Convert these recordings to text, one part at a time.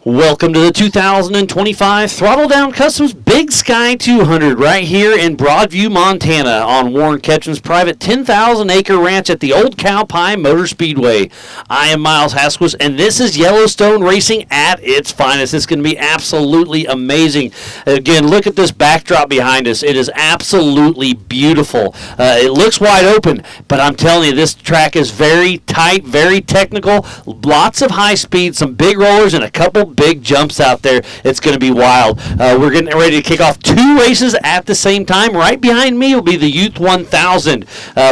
Welcome to the 2025 Throttle Down Customs Big Sky 200 right here in Broadview, Montana on Warren Ketchum's private 10,000-acre ranch at the Old Cow Pie Motor Speedway. I am Miles Hasquist, and this is Yellowstone racing at its finest. It's going to be absolutely amazing. Again, look at this backdrop behind us. It is absolutely beautiful. It looks wide open, but I'm telling you, this track is very tight, very technical, lots of high speed, some big rollers, and a couple big jumps out there. It's going to be wild. We're getting ready to kick off two races at the same time. Right behind me will be the Youth 1000.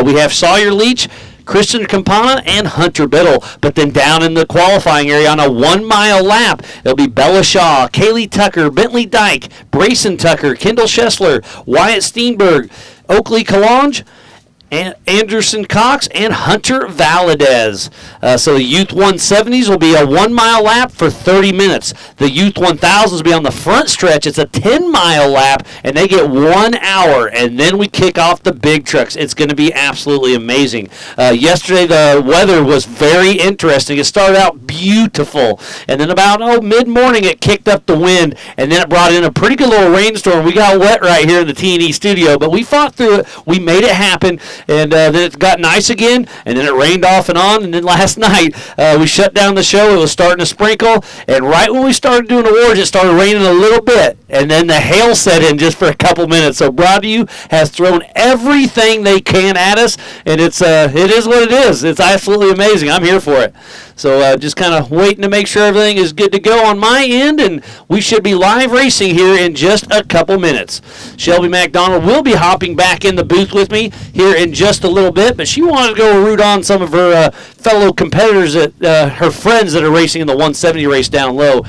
We have Sawyer Leach, Christian Campana, and Hunter Biddle. But then down in the qualifying area on a 1 mile lap, it'll be Bella Shaw, Kaylee Tucker, Bentley Dyke, Brayson Tucker, Kendall Schessler, Wyatt Steenberg, Oakley Kalange, Anderson Cox, and Hunter Valadez. So the Youth 170s will be a 1 mile lap for 30 minutes. The Youth 1000s will be on the front stretch. It's a 10 mile lap, and they get 1 hour. And then we kick off the big trucks. It's going to be absolutely amazing. Yesterday, the weather was very interesting. It started out beautiful, and then about mid-morning, it kicked up the wind, and then it brought in a pretty good little rainstorm. We got wet right here in the T&E studio, but we fought through it. We made it happen. And then it got nice again, and then it rained off and on. And then last night, we shut down the show. It was starting to sprinkle. And right when we started doing awards, it started raining a little bit. And then the hail set in just for a couple minutes. So Broadview has thrown everything they can at us. And it is what it is. It's absolutely amazing. I'm here for it. So just kind of waiting to make sure everything is good to go on my end, and we should be live racing here in just a couple minutes. Shelby McDonald will be hopping back in the booth with me here in just a little bit, but she wanted to go root on some of her fellow competitors, her friends that are racing in the 170 race down low.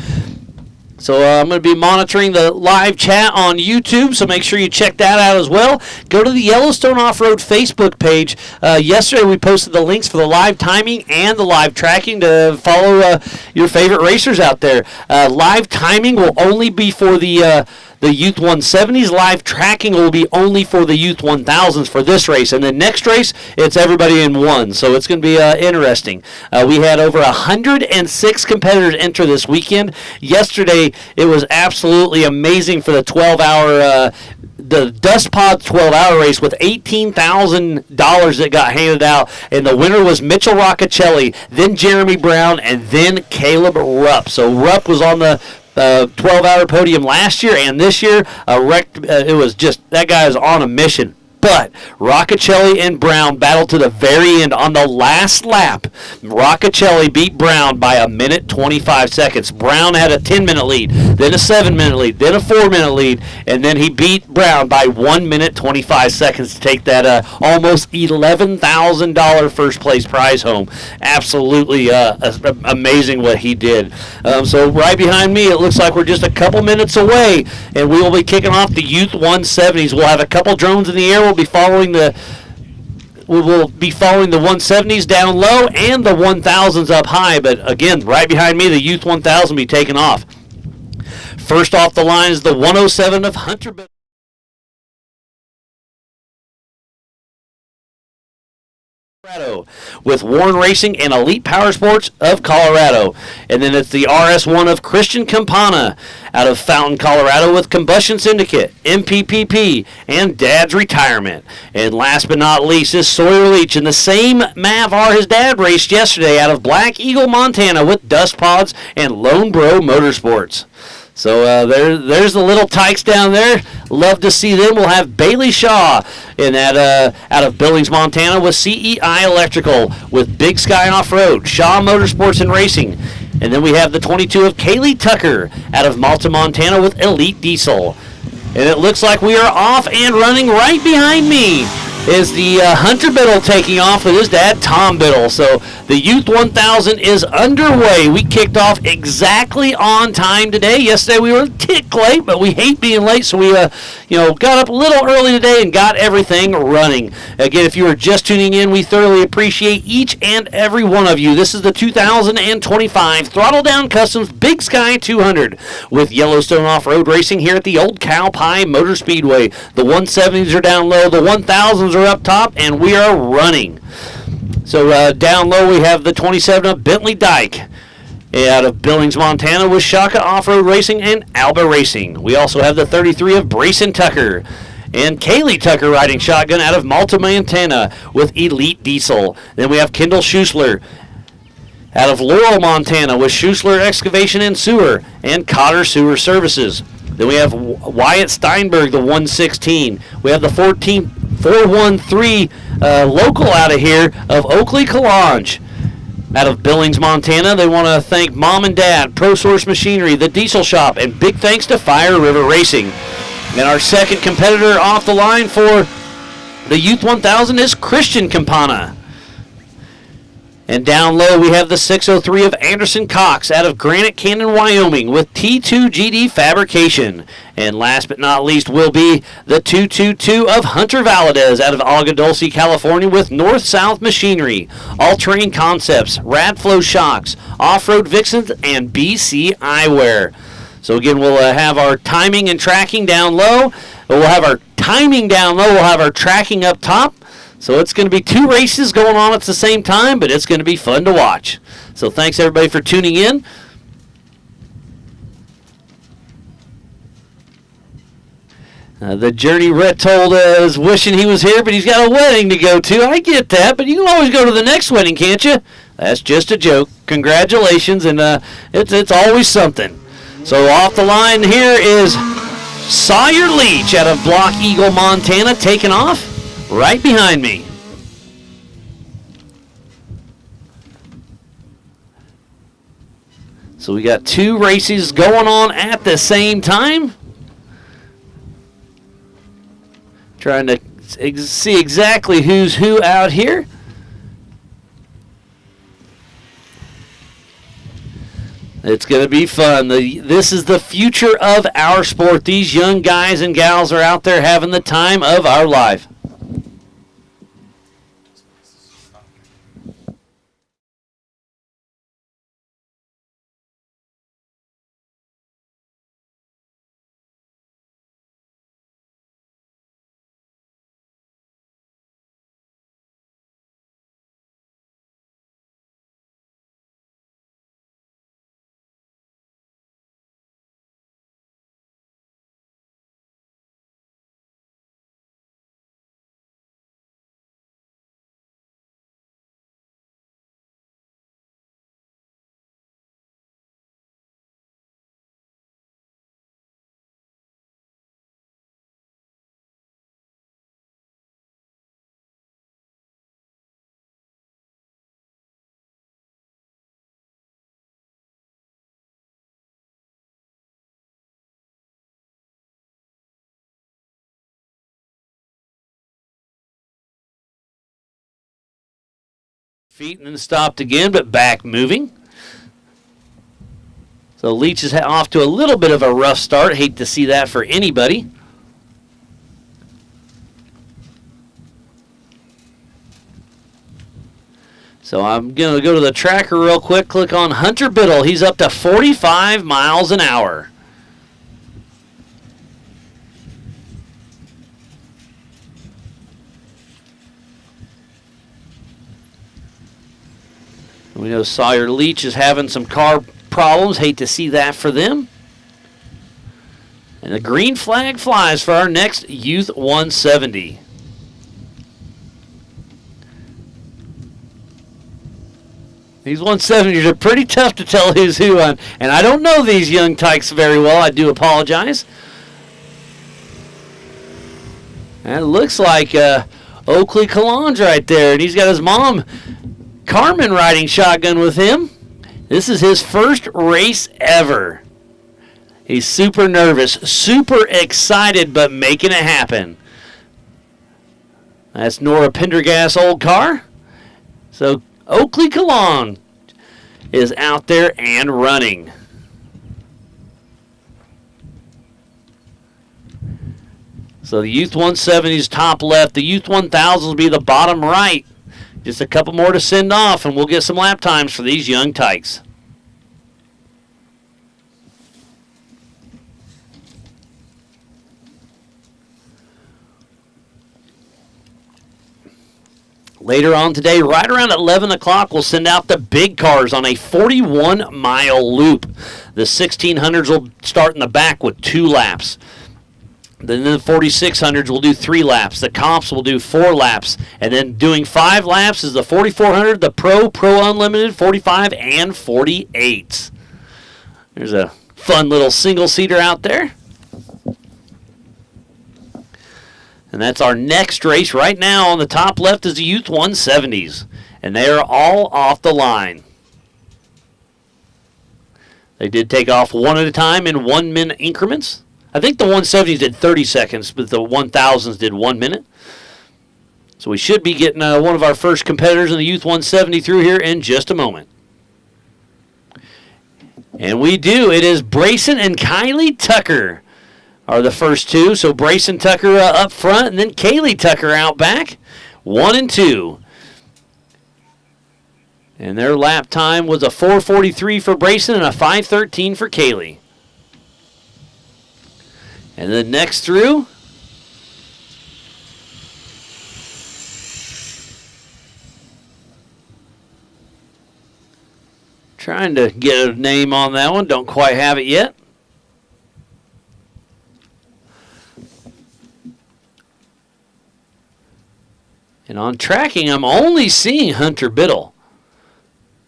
So I'm going to be monitoring the live chat on YouTube, so make sure you check that out as well. Go to the Yellowstone Off-Road Facebook page. Yesterday we posted the links for the live timing and the live tracking to follow your favorite racers out there. Live timing will only be for the Youth 170s. Live tracking will be only for the Youth 1000s for this race. And the next race, it's everybody in one. So it's going to be interesting. We had over 106 competitors enter this weekend. Yesterday, it was absolutely amazing for the 12-hour the Dust Pod 12-hour race with $18,000 that got handed out, and the winner was Mitchell Roccacelli, then Jeremy Brown, and then Caleb Rupp. So Rupp was on the 12-hour podium last year, and this year, it was just, that guy is on a mission. But Roccacelli and Brown battled to the very end. On the last lap, Roccacelli beat Brown by 1:25 seconds. Brown had a 10-minute lead, then a 7-minute lead, then a 4-minute lead, and then he beat Brown by 1:25 seconds to take that almost $11,000 first place prize home. Absolutely amazing what he did. So right behind me, it looks like we're just a couple minutes away, and we will be kicking off the Youth 170s. We'll have a couple drones in the air. We will be following the 170s down low and the 1000s up high. But again, right behind me, the Youth 1000 will be taking off. First off the line is the 107 of Hunter Biddle. With Warren Racing and Elite Power Sports of Colorado. And then it's the RS1 of Christian Campana out of Fountain, Colorado with Combustion Syndicate, MPPP, and Dad's Retirement. And last but not least is Sawyer Leach in the same MAV-R his dad raced yesterday out of Black Eagle, Montana with Dust Pods and Lone Bro Motorsports. So there's the little tykes down there. Love to see them. We'll have Bailey Shaw in that out of Billings, Montana with CEI Electrical with Big Sky Off-Road, Shaw Motorsports and Racing. And then we have the 22 of Kaylee Tucker out of Malta, Montana with Elite Diesel. And it looks like we are off and running. Right behind me is the Hunter Biddle taking off with his dad, Tom Biddle. So the Youth 1000 is underway. We kicked off exactly on time today. Yesterday we were a tick late, but we hate being late, so we got up a little early today and got everything running. Again, if you are just tuning in, we thoroughly appreciate each and every one of you. This is the 2025 Throttle Down Customs Big Sky 200 with Yellowstone Off-Road Racing here at the Old Cow Pie Motor Speedway. The 170s are down low, the 1000s are up top, and we are running. So down low we have the 27 of Bentley Dyke. Out of Billings, Montana with Shaka Off-Road Racing and Alba Racing. We also have the 33 of Brayson Tucker. And Kaylee Tucker riding shotgun out of Malta, Montana with Elite Diesel. Then we have Kendall Schussler out of Laurel, Montana with Schussler Excavation and Sewer and Cotter Sewer Services. Then we have Wyatt Steinberg, the 116. We have the 413 local out of here of Oakley Calange. Out of Billings, Montana, they want to thank Mom and Dad, ProSource Machinery, the Diesel Shop, and big thanks to Fire River Racing. And our second competitor off the line for the Youth 1000 is Christian Campana. And down low, we have the 603 of Anderson Cox out of Granite Canyon, Wyoming with T2GD Fabrication. And last but not least will be the 222 of Hunter Valadez out of Agua Dulce, California with North-South Machinery, All-Terrain Concepts, Radflow Shocks, Off-Road Vixens, and BC Eyewear. So again, we'll have our timing and tracking down low. We'll have our timing down low. We'll have our tracking up top. So it's going to be two races going on at the same time, but it's going to be fun to watch. So thanks, everybody, for tuning in. The Journey Rhett told is wishing he was here, but he's got a wedding to go to. I get that, but you can always go to the next wedding, can't you? That's just a joke. Congratulations, and it's always something. So off the line here is Sawyer Leach out of Block Eagle, Montana, taking off right behind me. So we got two races going on at the same time. Trying to see exactly who's who out here. It's going to be fun. This is the future of our sport. These young guys and gals are out there having the time of our life. Feet and then stopped again, but back moving. So Leach is off to a little bit of a rough start. Hate to see that for anybody. So I'm going to go to the tracker real quick. Click on Hunter Biddle. He's up to 45 miles an hour. We know Sawyer Leach is having some car problems. Hate to see that for them. And the green flag flies for our next Youth 170. These 170s are pretty tough to tell who's who on. And I don't know these young tykes very well. I do apologize. And it looks like Oakley Calange right there. And he's got his mom, Carmen, riding shotgun with him. This is his first race ever. He's super nervous, super excited, but making it happen. That's Nora Pendergast's old car. So Oakley Calange is out there and running. So the Youth 170's top left. The Youth 1000 will be the bottom right. Just a couple more to send off, and we'll get some lap times for these young tykes. Later on today, right around 11 o'clock, we'll send out the big cars on a 41-mile loop. The 1600s will start in the back with 2 laps. Then the 4600s will do 3 laps. The comps will do 4 laps. And then doing 5 laps is the 4400, the Pro Unlimited, 45, and 48. There's a fun little single-seater out there. And that's our next race. Right now on the top left is the Youth 170s. And they are all off the line. They did take off one at a time in 1-minute increments. I think the 170s did 30 seconds, but the 1000s did 1 minute. So we should be getting one of our first competitors in the Youth 170 through here in just a moment. And we do. It is Brayson and Kylie Tucker are the first two. So Brayson Tucker up front, and then Kaylee Tucker out back, 1 and 2. And their lap time was a 4:43 for Brayson and a 5:13 for Kaylee. And then next through, trying to get a name on that one, don't quite have it yet. And on tracking, I'm only seeing Hunter Biddle.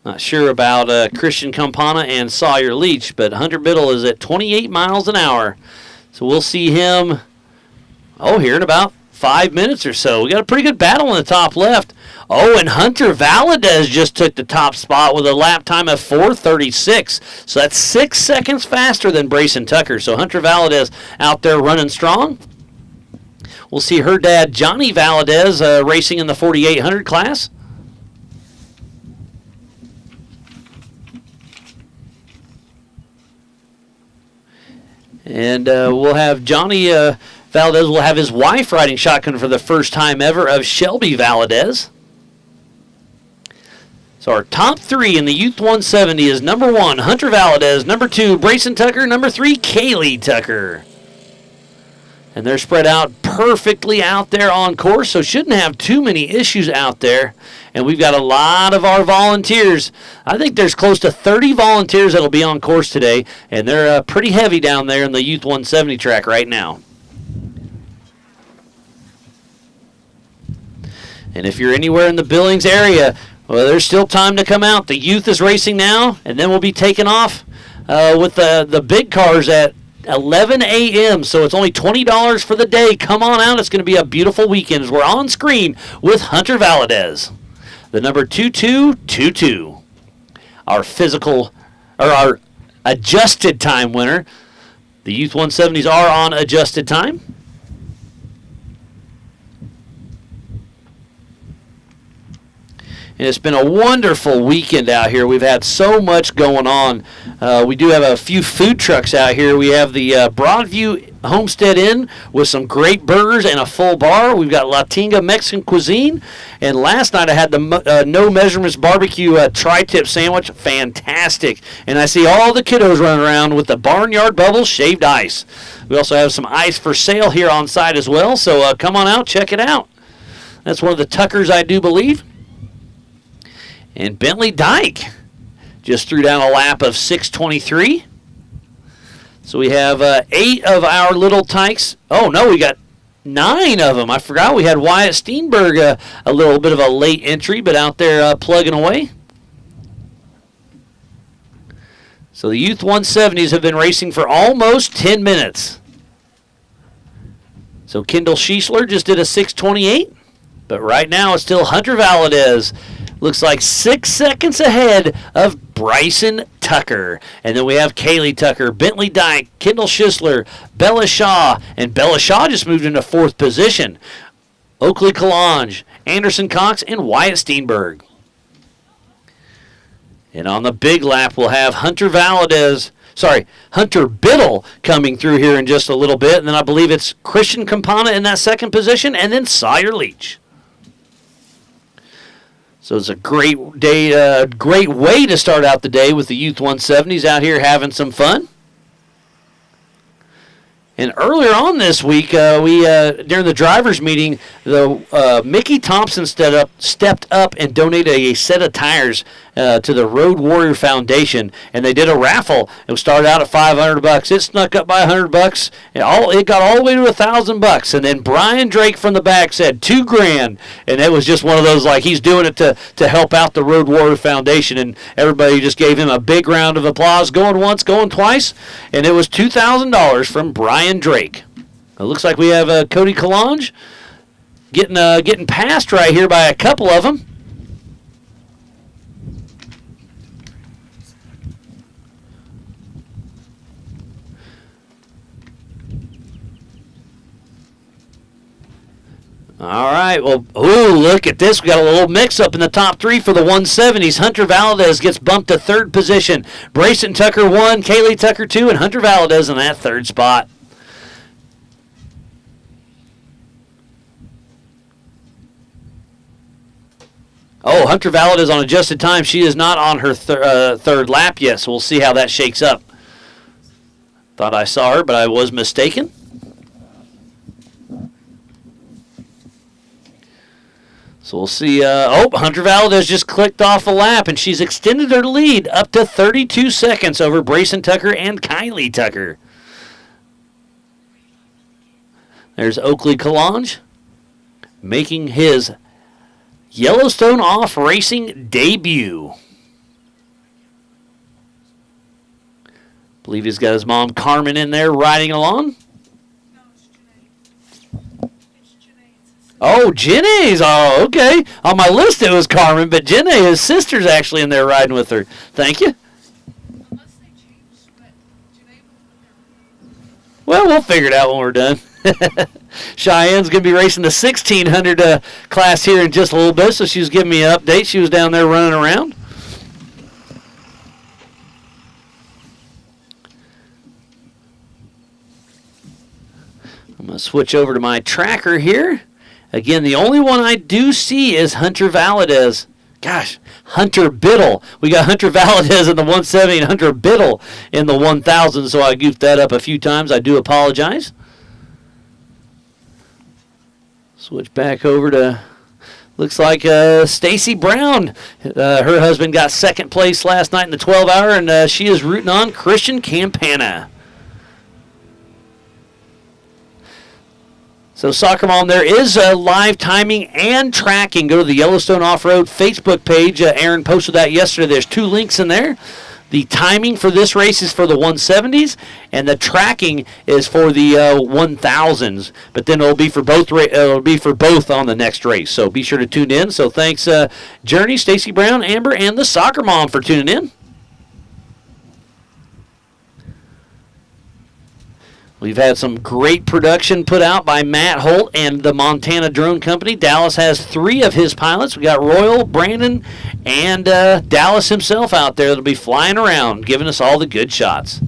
Not sure about Christian Campana and Sawyer Leach, but Hunter Biddle is at 28 miles an hour. So we'll see him, here in about 5 minutes or so. We got a pretty good battle in the top left. And Hunter Valadez just took the top spot with a lap time of 4:36. So that's 6 seconds faster than Brayson Tucker. So Hunter Valadez out there running strong. We'll see her dad, Johnny Valadez, racing in the 4800 class. And we'll have Johnny Valadez will have his wife riding shotgun for the first time ever of Shelby Valadez. So our top 3 in the Youth 170 is number 1, Hunter Valadez, number 2, Brayson Tucker, number 3, Kaylee Tucker. And they're spread out perfectly out there on course, so shouldn't have too many issues out there. And we've got a lot of our volunteers. I think there's close to 30 volunteers that'll be on course today, and they're pretty heavy down there in the Youth 170 track right now. And if you're anywhere in the Billings area, well, there's still time to come out. The youth is racing now, and then we'll be taking off with the big cars at 11 a.m., so it's only $20 for the day. Come on out. It's going to be a beautiful weekend as we're on screen with Hunter Valadez, the number 2222, our adjusted time winner. The Youth 170s are on adjusted time. And it's been a wonderful weekend out here. We've had so much going on. We do have a few food trucks out here. We have the Broadview Homestead Inn with some great burgers and a full bar. We've got Latinga Mexican cuisine. And last night I had the No Measurements Barbecue tri-tip sandwich. Fantastic. And I see all the kiddos running around with the Barnyard Bubbles shaved ice. We also have some ice for sale here on site as well. So come on out, check it out. That's one of the Tuckers, I do believe. And Bentley Dyke just threw down a lap of 6:23. So we have 8 of our little tykes. Oh, no, we got 9 of them. I forgot we had Wyatt Steenberg, a little bit of a late entry, but out there plugging away. So the Youth 170s have been racing for almost 10 minutes. So Kendall Schiesler just did a 6:28, but right now it's still Hunter Valadez. Looks like 6 seconds ahead of Bryson Tucker. And then we have Kaylee Tucker, Bentley Dyke, Kendall Schiesler, Bella Shaw. And Bella Shaw just moved into 4th position. Oakley Kalange, Anderson Cox, and Wyatt Steenberg. And on the big lap, we'll have Hunter Biddle coming through here in just a little bit. And then I believe it's Christian Campana in that 2nd position, and then Sawyer Leach. So it's a great day, great way to start out the day with the Youth 170s out here having some fun. And earlier on this week, we during the drivers' meeting, the Mickey Thompson stepped up and donated a set of tires to the Y.O.R.R Foundation, and they did a raffle. It started out at $500. It snuck up by $100. It got all the way to $1,000. And then Brian Drake from the back said $2,000, and it was just one of those like he's doing it to help out the Y.O.R.R Foundation, and everybody just gave him a big round of applause, going once, going twice, and it was $2,000 from Brian Drake. It looks like we have Cody Kalange getting passed right here by a couple of them. All right, well, look at this. We got a little mix-up in the top three for the 170s. Hunter Valadez gets bumped to third position. Brayson Tucker 1, Kaylee Tucker 2, and Hunter Valadez in that third spot. Oh, Hunter Valadez on adjusted time. She is not on her third lap yet, so we'll see how that shakes up. Thought I saw her, but I was mistaken. So we'll see. Hunter Valadez just clicked off a lap, and she's extended her lead up to 32 seconds over Brayson Tucker and Kylie Tucker. There's Oakley Kalange making his Yellowstone Off Racing debut. Believe he's got his mom Carmen in there riding along. Oh, Jenny's. Oh, okay. On my list it was Carmen, but Jenny, his sister's actually in there riding with her. Thank you. Well, we'll figure it out when we're done. Cheyenne's going to be racing the 1600 class here in just a little bit, so she was giving me an update. She was down there running around. I'm going to switch over to my tracker here. Again, the only one I do see is Hunter Valadez. Gosh, Hunter Biddle. We got Hunter Valadez in the 170 and Hunter Biddle in the 1000, so I goofed that up a few times. I do apologize. Switch back over to, looks like Stacy Brown. Her husband got second place last night in the 12-hour, and she is rooting on Christian Campana. So, Soccer Mom, there is live timing and tracking. Go to the Yellowstone Off-Road Facebook page. Aaron posted that yesterday. There's 2 links in there. The timing for this race is for the 170s, and the tracking is for the 1000s. But then it'll be for both. It'll be for both on the next race. So be sure to tune in. So thanks, Journey, Stacy Brown, Amber, and the Soccer Mom for tuning in. We've had some great production put out by Matt Holt and the Montana Drone Company. Dallas has 3 of his pilots. We got Royal, Brandon, and Dallas himself out there that'll be flying around, giving us all the good shots.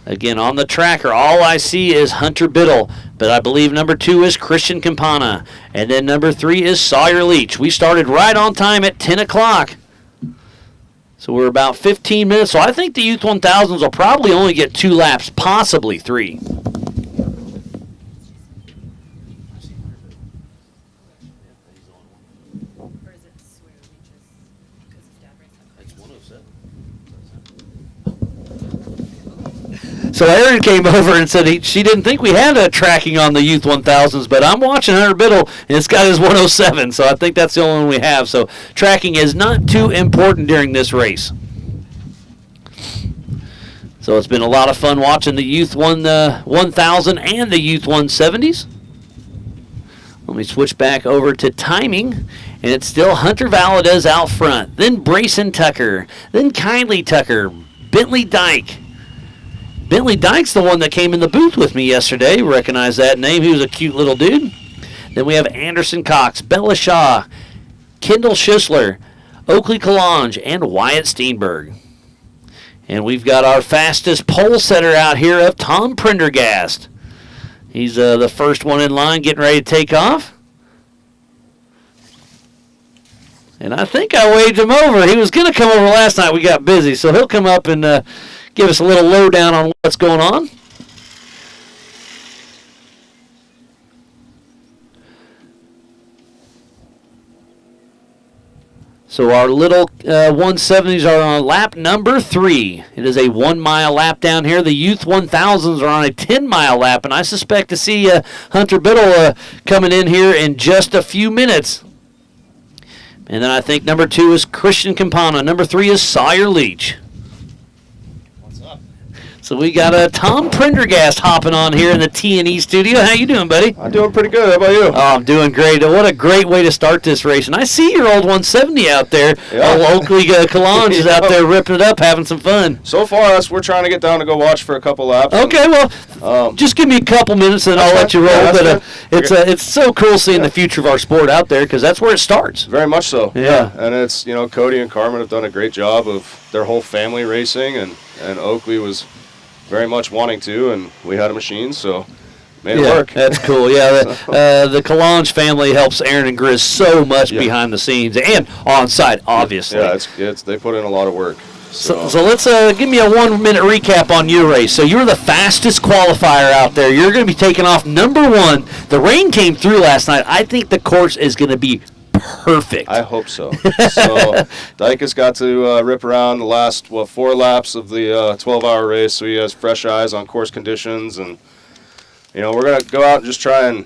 Again, on the tracker, all I see is Hunter Biddle, but I believe number 2 is Christian Campana, and then number 3 is Sawyer Leach. We started right on time at 10 o'clock, so we're about 15 minutes. So I think the Youth 1000s will probably only get 2 laps, possibly 3. So Erin came over and said she didn't think we had a tracking on the Youth 1000s, but I'm watching Hunter Biddle, and it's got his 107, so I think that's the only one we have. So tracking is not too important during this race. So it's been a lot of fun watching the Youth 1000 and the Youth 170s. Let me switch back over to timing, and it's still Hunter Valadez out front, then Brayson Tucker, then Kylie Tucker, Bentley Dyke. Bentley Dyke's the one that came in the booth with me yesterday. Recognize that name. He was a cute little dude. Then we have Anderson Cox, Bella Shaw, Kendall Schisler, Oakley Kalange, and Wyatt Steenberg. And we've got our fastest pole setter out here of Tom Prendergast. He's the first one in line getting ready to take off. And I think I waved him over. He was going to come over last night. We got busy, so he'll come up and give us a little lowdown on what's going on. So our little 170s are on lap number 3. It is a 1-mile lap down here. The Youth 1000s are on a 10-mile lap, and I suspect to see Hunter Biddle coming in here in just a few minutes. And then I think number 2 is Christian Campana. Number 3 is Sawyer Leach. So we got Tom Prendergast hopping on here in the T&E studio. How you doing, buddy? I'm doing pretty good. How about you? Oh, I'm doing great. What a great way to start this race. And I see your old 170 out there. Yeah. Old Oakley Kalange is out there ripping it up, having some fun. So far, we're trying to get down to go watch for a couple laps. Okay, well, just give me a couple minutes and I'll let you roll. Yeah, but it's so cool seeing the future of our sport out there because that's where it starts. Very much so. Yeah. And it's, Cody and Carmen have done a great job of their whole family racing, and Oakley was very much wanting to, and we had a machine, so made it work. That's cool. Yeah, the Kalange family helps Aaron and Grizz so much behind the scenes and on site, obviously. Yeah, it's they put in a lot of work. So let's give me a 1-minute recap on your race. So you were the fastest qualifier out there. You're going to be taking off number 1. The rain came through last night. I think the course is going to be perfect. I hope so. So Dyke has got to rip around the last 4 laps of the 12-hour race, so he has fresh eyes on course conditions, and we're gonna go out and just try and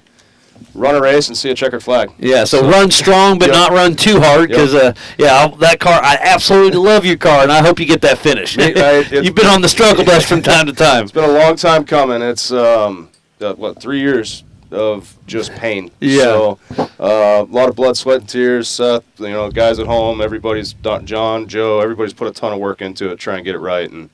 run a race and see a checkered flag. Yeah, so run strong but not run too hard because that car, I absolutely love your car, and I hope you get that finish. You've been on the struggle bus from time to time. It's been a long time coming. It's 3 years of just pain. Yeah. So a lot of blood, sweat, and tears. Seth, guys at home, everybody's, John, Joe, everybody's put a ton of work into it, try and get it right, and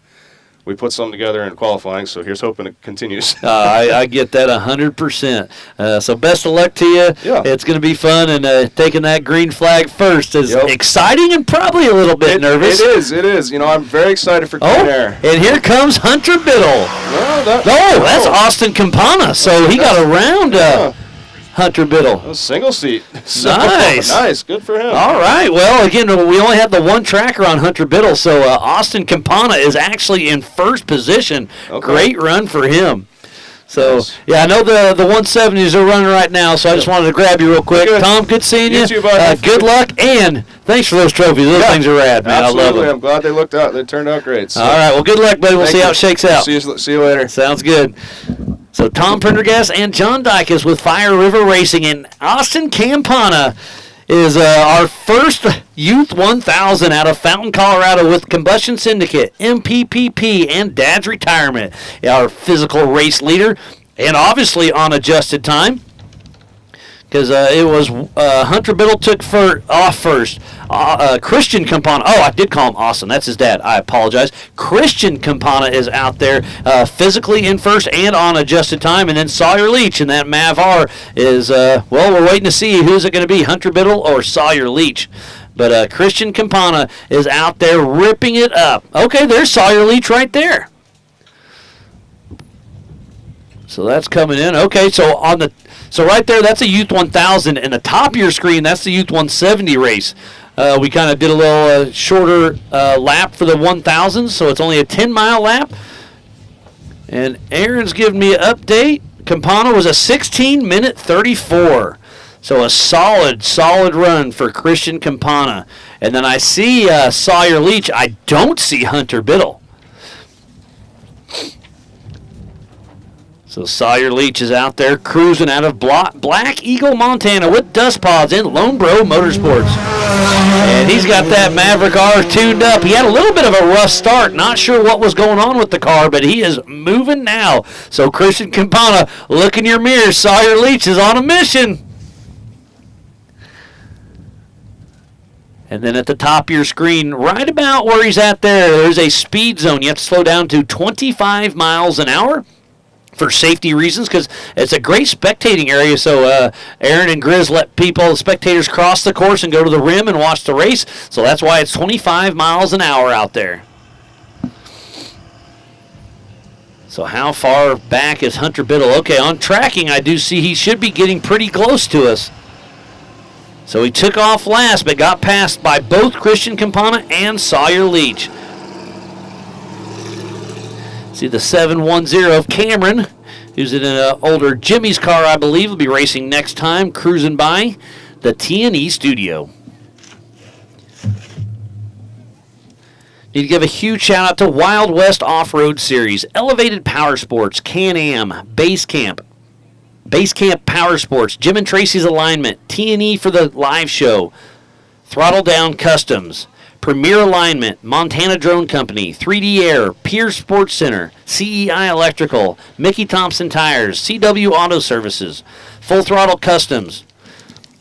we put something together in qualifying, so here's hoping it continues. I get that 100%. So best of luck to you. Yeah. It's going to be fun, and taking that green flag first is exciting and probably a little bit nervous. It is. I'm very excited for Clean Air. And here comes Hunter Biddle. That's Austin Campana, so he got around Hunter Biddle. A single seat. Nice. Nice. Good for him. All right. Well, again, we only have the one tracker on Hunter Biddle, so Austin Campana is actually in first position. Okay. Great run for him. So, I know the 170s are running right now, so I just wanted to grab you real quick. Good. Tom, good seeing you. You too, bud. Good luck, and thanks for those trophies. Those things are rad, man. Absolutely. I love them. I'm glad they turned out great. So. All right. Well, good luck, buddy. We'll see how it shakes out. See you later. Sounds good. So Tom Prendergast and John Dykes with Fire River Racing, and Austin Campana is our first Youth 1000 out of Fountain, Colorado with Combustion Syndicate, MPPP, and Dad's Retirement. Our physical race leader, and obviously on adjusted time, because it was Hunter Biddle took off first. Christian Campana. Oh, I did call him Austin. That's his dad. I apologize. Christian Campana is out there physically in first and on adjusted time. And then Sawyer Leach and that Mav-R is, we're waiting to see who's it going to be, Hunter Biddle or Sawyer Leach. But Christian Campana is out there ripping it up. Okay, there's Sawyer Leach right there. So that's coming in. Okay, so right there, that's a Youth 1000. And the top of your screen, that's the Youth 170 race. We kind of did a little shorter lap for the 1000s, so it's only a 10-mile lap. And Aaron's giving me an update. Campana was a 16-minute 34. So a solid run for Christian Campana. And then I see Sawyer Leach. I don't see Hunter Biddle. So Sawyer Leach is out there cruising out of Black Eagle, Montana with dust pods in Lone Bro Motorsports. And he's got that Maverick R tuned up. He had a little bit of a rough start. Not sure what was going on with the car, but he is moving now. So Christian Campana, look in your mirror. Sawyer Leach is on a mission. And then at the top of your screen, right about where he's at there's a speed zone. You have to slow down to 25 miles an hour. For safety reasons, because it's a great spectating area. So Aaron and Grizz let spectators cross the course and go to the rim and watch the race. So that's why it's 25 miles an hour out there. So how far back is Hunter Biddle? Okay, on tracking, I do see he should be getting pretty close to us. So he took off last, but got passed by both Christian Campana and Sawyer Leach. See the 710 of Cameron, who's in an older Jimmy's car, I believe, will be racing next time, cruising by the T&E studio. Need to give a huge shout out to Wild West Off-Road Series, Elevated Power Sports, Can-Am, Base Camp Power Sports, Jim and Tracy's Alignment, T&E for the live show, Throttle Down Customs, Premier Alignment, Montana Drone Company, 3D Air, Pierce Sports Center, CEI Electrical, Mickey Thompson Tires, CW Auto Services, Full Throttle Customs,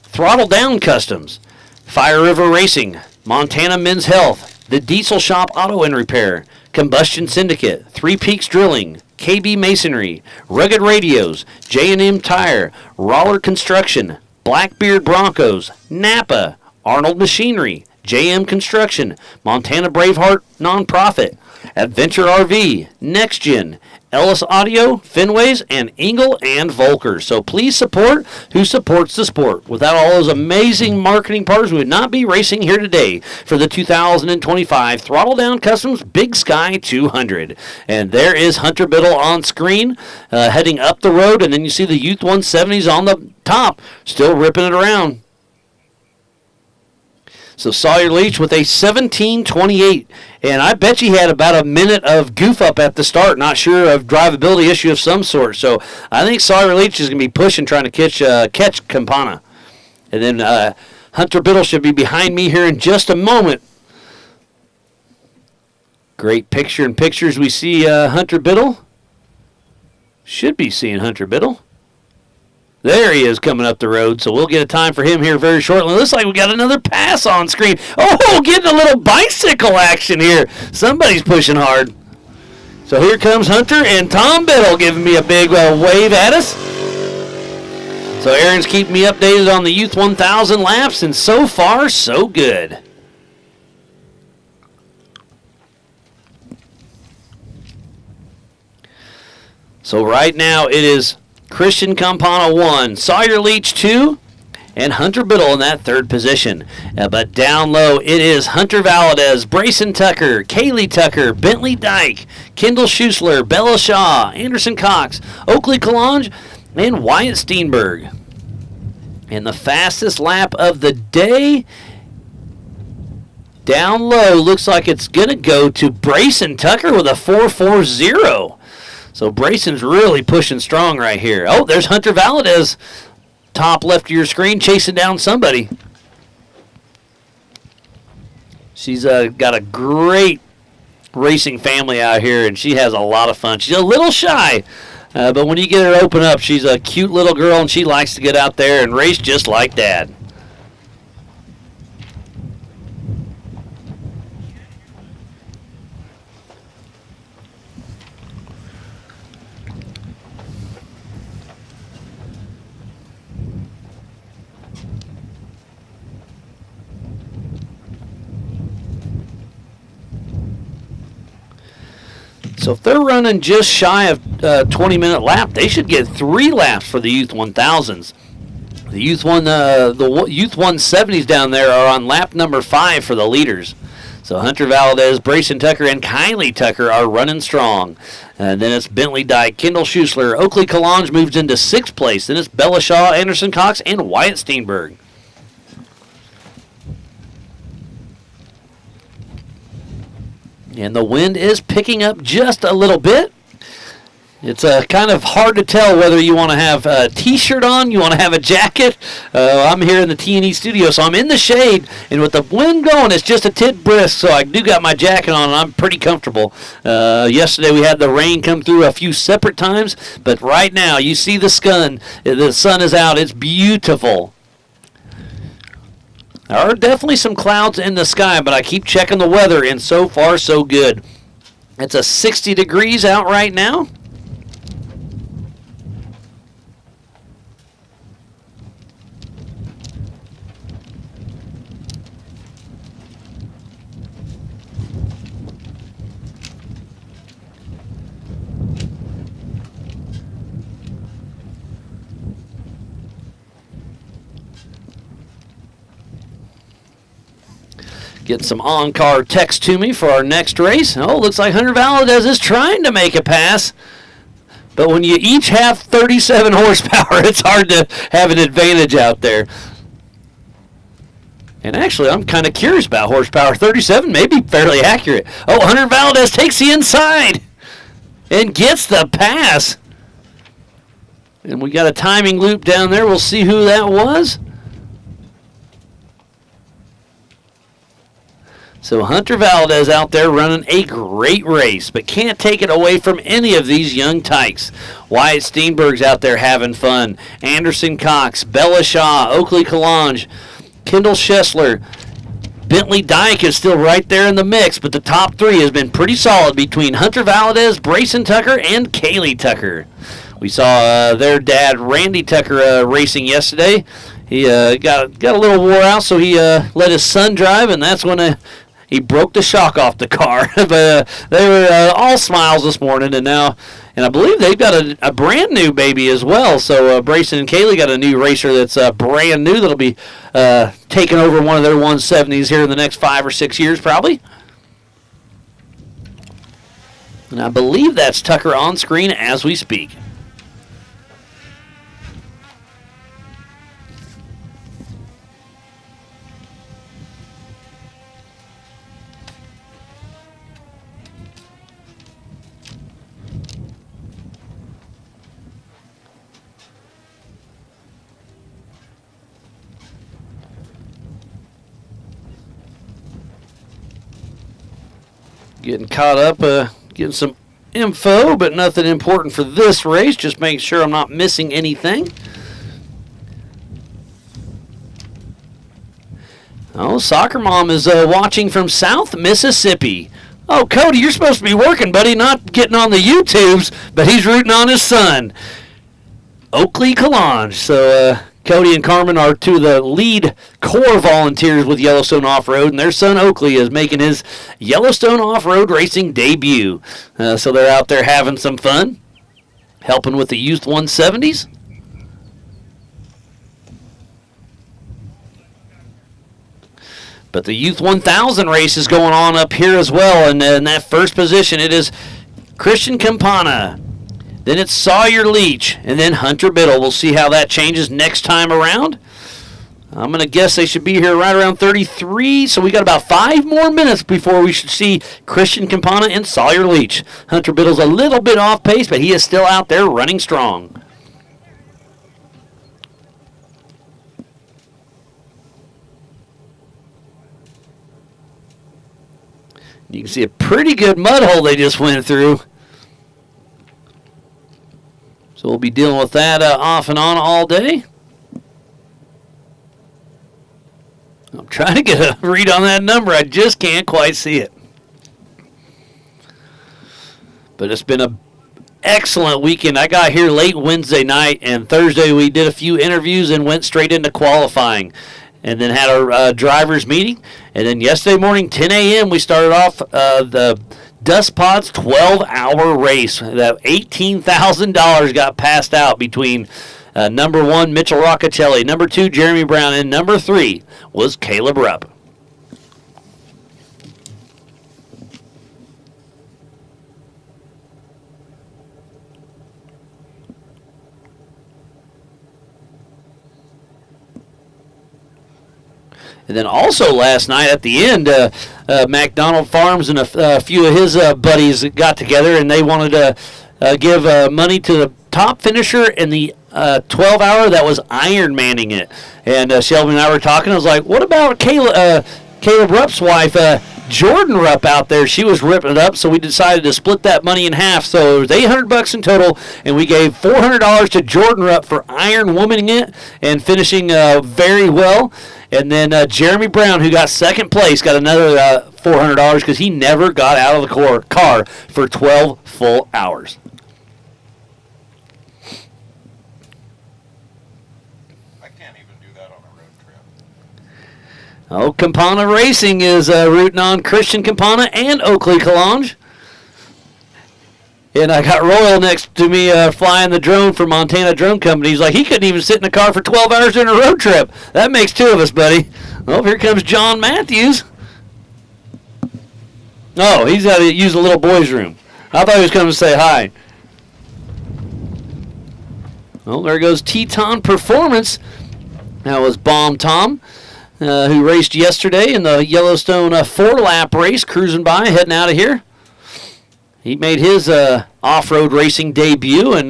Throttle Down Customs, Fire River Racing, Montana Men's Health, The Diesel Shop Auto and Repair, Combustion Syndicate, Three Peaks Drilling, KB Masonry, Rugged Radios, J&M Tire, Roller Construction, Blackbeard Broncos, Napa, Arnold Machinery, JM Construction, Montana Braveheart Nonprofit, Adventure RV, NextGen, Ellis Audio, Fenways, and Engel and Volker. So please support who supports the sport. Without all those amazing marketing partners, we would not be racing here today for the 2025 Throttle Down Customs Big Sky 200. And there is Hunter Biddle on screen, heading up the road, and then you see the Youth 170s on the top, still ripping it around. So Sawyer Leach with a 17:28, and I bet he had about a minute of goof up at the start, not sure of drivability issue of some sort. So I think Sawyer Leach is going to be pushing, trying to catch Campana. And then Hunter Biddle should be behind me here in just a moment. Great picture in pictures. We see Hunter Biddle. Should be seeing Hunter Biddle. There he is coming up the road, so we'll get a time for him here very shortly. Looks like we got another pass on screen. Oh, getting a little bicycle action here. Somebody's pushing hard. So here comes Hunter and Tom Biddle giving me a big wave at us. So Aaron's keeping me updated on the Youth 1000 laps, and so far, so good. So right now it is Christian Campana 1, Sawyer Leach 2, and Hunter Biddle in that third position. But down low, it is Hunter Valadez, Brayson Tucker, Kaylee Tucker, Bentley Dyke, Kendall Schusler, Bella Shaw, Anderson Cox, Oakley Kalange, and Wyatt Steenberg. And the fastest lap of the day, down low, looks like it's going to go to Brayson Tucker with a 4.40. So Brayson's really pushing strong right here. Oh, there's Hunter Valadez, top left of your screen, chasing down somebody. She's got a great racing family out here, and she has a lot of fun. She's a little shy, but when you get her open up, she's a cute little girl, and she likes to get out there and race just like Dad. So if they're running just shy of 20-minute lap, they should get 3 laps for the Youth 1000s. The Youth 170s down there are on lap number 5 for the leaders. So Hunter Valadez, Brayson Tucker, and Kylie Tucker are running strong. And then it's Bentley Dyke, Kendall Schusler, Oakley Kalange moves into 6th place. Then it's Bella Shaw, Anderson Cox, and Wyatt Steenberg. And the wind is picking up just a little bit. It's kind of hard to tell whether you want to have a T-shirt on, you want to have a jacket. I'm here in the T&E studio, so I'm in the shade, and with the wind going, it's just a tit brisk, so I do got my jacket on, and I'm pretty comfortable. Yesterday we had the rain come through a few separate times, but right now you see the sun. The sun is out. It's beautiful. There are definitely some clouds in the sky, but I keep checking the weather, and so far, so good. It's a 60 degrees out right now. Getting some on-car text to me for our next race. Oh, looks like Hunter Valadez is trying to make a pass. But when you each have 37 horsepower, it's hard to have an advantage out there. And actually, I'm kind of curious about horsepower. 37 may be fairly accurate. Oh, Hunter Valadez takes the inside and gets the pass. And we got a timing loop down there. We'll see who that was. So Hunter Valadez out there running a great race, but can't take it away from any of these young tykes. Wyatt Steenberg's out there having fun. Anderson Cox, Bella Shaw, Oakley Kalange, Kendall Schessler. Bentley Dyke is still right there in the mix, but the top three has been pretty solid between Hunter Valadez, Brayson Tucker, and Kaylee Tucker. We saw their dad, Randy Tucker, racing yesterday. He got a little wore out, so he let his son drive, and that's when he broke the shock off the car. But they were all smiles this morning, and I believe they've got a brand new baby as well. So Brayson and Kaylee got a new racer that's brand new that'll be taking over one of their 170s here in the next 5 or 6 years probably. And I believe that's Tucker on screen as we speak. Getting caught up, getting some info, but nothing important for this race. Just making sure I'm not missing anything. Oh, Soccer Mom is watching from South Mississippi. Oh, Cody, you're supposed to be working, buddy, not getting on the YouTubes, but he's rooting on his son, Oakley Kalange. So, Cody and Carmen are two of the lead core volunteers with Yellowstone Off-Road, and their son Oakley is making his Yellowstone Off-Road racing debut. So they're out there having some fun, helping with the Youth 170s. But the Youth 1000 race is going on up here as well, and in that first position it is Christian Campana. Then it's Sawyer Leach, and then Hunter Biddle. We'll see how that changes next time around. I'm going to guess they should be here right around 33, so we got about 5 more minutes before we should see Christian Campana and Sawyer Leach. Hunter Biddle's a little bit off pace, but he is still out there running strong. You can see a pretty good mud hole they just went through. So we'll be dealing with that off and on all day. I'm trying to get a read on that number. I just can't quite see it. But it's been an excellent weekend. I got here late Wednesday night, and Thursday we did a few interviews and went straight into qualifying. And then had our drivers meeting. And then yesterday morning, 10 a.m., we started off the Dust Pod's 12-hour race. That $18,000 got passed out between number 1, Mitchell Roccacelli, number 2, Jeremy Brown, and number 3 was Caleb Rupp. And then also last night at the end, McDonald Farms and a few of his buddies got together, and they wanted to give money to the top finisher in the 12-hour that was Iron Manning it. And Shelby and I were talking. I was like, what about Caleb Rupp's wife, Jordan Rupp, out there? She was ripping it up, so we decided to split that money in half. So it was $800 in total, and we gave $400 to Jordan Rupp for Iron Womaning it and finishing very well. And then Jeremy Brown, who got second place, got another $400 because he never got out of the car for 12 full hours. I can't even do that on a road trip. Oh, Campana Racing is rooting on Christian Campana and Oakley Kalange. And I got Royal next to me flying the drone for Montana Drone Company. He's like, he couldn't even sit in a car for 12 hours during a road trip. That makes 2 of us, buddy. Oh, here comes John Matthews. Oh, he's got to use the little boys' room. I thought he was coming to say hi. Well, there goes Teton Performance. That was Bomb Tom, who raced yesterday in the Yellowstone 4-lap race, cruising by, heading out of here. He made his off-road racing debut and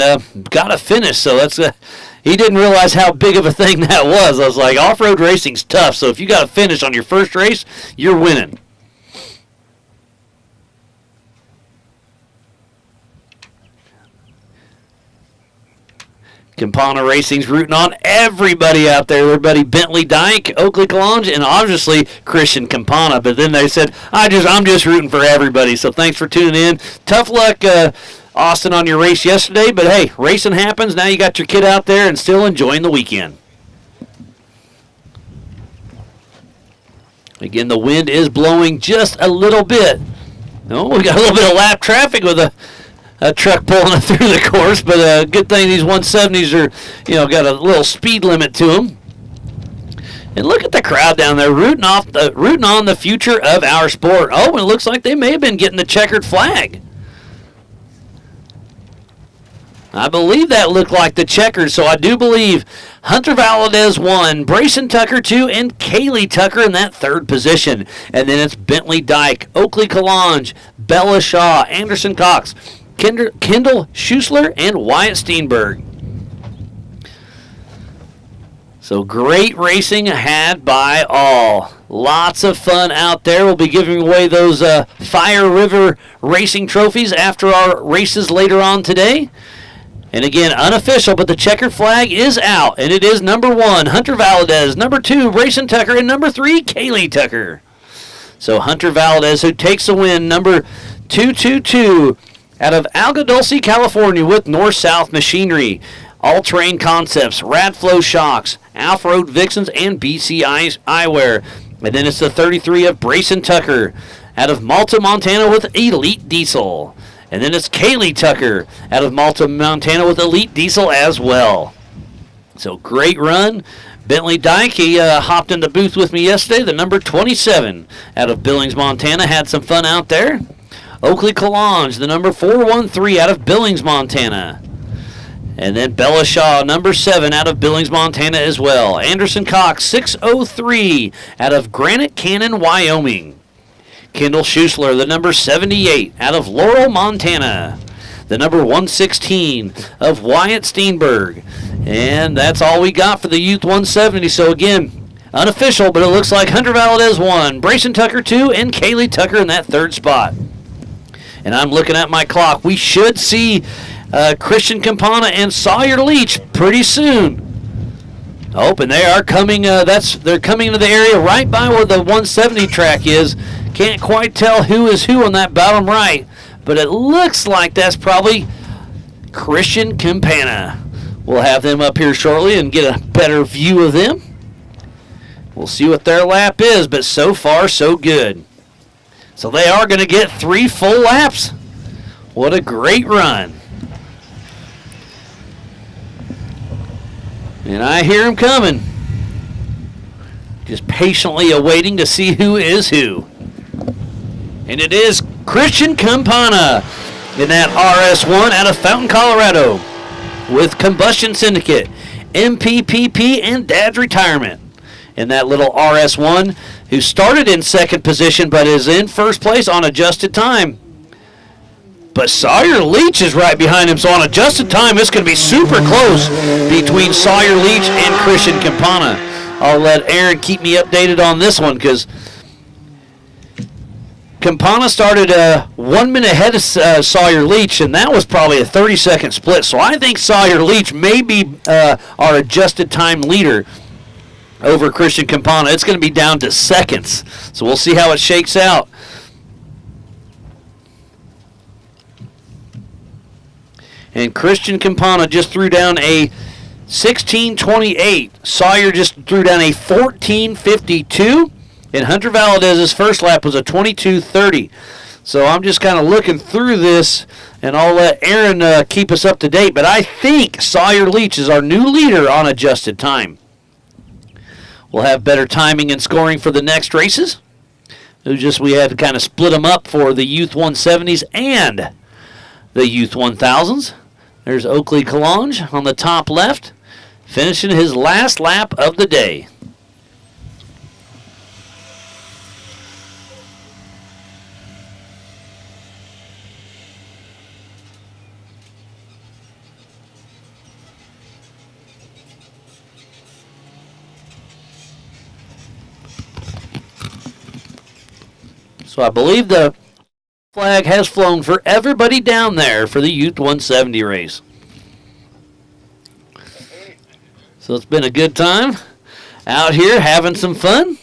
got a finish. So that's he didn't realize how big of a thing that was. I was like, off-road racing's tough. So if you got a finish on your first race, you're winning. Campana Racing's rooting on everybody out there. Everybody, Bentley Dyke, Oakley Calange, and obviously Christian Campana. But then they said, I'm just rooting for everybody. So thanks for tuning in. Tough luck, Austin, on your race yesterday. But hey, racing happens. Now you got your kid out there and still enjoying the weekend. Again, the wind is blowing just a little bit. Oh, we got a little bit of lap traffic with a truck pulling through the course, but good thing these 170s are, got a little speed limit to them. And look at the crowd down there rooting on the future of our sport. Oh, and it looks like they may have been getting the checkered flag. I believe that looked like the checkers, so I do believe Hunter Valadez 1, Brayson Tucker 2, and Kaylee Tucker in that third position. And then it's Bentley Dyke, Oakley Calange, Bella Shaw, Anderson Cox, Kendall Schuessler, and Wyatt Steenberg. So great racing had by all. Lots of fun out there. We'll be giving away those Fire River Racing trophies after our races later on today. And again, unofficial, but the checkered flag is out. And it is number 1, Hunter Valadez, number 2, Brayson Tucker, and number 3, Kaylee Tucker. So Hunter Valadez, who takes the win, number 222, out of Alga Dulce, California, with North-South Machinery, All-Terrain Concepts, Radflow Shocks, Alpha Road Vixens, and BC Eyewear. And then it's the 33 of Brayson Tucker, out of Malta, Montana, with Elite Diesel. And then it's Kaylee Tucker, out of Malta, Montana, with Elite Diesel as well. So great run. Bentley Dyke, he hopped in the booth with me yesterday, the number 27, out of Billings, Montana, had some fun out there. Oakley Calange, the number 413 out of Billings, Montana. And then Bella Shaw, number 7 out of Billings, Montana as well. Anderson Cox, 603 out of Granite Canyon, Wyoming. Kendall Schuessler, the number 78 out of Laurel, Montana. The number 116 of Wyatt Steenberg. And that's all we got for the Youth 170. So again, unofficial, but it looks like Hunter Valadez 1, Brayson Tucker 2, and Kaylee Tucker in that third spot. And I'm looking at my clock. We should see Christian Campana and Sawyer Leach pretty soon. Oh, and they are coming. They're coming into the area right by where the 170 track is. Can't quite tell who is who on that bottom right, but it looks like that's probably Christian Campana. We'll have them up here shortly and get a better view of them. We'll see what their lap is, but so far so good. So they are going to get 3 full laps. What a great run. And I hear him coming. Just patiently awaiting to see who is who. And it is Christian Campana in that RS1 out of Fountain, Colorado, with Combustion Syndicate, MPPP, and Dad's Retirement. In that little RS1, who started in second position but is in first place on adjusted time. But Sawyer Leach is right behind him, so on adjusted time, it's going to be super close between Sawyer Leach and Christian Campana. I'll let Aaron keep me updated on this one because Campana started 1 minute ahead of Sawyer Leach, and that was probably a 30-second split. So I think Sawyer Leach may be our adjusted time leader over Christian Campana. It's going to be down to seconds. So we'll see how it shakes out. And Christian Campana just threw down a 16:28. Sawyer just threw down a 14:52. And Hunter Valadez's first lap was a 22:30. So I'm just kind of looking through this, and I'll let Aaron keep us up to date. But I think Sawyer Leach is our new leader on adjusted time. We'll have better timing and scoring for the next races. It was just we had to kind of split them up for the Youth 170s and the Youth 1000s. There's Oakley Collonge on the top left, finishing his last lap of the day. So I believe the flag has flown for everybody down there for the Youth 170 race. So it's been a good time out here having some fun.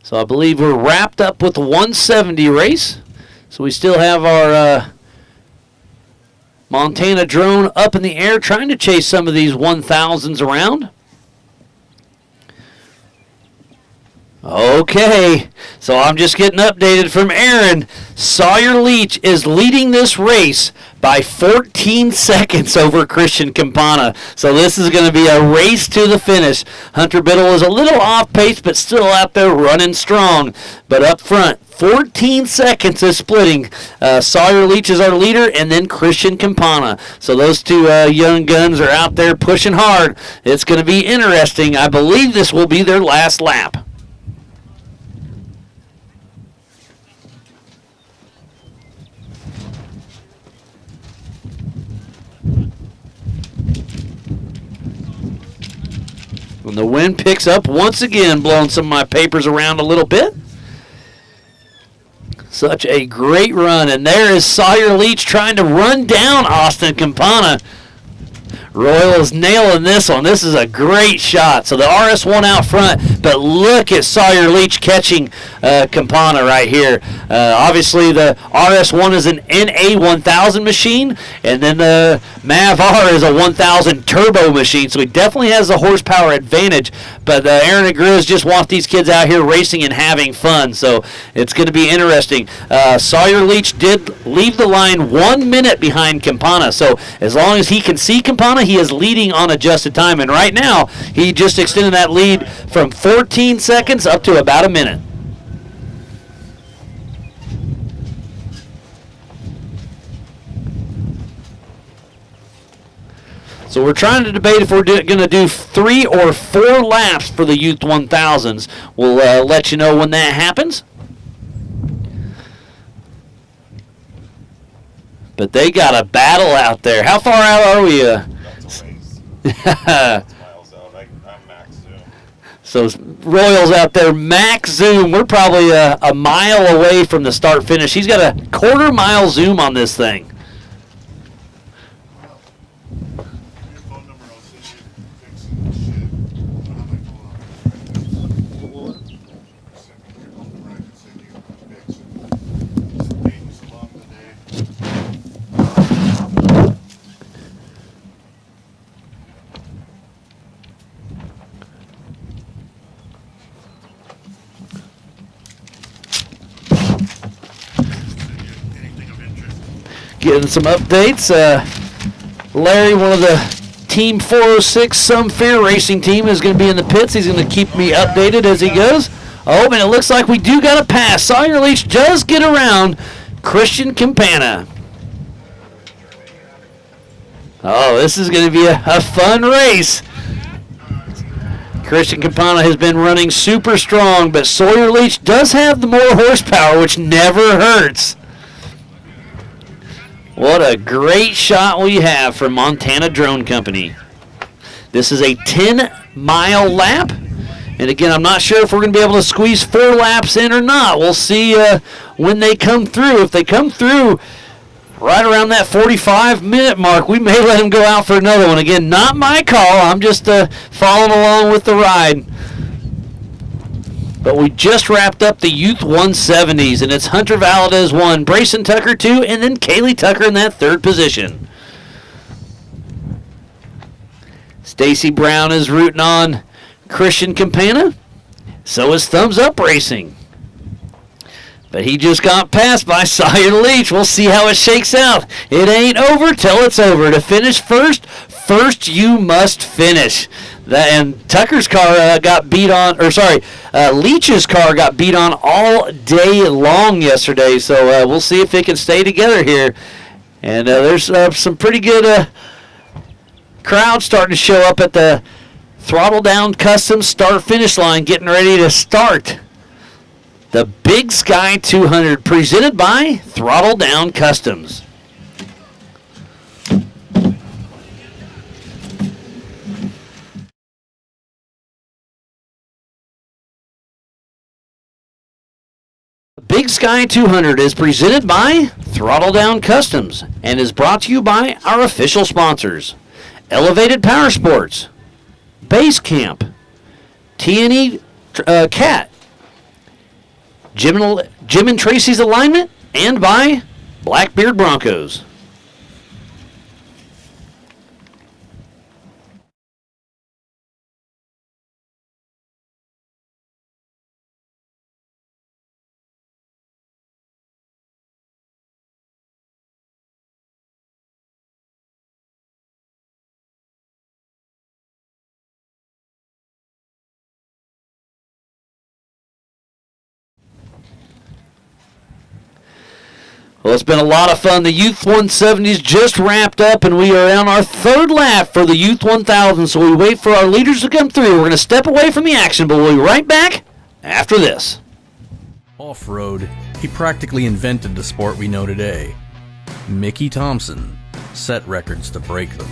So I believe we're wrapped up with the 170 race. So we still have our Montana drone up in the air trying to chase some of these 1000s around. Okay, so I'm just getting updated from Aaron. Sawyer Leach is leading this race by 14 seconds over Christian Campana. So this is going to be a race to the finish. Hunter Biddle is a little off pace, but still out there running strong. But up front, 14 seconds is splitting. Sawyer Leach is our leader, and then Christian Campana. So those two young guns are out there pushing hard. It's going to be interesting. I believe this will be their last lap. When the wind picks up once again, blowing some of my papers around a little bit. Such a great run. And there is Sawyer Leach trying to run down Austin Campana. Royal is nailing this one. This is a great shot. So the RS1 out front, but look at Sawyer Leach catching Campana right here. Obviously, the RS1 is an NA1000 machine, and then the MAV-R is a 1000 turbo machine, so he definitely has the horsepower advantage. But Aaron and Grizz just want these kids out here racing and having fun, so it's going to be interesting. Sawyer Leach did leave the line 1 minute behind Campana, so as long as he can see Campana, he is leading on adjusted time, and right now he just extended that lead from 14 seconds up to about a minute. So we're trying to debate if we're going to do 3 or 4 laps for the Youth 1000s. We'll let you know when that happens. But they got a battle out there. How far out are we? So Royal's out there, max zoom. We're probably a mile away from the start finish. He's got a quarter mile zoom on this thing. Getting some updates. Larry, one of the Team 406 Some Fear Racing team, is going to be in the pits. He's going to keep me updated as he goes. Oh, and it looks like we do got a pass. Sawyer Leach does get around Christian Campana. Oh, this is going to be a fun race. Christian Campana has been running super strong, but Sawyer Leach does have the more horsepower, which never hurts. What a great shot we have from Montana Drone Company. This is a 10-mile lap. And again, I'm not sure if we're going to be able to squeeze 4 laps in or not. We'll see when they come through. If they come through right around that 45-minute mark, we may let them go out for another one. Again, not my call. I'm just following along with the ride. But we just wrapped up the Youth 170s, and it's Hunter Valadez 1, Brayson Tucker 2, and then Kaylee Tucker in that 3rd position. Stacy Brown is rooting on Christian Campana. So is Thumbs Up Racing. But he just got passed by Sawyer Leach. We'll see how it shakes out. It ain't over till it's over. To finish first you must finish. And Tucker's car got beat on, Leach's car got beat on all day long yesterday. So we'll see if it can stay together here. And there's some pretty good crowd starting to show up at the Throttle Down Custom start-finish line, getting ready to start the Big Sky 200, presented by Throttle Down Customs. Big Sky 200 is presented by Throttle Down Customs and is brought to you by our official sponsors: Elevated Power Sports, Base Camp, T&E Cat, Jim and Tracy's Alignment, and by Blackbeard Broncos. Well, it's been a lot of fun. The Youth 170s just wrapped up, and we are on our third lap for the Youth 1000, so we wait for our leaders to come through. We're going to step away from the action, but we'll be right back after this. Off-road, he practically invented the sport we know today. Mickey Thompson set records to break them,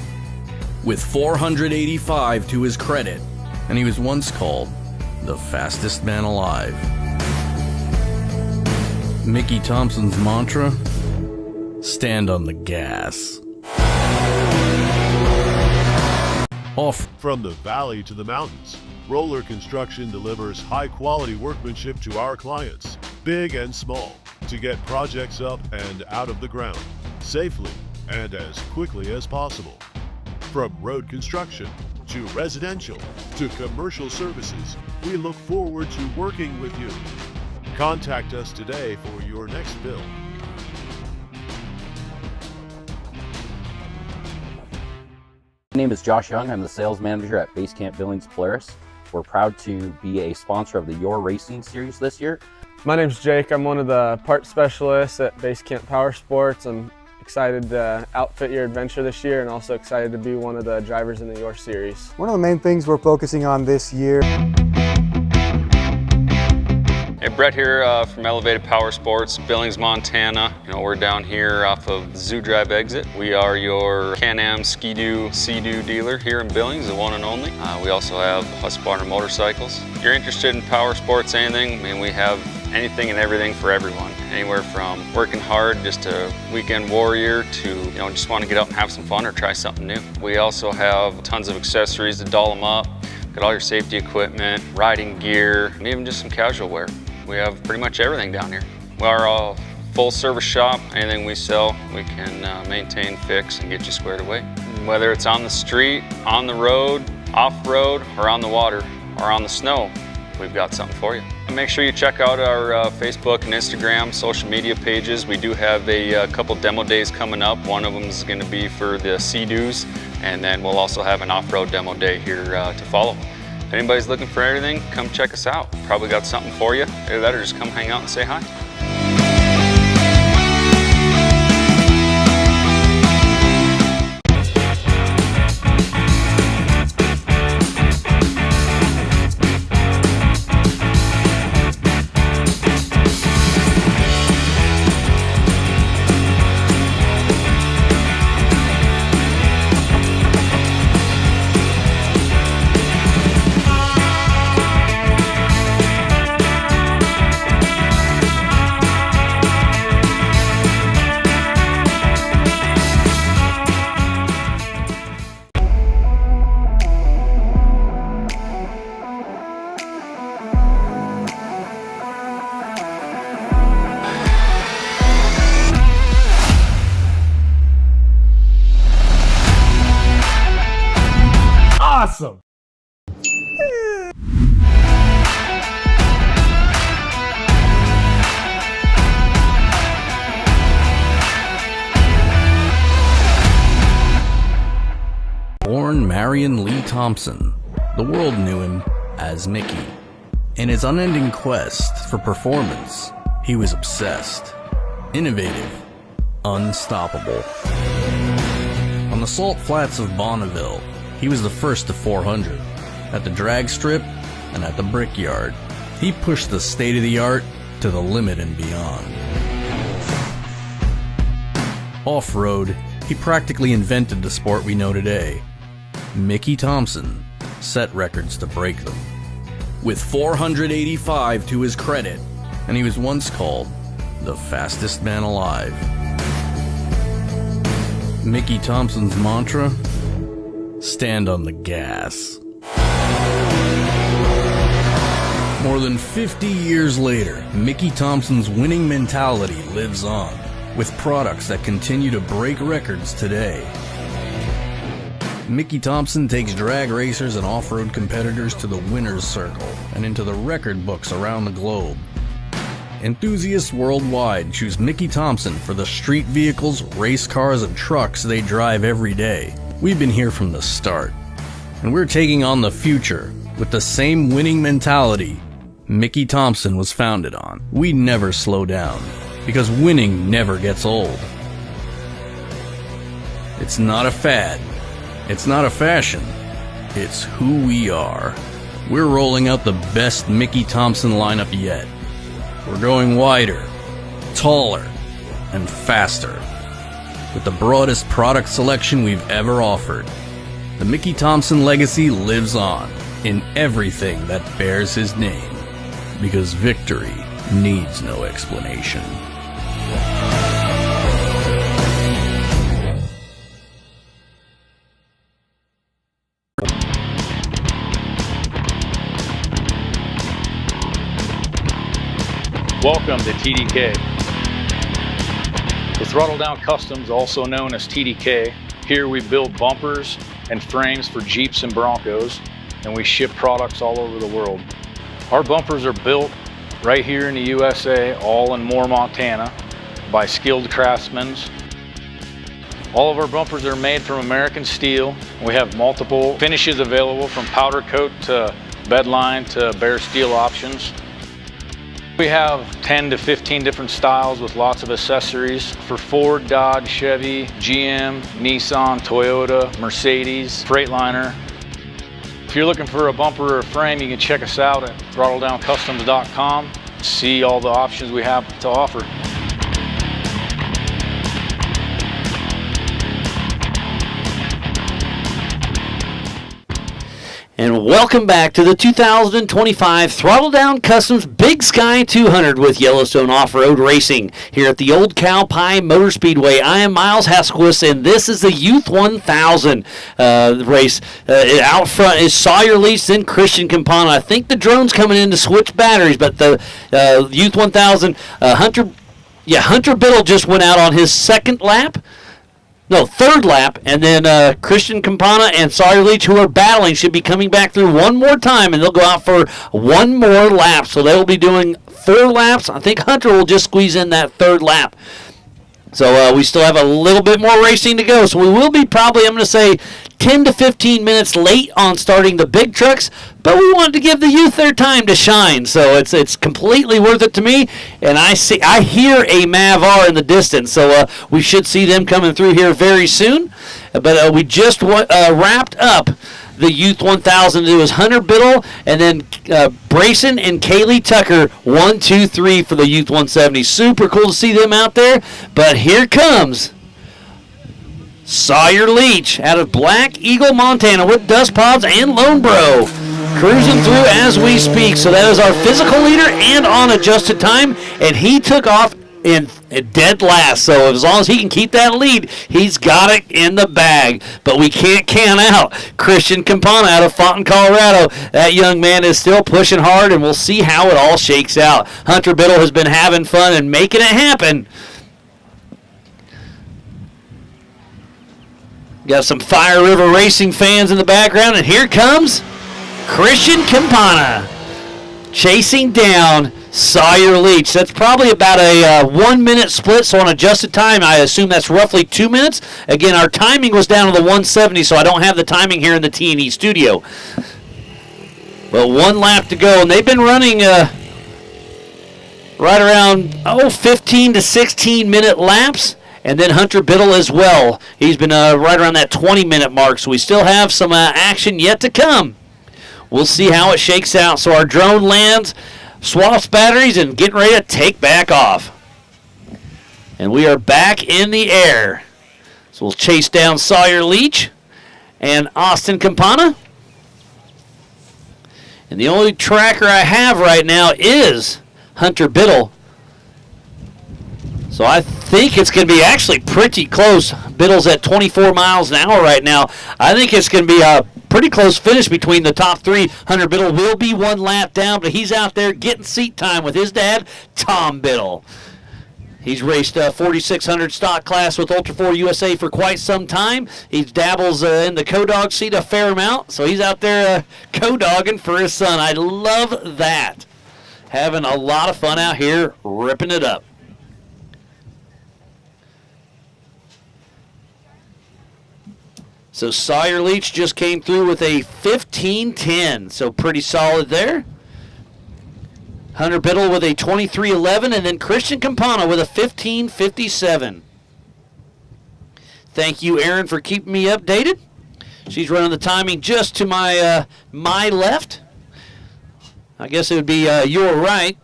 with 485 to his credit, and he was once called the fastest man alive. Mickey Thompson's mantra: stand on the gas. Off. From the valley to the mountains, Roller Construction delivers high-quality workmanship to our clients, big and small, to get projects up and out of the ground safely and as quickly as possible. From road construction to residential to commercial services, we look forward to working with you. Contact us today for your next bill. My name is Josh Young. I'm the sales manager at Base Camp Billings Polaris. We're proud to be a sponsor of the Y.O.R.R Racing Series this year. My name's Jake. I'm one of the parts specialists at Base Camp Power Sports. I'm excited to outfit your adventure this year and also excited to be one of the drivers in the Y.O.R.R Series. One of the main things we're focusing on this year. Hey, Brett here from Elevated Power Sports, Billings, Montana. We're down here off of the Zoo Drive exit. We are your Can-Am Ski-Doo, Sea-Doo dealer here in Billings, the one and only. We also have Husqvarna motorcycles. If you're interested in power sports, anything, we have anything and everything for everyone. Anywhere from working hard, just a weekend warrior, to just want to get out and have some fun or try something new. We also have tons of accessories to doll them up. Got all your safety equipment, riding gear, and even just some casual wear. We have pretty much everything down here. We are a full service shop. Anything we sell, we can maintain, fix, and get you squared away. Whether it's on the street, on the road, off-road, or on the water, or on the snow, we've got something for you. And make sure you check out our Facebook and Instagram social media pages. We do have a couple demo days coming up. One of them is going to be for the Sea-Doos, and then we'll also have an off-road demo day here to follow. If anybody's looking for anything, come check us out. Probably got something for you. Either that or just come hang out and say hi. Awesome. Born Marion Lee Thompson, the world knew him as Mickey. In his unending quest for performance, he was obsessed, innovative, unstoppable. On the salt flats of Bonneville, he was the first to 400. At the drag strip and at the brickyard, he pushed the state-of-the-art to the limit and beyond. Off-road, he practically invented the sport we know today. Mickey Thompson set records to break them. With 485 to his credit, and he was once called the fastest man alive. Mickey Thompson's mantra? Stand on the gas. More than 50 years later, Mickey Thompson's winning mentality lives on, with products that continue to break records today. Mickey Thompson takes drag racers and off-road competitors to the winner's circle and into the record books around the globe. Enthusiasts worldwide choose Mickey Thompson for the street vehicles, race cars, and trucks they drive every day. We've been here from the start, and we're taking on the future with the same winning mentality Mickey Thompson was founded on. We never slow down, because winning never gets old. It's not a fad. It's not a fashion. It's who we are. We're rolling out the best Mickey Thompson lineup yet. We're going wider, taller, and faster, with the broadest product selection we've ever offered. The Mickey Thompson legacy lives on in everything that bears his name, because victory needs no explanation. Welcome to TDK. With Throttle Down Customs, also known as TDK, here we build bumpers and frames for Jeeps and Broncos, and we ship products all over the world. Our bumpers are built right here in the USA, all in Y.O.R.R, Montana, by skilled craftsmen. All of our bumpers are made from American steel. We have multiple finishes available, from powder coat to bedline to bare steel options. We have 10 to 15 different styles with lots of accessories for Ford, Dodge, Chevy, GM, Nissan, Toyota, Mercedes, Freightliner. If you're looking for a bumper or a frame, you can check us out at throttledowncustoms.com. See all the options we have to offer. And welcome back to the 2025 Throttle Down Customs Big Sky 200 with Yellowstone Off-Road Racing here at the Old Cow Pie Motor Speedway. I am Miles Hasquist, and this is the Youth 1000 race. Out front is Sawyer Leach, then Christian Campana. I think the drone's coming in to switch batteries, but the Youth 1000, Hunter Biddle just went out on his third lap, and then Christian Campana and Sawyer Leach, who are battling, should be coming back through one more time, and they'll go out for one more lap. So they will be doing 4 laps. I think Hunter will just squeeze in that third lap. So we still have a little bit more racing to go. So we will be probably, I'm going to say, 10 to 15 minutes late on starting the big trucks, but we wanted to give the youth their time to shine. So it's completely worth it to me. And I hear a MAV-R in the distance, so we should see them coming through here very soon. But we just wrapped up the Youth 1000. It was Hunter Biddle and then Brayson and Kaylee Tucker, 1, 2, 3 for the Youth 170. Super cool to see them out there. But here comes Sawyer Leach out of Black Eagle, Montana, with Dust Pods and Lone Bro, cruising through as we speak. So that is our physical leader and on adjusted time, and he took off in dead last. So as long as he can keep that lead, he's got it in the bag. But we can't count out Christian Campana out of Fountain, Colorado. That young man is still pushing hard, and we'll see how it all shakes out. Hunter Biddle has been having fun and making it happen. Got some Fire River Racing fans in the background, and here comes Christian Campana chasing down Sawyer Leach. That's probably about a 1 minute split, so on adjusted time, I assume that's roughly 2 minutes. Again, our timing was down to the 170, so I don't have the timing here in the T&E studio. But 1 lap to go, and they've been running right around 15 to 16 minute laps. And then Hunter Biddle as well. He's been right around that 20-minute mark, so we still have some action yet to come. We'll see how it shakes out. So our drone lands, swaps batteries, and getting ready to take back off. And we are back in the air. So we'll chase down Sawyer Leach and Austin Campana. And the only tracker I have right now is Hunter Biddle. So I think it's going to be actually pretty close. Biddle's at 24 miles an hour right now. I think it's going to be a pretty close finish between the top 3. Hunter Biddle will be 1 lap down, but he's out there getting seat time with his dad, Tom Biddle. He's raced 4600 stock class with Ultra 4 USA for quite some time. He dabbles in the co-dog seat a fair amount, so he's out there co-dogging for his son. I love that. Having a lot of fun out here, ripping it up. So Sawyer Leach just came through with a 15:10, so pretty solid there. Hunter Biddle with a 23:11, and then Christian Campana with a 15:57. Thank you, Erin, for keeping me updated. She's running the timing just to my left. I guess it would be your right.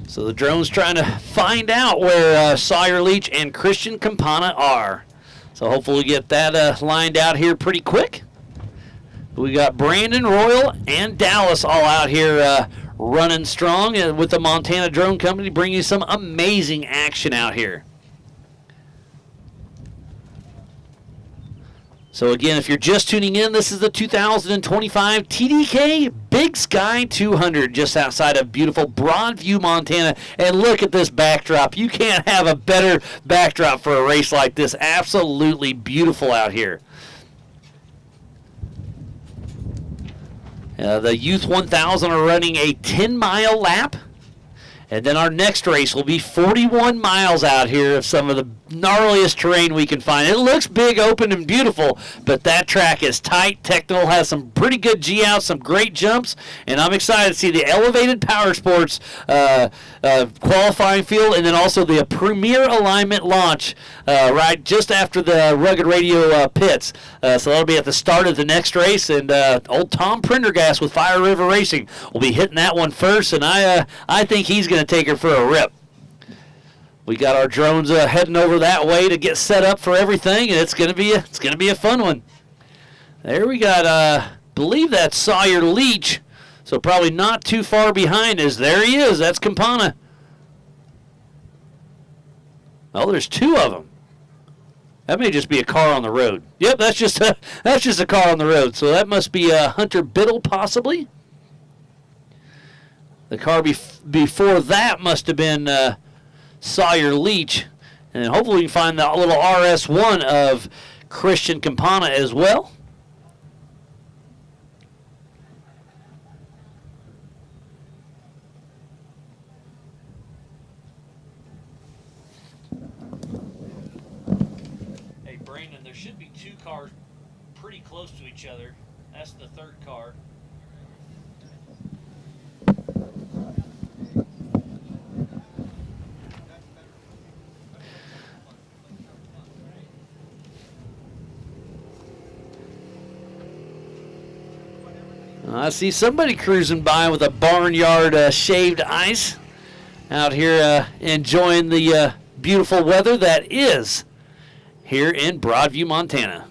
So the drone's trying to find out where Sawyer Leach and Christian Campana are. So hopefully we get that lined out here pretty quick. We got Brandon, Royal, and Dallas all out here running strong with the Montana Drone Company, bringing you some amazing action out here. So again, if you're just tuning in, this is the 2025 TDK Big Sky 200 just outside of beautiful Broadview, Montana. And look at this backdrop. You can't have a better backdrop for a race like this. Absolutely beautiful out here. The Youth 1000 are running a 10-mile lap. And then our next race will be 41 miles out here of some of the gnarliest terrain we can find. It looks big, open, and beautiful, but that track is tight. Technical has some pretty good G-outs, some great jumps, and I'm excited to see the elevated power sports qualifying field, and then also the premier alignment launch right just after the Rugged Radio pits. So that'll be at the start of the next race, and old Tom Prendergast with Fire River Racing will be hitting that one first, and I think he's going to take her for a rip. We got our drones heading over that way to get set up for everything, and it's gonna be a fun one. There we got, believe that's Sawyer Leach, so probably not too far behind us. There he is. That's Campana. Oh, there's 2 of them. That may just be a car on the road. Yep, that's just a car on the road. So that must be Hunter Biddle possibly. The car before that must have been Sawyer Leach. And hopefully we can find that little RS1 of Christian Campana as well. Hey, Brandon, there should be 2 cars pretty close to each other. That's the 3rd car. I see somebody cruising by with a barnyard shaved ice out here enjoying the beautiful weather that is here in Broadview, Montana.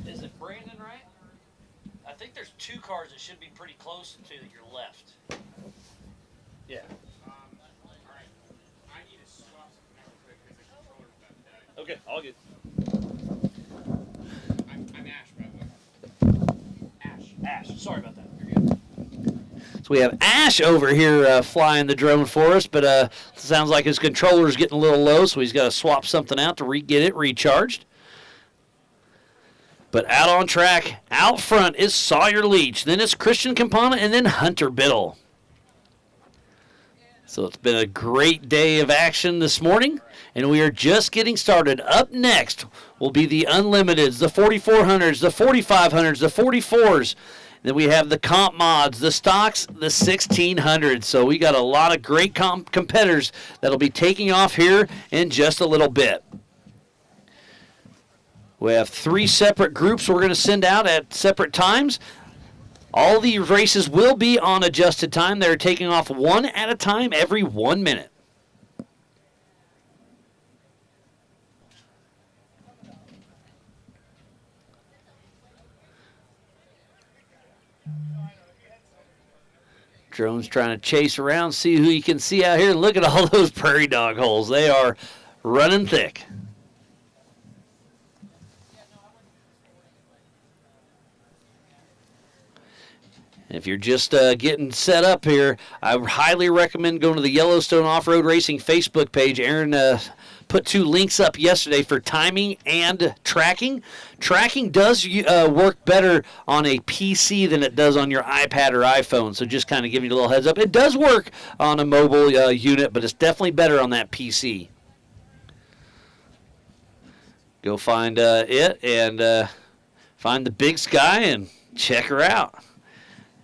Is it Brandon, right? I think there's 2 cars that should be pretty close to your left. Yeah. Alright. I need to swap something real quick because the controller's about to die. Okay, all good. I'm Ash, by the way. Ash, sorry about that. You're good. So we have Ash over here flying the drone for us, but sounds like his controller's getting a little low, so he's got to swap something out to get it recharged. But out on track, out front is Sawyer Leach, then it's Christian Campana, and then Hunter Biddle. So it's been a great day of action this morning, and we are just getting started. Up next will be the Unlimiteds, the 4400s, the 4500s, the 44s. Then we have the comp mods, the stocks, the 1600s. So we got a lot of great competitors that'll be taking off here in just a little bit. We have 3 separate groups we're going to send out at separate times. All the races will be on adjusted time. They're taking off one at a time every 1 minute. Drone's trying to chase around, see who you can see out here. And look at all those prairie dog holes. They are running thick. If you're just getting set up here, I highly recommend going to the Yellowstone Off-Road Racing Facebook page. Aaron put 2 links up yesterday for timing and tracking. Tracking does work better on a PC than it does on your iPad or iPhone, so just kind of giving you a little heads up. It does work on a mobile unit, but it's definitely better on that PC. Go find it and find the Big Sky and check her out.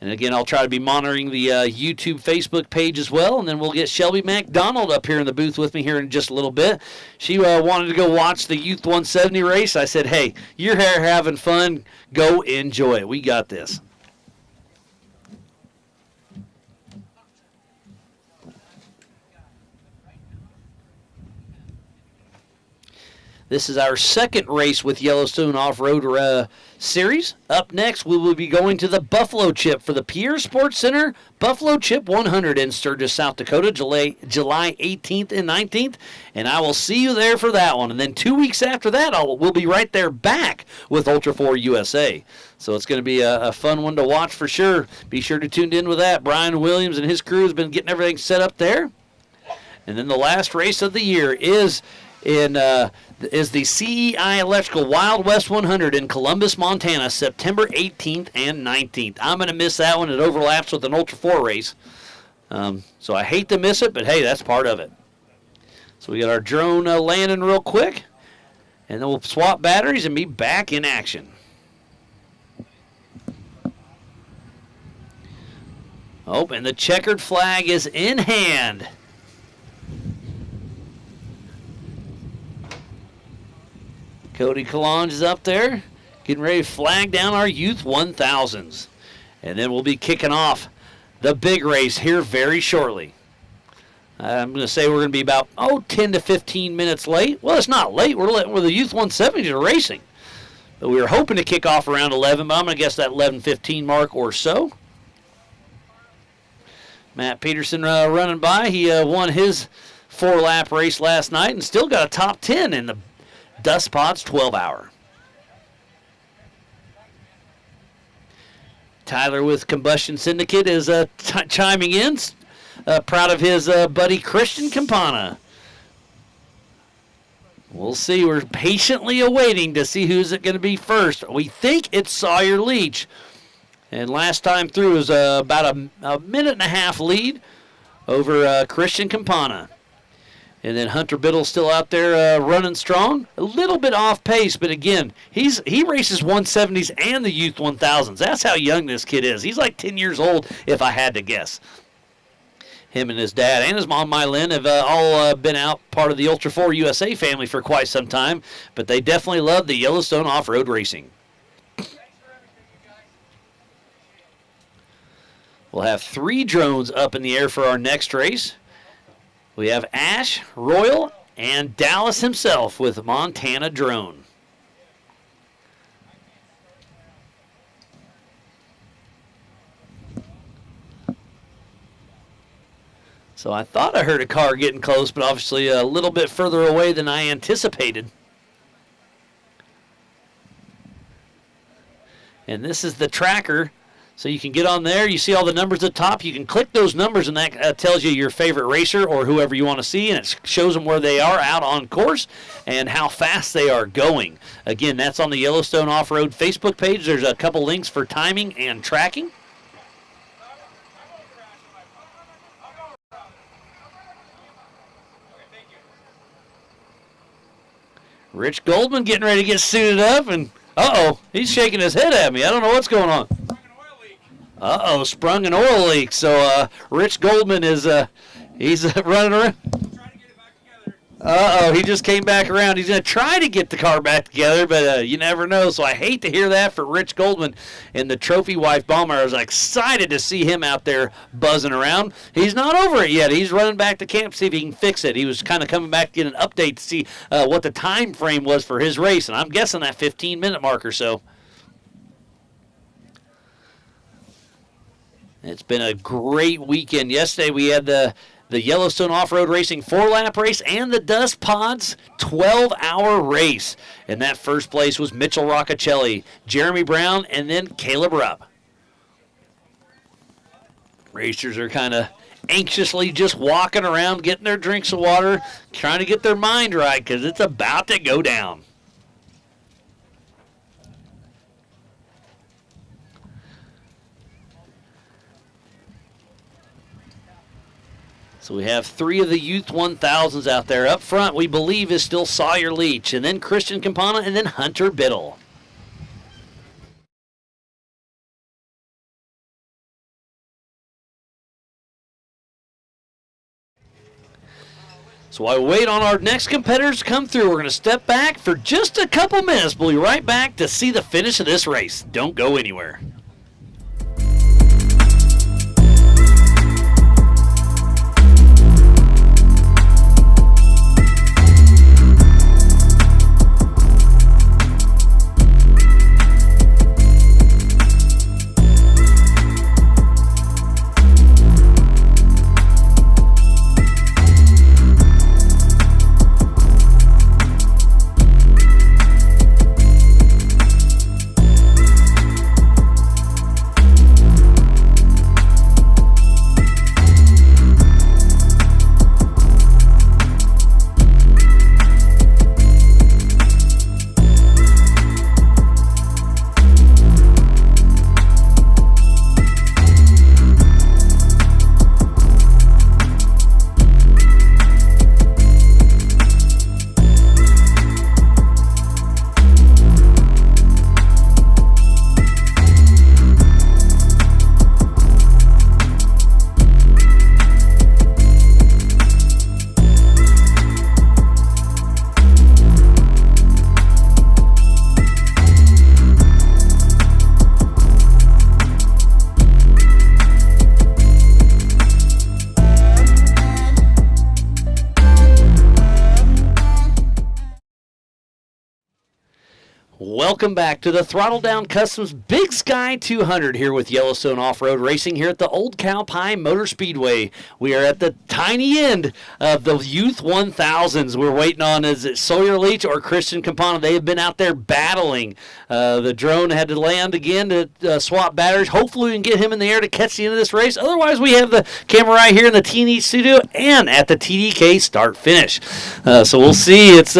And again, I'll try to be monitoring the YouTube, Facebook page as well. And then we'll get Shelby McDonald up here in the booth with me here in just a little bit. She wanted to go watch the Youth 170 race. I said, hey, you're here having fun. Go enjoy it. We got this. This is our second race with Yellowstone Off-Road Series. Up next, we will be going to the Buffalo Chip for the Pierre Sports Center Buffalo Chip 100 in Sturgis, South Dakota, July 18th and 19th. And I will see you there for that one. And then 2 weeks after that, we'll be right there back with Ultra 4 USA. So it's going to be a fun one to watch for sure. Be sure to tune in with that. Brian Williams and his crew has been getting everything set up there. And then the last race of the year is the CEI Electrical Wild West 100 in Columbus, Montana, September 18th and 19th. I'm going to miss that one. It overlaps with an Ultra 4 race. So I hate to miss it, but hey, that's part of it. So we got our drone landing real quick, and then we'll swap batteries and be back in action. Oh, and the checkered flag is in hand. Cody Kalange is up there, getting ready to flag down our Youth 1000s. And then we'll be kicking off the big race here very shortly. I'm going to say we're going to be about, 10 to 15 minutes late. Well, it's not late. We're the Youth 170s are racing. But we were hoping to kick off around 11, but I'm going to guess that 11:15 mark or so. Matt Peterson running by. He won his 4-lap race last night and still got a top 10 in the Dust Pods 12-hour. Tyler with Combustion Syndicate is chiming in, proud of his buddy Christian Campana. We'll see. We're patiently awaiting to see who's it going to be first. We think it's Sawyer Leach. And last time through was about a minute and a half lead over Christian Campana. And then Hunter Biddle still out there running strong. A little bit off pace, but again, he races 170s and the Youth 1000s. That's how young this kid is. He's like 10 years old, if I had to guess. Him and his dad and his mom, Mylin, have all been out part of the Ultra 4 USA family for quite some time, but they definitely love the Yellowstone off-road racing. We'll have 3 drones up in the air for our next race. We have Ash, Royal, and Dallas himself with Montana Drone. So I thought I heard a car getting close, but obviously a little bit further away than I anticipated. And this is the tracker. So you can get on there. You see all the numbers at the top. You can click those numbers, and that tells you your favorite racer or whoever you want to see, and it shows them where they are out on course and how fast they are going. Again, that's on the Yellowstone Off-Road Facebook page. There's a couple links for timing and tracking. Rich Goldman getting ready to get suited up, and he's shaking his head at me. I don't know what's going on. Sprung an oil leak. So Rich Goldman is he's running around. He just came back around. He's going to try to get the car back together, but you never know. So I hate to hear that for Rich Goldman in the Trophy Wife Bomber. I was excited to see him out there buzzing around. He's not over it yet. He's running back to camp to see if he can fix it. He was kind of coming back to get an update to see what the time frame was for his race, and I'm guessing that 15-minute mark or so. It's been a great weekend. Yesterday we had the Yellowstone Off-Road Racing 4-lap race and the Dust Pods 12-hour race. And that first place was Mitchell Roccacelli, Jeremy Brown, and then Caleb Rupp. Racers are kind of anxiously just walking around, getting their drinks of water, trying to get their mind right because it's about to go down. So we have 3 of the Youth 1000s out there. Up front, we believe, is still Sawyer Leach, and then Christian Campana, and then Hunter Biddle. So while we wait on our next competitors to come through, we're going to step back for just a couple minutes. We'll be right back to see the finish of this race. Don't go anywhere. Welcome back to the Throttle Down Customs Big Sky 200 here with Yellowstone Off-Road Racing here at the Old Cow Pie Motor Speedway. We are at the tiny end of the Youth 1000s. We're waiting on, is it Sawyer Leach or Christian Campana? They have been out there battling. The drone had to land again to swap batteries. Hopefully we can get him in the air to catch the end of this race. Otherwise, we have the camera right here in the TNE studio and at the TDK start-finish. So we'll see. It's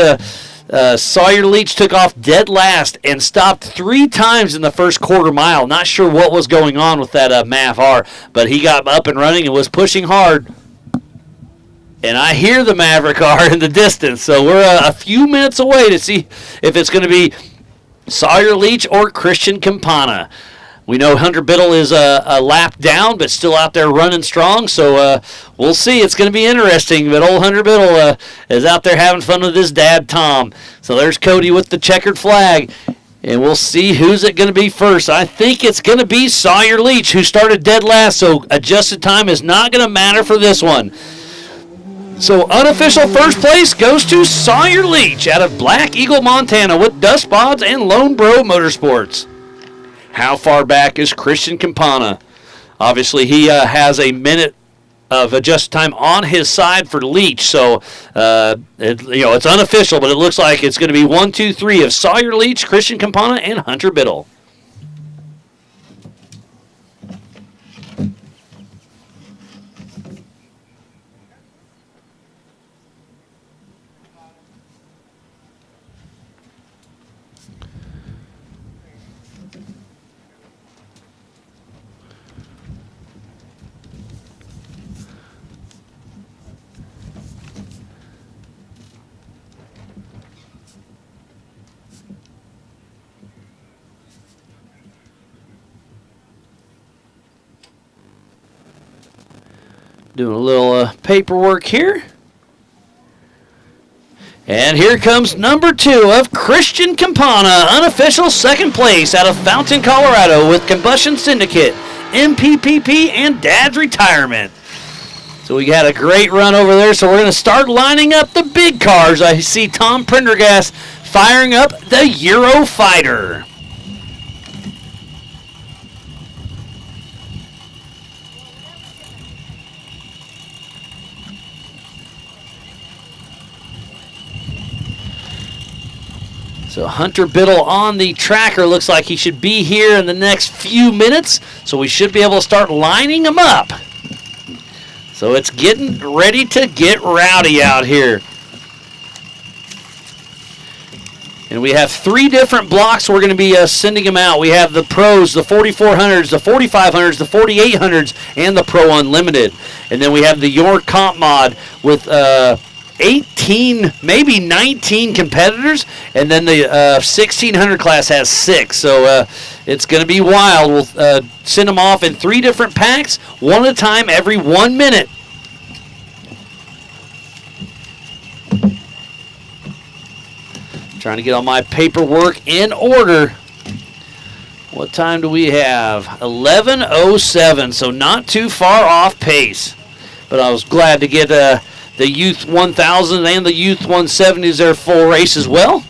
Sawyer Leach took off dead last and stopped 3 times in the first quarter mile. Not sure what was going on with that MAV-R, but he got up and running and was pushing hard. And I hear the Maverick R in the distance, so we're a few minutes away to see if it's going to be Sawyer Leach or Christian Campana. We know Hunter Biddle is a lap down, but still out there running strong, so we'll see. It's going to be interesting, but old Hunter Biddle is out there having fun with his dad, Tom. So there's Cody with the checkered flag, and we'll see who's it going to be first. I think it's going to be Sawyer Leach, who started dead last, so adjusted time is not going to matter for this one. So unofficial first place goes to Sawyer Leach out of Black Eagle, Montana with Dust Pods and Lone Bro Motorsports. How far back is Christian Campana? Obviously, he has a minute of adjusted time on his side for Leach, so it's unofficial, but it looks like it's going to be 1, 2, 3 of Sawyer Leach, Christian Campana, and Hunter Biddle. Doing a little paperwork here. And here comes number 2 of Christian Campana, unofficial second place out of Fountain, Colorado with Combustion Syndicate, MPPP, and Dad's Retirement. So we got a great run over there, so we're going to start lining up the big cars. I see Tom Prendergast firing up the Eurofighter. So Hunter Biddle on the tracker. Looks like he should be here in the next few minutes. So we should be able to start lining them up. So it's getting ready to get rowdy out here. And we have 3 different blocks we're going to be sending them out. We have the Pros, the 4400s, the 4500s, the 4800s, and the Pro Unlimited. And then we have the Y.O.R.R Comp Mod with 18, maybe 19 competitors, and then the 1600 class has 6. So it's going to be wild. We'll send them off in 3 different packs, one at a time every 1 minute. Trying to get all my paperwork in order. What time do we have? 11:07, so not too far off pace. But I was glad to get the Youth 1000 and the Youth 170s their full race as well.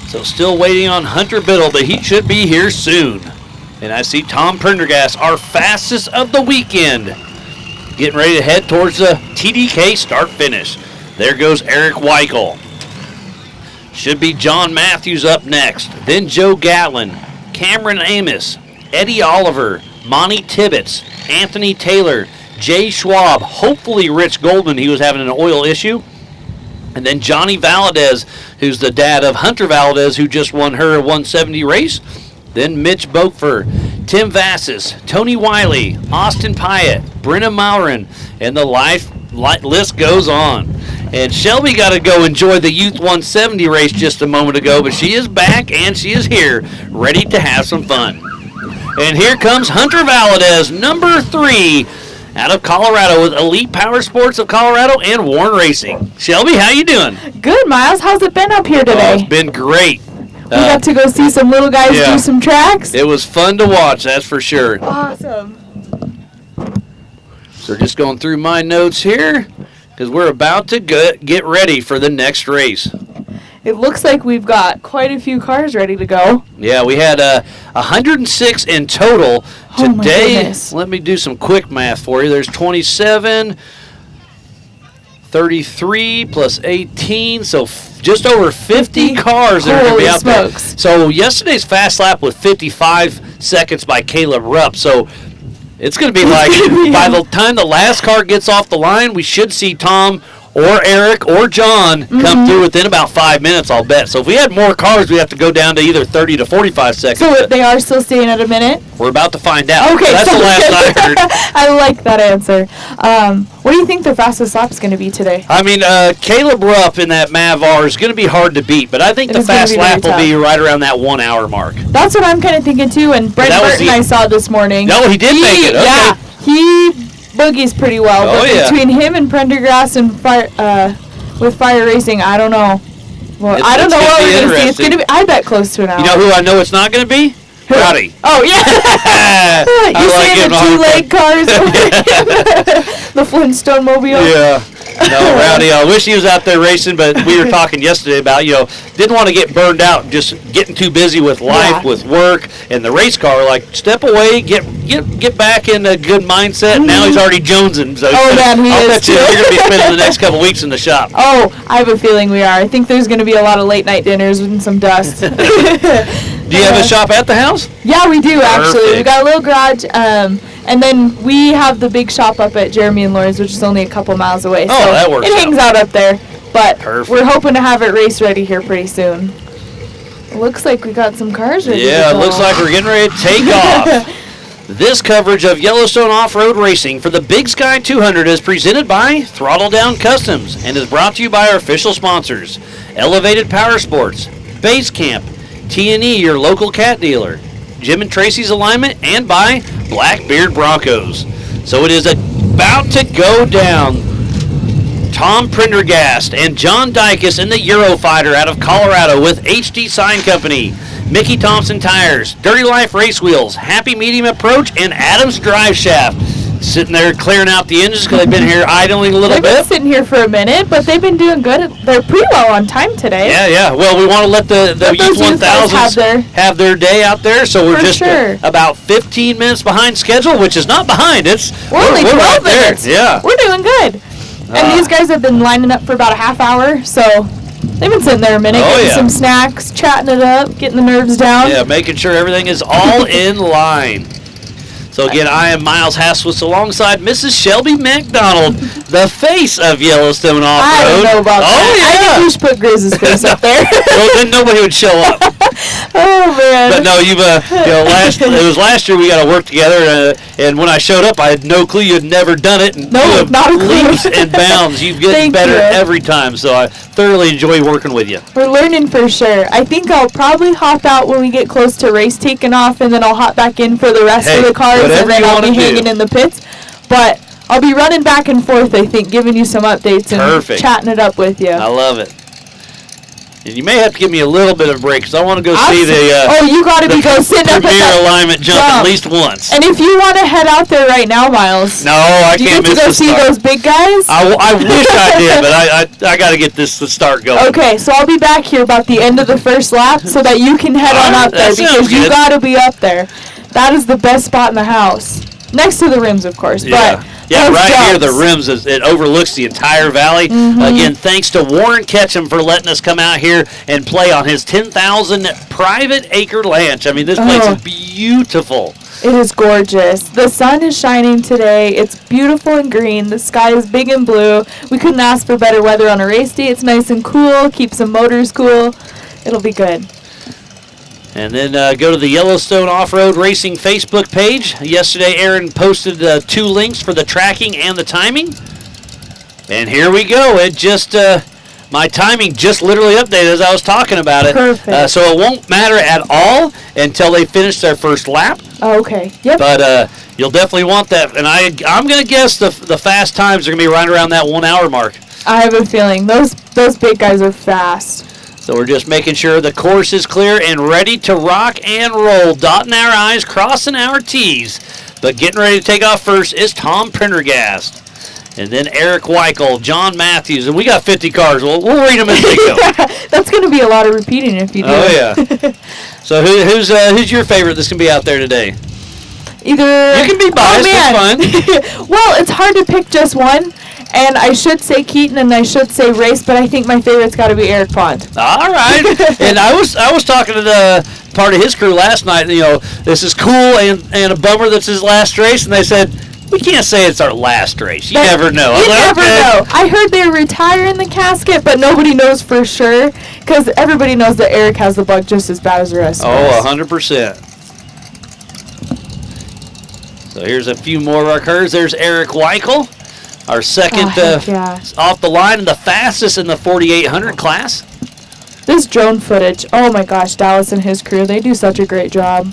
So still waiting on Hunter Biddle, but he should be here soon. And I see Tom Prendergast, our fastest of the weekend, getting ready to head towards the TDK start-finish. There goes Eric Weichel. Should be John Matthews up next. Then Joe Gatlin, Cameron Amos, Eddie Oliver, Monty Tibbetts, Anthony Taylor, Jay Schwab, hopefully Rich Goldman. He was having an oil issue. And then Johnny Valadez, who's the dad of Hunter Valadez, who just won her 170 race. Then Mitch Boakfer, Tim Vassis, Tony Wiley, Austin Pyatt, Brenna Maurin, and the list goes on. And Shelby got to go enjoy the Youth 170 race just a moment ago, but she is back and she is here, ready to have some fun. And here comes Hunter Valadez, number 3, out of Colorado with Elite Power Sports of Colorado and Y.O.R.R Racing. Shelby, how you doing? Good, Miles. How's it been up here today? Oh, it's been great. We got to go see some little guys do some tracks. It was fun to watch, that's for sure. Awesome. So just going through my notes here because we're about to get ready for the next race. It looks like we've got quite a few cars ready to go. Yeah, we had 106 in total. Oh, Today, let me do some quick math for you. There's 27, 33 plus 18, so just over 50 cars that are going to be out there. So yesterday's fast lap was 55 seconds by Caleb Rupp. So it's going to be like by the time the last car gets off the line, we should see Tom or Eric or John come through within about 5 minutes, I'll bet. So if we had more cars, we'd have to go down to either 30 to 45 seconds. So they are still staying at a minute? We're about to find out. Okay. That's the last I heard. I like that answer. What do you think the fastest lap is going to be today? I mean, Caleb Rupp in that Mav-R is going to be hard to beat, but I think the fast lap will be right around that 1 hour mark. That's what I'm kind of thinking too, and Brent Burton I saw this morning. No, he did make it. Okay. Yeah, he boogies pretty well, but between him and Prendergast and with Fire Racing, I don't know. Well, I don't know what we're going to see. It's going to be, I bet, close to an hour. You know who I know it's not going to be? Rowdy. Oh, yeah. You see the 2 leg cars? The Flintstone Mobile? Yeah. No, Rowdy, I wish he was out there racing, but we were talking yesterday about, didn't want to get burned out, just getting too busy with life, with work, and the race car. Like, step away, get back in a good mindset. Mm-hmm. Now he's already jonesing. So I'll bet you're going to be spending the next couple weeks in the shop. Oh, I have a feeling we are. I think there's going to be a lot of late night dinners and some dust. Do you have a shop at the house? Yeah, we do, actually. We got a little garage. And then we have the big shop up at Jeremy and Laura's, which is only a couple miles away. Oh, so that works. It hangs out up there. But Perfect. We're hoping to have it race ready here pretty soon. It looks like we got some cars ready. Yeah, it looks like we're getting ready to take off. This coverage of Yellowstone Off-Road Racing for the Big Sky 200 is presented by Throttle Down Customs and is brought to you by our official sponsors, Elevated Power Sports, Base Camp, T&E, your local cat dealer, Jim and Tracy's Alignment, and by Blackbeard Broncos. So it is about to go down. Tom Prendergast and John Dykes in the Eurofighter out of Colorado with HD Sign Company, Mickey Thompson Tires, Dirty Life Race Wheels, Happy Medium Approach, and Adams Drive Shaft. Sitting there clearing out the engines because they've been here idling a little bit. They've been sitting here for a minute, but they've been doing good. They're pretty well on time today. Yeah. Well, we want to let the Youth 1000s have their day out there, so we're just about 15 minutes behind schedule, which is not behind. We're only 12 right minutes. There. Yeah. We're doing good. And these guys have been lining up for about a half hour, so they've been sitting there a minute, getting some snacks, chatting it up, getting the nerves down. Yeah, making sure everything is all in line. So again, I am Miles Haswitz alongside Mrs. Shelby McDonald, the face of Yellowstone Off-Road. I don't know about that. Yeah. I think you should put Grizz's face up there. Well, then nobody would show up. Oh man! But no, it was last year we got to work together, and when I showed up, I had no clue you had never done it. And no, not a clue. Leaps and bounds. You get better every time, so I thoroughly enjoy working with you. We're learning for sure. I think I'll probably hop out when we get close to race taking off, and then I'll hop back in for the rest of the cars, and then I'll be hanging in the pits. But I'll be running back and forth, I think, giving you some updates and chatting it up with you. I love it. And you may have to give me a little bit of a break because I want to go see the you got to be go sitting up at Premier Alignment jump at least once. And if you want to head out there right now, Miles. No, I can't miss the start. Do you get to go see those big guys? I wish I did, but I got to get the start going. Okay, so I'll be back here about the end of the first lap so that you can head on up there because you got to be up there. That is the best spot in the house. Next to the rims, of course. Yeah. But yeah, right here, the rims, it overlooks the entire valley. Mm-hmm. Again, thanks to Warren Ketchum for letting us come out here and play on his 10,000 private acre ranch. I mean, this place is beautiful. It is gorgeous. The sun is shining today. It's beautiful and green. The sky is big and blue. We couldn't ask for better weather on a race day. It's nice and cool. Keeps the motors cool. It'll be good. And then go to the Yellowstone Off-Road Racing Facebook page. Yesterday, Aaron posted 2 links for the tracking and the timing. And here we go. It just, my timing just literally updated as I was talking about it. Perfect. So it won't matter at all until they finish their first lap. Oh, okay. Yep. But you'll definitely want that. And I'm going to guess the fast times are going to be right around that 1 hour mark. I have a feeling. Those big guys are fast. So we're just making sure the course is clear and ready to rock and roll, dotting our I's, crossing our T's. But getting ready to take off first is Tom Prendergast. And then Eric Weichel, John Matthews, and we got 50 cars. We'll read them as they go. That's going to be a lot of repeating if you do. Oh, yeah. So who's your favorite that's going to be out there today? Either... You can be biased, it's fine. Well, it's hard to pick just one. And I should say Keaton and I should say Race, but I think my favorite's got to be Eric Pond. All right. And I was talking to the part of his crew last night. This is cool and a bummer that's his last race. And they said, we can't say it's our last race. You never know. You never know. I heard they're retiring the casket, but nobody knows for sure because everybody knows that Eric has the bug just as bad as the rest of us. 100%. So here's a few more of our cars. There's Eric Weichel. Our second off the line and the fastest in the 4,800 class. This drone footage, oh my gosh, Dallas and his crew, they do such a great job.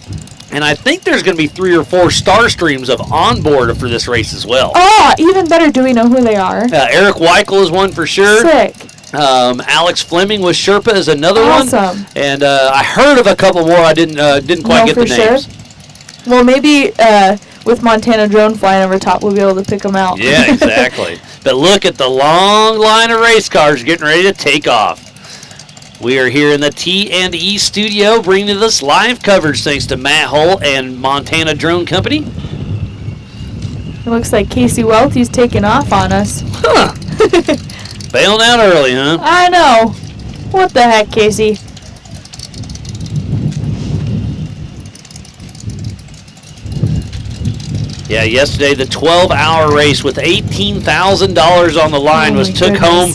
And I think there's going to be 3 or 4 star streams of onboard for this race as well. Oh, even better, do we know who they are? Eric Weichel is one for sure. Sick. Alex Fleming with Sherpa is another one. Awesome. And I heard of a couple more. I didn't quite get the names. Sure. Well, maybe with Montana drone flying over top, we'll be able to pick them out. Yeah, exactly. But look at the long line of race cars getting ready to take off. We are here in the T&E studio bringing this live coverage thanks to Matt Hull and Montana Drone Company. It looks like Casey Welty's taking off on us. Huh. Bailing out early, huh? I know. What the heck, Casey? Yeah, yesterday the 12-hour race with $18,000 on the line was took home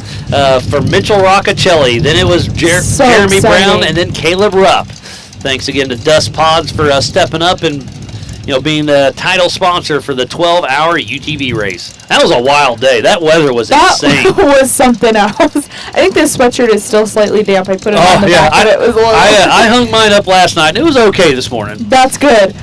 for Mitchell Roccacelli. Then it was Jeremy Brown and then Caleb Rupp. Thanks again to Dust Pods for stepping up and being the title sponsor for the 12-hour UTV race. That was a wild day. That weather was insane. That was something else. I think this sweatshirt is still slightly damp. I put it on the back of it. It was a little I hung mine up last night, and it was okay this morning. That's good.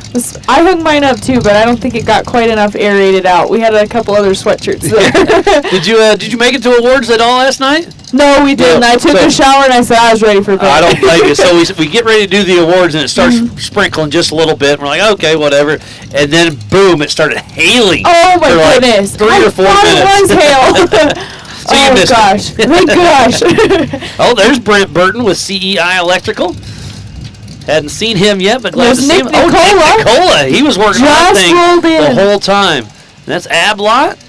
I hung mine up too, but I don't think it got quite enough aerated out. We had a couple other sweatshirts there. Did you make it to awards at all last night? No, we didn't. I took a shower and I said I was ready for bed. I don't blame you. So we get ready to do the awards, and it starts sprinkling just a little bit. And we're like, okay, whatever. And then, boom, it started hailing. Oh, my goodness. 3 or 4 minutes. It was hail. So you missed it. My gosh. Oh, there's Brent Burton with CEI Electrical. Hadn't seen him yet, but glad to see him. Nicola. Oh, Nick Nicola. He was working on that thing rolled in. the whole time. And that's Ablot.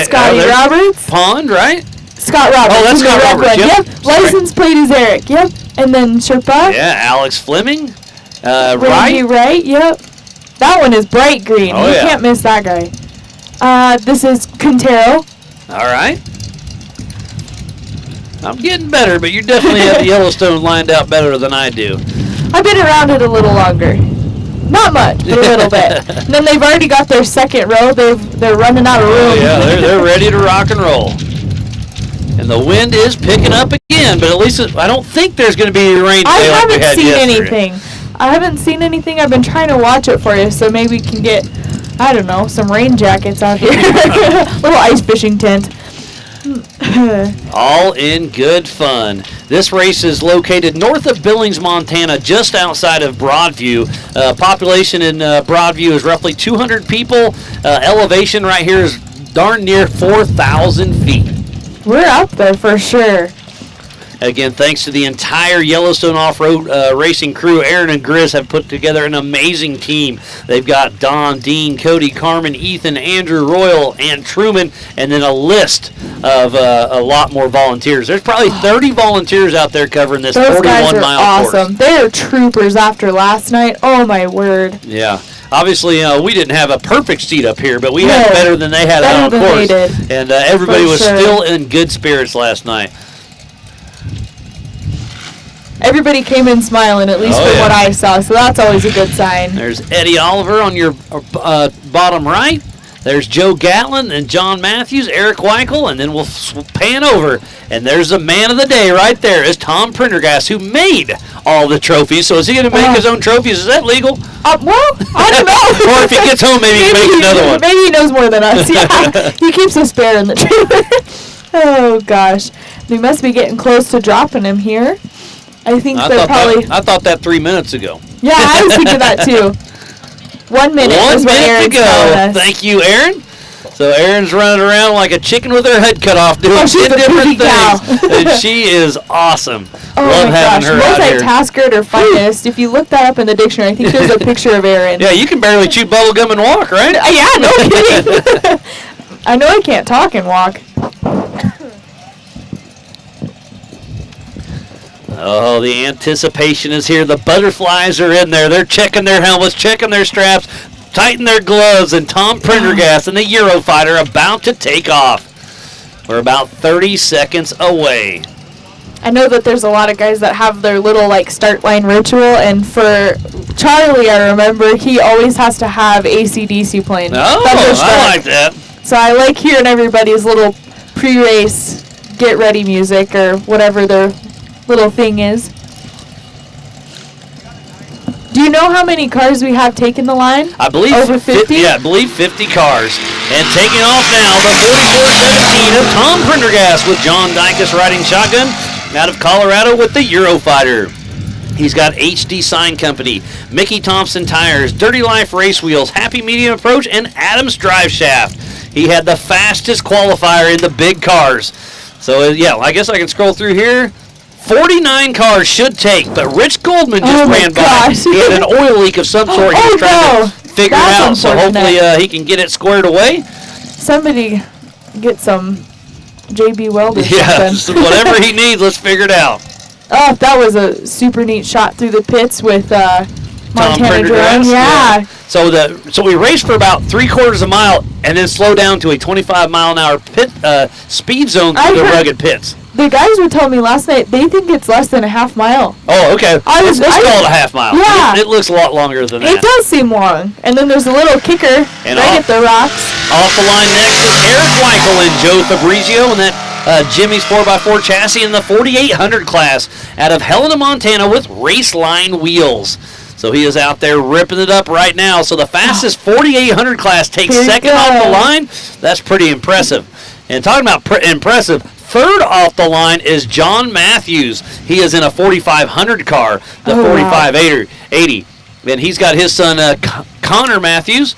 Scotty Roberts. Pond, right? Scott Roberts. Oh, that's Scott Roberts. Yep. License plate is Eric. Yep. And then Sherpa. Yeah, Alex Fleming. Randy Wright. Yep. That one is bright green. You can't miss that guy. This is Quintero. All right. I'm getting better, but you definitely have the Yellowstone lined out better than I do. I've been around it a little longer. Not much, but a little bit. And then they've already got their second row. They're running out of room. Yeah, they're ready to rock and roll. And the wind is picking up again, but at least I don't think there's going to be rain. I haven't seen anything. I haven't seen anything. I've been trying to watch it for you, so maybe we can get, I don't know, some rain jackets out here. Little ice fishing tent. All in good fun. This race is located north of Billings, Montana, just outside of Broadview. Population in Broadview is roughly 200 people. Elevation right here is darn near 4,000 feet. We're up there for sure. Again, thanks to the entire Yellowstone Off-Road Racing crew, Aaron and Grizz have put together an amazing team. They've got Don, Dean, Cody, Carmen, Ethan, Andrew, Royal, and Truman, and then a list of a lot more volunteers. There's probably 30 volunteers out there covering this 41-mile course. Awesome. They're troopers after last night. Oh, my word. Yeah. Obviously, we didn't have a perfect seat up here, but we had better than they had out on course. And everybody was still in good spirits last night. Everybody came in smiling, at least from what I saw, so that's always a good sign. There's Eddie Oliver on your bottom right. There's Joe Gatlin and John Matthews, Eric Weichel, and then we'll pan over. And there's the man of the day right there is Tom Prendergast, who made all the trophies. So is he going to make his own trophies? Is that legal? Well, I don't know. Or if he gets home, maybe he makes another one. Maybe he knows more than us. Yeah, he keeps a spare in the trailer. Oh, gosh. We must be getting close to dropping him here. I think they're probably... I thought that 3 minutes ago. Yeah, I was thinking that too. 1 minute. 1 minute to go. Thank you, Aaron. So Aaron's running around like a chicken with her head cut off, doing 10 different things. And she is awesome. Love having her out here. Multitasker at her finest. If you look that up in the dictionary, I think there's a picture of Aaron. Yeah, you can barely chew bubble gum and walk, right? Yeah, no kidding. I know I can't talk and walk. Oh, the anticipation is here. The butterflies are in there. They're checking their helmets, checking their straps, tighten their gloves, and Tom Prendergast and the Eurofighter about to take off. We're about 30 seconds away. I know that there's a lot of guys that have their little start line ritual, and for Charlie, I remember he always has to have AC/DC playing. Oh, I like that. So I like hearing everybody's little pre-race get ready music or whatever their little thing is. Do you know how many cars we have taking the line? I believe over 50. Yeah, I believe 50 cars. And taking off now, the 4417 of Tom Prendergast with John Dykus riding shotgun out of Colorado with the Eurofighter. He's got HD Sign Company, Mickey Thompson Tires, Dirty Life Race Wheels, Happy Medium Approach, and Adams Drive Shaft. He had the fastest qualifier in the big cars. So, yeah, I guess I can scroll through here. 49 cars should take, but Rich Goldman just ran by. He had an oil leak of some sort. He was trying to figure it out, so hopefully he can get it squared away. Somebody get some JB Weld or yeah, something. Whatever he needs, let's figure it out. Oh, that was a super neat shot through the pits with Montana Drone. Yeah. So we raced for about 3/4 of a mile and then slowed down to a 25-mile-an-hour pit speed zone through the rugged pits. The guys were telling me last night they think it's less than a half mile. Oh, okay. Let's call it a half mile. Yeah. It looks a lot longer than that. It does seem long. And then there's a little kicker right at the rocks. Off the line next is Eric Weichel and Joe Fabrizio in that Jimmy's 4x4 chassis in the 4800 class out of Helena, Montana with Raceline wheels. So he is out there ripping it up right now. So the fastest 4800 class takes second off the line. That's pretty impressive. And talking about impressive, third off the line is John Matthews. He is in a 4500 car, the 4580. And he's got his son Connor Matthews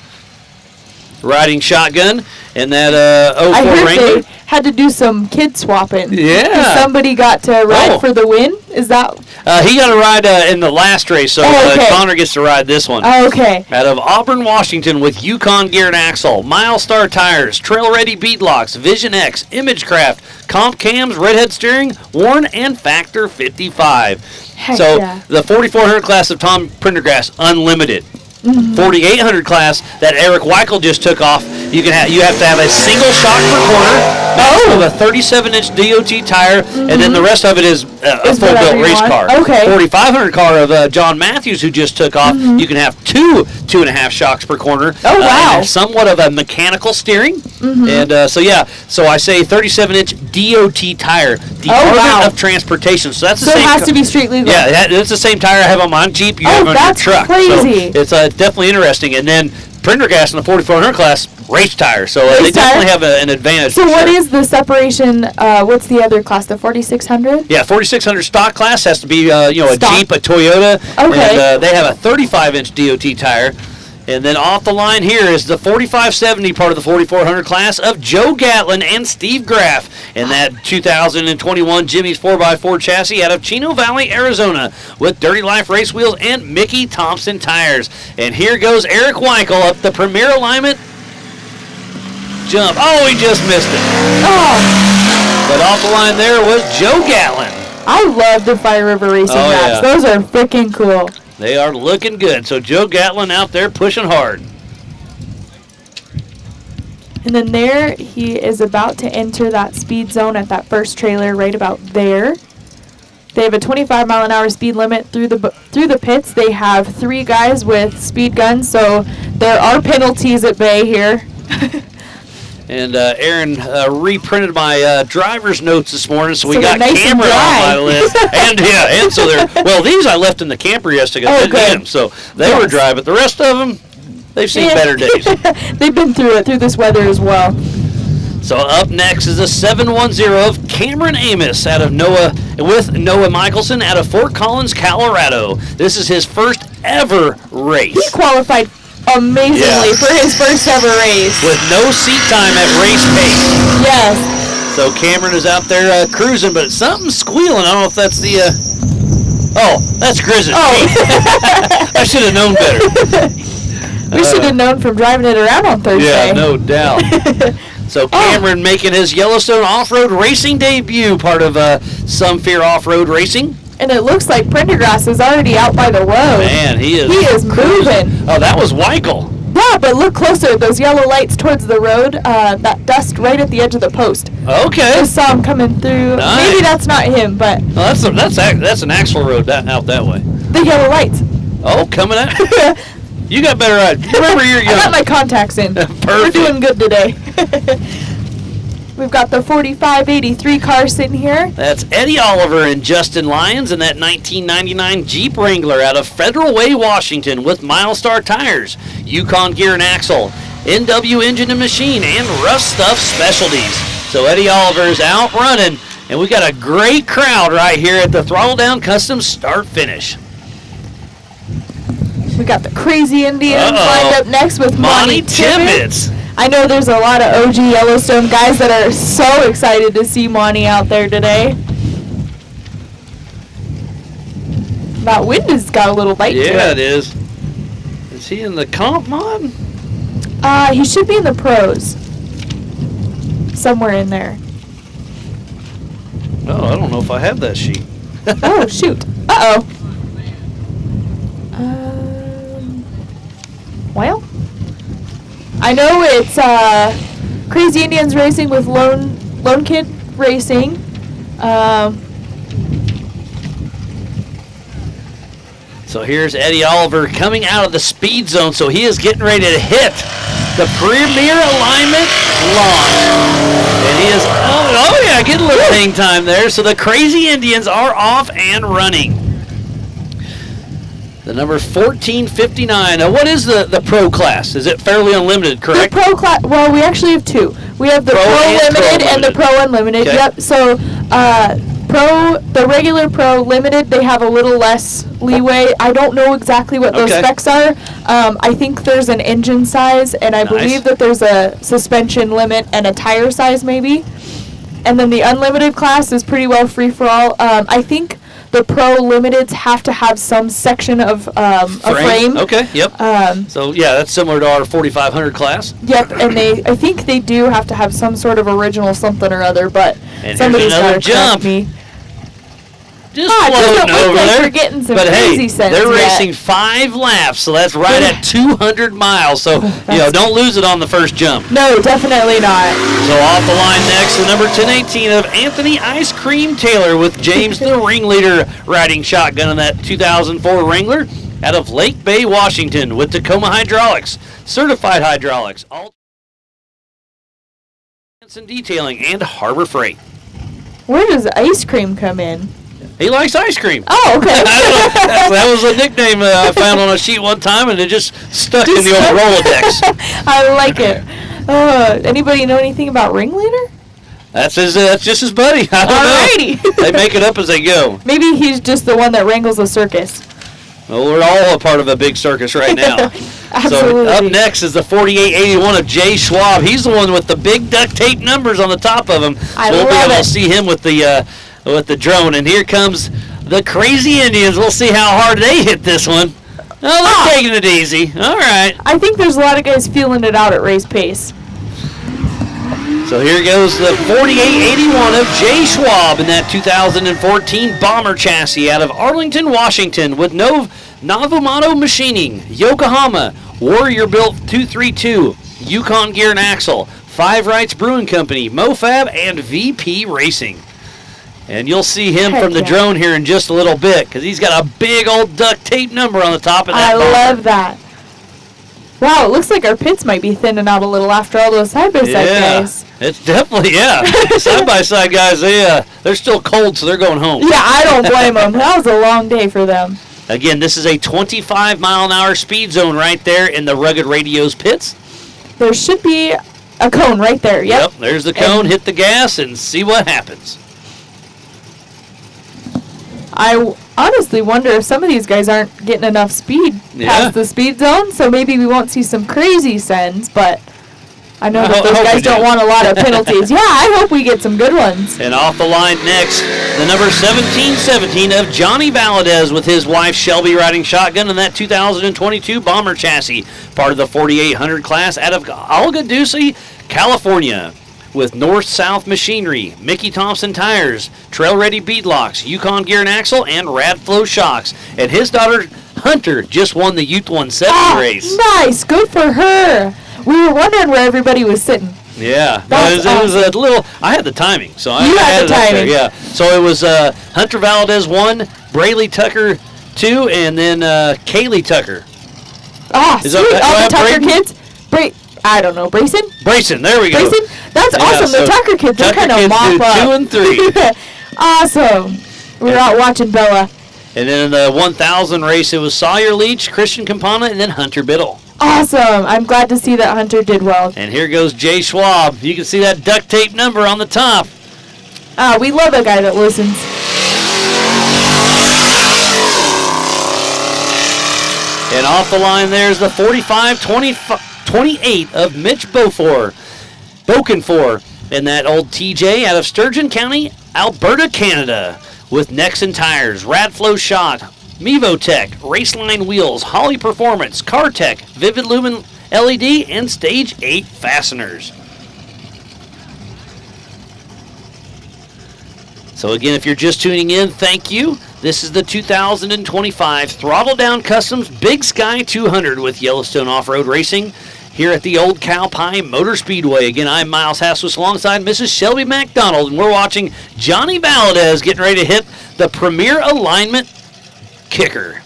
riding shotgun in that 04 I heard Wrangler. they had to do some kid swapping. Yeah. Somebody got to ride for the win. Is that? He got to ride in the last race, so Connor gets to ride this one. Oh, okay. Out of Auburn, Washington with Yukon Gear and Axle, Milestar Tires, Trail Ready Beadlocks, Vision X, Imagecraft, Comp Cams, Redhead Steering, Warren, and Factor 55. Heck so yeah. the 4400 class of Tom Prendergast, unlimited. 4800 class that Eric Weichel just took off. You have to have a single shock per corner. With a 37-inch DOT tire, and then the rest of it is a full-built race car. Okay. 4500 car of John Matthews, who just took off. You can have 2.5 shocks per corner. Oh, wow. Somewhat of a mechanical steering. And so I say 37-inch DOT tire, Department of Transportation. So that's the same. So it has to be street legal. Yeah, it's the same tire I have on my Jeep. You have on your truck. Crazy. So it's definitely interesting. And then Prendergast in the 4400 class, race tire. So they definitely have an advantage. So what is the separation? What's the other class? The 4600? Yeah, 4600 stock class has to be a Jeep, a Toyota. Okay. And they have a 35-inch DOT tire. And then off the line here is the 4570 part of the 4400 class of Joe Gatlin and Steve Graff in that 2021 Jimmy's 4x4 chassis out of Chino Valley, Arizona with Dirty Life Race Wheels and Mickey Thompson Tires. And here goes Eric Weichel up the premier alignment. Jump. Oh, he just missed it. Oh. But off the line there was Joe Gatlin. I love the Fire River Racing maps. Yeah. Those are freaking cool. They are looking good. So Joe Gatlin out there pushing hard. And then there he is about to enter that speed zone at that first trailer right about there. They have a 25-mile-an-hour speed limit through the pits. They have 3 guys with speed guns, so there are penalties at bay here. And Aaron reprinted my driver's notes this morning, so we got nice Cameron on my list. and so these I left in the camper yesterday. So they were dry, but the rest of them, they've seen better days. They've been through this weather as well. So up next is a 710 of Cameron Amos out of Noah Michelson out of Fort Collins, Colorado. This is his first ever race. He qualified amazingly for his first ever race. With no seat time at race pace. Yes. So Cameron is out there cruising, but something's squealing. I don't know if that's the... Oh, that's Grizzly. Oh. I should have known better. We should have known from driving it around on Thursday. Yeah, no doubt. So Cameron making his Yellowstone off-road racing debut, part of Some Fear Off-Road Racing. And it looks like Prendergast is already out by the road. Man, he is moving. Oh, that was Weichel. Yeah, but look closer. Those yellow lights towards the road, that dust right at the edge of the post. Okay. I saw him coming through. Nice. Maybe that's not him, but... Well, that's an axle road out that way. The yellow lights. Oh, coming out. You got better eyes. Remember, you're young. I got my contacts in. Perfect. We're doing good today. We've got the 4583 car sitting here. That's Eddie Oliver and Justin Lyons in that 1999 Jeep Wrangler out of Federal Way, Washington with Milestar Tires, Yukon Gear and Axle, NW Engine and Machine, and Rough Stuff Specialties. So Eddie Oliver's out running, and we got a great crowd right here at the Throttle Down Custom start-finish. We got the Crazy Indians lined up next with Monty Tibbetts. I know there's a lot of OG Yellowstone guys that are so excited to see Monty out there today. That wind has got a little bite to it. Yeah, it is. Is he in the comp mod? He should be in the pros. Somewhere in there. Oh, I don't know if I have that sheet. Oh, shoot. Uh-oh. Well, I know it's Crazy Indians Racing with Lone Kid Racing. So here's Eddie Oliver coming out of the speed zone, so he is getting ready to hit the premier alignment launch. And he is, oh yeah, getting a little hang time there. So the Crazy Indians are off and running. The number 1459. Now, what is the pro class? Is it fairly unlimited, correct? The pro class, well, we actually have two. We have the Pro Limited and the Pro Unlimited. Okay. Yep. So, the regular Pro Limited, they have a little less leeway. I don't know exactly what those specs are. I think there's an engine size, and I believe that there's a suspension limit and a tire size maybe. And then the Unlimited class is pretty well free for all. I think the Pro Limiteds have to have some section of a frame. Okay, yep. So, yeah, that's similar to our 4500 class. Yep, and I think they do have to have some sort of original something or other, but and somebody's here's another got to correct jump. me. Just floating over there. We're getting some but crazy hey, sense they're yet. racing 5 laps, so that's right at 200 miles. So, don't lose it on the first jump. No, definitely not. So off the line next, the number 1018 of Anthony Ice Cream Taylor with James the Ringleader riding shotgun in that 2004 Wrangler out of Lake Bay, Washington with Tacoma Hydraulics, certified hydraulics, all and detailing, and Harbor Freight. Where does ice cream come in? He likes ice cream. Oh, okay. That was a nickname I found on a sheet one time, and it just stuck in the old Rolodex. I like it. Anybody know anything about Ringleader? That's just his buddy. I don't know. They make it up as they go. Maybe he's just the one that wrangles the circus. Well, we're all a part of a big circus right now. Absolutely. So up next is the 4881 of Jay Schwab. He's the one with the big duct tape numbers on the top of him. So we'll be able to see him with the drone. And here comes the Crazy Indians. We'll see how hard they hit this one. Oh, they're taking it easy. All right. I think there's a lot of guys feeling it out at race pace. So here goes the 4881 of Jay Schwab in that 2014 Bomber chassis out of Arlington, Washington with Novomato Machining, Yokohama, Warrior Built 232, Yukon Gear and Axle, Five Rights Brewing Company, MoFab, and VP Racing. And you'll see him from the drone here in just a little bit because he's got a big old duct tape number on the top of that bomber. Love that. Wow, it looks like our pits might be thinning out a little after all those side-by-side guys. It's definitely, side-by-side guys, they're still cold, so they're going home. Yeah, I don't blame them. That was a long day for them. Again, this is a 25-mile-an-hour speed zone right there in the Rugged Radios pits. There should be a cone right there, Yep, there's the cone. Hit the gas and see what happens. I honestly wonder if some of these guys aren't getting enough speed past the speed zone, so maybe we won't see some crazy sends, but I know that those guys don't want a lot of penalties. Yeah, I hope we get some good ones. And off the line next, the number 1717 of Johnny Valadez with his wife Shelby riding shotgun in that 2022 Bomber chassis, part of the 4800 class out of Algaducy, California, with North-South Machinery, Mickey Thompson Tires, Trail Ready Beadlocks, Yukon Gear and Axle, and Radflow Shocks. And his daughter, Hunter, just won the Youth 170 race. Nice. Good for her. We were wondering where everybody was sitting. Yeah. It was a little, I had the timing. So I had it the timing. Up there, yeah. So it was Hunter Valadez 1, Brayley Tucker 2, and then Kaylee Tucker. Sweet. All the Tucker kids. I don't know, Brayson, there we go. Brayson? That's awesome. So the Tucker kids, they're kind of mop up. 2 and 3. Awesome. We were out watching Bella. And then in the 1000 race, it was Sawyer Leach, Christian Campana, and then Hunter Biddle. Awesome. I'm glad to see that Hunter did well. And here goes Jay Schwab. You can see that duct tape number on the top. We love a guy that listens. And off the line there's the 45-28 of Mitch Bokenfor. And that old TJ out of Sturgeon County, Alberta, Canada. With Nexon Tires, Radflow Shot, Mevotech, Raceline Wheels, Holly Performance, CarTech, Vivid Lumen LED, and Stage 8 Fasteners. So again, if you're just tuning in, thank you. This is the 2025 Throttle Down Customs Big Sky 200 with Yellowstone Off-Road Racing here at the Old Cow Pie Motor Speedway. Again, I'm Miles Hasslis alongside Mrs. Shelby McDonald, and we're watching Johnny Valadez getting ready to hit the Premier Alignment Kicker.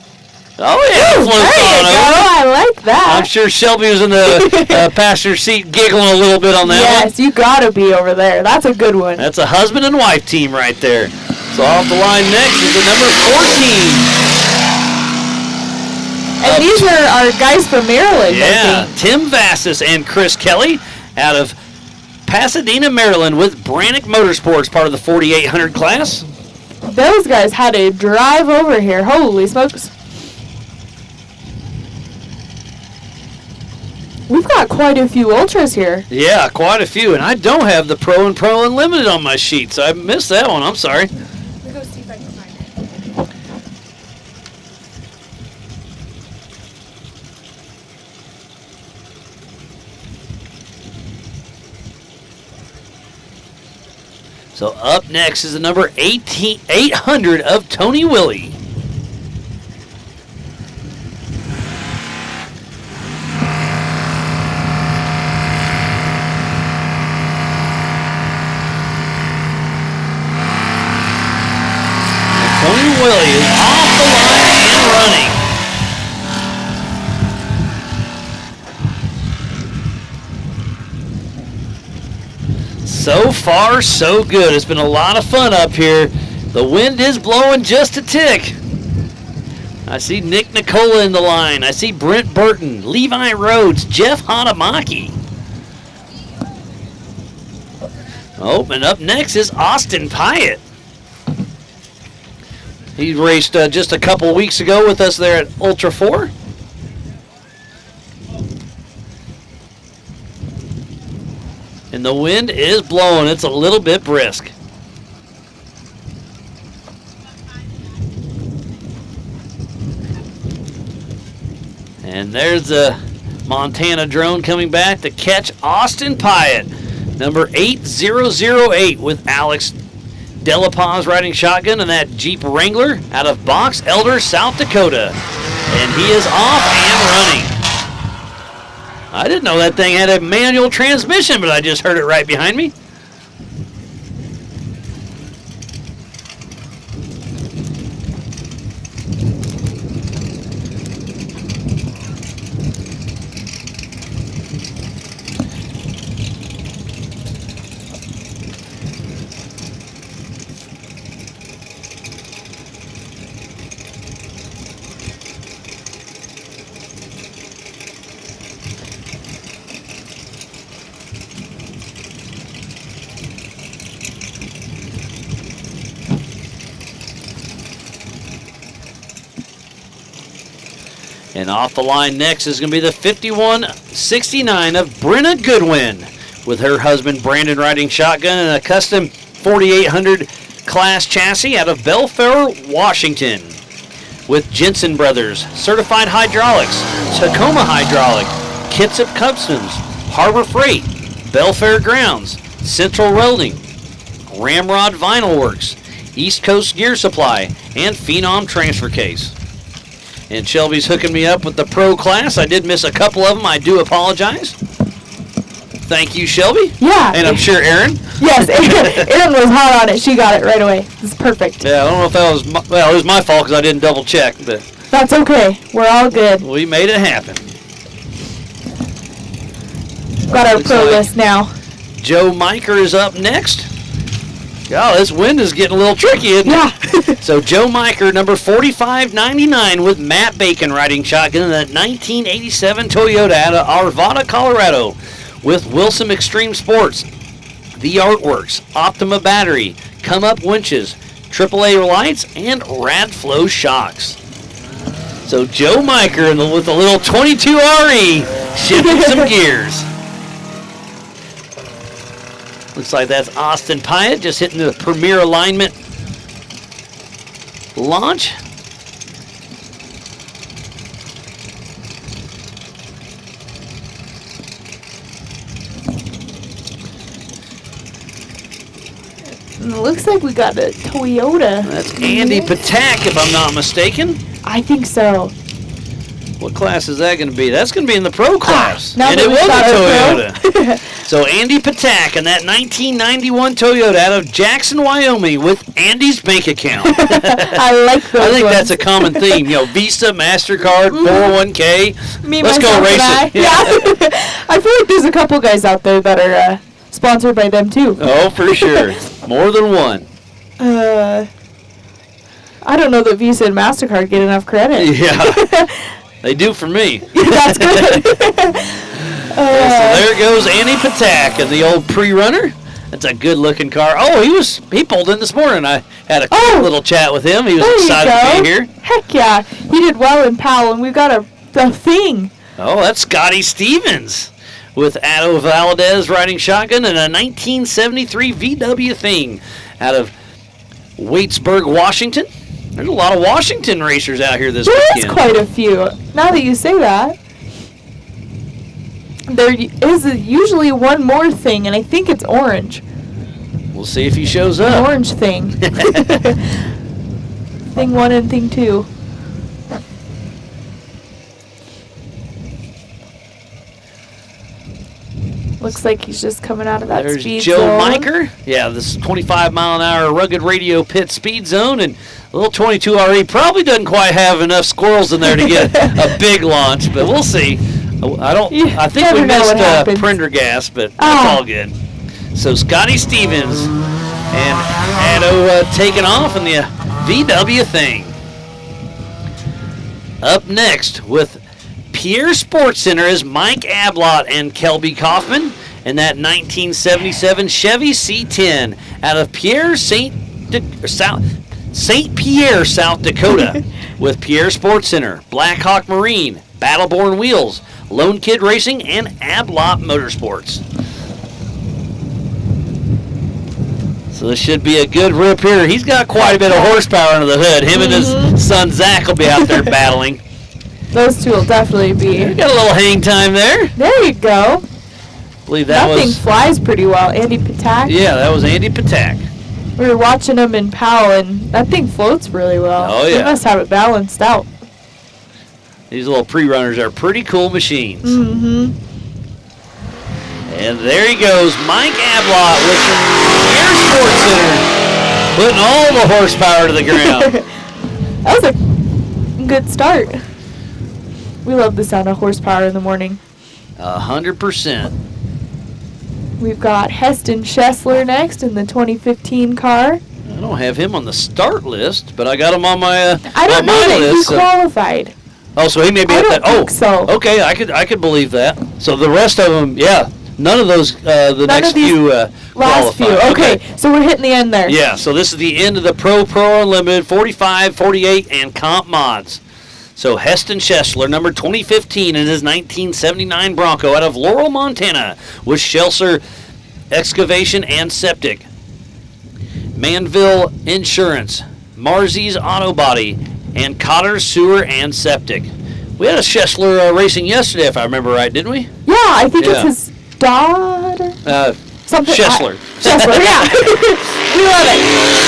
Oh, yeah. Ooh, there you go. I like that. I'm sure Shelby was in the passenger seat giggling a little bit on that one. Yes, you got to be over there. That's a good one. That's a husband and wife team right there. So off the line next is the number 14. And these are our guys from Maryland, yeah, Tim Vassis and Chris Kelly out of Pasadena, Maryland with Brannick Motorsports, part of the 4800 class. Those guys had a drive over here. Holy smokes. We've got quite a few Ultras here. Yeah, quite a few. And I don't have the Pro and Pro Unlimited on my sheet, so I missed that one. I'm sorry. Let me go see if I can find it. So up next is the number 800 of Tony Willie. Tony Willie is off the line and running. So far, so good. It's been a lot of fun up here. The wind is blowing just a tick. I see Nick Nicola in the line. I see Brent Burton, Levi Rhodes, Jeff Hatamaki. Oh, and up next is Austin Pyatt. He raced just a couple weeks ago with us there at Ultra 4. And the wind is blowing. It's a little bit brisk. And there's the Montana drone coming back to catch Austin Pyatt. Number 8008 with Alex Delapaz riding shotgun and that Jeep Wrangler out of Box Elder, South Dakota. And he is off and running. I didn't know that thing had a manual transmission, but I just heard it right behind me. And off the line next is going to be the 5169 of Brenna Goodwin with her husband Brandon riding shotgun and a custom 4800 class chassis out of Belfair, Washington with Jensen Brothers, Certified Hydraulics, Tacoma Hydraulic, Kitsap Customs, Harbor Freight, Belfair Grounds, Central Welding, Ramrod Vinyl Works, East Coast Gear Supply, and Phenom Transfer Case. And Shelby's hooking me up with the Pro class. I did miss a couple of them. I do apologize. Thank you, Shelby. Yeah. And I'm sure Erin. Yes, Erin was hot on it. She got it right away. It's perfect. Yeah, I don't know if that was it was my fault because I didn't double check, but that's okay. We're all good. We made it happen. Got our pro list now. Joe Miker is up next. Oh, this wind is getting a little tricky, isn't it? Yeah. So Joe Miker, number 4599 with Matt Bacon riding shotgun in that 1987 Toyota out of Arvada, Colorado with Wilson Extreme Sports, The Artworks, Optima Battery, Come Up Winches, AAA Lights, and Radflow Shocks. So Joe Miker with the little 22RE shifting some gears. Looks like that's Austin Pyatt just hitting the premier alignment launch. And it looks like we got a Toyota. That's Andy Patak, if I'm not mistaken. I think so. What class is that going to be? That's going to be in the pro class. And it was a Toyota. So Andy Patak and that 1991 Toyota out of Jackson, Wyoming with Andy's bank account. I like those I think ones. that's a common theme. Visa, MasterCard, 401k. Me, Let's go myself, racing. and I. Yeah. I feel like there's a couple guys out there that are sponsored by them too. Oh, for sure. More than one. I don't know that Visa and MasterCard get enough credit. Yeah. They do for me. That's good. So there goes Andy Patak and the old pre-runner. That's a good-looking car. Oh, he pulled in this morning. I had a quick little chat with him. He was excited to be here. Heck yeah. He did well in Powell, and we've got a thing. Oh, that's Scotty Stevens with Addo Valdez riding shotgun and a 1973 VW thing out of Waitsburg, Washington. There's a lot of Washington racers out here this weekend. There's quite a few. Now that you say that. There is usually one more thing, and I think it's orange. We'll see if he shows up. An orange thing. Thing 1 and thing 2. Looks like he's just coming out of that There's speed Joe zone. Miker. Yeah, this 25-mile-an-hour rugged radio pit speed zone, and a little 22RE probably doesn't quite have enough squirrels in there to get a big launch, but we'll see. I think we missed Prendergast, but that's all good. So Scotty Stevens and Addo taking off in the VW thing. Up next with Pierre Sports Center is Mike Ablott and Kelby Kaufman in that 1977 Chevy C10 out of St. Pierre, South Dakota with Pierre Sports Center, Blackhawk Marine, Battleborn Wheels, Lone Kid Racing, and Ablott Motorsports. So this should be a good rip here. He's got quite a bit of horsepower under the hood. Him and his son Zach will be out there battling. Those two will definitely be. Got a little hang time there. There you go. Believe that thing flies pretty well. Andy Patak. Yeah, that was Andy Patak. We were watching him in Powell, and that thing floats really well. Oh, yeah. They must have it balanced out. These little pre-runners are pretty cool machines. Mm-hmm. And there he goes, Mike Ablott with the Air Sports Center, putting all the horsepower to the ground. That was a good start. We love the sound of horsepower in the morning. 100%. We've got Heston Schessler next in the 2015 car. I don't have him on the start list, but I got him on my I don't know that he qualified. Oh, so he may be I at don't that. think so. Okay, I could believe that. So the rest of them, yeah, none of those. The next few last few. qualify. Okay, so we're hitting the end there. Yeah, so this is the end of the Pro Unlimited 45, 48, and Comp Mods. So Heston Schessler, number 2015 in his 1979 Bronco out of Laurel, Montana, with Schessler Excavation and Septic, Manville Insurance, Marzy's Auto Body, and Cotter's Sewer and Septic. We had a Schessler racing yesterday, if I remember right, didn't we? Yeah, I think it's his daughter. Something. Schessler. Schessler, yeah. We love it.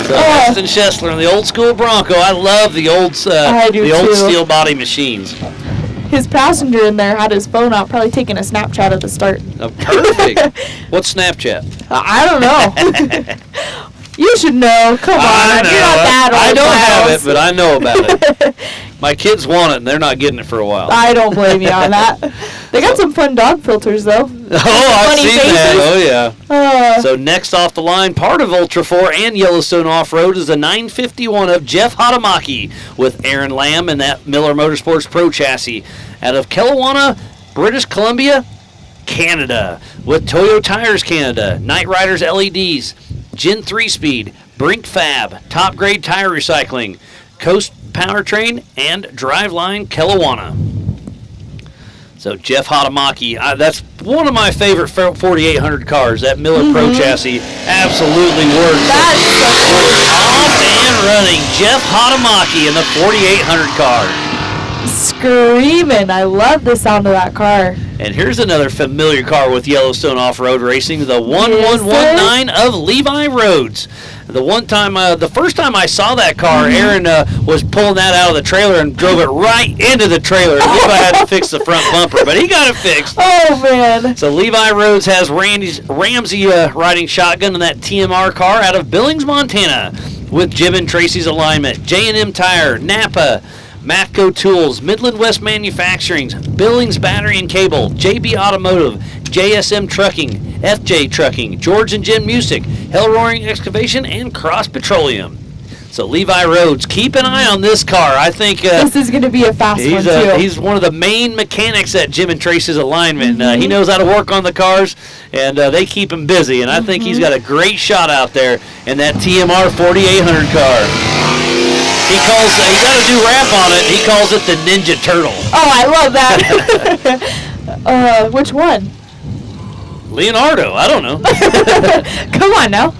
So Heston Schessler and the old school Bronco. I love the old steel body machines. His passenger in there had his phone out, probably taking a Snapchat at the start. Perfect. What's Snapchat? I don't know. You should know. Come on. You're not that old. I don't have it, but I know about it. My kids want it, and they're not getting it for a while. I don't blame you on that. They got some fun dog filters, though. Oh, I've seen that. Oh, yeah. Uh, So next off the line, part of Ultra 4 and Yellowstone Off-Road is the 951 of Jeff Hatamaki with Aaron Lamb and that Miller Motorsports Pro chassis out of Kelowna, British Columbia, Canada, with Toyo Tires Canada, Night Riders LEDs, Gen 3 Speed, Brink Fab, Top Grade Tire Recycling, Coast Powertrain, and Driveline Kelowna. So Jeff Hatamaki, that's one of my favorite 4800 cars. That Miller Pro chassis absolutely works. Off and running, Jeff Hatamaki in the 4800 car. Screaming. I love the sound of that car. And here's another familiar car with Yellowstone Off-Road Racing, the 1119 of Levi Rhodes. The first time I saw that car, Aaron was pulling that out of the trailer and drove it right into the trailer. Levi had to fix the front bumper, but he got it fixed. Oh, man. So Levi Rhodes has Ramsey riding shotgun in that TMR car out of Billings, Montana, with Jim and Tracy's alignment, J&M Tire, Napa, Matco Tools, Midland West Manufacturing, Billings Battery and Cable, JB Automotive, JSM Trucking, FJ Trucking, George and Jim Music, Hell Roaring Excavation, and Cross Petroleum. So Levi Rhodes, keep an eye on this car. I think this is going to be a fast one, too. He's one of the main mechanics at Jim and Tracy's alignment. He knows how to work on the cars, and they keep him busy. And I think he's got a great shot out there in that TMR 4800 car. He got a new wrap on it. He calls it the Ninja Turtle. Oh, I love that. Which one? Leonardo. I don't know. Come on now.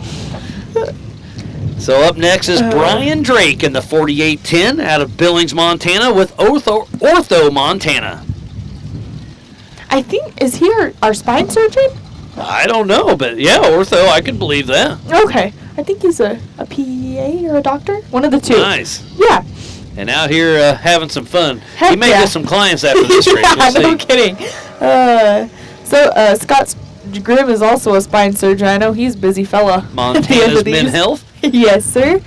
So up next is Brian Drake in the 4810 out of Billings, Montana with Ortho, Montana. I think, is he our spine surgeon? I don't know, but yeah, Ortho, I could believe that. Okay. I think he's a PA or a doctor. One of the two. Nice. Yeah. And out here having some fun. Heck he may yeah. get some clients after this race. Yeah, We'll see. no kidding. So Scott Grimm is also a spine surgeon. I know he's a busy fella. Montana's Men Health. Yes, sir.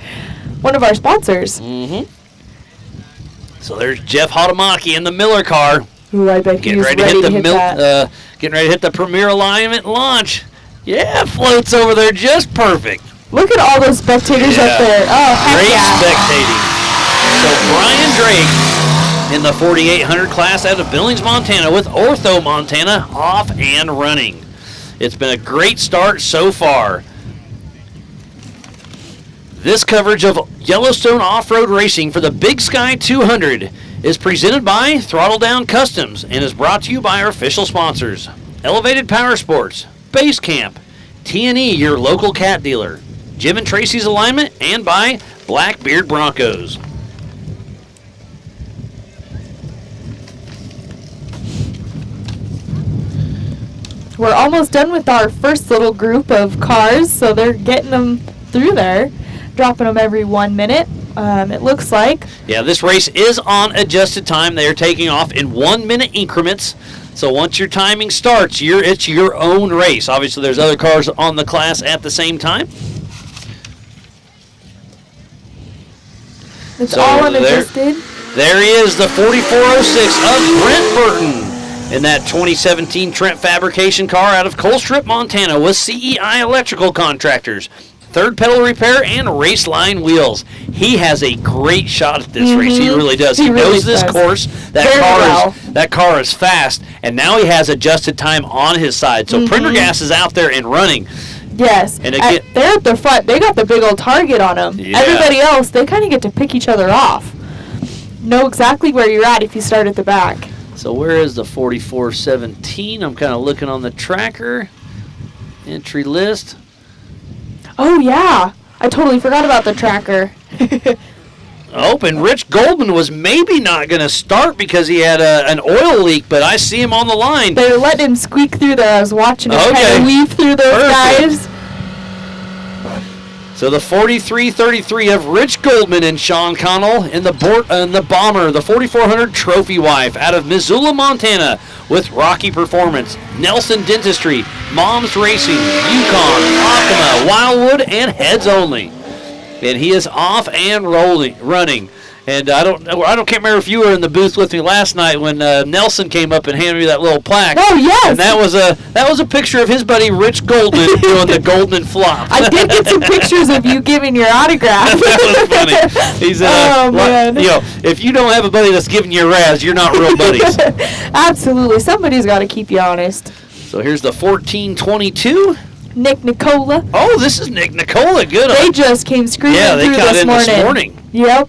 One of our sponsors. Mm-hmm. So there's Jeff Hatamaki in the Miller car. Ooh, I bet Getting he's ready to hit that. getting ready to hit the Premier Alignment launch. Yeah, floats over there just perfect. Look at all those spectators up there. Oh, heck great yeah. spectating. So Brian Drake in the 4800 class out of Billings, Montana with Ortho, Montana, off and running. It's been a great start so far. This coverage of Yellowstone Off-Road Racing for the Big Sky 200 is presented by Throttle Down Customs and is brought to you by our official sponsors, Elevated Power Sports, Base Camp, T&E, your local cat dealer, Jim and Tracy's Alignment, and by Blackbeard Broncos. We're almost done with our first little group of cars, so they're getting them through there, dropping them every 1 minute, it looks like. Yeah, this race is on adjusted time. They are taking off in 1 minute increments. So once your timing starts, it's your own race. Obviously, there's other cars on the class at the same time. It's all unadjusted. There he is, the 4406 of Brent Burton in that 2017 Trent Fabrication car out of Colstrip, Montana with CEI Electrical Contractors, Third Pedal Repair, and Raceline Wheels. He has a great shot at this race. He really does. He knows this course. That car is fast, and now he has adjusted time on his side. So Prendergast is out there and running. Yes. And again, they're at the front. They got the big old target on them. Yeah. Everybody else, they kind of get to pick each other off. Know exactly where you're at if you start at the back. So where is the 4417? I'm kind of looking on the tracker. Entry list. Oh, yeah. I totally forgot about the tracker. Oh, and Rich Goldman was maybe not going to start because he had an oil leak, but I see him on the line. They let him squeak through there. I was watching him kind of weave through those guys. So the 4333 of Rich Goldman and Sean Connell in the Bomber, the 4400 Trophy Wife out of Missoula, Montana with Rocky Performance, Nelson Dentistry, Mom's Racing, Yukon, Optima, Wildwood, and Heads Only. And he is off and running. And I can't remember if you were in the booth with me last night when Nelson came up and handed me that little plaque. Oh yes. And that was a picture of his buddy Rich Goldman doing the Goldman flop. I did get some pictures of you giving your autograph. That was funny. He's man. If you don't have a buddy that's giving you a razz, you're not real buddies. Absolutely. Somebody's got to keep you honest. So here's the 1422. Nick Nicola. Oh, this is Nick Nicola. Good. They just came screaming through this morning. This morning. Yep.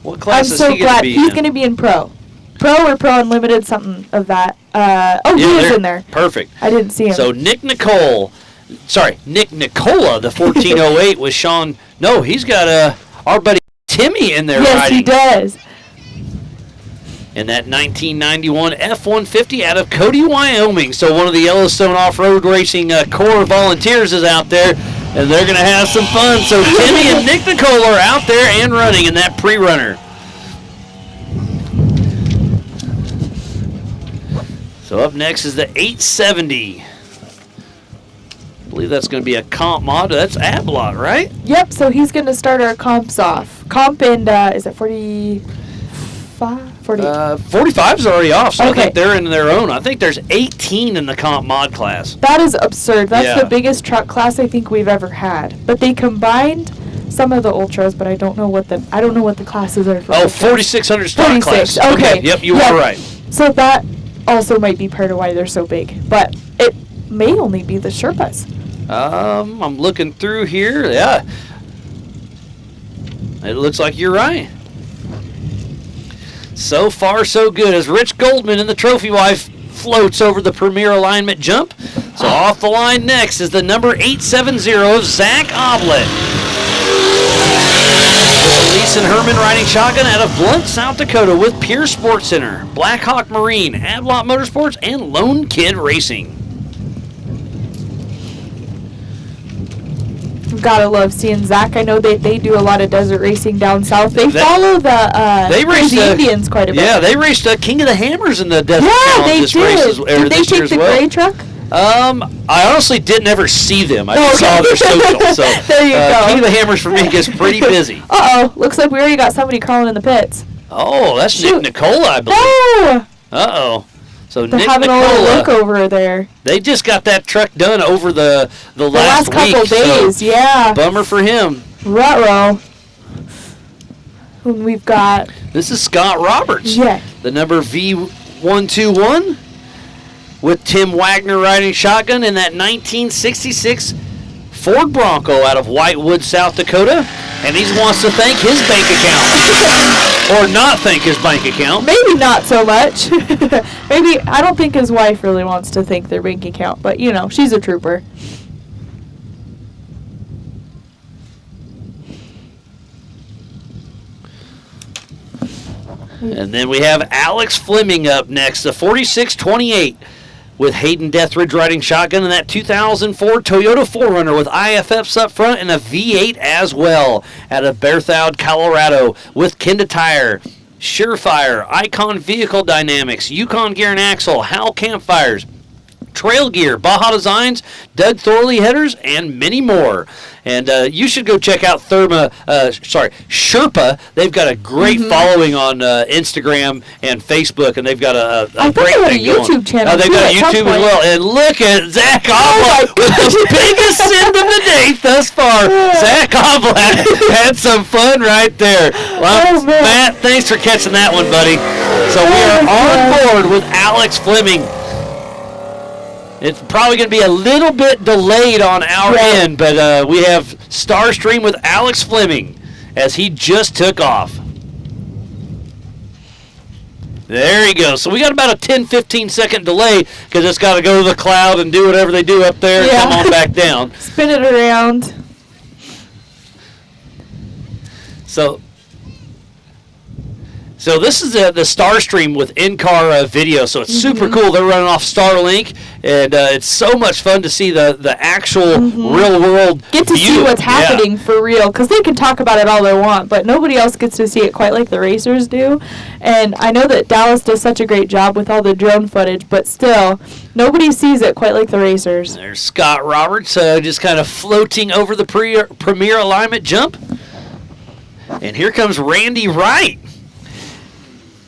What class I'm is so he going to glad be he's in? going to be in pro or pro unlimited, something of that. He is in there. Perfect. I didn't see him. So Nick Nicola, the 1408 with Sean. No, he's got our buddy Timmy in there yes, riding. he does. In that 1991 F-150 out of Cody, Wyoming. So one of the Yellowstone Off-Road Racing Corps volunteers is out there, and they're going to have some fun. So Timmy and Nick Nicola are out there and running in that pre-runner. So up next is the 870. I believe that's going to be a comp mod. That's Ablot, right? Yep, so he's going to start our comps off. Comp and, is it 45? 45's already off, so Okay. I think they're in their own. I think there's 18 in the comp mod class. That is absurd. That's Yeah. the biggest truck class I think we've ever had. But they combined some of the ultras, but I don't know what the classes are for. Oh, ultras. 4600 stock 46. class. Okay. Yep, you are right. So that also might be part of why they're so big, but it may only be the Sherpas. I'm looking through here. Yeah. It looks like you're right. So far, so good. As Rich Goldman in the Trophy Wife floats over the premier alignment jump. So off the line next is the number 870 of Zach Oblet. Elise and Herman riding shotgun out of Blunt, South Dakota with Pierce Sports Center, Blackhawk Marine, Ablot Motorsports, and Lone Kid Racing. Gotta love seeing Zach. I know they do a lot of desert racing down south. They follow They raced the Indians quite a bit. Yeah, they raced King of the Hammers in the Desert Yeah, they Challenge this race did. as- or Did they this year take as the well. gray truck? I honestly didn't ever see them. I Oh, just saw okay. their social. So There you go. King of the Hammers for me gets pretty busy. Uh-oh. Looks like we already got somebody crawling in the pits. Oh, that's Shoot. Nick Nicola, I believe. Oh! Uh-oh. So They're Nick having a little Nicola, look over there. they just got that truck done over the last couple week. days, so yeah. Bummer for him. Ruh-roh. And we've got... This is Scott Roberts. Yeah. The number V121 with Tim Wagner riding shotgun in that 1966 Ford Bronco out of Whitewood, South Dakota. And he wants to thank his bank account. Or not thank his bank account. Maybe not so much. Maybe, I don't think his wife really wants to thank their bank account, but, you know, she's a trooper. And then we have Alex Fleming up next, the 4628 with Hayden Deathridge riding shotgun in that 2004 Toyota 4Runner with IFFs up front and a V8 as well out of Berthoud, Colorado with Kenda Tire, Surefire, Icon Vehicle Dynamics, Yukon Gear and Axle, Hal Campfires, Trail Gear, Baja Designs, Doug Thorley Headers, and many more. And you should go check out Sherpa. They've got a great following on Instagram and Facebook, and they've got a I thought great they had a thing going. YouTube channel, They've too, got a at some YouTube as point. well. And look at Zach Oblet with the biggest send of the day thus far. Zach Oblet had some fun right there. Well, Matt, thanks for catching that one, buddy. So we are on board with Alex Fleming. It's probably going to be a little bit delayed on our end, but we have Starstream with Alex Fleming as he just took off. There he goes. So we got about a 10-15 second delay because it's got to go to the cloud and do whatever they do up there and come on back down. Spin it around. So this is the Starstream with in-car video, so it's super cool. They're running off Starlink, and it's so much fun to see the actual real-world Get to see what's happening for real, because they can talk about it all they want, but nobody else gets to see it quite like the racers do. And I know that Dallas does such a great job with all the drone footage, but still, nobody sees it quite like the racers. There's Scott Roberts just kind of floating over the premier alignment jump. And here comes Randy Wright.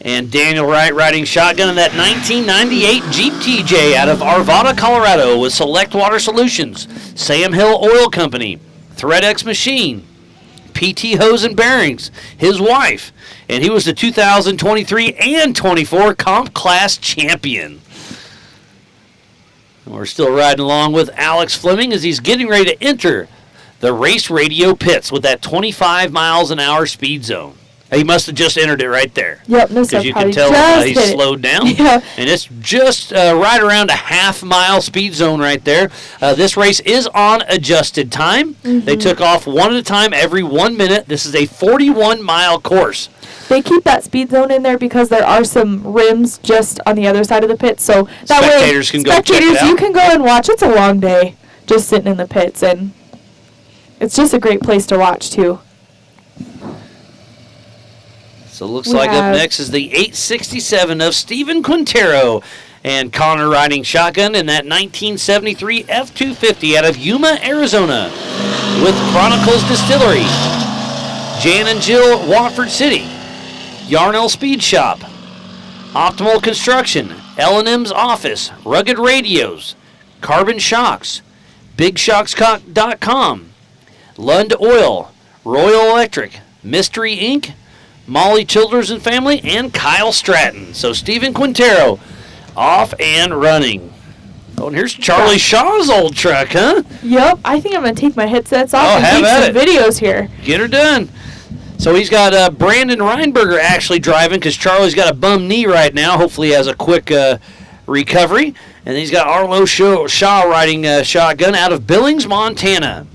And Daniel Wright riding shotgun in that 1998 Jeep TJ out of Arvada, Colorado with Select Water Solutions, Sam Hill Oil Company, ThreadX Machine, PT Hose and Bearings, his wife, and he was the 2023 and 24 Comp Class Champion. And we're still riding along with Alex Fleming as he's getting ready to enter the race radio pits with that 25 miles an hour speed zone. He must have just entered it right there. Yep, no Because you can probably tell just he's hit it. slowed down. Yeah. And it's just right around a half-mile speed zone right there. This race is on adjusted time. They took off one at a time every 1 minute. This is a 41-mile course. They keep that speed zone in there because there are some rims just on the other side of the pit. So that Spectators way, can go check it spectators, out. you can go and watch. It's a long day just sitting in the pits, and it's just a great place to watch, too. So it looks like up next is the 867 of Steven Quintero and Connor riding shotgun in that 1973 F-250 out of Yuma, Arizona with Chronicles Distillery, Jan and Jill Watford City, Yarnell Speed Shop, Optimal Construction, L&M's Office, Rugged Radios, Carbon Shocks, BigShocks.com, Lund Oil, Royal Electric, Mystery Inc., Molly Childers and Family, and Kyle Stratton. So Steven Quintero off and running. Oh, and here's Charlie Shaw's old truck, huh? Yep, I think I'm going to take my headsets off and have take at some videos here. Get her done. So he's got Brandon Reinberger actually driving because Charlie's got a bum knee right now. Hopefully he has a quick recovery. And then he's got Arlo Shaw riding shotgun out of Billings, Montana.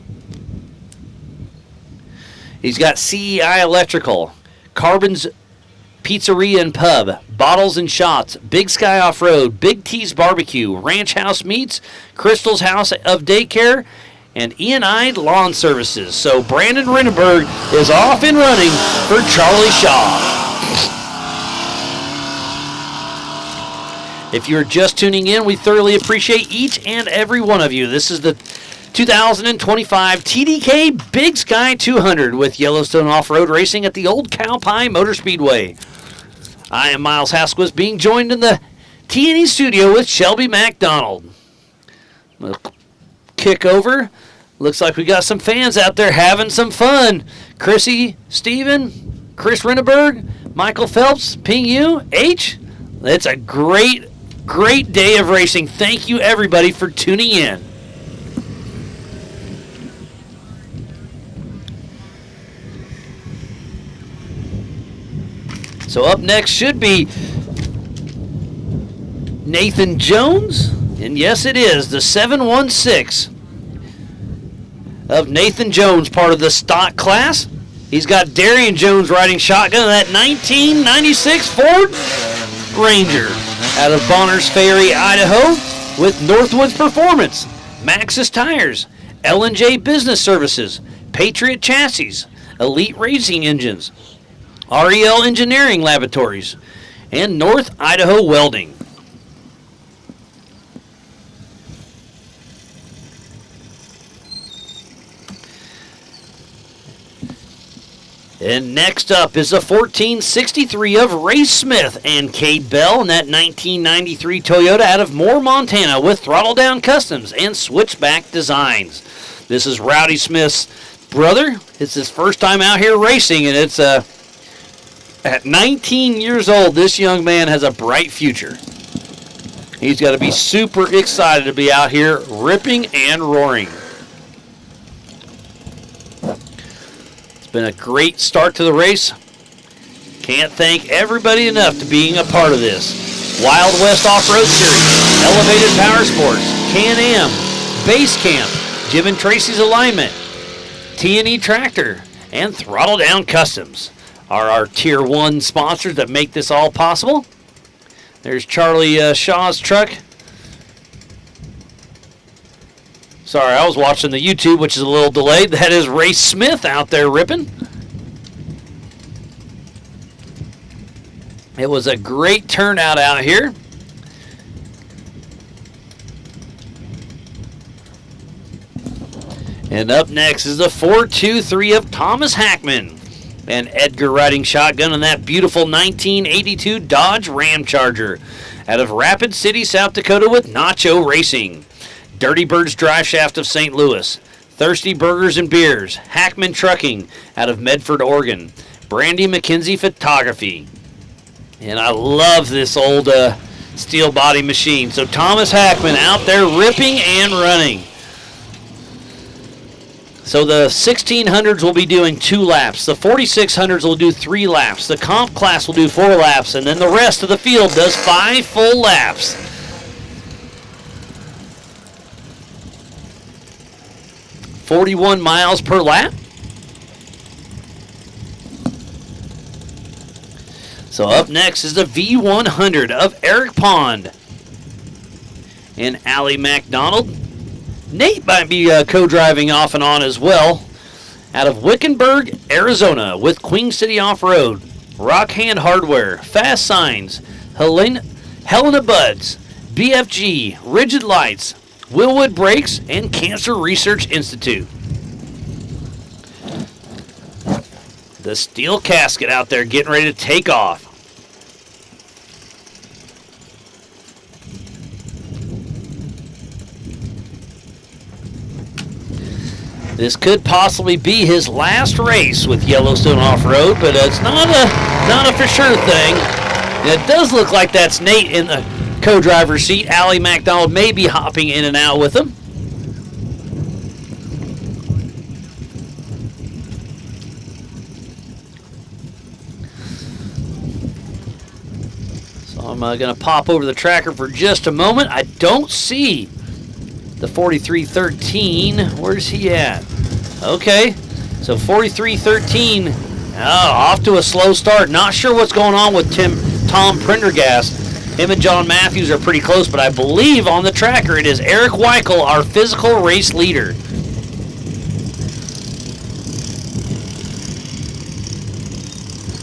He's got CEI Electrical, Carbon's Pizzeria and Pub, Bottles and Shots, Big Sky Off-Road, Big T's Barbecue, Ranch House Meats, Crystal's House of Daycare, and E&I Lawn Services. So Brandon Rindenberg is off and running for Charlie Shaw. If you're just tuning in, we thoroughly appreciate each and every one of you. This is the 2025 TDK Big Sky 200 with Yellowstone Off-Road Racing at the Old Cow Pie Motor Speedway. I am Miles Hasquist, being joined in the T&E studio with Shelby MacDonald. We'll kick over. Looks like we got some fans out there having some fun. Chrissy, Steven, Chris Rinneberg, Michael Phelps, Ping Yu, H. It's a great day of racing. Thank you, everybody, for tuning in. So up next should be Nathan Jones. And yes, it is the 716 of Nathan Jones, part of the stock class. He's got Darian Jones riding shotgun in that 1996 Ford Ranger out of Bonners Ferry, Idaho, with Northwoods Performance, Maxxis Tires, L&J Business Services, Patriot Chassis, Elite Racing Engines, REL Engineering Laboratories, and North Idaho Welding. And next up is a 1463 of Ray Smith and Cade Bell in that 1993 Toyota out of Moore, Montana with Throttle Down Customs and Switchback Designs. This is Rowdy Smith's brother. It's his first time out here racing, and it's at 19 years old, this young man has a bright future. He's got to be super excited to be out here ripping and roaring. Been a great start to the race. Can't thank everybody enough to being a part of this. Wild West Off-Road Series, Elevated Power Sports, Can-Am, Base Camp, Jim and Tracy's Alignment, T&E Tractor, and Throttle Down Customs are our Tier 1 sponsors that make this all possible. There's Charlie Shaw's truck. Sorry, I was watching the YouTube, which is a little delayed. That is Ray Smith out there ripping. It was a great turnout out here. And up next is the 423 of Thomas Hackman and Edgar riding shotgun in that beautiful 1982 Dodge Ram Charger out of Rapid City, South Dakota with Nacho Racing. Dirty Birds Drive Shaft of St. Louis, Thirsty Burgers and Beers, Hackman Trucking out of Medford, Oregon, Brandy McKenzie Photography. And I love this old steel body machine. So Thomas Hackman out there ripping and running. So the 1600s will be doing 2 laps. The 4600s will do 3 laps. The comp class will do 4 laps. And then the rest of the field does 5 full laps. $41 miles per lap. So up next is the V100 of Eric Pond and Allie McDonald. Nate might be co-driving off and on as well. Out of Wickenburg, Arizona with Queen City Off-Road, Rock Hand Hardware, Fast Signs, Helena Buds, BFG, Rigid Lights, Willwood Brakes, and Cancer Research Institute. The steel casket out there getting ready to take off. This could possibly be his last race with Yellowstone Off-Road, but it's not a for sure thing. It does look like that's Nate in the co-driver's seat. Allie McDonald may be hopping in and out with him. So I'm going to pop over the tracker for just a moment. I don't see the 4313, where's he at? Okay, so 4313, off to a slow start. Not sure what's going on with Tom Prendergast. Him and John Matthews are pretty close, but I believe on the tracker it is Eric Weichel, our physical race leader.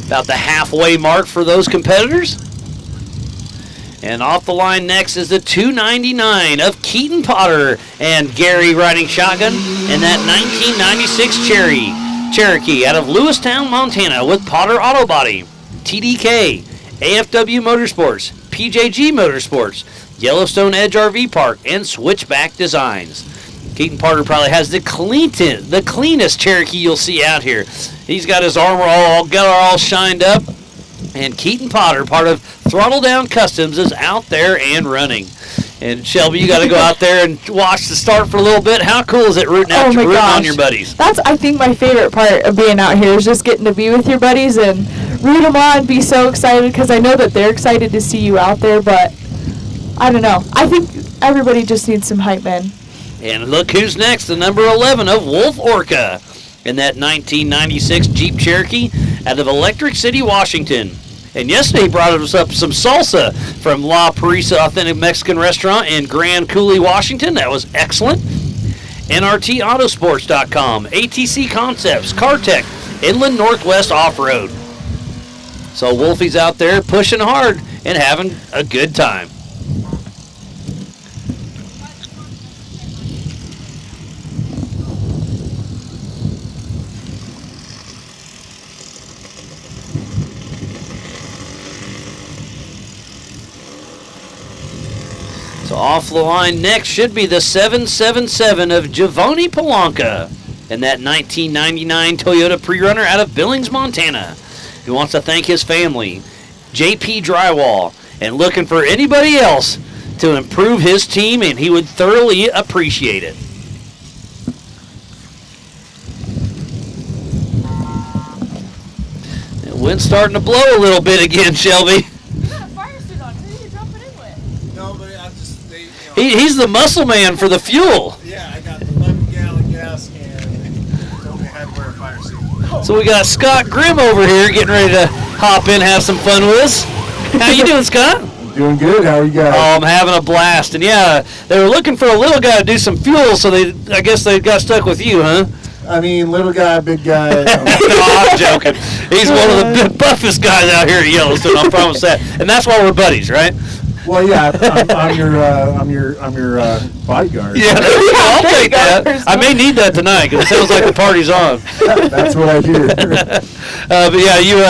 About the halfway mark for those competitors. And off the line next is the 299 of Keaton Potter and Gary riding shotgun in that 1996 Cherokee out of Lewistown, Montana with Potter Auto Body, TDK, AFW Motorsports, PJG Motorsports, Yellowstone Edge RV Park, and Switchback Designs. Keaton Potter probably has the cleanest Cherokee you'll see out here. He's got his armor all shined up. And Keaton Potter, part of Throttle Down Customs, is out there and running. And Shelby, you got to go out there and watch the start for a little bit. How cool is it rooting on your buddies? That's, I think, my favorite part of being out here is just getting to be with your buddies and root them on, be so excited, because I know that they're excited to see you out there, but I don't know. I think everybody just needs some hype men. And look who's next, the number 11 of Wolf Orca in that 1996 Jeep Cherokee out of Electric City, Washington. And yesterday he brought us up some salsa from La Parisa Authentic Mexican Restaurant in Grand Coulee, Washington. That was excellent. NRTAutosports.com, ATC Concepts, CarTech, Inland Northwest Off-Road. So Wolfie's out there pushing hard and having a good time. So off the line next should be the 777 of Giovanni Polanca in that 1999 Toyota Pre-Runner out of Billings, Montana. He wants to thank his family, JP Drywall, and looking for anybody else to improve his team, and he would thoroughly appreciate it. The wind's starting to blow a little bit again, Shelby. He's the muscle man for the fuel. Yeah, I got the 11-gallon gas can. Told me I had to wear a fire suit. So we got Scott Grimm over here getting ready to hop in, have some fun with us. How you doing, Scott? Doing good. How are you guys? Oh, I'm having a blast. And yeah, they were looking for a little guy to do some fuel, so I guess they got stuck with you, huh? I mean, little guy, big guy. No, I'm joking. He's one of the buffest guys out here at Yellowstone. I promise that. And that's why we're buddies, right? Well, yeah, I'm your bodyguard. Yeah, I'll take that. I may need that tonight because it sounds like the party's on. That's what I hear. But yeah, you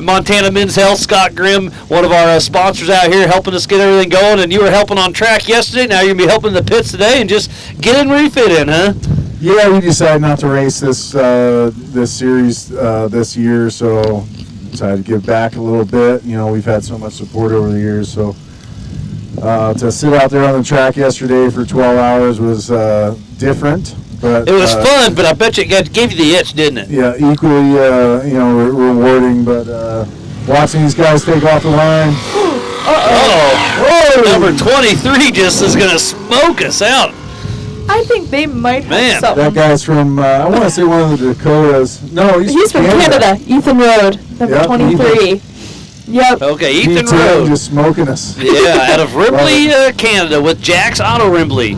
Montana Men's Health, Scott Grimm, one of our sponsors out here, helping us get everything going. And you were helping on track yesterday. Now you're gonna be helping the pits today, and just get in where you fit in, huh? Yeah, we decided not to race this series this year, so decided to give back a little bit. You know, we've had so much support over the years, so. To sit out there on the track yesterday for 12 hours was different, But It was fun, but I bet you it gave you the itch, didn't it? Yeah, equally, rewarding. But watching these guys take off the line. Oh, number 23 just is going to smoke us out. I think they might have something. That guy's from, I want to say one of the Dakotas. No, he's from Canada. Ethan Road, number 23. Ethan. Yep. Okay, Ethan P2 Road. just smoking us. Yeah, out of Ripley, Canada, with Jack's Auto Rimbly,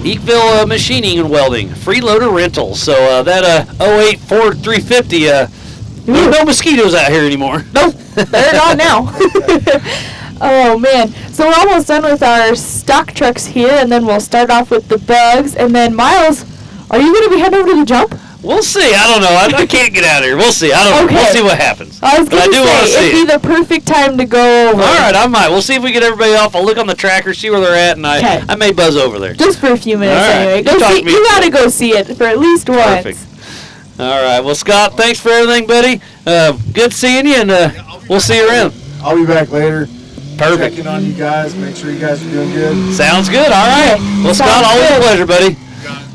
Eekville Machining and Welding, Freeloader Rentals. So that 08 Ford 350, there's no mosquitoes out here anymore. Nope, they're gone now. Oh man, so we're almost done with our stock trucks here, and then we'll start off with the bugs, and then Miles, are you going to be heading over to the jump? We'll see. I don't know. I can't get out of here. We'll see. I don't know. We'll see what happens. I was going to say, it'd be the perfect time to go over. All right, I might. We'll see if we get everybody off. I'll look on the tracker, see where they're at, and I may buzz over there. Just for a few minutes anyway. You got to go see it for at least once. Perfect. All right. Well, Scott, thanks for everything, buddy. Good seeing you, and we'll see you around. I'll be back later. Perfect. Checking on you guys. Make sure you guys are doing good. Sounds good. All right. Well, Scott, always a pleasure, buddy.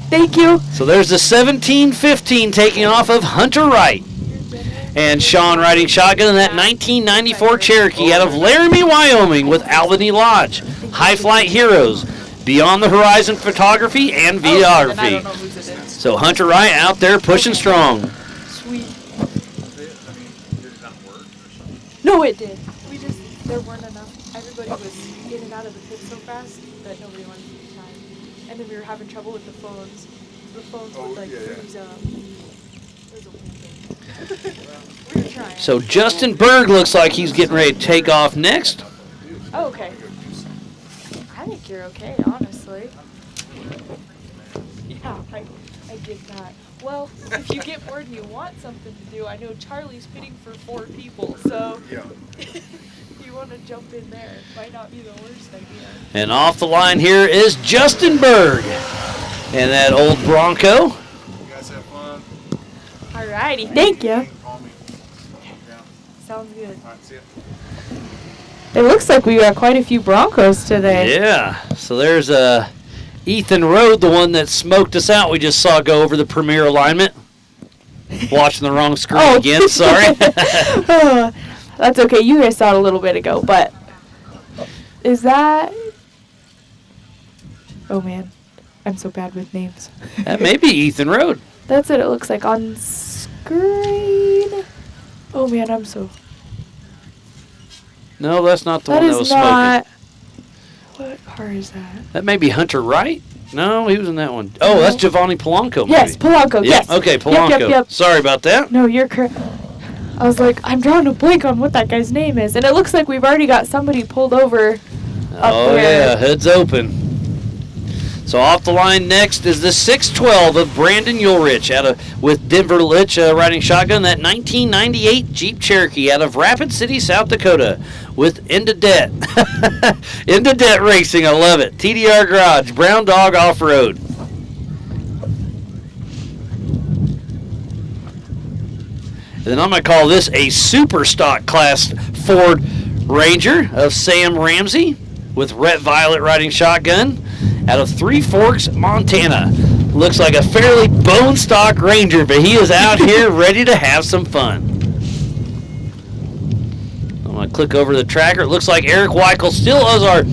Thank you. So there's the 1715 taking off of Hunter Wright. And Sean riding shotgun in that 1994 Cherokee out of Laramie, Wyoming with Albany Lodge. High Flight Heroes, Beyond the Horizon Photography and Videography. So Hunter Wright out there pushing strong. Sweet. No, it did. There weren't enough. Everybody was in and out of the pit so fast that nobody wanted to take time. And then we were having trouble with the phones. The phones would freeze up. It was a weird thing. We were trying. So Justin Berg looks like he's getting ready to take off next. Oh, okay. I think you're okay, honestly. Yeah, I get that. Well, if you get bored and you want something to do, I know Charlie's pitting for 4 people, so if you want to jump in there, it might not be the worst idea. And off the line here is Justin Berg. And that old Bronco. You guys have fun. Alrighty, thank you. Sounds good. All right, see ya. It looks like we got quite a few Broncos today. Yeah, so there's Ethan Road, the one that smoked us out. We just saw go over the premier alignment. Watching the wrong screen again, sorry. That's okay, you guys saw it a little bit ago, but is that... Oh man, I'm so bad with names. That may be Ethan Road. That's what it looks like on screen. Oh man, I'm so... No, that's not the one that was not... smoking. What car is that? That may be Hunter Wright. No, he was in that one. Oh, that's Giovanni Polanco. Maybe. Yes, Polanco, yes. Okay, Polanco. Yep. Sorry about that. No, you're correct. I was like, I'm drawing a blank on what that guy's name is. And it looks like we've already got somebody pulled over up there. Yeah, heads open. So off the line next is the 612 of Brandon Ulrich with Denver Litch riding shotgun. That 1998 Jeep Cherokee out of Rapid City, South Dakota with Into Debt. Into Debt Racing, I love it. TDR Garage, Brown Dog Off-Road. And then I'm going to call this a super stock class Ford Ranger of Sam Ramsey with Rhett Violet riding shotgun out of Three Forks, Montana. Looks like a fairly bone stock Ranger, but he is out here ready to have some fun. I'm going to click over the tracker. It looks like Eric Weichel still is our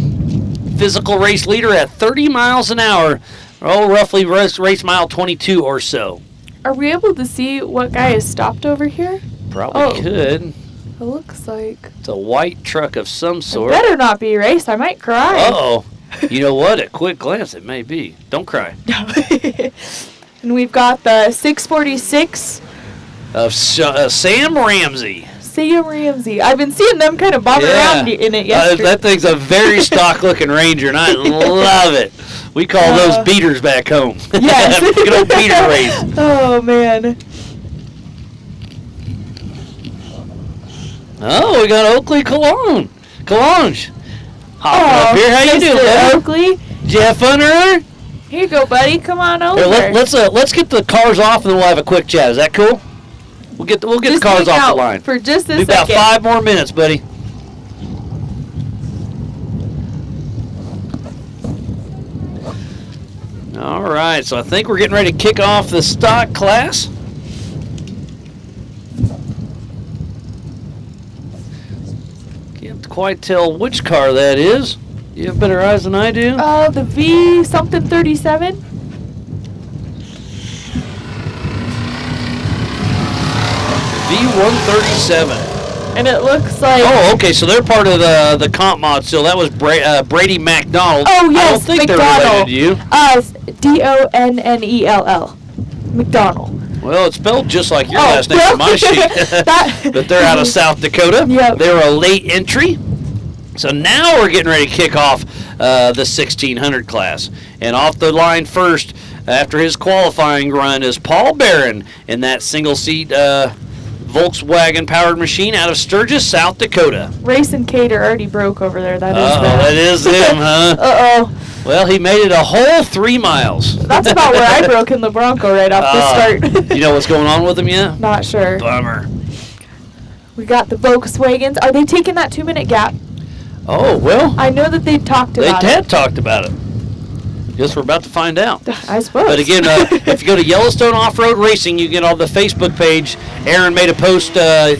physical race leader at 30 miles an hour. Roughly race mile 22 or so. Are we able to see what guy is stopped over here? Probably could. It looks like it's a white truck of some sort. It better not be race. I might cry. Uh-oh. You know what? At quick glance, it may be. Don't cry. And we've got the 646 of Sam Ramsey. Sam Ramsey. I've been seeing them kind of bob around in it yesterday. That thing's a very stock-looking Ranger, and I love it. We call those beaters back home. Yes. Good old beater race. Oh, man. Oh, we got Oakley Cologne. Hopping up here. How you doing, buddy? Oakley. Did you have fun earlier? Here you go, buddy. Come on over. Here, let's get the cars off, and then we'll have a quick chat. Is that cool? We'll get the cars off the line for just a We've second. About 5 more minutes, buddy. All right, so I think we're getting ready to kick off the stock class. Can't quite tell which car that is. You have better eyes than I do. The V something 37. V137. And it looks like... Oh, okay, so they're part of the comp mod still. That was Brady McDonald. Oh, yes, I don't think McDonald. they're related to you. Donnell. McDonald. Well, it's spelled just like your last name on my sheet. But they're out of South Dakota. Yep. They were a late entry. So now we're getting ready to kick off the 1600 class. And off the line first, after his qualifying run, is Paul Barron in that single-seat Volkswagen-powered machine out of Sturgis, South Dakota. Racing Cater already broke over there. That is That is him, huh? Uh-oh. Well, he made it a whole 3 miles. That's about where I broke in the Bronco right off the start. You know what's going on with him yet? Not sure. Bummer. We got the Volkswagens. Are they taking that 2-minute gap? Oh, well. I know that they talked about They had talked about it. Guess we're about to find out. I suppose. But again, if you go to Yellowstone Off-Road Racing, you get on the Facebook page. Aaron made a post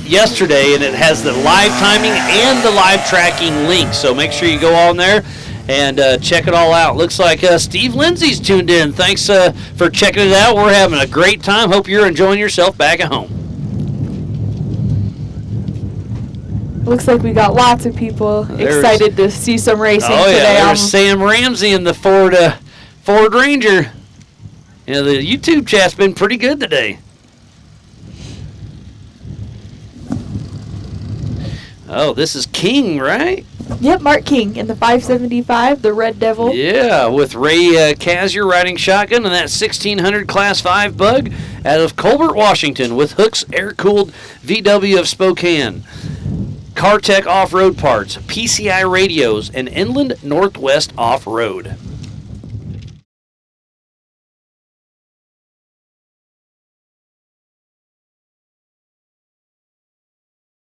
yesterday, and it has the live timing and the live tracking link. So make sure you go on there and check it all out. Looks like Steve Lindsay's tuned in. Thanks for checking it out. We're having a great time. Hope you're enjoying yourself back at home. Looks like we got lots of people excited to see some racing today. There's Sam Ramsey in the Ford Ranger. You know, the YouTube chat's been pretty good today. Oh, this is King, right? Yep, Mark King in the 575, the Red Devil. Yeah, with Ray Kazier riding shotgun in that 1600 Class 5 Bug out of Colbert, Washington, with Hooks air-cooled VW of Spokane. CarTech Off-Road Parts, PCI Radios, and Inland Northwest Off-Road.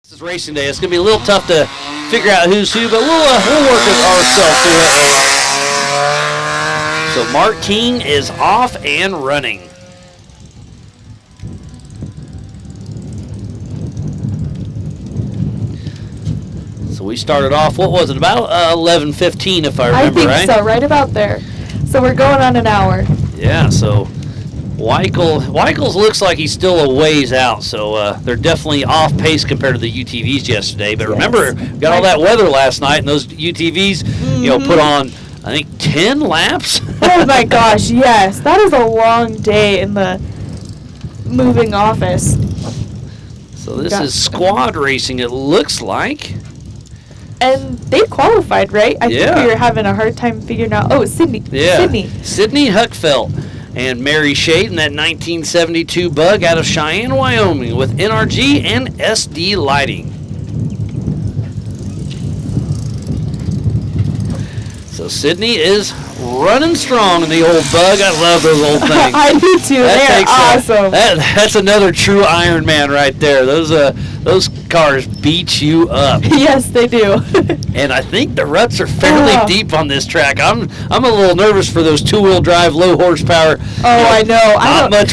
This is racing day. It's going to be a little tough to figure out who's who, but we'll work ourselves through it. So Mark King is off and running. So we started off, what was it, about 11:15 if I remember right? I think so, right about there. So we're going on an hour. Yeah, so Weichels looks like he's still a ways out, so they're definitely off pace compared to the UTVs yesterday. But remember, got all that weather last night, and those UTVs, you know, put on, I think, 10 laps. Oh my gosh, yes. That is a long day in the moving office. So this is squad racing, it looks like. And they qualified, right? I think we were having a hard time figuring out. Oh, it's Sydney. Yeah. Sydney Huckfelt and Mary Shade in that 1972 Bug out of Cheyenne, Wyoming with NRG and SD lighting. So Sydney is running strong in the old Bug. I love those old things. I do too. They're awesome. That's another true Iron Man right there. Those cars beat you up. Yes, they do. And I think the ruts are fairly deep on this track. I'm a little nervous for those two-wheel drive, low horsepower. Oh, I know. Not much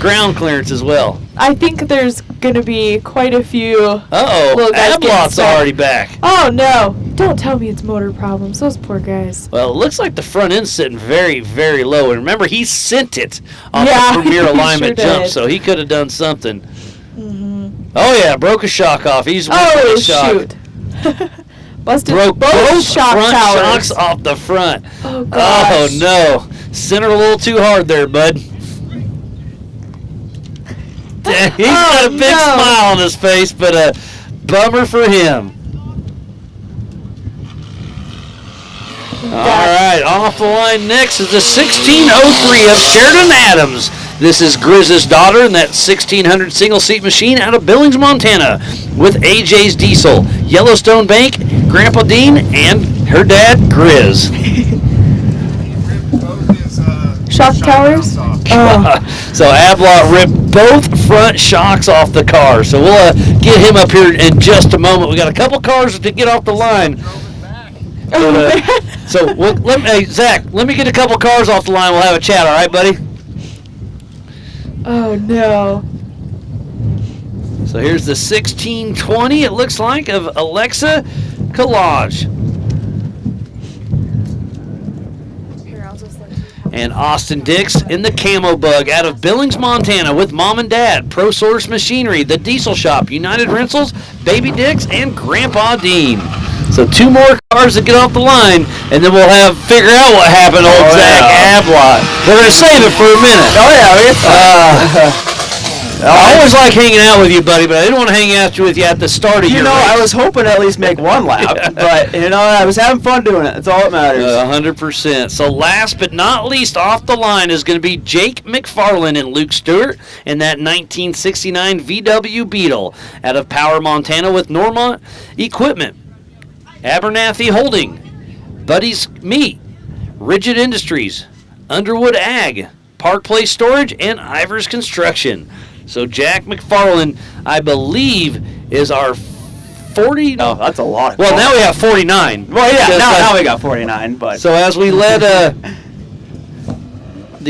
ground clearance as well. I think there's going to be quite a few. Ablot's already back. Oh, no. Don't tell me it's motor problems. Those poor guys. Well, it looks like the front end's sitting very, very low. And remember, he sent it off the premier alignment jump, so he could have done something. Mm-hmm. Oh, yeah, broke a shock off. He's oh, shoot. Busted both shock front towers. Shocks off the front. Oh, gosh. Oh, no. Center a little too hard there, bud. He's got a big smile on his face, but a bummer for him. All right, off the line next is the 1603 of Sheridan Adams. This is Grizz's daughter in that 1600 single-seat machine out of Billings, Montana, with AJ's Diesel, Yellowstone Bank, Grandpa Dean, and her dad, Grizz. Shock towers? So Ablot ripped both front shocks off the car. So we'll get him up here in just a moment. We got a couple cars to get off the line. So, hey, Zach, let me get a couple cars off the line. We'll have a chat, all right, buddy? Oh, no. So here's the 1620, it looks like, of Alexa Collage. And Austin Dix in the Camo Bug out of Billings, Montana with Mom and Dad, Pro Source Machinery, The Diesel Shop, United Rentals, Baby Dix, and Grandpa Dean. So 2 more cars that get off the line, and then we'll figure out what happened to old Zach Ablott. We're going to save it for a minute. I always like hanging out with you, buddy, but I didn't want to hang out with you at the start of your race. I was hoping to at least make 1 lap, but, I was having fun doing it. That's all that matters. 100%. So last but not least off the line is going to be Jake McFarland and Luke Stewart in that 1969 VW Beetle out of Power, Montana with Normont Equipment, Abernathy Holding, Buddy's Meat, Rigid Industries, Underwood Ag, Park Place Storage, and Ivers Construction. So Jack McFarland, I believe, is our 40. Oh, that's a lot. Well, now we have 49. Well, yeah, now we got 49. But so as we let the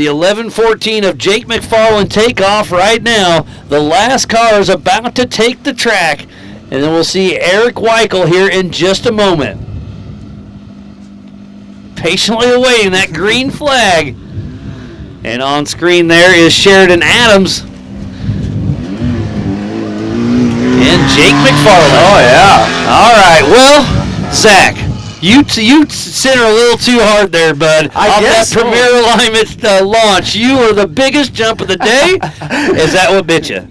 1114 of Jake McFarland take off right now, the last car is about to take the track, and then we'll see Eric Weichel here in just a moment. Patiently awaiting that green flag. And on screen there is Sheridan Adams and Jake McFarland. Oh, yeah. All right. Well, Zach, you center a little too hard there, bud. I guess that Premier Alignment launch, you were the biggest jump of the day. Is that what bit you?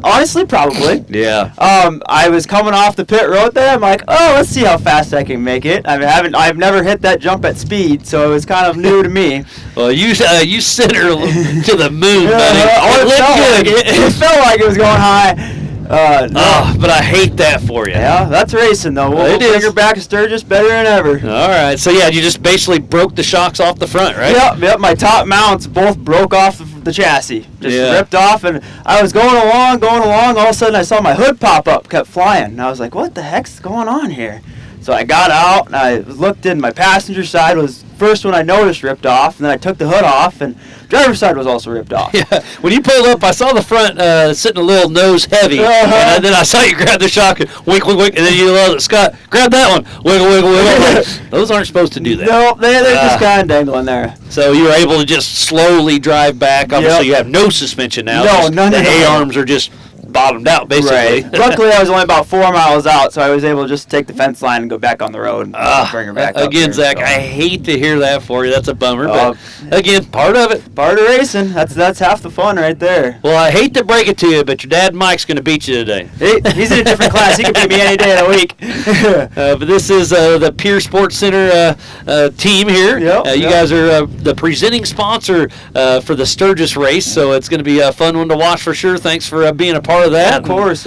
Honestly, probably. Yeah. I was coming off the pit road there. I'm like, let's see how fast I can make it. I've never hit that jump at speed, so it was kind of new to me. Well, you center to the moon, buddy. It felt like it was going high. But I hate that for you. Yeah, that's racing though. We'll bring her back to Sturgis better than ever. All right. So yeah, you just basically broke the shocks off the front, right? Yep. My top mounts both broke off the chassis. Just ripped off, and I was going along. All of a sudden, I saw my hood pop up, kept flying, and I was like, "What the heck's going on here?" So I got out and I looked in. My passenger side was first one I noticed ripped off, and then I took the hood off, and driver's side was also ripped off. Yeah. When you pulled up, I saw the front sitting a little nose heavy, and then I saw you grab the shock, wink, wink, wink, and then you yelled at Scott, "Grab that one!" Wiggle, wiggle, wiggle. Like, those aren't supposed to do that. No, they're just kind of dangling there. So you were able to just slowly drive back. Obviously, you have no suspension now. No, none the of A arms are just bottomed out, basically. Right. Luckily, I was only about 4 miles out, so I was able to just take the fence line and go back on the road and bring her back up again, here, Zach, so. I hate to hear that for you. That's a bummer, but again, part of it. Part of racing. That's half the fun right there. Well, I hate to break it to you, but your dad Mike's going to beat you today. He's in a different class. He can beat me any day of the week. But this is the Pier Sports Center team here. You guys are the presenting sponsor for the Sturgis race, so it's going to be a fun one to watch for sure. Thanks for being a part of that. Of course.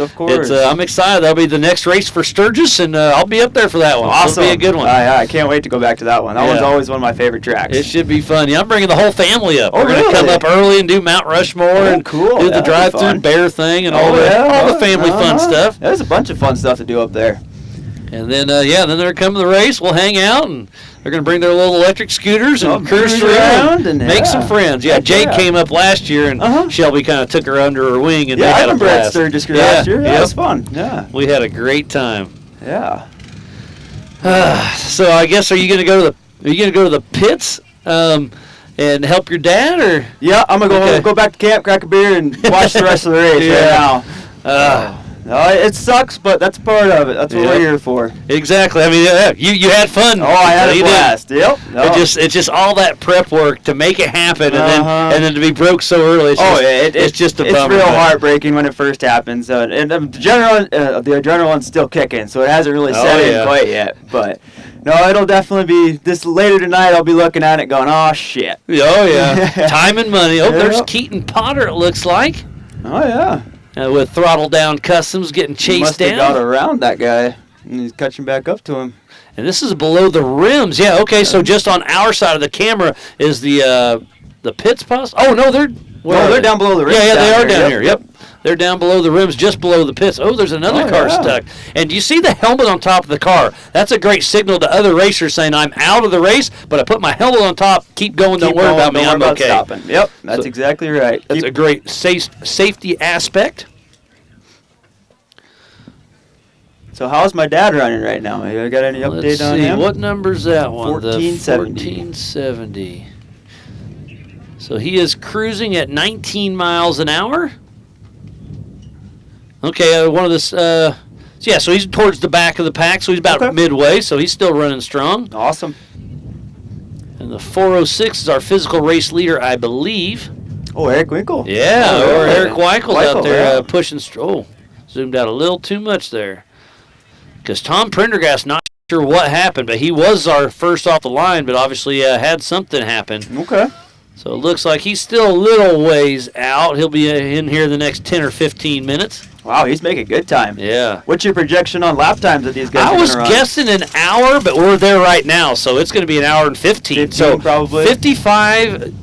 I'm excited. That'll be the next race for Sturgis, and I'll be up there for that one. Awesome. It'll be a good one. I can't wait to go back to that one. That one's always one of my favorite tracks. It should be fun. Yeah, I'm bringing the whole family up. Oh, We're going to come up early and do Mount Rushmore and cool. do the drive-through bear thing and all the family fun stuff. There's a bunch of fun stuff to do up there. And then, then they're coming to the race. We'll hang out, and they're going to bring their little electric scooters and cruise around and make some friends. Yeah, Jake came up last year, and Shelby kind of took her under her wing, and they had a blast. I remember at Sturgis last year. That was fun. Yeah. We had a great time. Yeah. So I guess are you going to go to the pits and help your dad, or? Yeah, I'm gonna go back to camp, crack a beer, and watch the rest of the race right now. It sucks, but that's part of it. That's what we're here for. Exactly. I mean, you had fun. Oh, I had a blast. Yep. It's just all that prep work to make it happen, and then to be broke so early. It's just a bummer. It's real heartbreaking when it first happens. And the adrenaline's still kicking, so it hasn't really set in quite yet. But no, it'll definitely be this later tonight. I'll be looking at it, going, "Oh shit." Oh yeah. Time and money. Oh, there's Keaton Potter. It looks like. Oh yeah. With Throttle Down Customs getting chased down. Must have got around that guy, and he's catching back up to him. And this is below the rims. Yeah, okay, so just on our side of the camera is the pits post. Oh, no, they're down below the rims. Yeah, they are down here. Yep. They're down below the rims, just below the pits. Oh, there's another car stuck. And do you see the helmet on top of the car? That's a great signal to other racers saying, I'm out of the race, but I put my helmet on top. Keep going. Don't worry about me. I'm okay. Stopping. Yep, that's exactly right. That's a great safety aspect. So how's my dad running right now? You got any update on him? What number's that one? 1470. 1470. So he is cruising at 19 miles an hour. Okay, one of this. So he's towards the back of the pack, so he's about midway, so he's still running strong. Awesome. And the 406 is our physical race leader, I believe. Oh, Eric Winkle. Yeah, Eric Weichels out there pushing. Zoomed out a little too much there. Because Tom Prendergast, not sure what happened, but he was our first off the line, but obviously had something happen. Okay. So it looks like he's still a little ways out. He'll be in here the next 10 or 15 minutes. Wow, he's making good time. Yeah. What's your projection on lap times that these guys are I was guessing an hour, but we're there right now, so it's going to be an hour and 15. So probably 55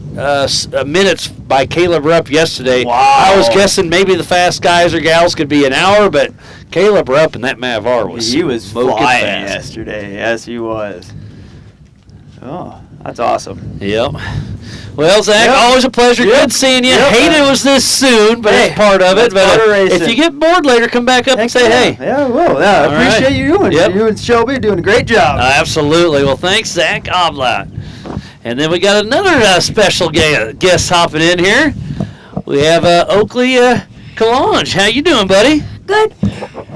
minutes by Caleb Rupp yesterday. Wow. I was guessing maybe the fast guys or gals could be an hour, but Caleb Rupp and that Mav-R was flying fast yesterday. Yes, he was. Oh, that's awesome. Yep. Well, Zach, always a pleasure. Good seeing you. Hate it was this soon, but it's part of it. But if you get bored later, come back up and say hey. Yeah, I will. Yeah, I appreciate you doing it. You and Shelby are doing a great job. Absolutely. Well, thanks, Zach Oblot. And then we got another special guest hopping in here. We have Oakley Kalange. How you doing, buddy? Good.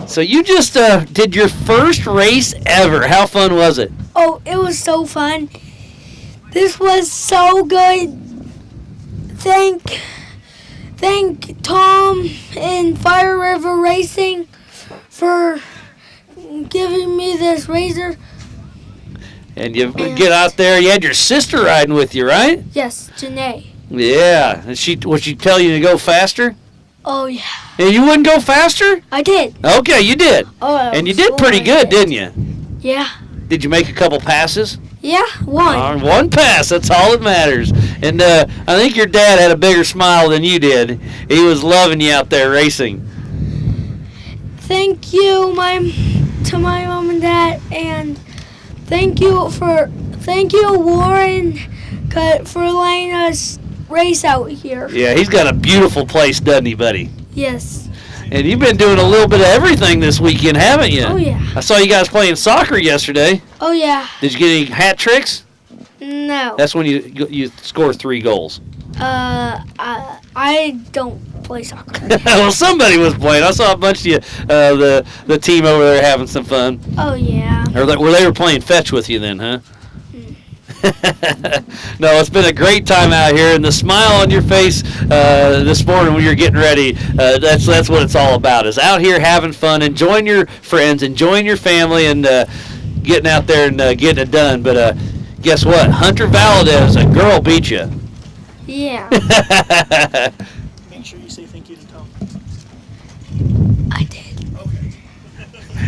So you just did your first race ever. How fun was it? Oh, it was so fun. This was so good. Thank Tom and Fire River Racing for giving me this razor. And you get out there. You had your sister riding with you, right? Yes, Janae. Yeah. And would she tell you to go faster? Oh, yeah. And you wouldn't go faster? I did. Okay, you did. Oh, and you did pretty good, didn't you? Yeah. Did you make a couple passes? Yeah, one. One pass. That's all that matters. And I think your dad had a bigger smile than you did. He was loving you out there racing. Thank you, to my mom and dad, and thank you Warren for letting us race out here. Yeah, he's got a beautiful place, doesn't he, buddy? Yes. And you've been doing a little bit of everything this weekend, haven't you? Oh, yeah. I saw you guys playing soccer yesterday. Oh, yeah. Did you get any hat tricks? No. That's when you score 3 goals. I don't play soccer. Well, somebody was playing. I saw a bunch of you, the team over there having some fun. Oh, yeah. Or they were playing fetch with you then, huh? No, it's been a great time out here, and the smile on your face this morning when you're getting ready, that's what it's all about, is out here having fun, enjoying your friends, enjoying your family, and getting out there and getting it done. But guess what? Hunter Valadez, a girl beat you. Yeah. Make sure you say thank you to Tom. I did.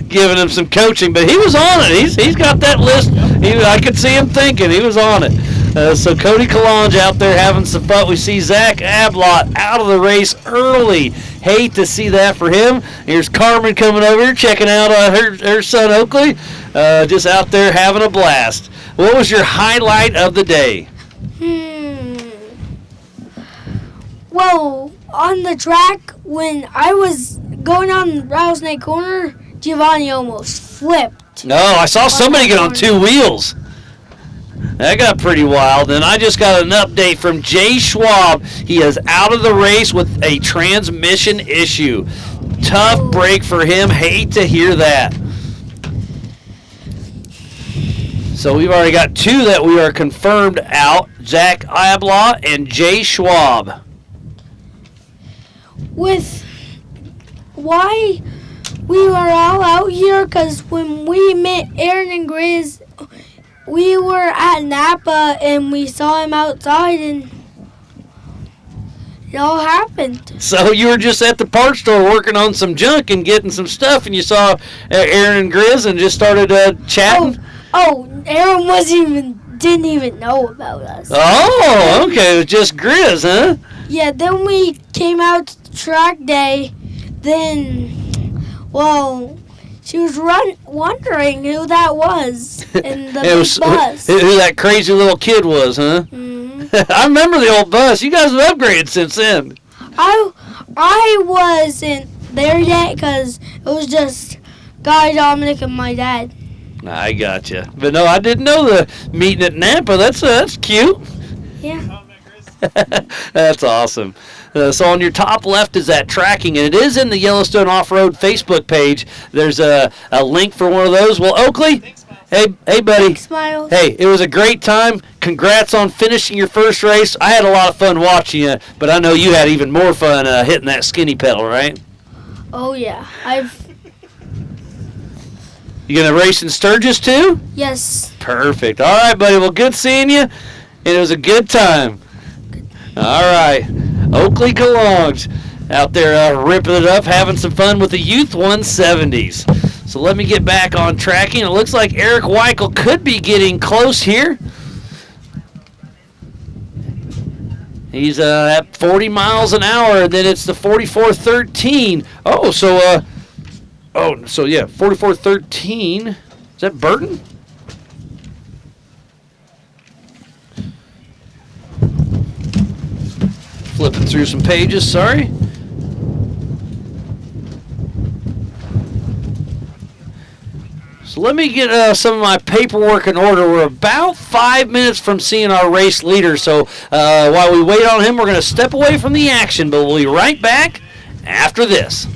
Giving him some coaching, but he was on it. He's got that list. I could see him thinking. He was on it. So Cody Kalange out there having some fun. We see Zach Ablott out of the race early. Hate to see that for him. Here's Carmen coming over here, checking out her son Oakley. Just out there having a blast. What was your highlight of the day? Well, on the track, when I was going on Rattlesnake Corner, Giovanni almost flipped. No, I saw somebody get on 2 wheels. That got pretty wild. And I just got an update from Jay Schwab. He is out of the race with a transmission issue. Tough break for him. Hate to hear that. So we've already got 2 that we are confirmed out. Zach Ablott and Jay Schwab. With why we were all out here, because when we met Aaron and Grizz, we were at Napa and we saw him outside and it all happened. So you were just at the parts store working on some junk and getting some stuff, and you saw Aaron and Grizz and just started chatting? Oh, Aaron didn't even know about us. Oh, okay. It was just Grizz, huh? Yeah, then we came out to the track day, then, well, she was wondering who that was in the bus. Who that crazy little kid was, huh? Mm-hmm. I remember the old bus. You guys have upgraded since then. I wasn't there yet because it was just Guy, Dominic, and my dad. I gotcha. But no, I didn't know the meeting at Nampa. That's cute. Yeah. That's awesome. So on your top left is that tracking, and it is in the Yellowstone Off-Road Facebook page. There's a link for one of those. Well, Oakley, hey buddy. Thanks, Miles. Hey, it was a great time. Congrats on finishing your first race. I had a lot of fun watching you, but I know you had even more fun hitting that skinny pedal, right? Oh, yeah. You going to race in Sturgis, too? Yes. Perfect. All right, buddy. Well, good seeing you, and it was a good time. All right. Oakley Kalongs out there ripping it up, having some fun with the Youth 170s. So let me get back on tracking. It looks like Eric Weichel could be getting close here. He's at 40 miles an hour, and then it's the 44.13. Oh, so yeah, 44.13. Is that Burton? Flipping through some pages, sorry. So let me get some of my paperwork in order. We're about 5 minutes from seeing our race leader. So while we wait on him, we're going to step away from the action, but we'll be right back after this.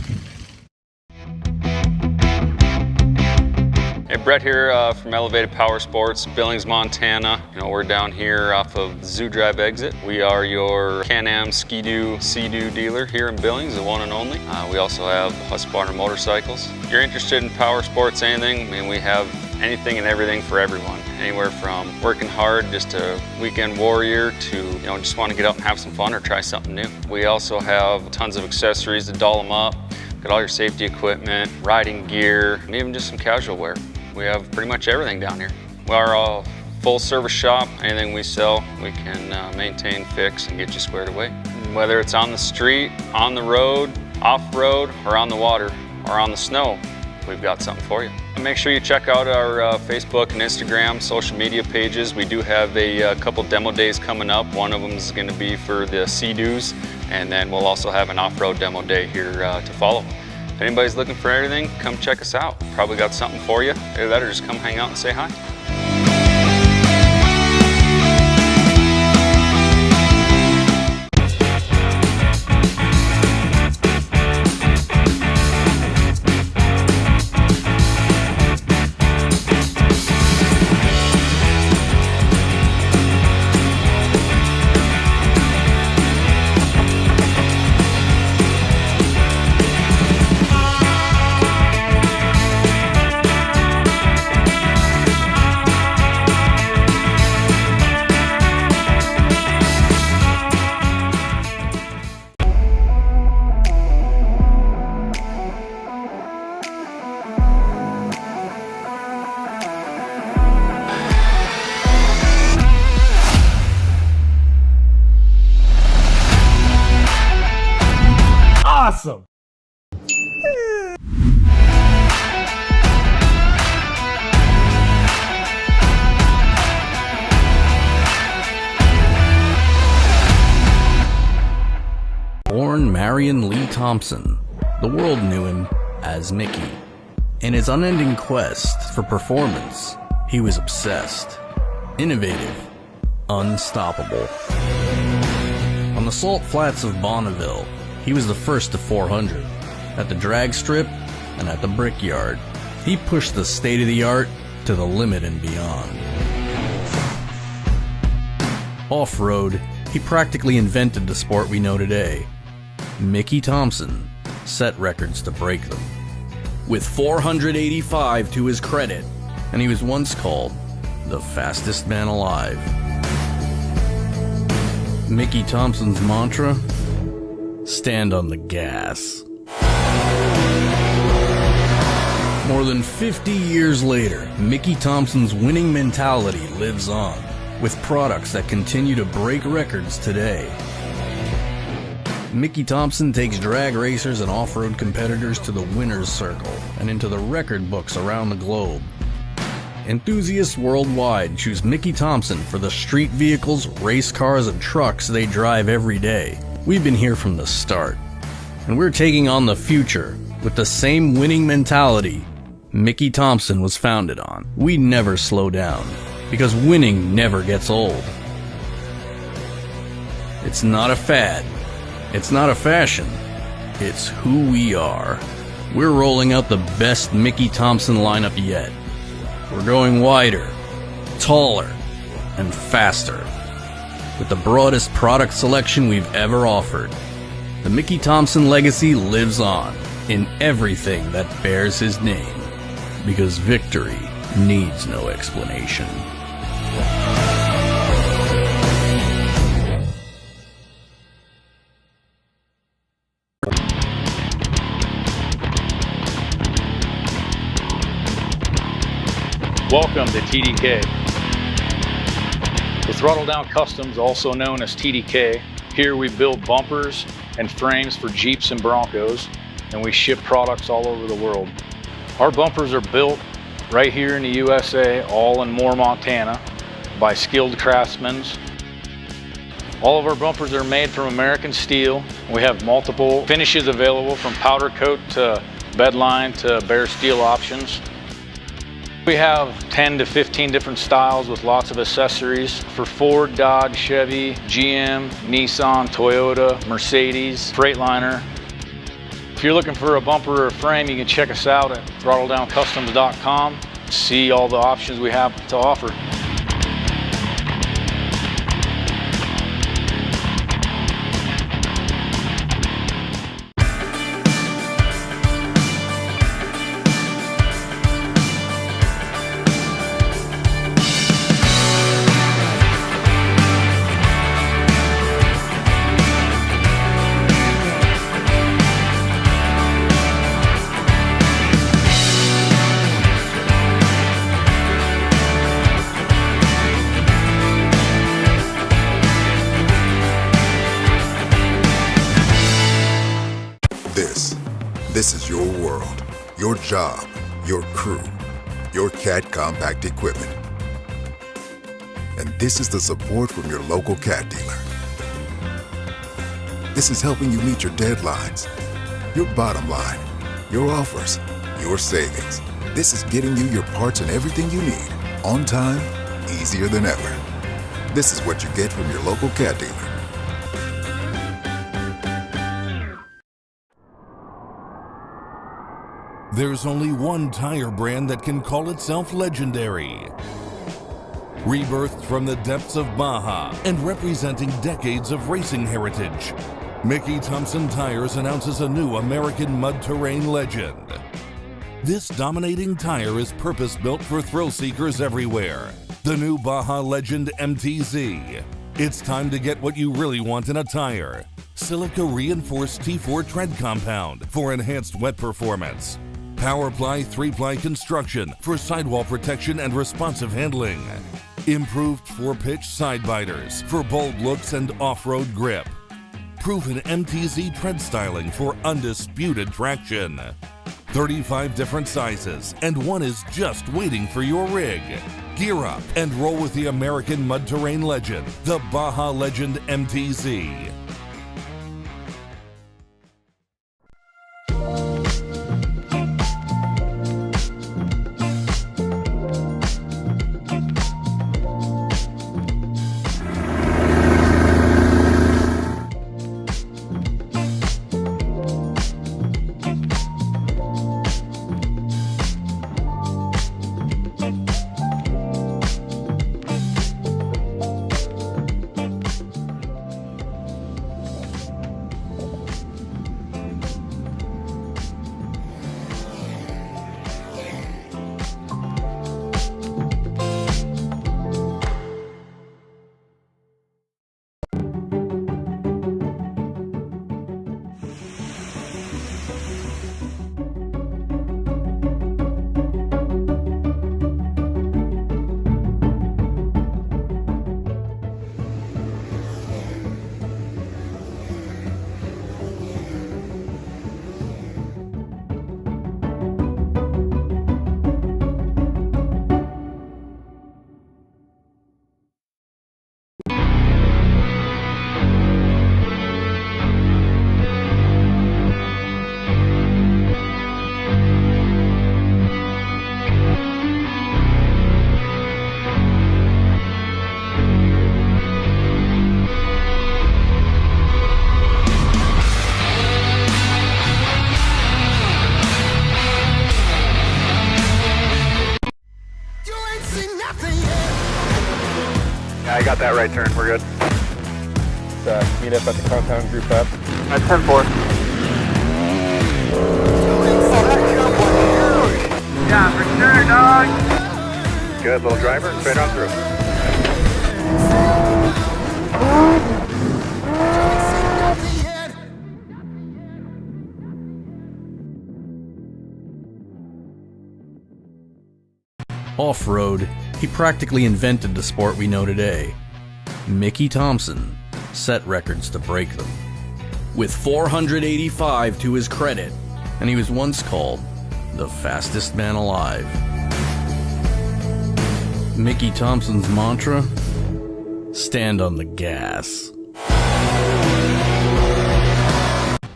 Hey, Brett here from Elevated Power Sports, Billings, Montana. We're down here off of Zoo Drive exit. We are your Can-Am Ski-Doo, Sea-Doo dealer here in Billings, the one and only. We also have Husqvarna motorcycles. If you're interested in power sports, anything, we have anything and everything for everyone. Anywhere from working hard, just a weekend warrior, to just want to get out and have some fun or try something new. We also have tons of accessories to doll them up. Got all your safety equipment, riding gear, and even just some casual wear. We have pretty much everything down here. We are a full service shop. Anything we sell, we can maintain, fix, and get you squared away. Whether it's on the street, on the road, off-road, or on the water, or on the snow, we've got something for you. And make sure you check out our Facebook and Instagram social media pages. We do have a couple demo days coming up. One of them is going to be for the Sea-Doos, and then we'll also have an off-road demo day here to follow. If anybody's looking for anything, come check us out. Probably got something for you. Either that or just come hang out and say hi. Awesome. Born Marion Lee Thompson, the world knew him as Mickey. In his unending quest for performance, he was obsessed, innovative, unstoppable. On the salt flats of Bonneville, he was the first to 400. At the drag strip and at the brickyard, he pushed the state-of-the-art to the limit and beyond. Off-road, he practically invented the sport we know today. Mickey Thompson set records to break them. With 485 to his credit, and he was once called the fastest man alive. Mickey Thompson's mantra: stand on the gas. More than 50 years later, Mickey Thompson's winning mentality lives on, with products that continue to break records today. Mickey Thompson takes drag racers and off-road competitors to the winner's circle and into the record books around the globe. Enthusiasts worldwide choose Mickey Thompson for the street vehicles, race cars, and trucks they drive every day. We've been here from the start, and we're taking on the future with the same winning mentality Mickey Thompson was founded on. We never slow down, because winning never gets old. It's not a fad. It's not a fashion. It's who we are. We're rolling out the best Mickey Thompson lineup yet. We're going wider, taller, and faster, with the broadest product selection we've ever offered. The Mickey Thompson legacy lives on in everything that bears his name, because victory needs no explanation. Welcome to TDK. With Throttle Down Customs, also known as TDK, here we build bumpers and frames for Jeeps and Broncos, and we ship products all over the world. Our bumpers are built right here in the USA, all in Y.O.R.R, Montana, by skilled craftsmen. All of our bumpers are made from American steel. We have multiple finishes available, from powder coat to bedline to bare steel options. We have 10 to 15 different styles with lots of accessories for Ford, Dodge, Chevy, GM, Nissan, Toyota, Mercedes, Freightliner. If you're looking for a bumper or a frame, you can check us out at throttledowncustoms.com. See all the options we have to offer. This is your world, your job, your crew, your CAT compact equipment. And this is the support from your local CAT dealer. This is helping you meet your deadlines, your bottom line, your offers, your savings. This is getting you your parts and everything you need, on time, easier than ever. This is what you get from your local CAT dealer. There's only one tire brand that can call itself legendary. Rebirthed from the depths of Baja and representing decades of racing heritage, Mickey Thompson Tires announces a new American mud terrain legend. This dominating tire is purpose-built for thrill seekers everywhere. The new Baja Legend MTZ. It's time to get what you really want in a tire. Silica reinforced T4 tread compound for enhanced wet performance. PowerPly 3-ply construction for sidewall protection and responsive handling. Improved 4-pitch side biters for bold looks and off-road grip. Proven MTZ tread styling for undisputed traction. 35 different sizes, and one is just waiting for your rig. Gear up and roll with the American mud terrain legend, the Baja Legend MTZ. I got that right turn. We're good. Let's meet up at the compound group up. At 10-4. Yeah, for sure, dog. Good, little driver, straight on through. Off-road, he practically invented the sport we know today. Mickey Thompson set records to break them. With 485 to his credit, and he was once called the fastest man alive. Mickey Thompson's mantra? Stand on the gas.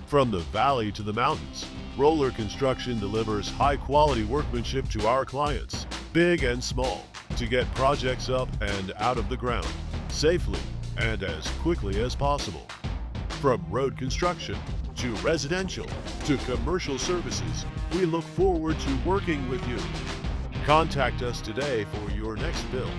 From the valley to the mountains, Roller Construction delivers high-quality workmanship to our clients, big and small, to get projects up and out of the ground, safely and as quickly as possible. From road construction to residential to commercial services, we look forward to working with you. Contact us today for your next build.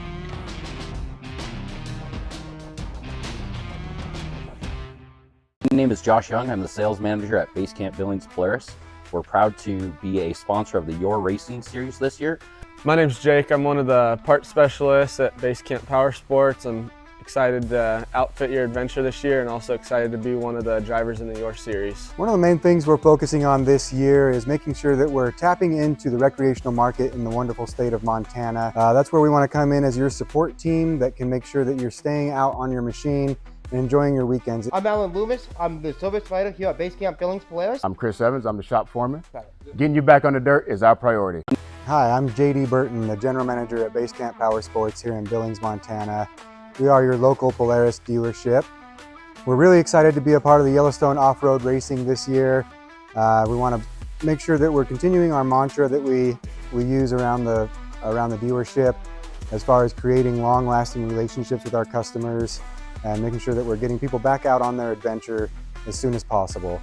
My name is Josh Young. I'm the sales manager at Basecamp Billings Polaris. We're proud to be a sponsor of the Y.O.R.R Racing Series this year. My name's Jake. I'm one of the parts specialists at Basecamp Power Sports. I'm excited to outfit your adventure this year and also excited to be one of the drivers in the Y.O.R.R Series. One of the main things we're focusing on this year is making sure that we're tapping into the recreational market in the wonderful state of Montana. That's where we want to come in as your support team that can make sure that you're staying out on your machine and enjoying your weekends. I'm Alan Loomis. I'm the service writer here at Basecamp Billings Polaris. I'm Chris Evans. I'm the shop foreman. Getting you back on the dirt is our priority. Hi, I'm JD Burton, the general manager at Basecamp Power Sports here in Billings, Montana. We are your local Polaris dealership. We're really excited to be a part of the Yellowstone off-road racing this year. We want to make sure that we're continuing our mantra that we use around the dealership as far as creating long-lasting relationships with our customers and making sure that we're getting people back out on their adventure as soon as possible.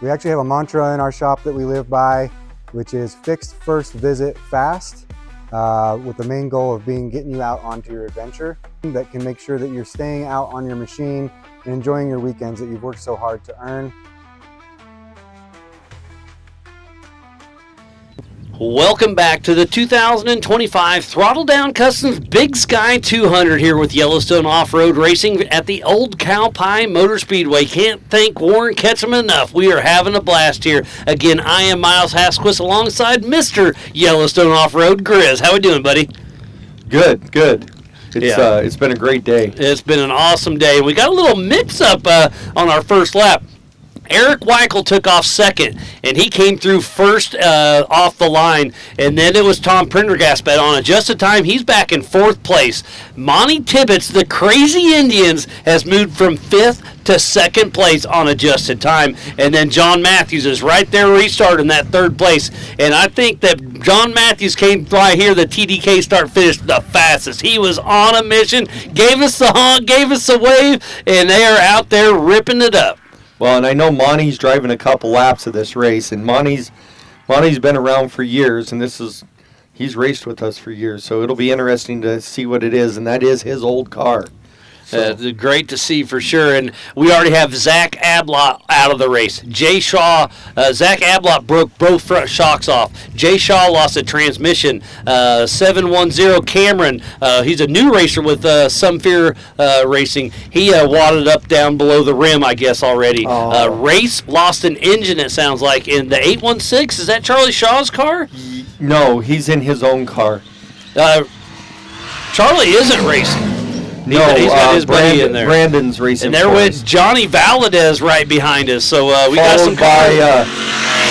We actually have a mantra in our shop that we live by, which is fixed first visit fast, with the main goal of getting you out onto your adventure that can make sure that you're staying out on your machine and enjoying your weekends that you've worked so hard to earn. Welcome back to the 2025 Throttle Down Customs Big Sky 200 here with Yellowstone Off-Road Racing at the Old Cow Pie Motor Speedway. Can't thank Warren Ketchum enough. We are having a blast here. Again, I am Miles Hasquist alongside Mr. Yellowstone Off-Road Grizz. How we doing, buddy? Good, good. It's been a great day. It's been an awesome day. We got a little mix-up on our first lap. Eric Weichel took off second, and he came through first off the line, and then it was Tom Prendergast, but on adjusted time, he's back in fourth place. Monty Tibbetts, the Crazy Indians, has moved from fifth to second place on adjusted time, and then John Matthews is right there where he started in that third place, and I think that John Matthews came right here, the TDK start finish the fastest. He was on a mission, gave us the honk, gave us the wave, and they are out there ripping it up. Well, and I know Monty's driving a couple laps of this race, and Monty's been around for years, and he's raced with us for years, so it'll be interesting to see what it is, and that is his old car. Great to see for sure, and we already have Zach Ablott out of the race. Jay Shaw, Zach Ablott broke both front shocks off. Jay Shaw lost a transmission. 710 Cameron, he's a new racer with Some Fear Racing. He wadded up down below the rim, I guess, already. Race lost an engine, it sounds like, in the 816. Is that Charlie Shaw's car? No, he's in his own car. Charlie isn't racing. He's got his buddy in there. Brandon's racing. And there went Johnny Valadez right behind us. So we got some by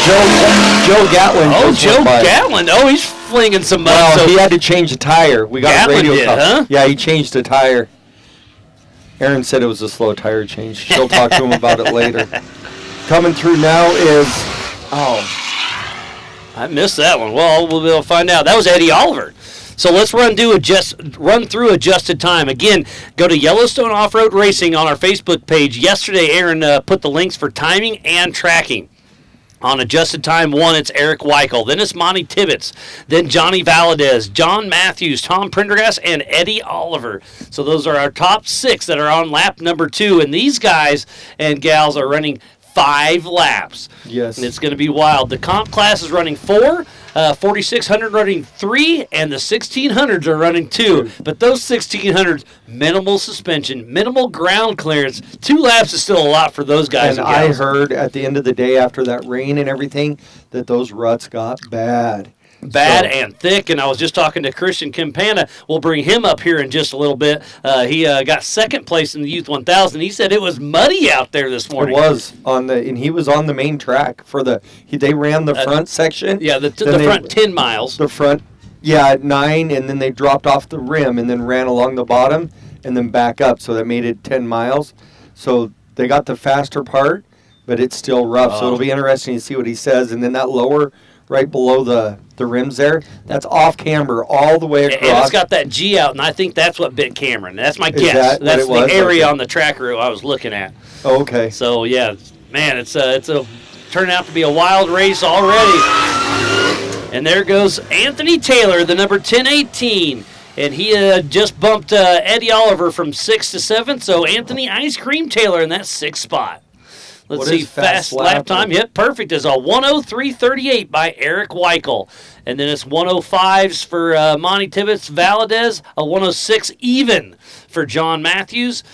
Joe Gatlin. Oh, Joe Gatlin. Oh, he's flinging some mud. Well, he had to change the tire. We got Gatlin a radio did, call. Huh? Yeah, he changed the tire. Aaron said it was a slow tire change. She'll talk to him about it later. Coming through now is I missed that one. Well, we'll be able to find out. That was Eddie Oliver. So let's run through adjusted time. Again, go to Yellowstone Off-Road Racing on our Facebook page. Yesterday, Aaron put the links for timing and tracking. On adjusted time 1, it's Eric Weichel. Then it's Monty Tibbetts. Then Johnny Valadez, John Matthews, Tom Prendergast, and Eddie Oliver. So those are our top 6 that are on lap number 2. And these guys and gals are running 5 laps. Yes. And it's going to be wild. The comp class is running 4, 4,600 running 3, and the 1,600s are running 2. But those 1,600s, minimal suspension, minimal ground clearance. 2 laps is still a lot for those guys. And I heard at the end of the day, after that rain and everything, that those ruts got bad. And thick, and I was just talking to Christian Campana. We'll bring him up here in just a little bit. He got second place in the Youth 1000. He said it was muddy out there this morning. It was and he was on the main track for they ran the front section. Yeah, the front 10 miles. The front, 9, and then they dropped off the rim and then ran along the bottom and then back up, so that made it 10 miles. So they got the faster part, but it's still rough. So it'll be interesting to see what he says. And then that lower, right below the rims there, that's off camber all the way across. And it's got that G out, and I think that's what bit Cameron. That's my guess. That's the area on the tracker I was looking at. Oh, okay. So yeah, man, it's turned out to be a wild race already. And there goes Anthony Taylor, the number 1018. And he just bumped Eddie Oliver from 6th to 7th. So Anthony Ice Cream Taylor in that 6th spot. Let's see, fast lap time. Yep, perfect. Is a 1:03.38 by Eric Weichel. And then it's 1:05s for Monty Tibbetts Valadez, a 1:06 even for John Matthews.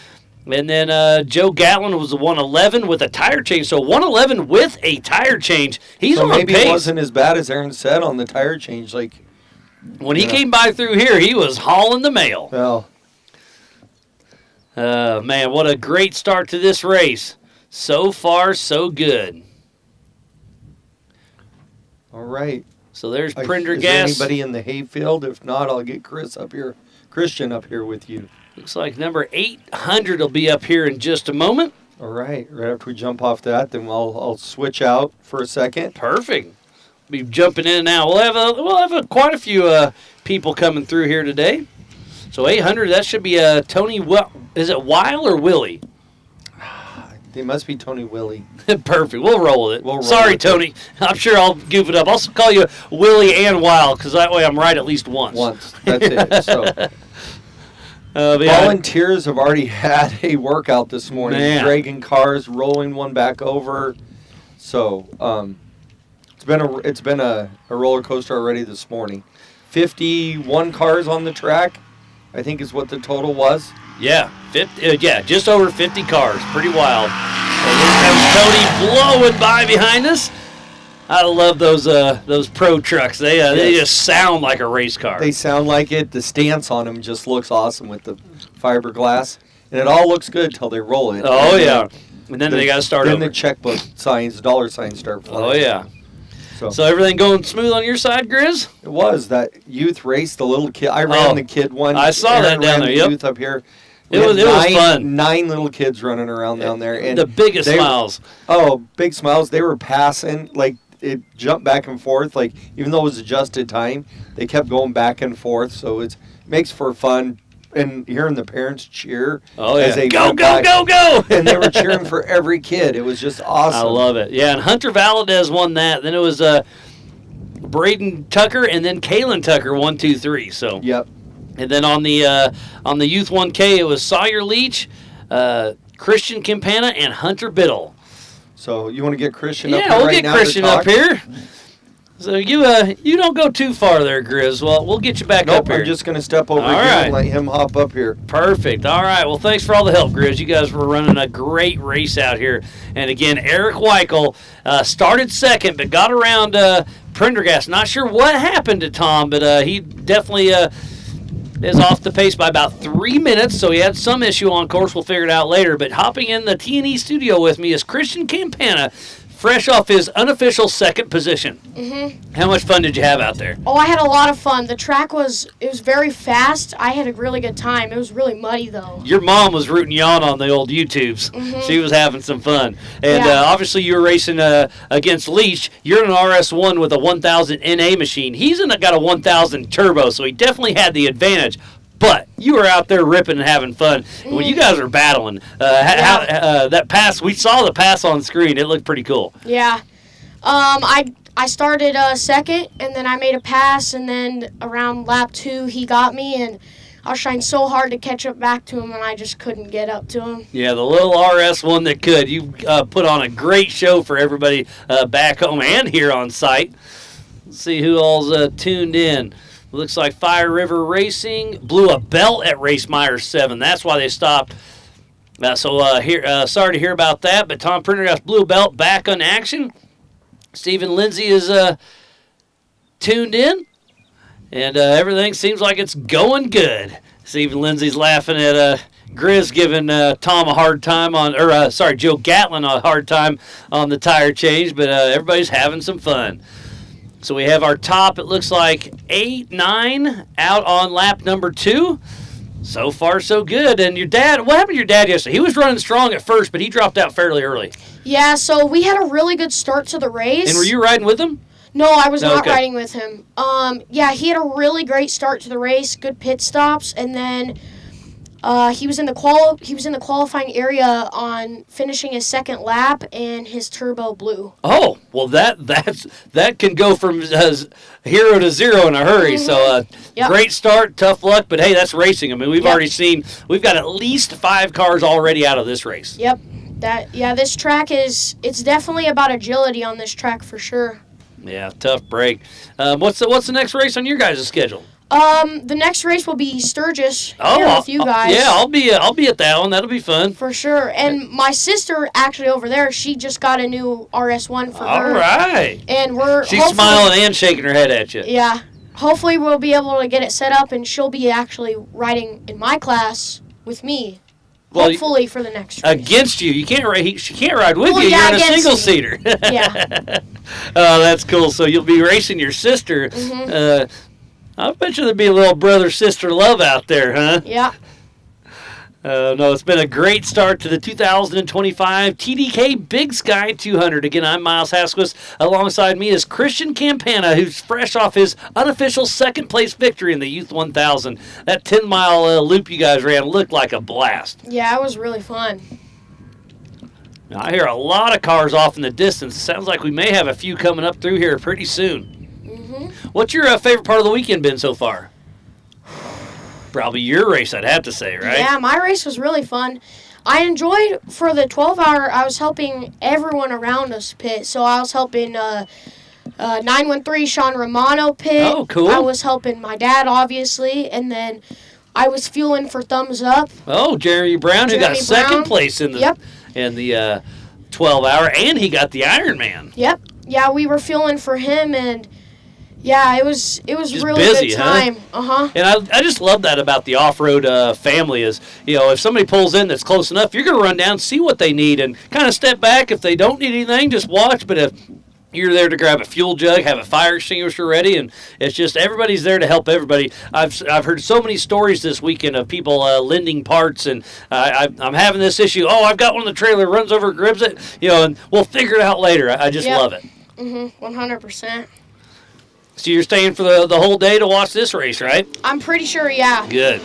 And then Joe Gatlin was a 1:11 with a tire change. So 1:11 with a tire change. He's on maybe pace. It wasn't as bad as Aaron said on the tire change. Like when he came by through here, he was hauling the mail. Well, man, what a great start to this race. So far, so good. All right. So there's Prendergast. Is there anybody in the hayfield? If not, I'll get Christian up here with you. Looks like number 800 will be up here in just a moment. All right. Right after we jump off that, then I'll switch out for a second. Perfect. Be jumping in and out. We'll have quite a few people coming through here today. So 800, that should be Tony. Is it Weil or Willie? They must be Tony Willie. Perfect. We'll roll with it. Sorry, Tony. I'm sure I'll goof it up. I'll call you Willie and Weil, because that way I'm right at least once. That's it. So volunteers have already had a workout this morning. Man. Dragging cars, rolling one back over. So it's been a roller coaster already this morning. 51 cars on the track, I think is what the total was. Yeah, just over 50 cars. Pretty wild. And here comes Tony blowing by behind us. I love those pro trucks. They just sound like a race car. They sound like it. The stance on them just looks awesome with the fiberglass, and it all looks good till they roll it. Oh yeah, and then they got to start over. Then the checkbook signs, dollar signs start flying. Oh yeah. So everything going smooth on your side, Grizz? It was that youth race. The little kid. I ran the kid one. I saw that down there. Yep. Youth up here. It was fun. 9 little kids running around down there, and the biggest smiles. Oh, big smiles! They were passing like it jumped back and forth. Like even though it was adjusted time, they kept going back and forth. So it makes for fun. And hearing the parents cheer. Oh yeah! As they go! And they were cheering for every kid. It was just awesome. I love it. Yeah, and Hunter Valadez won that. Then it was Braden Tucker, and then Kalen Tucker 1, 2, 3. So yep. And then on the Youth 1K, it was Sawyer Leach, Christian Campana, and Hunter Biddle. So you want to get Christian up here we'll right get Christian up here. So you don't go too far there, Grizz. Well, we'll get you back up here. I'm just going to step over here and let him hop up here. Perfect. All right. Well, thanks for all the help, Grizz. You guys were running a great race out here. And again, Eric Weichel started second, but got around Prendergast. Not sure what happened to Tom, but he definitely is off the pace by about 3 minutes, so he had some issue on course. We'll figure it out later. But hopping in the T&E studio with me is Christian Campana, fresh off his unofficial second position. Mm-hmm. How much fun did you have out there? Oh, I had a lot of fun. The track was very fast. I had a really good time. It was really muddy, though. Your mom was rooting you on the old YouTubes. Mm-hmm. She was having some fun. And yeah. Obviously you were racing against Leach. You're in an RS1 with a 1000 NA machine. He's got a 1000 turbo, so he definitely had the advantage. But you were out there ripping and having fun. When you guys were battling, that pass, we saw the pass on screen. It looked pretty cool. Yeah. I started second, and then I made a pass, and then around lap 2 he got me, and I was trying so hard to catch up back to him, and I just couldn't get up to him. Yeah, the little RS one that could. You put on a great show for everybody back home and here on site. Let's see who all's tuned in. Looks like Fire River Racing blew a belt at Race Myers 7. That's why they stopped. Sorry to hear about that, but Tom Prendergast blew a belt back on action. Stephen Lindsay is tuned in, and everything seems like it's going good. Stephen Lindsay's laughing at Grizz giving Tom a hard time Joe Gatlin a hard time on the tire change, but everybody's having some fun. So we have our top, it looks like 8, 9 out on lap number 2. So far, so good. And your dad, what happened to your dad yesterday? He was running strong at first, but he dropped out fairly early. Yeah, so we had a really good start to the race. And were you riding with him? No, I was not riding with him. Yeah, he had a really great start to the race, good pit stops, and then he was in the qualifying area on finishing his second lap, and his turbo blew. Oh, well that can go from hero to zero in a hurry. Mm-hmm. So Great start, tough luck, but hey, that's racing. I mean, we've already seen we've got at least 5 cars already out of this race. Yep. This track it's definitely about agility on this track for sure. Yeah, tough break. What's the next race on your guys' schedule? The next race will be Sturgis here with you guys. Yeah, I'll be at that one. That'll be fun. For sure. And my sister actually over there, she just got a new RS1 for her. All right. And she's smiling and shaking her head at you. Yeah. Hopefully we'll be able to get it set up, and she'll be actually riding in my class with me. Well, hopefully for the next race. Against you. You can't ride. She can't ride with you. You're in a single seater. Yeah. Oh, that's cool. So you'll be racing your sister. Mm-hmm. I bet you there'd be a little brother-sister love out there, huh? Yeah. No, it's been a great start to the 2025 TDK Big Sky 200. Again, I'm Miles Hasquist. Alongside me is Christian Campana, who's fresh off his unofficial second-place victory in the Youth 1000. That 10-mile loop you guys ran looked like a blast. Yeah, it was really fun. Now, I hear a lot of cars off in the distance. Sounds like we may have a few coming up through here pretty soon. What's your favorite part of the weekend been so far? Probably your race, I'd have to say, right? Yeah, my race was really fun. I enjoyed, for the 12-hour, I was helping everyone around us pit. So I was helping 913 Sean Romano pit. Oh, cool. I was helping my dad, obviously, and then I was fueling for Thumbs Up. Oh, Jeremy Brown, who got second place in the 12-hour, and he got the Ironman. Yep. Yeah, we were fueling for him, and yeah, it was just really busy, good time. Huh? And I just love that about the off-road family is, if somebody pulls in that's close enough, you're going to run down, see what they need, and kind of step back. If they don't need anything, just watch. But if you're there to grab a fuel jug, have a fire extinguisher ready, and it's just everybody's there to help everybody. I've heard so many stories this weekend of people lending parts, and I'm having this issue. Oh, I've got one in the trailer, runs over, grabs it, and we'll figure it out later. I just love it. 100%. So you're staying for the whole day to watch this race, right? I'm pretty sure, yeah. Good.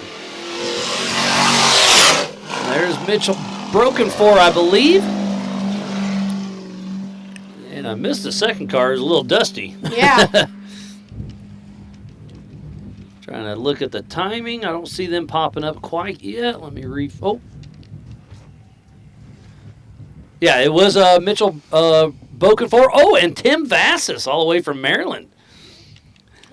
There's Mitchell broken for, I believe. And I missed the second car. It was a little dusty. Yeah. Trying to look at the timing. I don't see them popping up quite yet. Let me Yeah, it was Mitchell Boken for. Oh, and Tim Vassis all the way from Maryland.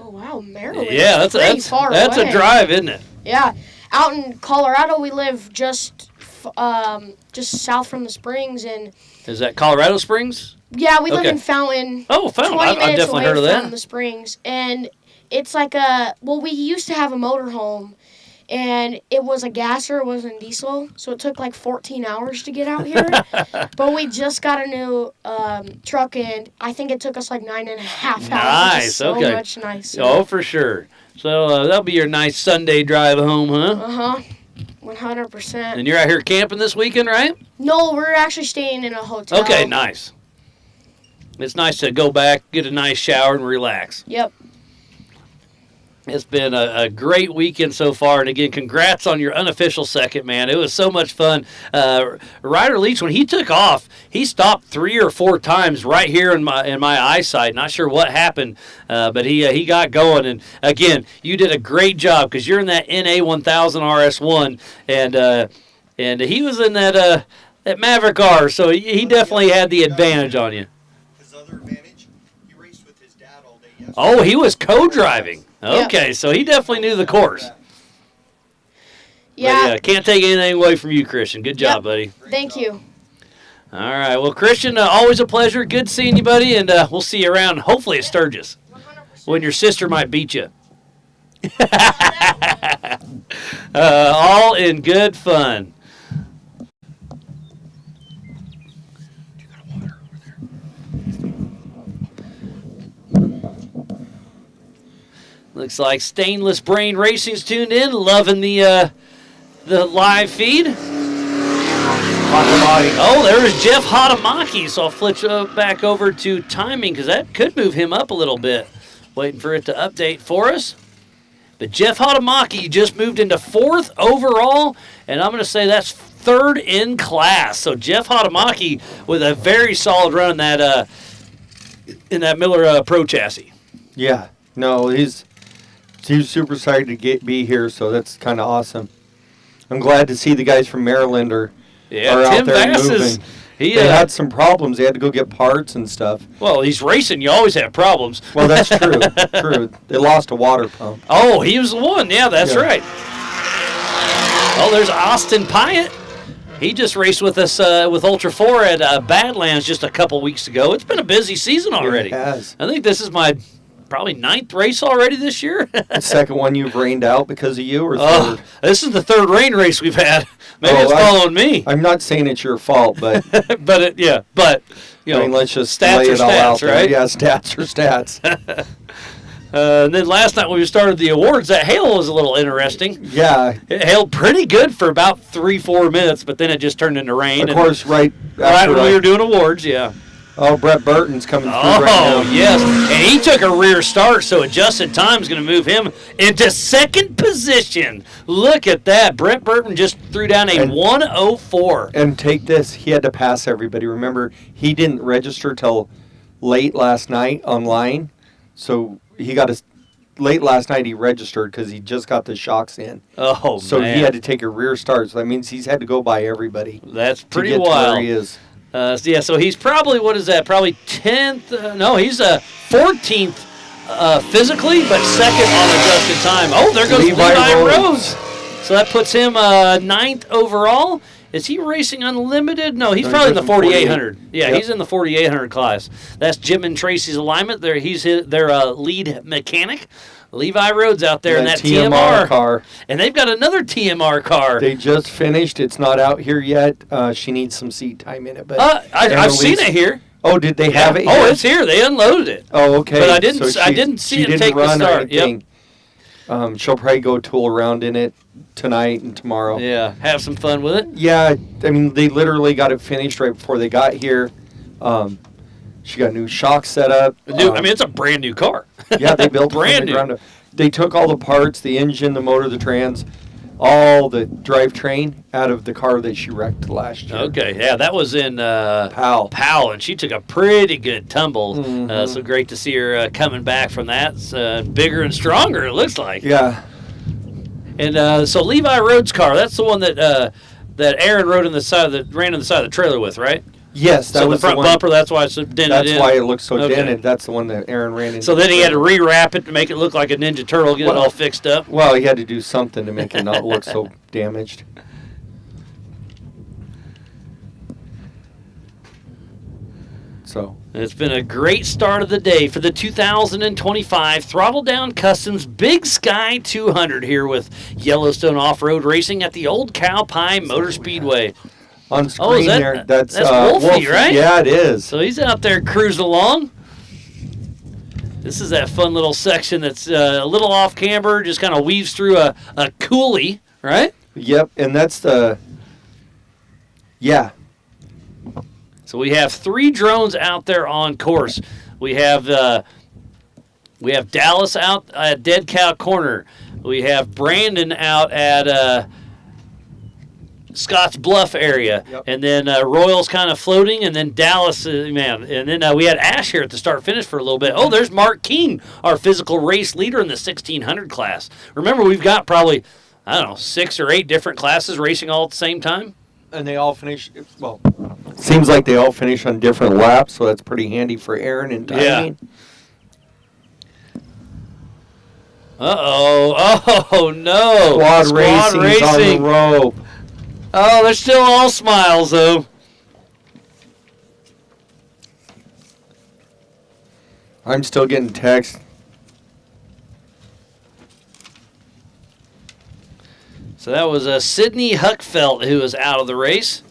Oh, wow, Maryland. Yeah, that's a drive, isn't it? Yeah. Out in Colorado, we live just south from the Springs. And is that Colorado Springs? Yeah, we live in Fountain. Oh, Fountain. 20 I've minutes definitely away heard of that. from the Springs. And it's like we used to have a motorhome. And it was a gasser, it wasn't diesel, so it took like 14 hours to get out here. But we just got a new truck, and I think it took us like 9.5 hours. Nice, so okay. much nicer. Oh, for sure. So that'll be your nice Sunday drive home, huh? 100%. And you're out here camping this weekend, right? No, we're actually staying in a hotel. Okay, nice. It's nice to go back, get a nice shower, and relax. Yep. It's been a great weekend so far, and again, congrats on your unofficial second, man. It was so much fun. Ryder Leach, when he took off, he stopped 3 or 4 times right here in my eyesight. Not sure what happened, but he got going. And again, you did a great job because you're in that NA 1000 RS1, and he was in that Maverick R, so he definitely had the advantage on you. His other advantage, he raced with his dad all day yesterday. Oh, he was co-driving. Okay, so he definitely knew the course. Yeah. But, can't take anything away from you, Christian. Good job, buddy. Thank you. All right. Well, Christian, always a pleasure. Good seeing you, buddy, and we'll see you around, hopefully at Sturgis, when your sister might beat you. All in good fun. Looks like Stainless Brain Racing's tuned in, loving the live feed. Oh, there's Jeff Hatamaki, so I'll flip back over to timing because that could move him up a little bit. Waiting for it to update for us. But Jeff Hatamaki just moved into 4th overall, and I'm going to say that's 3rd in class. So Jeff Hatamaki with a very solid run in that Miller Pro chassis. Yeah, no, he's super excited to be here, so that's kind of awesome. I'm glad to see the guys from Maryland are out there Vass moving. They had some problems. They had to go get parts and stuff. Well, he's racing. You always have problems. Well, that's true. True. They lost a water pump. Oh, he was the one. Yeah, that's right. Oh, there's Austin Pyatt. He just raced with us with Ultra 4 at Badlands just a couple weeks ago. It's been a busy season already. It has. I think this is my probably 9th race already this year. The second one you've rained out because of you, or third? This is the 3rd rain race we've had. Maybe it's following me. I'm not saying it's your fault, but but you know, I mean, let's just stats lay are it all stats, out there. right? Yeah, stats are stats. And then last night when we started the awards, that hail was a little interesting. Yeah. It hailed pretty good for about 3-4 minutes, but then it just turned into rain. Of course, right when we were doing awards, yeah. Oh, Brett Burton's coming through right now. Oh, yes. And he took a rear start, so adjusted time is going to move him into 2nd position. Look at that. Brett Burton just threw down a 1:04. And take this. He had to pass everybody. Remember, he didn't register till late last night online. So he got late last night he registered because he just got the shocks in. Oh, so man. he had to take a rear start. So that means he's had to go by everybody. That's pretty to get wild. To where he is. So he's probably, what is that, probably 10th? No, he's 14th physically, but 2nd on adjusted time. Oh, there goes Levi Rhodes. So that puts him 9th overall. Is he racing unlimited? No, he's probably in the 4,800. Yeah, he's in the 4,800 class. That's Jim and Tracy's alignment. He's their lead mechanic. Levi Rhodes out there in that TMR car. And they've got another TMR car. They just finished. It's not out here yet. She needs some seat time in it. But I've seen it here. Oh, did they have it here? Oh, it's here. They unloaded it. Oh, okay. But I didn't see him take the start. Yep. She'll probably go tool around in it tonight and tomorrow. Yeah, have some fun with it. Yeah, I mean, they literally got it finished right before they got here. She got new shocks set up. It's a brand new car. Yeah, they built brand it from the ground up. They took all the parts, the engine, the motor, the trans, all the drivetrain out of the car that she wrecked last year. Okay, yeah, that was in Powell, and she took a pretty good tumble. Mm-hmm. So great to see her coming back from that. Bigger and stronger, it looks like. Yeah. And so Levi Rhodes' car, that's the one that Aaron ran on the side of the trailer with, right? Yes, that was the front one, bumper. That's why it's dented in. That's why it looks so dented. That's the one that Aaron ran into. So then he had to rewrap it to make it look like a Ninja Turtle, get it all fixed up. Well, he had to do something to make it not look so damaged. So it's been a great start of the day for the 2025 Throttle Down Customs Big Sky 200 here with Yellowstone Off-Road Racing at the Old Cow Pie Motor Speedway. On screen that's Wolfie, right? Yeah, it is. So he's out there cruising along. This is that fun little section that's a little off camber, just kind of weaves through a coulee, right? Yep, and that's yeah. So we have 3 drones out there on course. We have We have Dallas out at Dead Cow Corner. We have Brandon out at Scotts Bluff area. Yep. And then Royal's kind of floating, and then Dallas, man. And then we had Ash here at the start-finish for a little bit. Oh, there's Mark King, our physical race leader in the 1600 class. Remember, we've got probably, 6 or 8 different classes racing all at the same time. And they all finish, well, seems like they all finish on different laps, so that's pretty handy for Aaron and timing. Yeah. Oh no. Squad racing's on the rope. Oh, they're still all smiles, though. I'm still getting texts. So that was Sydney Huckfelt who was out of the race.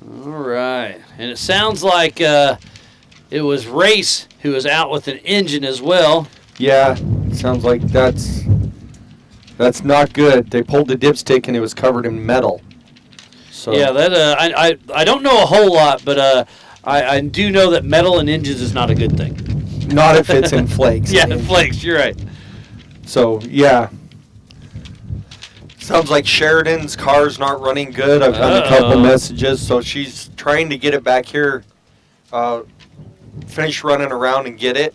All right. And it sounds like it was Race who was out with an engine as well. Yeah, sounds like that's not good. They pulled the dipstick and it was covered in metal. So yeah, that I don't know a whole lot, but I do know that metal in engines is not a good thing. Not if it's in flakes. Yeah, in flakes. You're right. So yeah. Sounds like Sheridan's car's not running good. I've got a couple messages, so she's trying to get it back here, finish running around and get it.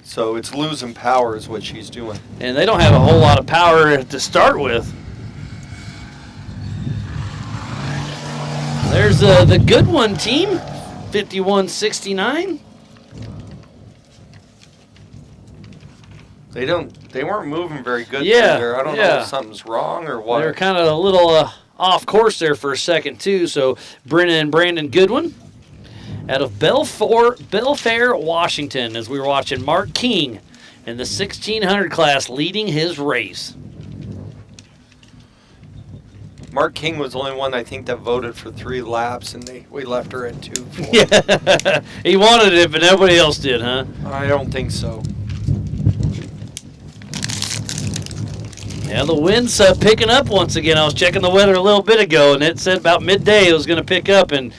So it's losing power is what she's doing. And they don't have a whole lot of power to start with. There's the good one team, 5169. They weren't moving very good. Yeah, there. I don't know if something's wrong or what. They're kind of a little off course there for a second too. So Brennan and Brandon Goodwin out of Belfair, Washington, as we were watching Mark King in the 1600 class leading his race. Mark King was the only one I think that voted for 3 laps, and we left her at 2. Yeah, he wanted it, but nobody else did, huh? I don't think so. Yeah, the wind's picking up once again. I was checking the weather a little bit ago, and it said about midday it was going to pick up, and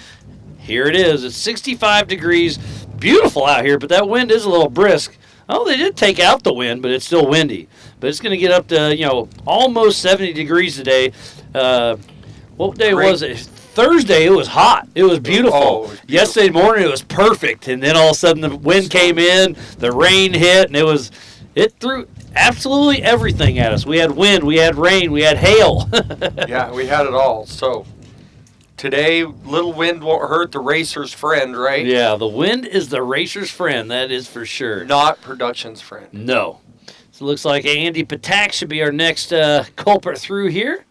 here it is. It's 65 degrees. Beautiful out here, but that wind is a little brisk. Oh, they did take out the wind, but it's still windy. But it's going to get up to, almost 70 degrees today. What day was it? Thursday, it was hot. It was beautiful. Oh, it was beautiful. Yesterday morning, it was perfect. And then all of a sudden, the wind came in, the rain hit, and it threw absolutely everything at us. We had wind, we had rain, we had hail. Yeah, we had it all. So today, little wind won't hurt the racer's friend, right? Yeah, the wind is the racer's friend. That is for sure. Not production's friend. No. So it looks like Andy Patak should be our next culprit through here.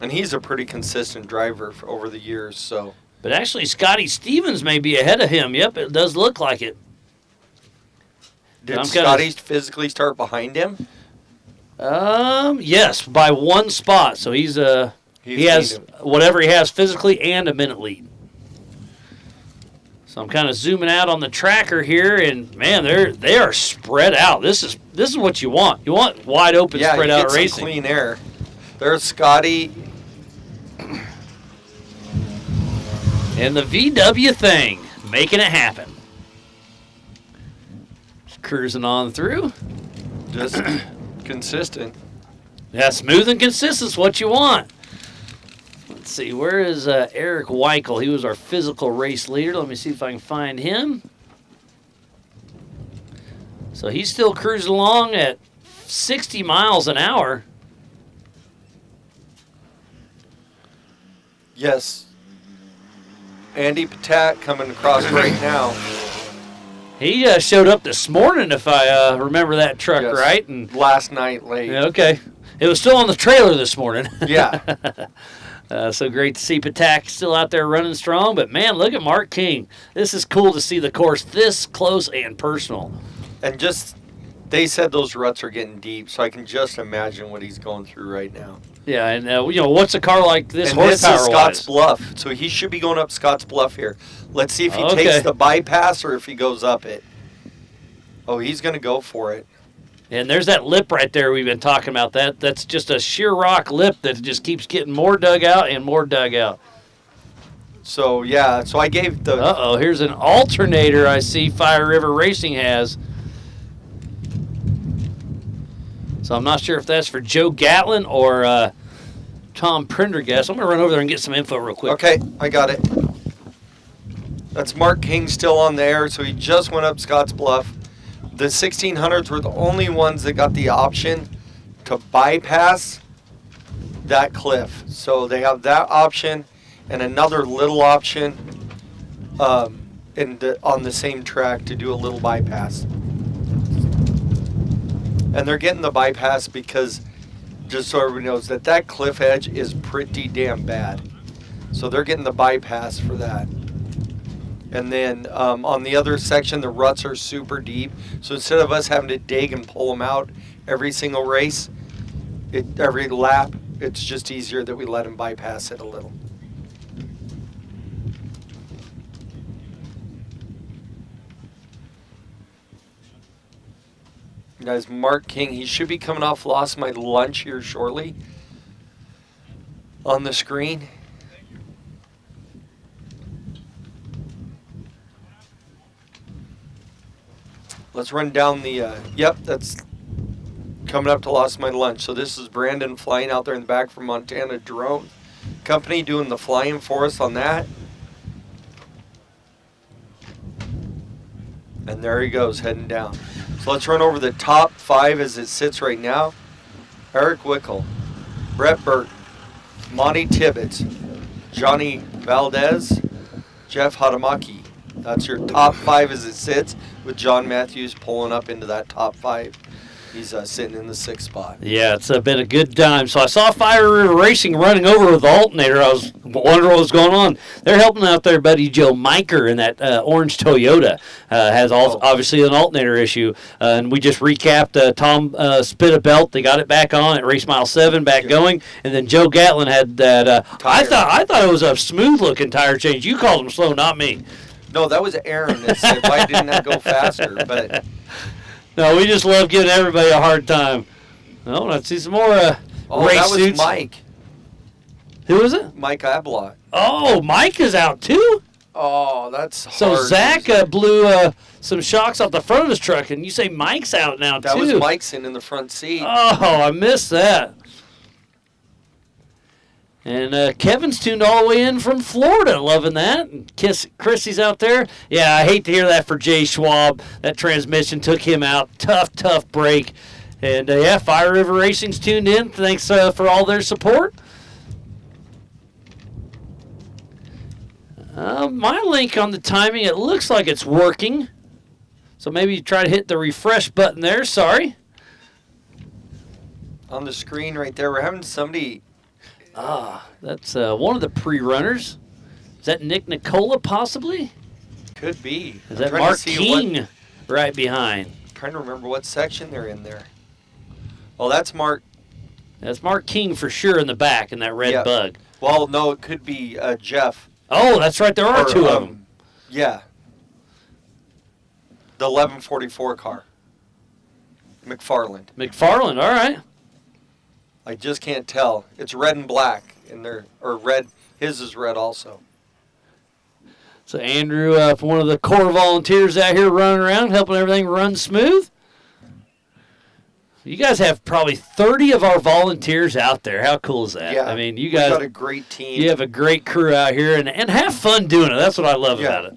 And he's a pretty consistent driver over the years, so. But actually, Scotty Stevens may be ahead of him. Yep, it does look like it. Did Scotty physically start behind him? Yes, by 1 spot. So he has whatever he has physically and a minute lead. So I'm kind of zooming out on the tracker here, and man, they are spread out. This is what you want. You want wide open, spread out racing. Some clean air. There's Scotty. And the VW thing, making it happen. Just cruising on through. Just consistent. Yeah, smooth and consistent is what you want. Let's see, where is Eric Weichel? He was our physical race leader. Let me see if I can find him. So he's still cruising along at 60 miles an hour. Yes. Andy Patak coming across right now. He showed up this morning, if I remember that truck right. And last night late. Yeah, okay. It was still on the trailer this morning. Yeah. So great to see Patak still out there running strong. But, man, look at Mark King. This is cool to see the course this close and personal. And they said those ruts are getting deep, so I can just imagine what he's going through right now. Yeah, and what's a car like this horsepower-wise? This is Scotts wise? Bluff, so he should be going up Scotts Bluff here. Let's see if he takes the bypass or if he goes up it. Oh, he's going to go for it. And there's that lip right there we've been talking about. That's just a sheer rock lip that just keeps getting more dug out and more dug out. So, yeah, so I gave the... Uh-oh, here's an alternator I see Fire River Racing has. So I'm not sure if that's for Joe Gatlin or Tom Prendergast. I'm going to run over there and get some info real quick. Okay, I got it. That's Mark King still on the air, so he just went up Scotts Bluff. The 1600s were the only ones that got the option to bypass that cliff. So they have that option and another little option on the same track to do a little bypass. And they're getting the bypass because, just so everybody knows, that cliff edge is pretty damn bad. So they're getting the bypass for that. And then on the other section, the ruts are super deep. So instead of us having to dig and pull them out every single race, every lap, it's just easier that we let them bypass it a little. Guys, Mark King, he should be coming off Lost My Lunch here shortly on the screen. Let's run down the, yep, that's coming up to Lost My Lunch. So this is Brandon flying out there in the back from Montana Drone Company doing the flying for us on that. And there he goes, heading down. So let's run over the top 5 as it sits right now. Eric Wickel, Brett Burton, Monty Tibbetts, Johnny Valdez, Jeff Hadamaki. That's your top 5 as it sits, with John Matthews pulling up into that top 5. He's sitting in the 6th spot. Yeah, it's been a good time. So I saw Fire River Racing running over with the alternator. I was wondering what was going on. They're helping out their buddy Joe Miker in that orange Toyota. Has obviously an alternator issue. And we just recapped Tom spit a belt. They got it back on at race mile 7, back going. And then Joe Gatlin had that. I thought it was a smooth-looking tire change. You called him slow, not me. No, that was Aaron that said, why didn't that go faster? But no, we just love giving everybody a hard time. Oh, let's see some more race that was suits. Mike. Who was it? Mike Ablot. Oh, Mike is out too? Oh, that's hard. So Zach blew some shocks off the front of his truck, and you say Mike's out now, that too. That was Mike's in the front seat. Oh, I missed that. And Kevin's tuned all the way in from Florida, loving that. And Chrissy's out there. Yeah, I hate to hear that for Jay Schwab. That transmission took him out. Tough break. And, yeah, Fire River Racing's tuned in. Thanks for all their support. My link on the timing, it looks like it's working. So maybe you try to hit the refresh button there. Sorry. On the screen right there, we're having somebody... That's one of the pre-runners. Is that Nick Nicola, possibly? Could be. Is that Mark King right behind? I'm trying to remember what section they're in there. Oh, that's Mark. That's Mark King for sure in the back in that red bug. Well, no, it could be Jeff. Oh, that's right. There are two of them. Yeah. The 1144 car. McFarland, all right. I just can't tell. It's red and black in there, or red. His is red also. So Andrew, one of the core volunteers out here running around, helping everything run smooth. You guys have probably 30 of our volunteers out there. How cool is that? Yeah, I mean, you guys got a great team. You have a great crew out here, and have fun doing it. That's what I love about it.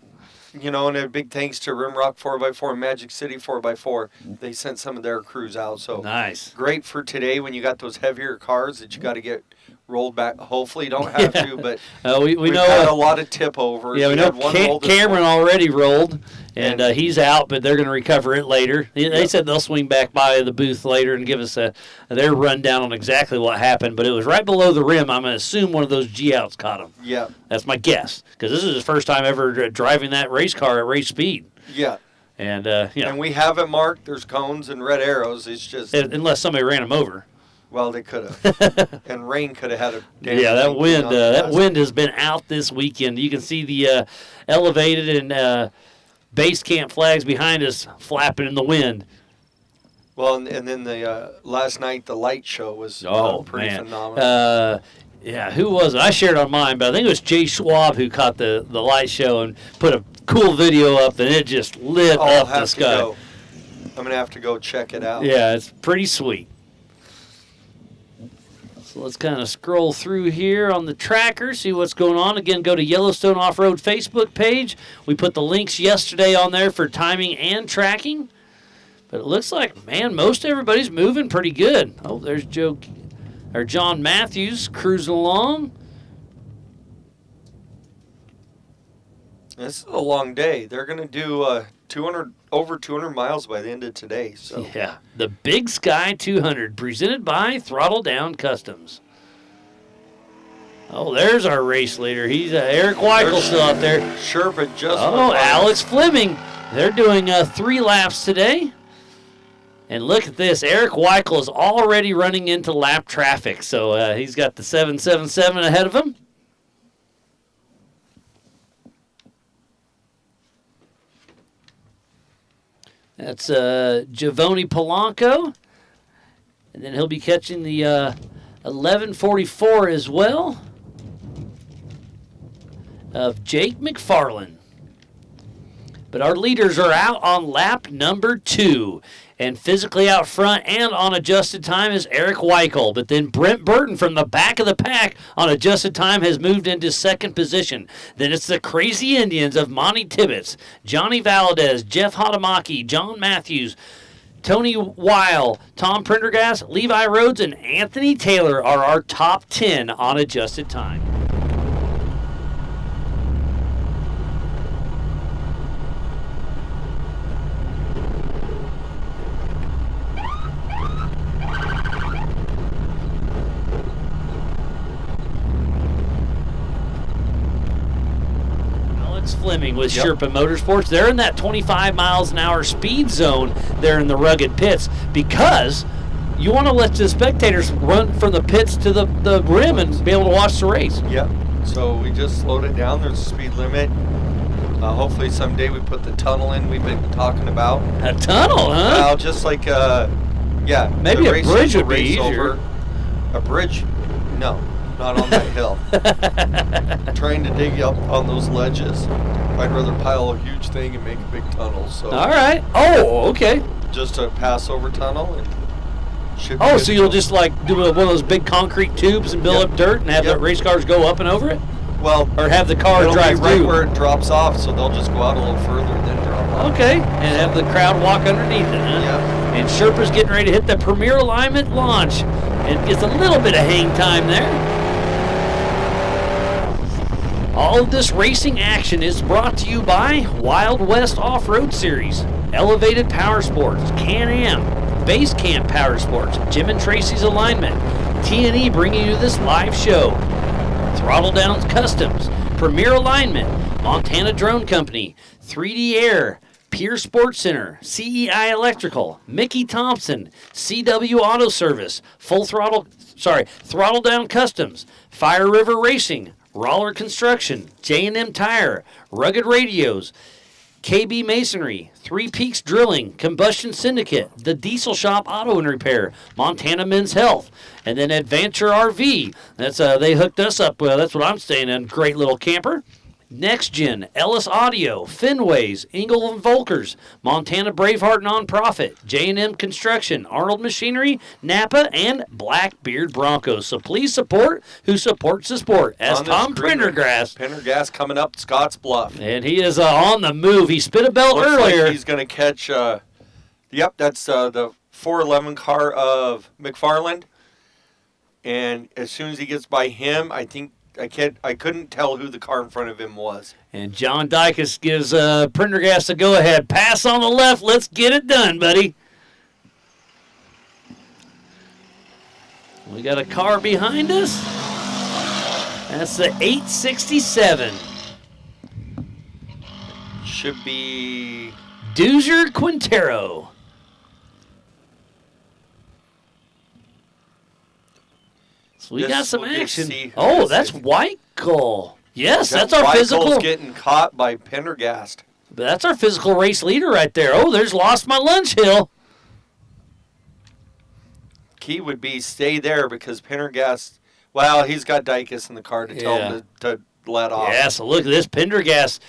You know, and a big thanks to Rimrock 4x4 and Magic City 4x4. They sent some of their crews out. So nice. Great for today when you got those heavier cars that you got to get rolled back. Hopefully you don't have to, but we know had a lot of tip overs. Yeah, we know Cameron already rolled, and he's out, but they're going to recover it later. They said they'll swing back by the booth later and give us their rundown on exactly what happened, but it was right below the rim. I'm going to assume one of those G-outs caught him. Yeah. That's my guess, because this is his first time ever driving that race car at race speed. Yeah. And, and we have it marked. There's cones and red arrows. It's just... Unless somebody ran him over. Well, they could have. And rain could have had a damn that wind has been out this weekend. You can see the elevated and base camp flags behind us flapping in the wind. Well, and then the last night the light show was pretty phenomenal. Yeah, who was it? I shared on mine, but I think it was Jay Schwab who caught the light show and put a cool video up, and it just lit up the sky. I'm going to have to go check it out. Yeah, it's pretty sweet. So let's kind of scroll through here on the tracker, see what's going on. Again, go to Yellowstone Off-Road Facebook page. We put the links yesterday on there for timing and tracking. But it looks like, man, most everybody's moving pretty good. Oh, there's John Matthews cruising along. This is a long day. They're going to do over 200 miles by the end of today. So yeah, the Big Sky 200 presented by Throttle Down Customs. Oh, there's our race leader. He's Eric Weichel still out there. Sherpa just. Oh, Alex Fleming. They're doing 3 laps today. And look at this. Eric Weichel is already running into lap traffic. So he's got the 777 ahead of him. That's Giovanni Polanco. And then he'll be catching the 1144 as well of Jake McFarland. But our leaders are out on lap number 2. And physically out front and on adjusted time is Eric Weichel. But then Brent Burton from the back of the pack on adjusted time has moved into second position. Then it's the Crazy Indians of Monty Tibbetts, Johnny Valadez, Jeff Hatamaki, John Matthews, Tony Weil, Tom Prendergast, Levi Rhodes, and Anthony Taylor are our top 10 on adjusted time. Fleming with Sherpa Motorsports. They're in that 25 miles an hour speed zone there in the rugged pits because you want to let the spectators run from the pits to the rim and be able to watch the race. Yep. So we just slowed it down. There's a speed limit. Hopefully someday we put the tunnel in we've been talking about. A tunnel, huh? Well, just like, maybe a bridge would be easier. A bridge? No. Not on that hill. Trying to dig up on those ledges. I'd rather pile a huge thing and make a big tunnel. So. All right. Oh, okay. Just a passover tunnel. And so you'll just like do one of those big concrete tubes and build up dirt and have the race cars go up and over it? Well, or have the car drive right through? Where it drops off, so they'll just go out a little further and then drop off. Okay, and have the crowd walk underneath it, huh? Yeah. And Sherpa's getting ready to hit the Premier Alignment launch. It gets a little bit of hang time there. All of this racing action is brought to you by Wild West Off-Road Series, Elevated Power Sports, Can-Am, Base Camp Power Sports, Jim and Tracy's Alignment, T&E bringing you this live show, Throttle Down Customs, Premier Alignment, Montana Drone Company, 3D Air, Pier Sports Center, CEI Electrical, Mickey Thompson, CW Auto Service, Throttle Down Customs, Fire River Racing, Roller Construction, J&M Tire, Rugged Radios, KB Masonry, Three Peaks Drilling, Combustion Syndicate, The Diesel Shop Auto and Repair, Montana Men's Health, and then Adventure RV. That's they hooked us up. Well, that's what I'm staying in. Great little camper. Next Gen, Ellis Audio, Fenways, Engel and Volkers, Montana Braveheart Nonprofit, J&M Construction, Arnold Machinery, Napa, and Blackbeard Broncos. So please support who supports the sport. As Tom Prendergast. Prendergast coming up Scotts Bluff. And he is on the move. He spit a belt Looks earlier. Like he's going to catch, that's the 411 car of McFarland. And as soon as he gets by him, I couldn't tell who the car in front of him was. And John Dykes gives Prendergast a go-ahead. Pass on the left. Let's get it done, buddy. We got a car behind us. That's the 867. Should be Doozer Quintero. So we got some action. Oh, that's Weichel. Yes, that's our physical. Weichel's getting caught by Pendergast. But that's our physical race leader right there. Oh, there's Lost My Lunch Hill. Key would be stay there because Pendergast, well, he's got Dykus in the car to tell him to let off. Yeah, so look at this. Pendergast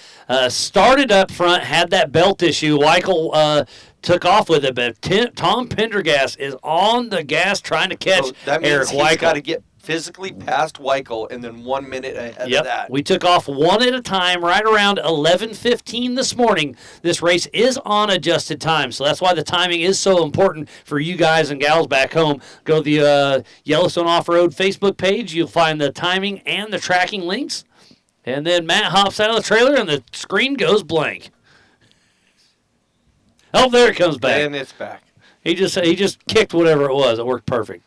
started up front, had that belt issue. Weichel took off with it, but Tom Pendergast is on the gas trying to catch that means Eric he's Weichel. got to get physically past Weichel and then 1 minute ahead of that. We took off one at a time right around 11:15 this morning. This race is on adjusted time, so that's why the timing is so important for you guys and gals back home. Go to the Yellowstone Off-Road Facebook page. You'll find the timing and the tracking links. And then Matt hops out of the trailer and the screen goes blank. Oh, there it comes back. And it's back. He just kicked whatever it was. It worked perfect.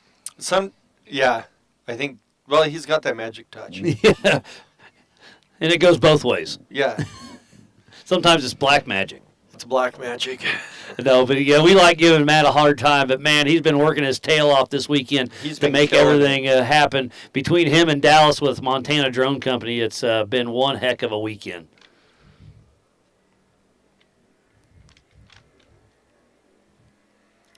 I think, well, he's got that magic touch. Yeah. And it goes both ways. Yeah. Sometimes it's black magic. It's black magic. No, but yeah, we like giving Matt a hard time, but man, he's been working his tail off this weekend to make everything happen. Between him and Dallas with Montana Drone Company, it's been one heck of a weekend.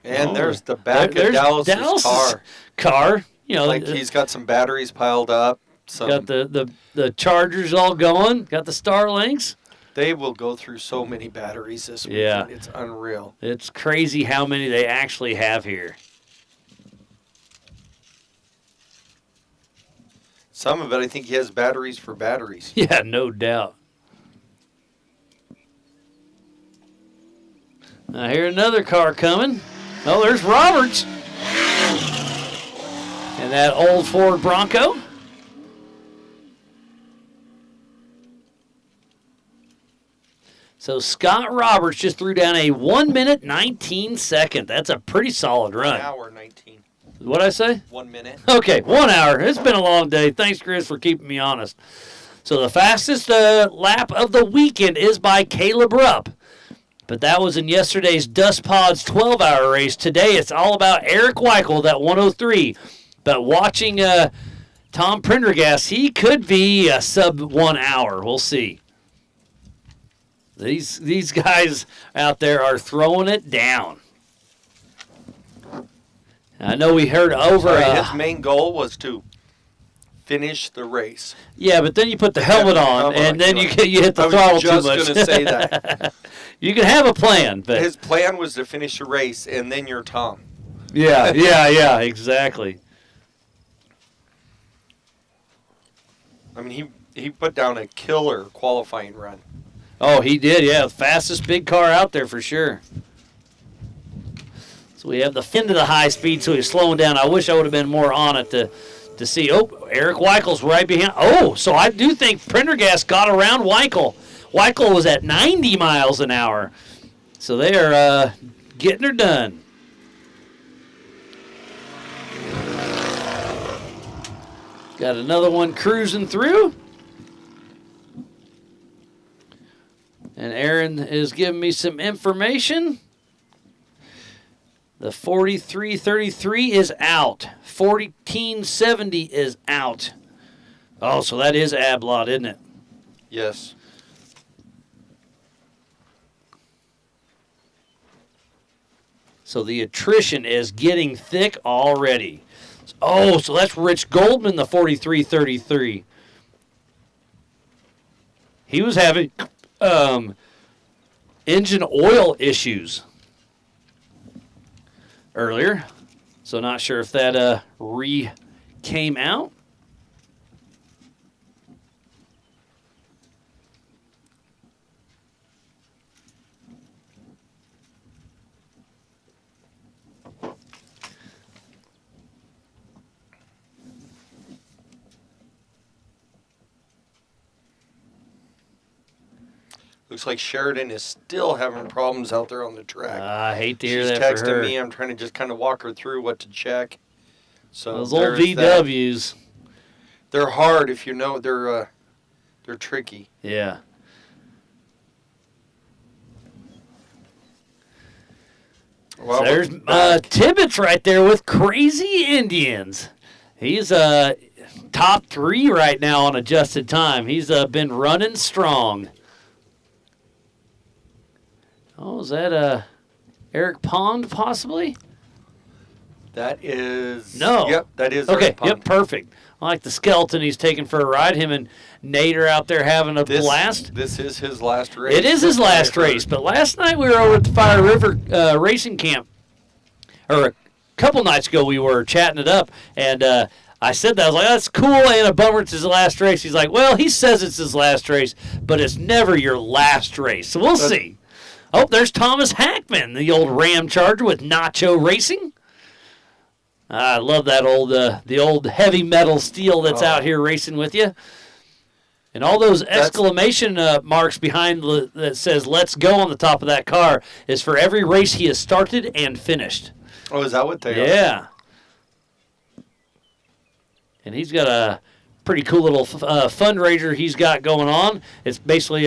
And there's the back of Dallas's car. You know, like he's got some batteries piled up. Got the chargers all going. Got the Starlinks. They will go through so many batteries this weekend. Yeah. It's unreal. It's crazy how many they actually have here. Some of it, I think he has batteries for batteries. Yeah, no doubt. I hear another car coming. Oh, there's Roberts. And that old Ford Bronco. So Scott Roberts just threw down a 1 minute 19 second. That's a pretty solid run. 1 hour 19. What'd I say? 1 minute. Okay, 1 hour. It's been a long day. Thanks, Chris, for keeping me honest. So the fastest lap of the weekend is by Caleb Rupp. But that was in yesterday's Dust Pods 12-hour race. Today it's all about Eric Weichel, that 103. But watching Tom Prendergast, he could be a sub 1 hour. We'll see. These guys out there are throwing it down. I know we heard over. His main goal was to finish the race. Yeah, but then you put the helmet on, and then you hit the throttle too much. I was just going to say that. You can have a plan, but his plan was to finish the race, and then you're Tom. Yeah, exactly. I mean, he put down a killer qualifying run. Oh, he did, yeah. The fastest big car out there for sure. So we have the fin to the high speed, so he's slowing down. I wish I would have been more on it to see. Oh, Eric Weichel's right behind. Oh, so I do think Prendergast got around Weichel. Weichel was at 90 miles an hour. So they are getting her done. Got another one cruising through. And Aaron is giving me some information. The 4333 is out. 1470 is out. Oh, so that is Ablot, isn't it? Yes. So the attrition is getting thick already. Oh, so that's Rich Goldman, the 4333. He was having engine oil issues earlier. So not sure if that came out. Looks like Sheridan is still having problems out there on the track. I hate to hear She's that for her. texting me. I'm trying to just kind of walk her through what to check. So those old VWs. They're hard if you know they're tricky. Yeah. Well, so there's Tibbetts right there with Crazy Indians. He's top 3 right now on adjusted time. He's been running strong. Oh, is that Eric Pond possibly? That is. No. Yep, that is. Okay, Eric Pond. yep, perfect. I like the skeleton he's taking for a ride. Him and Nate are out there having a blast. This is his last race. It is his last race, but last night we were over at the Fire River Racing Camp, or a couple nights ago we were chatting it up, and I said that. I was like, that's cool, and a bummer it's his last race. He's like, well, he says it's his last race, but it's never your last race, so we'll see. Oh, there's Thomas Hackman, the old Ram Charger with Nacho Racing. I love that old, the old heavy metal steel that's out here racing with you. And all those exclamation marks behind that says "Let's go" on the top of that car is for every race he has started and finished. Oh, is that what they are? Yeah. And he's got a pretty cool little fundraiser he's got going on. It's basically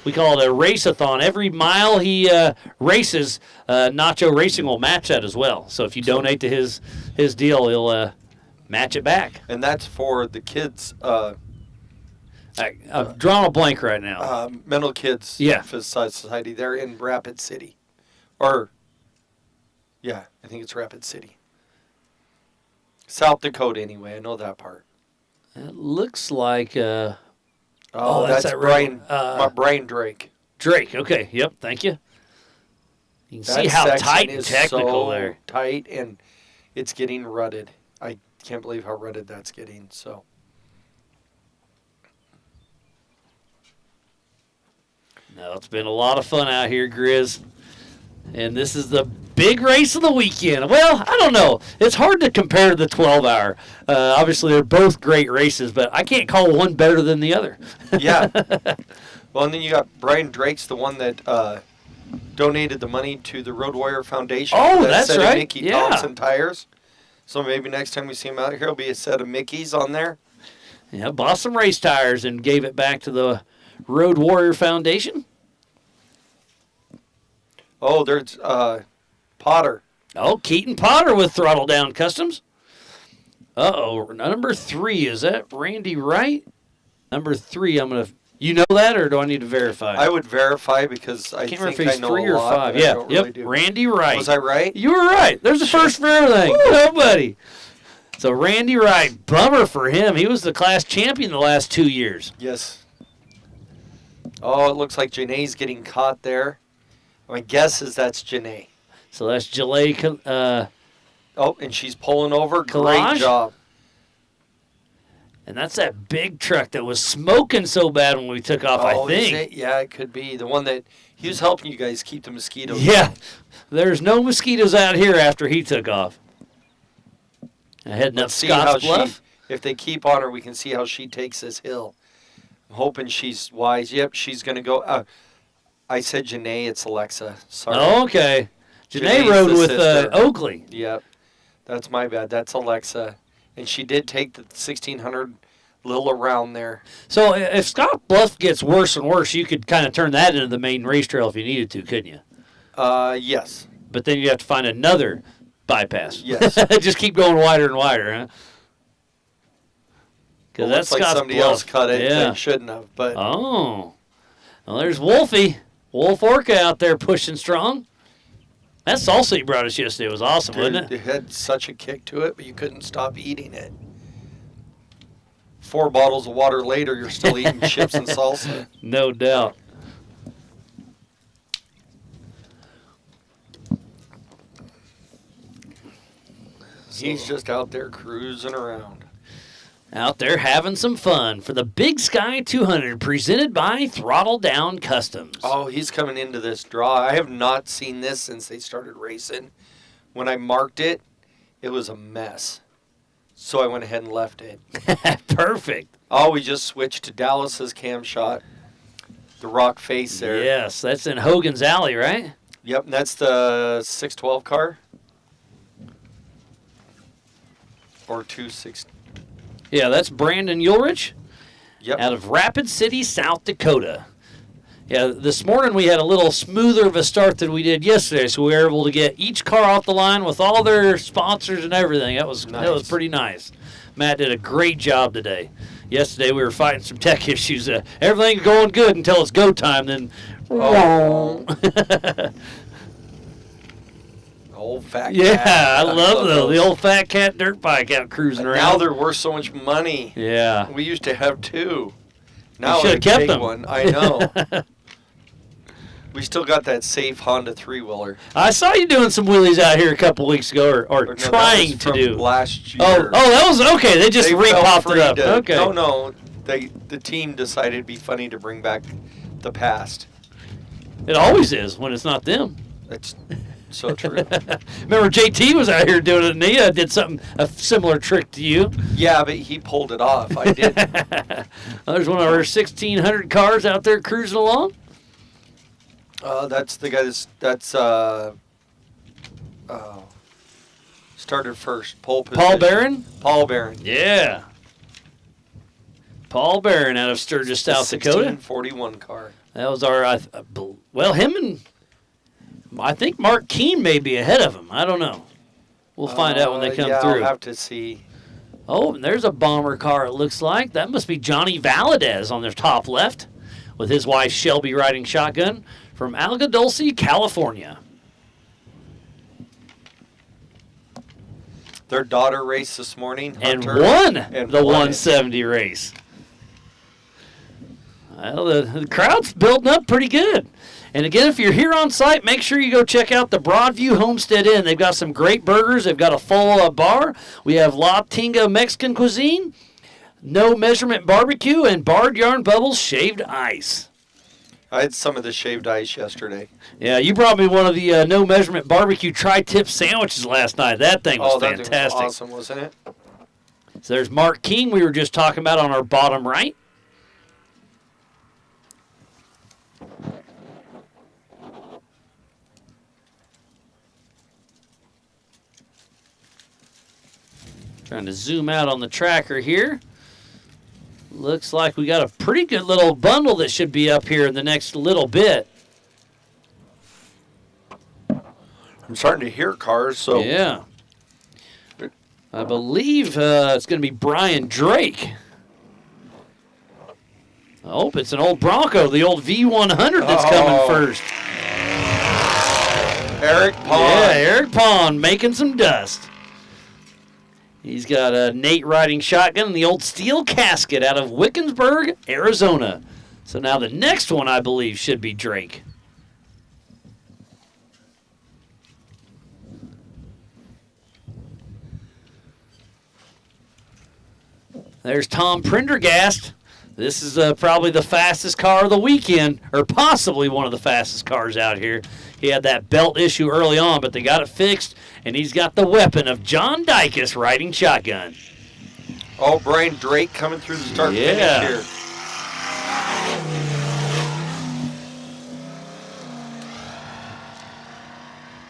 we call it a race-a-thon. Every mile he races, Nacho Racing will match that as well. So if you donate to his deal, he'll match it back. And that's for the kids. I'm drawing a blank right now. Mental Kids Society. They're in Rapid City. I think it's Rapid City. South Dakota, anyway. I know that part. It looks like... that's that Brian, Brian Drake. Drake, okay. Yep, thank you. You can see how tight and technical there. Tight, and it's getting rutted. I can't believe how rutted that's getting, so... No, it's been a lot of fun out here, Grizz. And this is the big race of the weekend. Well, I don't know. It's hard to compare to the 12-hour. Obviously, they're both great races, but I can't call one better than the other. Yeah. Well, and then you got Brian Drake's the one that donated the money to the Road Warrior Foundation. Oh, that's set right. Of Mickey Thompson tires. So maybe next time we see him out here, there'll be a set of Mickeys on there. Yeah, bought some race tires and gave it back to the Road Warrior Foundation. Oh, there's Potter. Oh, Keaton Potter with Throttle Down Customs. Uh-oh, number 3, is that Randy Wright? Number 3, I'm going to... You know that, or do I need to verify? I would verify because I can't think remember if I he's know 3 a or lot, 5. but I Yeah, don't yep, really do. Randy Wright. Was I right? You were right. There's a first for everything. Go, buddy. So Randy Wright, bummer for him. He was the class champion the last 2 years. Yes. Oh, it looks like Janae's getting caught there. My guess is that's Janae. So that's Janae. And she's pulling over. Collage? Great job. And that's that big truck that was smoking so bad when we took off, I think. Is it? Yeah, it could be. The one that he was helping you guys keep the mosquitoes. Yeah. There's no mosquitoes out here after he took off. Heading up Scotts Bluff. If they keep on her, we can see how she takes this hill. I'm hoping she's wise. Yep, she's going to go. I said Janae, it's Alexa. Sorry. Oh, okay. Janae rode with Oakley. Yep. That's my bad. That's Alexa. And she did take the 1600 little around there. So if Scotts Bluff gets worse and worse, you could kind of turn that into the main race trail if you needed to, couldn't you? Yes. But then you have to find another bypass. Yes. Just keep going wider and wider, huh? Because Well, that's looks like Scotts somebody Bluff. else cut it. Yeah. They shouldn't have. But Oh. Well, there's Wolfie. Wolf Orca out there pushing strong. That salsa you brought us yesterday was awesome, dude, wasn't it? it had such a kick to it, but you couldn't stop eating it. 4 bottles of water later, you're still eating chips and salsa. No doubt. He's just out there cruising around. Out there having some fun for the Big Sky 200 presented by Throttle Down Customs. Oh, he's coming into this draw. I have not seen this since they started racing. When I marked it, it was a mess. So I went ahead and left it. Perfect. Oh, we just switched to Dallas's cam shot. The rock face there. Yes, that's in Hogan's Alley, right? Yep, and that's the 612 car. Or 260. Yeah, that's Brandon Ulrich Yep. out of Rapid City, South Dakota. Yeah, this morning we had a little smoother of a start than we did yesterday, so we were able to get each car off the line with all their sponsors and everything. That was pretty nice. Matt did a great job today. Yesterday we were fighting some tech issues. Everything's going good until it's go time, then Oh. Old fat Yeah, cat. I love the old fat cat dirt bike out cruising around. Now they're worth so much money. Yeah. We used to have 2. Now should have kept big them. One. I know. We still got that safe Honda 3-wheeler. I saw you doing some wheelies out here a couple weeks ago, or No, trying that was to from do. last year. Oh, that was okay. They just felt re-popped it free up. to- Okay. No. The team decided it'd be funny to bring back the past. It always is when it's not them. That's so true. Remember JT was out here doing it, and he did a similar trick to you. Yeah, but he pulled it off. I didn't. There's one of our 1,600 cars out there cruising along. That's the guy that's started first. Pole position. Paul Barron? Paul Barron. Yeah. Paul Barron out of Sturgis, South Dakota. 1641 car. That was our, him and I think Mark Keene may be ahead of him. I don't know. We'll find out when they come through. I'll have to see. Oh, and there's a bomber car, it looks like. That must be Johnny Valadez on their top left with his wife Shelby riding shotgun from Alga Dulce, California. Their daughter raced this morning. And Hunter, won and the won it. 170 race. Well, the crowd's building up pretty good. And again, if you're here on site, make sure you go check out the Broadview Homestead Inn. They've got some great burgers. They've got a full bar. We have La Tinga Mexican cuisine, no measurement barbecue, and Barred Yarn Bubbles shaved ice. I had some of the shaved ice yesterday. Yeah, you brought me one of the no measurement barbecue tri-tip sandwiches last night. That thing was that fantastic. thing was awesome, wasn't it? So there's Mark King we were just talking about on our bottom right. Trying to zoom out on the tracker here. Looks like we got a pretty good little bundle that should be up here in the next little bit. I'm starting to hear cars, so. Yeah. I believe it's going to be Brian Drake. Oh, it's an old Bronco, the old V100 that's coming first. Eric Pond. Yeah, Eric Pond making some dust. He's got Nate riding shotgun and the old steel casket out of Wickensburg, Arizona. So now the next one, I believe, should be Drake. There's Tom Prendergast. This is probably the fastest car of the weekend, or possibly one of the fastest cars out here. He had that belt issue early on, but they got it fixed, and he's got the weapon of John Dykes riding shotgun. Oh, Brian Drake coming through the start finish here.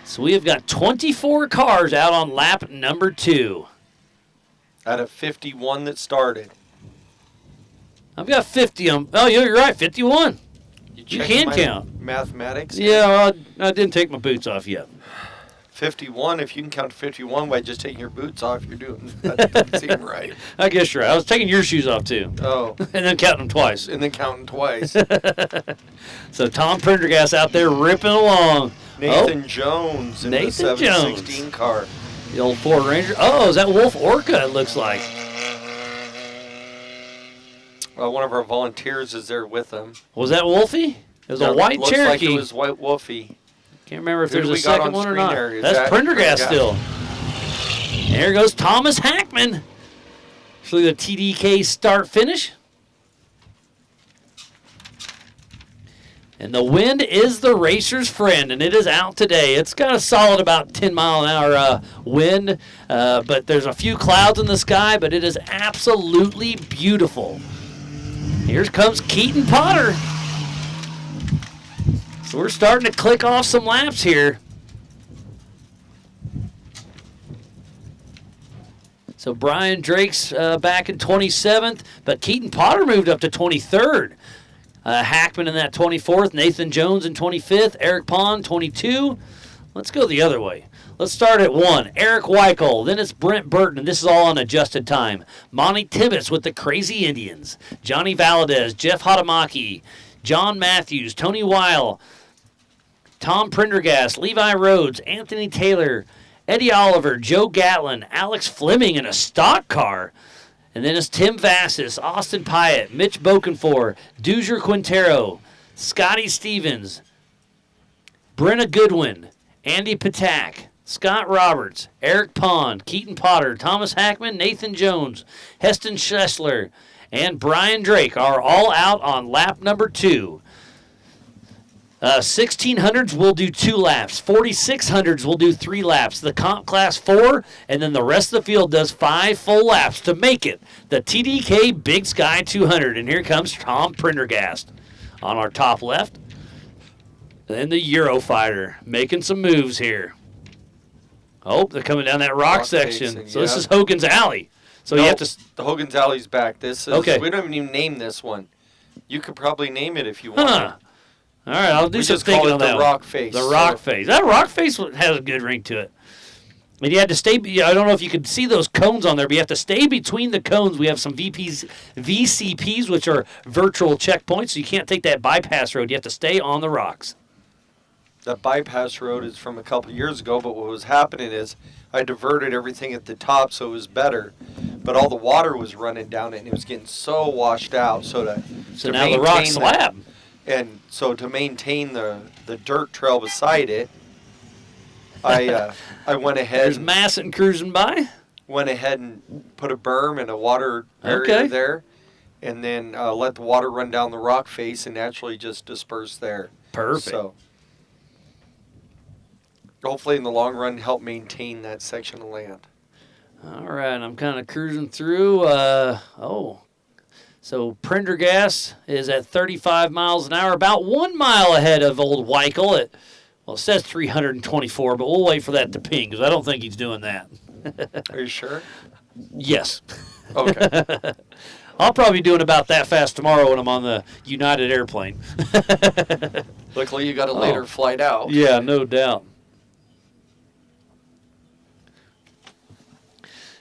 So we have got 24 cars out on lap number 2. Out of 51 that started. I've got 50 of them. Oh, you're right, 51. You can my count. Mathematics? Yeah, well, I didn't take my boots off yet. 51, if you can count 51 by just taking your boots off, you're doing that doesn't seem right. I guess you're right. I was taking your shoes off, too. Oh. And then counting them twice. And then counting twice. So Tom Prendergast out there ripping along. Nathan Jones in the Nathan 716 car. The old Ford Ranger. Oh, is that Wolf Orca, it looks like. One of our volunteers is there with them. Was that Wolfie? It was a white looks Cherokee. Like it was White Wolfie. Can't remember if Who there's do a we got second on one or screen not. there? Is That's that Prendergast Prendergast? still. There goes Thomas Hackman. So the TDK start finish. And the wind is the racer's friend, and it is out today. It's got a solid about 10 mile an hour wind, but there's a few clouds in the sky, but it is absolutely beautiful. Here comes Keaton Potter. So we're starting to click off some laps here. So Brian Drake's back in 27th, but Keaton Potter moved up to 23rd. Hackman in that 24th, Nathan Jones in 25th, Eric Pond 22. Let's go the other way. Let's start at 1. Eric Weichel. Then it's Brent Burton, and this is all on adjusted time. Monty Tibbetts with the Crazy Indians. Johnny Valadez, Jeff Hadamaki, John Matthews, Tony Weil, Tom Prendergast, Levi Rhodes, Anthony Taylor, Eddie Oliver, Joe Gatlin, Alex Fleming in a stock car. And then it's Tim Vassis, Austin Pyatt, Mitch Bokenfor, Duzier Quintero, Scotty Stevens, Brenna Goodwin, Andy Patak, Scott Roberts, Eric Pond, Keaton Potter, Thomas Hackman, Nathan Jones, Heston Schessler, and Brian Drake are all out on lap number 2. 1600s will do 2 laps. 4600s will do 3 laps. The comp class 4, and then the rest of the field does 5 full laps to make it the TDK Big Sky 200. And here comes Tom Prendergast on our top left. Then the Eurofighter making some moves here. Oh, they're coming down that rock section. facing, So this yeah. is Hogan's Alley. So No, you have to. The Hogan's Alley's back. This is. Okay. We don't even name this one. You could probably name it if you want. Huh. All right, I'll do We some just call thinking it on the that rock one. face. The rock face. That rock face has a good ring to it. And you had to stay. I don't know if you could see those cones on there, but you have to stay between the cones. We have some VCPs, which are virtual checkpoints, so you can't take that bypass road. You have to stay on the rocks. That bypass road is from a couple of years ago, but what was happening is I diverted everything at the top so it was better, but all the water was running down it and it was getting so washed out. So now the rock slab. And so to maintain the dirt trail beside it, I went ahead. There's Masson cruising by. Went ahead and put a berm and a water barrier Okay. there, and then let the water run down the rock face and naturally just disperse there. Perfect. So hopefully in the long run help maintain that section of land. All right, I'm kind of cruising through. So Prendergast is at 35 miles an hour, about 1 mile ahead of old Weichel at, well, it says 324, but we'll wait for that to ping because I don't think he's doing that. Are you sure? Yes. Okay. I'll probably be doing about that fast tomorrow when I'm on the United airplane. Luckily you got a later flight out. Yeah, no doubt.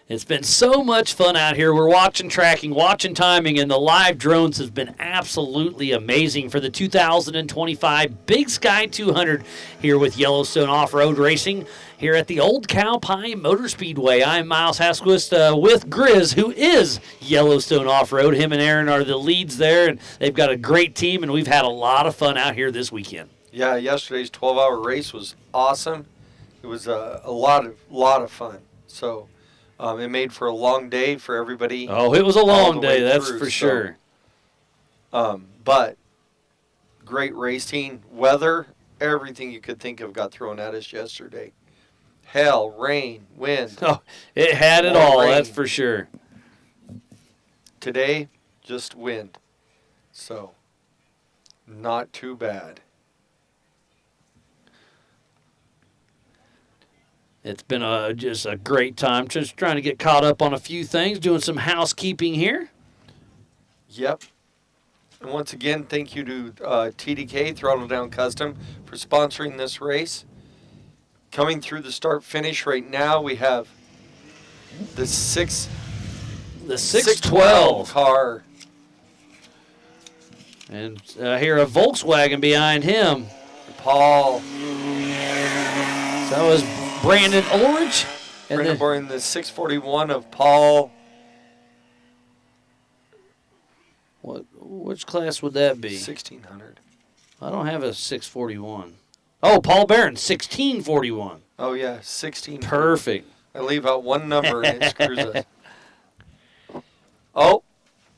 It's been so much fun out here. We're watching tracking, watching timing, and the live drones has been absolutely amazing for the 2025 Big Sky 200 here with Yellowstone Off-Road Racing here at the Old Cow Pie Motor Speedway. I'm Miles Hasquist with Grizz, who is Yellowstone Off-Road. Him and Aaron are the leads there, and they've got a great team, and we've had a lot of fun out here this weekend. Yeah, yesterday's 12-hour race was awesome. It was a lot of fun. So it made for a long day for everybody. Oh, it was a all long the day, way that's through, for so, sure. But great racing, weather, everything you could think of got thrown at us yesterday. Hail, rain, wind. Oh, it had it more all, rain. that's for sure. Today, just wind. So, not too bad. It's been just a great time. Just trying to get caught up on a few things, doing some housekeeping here. Yep. And once again, thank you to TDK, Throttle Down Custom, for sponsoring this race. Coming through the start-finish right now, we have the 612 car. And here a Volkswagen behind him. Paul. So that was Brandon Ulrich. And Brandon Boring, the 641 of Paul. Which class would that be? 1600. I don't have a 641. Oh, Paul Barron, 1641. Oh, yeah, 16. Perfect. I leave out one number and it screws us. Oh,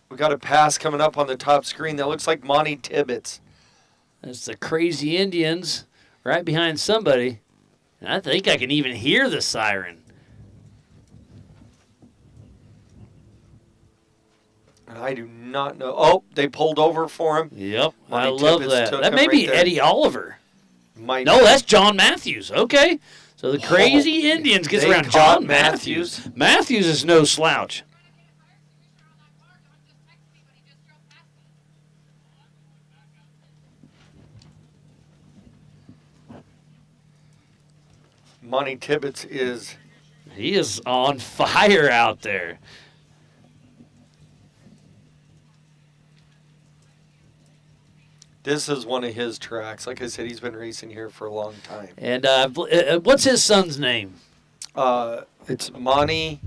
we got a pass coming up on the top screen that looks like Monty Tibbetts. That's the Crazy Indians right behind somebody. And I think I can even hear the siren. And I do not know. Oh, they pulled over for him. Yep, Monty I love Tibbetts that. took That him may right be there. Eddie Oliver. Might No, be. that's John Matthews. Okay. So the Crazy Indians gets they around caught John Matthews. Matthews is no slouch. Monty Tibbetts is... He is on fire out there. This is one of his tracks. Like I said, he's been racing here for a long time. And what's his son's name? It's Monty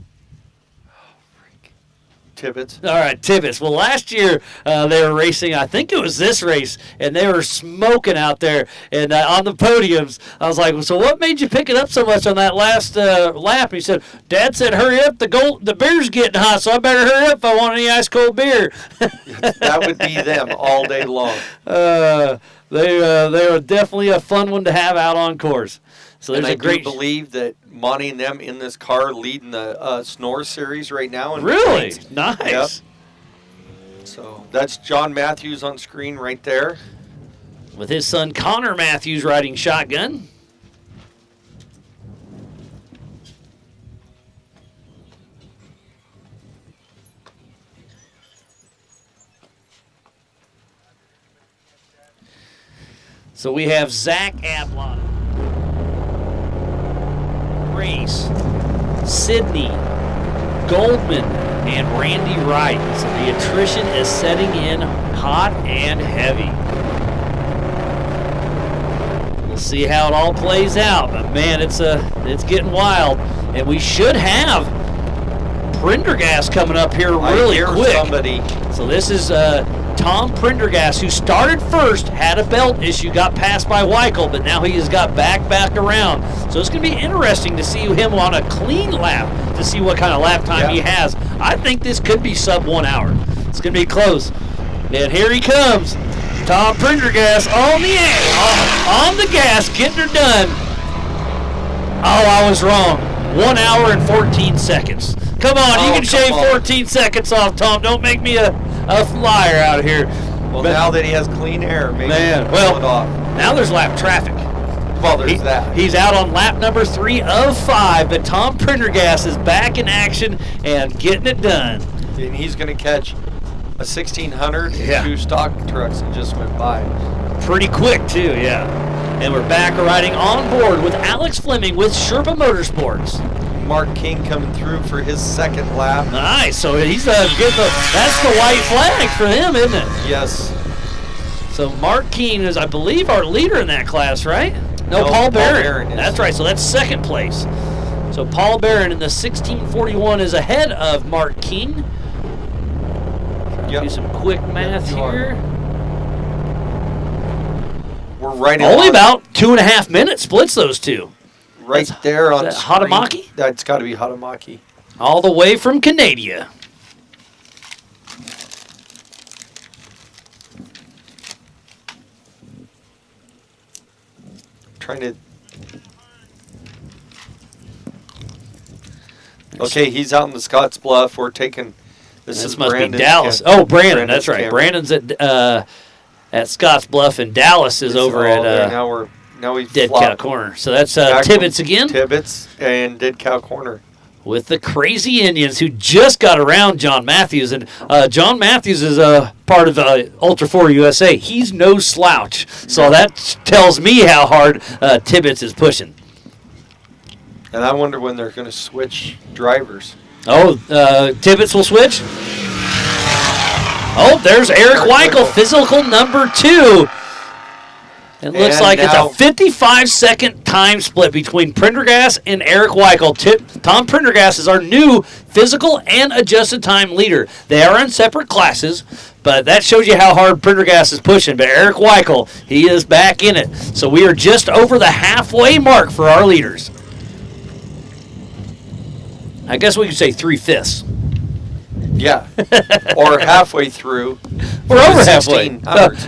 Tibbetts. All right, Tibbetts. Well, last year they were racing, I think it was this race, and they were smoking out there and on the podiums. I was like, well, so what made you pick it up so much on that last lap? And he said, Dad said, hurry up, the beer's getting hot, so I better hurry up if I want any ice cold beer. That would be them all day long. They were definitely a fun one to have out on course. So there's and a great do believe that Monty and them in this car leading the Snore series right now. Really? Nice. Yep. So that's John Matthews on screen right there. With his son Connor Matthews riding shotgun. So we have Zach Ablott, Grace, Sydney, Goldman, and Randy Wright. So the attrition is setting in hot and heavy. We'll see how it all plays out, but man, it's getting wild, and we should have Prendergast coming up here really quick. Somebody. So this is Tom Prendergast, who started first, had a belt issue, got passed by Y.O.R.R, but now he has got back around. So it's going to be interesting to see him on a clean lap to see what kind of lap time he has. I think this could be sub 1 hour. It's going to be close. And here he comes. Tom Prendergast on the gas, getting her done. Oh, I was wrong. 1 hour and 14 seconds. Come on, you can shave 14 seconds off, Tom. Don't make me a flyer out here. Well, now that he has clean air, maybe man, pull it off. Now there's lap traffic. Well, there's that. He's out on lap number 3 of 5, but Tom Prendergast is back in action and getting it done. And he's going to catch a 1600 two stock trucks that just went by. Pretty quick, too, yeah. And we're back riding on board with Alex Fleming with Sherpa Motorsports. Mark King coming through for his second lap. Nice. So he's that's the white flag for him, isn't it? Yes. So Mark King is, I believe, our leader in that class, right? No, Paul Barron. That's right. So that's second place. So Paul Barron in the 1641 is ahead of Mark King. Do some quick math here. We're right only about 2.5 minutes splits those two. Right there on Hatamaki? That's got to be Hatamaki. All the way from Canada. Trying to. Okay, he's out in the Scotts Bluff. We're taking. This must be Dallas. Brandon. That's right. Brandon's at Scotts Bluff, and Dallas is over at. Now we Dead Cow Corner. So that's Tibbetts again. Tibbetts and Dead Cow Corner. With the Crazy Indians, who just got around John Matthews. And John Matthews is a part of Ultra 4 USA. He's no slouch. So that tells me how hard Tibbetts is pushing. And I wonder when they're going to switch drivers. Oh, Tibbetts will switch? Oh, there's Eric Weichel, physical number 2. It looks like it's a 55-second time split between Prendergast and Eric Weichel. Tom Prendergast is our new physical and adjusted time leader. They are in separate classes, but that shows you how hard Prendergast is pushing. But Eric Weichel, he is back in it. So we are just over the halfway mark for our leaders. I guess we could say 3/5. Yeah. Or halfway through. We're over halfway.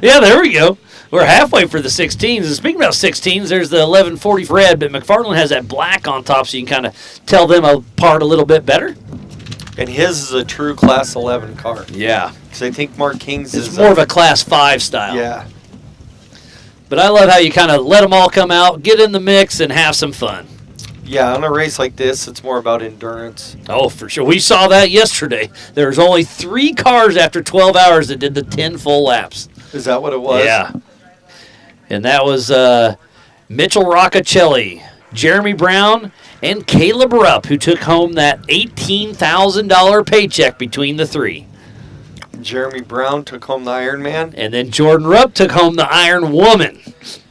Yeah, there we go. We're halfway for the 16s. And speaking about 16s, there's the 1140 red, but McFarland has that black on top, so you can kind of tell them apart a little bit better. And his is a true Class 11 car. Yeah. Because I think Mark King's is more of a Class 5 style. Yeah. But I love how you kind of let them all come out, get in the mix, and have some fun. Yeah, on a race like this, it's more about endurance. Oh, for sure. We saw that yesterday. There was only 3 cars after 12 hours that did the 10 full laps. Is that what it was? Yeah. And that was Mitchell Roccacelli, Jeremy Brown, and Caleb Rupp, who took home that $18,000 paycheck between the 3. Jeremy Brown took home the Iron Man. And then Jordan Rupp took home the Iron Woman.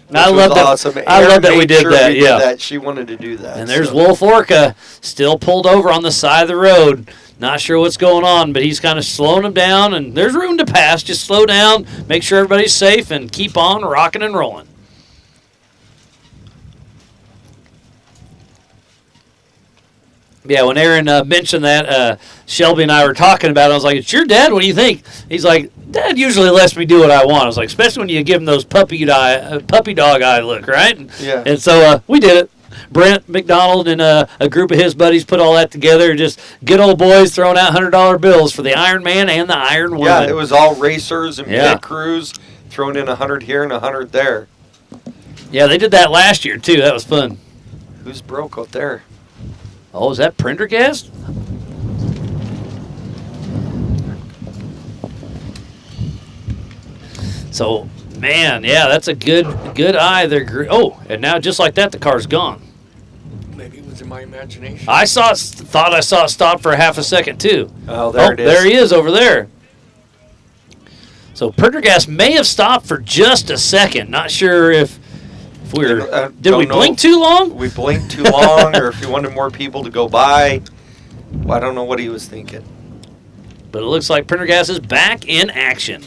And I Which love was that. awesome. I Aaron love that we made did sure that. we Yeah. did that. She wanted to do that. And there's so. Wolf Orca still pulled over on the side of the road. Not sure what's going on, but he's kind of slowing them down. And there's room to pass. Just slow down, make sure everybody's safe, and keep on rocking and rolling. Yeah, when Aaron mentioned that, Shelby and I were talking about it. I was like, it's your dad. What do you think? He's like, Dad usually lets me do what I want. I was like, especially when you give him those puppy dog eye look, right? Yeah. And so we did it. Brent McDonald and a group of his buddies put all that together. Just good old boys throwing out $100 bills for the Iron Man and the Iron Woman. Yeah, it was all racers and Yeah. pit crews throwing in 100 here and 100 there. Yeah, they did that last year, too. That was fun. Who's broke out there? Oh, is that Prendergast? So, man, yeah, that's a good eye there. Oh, and now just like that, the car's gone. Maybe it was in my imagination. I thought I saw it stop for a half a second, too. Oh, there it is. There he is over there. So Prendergast may have stopped for just a second. Not sure if we were. Did we blink too long? We blinked too long, or if he wanted more people to go by. Well, I don't know what he was thinking. But it looks like Prendergast is back in action.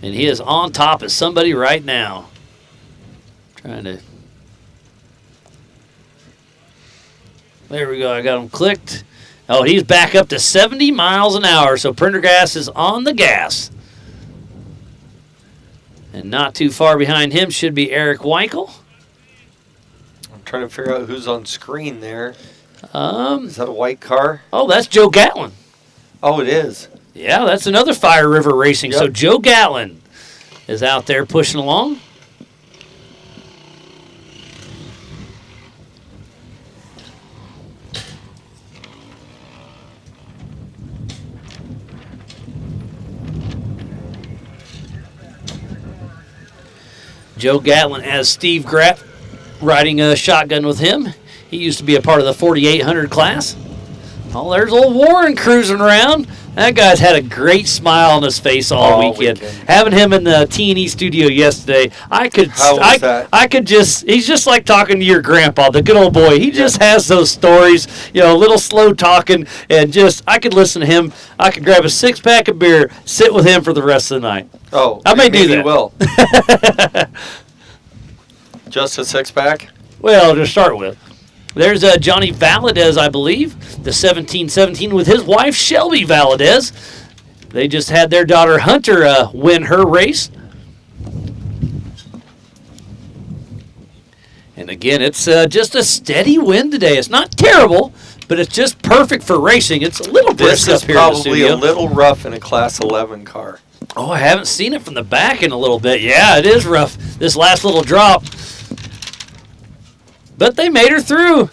And he is on top of somebody right now. Trying to. There we go. I got him clicked. Oh, he's back up to 70 miles an hour. So Prendergast is on the gas. And not too far behind him should be Eric Weichel. I'm trying to figure out who's on screen there. Is that a white car? Oh, that's Joe Gatlin. Oh, it is. Yeah, that's another Fire River Racing. Yep. So Joe Gatlin is out there pushing along. Joe Gatlin has Steve Graff riding a shotgun with him. He used to be a part of the 4800 class. Oh, there's old Warren cruising around. That guy's had a great smile on his face all weekend. Having him in the T&E studio yesterday, I could he's just like talking to your grandpa, the good old boy. He just has those stories, a little slow talking, and I could listen to him. I could grab a 6-pack of beer, sit with him for the rest of the night. Oh, I may do that. You will. Just a 6-pack? Well, to start with. There's Johnny Valadez, I believe, the 1717 with his wife, Shelby Valadez. They just had their daughter, Hunter, win her race. And again, it's just a steady win today. It's not terrible, but it's just perfect for racing. It's a little brisk up here in the This is studio. probably a little rough in a Class 11 car. Oh, I haven't seen it from the back in a little bit. Yeah, it is rough, this last little drop. But they made her through.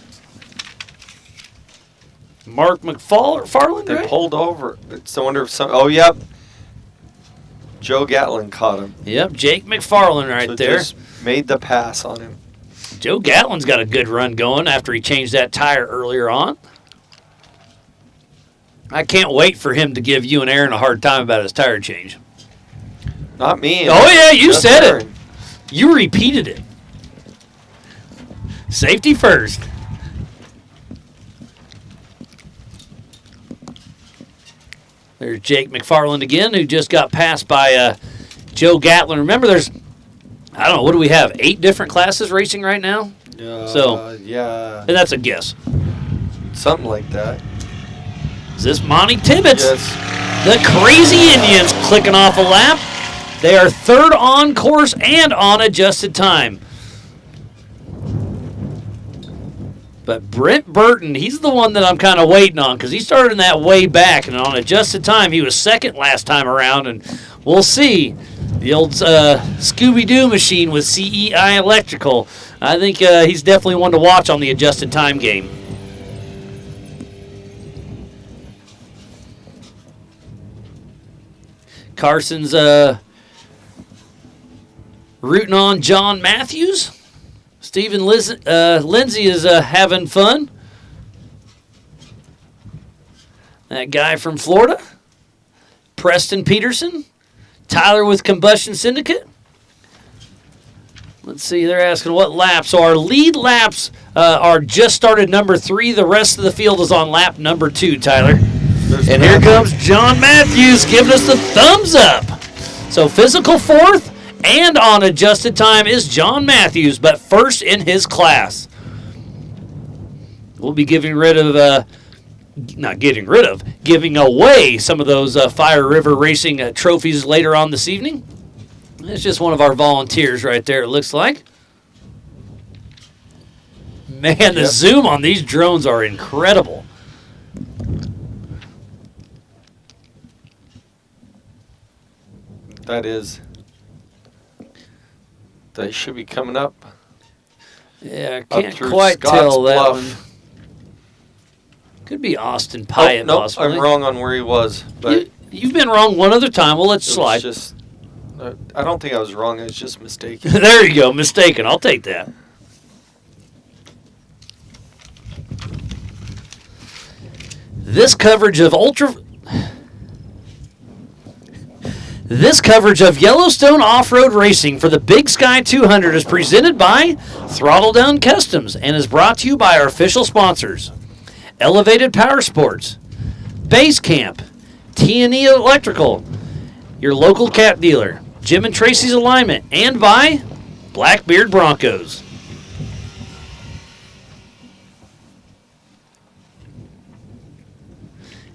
Mark McFarland, They right? pulled over. It's no wonder if some. Oh, yep. Joe Gatlin caught him. Yep, Jake McFarland right So there. Just made the pass on him. Joe Gatlin's got a good run going after he changed that tire earlier on. I can't wait for him to give you and Aaron a hard time about his tire change. Not me. Oh, yeah, you Just said Aaron. it. You repeated it. Safety first. There's Jake McFarland again, who just got passed by Joe Gatlin. Remember, there's, I don't know, what do we have? 8 different classes racing right now? Yeah. And that's a guess. Something like that. Is this Monty Tibbetts? Yes. The Crazy Indians clicking off a lap. They are third on course and on adjusted time. But Brent Burton, he's the one that I'm kind of waiting on because he started in that way back, and on adjusted time, he was second last time around, and we'll see. The old Scooby-Doo machine with CEI Electrical. I think he's definitely one to watch on the adjusted time game. Carson's rooting on John Matthews. Stephen Lindsay is having fun. That guy from Florida, Preston Peterson. Tyler with Combustion Syndicate. Let's see, they're asking what laps. So our lead laps are just started number 3. The rest of the field is on lap number 2, Tyler. And here comes John Matthews giving us the thumbs up. So physical 4th and on adjusted time is John Matthews, but first in his class. We'll be giving away some of those Fire River Racing trophies later on this evening. It's just one of our volunteers right there, it looks like. Man, the zoom on these drones are incredible. They should be coming up. Yeah, I can't quite tell that one. Could be Austin Pyatt, possibly. I'm wrong on where he was. But you've been wrong one other time. We'll let you slide. I don't think I was wrong. I was just mistaken. There you go. Mistaken. I'll take that. This coverage of Yellowstone off-road racing for the Big Sky 200 is presented by Throttle Down Customs and is brought to you by our official sponsors: Elevated Power Sports, Base Camp, T&E Electrical, your local cat dealer, Jim and Tracy's Alignment, and by Blackbeard Broncos.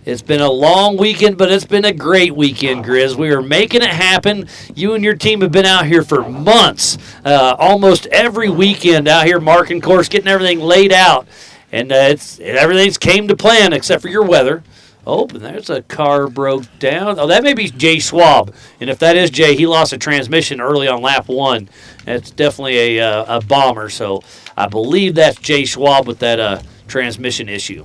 It's been a long weekend, but it's been a great weekend, Grizz. We are making it happen. You and your team have been out here for months, almost every weekend out here marking course, getting everything laid out. And everything's came to plan except for your weather. Oh, and there's a car broke down. Oh, that may be Jay Schwab. And if that is Jay, he lost a transmission early on lap 1. That's definitely a bomber. So I believe that's Jay Schwab with that transmission issue.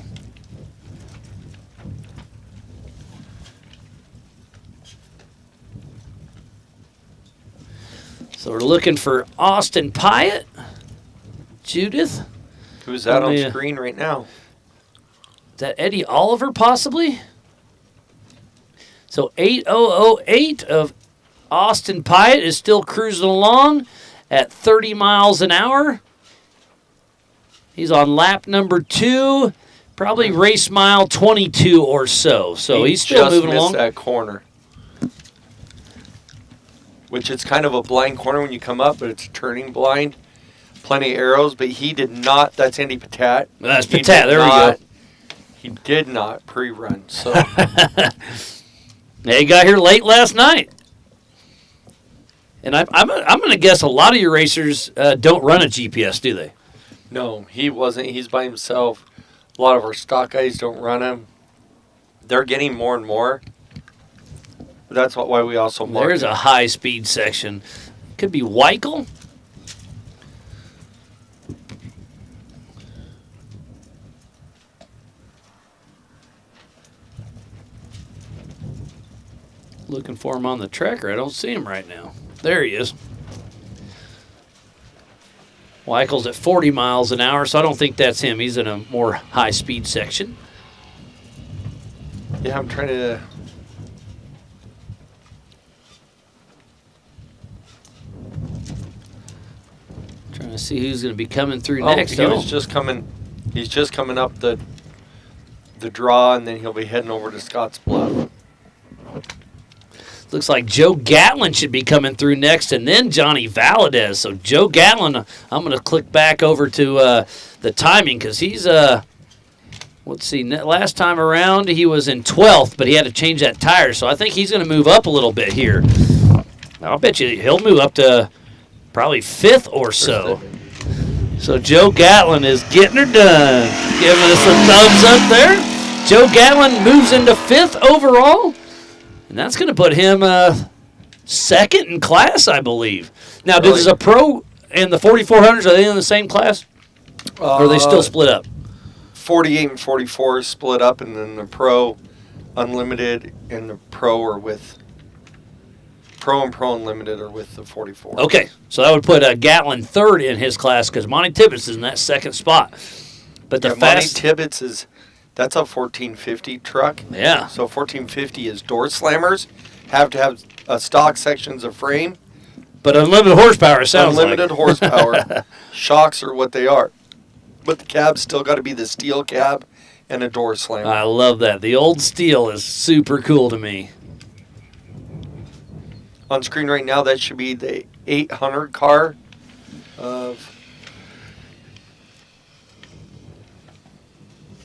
So we're looking for Austin Pyatt, Judith. Who's that on screen right now? Is that Eddie Oliver, possibly? So 8008 of Austin Pyatt is still cruising along at 30 miles an hour. He's on lap number 2, probably race mile 22 or so. So he's still moving along. He just missed that corner. Which it's kind of a blind corner when you come up, but it's a turning blind. Plenty of arrows, but he did not. That's Andy Patat. That's Patat. There we go. He did not pre-run. So he got here late last night. And I'm going to guess a lot of your racers don't run a GPS, do they? No, he wasn't. He's by himself. A lot of our stock guys don't run him. They're getting more and more. That's why we also mark. There's a high-speed section. Could be Weichel. Looking for him on the tracker. I don't see him right now. There he is. Weichel's at 40 miles an hour, so I don't think that's him. He's in a more high-speed section. Yeah, I'm trying to... Trying to see who's going to be coming through next. He's just coming up the draw, and then he'll be heading over to Scotts Bluff. Looks like Joe Gatlin should be coming through next, and then Johnny Valadez. So Joe Gatlin, I'm going to click back over to the timing because he's, let's see, last time around he was in 12th, but he had to change that tire. So I think he's going to move up a little bit here. I'll bet you he'll move up to probably 5th or so. So Joe Gatlin is getting her done. Giving us a thumbs up there. Joe Gatlin moves into 5th overall. And that's going to put him 2nd in class, I believe. Now, does a pro and the 4400s, are they in the same class? Or are they still split up? 48 and 44 is split up, and then the pro unlimited and the pro are with... Pro and Pro Unlimited are with the 44. Okay, so that would put Gatlin 3rd in his class because Monty Tibbetts is in that 2nd spot. But the Monty Tibbetts is That's a 1450 truck. Yeah. So 1450 is door slammers. Have to have stock sections of frame. But unlimited horsepower, it sounds unlimited like. horsepower. Shocks are what they are. But the cab's still got to be the steel cab and a door slammer. I love that. The old steel is super cool to me. On screen right now, that should be the 800 car of...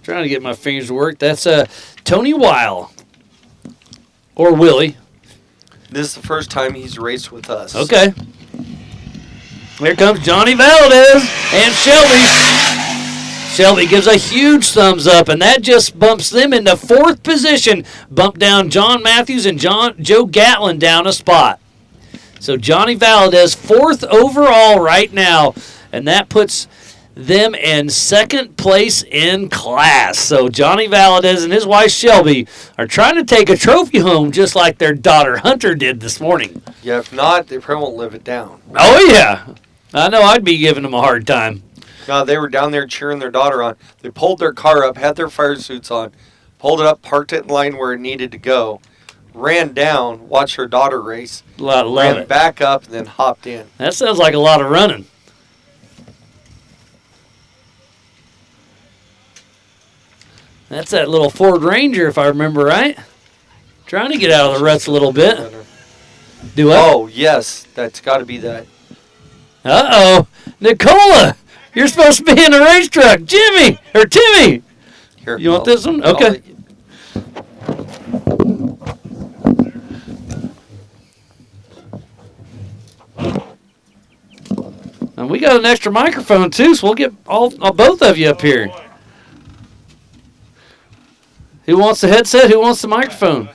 Trying to get my fingers to work. That's Tony Weil. Or Willie. This is the first time he's raced with us. Okay. Here comes Johnny Valdez and Shelby. Shelby gives a huge thumbs up, and that just bumps them into 4th position. Bump down John Matthews and Joe Gatlin down a spot. So Johnny Valdez, 4th overall right now, and that puts them in 2nd place in class. So Johnny Valdez and his wife Shelby are trying to take a trophy home just like their daughter Hunter did this morning. Yeah, if not, they probably won't live it down. Oh, yeah. I know I'd be giving them a hard time. No, they were down there cheering their daughter on. They pulled their car up, had their fire suits on, pulled it up, parked it in line where it needed to go, ran down, watched her daughter race, ran back up, and then hopped in. That sounds like a lot of running. That's that little Ford Ranger, if I remember right. Trying to get out of the ruts a little bit. Do what? Oh, yes. That's got to be that. Uh-oh. Nicola, you're supposed to be in a race truck. Jimmy, or Timmy. Here, you want this one? Okay. And we got an extra microphone, too, so we'll get all both of you up here. Who wants the headset? Who wants the microphone?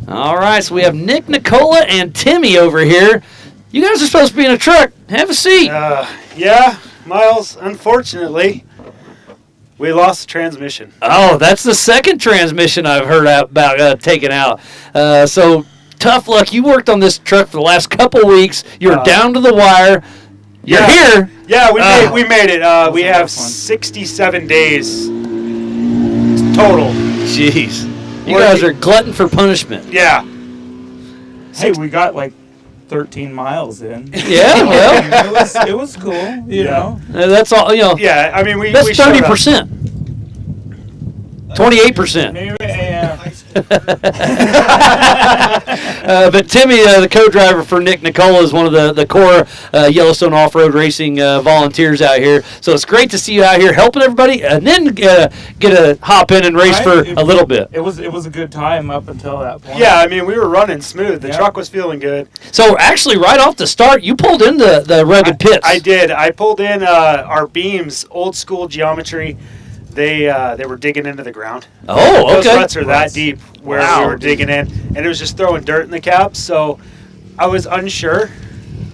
All right, so we have Nick, Nicola, and Timmy over here. You guys are supposed to be in a truck. Have a seat. Yeah, Miles, unfortunately, we lost the transmission. Oh, that's the second transmission I've heard about taken out. So tough luck. You worked on this truck for the last couple weeks. You were down to the wire. You're here. Yeah, we made it. We have 67 days total. Jeez. You guys are glutton for punishment. Yeah. Hey, we got like 13 miles in. Yeah, well. it was cool, you know. That's all, you know. Yeah, I mean, that's 30%. 28%. Maybe, yeah. But Timmy, the co-driver for Nick Nicola, is one of the core Yellowstone off-road racing volunteers out here. So it's great to see you out here helping everybody, and then get a hop in and race for a little bit. It was a good time up until that point. Yeah, I mean, we were running smooth. The truck was feeling good. So actually, right off the start, you pulled in the rugged pits. I did. I pulled in our beams, old school geometry. They were digging into the ground. Oh, okay. Those ruts are that deep where we were digging in, and it was just throwing dirt in the cab. So I was unsure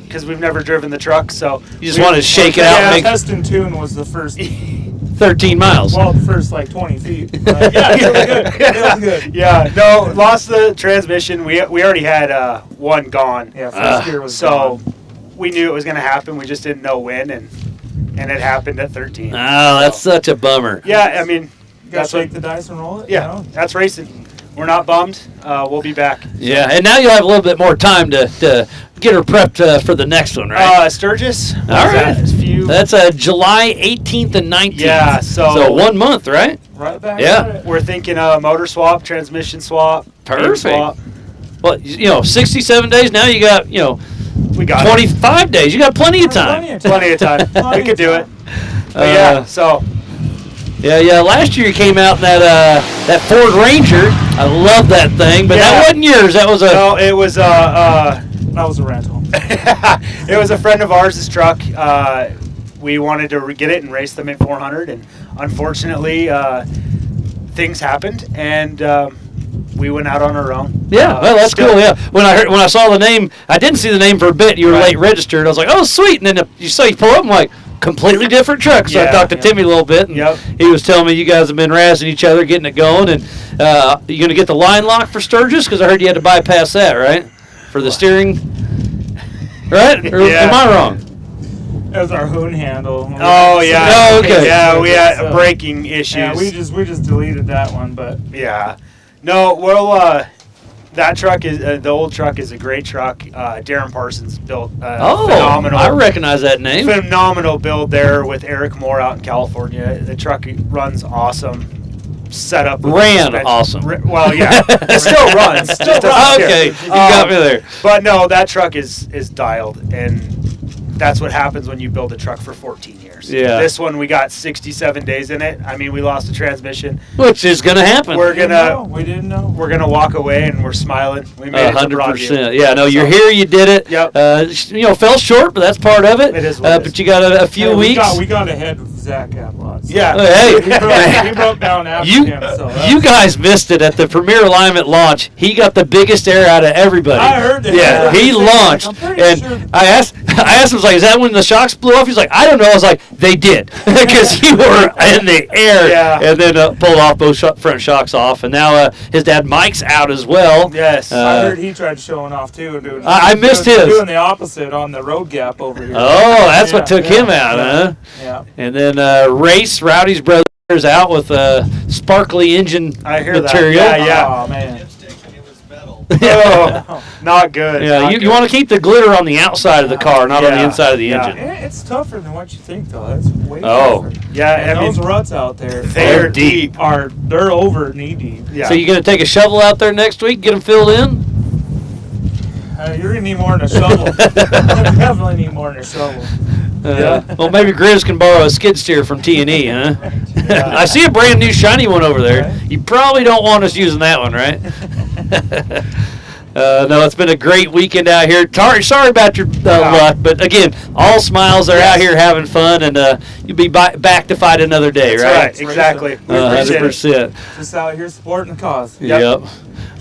because we've never driven the truck. So you just wanted to shake it out. Yeah, test and tune was the first 13 miles. Well, the first like 20 feet. But yeah, it was good. It was good. Yeah, no, lost the transmission. We already had one gone. Yeah, first gear was so gone. We knew it was going to happen. We just didn't know when, and it happened at 13. Oh, that's such a bummer. Yeah, I mean, that's take the dice and roll it. Yeah, that's racing. We're not bummed. We'll be back. Yeah, and now you'll have a little bit more time to get her prepped for the next one, right? Sturgis. All right. That's July 18th and 19th. Yeah, so 1 month, right? Right back. Yeah. We're thinking motor swap, transmission swap, perfect. Swap. Well, 67 days. Now you got, we got 25 days. You got plenty of time. Plenty of time. We could do it. But yeah, so. Yeah. Last year you came out in that Ford Ranger. I love that thing, but that wasn't yours. That was No, it was that was a rental. It was a friend of ours' truck. We wanted to get it and race them at 400, and unfortunately, things happened, and we went out on our own. Yeah, well, that's cool. Yeah, when I saw the name, I didn't see the name for a bit. You were late registered. I was like, oh, sweet. And then you pull up, I'm like, completely different truck. So I talked to Timmy a little bit, and he was telling me you guys have been razzing each other, getting it going. And you going to get the line lock for Sturgis? Because I heard you had to bypass that, right? For the steering, right? Or am I wrong? As our hoon handle. Oh yeah. Oh, okay. Yeah, we had braking issues. Yeah, we just deleted that one, but yeah. No, well, that truck is the old truck is a great truck. Darren Parsons built phenomenal. I recognize that name. Phenomenal build there with Eric Moore out in California. The truck runs awesome. Setup ran awesome. Well, yeah, it still runs. Just doesn't okay, steer. you got me there. But no, that truck is dialed, and that's what happens when you build a truck for 14 years. Yeah. This one we got 67 days in it. I mean, we lost the transmission, which is going to happen. We didn't know. We're gonna walk away, and we're smiling. We made it to 100%. Broadview. Yeah, no, you're here. You did it. Yep. Fell short, but that's part of it. It is what it is. But you got a few weeks. We got ahead of Zach Ablott. So. Yeah. Hey, he broke down after him. So you guys missed it at the Premier Alignment launch. He got the biggest air out of everybody. I heard that. Yeah, he launched, and I asked him, I was like, "Is that when the shocks blew off?" He's like, "I don't know." I was like, "They did," because you were in the air, and then pulled off both front shocks off, and now his dad Mike's out as well. Yes, I heard he tried showing off too. I missed his. Doing the opposite on the road gap over here. Oh, that's what took him out, huh? Yeah. And then Race, Rowdy's brother, is out with sparkly engine material. That. Yeah. Oh man. Oh, not good. Yeah, you want to keep the glitter on the outside of the car, not on the inside of the engine. It's tougher than what you think, though. It's way tougher. Yeah, and those ruts out there, they're deep. They're over knee deep. Yeah. So you going to take a shovel out there next week, get them filled in? You're going to need more than a shovel. Definitely need more than a shovel. Well, maybe Grizz can borrow a skid steer from T&E, huh? I see a brand new shiny one over there. Right. You probably don't want us using that one, right? No, it's been a great weekend out here. Sorry about your luck, but again, all smiles are out here having fun, and you'll be back to fight another day, right? Exactly. 100%. Just out here supporting the cause. Yep.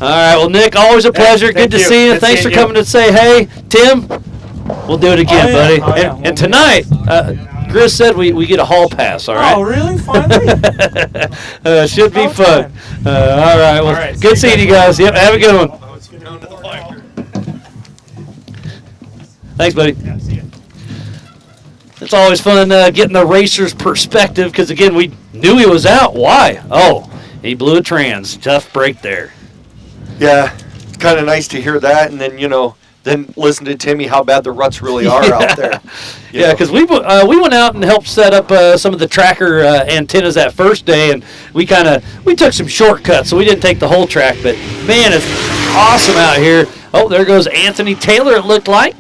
All right. Well, Nick, always a pleasure. Good to see you. Thanks for coming to say hey. Tim, we'll do it again, buddy. And tonight, Grizz said we get a hall pass, all right? Oh, really? Finally? Should be fun. All right. Well, good seeing you guys. Yep, have a good one. Thanks, buddy. Yeah, see ya. It's always fun getting the racer's perspective because, again, we knew he was out. Why? Oh, he blew a trans. Tough break there. Yeah, it's kind of nice to hear that, and then, then listen to Timmy how bad the ruts really are out there. Yeah, because we went out and helped set up some of the tracker antennas that first day, and we took some shortcuts, so we didn't take the whole track. But man, it's awesome out here. Oh, there goes Anthony Taylor. It looked like.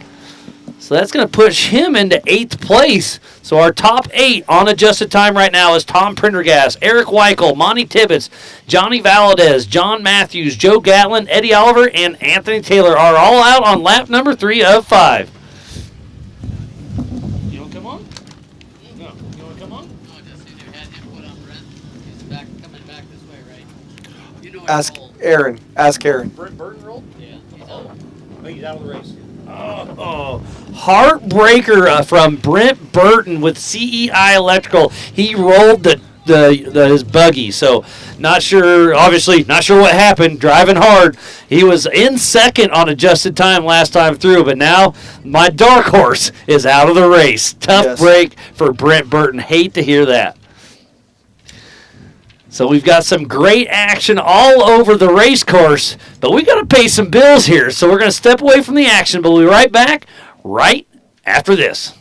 So that's going to push him into 8th place. So our top 8 on adjusted time right now is Tom Prendergast, Eric Weichel, Monty Tibbetts, Johnny Valadez, John Matthews, Joe Gatlin, Eddie Oliver, and Anthony Taylor are all out on lap number 3 of 5. You want to come on? No. You want to come on? No, just you had input on Brent. He's coming back this way, right? You know Ask Aaron. Burton rolled? Yeah, he's out. Oh, he's out of the race. Oh, heartbreaker from Brent Burton with CEI Electrical. He rolled his buggy, so obviously not sure what happened, driving hard. He was in 2nd on adjusted time last time through, but now my dark horse is out of the race. Tough break for Brent Burton. Hate to hear that. So we've got some great action all over the race course, but we got to pay some bills here. So we're going to step away from the action, but we'll be right back right after this.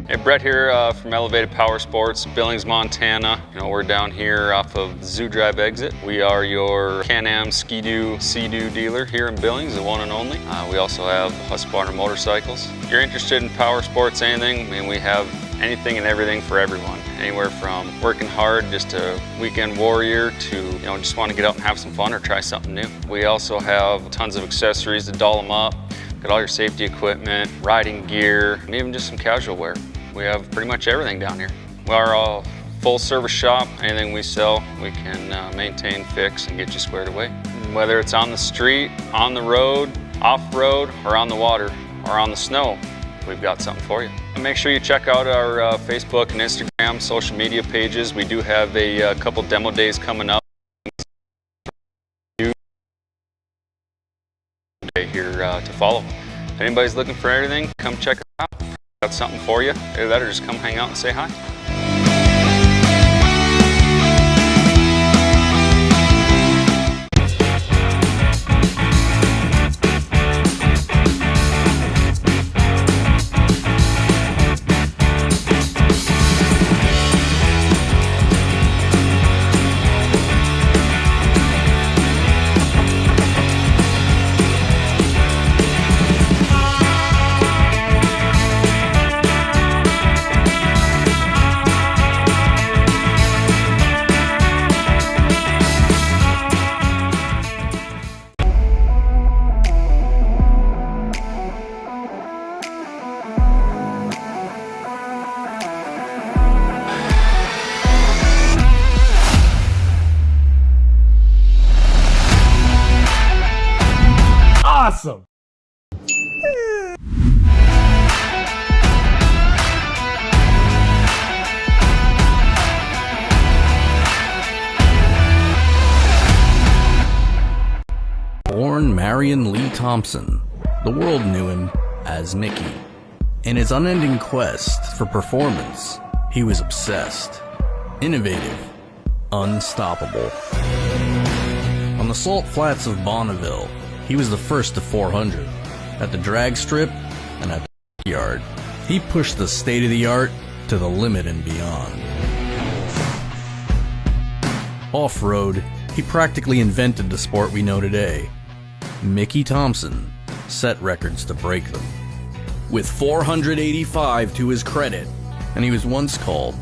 Hey, Brett here from Elevated Power Sports, Billings, Montana. We're down here off of the Zoo Drive exit. We are your Can-Am Ski-Doo, Sea-Doo dealer here in Billings, the one and only. We also have Husqvarna motorcycles. If you're interested in power sports, anything, we have anything and everything for everyone. Anywhere from working hard, just a weekend warrior, to just want to get out and have some fun or try something new. We also have tons of accessories to doll them up. Got all your safety equipment, riding gear, and even just some casual wear. We have pretty much everything down here. We are a full service shop. Anything we sell, we can maintain, fix, and get you squared away. Whether it's on the street, on the road, off-road, or on the water, or on the snow, we've got something for you. And make sure you check out our Facebook and Instagram social media pages. We do have a couple demo days coming up here to follow. If anybody's looking for anything, come check us out. Got something for you. Either that or just come hang out and say hi. Awesome. Born Marion Lee Thompson, the world knew him as Mickey. In his unending quest for performance, he was obsessed, innovative, unstoppable. On the salt flats of Bonneville, he was the first to 400. At the drag strip and at the yard, he pushed the state-of-the-art to the limit and beyond. Off-road, he practically invented the sport we know today. Mickey Thompson set records to break them. With 485 to his credit, and he was once called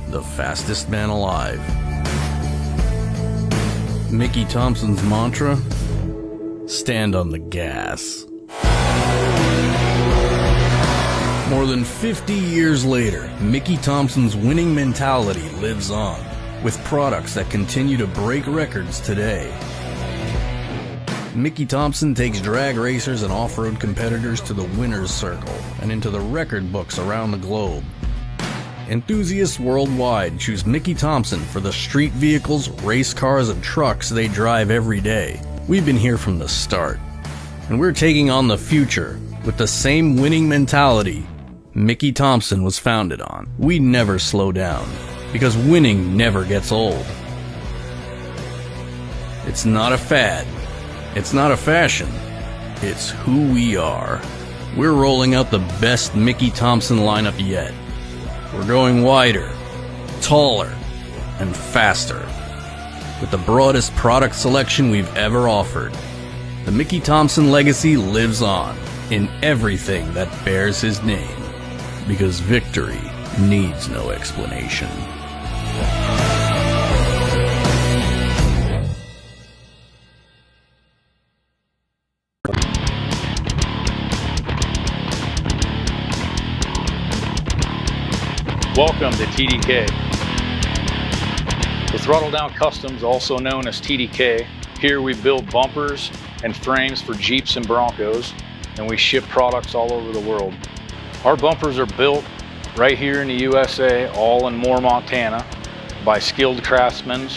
the fastest man alive. Mickey Thompson's mantra? Stand on the gas. More than 50 years later, Mickey Thompson's winning mentality lives on, with products that continue to break records today. Mickey Thompson takes drag racers and off-road competitors to the winner's circle and into the record books around the globe. Enthusiasts worldwide choose Mickey Thompson for the street vehicles, race cars, and trucks they drive every day. We've been here from the start, and we're taking on the future with the same winning mentality Mickey Thompson was founded on. We never slow down, because winning never gets old. It's not a fad. It's not a fashion. It's who we are. We're rolling out the best Mickey Thompson lineup yet. We're going wider, taller, and faster. With the broadest product selection we've ever offered. The Mickey Thompson legacy lives on in everything that bears his name. Because victory needs no explanation. Welcome to TDK. With Throttle Down Customs, also known as TDK, here we build bumpers and frames for Jeeps and Broncos, and we ship products all over the world. Our bumpers are built right here in the USA, all in Y.O.R.R, Montana, by skilled craftsmen.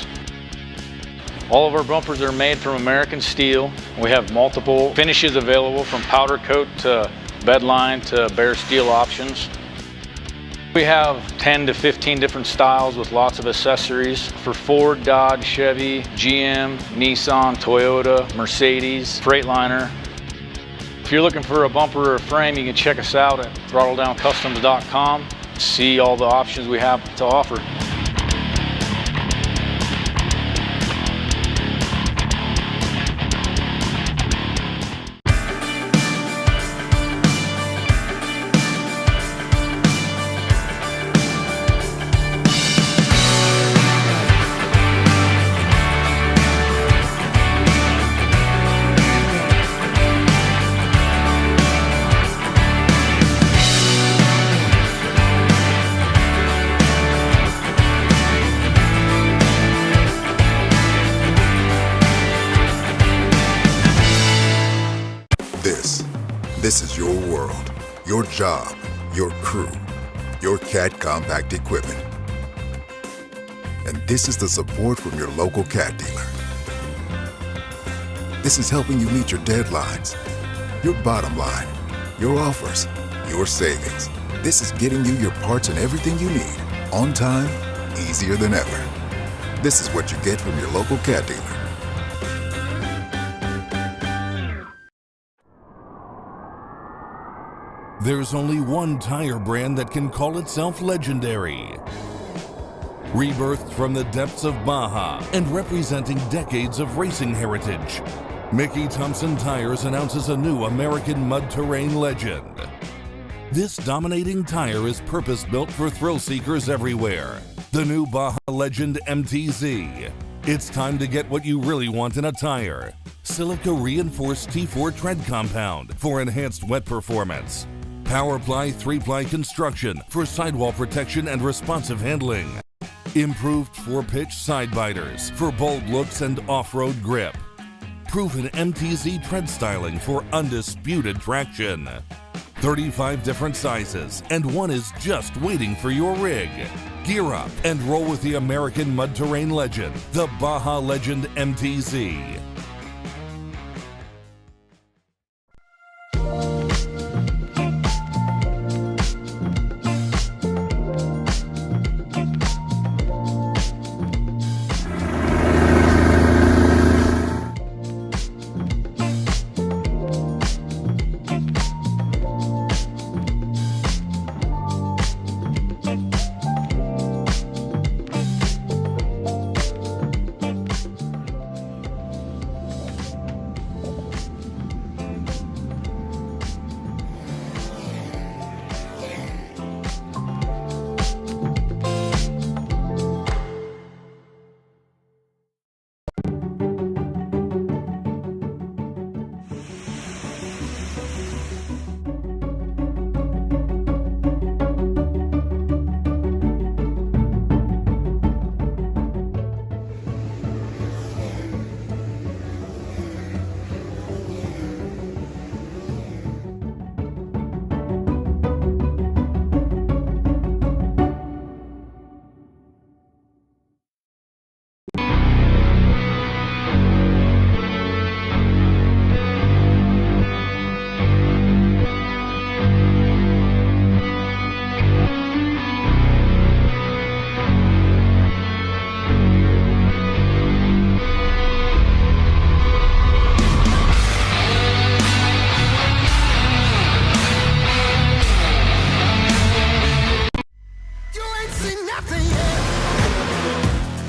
All of our bumpers are made from American steel. We have multiple finishes available, from powder coat to bedline to bare steel options. We have 10 to 15 different styles with lots of accessories for Ford, Dodge, Chevy, GM, Nissan, Toyota, Mercedes, Freightliner. If you're looking for a bumper or a frame, you can check us out at throttledowncustoms.com. See all the options we have to offer. This is your world, your job, your crew, your CAT compact equipment. And this is the support from your local CAT dealer. This is helping you meet your deadlines, your bottom line, your offers, your savings. This is getting you your parts and everything you need on time, easier than ever. This is what you get from your local Cat dealer. There's only one tire brand that can call itself legendary. Rebirthed from the depths of Baja and representing decades of racing heritage, Mickey Thompson Tires announces a new American mud terrain legend. This dominating tire is purpose-built for thrill seekers everywhere. The new Baja Legend MTZ. It's time to get what you really want in a tire. Silica reinforced T4 tread compound for enhanced wet performance. PowerPly 3-ply construction for sidewall protection and responsive handling. Improved 4-pitch side biters for bold looks and off-road grip. Proven MTZ tread styling for undisputed traction. 35 different sizes, and one is just waiting for your rig. Gear up and roll with the American mud terrain legend, the Baja Legend MTZ.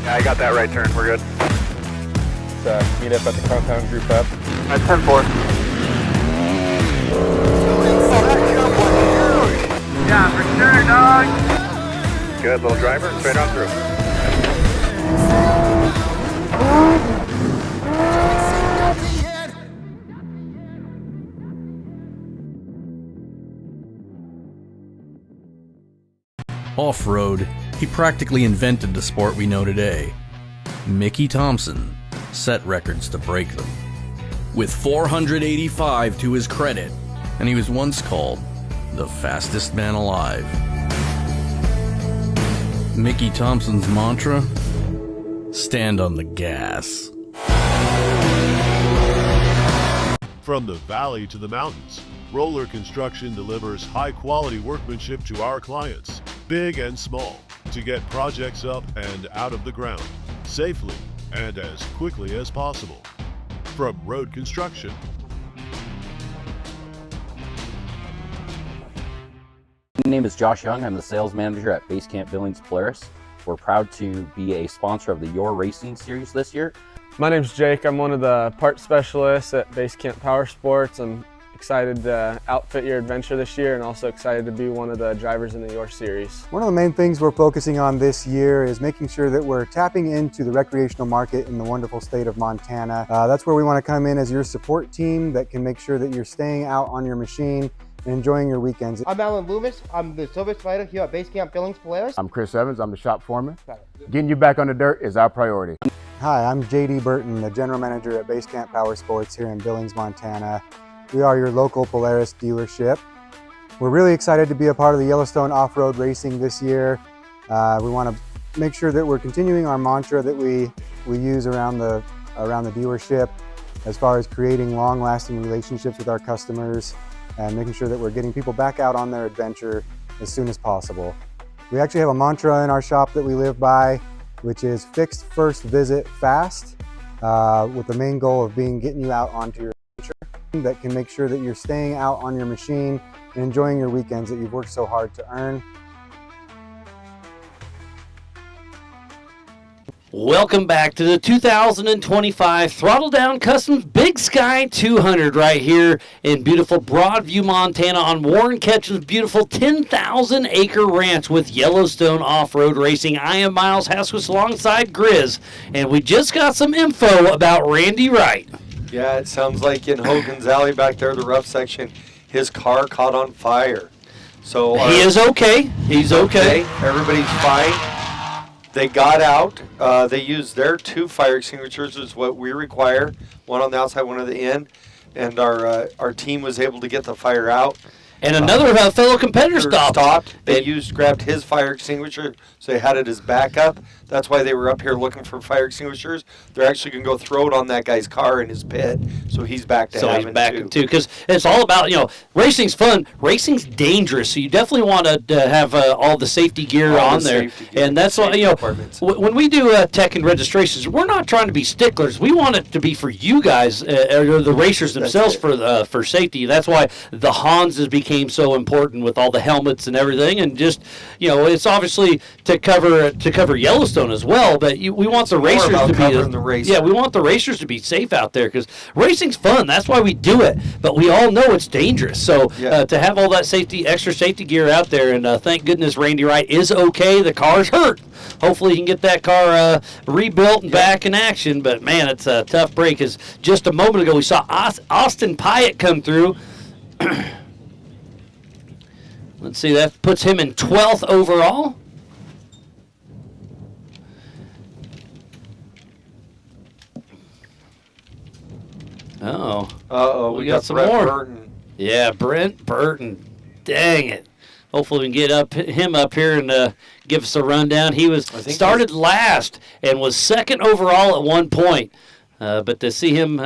I got that right turn. We're good. Let's meet up at the compound group up. At 10-4. Yeah, for sure, dog. Good, little driver. Straight on through. Off-road, he practically invented the sport we know today. Mickey Thompson set records to break them. With 485 to his credit, and he was once called the fastest man alive. Mickey Thompson's mantra? Stand on the gas. From the valley to the mountains, Roller Construction delivers high-quality workmanship to our clients, big and small, to get projects up and out of the ground, safely and as quickly as possible. From road construction, My name is Josh Young. I'm the sales manager at Basecamp Billings Polaris. We're proud to be a sponsor of the Y.O.R.R Racing Series this year. My name's Jake. I'm one of the parts specialists at Basecamp Power Sports. I'm excited to outfit your adventure this year and also excited to be one of the drivers in the Y.O.R.R series. One of the main things we're focusing on this year is making sure that we're tapping into the recreational market in the wonderful state of Montana. That's where we want to come in as your support team that can make sure that you're staying out on your machine and enjoying your weekends. I'm Alan Loomis. I'm the service fighter here at Basecamp Billings Polaris. I'm Chris Evans. I'm the shop foreman. Getting you back on the dirt is our priority. Hi, I'm JD Burton, the general manager at Basecamp Power Sports here in Billings, Montana. We are your local Polaris dealership. We're really excited to be a part of the Yellowstone off-road racing this year. We want to make sure that we're continuing our mantra that we use around the dealership as far as creating long-lasting relationships with our customers. and making sure that we're getting people back out on their adventure as soon as possible. We actually have a mantra in our shop that we live by, which is fixed first visit fast, with the main goal of getting you out onto your adventure that can make sure that you're staying out on your machine and enjoying your weekends that you've worked so hard to earn. Welcome back to the 2025 Throttle Down Customs Big Sky 200 right here in beautiful Broadview, Montana on Warren Ketchum's beautiful 10,000-acre ranch with Yellowstone Off-Road Racing. I am Miles Haskus alongside Grizz, and we just got some info about Randy Wright. Yeah, it sounds like in Hogan's Alley back there, the rough section, his car caught on fire. So he is okay. He's okay. Everybody's fine. They got out. They used their 2 fire extinguishers, is what we require. One on the outside, one on the end. And our team was able to get the fire out. And another fellow competitor stopped. They grabbed his fire extinguisher, so they had it as backup. That's why they were up here looking for fire extinguishers. They're actually going to go throw it on that guy's car in his pit, so he's back to having So he's back too, because it's all about, racing's fun. Racing's dangerous, so you definitely want to have all the safety gear on there. And that's why, when we do tech and registrations, we're not trying to be sticklers. We want it to be for you guys, or the racers themselves, for safety. That's why the Hans became so important with all the helmets and everything, and just it's obviously to cover Yellowstone as well, but we want the racers to be we want the racers to be safe out there, because racing's fun. That's why we do it, but we all know it's dangerous. So to have all that extra safety gear out there, and thank goodness Randy Wright is okay. The car's hurt. Hopefully he can get that car rebuilt and back in action. But man, it's a tough break. Because just a moment ago we saw Austin Pyatt come through. Let's see, that puts him in 12th overall. We got some Brent more. Burton. Yeah, Brent Burton. Dang it. Hopefully we can get him up here and give us a rundown. He started last and was 2nd overall at one point. But to see him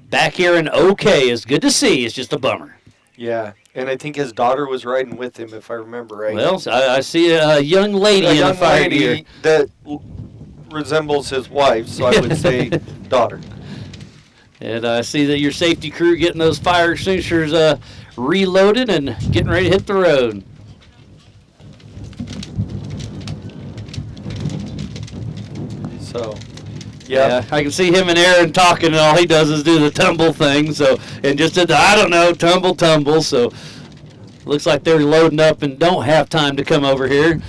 back here and okay is good to see. It's just a bummer. Yeah, and I think his daughter was riding with him, if I remember right. Well, I see a young lady in the fire gear that resembles his wife, so I would say daughter. And I see that your safety crew getting those fire extinguishers reloaded and getting ready to hit the road. So, yeah, I can see him and Aaron talking, and all he does is do the tumble thing. So, and just did the, I don't know, tumble. So, looks like they're loading up and don't have time to come over here.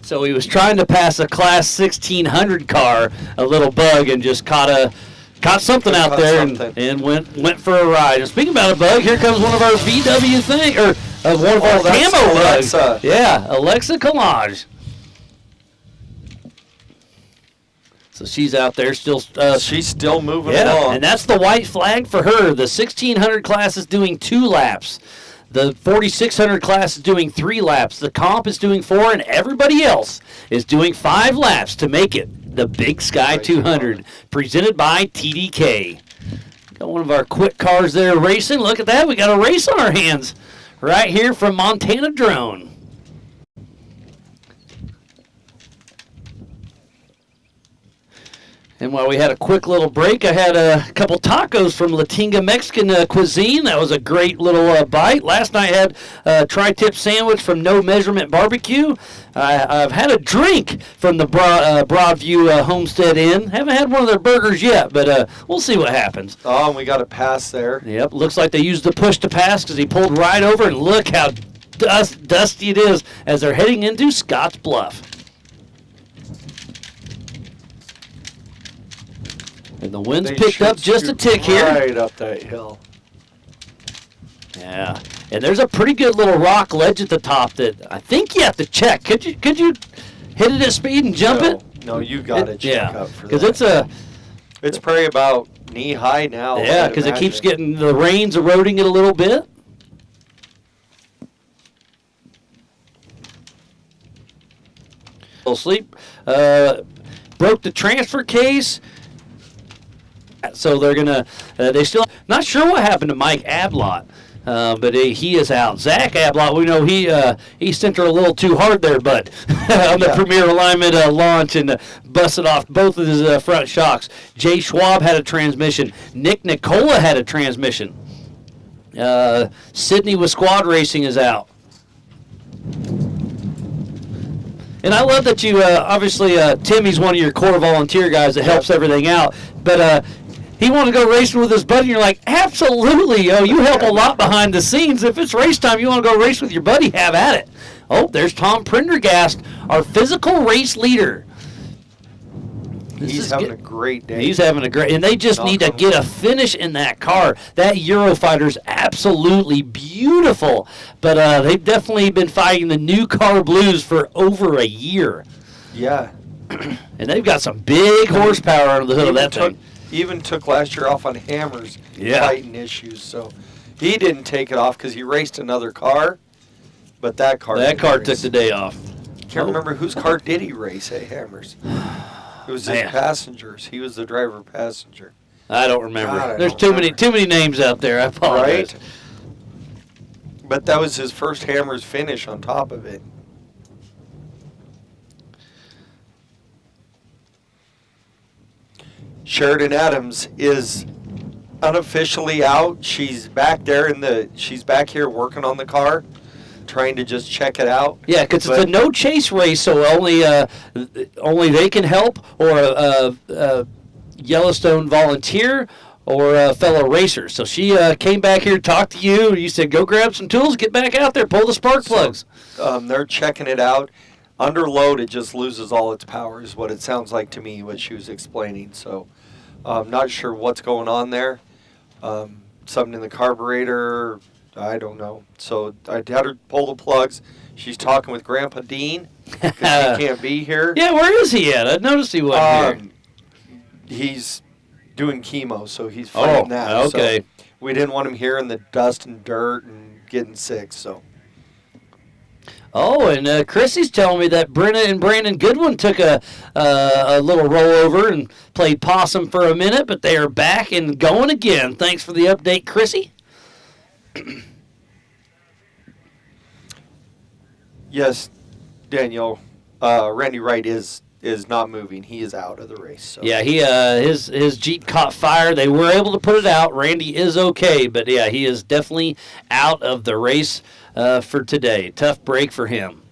So he was trying to pass a Class 1600 car, a little bug, and just caught something out there and went for a ride. And speaking about a bug, here comes one of our VW thing, or one of our camo bugs. Yeah, Alexa Collage. So she's out there still. She's still moving along. And that's the white flag for her. The 1600 class is doing 2 laps. The 4600 class is doing 3 laps. The comp is doing 4, and everybody else is doing 5 laps to make it the Big Sky 200, presented by TDK. Got one of our quick cars there racing. Look at that. We got a race on our hands right here from Montana Drone. And while we had a quick little break, I had a couple tacos from Latinga Mexican Cuisine. That was a great little bite. Last night I had a tri-tip sandwich from No Measurement Barbecue. I've had a drink from the Broadview Homestead Inn. Haven't had one of their burgers yet, but we'll see what happens. Oh, and we got a pass there. Yep, looks like they used the push to pass because he pulled right over, and look how dusty it is as they're heading into Scotts Bluff. And the wind's picked up just a tick here. Right up that hill. Yeah, and there's a pretty good little rock ledge at the top that I think you have to check. Could you hit it at speed and jump it? No, you got to check up for that. Because it's probably about knee high now. Yeah, because it keeps getting the rain's eroding it a little bit. Sleep. Broke the transfer case. So they're gonna. They still not sure what happened to Mike Ablott. But he is out. Zach Ablott, we know he sent her a little too hard there, but on the premier alignment launch and busted off both of his front shocks. Jay Schwab had a transmission. Nick Nicola had a transmission. Sydney with squad racing is out. And I love that you, obviously, Timmy's one of your core volunteer guys that helps everything out. But he wanted to go racing with his buddy, and you're like, absolutely, you help a lot behind the scenes. If it's race time, you want to go race with your buddy, have at it. Oh, there's Tom Prendergast, our physical race leader. He's having a great day. He's having a great, and they just need to get a finish in that car. That Eurofighter's absolutely beautiful, but they've definitely been fighting the new car blues for over a year. Yeah. And they've got some big horsepower under the hood of that thing. Even took last year off on hammers, fighting issues. So he didn't take it off because he raced another car, but that car took the day off. Can't remember whose car did he race at Hammers. It was his passengers. He was the driver passenger. I don't remember. There's too many names out there. I apologize. Right? But that was his first Hammers finish on top of it. Sheridan Adams is unofficially out. She's back there she's back here working on the car, trying to just check it out. Yeah, because it's a no chase race, so only they can help, or a Yellowstone volunteer or a fellow racer. So she came back here, talked to you. You said, go grab some tools, get back out there, pull the spark plugs. They're checking it out. Under load, it just loses all its power, is what it sounds like to me, what she was explaining. So I'm not sure what's going on there. Something in the carburetor, I don't know. So I had her pull the plugs. She's talking with Grandpa Dean because he can't be here. Yeah, where is he at? I noticed he wasn't here. He's doing chemo, so he's fighting that. Okay. So we didn't want him here in the dust and dirt and getting sick, so. Oh, and Chrissy's telling me that Brenna and Brandon Goodwin took a little rollover and played possum for a minute, but they are back and going again. Thanks for the update, Chrissy. Yes, Daniel. Randy Wright is not moving. He is out of the race. So. Yeah, his Jeep caught fire. They were able to put it out. Randy is okay, but yeah, he is definitely out of the race for today. Tough break for him.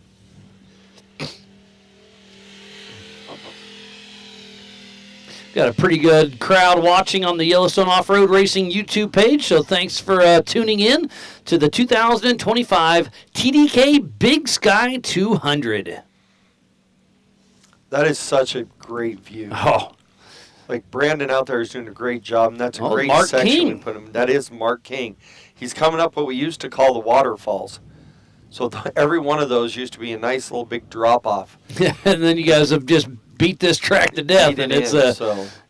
Got a pretty good crowd watching on the Yellowstone Off-Road Racing YouTube page, so thanks for tuning in to the 2025 TDK Big Sky 200. That is such a great view. Oh. Like, Brandon out there is doing a great job, and that's a great Mark section King. we put him. That is Mark King. He's coming up what we used to call the waterfalls. So every one of those used to be a nice little big drop-off. And then you guys have just beat this track to death, and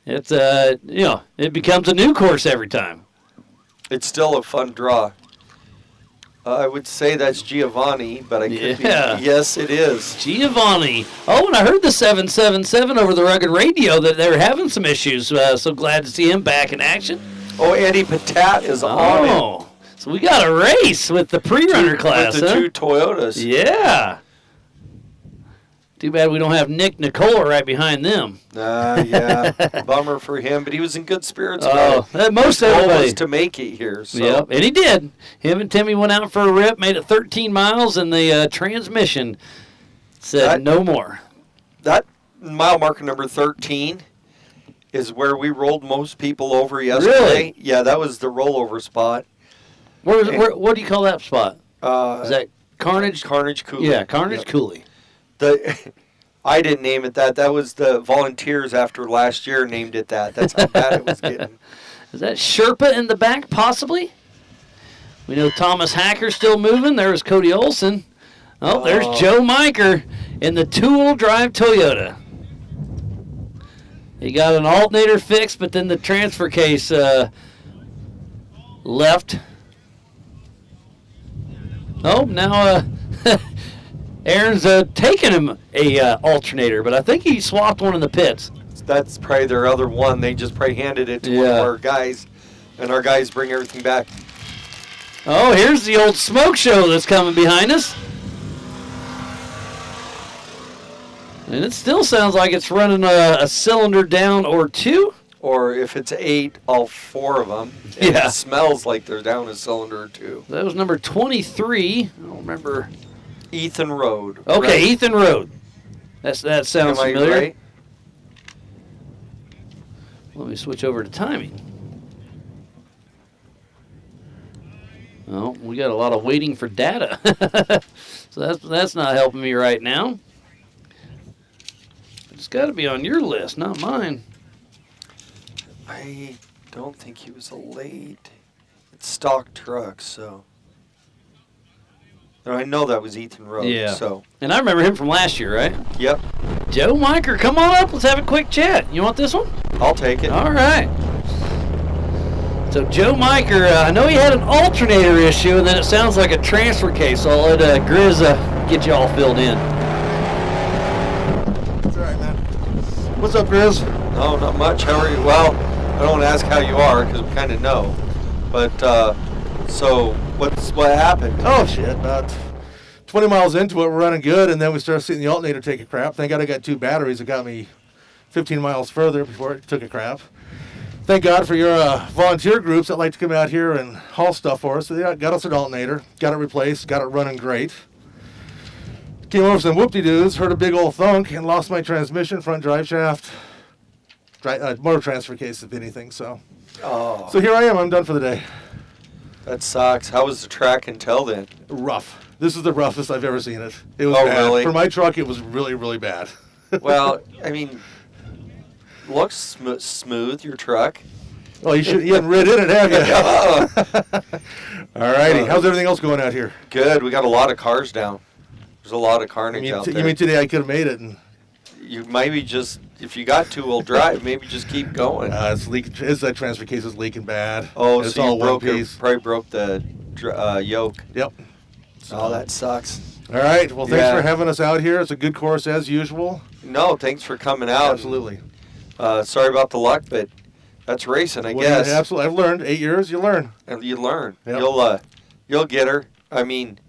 it becomes a new course every time. It's still a fun draw. I would say that's Giovanni, but I could be. Yes, it is. Giovanni. Oh, and I heard the 777 over the rugged radio that they're having some issues. So glad to see him back in action. Oh, Eddie Patat is on it. So we got a race with the pre-runner class, with the two Toyotas. Yeah. Too bad we don't have Nick Nicola right behind them. Yeah, bummer for him, but he was in good spirits. Most His goal everybody was to make it here. So. Yep, and he did. Him and Timmy went out for a rip, made it 13 miles, and the transmission said no more. That mile marker number 13 is where we rolled most people over yesterday. Really? Yeah, that was the rollover spot. What do you call that spot? Is that Carnage? Carnage Coulee. Yeah, Carnage Coulee. I didn't name it that. That was the volunteers after last year named it that. That's how bad it was getting. Is that Sherpa in the back, possibly? We know Thomas Hacker's still moving. There's Cody Olson. Oh, there's Joe Miker in the two-wheel drive Toyota. He got an alternator fixed, but then the transfer case left. Oh, now Aaron's taking him a alternator, but I think he swapped one in the pits. that's probably their other one. They just probably handed it to one of our guys, and our guys bring everything back. Oh, here's the old smoke show that's coming behind us. And it still sounds like it's running a cylinder down or two. Or if it's 8, all 4 of them. And it smells like they're down a cylinder or 2. That was number 23. I don't remember. Ethan Road. Okay, right? Ethan Road. That sounds familiar. Right? Let me switch over to timing. Oh, we got a lot of waiting for data. So that's not helping me right now. It's got to be on your list, not mine. I don't think he was a late. It's stock truck, so. I know that was Ethan Road. Yeah. So. And I remember him from last year, right? Yep. Joe Miker, come on up. Let's have a quick chat. You want this one? I'll take it. All right. So Joe Miker, I know he had an alternator issue, and then it sounds like a transfer case. So I'll let Grizz get you all filled in. That's all right, man. What's up, Grizz? No, not much. How are you? Well, I don't want to ask how you are because we kind of know. But, so what happened? Oh, shit. About 20 miles into it, we're running good, and then we started seeing the alternator take a crap. Thank God I got 2 batteries that got me 15 miles further before it took a crap. Thank God for your volunteer groups that like to come out here and haul stuff for us. So they got us an alternator, got it replaced, got it running great. Came over some whoop-de-doos, heard a big old thunk, and lost my transmission, front drive shaft, motor transfer case, if anything. So here I am. I'm done for the day. That sucks. How was the track until then? Rough. This is the roughest I've ever seen it. It was bad. Really? For my truck, it was really, really bad. Well, I mean, looks smooth, your truck. Well, you hadn't rid in it, have you? All righty. How's everything else going out here? Good. We got a lot of cars down. There's a lot of carnage out there. You mean today I could have made it? And you maybe just, if you got 2-wheel drive, maybe just keep going. It's leaking. That transfer case is leaking bad. Oh, it's so all you broke one piece. Probably broke the yoke. Yep. Oh, that sucks. All right. Well, thanks for having us out here. It's a good course as usual. No, thanks for coming out. Absolutely. Sorry about the luck, but that's racing, I guess. Absolutely. I've learned. 8 years, you learn. And you learn. Yep. You'll get her. I mean,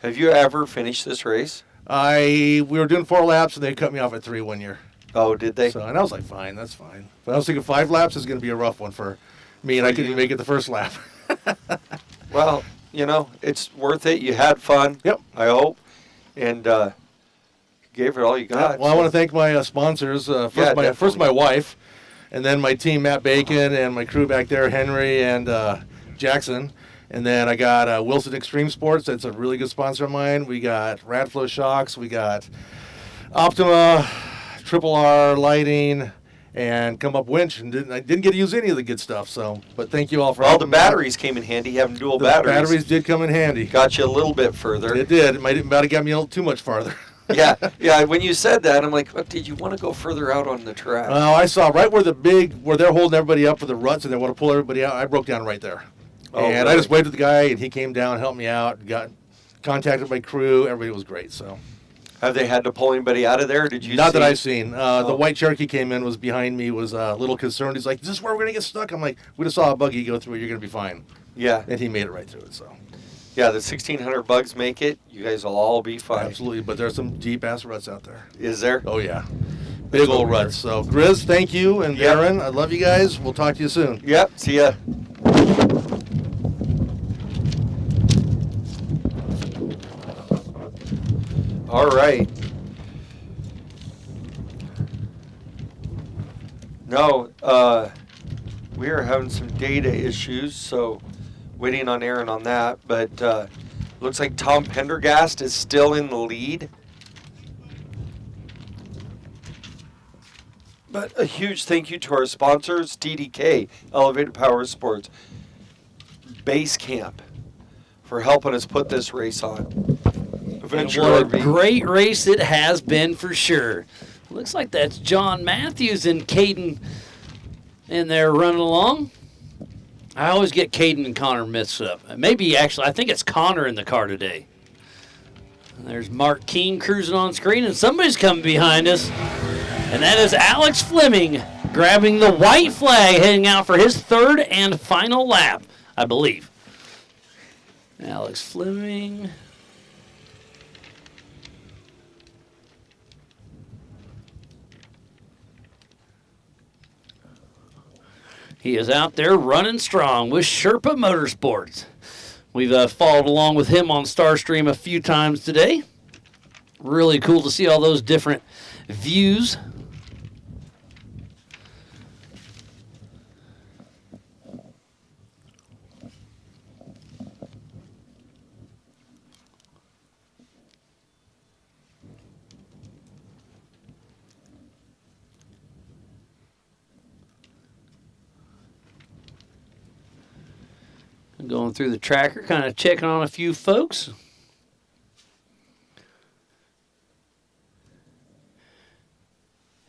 have you ever finished this race? We were doing 4 laps, and they cut me off at 3 one year. Oh, did they? So, and I was like, fine, that's fine. But I was thinking 5 laps is going to be a rough one for me, and I couldn't make it the first lap. Well, it's worth it. You had fun. Yep. I hope. And gave it all you got. Well, I want to thank my sponsors. First my wife, and then my team, Matt Bacon, and my crew back there, Henry and Jackson. And then I got Wilson Extreme Sports. That's a really good sponsor of mine. We got Radflow Shocks. We got Optima, Y.O.R.R lighting, and Come Up Winch. And I didn't get to use any of the good stuff. But thank you all for all the batteries came in handy. Having dual batteries. The batteries did come in handy. Got you a little bit further. It did. It might have got me a little too much farther. Yeah. When you said that, I'm like, what, did you want to go further out on the track? Oh, I saw right where they're holding everybody up for the ruts and they want to pull everybody out. I broke down right there. Oh, and really? I just waved at the guy, and he came down, helped me out, got contacted my crew. Everybody was great. So, have they had to pull anybody out of there? Or did you? Not that I've seen. The white Cherokee came in, was behind me, was a little concerned. He's like, "Is this where we're gonna get stuck?" I'm like, "We just saw a buggy go through it. You're gonna be fine." Yeah. And he made it right through it. So. Yeah, the 1,600 bugs make it. You guys will all be fine. Absolutely, but there's some deep ass ruts out there. Is there? Oh yeah, big old ruts. So, Grizz, thank you, and Aaron, I love you guys. We'll talk to you soon. Yep. See ya. All right. No, we are having some data issues, so waiting on Aaron on that. But looks like Tom Pendergast is still in the lead. But a huge thank you to our sponsors, DDK, Elevated Power Sports, Base Camp, for helping us put this race on. What a great race it has been for sure. Looks like that's John Matthews and Caden in there running along. I always get Caden and Connor mixed up. Maybe actually, I think it's Connor in the car today. And there's Mark Keene cruising on screen, and somebody's coming behind us. And that is Alex Fleming grabbing the white flag, heading out for his third and final lap, I believe. Alex Fleming. He is out there running strong with Sherpa Motorsports. We've followed along with him on Starstream a few times today. Really cool to see all those different views. Going through the tracker, kind of checking on a few folks.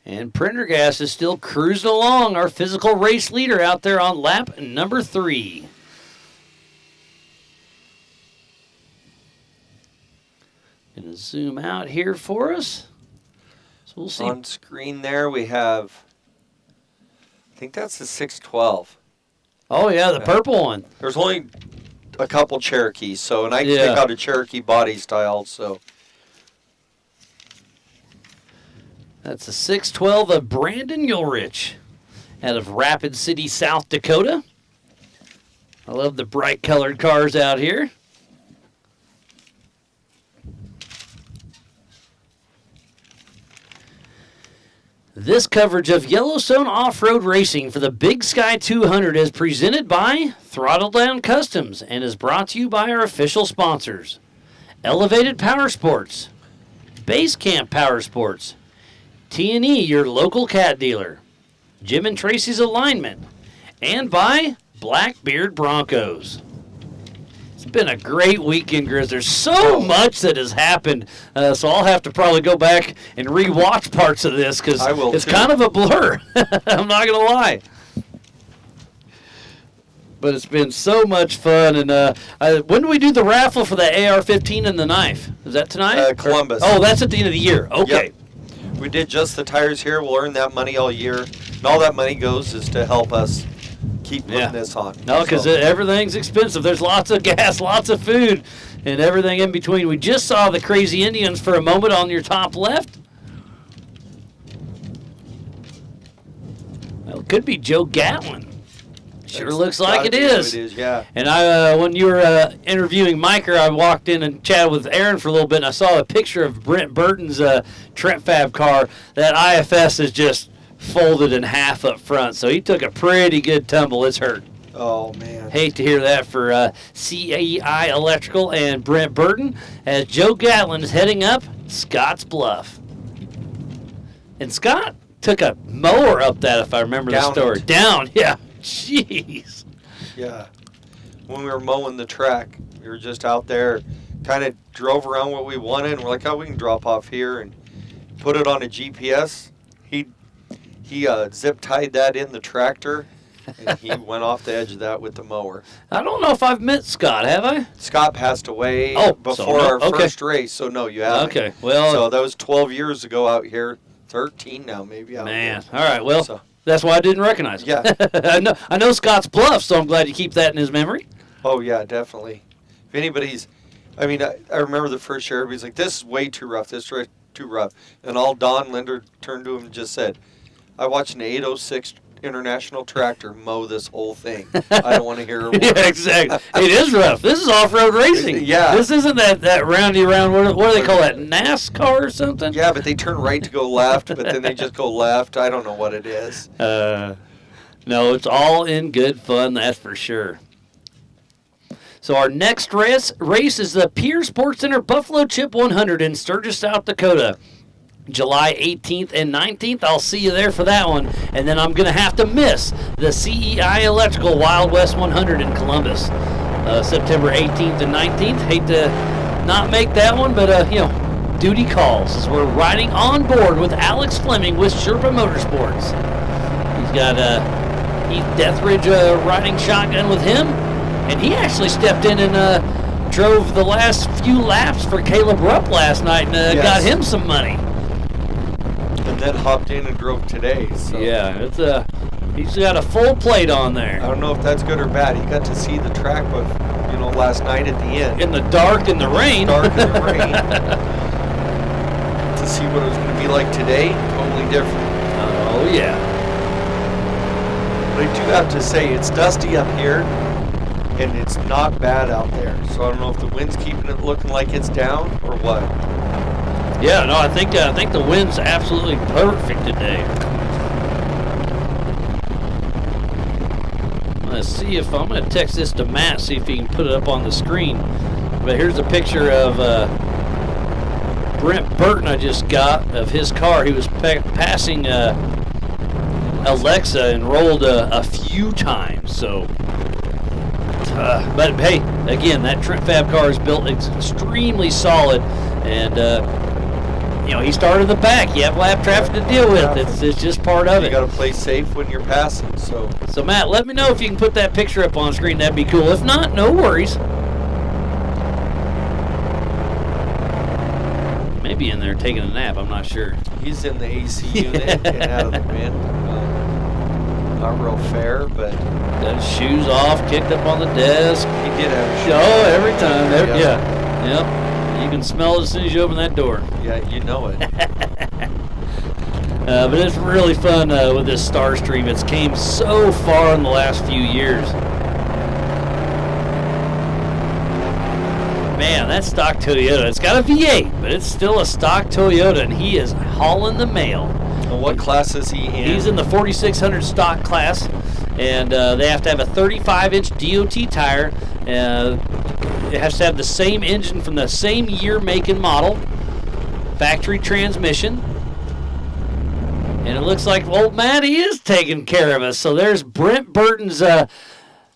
And Prendergast is still cruising along, our physical race leader out there on lap number 3. Gonna zoom out here for us. So we'll see. On screen there we have, I think that's the 612. Oh, yeah, the purple one. There's only a couple Cherokees, so, and I can pick out a Cherokee body style, so. That's a 612 of Brandon Ulrich out of Rapid City, South Dakota. I love the bright colored cars out here. This coverage of Yellowstone off-road racing for the Big Sky 200 is presented by Throttle Down Customs and is brought to you by our official sponsors: Elevated Power Sports, Base Camp Power Sports, T&E, your local cat dealer, Jim and Tracy's Alignment, and by Blackbeard Broncos. It's been a great weekend, Grizz. There's so much that has happened, so I'll have to probably go back and re-watch parts of this because it's kind of a blur. I'm not going to lie. But it's been so much fun. And when do we do the raffle for the AR-15 and the knife? Is that tonight? Columbus. Oh, that's at the end of the year. Okay. Yep. We did just the tires here. We'll earn that money all year. And all that money goes is to help us keep putting this on. No, because everything's expensive. There's lots of gas, lots of food, and everything in between. We just saw the Crazy Indians for a moment on your top left. Well, it could be Joe Gatlin. Sure looks like it is. It is, yeah. And when you were interviewing Miker, I walked in and chatted with Aaron for a little bit, and I saw a picture of Brent Burton's Trent Fab car. That IFS is just folded in half up front, so he took a pretty good tumble. It's hurt. Oh, man. Hate to hear that for CEI Electrical and Brent Burton, as Joe Gatlin is heading up Scotts Bluff. And Scott took a mower up that, if I remember the story. Down, yeah. Jeez. Yeah. When we were mowing the track, we were just out there, kind of drove around what we wanted, and we're like, oh, we can drop off here and put it on a GPS. He zip-tied that in the tractor, and he went off the edge of that with the mower. I don't know if I've met Scott, have I? Scott passed away before our first race, so no, you haven't. Okay, well. So that was 12 years ago out here, 13 now maybe. Man, all right, well, that's why I didn't recognize him. Yeah. I know Scotts Bluff, so I'm glad you keep that in his memory. Oh, yeah, definitely. If anybody's, I remember the first year, everybody's like, this is way too rough, this is too rough. And all Don Linder turned to him and just said, I watched an 806 International tractor mow this whole thing. I don't want to hear a word. Yeah, exactly. It is rough. This is off-road racing. Yeah. This isn't that roundy round, what do they call that, NASCAR or something? Yeah, but they turn right to go left, but then they just go left. I don't know what it is. No, it's all in good fun, that's for sure. So our next race is the Pier Sports Center Buffalo Chip 100 in Sturgis, South Dakota. July 18th and 19th. I'll see you there for that one. And then I'm going to have to miss the CEI Electrical Wild West 100 in Columbus. September 18th and 19th. Hate to not make that one, but, duty calls as we're riding on board with Alex Fleming with Sherpa Motorsports. He's got Heath Deathridge riding shotgun with him. And he actually stepped in and drove the last few laps for Caleb Rupp last night and got him some money. and then hopped in and drove today. So Yeah, it's he's got a full plate on there. I don't know if that's good or bad. He got to see the track, but last night at the end. In the dark and the rain. Dark and the rain. To see what it was going to be like today, totally different. Oh, yeah. But I do have to say, it's dusty up here, and it's not bad out there. So I don't know if the wind's keeping it looking like it's down or what. Yeah, no, I think the wind's absolutely perfect today. Let's see if I'm going to text this to Matt, see if he can put it up on the screen. But here's a picture of Brent Burton I just got of his car. He was passing Alexa and rolled a few times. So, but hey, again, that Trent Fab car is built extremely solid, and he started in the back. You have lap traffic to deal with. It's just part of it. You got to play safe when you're passing. So Matt, let me know if you can put that picture up on screen. That'd be cool. If not, no worries. Maybe in there taking a nap. I'm not sure. He's in the AC unit and out of the wind. Not real fair, but got his shoes off, kicked up on the desk. He did have shoes. Oh, every time. Yeah. Yep. You can smell it as soon as you open that door. Yeah, you know it. But it's really fun with this Starstream. It's came so far in the last few years. Man, that stock Toyota. It's got a V8, but it's still a stock Toyota, and he is hauling the mail. And what class is he in? He's in the 4600 stock class, and they have to have a 35-inch DOT tire. It has to have the same engine from the same year, make, and model. Factory transmission. And it looks like old Matty is taking care of us. So there's Brent Burton's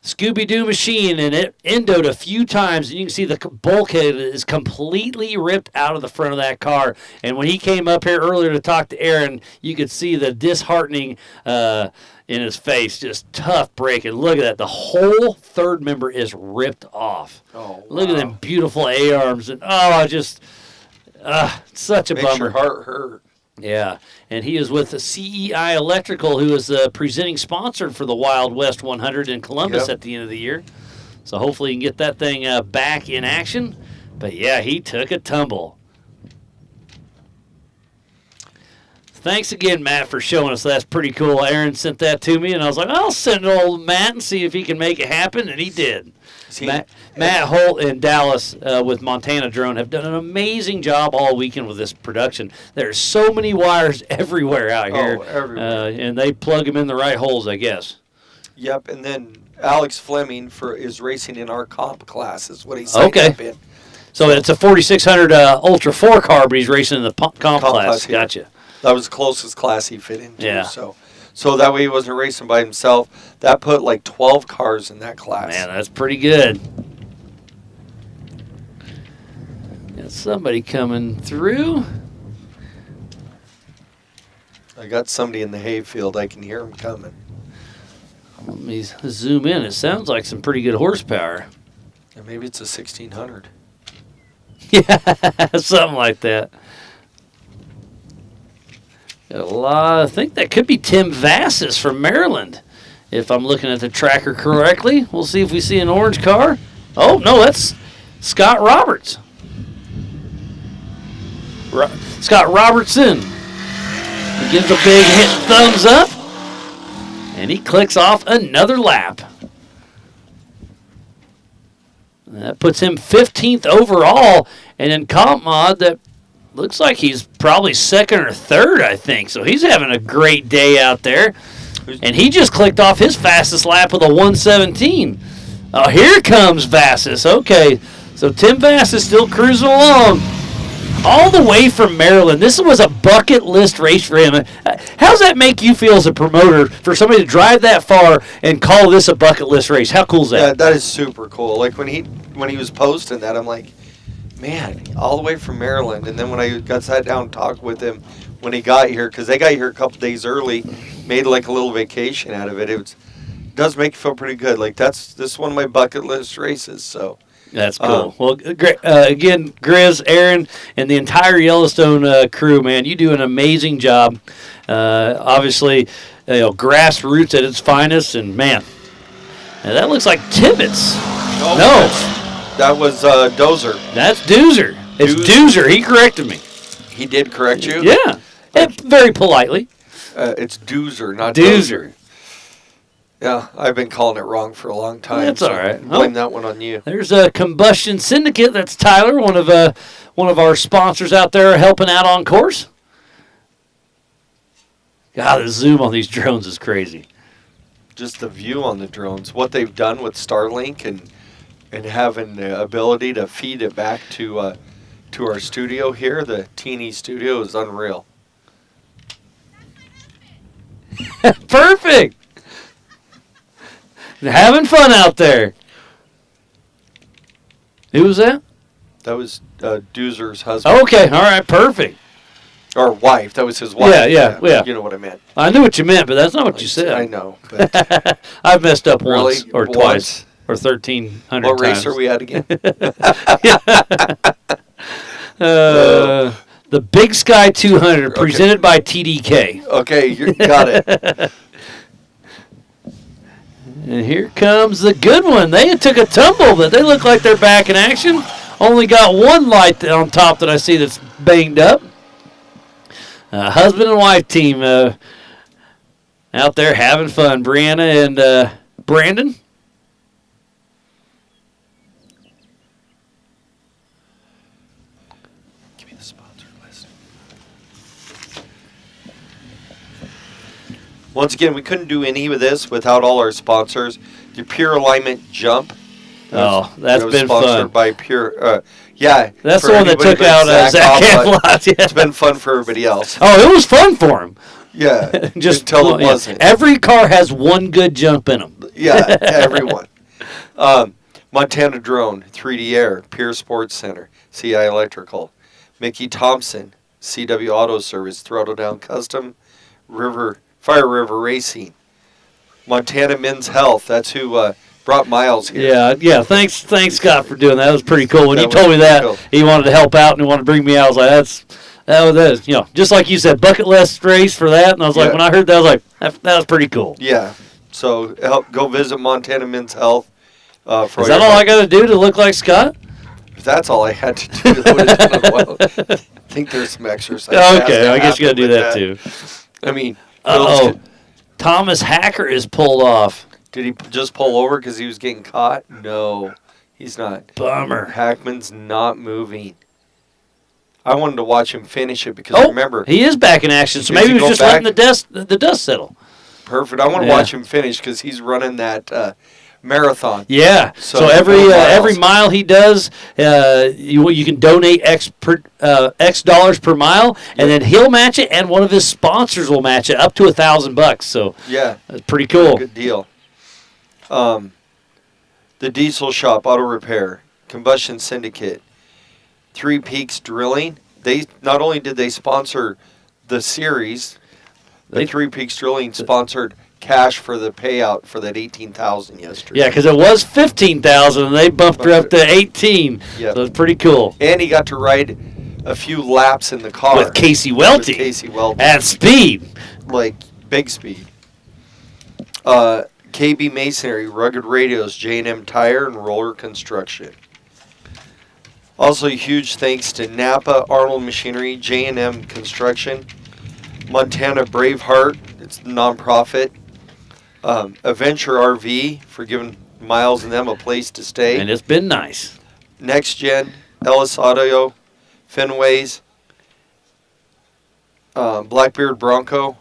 Scooby-Doo machine, and it endoed a few times. And you can see the bulkhead is completely ripped out of the front of that car. And when he came up here earlier to talk to Aaron, you could see the disheartening in his face. Just tough braking. Look at that. The whole third member is ripped off. Oh, wow. Look at them beautiful A-arms. And such a Makes bummer. your heart hurt. Yeah, and he is with CEI Electrical, who is the presenting sponsor for the Wild West 100 in Columbus at the end of the year. So hopefully you can get that thing back in action. But yeah, he took a tumble. Thanks again, Matt, for showing us. That's pretty cool. Aaron sent that to me, and I was like, I'll send it to old Matt and see if he can make it happen, and he did. Matt Holt in Dallas with Montana Drone have done an amazing job all weekend with this production. There's so many wires everywhere out here. Oh, everywhere. And they plug them in the right holes, I guess. Yep, and then Alex Fleming is racing in our comp class is what he's saying. Okay. So it's a 4600 Ultra 4 car, but he's racing in the comp class. Gotcha. That was the closest class he fit into. Yeah. So that way he wasn't racing by himself. That put like 12 cars in that class. Man, that's pretty good. Got somebody coming through. I got somebody in the hayfield. I can hear him coming. Let me zoom in. It sounds like some pretty good horsepower. And maybe it's a 1600. Yeah, something like that. Got a lot. I think that could be Tim Vassis from Maryland, if I'm looking at the tracker correctly. We'll see if we see an orange car. Oh, no, that's Scott Roberts. Scott Robertson. He gives a big thumbs up, and he clicks off another lap. And that puts him 15th overall, and in comp mod, that looks like he's probably second or third, I think. So he's having a great day out there. And he just clicked off his fastest lap with a 117. Oh, here comes Vassis. Okay, so Tim Vassis still cruising along. All the way from Maryland. This was a bucket list race for him. How does that make you feel as a promoter for somebody to drive that far and call this a bucket list race? How cool is that? Yeah, that is super cool. Like when he was posting that, I'm like, man, all the way from Maryland. And then when I sat down and talked with him when he got here, because they got here a couple days early, made like a little vacation out of it. It does make you feel pretty good. Like this is one of my bucket list races. So That's cool. Well, again, Grizz, Aaron, and the entire Yellowstone crew, man, you do an amazing job. Obviously, grassroots at its finest, and man, that looks like Tibbetts. No. That was Dozer. That's Doozer. It's Doozer. He corrected me. He did correct you? Yeah. Very politely. It's Doozer, not Doozer. Dozer. Yeah, I've been calling it wrong for a long time. That's all right. Blame that one on you. There's a Combustion Syndicate. That's Tyler, one of our sponsors out there helping out on course. God, the zoom on these drones is crazy. Just the view on the drones, what they've done with Starlink and having the ability to feed it back to our studio here, the teeny studio, is unreal. Perfect. Having fun out there. Who was that? That was Doozer's husband. Okay, all right, perfect. Or wife. That was his wife. Yeah. You know what I meant. I knew what you meant, but that's not what you said. I know. But I've messed up once really? or twice or 1,300 what times. race are we at again? The Big Sky 200, presented by TDK. Okay, you got it. And here comes the good one. They took a tumble, but they look like they're back in action. Only got one light on top that I see that's banged up. Husband and wife team out there having fun. Brianna and Brandon. Give me the sponsor list. Once again, we couldn't do any of this without all our sponsors. The Pure Alignment Jump. Oh, that's been sponsored fun. By Pure. Yeah. That's the one that took out Zach Hanlott. Yeah. It's been fun for everybody else. Oh, it was fun for him. Yeah. Just until it wasn't. Every car has one good jump in them. Yeah, everyone. Montana Drone, 3D Air, Pier Sports Center, CI Electrical, Mickey Thompson, CW Auto Service, Throttle Down Custom, Fire River Racing, Montana Men's Health. That's who brought Miles here. Yeah. Thanks, Scott, for doing that. That was pretty cool. When That you was told me that cool. he wanted to help out and he wanted to bring me out, I was like, that was just like you said, bucket list race for that. And I was like, when I heard that, I was like, that was pretty cool. Yeah. So go visit Montana Men's Health. Is that all I got to do to look like Scott? If that's all I had to do, that would have done it well. I think there's some exercise. Okay, I guess you got to do that too. I mean, Thomas Hacker is pulled off. Did he just pull over because he was getting caught? No, he's not. Bummer. Hackman's not moving. I wanted to watch him finish it because remember he is back in action, so maybe he was just letting the dust settle. Perfect. I want to watch him finish because he's running that marathon. Yeah. So every mile he does, you can donate X dollars per mile, and then he'll match it, and one of his sponsors will match it up to $1,000. So yeah, that's pretty cool. Good deal. The Diesel Shop Auto Repair, Combustion Syndicate, Three Peaks Drilling. They not only did they sponsor the series, but Three Peaks Drilling sponsored cash for the payout for that $18,000 yesterday. Yeah, because it was $15,000 and they bumped her up to $18,000. Yep. So it's pretty cool. And he got to ride a few laps in the car with Casey Welty. At speed, like big speed. KB Masonry, Rugged Radios, J&M Tire, and Roller Construction. Also, huge thanks to Napa, Arnold Machinery, J&M Construction, Montana Braveheart, it's a nonprofit, Adventure RV for giving Miles and them a place to stay. And it's been nice. Next Gen, Ellis Audio, Fenways, Blackbeard Bronco.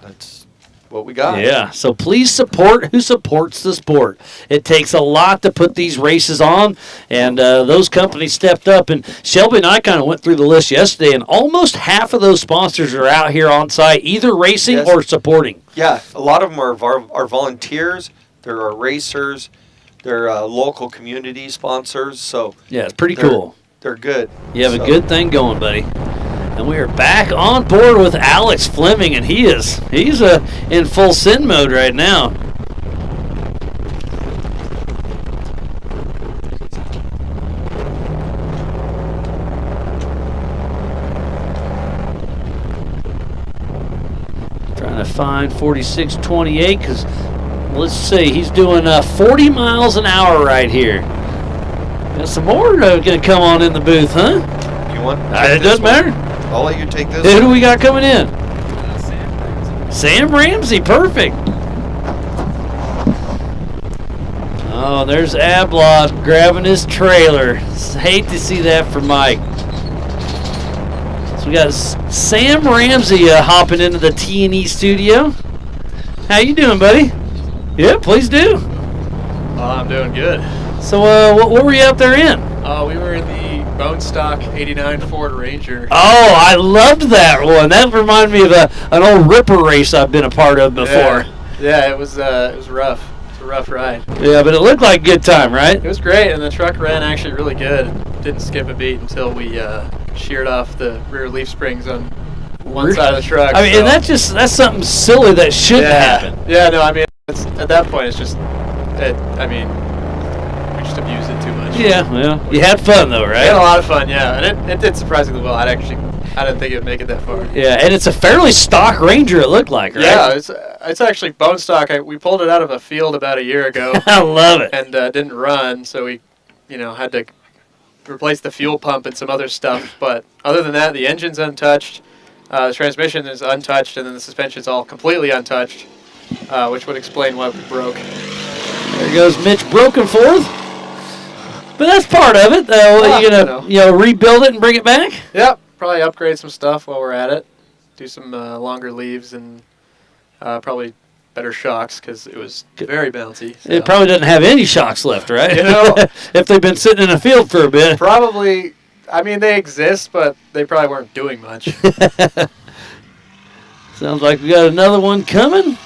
That's what we got. Yeah, so please support who supports the sport. It takes a lot to put these races on, and those companies stepped up. And Shelby and I kind of went through the list yesterday, and almost half of those sponsors are out here on site, either racing or supporting. Yeah, a lot of them are volunteers. There are racers. They're local community sponsors. So yeah, it's pretty cool. They're good. You have a good thing going, buddy. And we are back on board with Alex Fleming, and he's in full sin mode right now. find 46.28 because, let's see, he's doing 40 miles an hour right here. Got some more going to come on in the booth, huh? You want? It doesn't matter. I'll let you take this. Who do we got coming in? Sam Ramsey, perfect. Oh, there's Ablot grabbing his trailer. Hate to see that for Mike. So we got Sam Ramsey hopping into the T&E studio. How you doing, buddy? Yeah, please do. I'm doing good. So what were you out there in? We were in the Bone Stock 89 Ford Ranger. Oh, I loved that one. That reminded me of an old Ripper race I've been a part of before. Yeah, it was rough. It was a rough ride. Yeah, but it looked like a good time, right? It was great, and the truck ran actually really good. Didn't skip a beat until we sheared off the rear leaf springs on one side of the truck. I mean, and that's something silly that shouldn't happen. Yeah, no, I mean, at that point, it's just, we just abused it too much. Yeah, well, you had fun though, right? We had a lot of fun, yeah, and it did surprisingly well. I didn't think it would make it that far. Yeah, and it's a fairly stock Ranger, it looked like, right? Yeah, it's actually bone stock. We pulled it out of a field about a year ago. I love it. And didn't run, so we, had to replace the fuel pump and some other stuff. But other than that, the engine's untouched, the transmission is untouched, and then the suspension's all completely untouched, which would explain why we broke. There goes Mitch broken forth. But that's part of it. You're gonna rebuild it and bring it back? Yep. Probably upgrade some stuff while we're at it. Do some longer leaves and probably better shocks because it was very bouncy. So. It probably doesn't have any shocks left, right? If they've been sitting in a field for a bit. Probably. I mean, they exist, but they probably weren't doing much. Sounds like we got another one coming.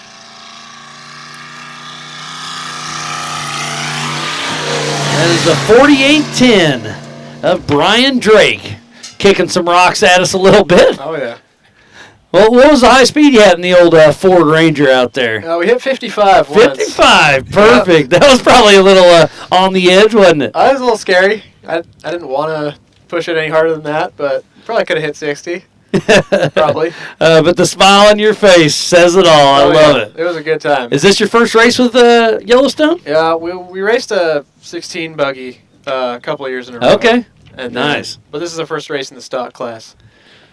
That is a 4810 of Brian Drake. Kicking some rocks at us a little bit. Oh, yeah. Well, what was the high speed you had in the old Ford Ranger out there? We hit 55 once. 55, perfect. That was probably a little on the edge, wasn't it? It was a little scary. I didn't want to push it any harder than that, but probably could have hit 60. Probably. But the smile on your face says it all. I love it. It was a good time. Is this your first race with Yellowstone? Yeah, we raced a 16 buggy a couple of years in a row. Okay. And nice. But this is the first race in the stock class.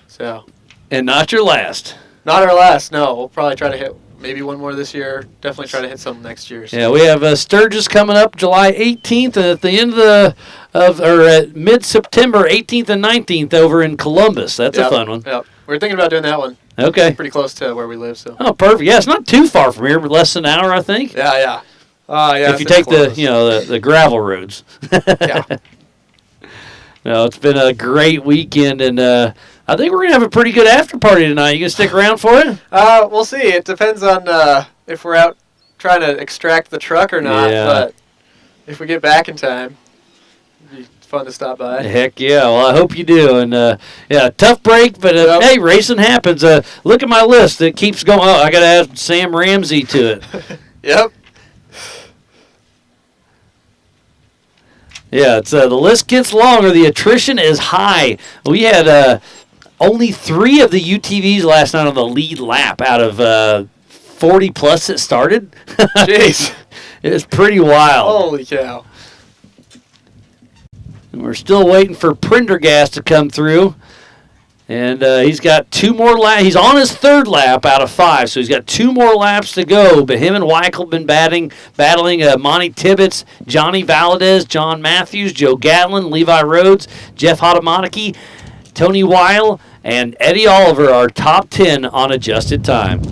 So. And not your last. Not our last, no. We'll probably try to hit maybe one more this year. Definitely try to hit some next year. So. Yeah, we have Sturgis coming up July 18th, and at the end at mid-September, 18th and 19th over in Columbus. That's a fun one. Yep. We're thinking about doing that one. Okay. Pretty close to where we live, so. Oh, perfect. Yeah, it's not too far from here, but less than an hour, I think. Yeah. If you take the gravel roads. Yeah. No, it's been a great weekend, and I think we're going to have a pretty good after party tonight. You going to stick around for it? We'll see. It depends on if we're out trying to extract the truck or not. Yeah. But if we get back in time, it'd be fun to stop by. Heck yeah. Well, I hope you do. And, tough break, but, hey, racing happens. Look at my list. It keeps going. Oh, I got to add Sam Ramsey to it. Yep. Yeah, it's the list gets longer. The attrition is high. We had only 3 of the UTVs last night on the lead lap out of 40 plus that started. Jeez, it was pretty wild. Holy cow! And we're still waiting for Prendergast to come through, and he's got 2 more laps. He's on his 3rd lap out of 5, so he's got 2 more laps to go. But him and Weichel have been battling Monty Tibbetts, Johnny Valadez, John Matthews, Joe Gatlin, Levi Rhodes, Jeff Hotomoniki, Tony Weil, and Eddie Oliver are top 10 on adjusted time.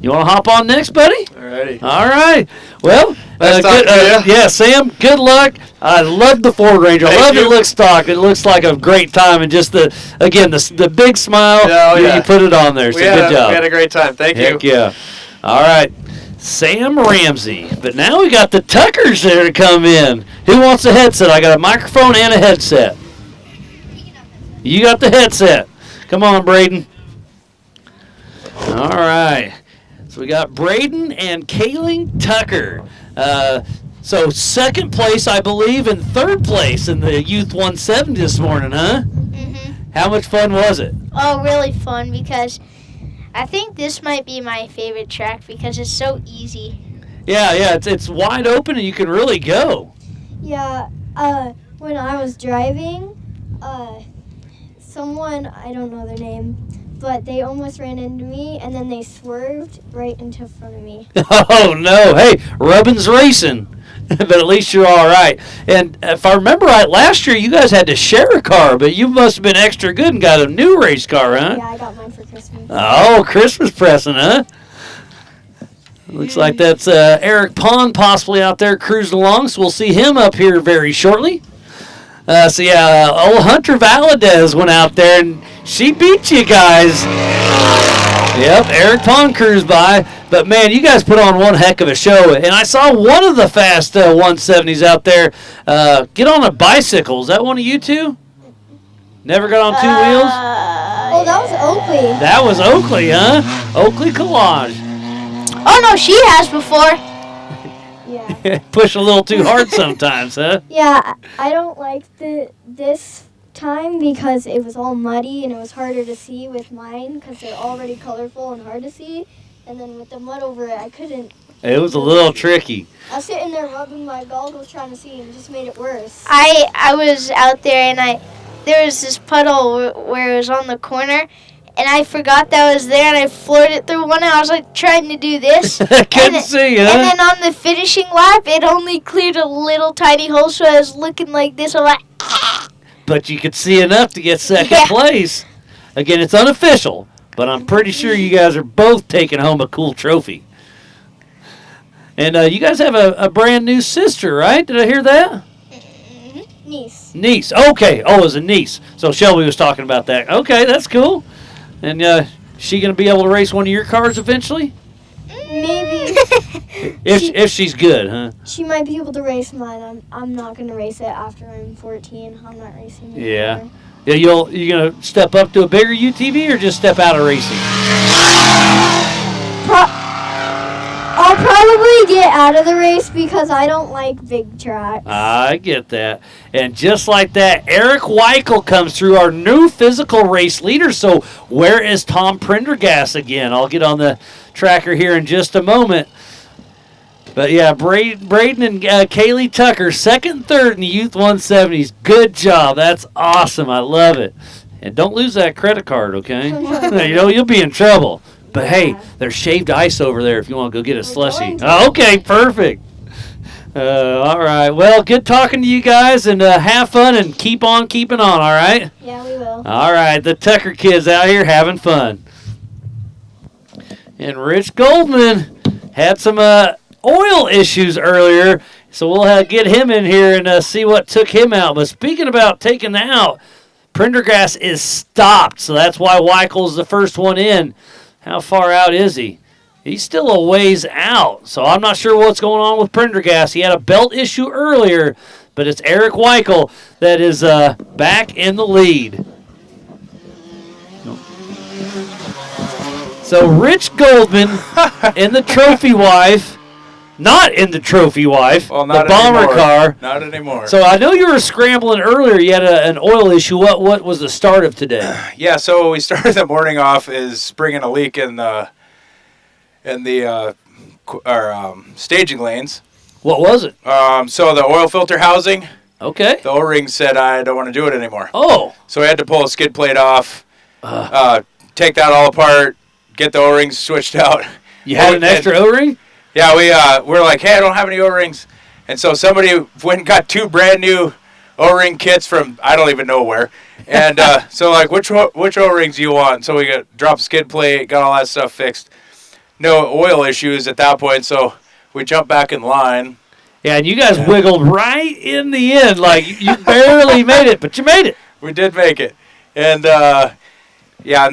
You want to hop on next, buddy? Alrighty. All right. Well, good, Sam, good luck. I love the Ford Ranger. I love it looks stock. It looks like a great time, and just the big smile. You put it on there. So good job. We had a great time. Thank you. Heck yeah. All right. Sam Ramsey. But now we got the Tuckers there to come in. Who wants a headset? I got a microphone and a headset. You got the headset. Come on, Braden. All right. So we got Braden and Kayleen Tucker. So 2nd place, I believe, and 3rd place in the Youth 170 this morning, huh? Mm-hmm. How much fun was it? Oh, really fun because I think this might be my favorite track because it's so easy. Yeah, it's wide open and you can really go. Yeah, when I was driving, someone, I don't know their name, but they almost ran into me, and then they swerved right into front of me. Oh, no. Hey, Rubbin's racing. But at least you're all right. And if I remember right, last year you guys had to share a car, but you must have been extra good and got a new race car, huh? Yeah, I got mine for Christmas. Oh, Christmas present, huh? Looks like that's Eric Pond possibly out there cruising along, so we'll see him up here very shortly. Old Hunter Valadez went out there, and she beat you guys. Yep, Eric Pond cruised by. But, man, you guys put on one heck of a show. And I saw one of the fast 170s out there get on a bicycle. Is that one of you two? Never got on two wheels? Oh, that was Oakley. That was Oakley, huh? Oakley Collage. Oh, no, she has before. Yeah. Push a little too hard sometimes, huh? Yeah, I don't like this time because it was all muddy and it was harder to see with mine because they're already colorful and hard to see. And then with the mud over it, I couldn't. It was a little tricky. I was sitting there rubbing my goggles trying to see and it just made it worse. I was out there and there was this puddle where it was on the corner. And I forgot that was there, and I floored it through one, and I was, like, trying to do this. Couldn't see, huh? And then on the finishing lap, it only cleared a little tiny hole, so I was looking like this. I'm like, But you could see enough to get second place. Again, it's unofficial, but I'm pretty sure you guys are both taking home a cool trophy. And you guys have a brand new sister, right? Did I hear that? Niece. Niece. Okay. Oh, it was a niece. So Shelby was talking about that. Okay, that's cool. And she going to be able to race one of your cars eventually? Maybe. If she's good, huh? She might be able to race mine. I'm not going to race it after I'm 14. I'm not racing it Yeah. anymore. Yeah, you going to step up to a bigger UTV or just step out of racing? I'll probably get out of the race because I don't like big tracks. I get that. And just like that, Eric Weichel comes through, our new physical race leader. So where is Tom Prendergast again? I'll get on the tracker here in just a moment. But, yeah, Braden and Kaylee Tucker, second, third in the Youth 170s. Good job. That's awesome. I love it. And don't lose that credit card, okay? You'll be in trouble. But, hey, there's shaved ice over there if you want to go get a slushie. Oh, okay, perfect. All right. Well, good talking to you guys, and have fun and keep on keeping on, all right? Yeah, we will. All right. The Tucker kids out here having fun. And Rich Goldman had some oil issues earlier, so we'll get him in here and see what took him out. But speaking about taking out, Prendergast is stopped, so that's why Weichel's the first one in. How far out is he? He's still a ways out, so I'm not sure what's going on with Prendergast. He had a belt issue earlier, but it's Eric Weichel that is back in the lead. So Rich Goldman in the trophy wife, not in the trophy wife, well, the bomber anymore. car. Not anymore. So I know you were scrambling earlier. You had an oil issue. What was the start of today? Yeah, so we started the morning off is bringing a leak in the staging lanes. What was it? So the oil filter housing. Okay. The O-ring said I don't want to do it anymore. Oh. So we had to pull a skid plate off, take that all apart, get the O-rings switched out. You had an extra O-ring? Yeah, we're like, hey, I don't have any O-rings. And so somebody went and got 2 brand new O-ring kits from I don't even know where. And so like, which O-rings do you want? So we dropped skid plate, got all that stuff fixed. No oil issues at that point, so we jumped back in line. Yeah, and you guys wiggled right in the end. Like, you barely made it, but you made it. We did make it. And, and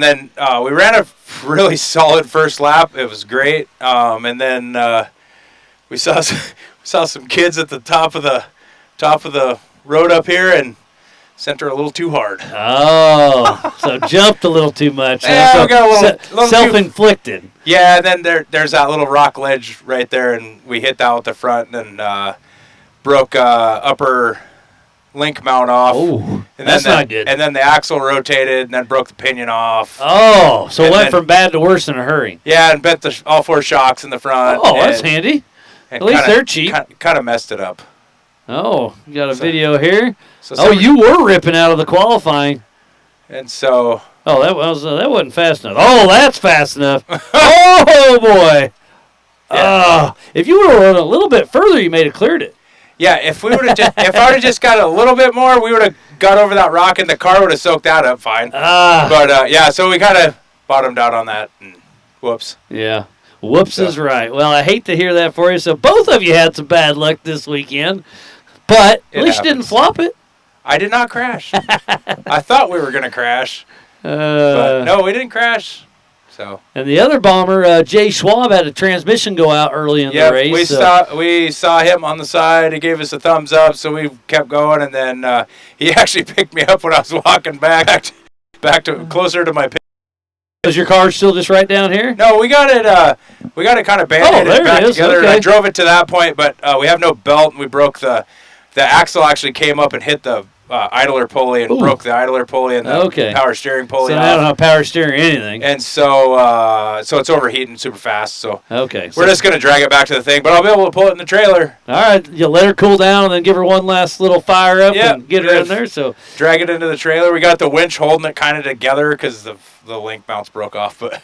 then we ran a really solid first lap. It was great. And then we saw some kids at the top of the road up here and sent her a little too hard. Oh, so jumped a little too much. Yeah, so we got a little self-inflicted. Yeah, and then there's that little rock ledge right there, and we hit that with the front and broke upper link mount off. Oh, and that's then not good. And then the axle rotated and then broke the pinion off. Oh, so it And went then- from bad to worse in a hurry. Yeah, and bent all 4 shocks in the front. Oh, that's handy. And At least they're cheap. Kind of messed it up. Oh, you got a video here. So You were ripping out of the qualifying. And so. Oh, that wasn't fast enough. Oh, that's fast enough. Oh boy. If you would have run a little bit further, you may have cleared it. Yeah, if I would have just got a little bit more, we would have got over that rock, and the car would have soaked that up fine. But yeah, so we kind of bottomed out on that. And whoops. Yeah. Whoops is right. Well, I hate to hear that for you. So both of you had some bad luck this weekend, but at least you didn't flop it. I did not crash. I thought we were going to crash, but no, we didn't crash. So. And the other bomber, Jay Schwab, had a transmission go out early in the race. We saw him on the side. He gave us a thumbs up, so we kept going. And then he actually picked me up when I was walking back to closer to my pit. Is your car still just right down here? No, we got it kind of band-aided back together. Okay. And I drove it to that point, but we have no belt, and we broke the axle. Actually came up and hit the idler pulley and broke the idler pulley and the power steering pulley. So now I don't have power steering or anything. And so it's overheating super fast. So we're just gonna drag it back to the thing, but I'll be able to pull it in the trailer. All right, you let her cool down and then give her one last little fire up and get her in there. So drag it into the trailer. We got the winch holding it kind of together because the link mounts broke off, but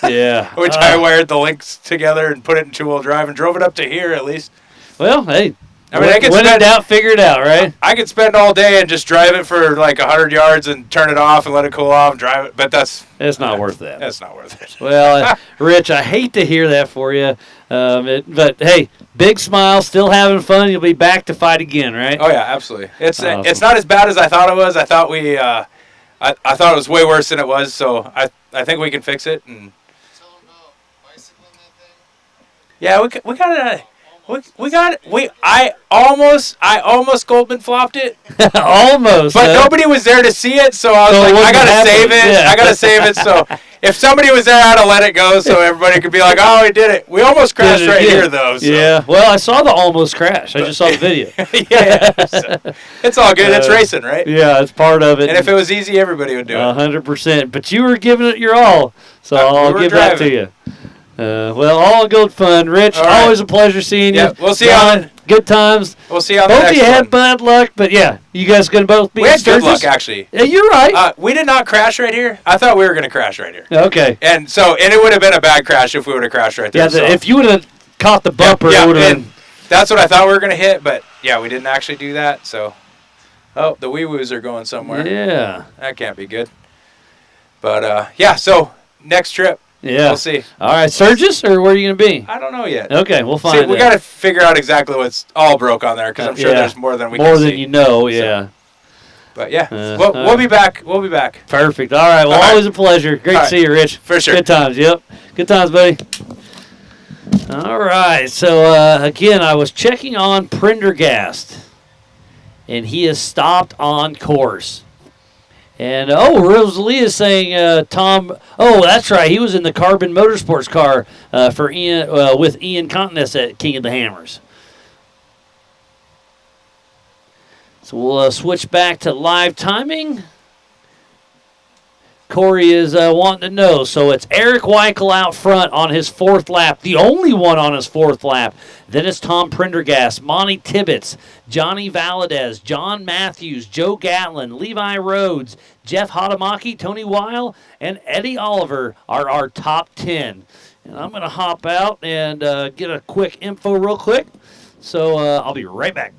yeah, we tie wired the links together and put it in 2-wheel drive and drove it up to here at least. Well, hey. I mean, when in doubt, figure it out, right? I could spend all day and just drive it for like 100 yards and turn it off and let it cool off and drive it, but it's not worth that. That's not worth it. Well, Rich, I hate to hear that for you, but hey, big smile, still having fun. You'll be back to fight again, right? Oh yeah, absolutely. It's awesome. It's not as bad as I thought it was. I thought I thought it was way worse than it was. So I think we can fix it. And yeah, we got it. We got it. I almost Goldman flopped it. Almost. But nobody was there to see it, so I was like, I gotta save it. Yeah. I gotta save it. So if somebody was there, I'd have let it go so everybody could be like, oh, we did it. We almost crashed right here, though. So. Yeah. Well, I saw the almost crash. I just saw the video. Yeah. So it's all good. It's racing, right? Yeah, it's part of it. And if it was easy, everybody would do it. 100%. But you were giving it your all, so I'll give that to you. Well, all good fun. Rich, always a pleasure seeing you. We'll see you on. Good times. We'll see you on the next next one. Both of you one. had bad luck, but yeah, you guys going to both be We had good Sturgis? luck, actually. Yeah, you're right. We did not crash right here. I thought we were going to crash right here. Okay. And it would have been a bad crash if we would have crashed right there. Yeah, if you would have caught the bumper, it would have been. That's what I thought we were going to hit, but yeah, we didn't actually do that. So, the wee-woos are going somewhere. Yeah. That can't be good. But yeah, so next trip. Yeah. We'll see. All right, Sturgis, or where are you going to be? I don't know yet. Okay, we'll find out. We got to figure out exactly what's all broke on there because I'm sure there's more than we can see. More than you know, yeah. So, but yeah, we'll be back. We'll be back. Perfect. All right. Well, always a pleasure. Great to see you, Rich. For sure. Good times. Yep. Good times, buddy. All right. So, again, I was checking on Prendergast, and he is stopped on course. And, Rosalie is saying Tom, that's right. He was in the Carbon Motorsports car for Ian with Ian Continus at King of the Hammers. So we'll switch back to live timing. Corey is wanting to know. So it's Eric Weichel out front on his fourth lap, the only one on his fourth lap. Then it's Tom Prendergast, Monty Tibbetts, Johnny Valadez, John Matthews, Joe Gatlin, Levi Rhodes, Jeff Hadamaki, Tony Weil, and Eddie Oliver are our top 10. And I'm going to hop out and get a quick info real quick. So I'll be right back.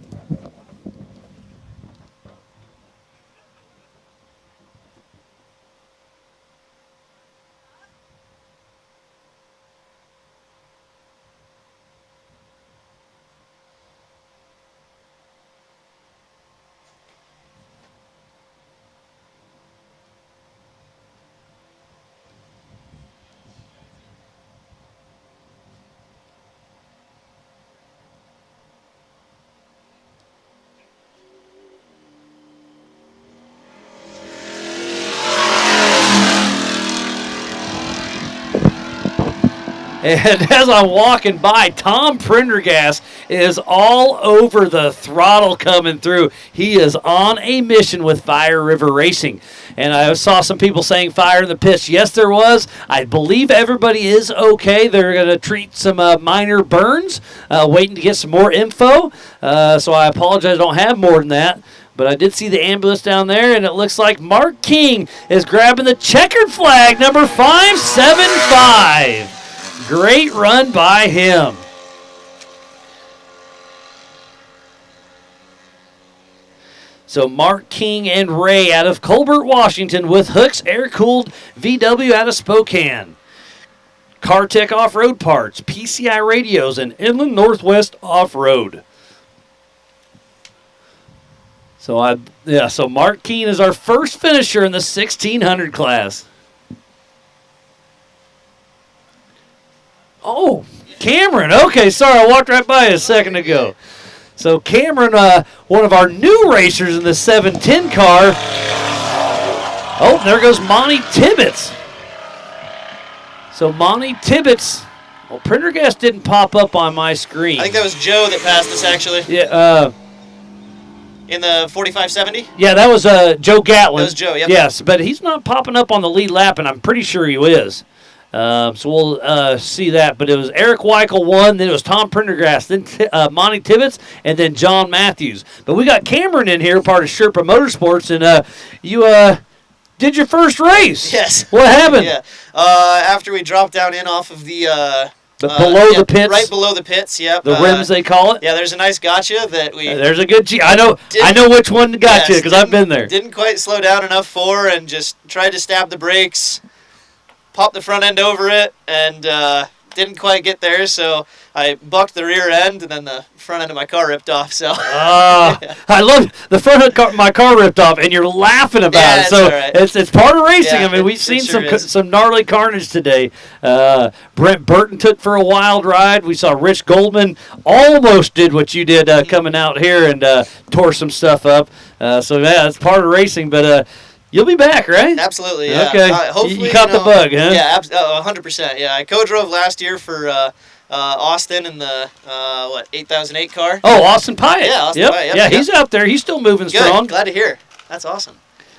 And as I'm walking by, Tom Prendergast is all over the throttle coming through. He is on a mission with Fire River Racing. And I saw some people saying fire in the pits. Yes, there was. I believe everybody is okay. They're going to treat some minor burns, waiting to get some more info. So I apologize, I don't have more than that. But I did see the ambulance down there, and it looks like Mark King is grabbing the checkered flag, number 575. Great run by him. So Mark King and Ray out of Colbert, Washington, with Hooks Air-Cooled VW out of Spokane. CarTech Off-Road Parts, PCI Radios, and Inland Northwest Off-Road. So Mark Keene is our first finisher in the 1600 class. Oh, Cameron. Okay, sorry, I walked right by you a second ago. So Cameron, one of our new racers in the 710 car. Oh, there goes Monty Tibbetts. So Monty Tibbetts. Well, Prendergast didn't pop up on my screen. I think that was Joe that passed us, actually. Yeah. In the 4570? Yeah, that was Joe Gatlin. That was Joe, yep. Yes, but he's not popping up on the lead lap, and I'm pretty sure he is. So we'll see that. But it was Eric Weichel won, then it was Tom Prendergast, then Monty Tibbetts, and then John Matthews. But we got Cameron in here, part of Sherpa Motorsports, and you did your first race. Yes. What happened? Yeah. After we dropped down in off of the... below the pits? Right below the pits, yep. The rims, they call it? Yeah, there's a nice gotcha that we... There's a good... I know which one got you, because I've been there. Didn't quite slow down enough for, and just tried to stab the brakes, popped the front end over it, and didn't quite get there, so I bucked the rear end, and then the front end of my car ripped off, so... I love the front of my car ripped off, and you're laughing about it. So all right. it's part of racing. Yeah, I mean, we've seen sure some gnarly carnage today. Brent Burton took for a wild ride. We saw Rich Goldman almost did what you did coming out here and tore some stuff up. So, yeah, it's part of racing, but... You'll be back, right? Absolutely, yeah. Okay. Hopefully, you caught the bug, huh? Yeah, 100%. Yeah, I co-drove last year for Austin in the 8008 car. Oh, Austin Pyatt. Yeah, Austin Yep. Pyatt. Yeah, he's out there. He's still moving Good. strong. Glad to hear. That's awesome.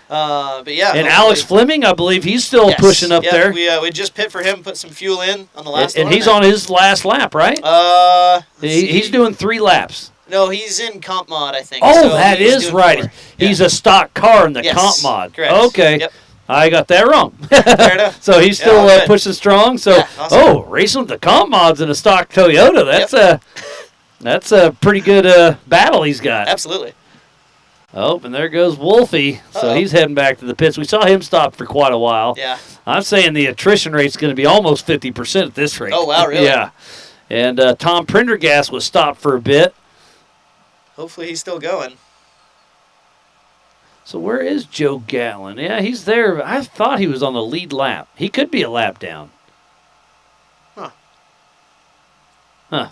But yeah. And Alex Fleming, I believe he's still pushing up there. We just pit for him, put some fuel in on the last and one. He's on his last lap, right? He's doing 3 laps. No, he's in comp mod, I think. Oh, so that is right. 4. He's a stock car in the Yes, comp mod. correct. Okay. Yep. I got that wrong. Fair enough. So he's still good. pushing strong. So, Yeah, awesome. racing with the comp mods in a stock Toyota. That's a pretty good battle he's got. Absolutely. Oh, and there goes Wolfie. So he's heading back to the pits. We saw him stop for quite a while. Yeah. I'm saying the attrition rate's going to be almost 50% at this rate. Oh, wow, really? Yeah. And Tom Prendergast was stopped for a bit. Hopefully he's still going. So where is Joe Gatlin? Yeah, he's there. I thought he was on the lead lap. He could be a lap down. Huh.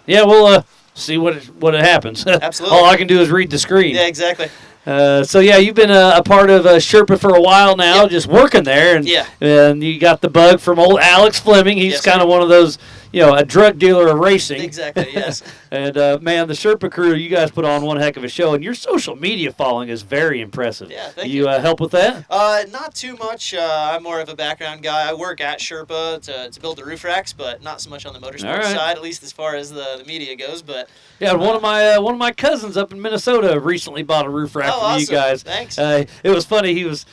Yeah, we'll see what happens. Absolutely. All I can do is read the screen. Yeah, exactly. So yeah, you've been a part of Sherpa for a while now, just working there, and you got the bug from old Alex Fleming. He's kind of one of those, a drug dealer of racing. Exactly. Yes. And man, the Sherpa crew, you guys put on one heck of a show, and your social media following is very impressive. Yeah, thank you. Help with that? Not too much. I'm more of a background guy. I work at Sherpa to build the roof racks, but not so much on the motorsports side, at least as far as the media goes. But yeah, one of my cousins up in Minnesota recently bought a roof rack from you guys. Thanks. It was funny. He was,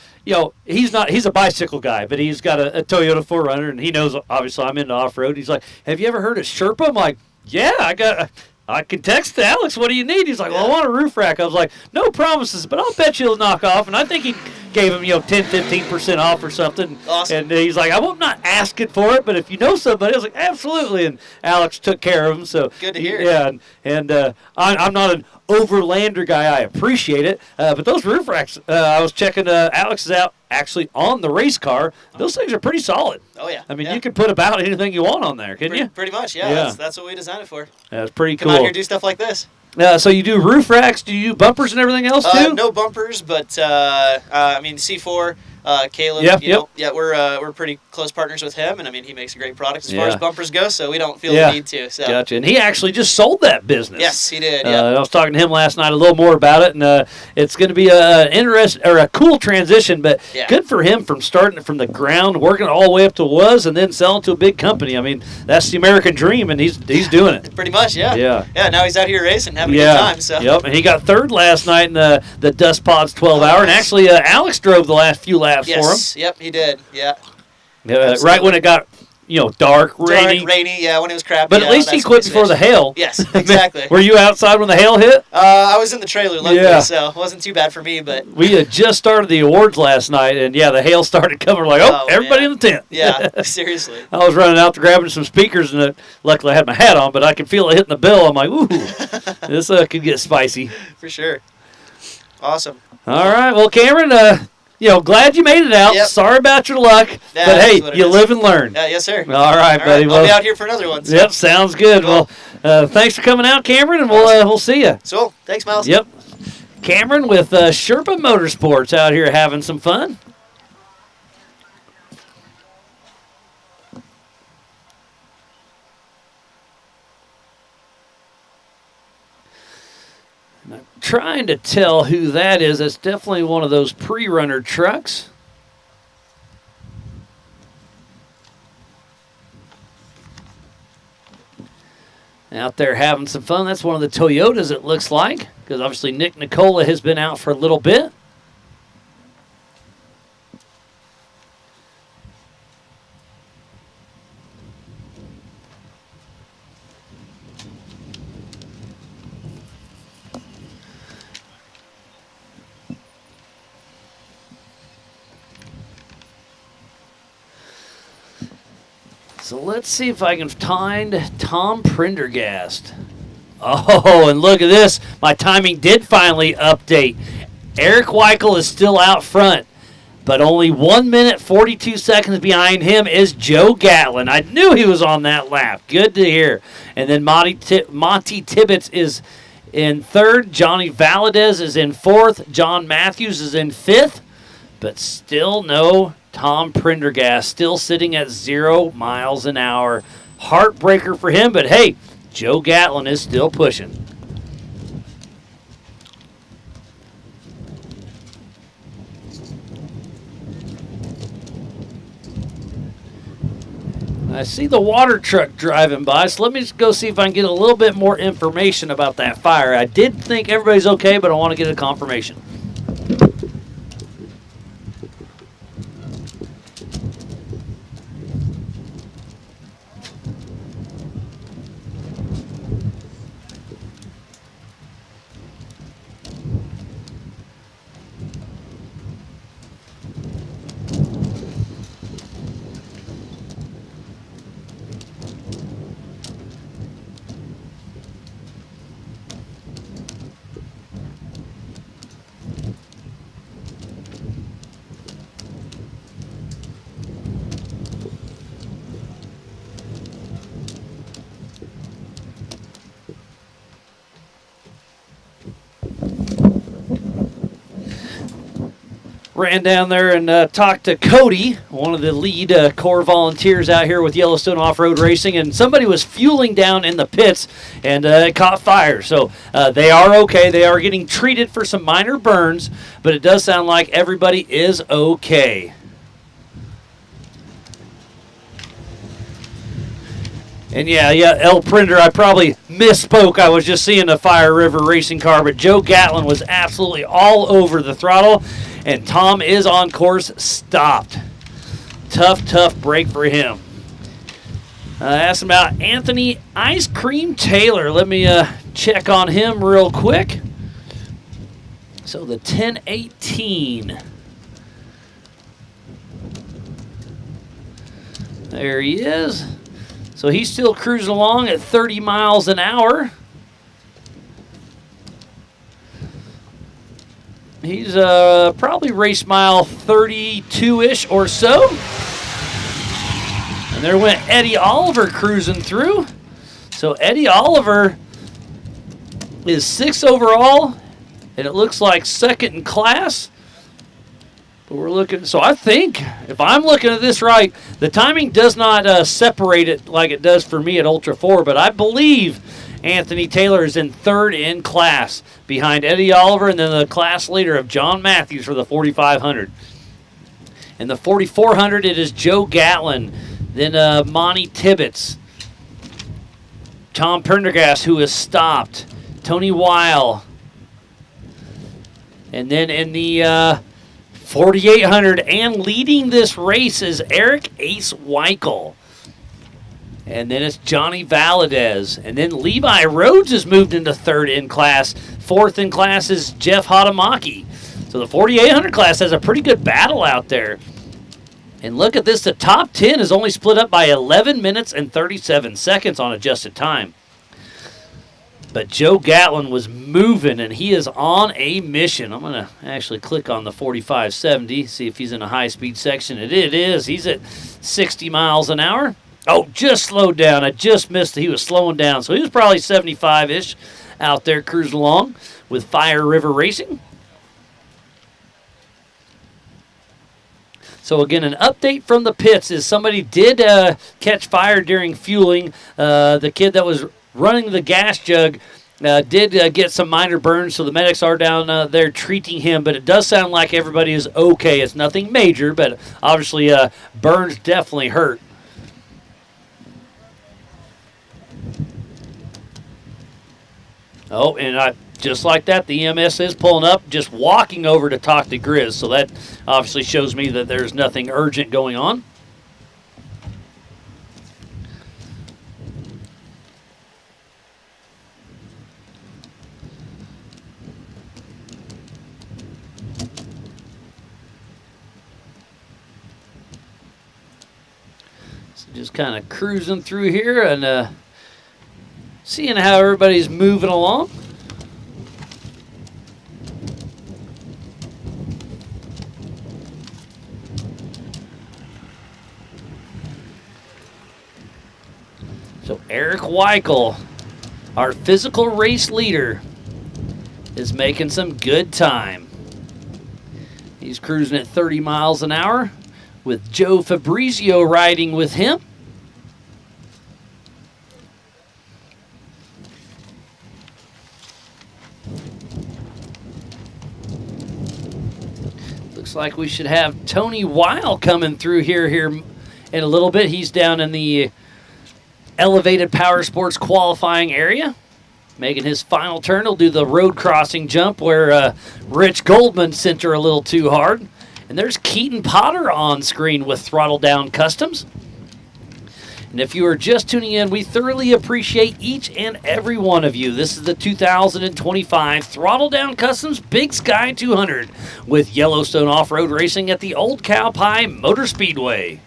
he's a bicycle guy, but he's got a Toyota 4Runner, and he knows obviously I'm into off road. He's like, "Have you ever heard of Sherpa?" I'm like, "Yeah, I can text Alex. What do you need?" He's like, "Well, I want a roof rack." I was like, "No promises, but I'll bet you'll knock off." And I think he gave him 10-15% off or something. Awesome. And he's like, "I'm not asking for it, but if you know somebody," I was like, "Absolutely." And Alex took care of him. So good to hear. Yeah, and I'm not an overlander guy. I appreciate it, but those roof racks, I was checking. Alex is out actually on the race car. Those things are pretty solid. Oh yeah. I mean, you can put about anything you want on there, couldn't you? Pretty much, yeah. That's what we designed it for. That's pretty Come cool. out here and do stuff like this. So you do roof racks? Do you do bumpers and everything else too? No bumpers, but I mean C4. Caleb. Yep, you know, yeah, we're pretty close partners with him, and I mean he makes a great product as far Yeah. as bumpers go. So we don't feel the need to. So. Gotcha. And he actually just sold that business. Yes, he did. Yeah. I was talking to him last night a little more about it, and it's going to be a cool transition. But good for him from starting it from the ground, working it all the way up to was, and then selling to a big company. I mean, that's the American dream, and he's doing it. Pretty much, yeah. Yeah. Yeah. Now he's out here racing, having a good time. So. Yep. And he got third last night in the Dust Pods 12 hour, and actually Alex drove the last few laps for him. Yes. Yep. He did. Yeah. Right when it got dark, rainy. Yeah, when it was crappy. But at least he quit before the hail. Yes, exactly. Were you outside when the hail hit? I was in the trailer, luckily, so it wasn't too bad for me. But we had just started the awards last night, and the hail started coming. We're like, everybody in the tent. Yeah, seriously. I was running out to grabbing some speakers, and luckily I had my hat on, but I could feel it hitting the bill. I'm like, ooh, this could get spicy. For sure. Awesome. All right, well, Cameron, glad you made it out. Yep. Sorry about your luck, but hey, you live and learn. Yes, sir. All right, buddy. I'll be out here for another one. So. Yep, sounds good. Cool. Well, thanks for coming out, Cameron, and we'll see you. So, thanks, Miles. Yep. Cameron with Sherpa Motorsports out here having some fun. Trying to tell who that is. It's definitely one of those pre-runner trucks. Out there having some fun. That's one of the Toyotas, it looks like, because obviously Nick Nicola has been out for a little bit. So let's see if I can find Tom Prendergast. Oh, and look at this. My timing did finally update. Eric Weichel is still out front, but only 1 minute, 42 seconds behind him is Joe Gatlin. I knew he was on that lap. Good to hear. And then Monty Tibbetts is in third. Johnny Valadez is in fourth. John Matthews is in fifth, but still no Tom Prendergast, still sitting at 0 miles an hour. Heartbreaker for him, but hey, Joe Gatlin is still pushing. I see the water truck driving by, so let me just go see if I can get a little bit more information about that fire. I did think everybody's okay, but I want to get a confirmation. Ran down there and talked to Cody, one of the lead Corps volunteers out here with Yellowstone Off-Road Racing, and somebody was fueling down in the pits and it caught fire. So they are okay. They are getting treated for some minor burns, but it does sound like everybody is okay. And yeah, El Prinder, I probably misspoke. I was just seeing a Fire River racing car, but Joe Gatlin was absolutely all over the throttle, and Tom is on course, stopped. Tough break for him. I asked him about Anthony Ice Cream Taylor. Let me check on him real quick. So the 1018. There he is. So he's still cruising along at 30 miles an hour. He's probably race mile 32-ish or so. And there went Eddie Oliver cruising through. So Eddie Oliver is 6th overall, and it looks like 2nd in class. But we're looking. So I think, if I'm looking at this right, the timing does not separate it like it does for me at Ultra 4, but I believe Anthony Taylor is in third in class behind Eddie Oliver and then the class leader of John Matthews for the 4,500. In the 4,400, it is Joe Gatlin, then Monty Tibbetts, Tom Prendergast, who is stopped, Tony Weil, and then in the 4,800 and leading this race is Eric Ace Weichel. And then it's Johnny Valadez. And then Levi Rhodes has moved into third in class. Fourth in class is Jeff Hatamaki. So the 4,800 class has a pretty good battle out there. And look at this. The top 10 is only split up by 11 minutes and 37 seconds on adjusted time. But Joe Gatlin was moving, and he is on a mission. I'm going to actually click on the 4570, see if he's in a high-speed section. It is. He's at 60 miles an hour. Oh, just slowed down. I just missed it. He was slowing down. So he was probably 75-ish out there cruising along with Fire River Racing. So, again, an update from the pits is somebody did catch fire during fueling. The kid that was running the gas jug did get some minor burns, so the medics are down there treating him. But it does sound like everybody is okay. It's nothing major, but obviously burns definitely hurt. Oh, and just like that, the EMS is pulling up, just walking over to talk to Grizz. So that obviously shows me that there's nothing urgent going on. So just kind of cruising through here and seeing how everybody's moving along. So Eric Weichel, our physical race leader, is making some good time. He's cruising at 30 miles an hour with Joe Fabrizio riding with him. Looks like we should have Tony Weil coming through here in a little bit. He's down in the elevated power sports qualifying area, making his final turn. He'll do the road crossing jump where Rich Goldman sent her a little too hard. And there's Keaton Potter on screen with Throttle Down Customs. And if you are just tuning in, we thoroughly appreciate each and every one of you. This is the 2025 Throttle Down Customs Big Sky 200 with Yellowstone Off-Road Racing at the Old Cow Pie Motor Speedway.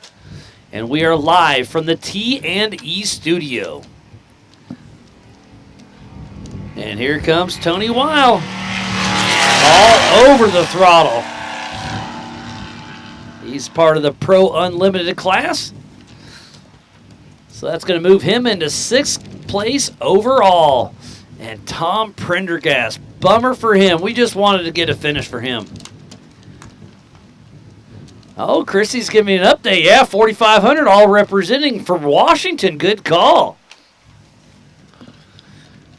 And we are live from the T&E studio. And here comes Tony Weil. All over the throttle. He's part of the Pro Unlimited class. So that's going to move him into 6th place overall. And Tom Prendergast, bummer for him. We just wanted to get a finish for him. Oh, Chrissy's giving me an update. Yeah, 4,500 all representing for Washington. Good call.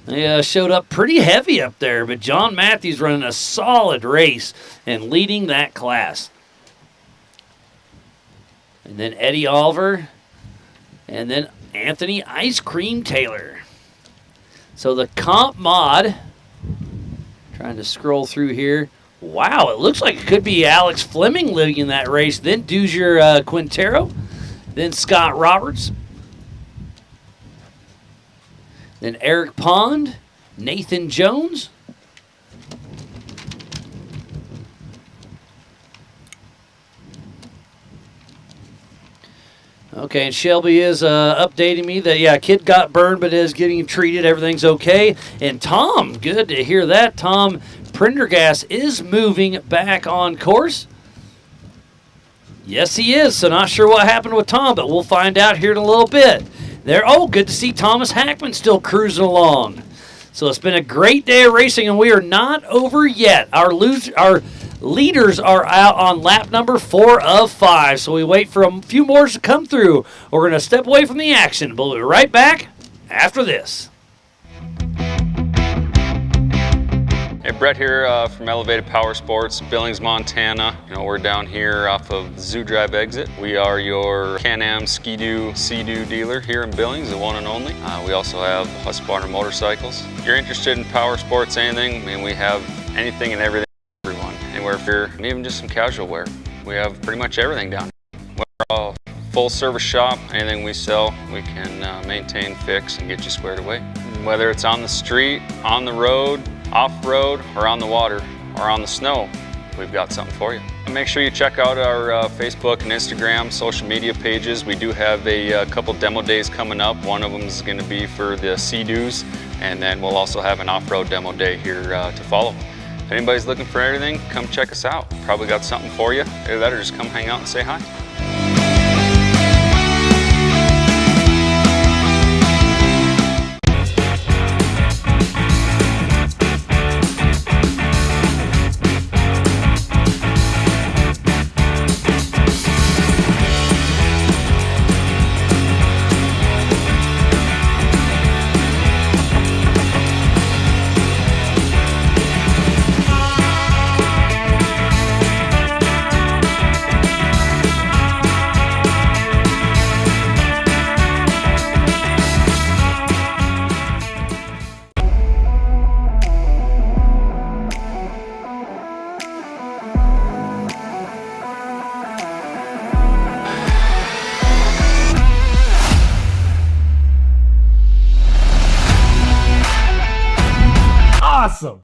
They showed up pretty heavy up there, but John Matthews running a solid race and leading that class. And then Eddie Oliver, and then Anthony Ice Cream Taylor. So the comp mod, trying to scroll through here. Wow, it looks like it could be Alex Fleming leading that race. Then Duzier Quintero. Then Scott Roberts. Then Eric Pond. Nathan Jones. Okay, and Shelby is updating me that, yeah, kid got burned but is getting treated. Everything's okay. And Tom, good to hear that. Tom Prendergast is moving back on course. Yes, he is. So not sure what happened with Tom, but we'll find out here in a little bit. There. Oh, good to see Thomas Hackman still cruising along. So it's been a great day of racing, and we are not over yet. Our Leaders are out on lap number 4 of 5, so we wait for a few more to come through. We're going to step away from the action. We'll be right back after this. Hey, Brett here from Elevated Power Sports, Billings, Montana. We're down here off of the Zoo Drive exit. We are your Can-Am Ski-Doo, Sea-Doo dealer here in Billings, the one and only. We also have Husqvarna motorcycles. If you're interested in power sports, anything, we have anything and everything for everyone. Anywhere for, and even just some casual wear. We have pretty much everything down here. We're a full service shop. Anything we sell, we can maintain, fix, and get you squared away. Whether it's on the street, on the road, off-road, or on the water, or on the snow, we've got something for you. Make sure you check out our Facebook and Instagram social media pages. We do have a couple demo days coming up. One of them is going to be for the Sea-Doos, and then we'll also have an off-road demo day here to follow. If anybody's looking for anything, come check us out. Probably got something for you. Either that or just come hang out and say hi. Awesome.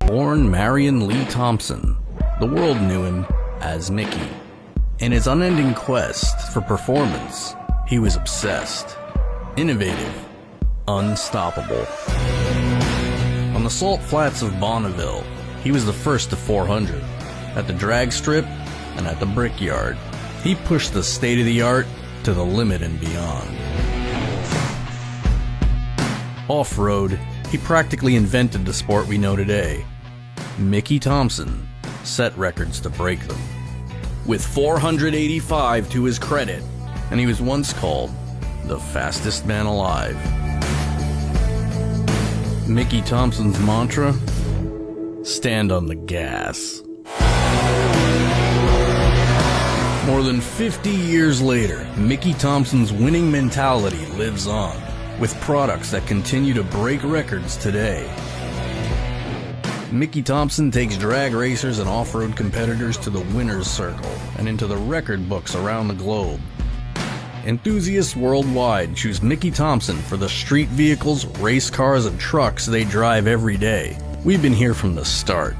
Born Marion Lee Thompson, the world knew him as Mickey. In his unending quest for performance, he was obsessed, innovative, unstoppable. On the salt flats of Bonneville, he was the first to 400. At the drag strip and at the brickyard, he pushed the state-of-the-art to the limit and beyond. Off-road, he practically invented the sport we know today. Mickey Thompson set records to break them. With 485 to his credit, and he was once called the fastest man alive. Mickey Thompson's mantra: stand on the gas. More than 50 years later, Mickey Thompson's winning mentality lives on, with products that continue to break records today. Mickey Thompson takes drag racers and off-road competitors to the winner's circle and into the record books around the globe. Enthusiasts worldwide choose Mickey Thompson for the street vehicles, race cars, and trucks they drive every day. We've been here from the start,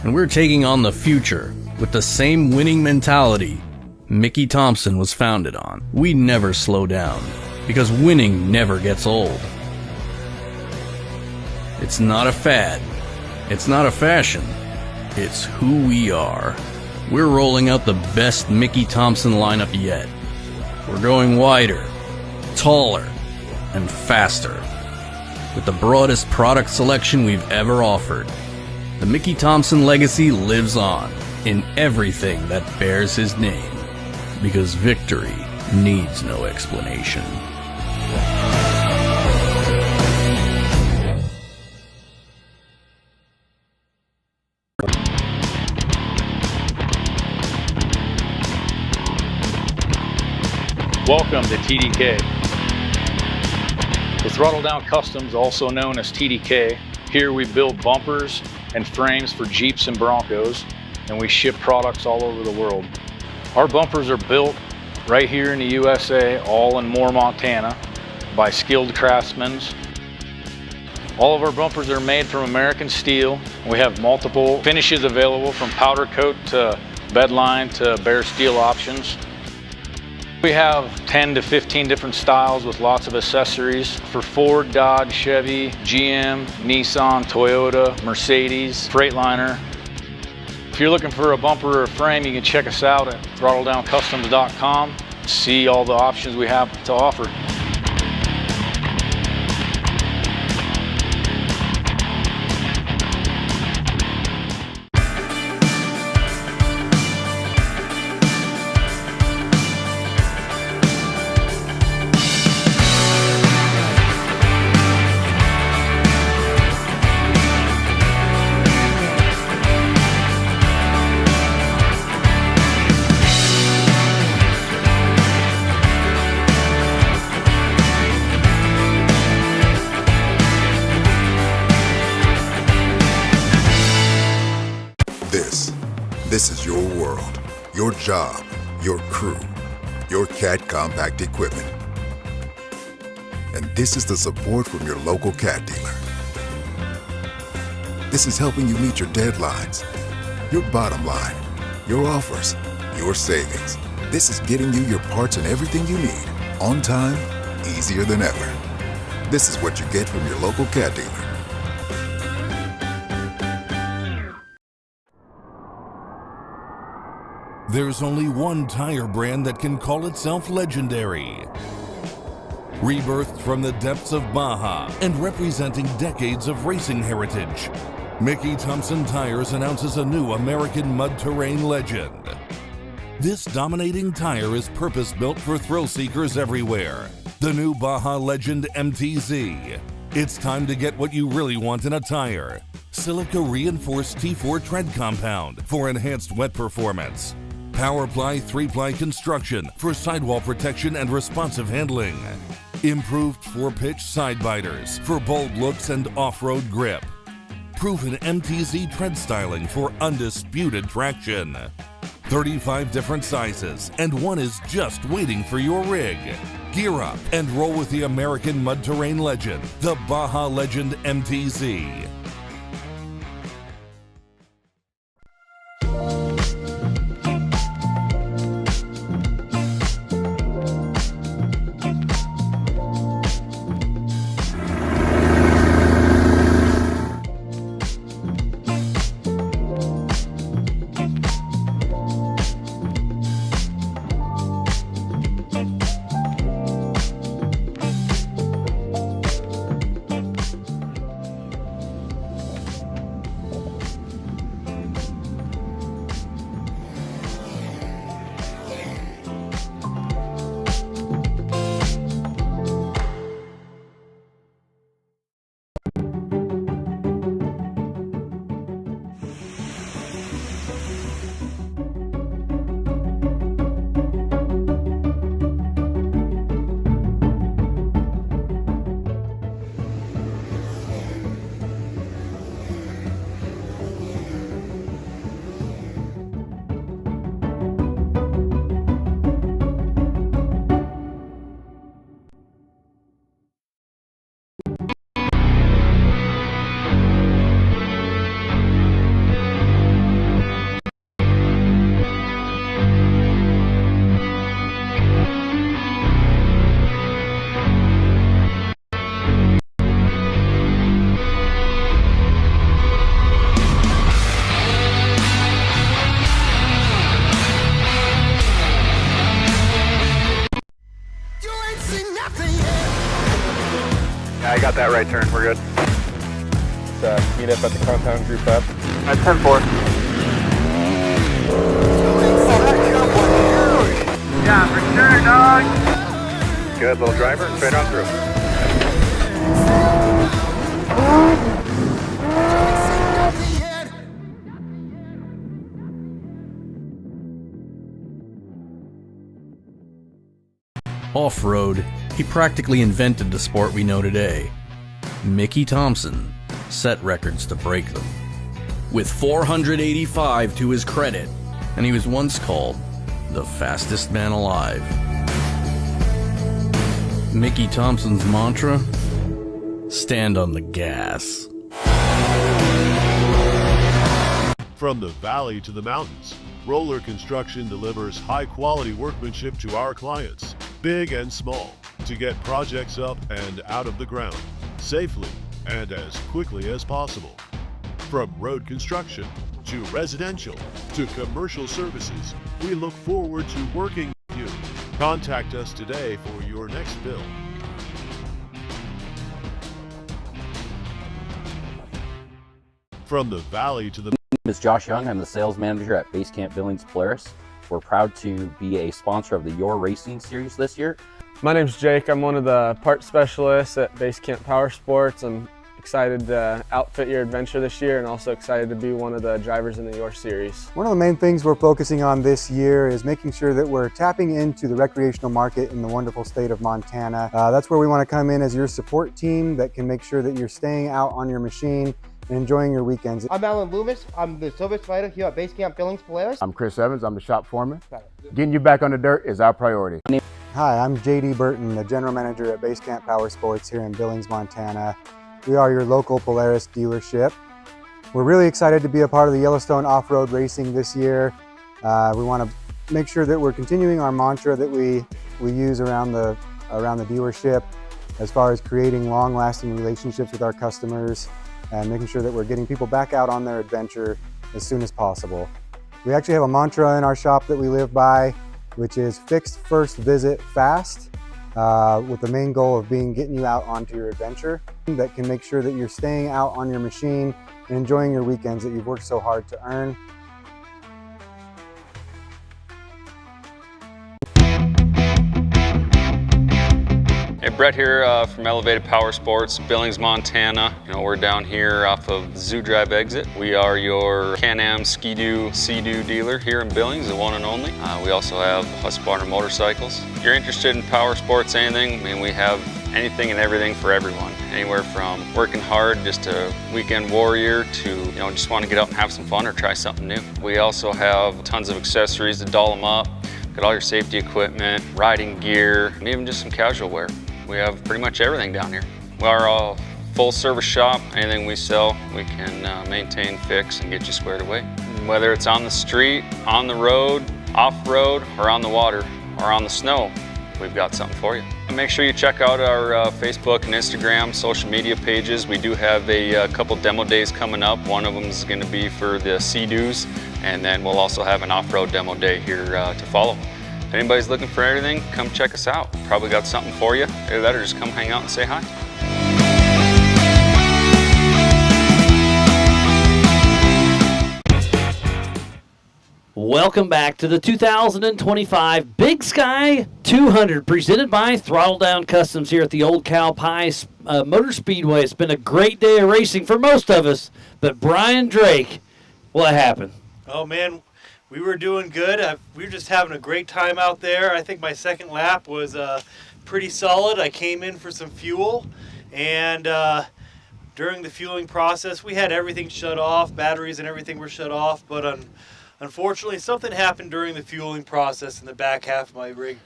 and we're taking on the future with the same winning mentality Mickey Thompson was founded on. We never slow down, because winning never gets old. It's not a fad. It's not a fashion. It's who we are. We're rolling out the best Mickey Thompson lineup yet. We're going wider, taller, and faster, with the broadest product selection we've ever offered. The Mickey Thompson legacy lives on in everything that bears his name, because victory needs no explanation. Welcome to TDK. With Throttle Down Customs, also known as TDK, here we build bumpers and frames for Jeeps and Broncos, and we ship products all over the world. Our bumpers are built right here in the USA, all in Y.O.R.R, Montana, by skilled craftsmen. All of our bumpers are made from American steel. We have multiple finishes available, from powder coat to bedline to bare steel options. We have 10 to 15 different styles with lots of accessories for Ford, Dodge, Chevy, GM, Nissan, Toyota, Mercedes, Freightliner. If you're looking for a bumper or a frame, you can check us out at throttledowncustoms.com. See all the options we have to offer. This is your world, your job, your crew, your CAT compact equipment. And this is the support from your local CAT dealer. This is helping you meet your deadlines, your bottom line, your offers, your savings. This is getting you your parts and everything you need, on time, easier than ever. This is what you get from your local CAT dealer. There's only one tire brand that can call itself legendary. Rebirthed from the depths of Baja and representing decades of racing heritage, Mickey Thompson Tires announces a new American mud terrain legend. This dominating tire is purpose-built for thrill seekers everywhere. The new Baja Legend MTZ. It's time to get what you really want in a tire. Silica reinforced T4 tread compound for enhanced wet performance. PowerPly 3-ply construction for sidewall protection and responsive handling. Improved 4-pitch side biters for bold looks and off-road grip. Proven MTZ tread styling for undisputed traction. 35 different sizes, and one is just waiting for your rig. Gear up and roll with the American mud terrain legend, the Baja Legend MTZ. I got that right turn. We're good. Let's meet up at the compound group up. At 10-4. Yeah, for sure, dog. Good, little driver, straight on through. Off-road, he practically invented the sport we know today. Mickey Thompson set records to break them. With 485 to his credit, and he was once called the fastest man alive. Mickey Thompson's mantra? Stand on the gas. From the valley to the mountains, Roller Construction delivers high-quality workmanship to our clients, big and small, to get projects up and out of the ground, safely and as quickly as possible. From road construction to residential to commercial services, we look forward to working with you. Contact us today for your next bill. From the valley to the... My name is Josh Young. I'm the sales manager at Basecamp Billings Polaris. We're proud to be a sponsor of the Y.O.R.R Racing Series this year. My name's Jake. I'm one of the parts specialists at Basecamp Power Sports. I'm excited to outfit your adventure this year and also excited to be one of the drivers in the Y.O.R.R Series. One of the main things we're focusing on this year is making sure that we're tapping into the recreational market in the wonderful state of Montana. That's where we want to come in as your support team that can make sure that you're staying out on your machine and enjoying your weekends. I'm Alan Loomis. I'm the service fighter here at Basecamp Billings Polaris. I'm Chris Evans. I'm the shop foreman. Getting you back on the dirt is our priority. Hi, I'm JD Burton, the general manager at Basecamp Power Sports here in Billings, Montana. We are your local Polaris dealership. We're really excited to be a part of the Yellowstone off-road racing this year. We want to make sure that we're continuing our mantra that we use around the dealership as far as creating long-lasting relationships with our customers and making sure that we're getting people back out on their adventure as soon as possible. We actually have a mantra in our shop that we live by, which is fixed first visit fast, with the main goal of getting you out onto your adventure that can make sure that you're staying out on your machine and enjoying your weekends that you've worked so hard to earn. Hey, Brett here from Elevated Power Sports, Billings, Montana. We're down here off of the Zoo Drive exit. We are your Can-Am Ski-Doo, Sea-Doo dealer here in Billings, the one and only. We also have Husqvarna motorcycles. If you're interested in power sports, anything, we have anything and everything for everyone. Anywhere from working hard, just a weekend warrior, to just want to get out and have some fun or try something new. We also have tons of accessories to doll them up. Got all your safety equipment, riding gear, and even just some casual wear. We have pretty much everything down here. We are a full service shop. Anything we sell, we can maintain, fix, and get you squared away. Whether it's on the street, on the road, off-road, or on the water, or on the snow, we've got something for you. And make sure you check out our Facebook and Instagram social media pages. We do have a couple demo days coming up. One of them is going to be for the Sea-Doos, and then we'll also have an off-road demo day here to follow. If anybody's looking for anything, come check us out. Probably got something for you. Either that or just come hang out and say hi. Welcome back to the 2025 Big Sky 200 presented by Throttle Down Customs here at the Old Cow Pie Motor Speedway. It's been a great day of racing for most of us, but Brian Drake, what happened? Oh, man. We were doing good. We were just having a great time out there. I think my second lap was pretty solid. I came in for some fuel, and during the fueling process, we had everything shut off. Batteries and everything were shut off, but unfortunately, something happened during the fueling process, and the back half of my rig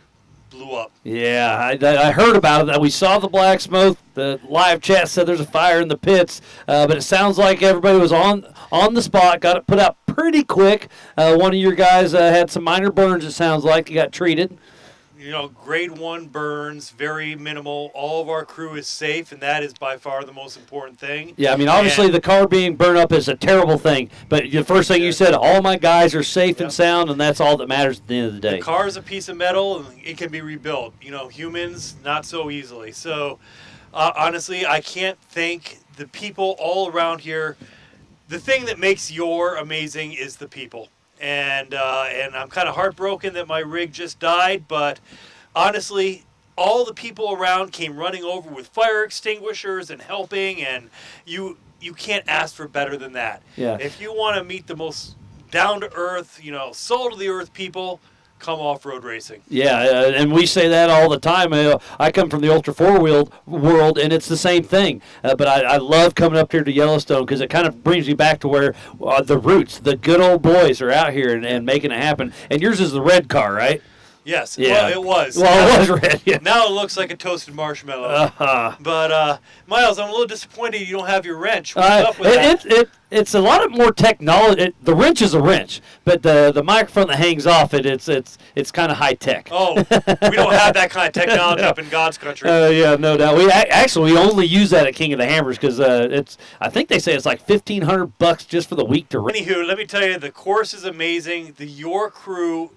blew up. Yeah, I heard about it. We saw the black smoke. The live chat said there's a fire in the pits, but it sounds like everybody was on the spot, got it put out pretty quick. One of your guys had some minor burns, it sounds like. He got treated. Grade 1 burns, very minimal. All of our crew is safe, and that is by far the most important thing. Yeah, obviously the car being burned up is a terrible thing, but the first thing you said, all my guys are safe and sound, and that's all that matters at the end of the day. The car is a piece of metal, and it can be rebuilt. Humans, not so easily. So, honestly, I can't thank the people all around here. The thing that makes Y.O.R.R amazing is the people. And I'm kind of heartbroken that my rig just died, but honestly, all the people around came running over with fire extinguishers and helping, and you can't ask for better than that. Yeah. If you want to meet the most down-to-earth, soul-to-the-earth people, come off-road racing. Yeah, and we say that all the time. I come from the Ultra 4-wheel world, and it's the same thing. But I love coming up here to Yellowstone because it kind of brings me back to where the roots, the good old boys are out here and making it happen. And yours is the red car, right? Yes. Yeah. Well, it was. Well, it was red. Yeah. Now it looks like a toasted marshmallow. But Miles, I'm a little disappointed you don't have your wrench. What's up with that? It's a lot of more technology. The wrench is a wrench, but the microphone that hangs off it's kind of high tech. Oh, we don't have that kind of technology up in God's country. Yeah, no doubt. We only use that at King of the Hammers because I think they say it's like $1,500 just for the week to rent. Anywho, let me tell you, the course is amazing. The Y.O.R.R crew,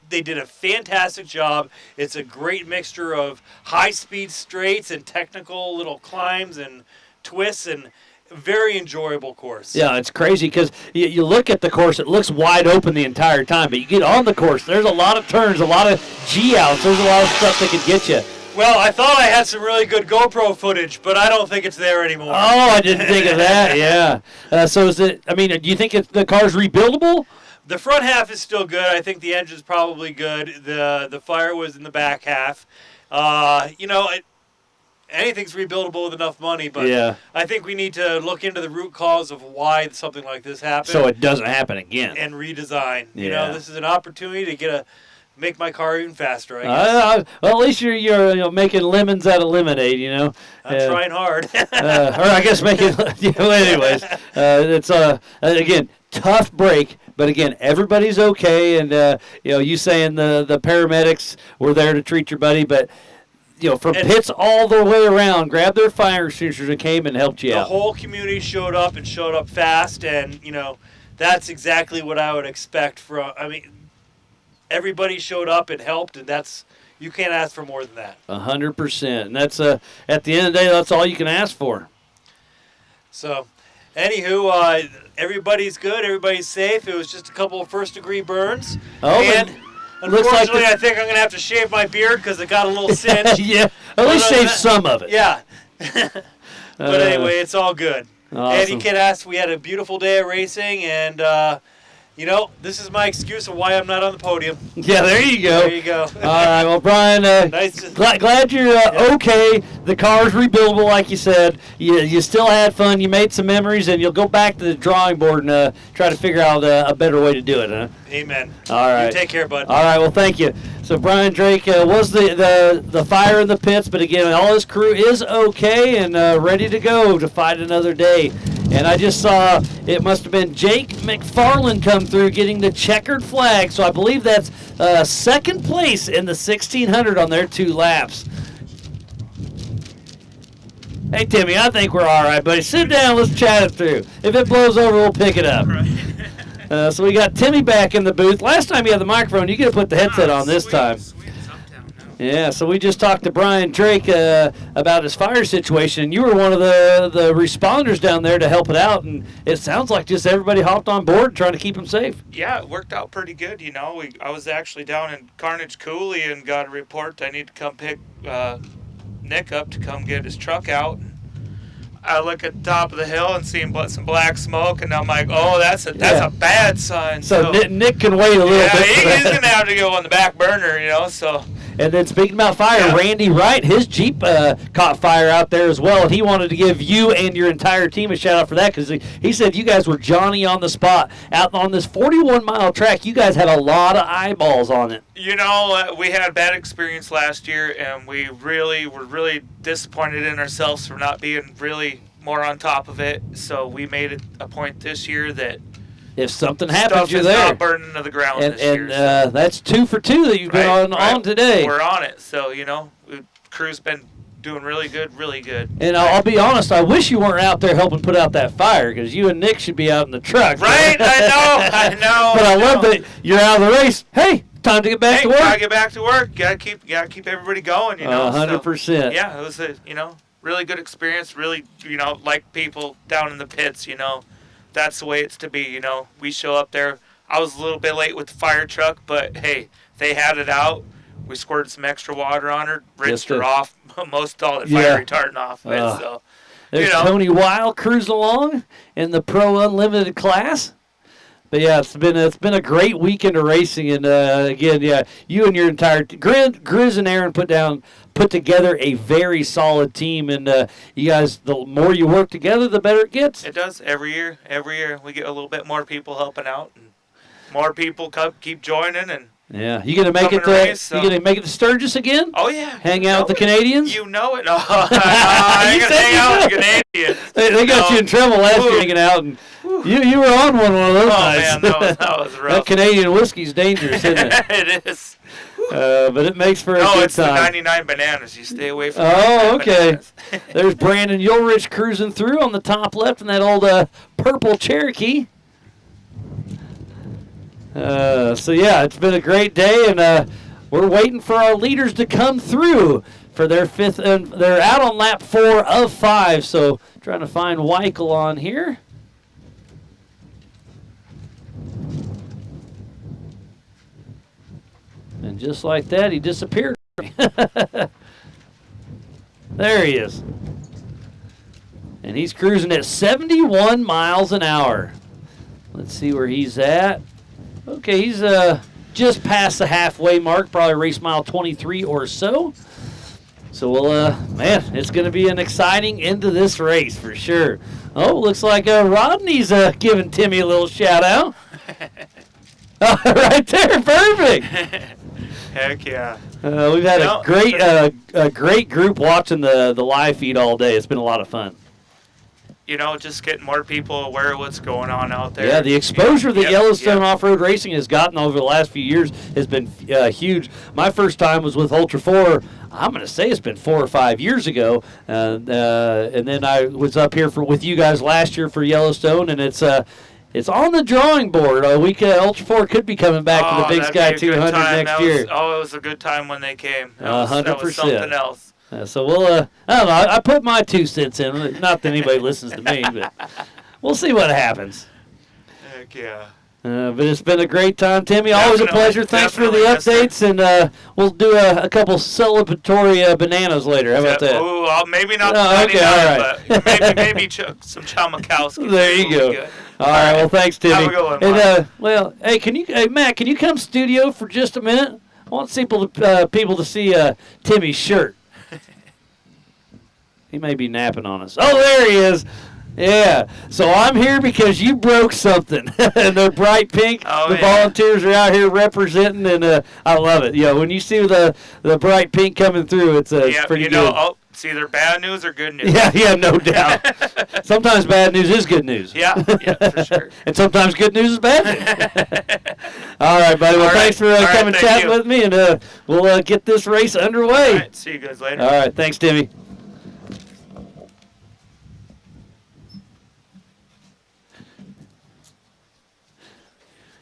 they did a fantastic job. It's a great mixture of high-speed straights and technical little climbs and twists, and very enjoyable course. Yeah, it's crazy because you look at the course, it looks wide open the entire time, but you get on the course, there's a lot of turns, a lot of G-outs, there's a lot of stuff that could get you. Well, I thought I had some really good GoPro footage, but I don't think it's there anymore. Oh, I didn't think of that, yeah. So do you think the car's rebuildable? The front half is still good. I think the engine's probably good. The fire was in the back half. Anything's rebuildable with enough money, but yeah. I think we need to look into the root cause of why something like this happened. So it doesn't happen again. And redesign. Yeah. This is an opportunity to make my car even faster, I guess. Well, at least you're making lemons out of lemonade, I'm trying hard. or I guess making. Anyways, it's again tough break. But again, everybody's okay, and you saying the paramedics were there to treat your buddy, but from pits all the way around, grabbed their fire extinguishers and came and helped you out. The whole community showed up and showed up fast, and that's exactly what I would expect from. I mean, everybody showed up and helped, and you can't ask for more than that. 100%, and that's at the end of the day, that's all you can ask for. So, anywho, everybody's good, everybody's safe. It was just a couple of first-degree burns, and unfortunately, I think I'm going to have to shave my beard because it got a little singed. Yeah, at least shave some of it. Yeah. But anyway, it's all good. Awesome. And you can ask, we had a beautiful day of racing, and, this is my excuse of why I'm not on the podium. Yeah, there you go. There you go. All right, well, Brian, glad you're okay. The car's rebuildable, like you said. You still had fun. You made some memories, and you'll go back to the drawing board and try to figure out a better way to do it, huh? Amen. All right. You take care, bud. All right, well, thank you. So Brian Drake was the fire in the pits, but again, all his crew is okay and ready to go to fight another day. And I just saw it must have been Jake McFarland come through getting the checkered flag. So I believe that's second place in the 1600 on their 2 laps. Hey, Timmy, I think we're all right, buddy. Sit down. Let's chat it through. If it blows over, we'll pick it up. So we got Timmy back in the booth. Last time you had the microphone, you could have put the headset on this time. Yeah, so we just talked to Brian Drake about his fire situation. You were one of the responders down there to help it out, and it sounds like just everybody hopped on board trying to keep him safe. Yeah, it worked out pretty good, I was actually down in Carnage Coulee and got a report I need to come pick Nick up to come get his truck out. I look at the top of the hill and see some black smoke, and I'm like, oh, that's a bad sign. So Nick can wait a little bit. Yeah, he's going to have to go on the back burner, so... And then speaking about fire, Randy Wright, his Jeep caught fire out there as well, and he wanted to give you and your entire team a shout out for that because he said you guys were Johnny on the spot. Out on this 41-mile track, you guys had a lot of eyeballs on it. We had a bad experience last year, and we were really disappointed in ourselves for not being really more on top of it. So we made it a point this year that if something happens, you're there. there. Not burning to the ground and, this year. And that's 2 for 2 that you've been on today. We're on it. So, crew's been doing really good. And I'll be honest, I wish you weren't out there helping put out that fire because you and Nick should be out in the truck. Right? I know. But I love that you're out of the race. Hey, time to get back to work. Gotta get back to work. Gotta keep everybody going, 100%. So, yeah, it was a, really good experience. Really, like people down in the pits, that's the way it's to be, We show up there. I was a little bit late with the fire truck, but hey, they had it out. We squirted some extra water on her, rinsed her off, most all the fire retardant off of it. So, there's Tony Weil cruising along in the Pro Unlimited class. But yeah, it's been a great weekend of racing, and again, you and your entire Grizz and Aaron put together a very solid team, and you guys, the more you work together, the better it gets. It does every year. We get a little bit more people helping out, and more people keep joining, and Yeah, you gonna make coming it to to race, so- you gonna make it to Sturgis again? Oh yeah. Hang out with the Canadians. You know it. I ain't gonna hang out with the Canadians. They got you in trouble last year hanging out, and you were on one of those nights. Man, that was rough. That Canadian whiskey's dangerous, isn't it? It is. But it makes for a No, good it's the time. 99 bananas. You stay away from. Oh, 99 okay. bananas. There's Brandon Ulrich cruising through on the top left in that old purple Cherokee. So yeah, it's been a great day, and we're waiting for our leaders to come through for their fifth, and they're out on lap 4 of 5. So trying to find Weichel on here. And just like that, he disappeared. There he is. And he's cruising at 71 miles an hour. Let's see where he's at. Okay, he's just past the halfway mark, probably race mile 23 or so. So, we'll, man, it's going to be an exciting end to this race for sure. Oh, looks like Rodney's giving Timmy a little shout out. Right there, perfect. Heck yeah. We've had a great group watching the live feed all day. It's been a lot of fun. You know, just getting more people aware of what's going on out there. Yeah, the exposure that Yep, Yellowstone yep. off-road racing has gotten over the last few years has been huge. My first time was with Ultra 4. I'm going to say it's been 4 or 5 years ago, and then I was up here with you guys last year for Yellowstone, and it's on the drawing board. Ultra 4 could be coming back to the Big that'd Sky be a good 200 time. next year. It was a good time when they came. That was 100%. something else. So we'll, I don't know, I put my 2 cents in. Not that anybody listens to me, but we'll see what happens. Heck yeah. But it's been a great time, Timmy. Always a pleasure. Thanks for the updates, and we'll do a couple celebratory bananas later. How about that? Oh, maybe not. Oh, okay, all right. But maybe some Chamakowski. There you go. All right. Well, thanks, Timmy. Have a good one, And, well, hey, Matt, can you come studio for just a minute? I want people to see Timmy's shirt. He may be napping on us. Oh, there he is. Yeah. So I'm here because you broke something. And they're bright pink. The volunteers are out here representing, and I love it. Yeah, when you see the bright pink coming through, it's pretty good. It's either bad news or good news. Yeah, no doubt. Sometimes bad news is good news. Yeah, for sure. And sometimes good news is bad news. All right, buddy. Well, thanks for coming chatting with me, and we'll get this race underway. All right, see you guys later. All right, thanks, Timmy.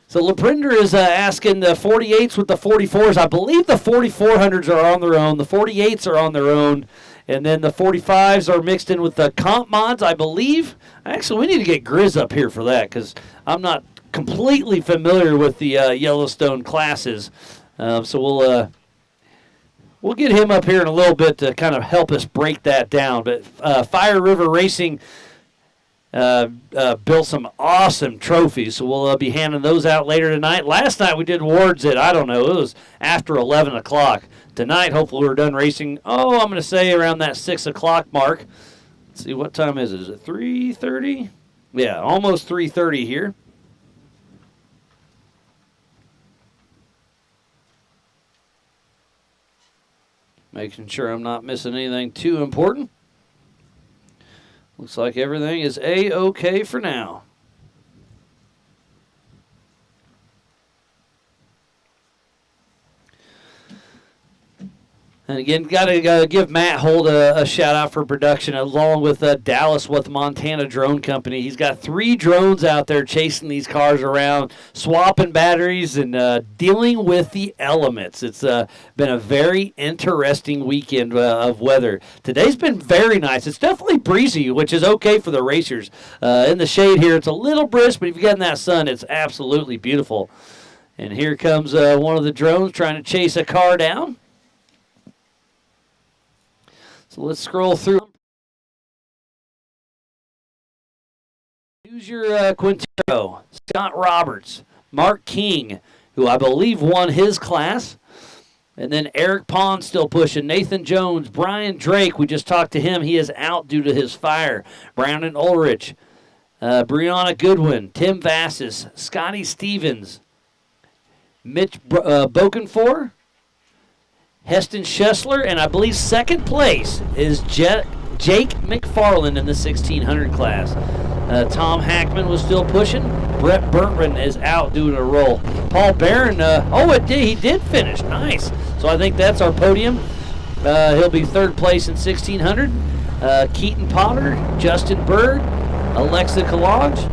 So LaPrinder is asking the 48s with the 44s. I believe the 4400s are on their own. The 48s are on their own. And then the 45s are mixed in with the comp mods, I believe. Actually, we need to get Grizz up here for that because I'm not completely familiar with the Yellowstone classes. So we'll get him up here in a little bit to kind of help us break that down. But Fire River Racing built some awesome trophies, so we'll be handing those out later tonight. Last night we did awards at, I don't know, it was after 11 o'clock. Tonight, hopefully we're done racing, I'm going to say around that 6 o'clock mark. Let's see, what time is it? Is it 3:30? Yeah, almost 3:30 here. Making sure I'm not missing anything too important. Looks like everything is A-OK for now. And again, got to give Matt Holt a shout-out for production, along with Dallas with Montana Drone Company. He's got 3 drones out there chasing these cars around, swapping batteries, and dealing with the elements. It's been a very interesting weekend of weather. Today's been very nice. It's definitely breezy, which is okay for the racers. In the shade here, it's a little brisk, but if you get in that sun, it's absolutely beautiful. And here comes one of the drones trying to chase a car down. So let's scroll through. Use your Quintero, Scott Roberts, Mark King, who I believe won his class. And then Eric Pond still pushing. Nathan Jones, Brian Drake, we just talked to him. He is out due to his fire. Brandon Ulrich, Brianna Goodwin, Tim Vassis, Scotty Stevens, Mitch Bokenfor, Heston Schessler, and I believe second place is Jake McFarland in the 1600 class. Tom Hackman was still pushing. Brett Burtman is out doing a roll. Paul Barron, he did finish. Nice. So I think that's our podium. He'll be third place in 1600. Keaton Potter, Justin Bird, Alexa Collage,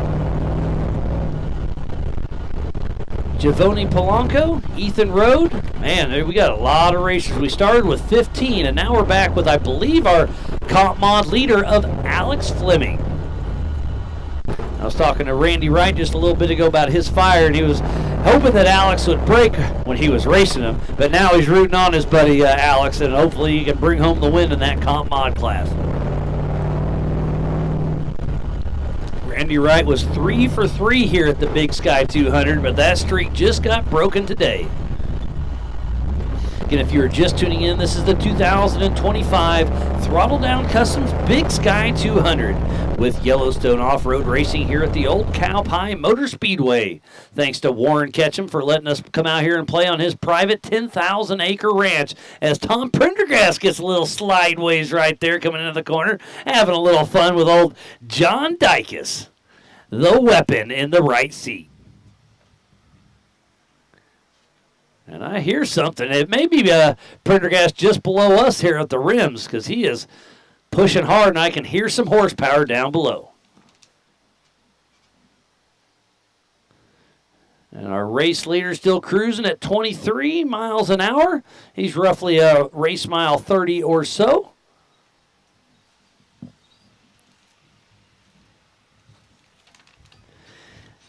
Javoni Polanco, Ethan Rode. Man, we got a lot of racers. We started with 15, and now we're back with, I believe, our comp mod leader of Alex Fleming. I was talking to Randy Wright just a little bit ago about his fire, and he was hoping that Alex would break when he was racing him, but now he's rooting on his buddy Alex, and hopefully he can bring home the win in that comp mod class. Randy Wright was 3 for 3 here at the Big Sky 200, but that streak just got broken today. Again, if you are just tuning in, this is the 2025 Throttle Down Customs Big Sky 200 with Yellowstone Off-Road Racing here at the Old Cow Pie Motor Speedway. Thanks to Warren Ketchum for letting us come out here and play on his private 10,000-acre ranch as Tom Prendergast gets a little slideways right there coming into the corner, having a little fun with old John Dykes, the weapon in the right seat. And I hear something. It may be Prendergast just below us here at the rims because he is pushing hard, and I can hear some horsepower down below. And our race leader still cruising at 23 miles an hour. He's roughly a race mile 30 or so.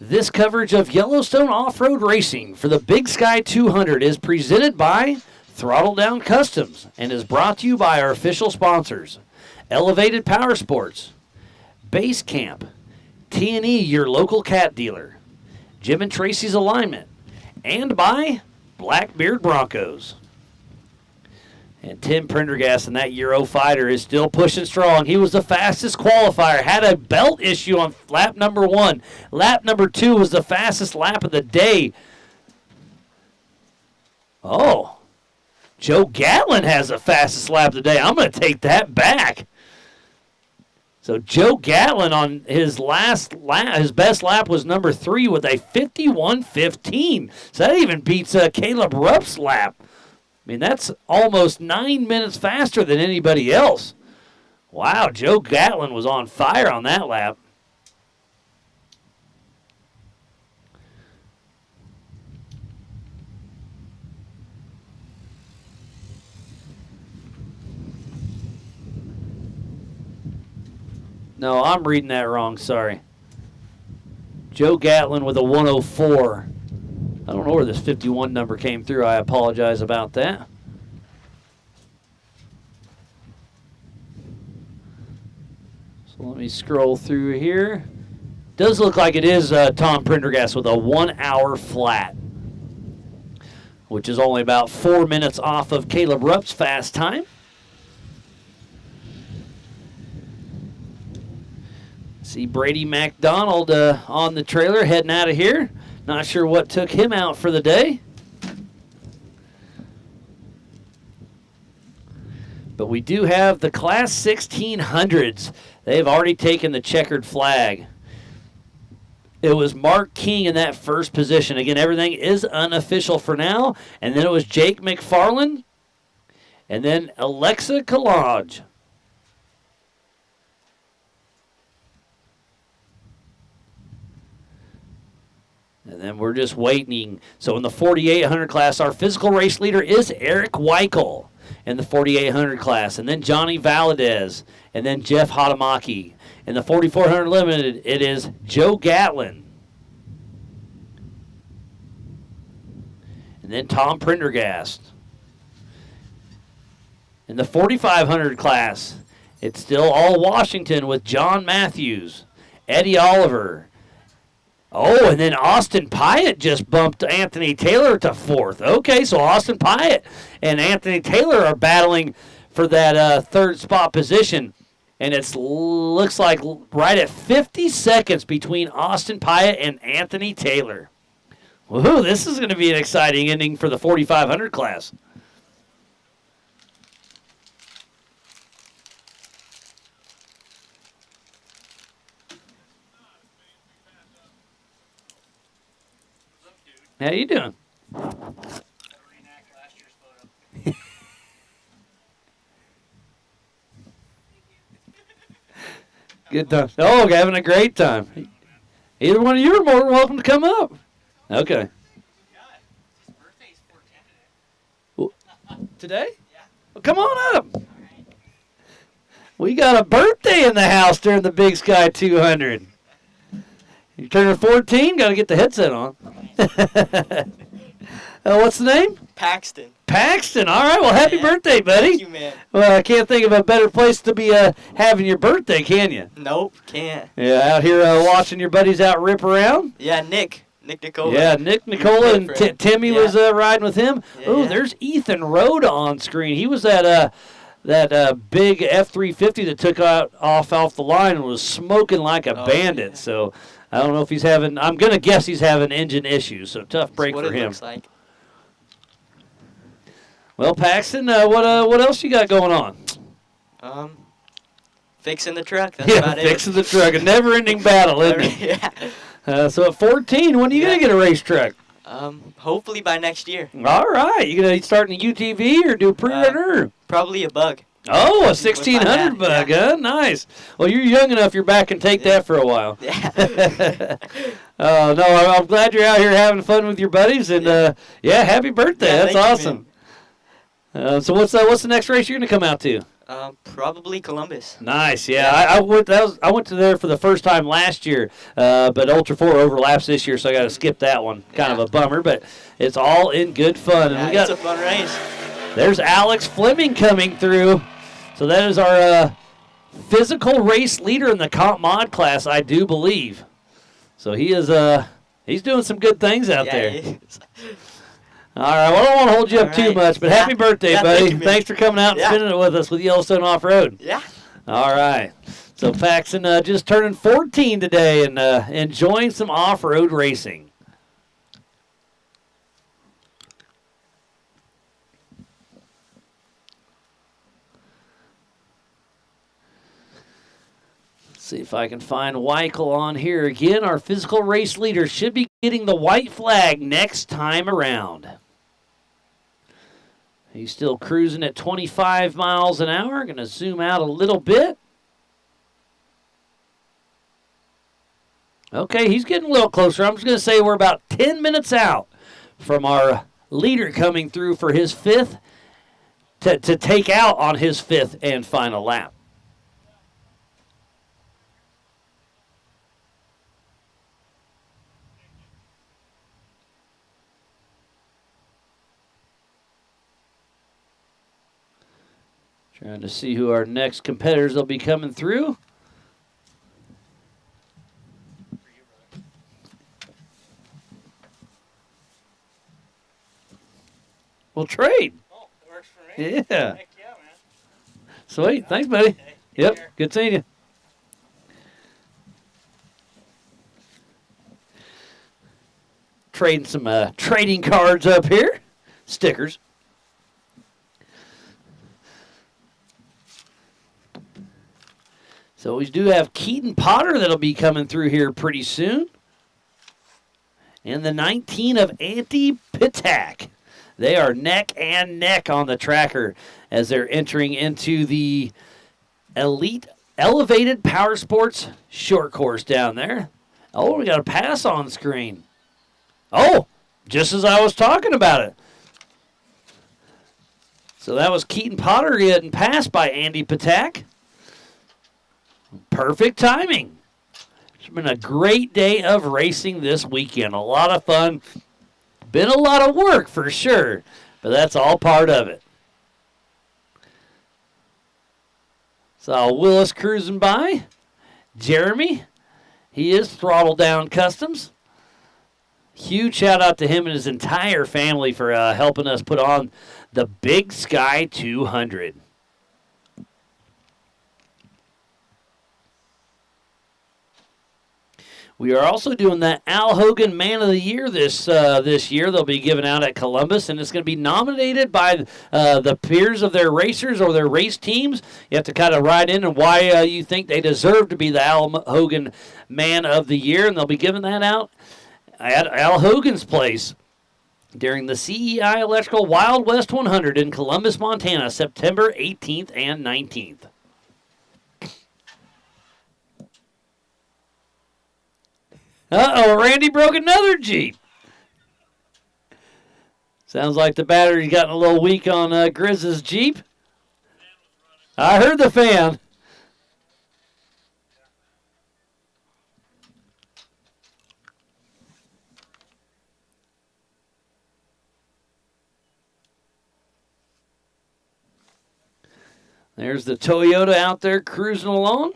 This coverage of Yellowstone Off-Road Racing for the Big Sky 200 is presented by Throttle Down Customs and is brought to you by our official sponsors, Elevated Power Sports, Base Camp, T&E, your local cat dealer, Jim and Tracy's Alignment, and by Blackbeard Broncos. And Tim Prendergast in that Euro fighter is still pushing strong. He was the fastest qualifier, had a belt issue on lap number 1. Lap number 2 was the fastest lap of the day. Oh, Joe Gatlin has the fastest lap of the day. I'm going to take that back. So Joe Gatlin on his last lap, his best lap was number 3 with a 51:15. So that even beats Caleb Rupp's lap. I mean, that's almost 9 minutes faster than anybody else. Wow, Joe Gatlin was on fire on that lap. No, I'm reading that wrong, sorry. Joe Gatlin with a 104. I don't know where this 51 number came through. I apologize about that. So let me scroll through here. Does look like it is Tom Prendergast with a 1 hour flat, which is only about 4 minutes off of Caleb Rupp's fast time. See Brady McDonald on the trailer heading out of here. Not sure what took him out for the day. But we do have the Class 1600s. They've already taken the checkered flag. It was Mark King in that first position. Again, everything is unofficial for now. And then it was Jake McFarland. And then Alexa Collage. And then we're just waiting. So in the 4,800 class, our physical race leader is Eric Weichel in the 4,800 class. And then Johnny Valadez. And then Jeff Hatamaki. In the 4,400 limited, it is Joe Gatlin. And then Tom Prendergast. In the 4,500 class, it's still all Washington with John Matthews, Eddie Oliver. Oh, and then Austin Pyatt just bumped Anthony Taylor to 4th. Okay, so Austin Pyatt and Anthony Taylor are battling for that 3rd spot position. And it looks like right at 50 seconds between Austin Pyatt and Anthony Taylor. Woohoo, this is going to be an exciting ending for the 4,500 class. How you doing? Good time. Oh, having a great time. Either one of you are more than welcome to come up. Okay. Well, today? Well, come on up. We got a birthday in the house during the Big Sky 200. You turning 14? Got to get the headset on. What's the name? Paxton. Paxton. All right. Well, happy birthday, buddy. Thank you, man. Well, I can't think of a better place to be having your birthday, can you? Nope, can't. Yeah, out here watching your buddies out rip around. Yeah, Nick Nicola. Yeah, Nick Nicola and Timmy was riding with him. Yeah, There's Ethan Rhoda on screen. He was that big F-350 that took off the line and was smoking like a bandit. Yeah. So I don't know if he's having. I'm gonna guess he's having engine issues. So tough break That's for what it him. Looks like. Well, Paxton, what else you got going on? Fixing the truck. That's about it. Fixing the truck. A never-ending battle, isn't it? Yeah. So at 14, when are you gonna get a race truck? Hopefully by next year. All right. You gonna start in a UTV or do a pre-runner? Probably a bug. Oh, a 1600 bug, huh? Nice. Well, you're young enough. You're back and take that for a while. Yeah. No, I'm glad you're out here having fun with your buddies, and happy birthday. Yeah, That's awesome. So what's the next race you're gonna come out to? Probably Columbus. Nice, yeah. I went to there for the first time last year, but Ultra 4 overlaps this year, so I got to skip that one. Kind of a bummer, but it's all in good fun. Yeah, and we got, it's a fun race. There's Alex Fleming coming through. So that is our physical race leader in the comp mod class, I do believe. So he is he's doing some good things out there. He is. All right, well, I don't want to hold you up too much, but happy birthday, buddy. Thanks for coming out and spending it with us with Yellowstone Off-Road. Yeah. All right. So Paxton just turning 14 today and enjoying some off-road racing. Let's see if I can find Weichel on here again. Our physical race leader should be getting the white flag next time around. He's still cruising at 25 miles an hour. Going to zoom out a little bit. Okay, he's getting a little closer. I'm just going to say we're about 10 minutes out from our leader coming through for his fifth to take out on his fifth and final lap. Trying to see who our next competitors will be coming through. We'll trade. Oh, it works for me? Yeah. Heck yeah, man. Sweet. Thanks, buddy. Hey, yep. care. Good seeing you. Trading some trading cards up here. Stickers. So we do have Keaton Potter that'll be coming through here pretty soon. And the 19 of Andy Pitak. They are neck and neck on the tracker as they're entering into the Elite Elevated Power Sports short course down there. Oh, we got a pass on screen. Oh, just as I was talking about it. So that was Keaton Potter getting passed by Andy Pitak. Perfect timing. It's been a great day of racing this weekend. A lot of fun. Been a lot of work for sure, but that's all part of it. So Willis cruising by. Jeremy, he is Throttle Down Customs. Huge shout out to him and his entire family for helping us put on the Big Sky 200. We are also doing the Al Hogan Man of the Year this year. They'll be given out at Columbus, and it's going to be nominated by the peers of their racers or their race teams. You have to kind of write in and why you think they deserve to be the Al Hogan Man of the Year, and they'll be giving that out at Al Hogan's place during the CEI Electrical Wild West 100 in Columbus, Montana, September 18th and 19th. Uh-oh, Randy broke another Jeep. Sounds like the battery's gotten a little weak on Grizz's Jeep. I heard the fan. There's the Toyota out there cruising along.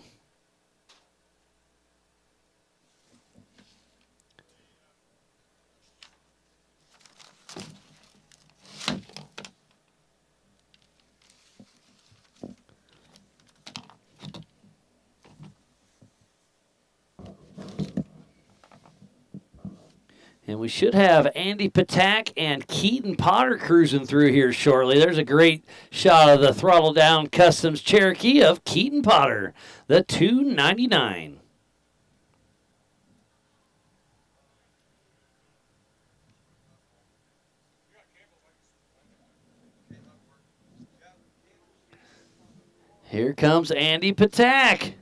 And we should have Andy Patak and Keaton Potter cruising through here shortly. There's a great shot of the Throttle Down Customs Cherokee of Keaton Potter, the 299. Here comes Andy Patak,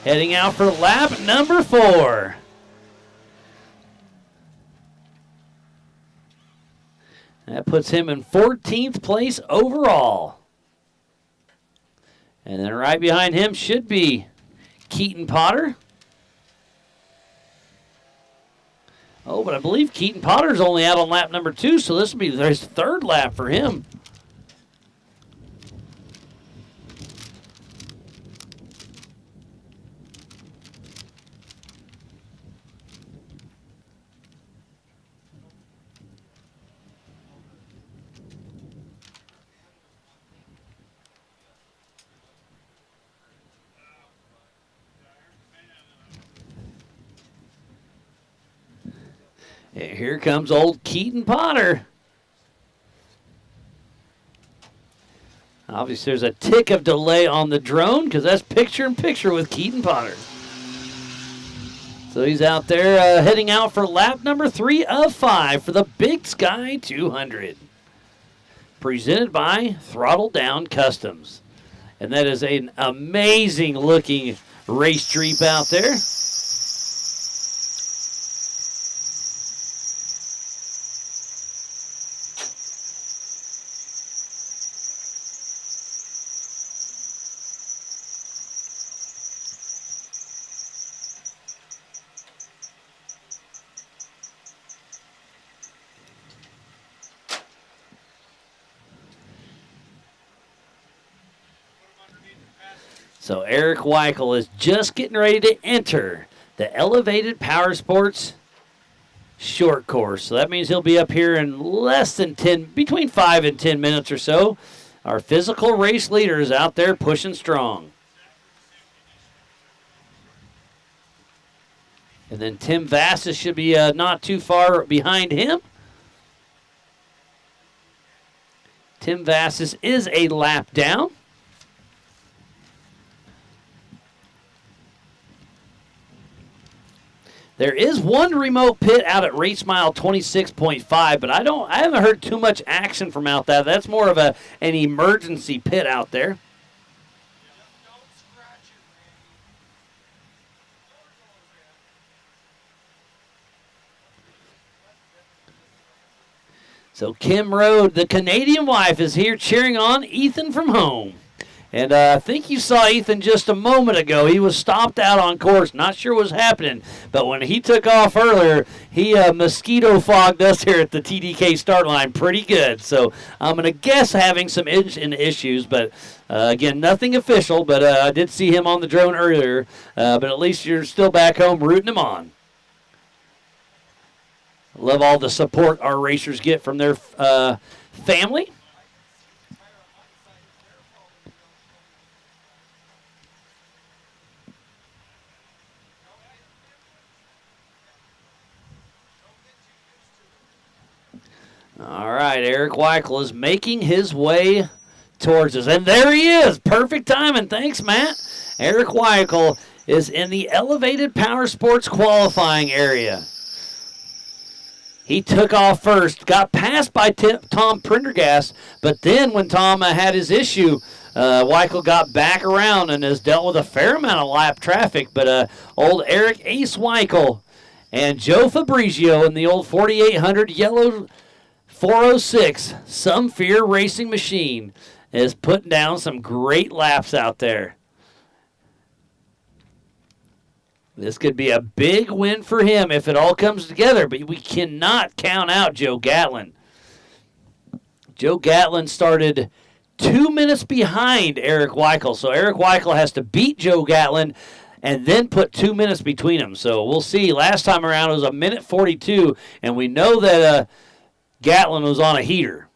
heading out for lap number 4. That puts him in 14th place overall. And then right behind him should be Keaton Potter. Oh, but I believe Keaton Potter's only out on lap number 2, so this will be his 3rd lap for him. Here comes old Keaton Potter. Obviously, there's a tick of delay on the drone because that's picture-in-picture with Keaton Potter. So he's out there heading out for lap number 3 of 5 for the Big Sky 200. Presented by Throttle Down Customs. And that is an amazing-looking race Jeep out there. So Eric Weichel is just getting ready to enter the Elevated Power Sports short course. So that means he'll be up here in less than between 5 and 10 minutes or so. Our physical race leader is out there pushing strong. And then Tim Vassis should be not too far behind him. Tim Vassis is a lap down. There is one remote pit out at race mile 26.5, but I haven't heard too much action from out there. That's more of an emergency pit out there. So Kim Rode, the Canadian wife, is here cheering on Ethan from home. And I think you saw Ethan just a moment ago. He was stopped out on course. Not sure what was happening. But when he took off earlier, he mosquito fogged us here at the TDK start line pretty good. So I'm going to guess having some issues. But, again, nothing official. But I did see him on the drone earlier. But at least you're still back home rooting him on. Love all the support our racers get from their family. All right, Eric Weichel is making his way towards us. And there he is. Perfect timing. Thanks, Matt. Eric Weichel is in the elevated power sports qualifying area. He took off first, got passed by Tom Prendergast, but then when Tom had his issue, Weichel got back around and has dealt with a fair amount of lap traffic. But old Eric Ace Weichel and Joe Fabrizio in the old 4800 yellow 406 Some Fear Racing machine is putting down some great laps out there. This could be a big win for him if it all comes together, but we cannot count out Joe Gatlin. Joe Gatlin started 2 minutes behind Eric Weichel, so Eric Weichel has to beat Joe Gatlin and then put 2 minutes between them. So we'll see. Last time around it was 1:42, and we know that Gatlin was on a heater.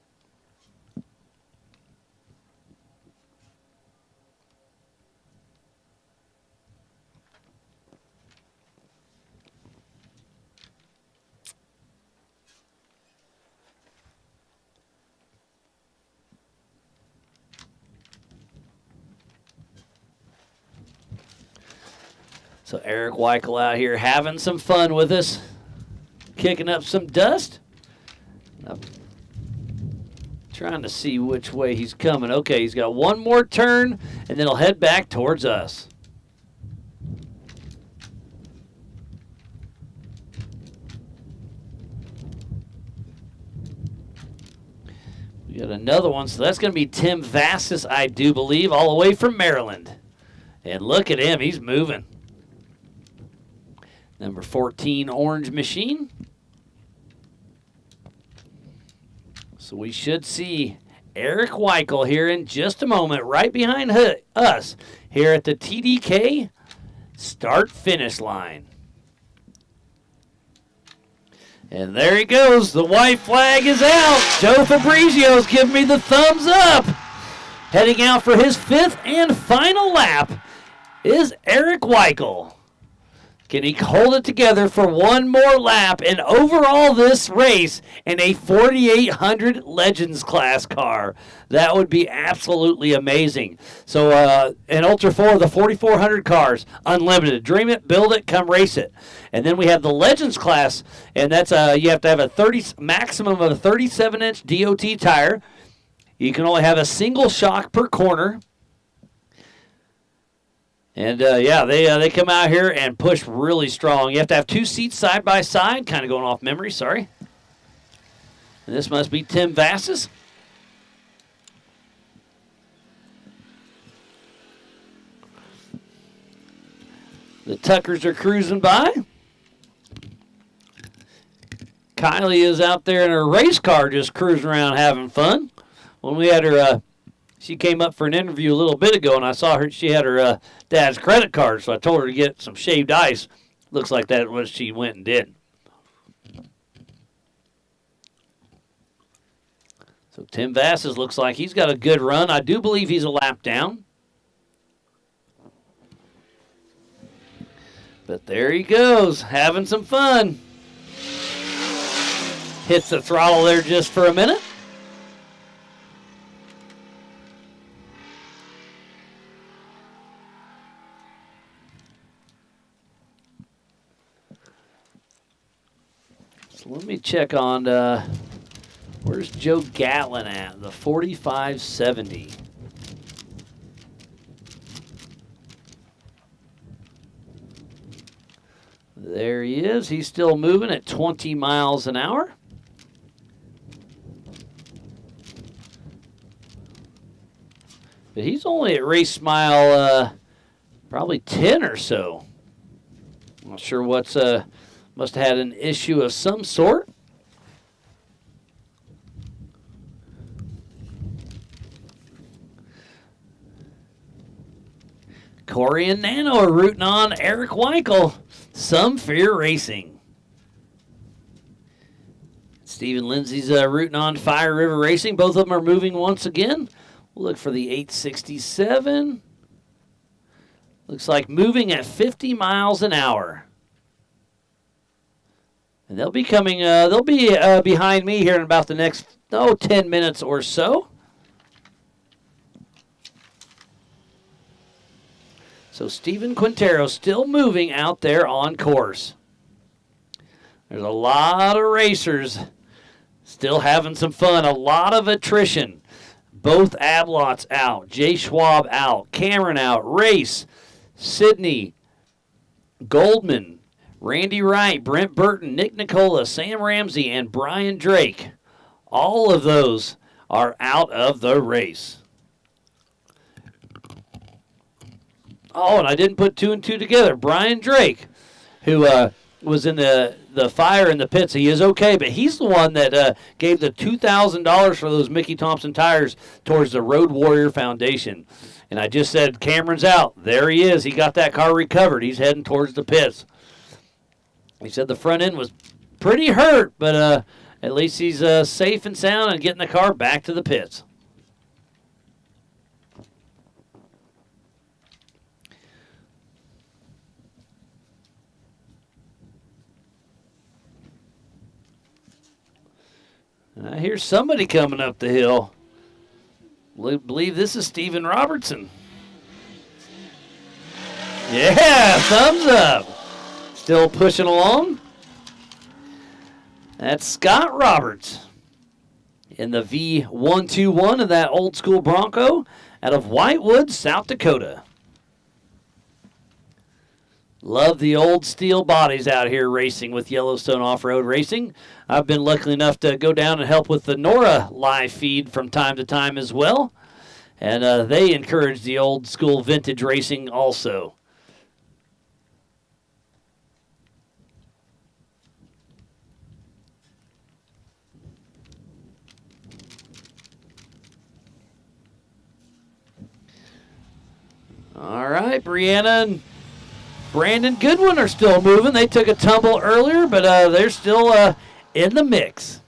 So Eric Weichel out here having some fun with us, kicking up some dust. I'm trying to see which way he's coming. Okay, he's got one more turn, and then he'll head back towards us. We got another one, so that's going to be Tim Vassis, I do believe, all the way from Maryland. And look at him, he's moving. Number 14 orange machine. So we should see Eric Weichel here in just a moment, right behind us here at the TDK start-finish line. And there he goes. The white flag is out. Joe Fabrizio's giving me the thumbs up. Heading out for his 5th and final lap is Eric Weichel. Can he hold it together for one more lap and overall this race in a 4800 Legends class car? That would be absolutely amazing. So in Ultra 4, the 4400 cars, unlimited. Dream it, build it, come race it. And then we have the Legends class, and that's you have to have a maximum of a 37-inch DOT tire. You can only have a single shock per corner. And, yeah, they come out here and push really strong. You have to have 2 seats side by side, kind of going off memory, sorry. And this must be Tim Vassis. The Tuckers are cruising by. Kylie is out there in her race car just cruising around having fun. When we had her... She came up for an interview a little bit ago, and I saw her. She had her dad's credit card, so I told her to get some shaved ice. Looks like that's what she went and did. So Tim Vassis looks like he's got a good run. I do believe he's a lap down. But there he goes, having some fun. Hits the throttle there just for a minute. Let me check on, where's Joe Gatlin at? The 4570. There he is. He's still moving at 20 miles an hour. But he's only at race mile probably 10 or so. Not sure what's... Must have had an issue of some sort. Corey and Nano are rooting on Eric Weichel. Some Fear Racing. Stephen Lindsay's rooting on Fire River Racing. Both of them are moving once again. We'll look for the 867. Looks like moving at 50 miles an hour. And they'll be coming, they'll be behind me here in about the next, 10 minutes or so. So Steven Quintero still moving out there on course. There's a lot of racers still having some fun. A lot of attrition. Both Ablots out. Jay Schwab out. Cameron out. Race. Sydney. Goldman. Randy Wright. Brent Burton. Nick Nicola. Sam Ramsey. And Brian Drake. All of those are out of the race. Oh, and I didn't put 2 and 2 together. Brian Drake, who was in the fire in the pits. He is okay, but he's the one that gave the $2,000 for those Mickey Thompson tires towards the Road Warrior Foundation. And I just said, Cameron's out. There he is. He got that car recovered. He's heading towards the pits. He said the front end was pretty hurt, but at least he's safe and sound and getting the car back to the pits. And I hear somebody coming up the hill. I believe this is Steven Robertson. Yeah, thumbs up. Still pushing along. That's Scott Roberts in the V121 of that old school Bronco out of Whitewood, South Dakota. Love the old steel bodies out here racing with Yellowstone Off-Road Racing. I've been lucky enough to go down and help with the NORA live feed from time to time as well. And they encourage the old school vintage racing also. All right, Brianna and Brandon Goodwin are still moving. They took a tumble earlier, but they're still in the mix.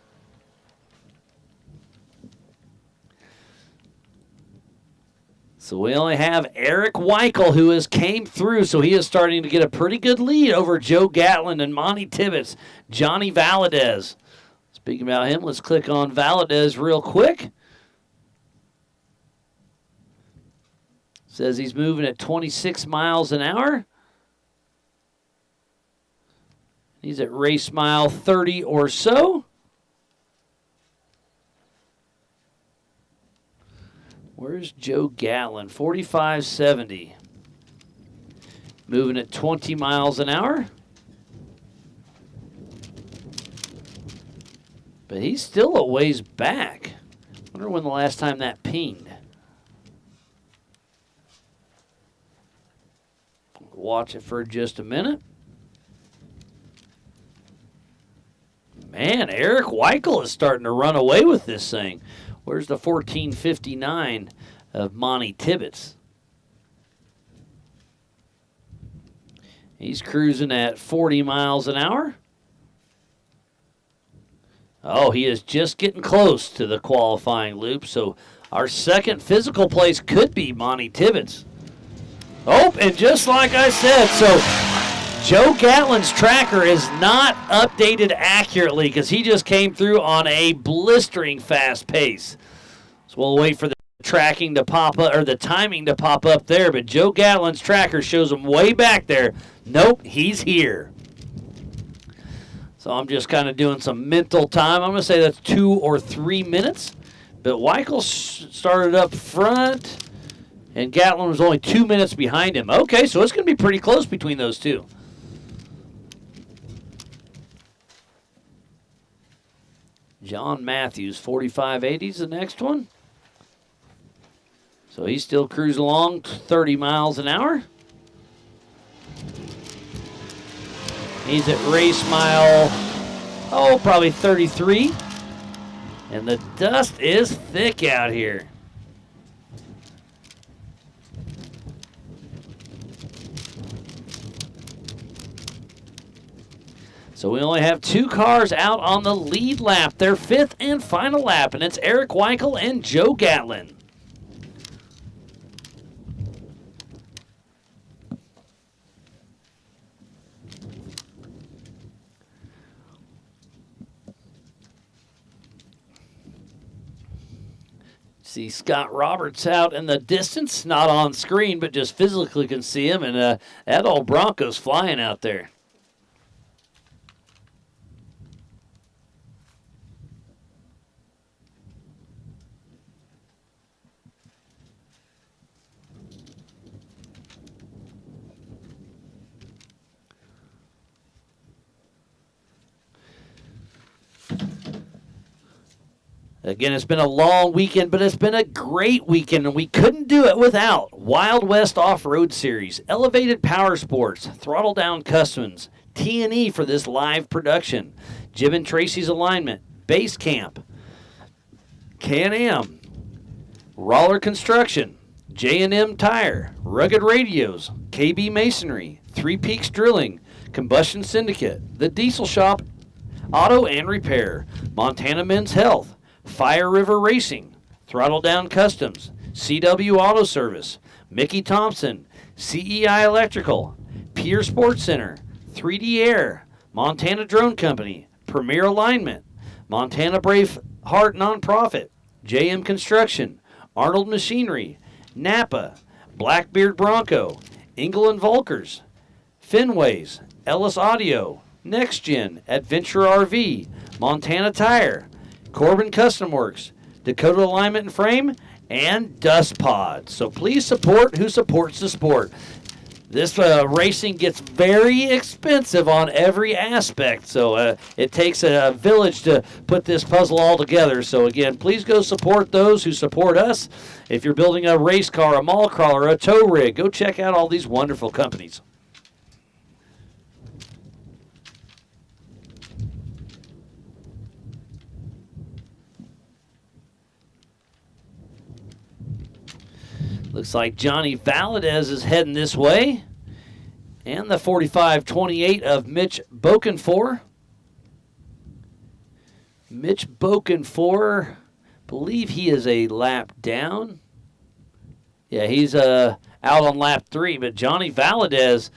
So we only have Eric Weichel, who has came through, so he is starting to get a pretty good lead over Joe Gatlin and Monty Tibbetts, Johnny Valadez. Speaking about him, let's click on Valadez real quick. Says he's moving at 26 miles an hour. He's at race mile 30 or so. Where's Joe Gatlin? 45.70. Moving at 20 miles an hour. But he's still a ways back. Wonder when the last time that pinged. Watch it for just a minute. Man, Eric Weichel is starting to run away with this thing. Where's the 14.59 of Monty Tibbetts? He's cruising at 40 miles an hour. Oh, he is just getting close to the qualifying loop, so our second physical place could be Monty Tibbetts. Oh, and just like I said, so Joe Gatlin's tracker is not updated accurately because he just came through on a blistering fast pace. So we'll wait for the tracking to pop up, or the timing to pop up there, but Joe Gatlin's tracker shows him way back there. Nope, he's here. So I'm just kind of doing some mental time. I'm going to say that's 2 or 3 minutes. But Weichel started up front, and Gatlin was only 2 minutes behind him. Okay, so it's going to be pretty close between those two. John Matthews, 45.80 is the next one. So he's still cruising along 30 miles an hour. He's at race mile, probably 33. And the dust is thick out here. So we only have 2 cars out on the lead lap, their 5th and final lap, and it's Eric Weichel and Joe Gatlin. See Scott Roberts out in the distance, not on screen, but just physically can see him, and that old Bronco's flying out there. Again, it's been a long weekend, but it's been a great weekend, and we couldn't do it without Wild West Off-Road Series, Elevated Power Sports, Throttle Down Customs, T&E for this live production, Jim and Tracy's Alignment, Base Camp, Can-Am, Y.O.R.R Construction, J&M Tire, Rugged Radios, KB Masonry, Three Peaks Drilling, Combustion Syndicate, The Diesel Shop, Auto and Repair, Montana Men's Health, Fire River Racing, Throttle Down Customs, CW Auto Service, Mickey Thompson, CEI Electrical, Pier Sports Center, 3D Air, Montana Drone Company, Premier Alignment, Montana Brave Heart Nonprofit, JM Construction, Arnold Machinery, Napa, Blackbeard Bronco, Engel and Volkers, Finways, Ellis Audio, NextGen, Adventure RV, Montana Tire, Corbin Custom Works, Dakota Alignment and Frame, and Dust Pod. So please support who supports the sport. This racing gets very expensive on every aspect, so it takes a village to put this puzzle all together. So again, please go support those who support us. If you're building a race car, a mall crawler, a tow rig, go check out all these wonderful companies. Looks like Johnny Valadez is heading this way. And the 45-28 of Mitch Bokenfour. Mitch Bokenfour, believe he is a lap down. Yeah, he's out on lap 3, but Johnny Valadez.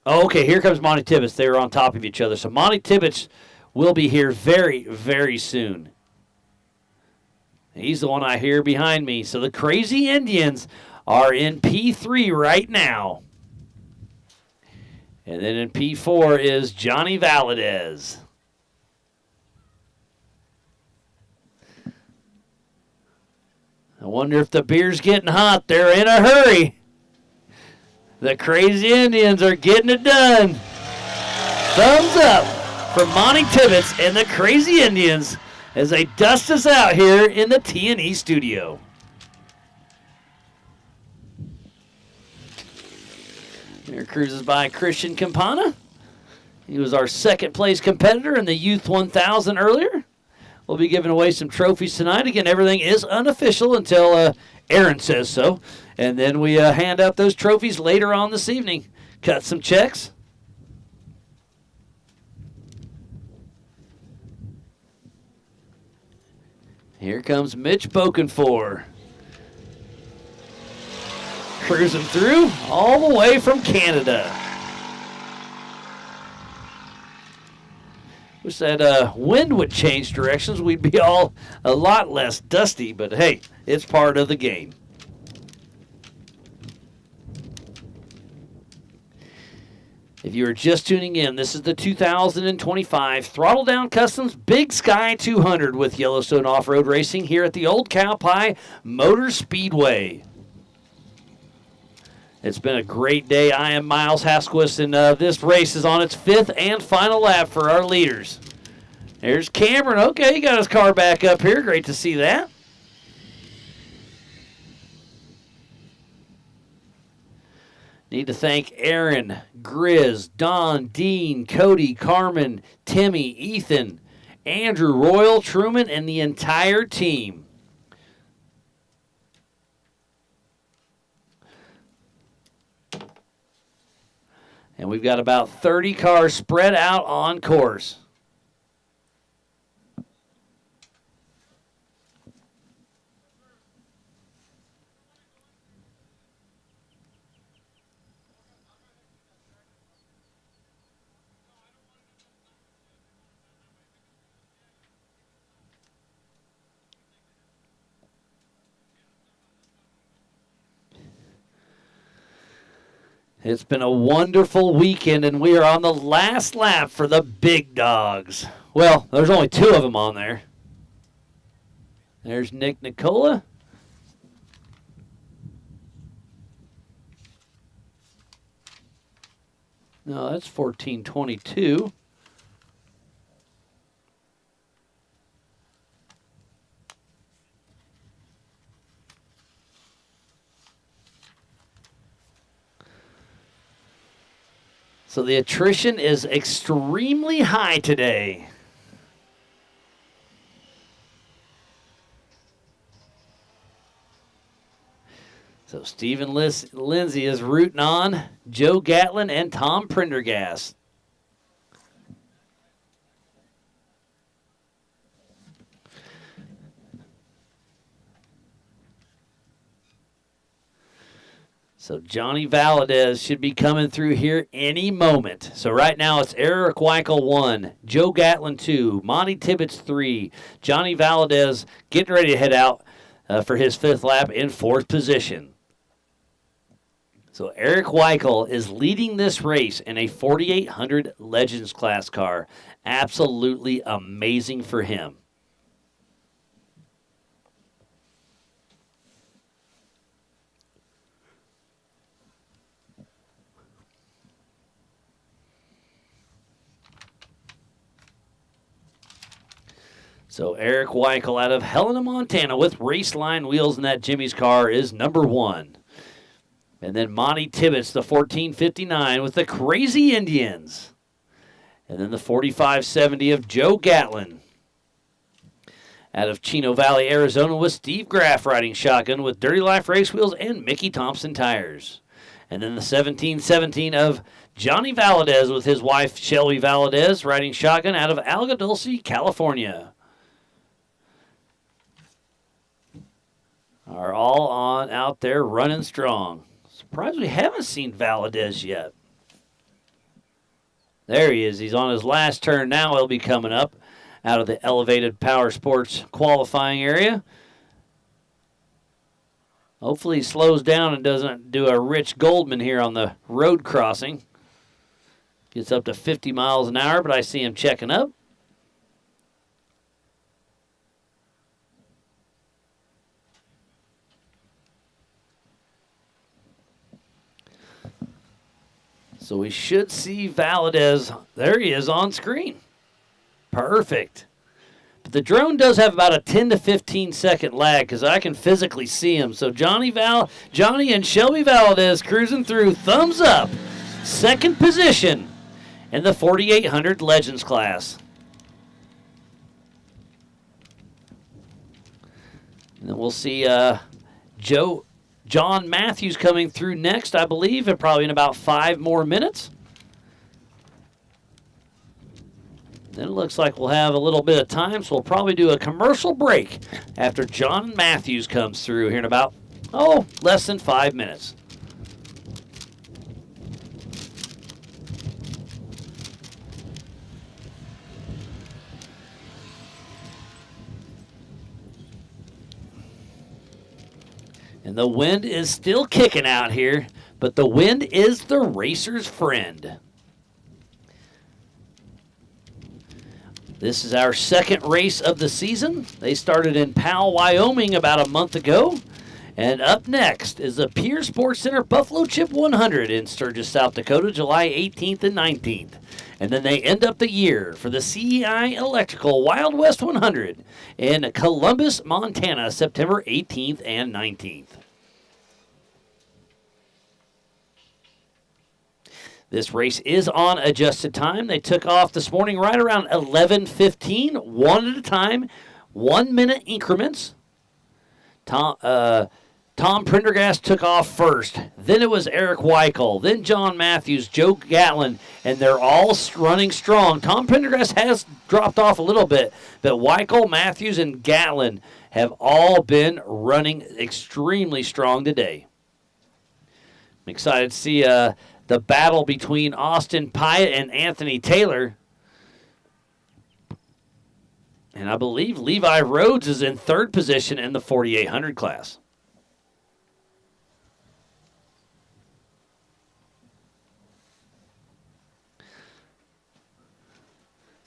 Oh, okay, here comes Monty Tibbetts. They were on top of each other. So Monty Tibbetts will be here very, very soon. He's the one I hear behind me. So the Crazy Indians are in P3 right now. And then in P4 is Johnny Valadez. I wonder if the beer's getting hot. They're in a hurry. The Crazy Indians are getting it done. Thumbs up for Monty Tibbetts and the Crazy Indians as they dust us out here in the T&E studio. Here cruises by Christian Campana. He was our second place competitor in the Youth 1000 earlier. We'll be giving away some trophies tonight. Again, everything is unofficial until Aaron says so. And then we hand out those trophies later on this evening. Cut some checks. Here comes Mitch Bokenfour. Cruising through all the way from Canada. Wish that wind would change directions. We'd be all a lot less dusty, but hey, it's part of the game. If you are just tuning in, this is the 2025 Throttle Down Customs Big Sky 200 with Yellowstone Off-Road Racing here at the Old Cow Pie Motor Speedway. It's been a great day. I am Miles Hasquist, and this race is on its 5th and final lap for our leaders. There's Cameron. Okay, he got his car back up here. Great to see that. Need to thank Aaron, Grizz, Don, Dean, Cody, Carmen, Timmy, Ethan, Andrew, Royal, Truman, and the entire team. And we've got about 30 cars spread out on course. It's been a wonderful weekend, and we are on the last lap for the big dogs. Well, there's only 2 of them on there. There's Nick Nicola. No, that's 1422. So the attrition is extremely high today. So Stephen Lindsay is rooting on Joe Gatlin and Tom Prendergast. So Johnny Valadez should be coming through here any moment. So right now it's Eric Weichel 1, Joe Gatlin 2, Monty Tibbetts 3, Johnny Valadez getting ready to head out for his 5th lap in 4th position. So Eric Weichel is leading this race in a 4800 Legends class car. Absolutely amazing for him. So Eric Weichel out of Helena, Montana with Raceline wheels in that Jimmy's car is number 1. And then Monty Tibbetts, the 1459 with the Crazy Indians. And then the 4570 of Joe Gatlin. Out of Chino Valley, Arizona with Steve Graff riding shotgun with Dirty Life Race Wheels and Mickey Thompson tires. And then the 1717 of Johnny Valadez with his wife Shelby Valadez riding shotgun out of Alga Dulce, California. Are all on out there running strong. Surprised we haven't seen Valadez yet. There he is. He's on his last turn now. He'll be coming up out of the elevated power sports qualifying area. Hopefully he slows down and doesn't do a Rich Goldman here on the road crossing. Gets up to 50 miles an hour, but I see him checking up. So we should see Valadez. There he is on screen. Perfect. But the drone does have about a 10 to 15 second lag because I can physically see him. So Johnny and Shelby Valadez cruising through. Thumbs up. 2nd position in the 4800 Legends class. And then we'll see John Matthews coming through next, I believe, and probably in about 5 more minutes. Then it looks like we'll have a little bit of time, so we'll probably do a commercial break after John Matthews comes through here in about, less than 5 minutes. And the wind is still kicking out here, but the wind is the racer's friend. This is our 2nd race of the season. They started in Powell, Wyoming about a month ago. And up next is the Pier Sports Center Buffalo Chip 100 in Sturgis, South Dakota, July 18th and 19th. And then they end up the year for the CEI Electrical Wild West 100 in Columbus, Montana, September 18th and 19th. This race is on adjusted time. They took off this morning right around 11:15, one at a time, 1 minute increments. Tom Prendergast took off first. Then it was Eric Weichel. Then John Matthews, Joe Gatlin, and they're all running strong. Tom Prendergast has dropped off a little bit, but Weichel, Matthews, and Gatlin have all been running extremely strong today. I'm excited to see the battle between Austin Pyatt and Anthony Taylor. And I believe Levi Rhodes is in 3rd position in the 4800 class.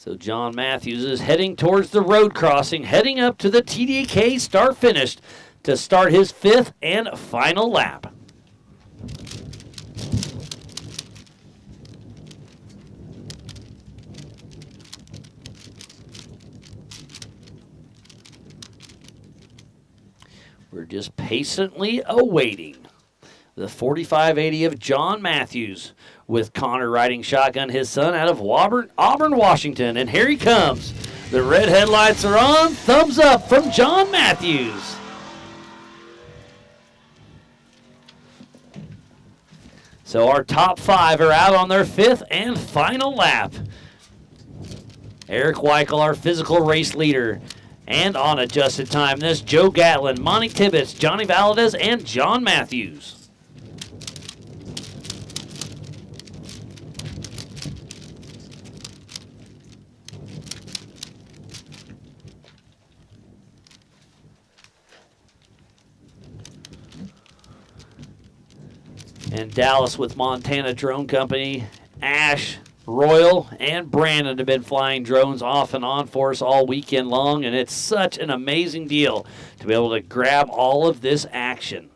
So John Matthews is heading towards the road crossing, heading up to the TDK start finish to start his 5th and final lap. We're just patiently awaiting the 4580 of John Matthews, with Connor riding shotgun, his son, out of Auburn, Washington. And here he comes. The red headlights are on. Thumbs up from John Matthews. So our top 5 are out on their 5th and final lap. Eric Weichel, our physical race leader. And on adjusted time, this Joe Gatlin, Monty Tibbetts, Johnny Valadez, and John Matthews. And Dallas with Montana Drone Company, Ash, Royal, and Brandon have been flying drones off and on for us all weekend long, and it's such an amazing deal to be able to grab all of this action.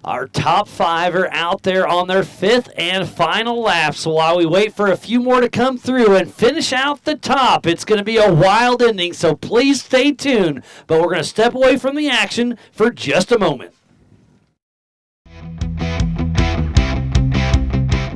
Our top 5 are out there on their 5th and final lap. So while we wait for a few more to come through and finish out the top, it's going to be a wild ending, so please stay tuned. But we're going to step away from the action for just a moment.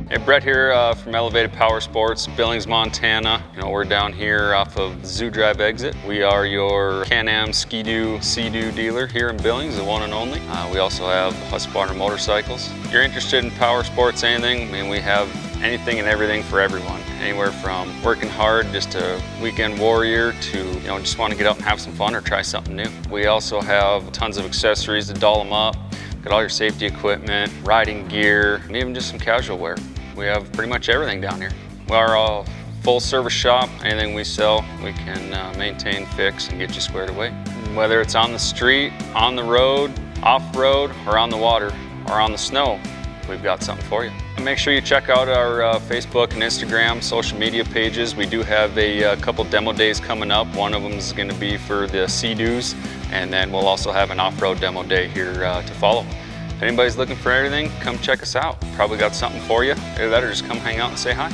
Hey, Brett here from Elevated Power Sports, Billings, Montana. We're down here off of the Zoo Drive exit. We are your Can-Am Ski-Doo, Sea-Doo dealer here in Billings, the one and only. We also have Husqvarna motorcycles. If you're interested in power sports, anything, we have anything and everything for everyone. Anywhere from working hard, just a weekend warrior, to just want to get out and have some fun or try something new. We also have tons of accessories to doll them up. Got all your safety equipment, riding gear, and even just some casual wear. We have pretty much everything down here. We are a full service shop. Anything we sell, we can maintain, fix, and get you squared away. Whether it's on the street, on the road, off-road, or on the water, or on the snow, we've got something for you. And make sure you check out our Facebook and Instagram social media pages. We do have a couple demo days coming up. One of them is going to be for the Sea-Doos, and then we'll also have an off-road demo day here to follow. If anybody's looking for anything, come check us out. Probably got something for you. Either that or just come hang out and say hi.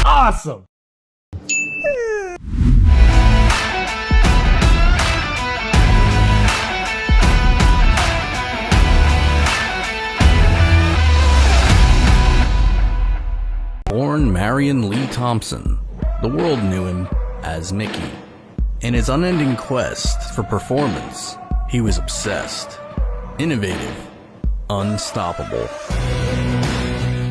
Awesome. Born Marion Lee Thompson, the world knew him as Mickey. In his unending quest for performance, he was obsessed, innovative, unstoppable.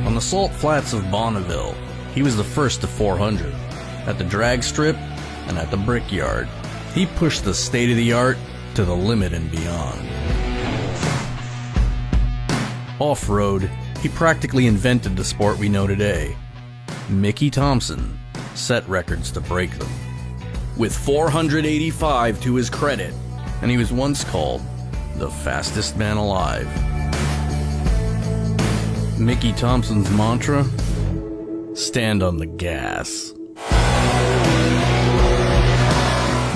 On the salt flats of Bonneville, he was the first to 400. At the drag strip and at the brickyard, he pushed the state-of-the-art to the limit and beyond. Off-road, he practically invented the sport we know today. Mickey Thompson set records to break them. With 485 to his credit, and he was once called the fastest man alive. Mickey Thompson's mantra: stand on the gas.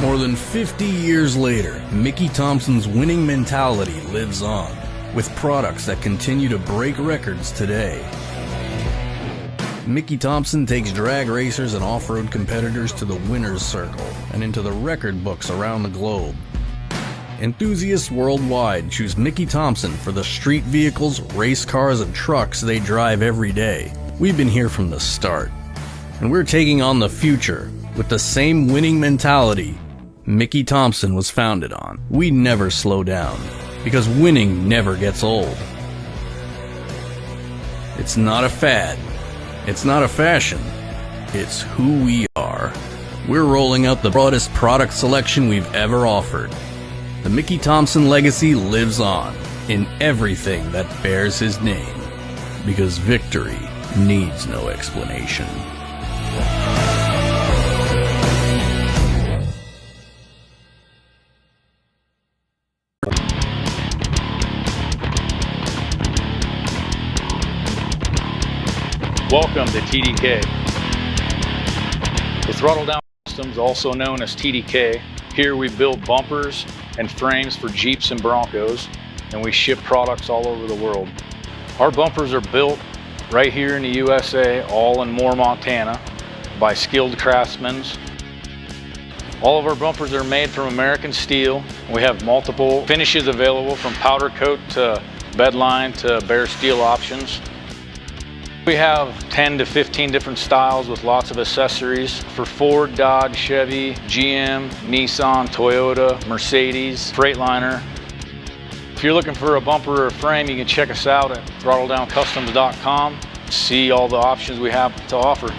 More than 50 years later, Mickey Thompson's winning mentality lives on, with products that continue to break records today. Mickey Thompson takes drag racers and off-road competitors to the winner's circle and into the record books around the globe. Enthusiasts worldwide choose Mickey Thompson for the street vehicles, race cars, and trucks they drive every day. We've been here from the start, and we're taking on the future with the same winning mentality Mickey Thompson was founded on. We never slow down, because winning never gets old. It's not a fad. It's not a fashion. It's who we are. We're rolling out the broadest product selection we've ever offered. The Mickey Thompson legacy lives on in everything that bears his name, because victory needs no explanation. Welcome to TDK. With Throttle Down Customs, also known as TDK, here we build bumpers and frames for Jeeps and Broncos, and we ship products all over the world. Our bumpers are built right here in the USA, all in Y.O.R.R, Montana, by skilled craftsmen. All of our bumpers are made from American steel. We have multiple finishes available, from powder coat to bedline to bare steel options. We have 10 to 15 different styles with lots of accessories for Ford, Dodge, Chevy, GM, Nissan, Toyota, Mercedes, Freightliner. If you're looking for a bumper or a frame, you can check us out at throttledowncustoms.com. See all the options we have to offer.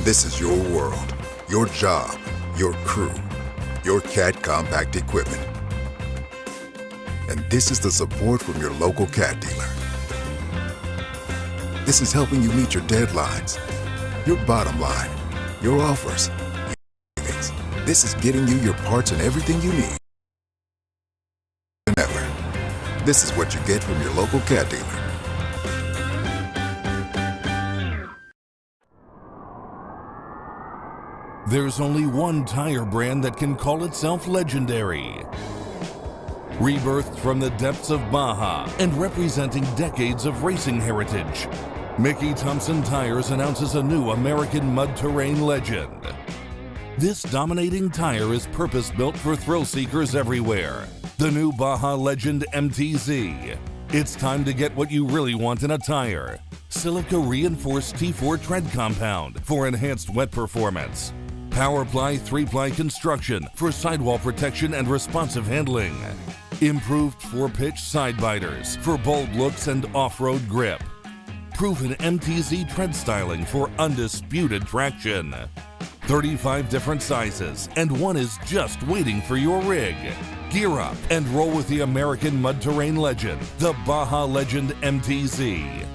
This is your world, your job, your crew, your CAT compact equipment. And this is the support from your local CAT dealer. This is helping you meet your deadlines, your bottom line, your offers, your savings. This is getting you your parts and everything you need. Never. This is what you get from your local CAT dealer. There's only one tire brand that can call itself legendary. Rebirthed from the depths of Baja and representing decades of racing heritage, Mickey Thompson Tires announces a new American mud terrain legend. This dominating tire is purpose-built for thrill seekers everywhere. The new Baja Legend MTZ. It's time to get what you really want in a tire. Silica reinforced T4 tread compound for enhanced wet performance. PowerPly 3-ply construction for sidewall protection and responsive handling. Improved 4-pitch side biters for bold looks and off-road grip. Proven MTZ tread styling for undisputed traction. 35 different sizes, and one is just waiting for your rig. Gear up and roll with the American mud terrain legend, the Baja Legend MTZ.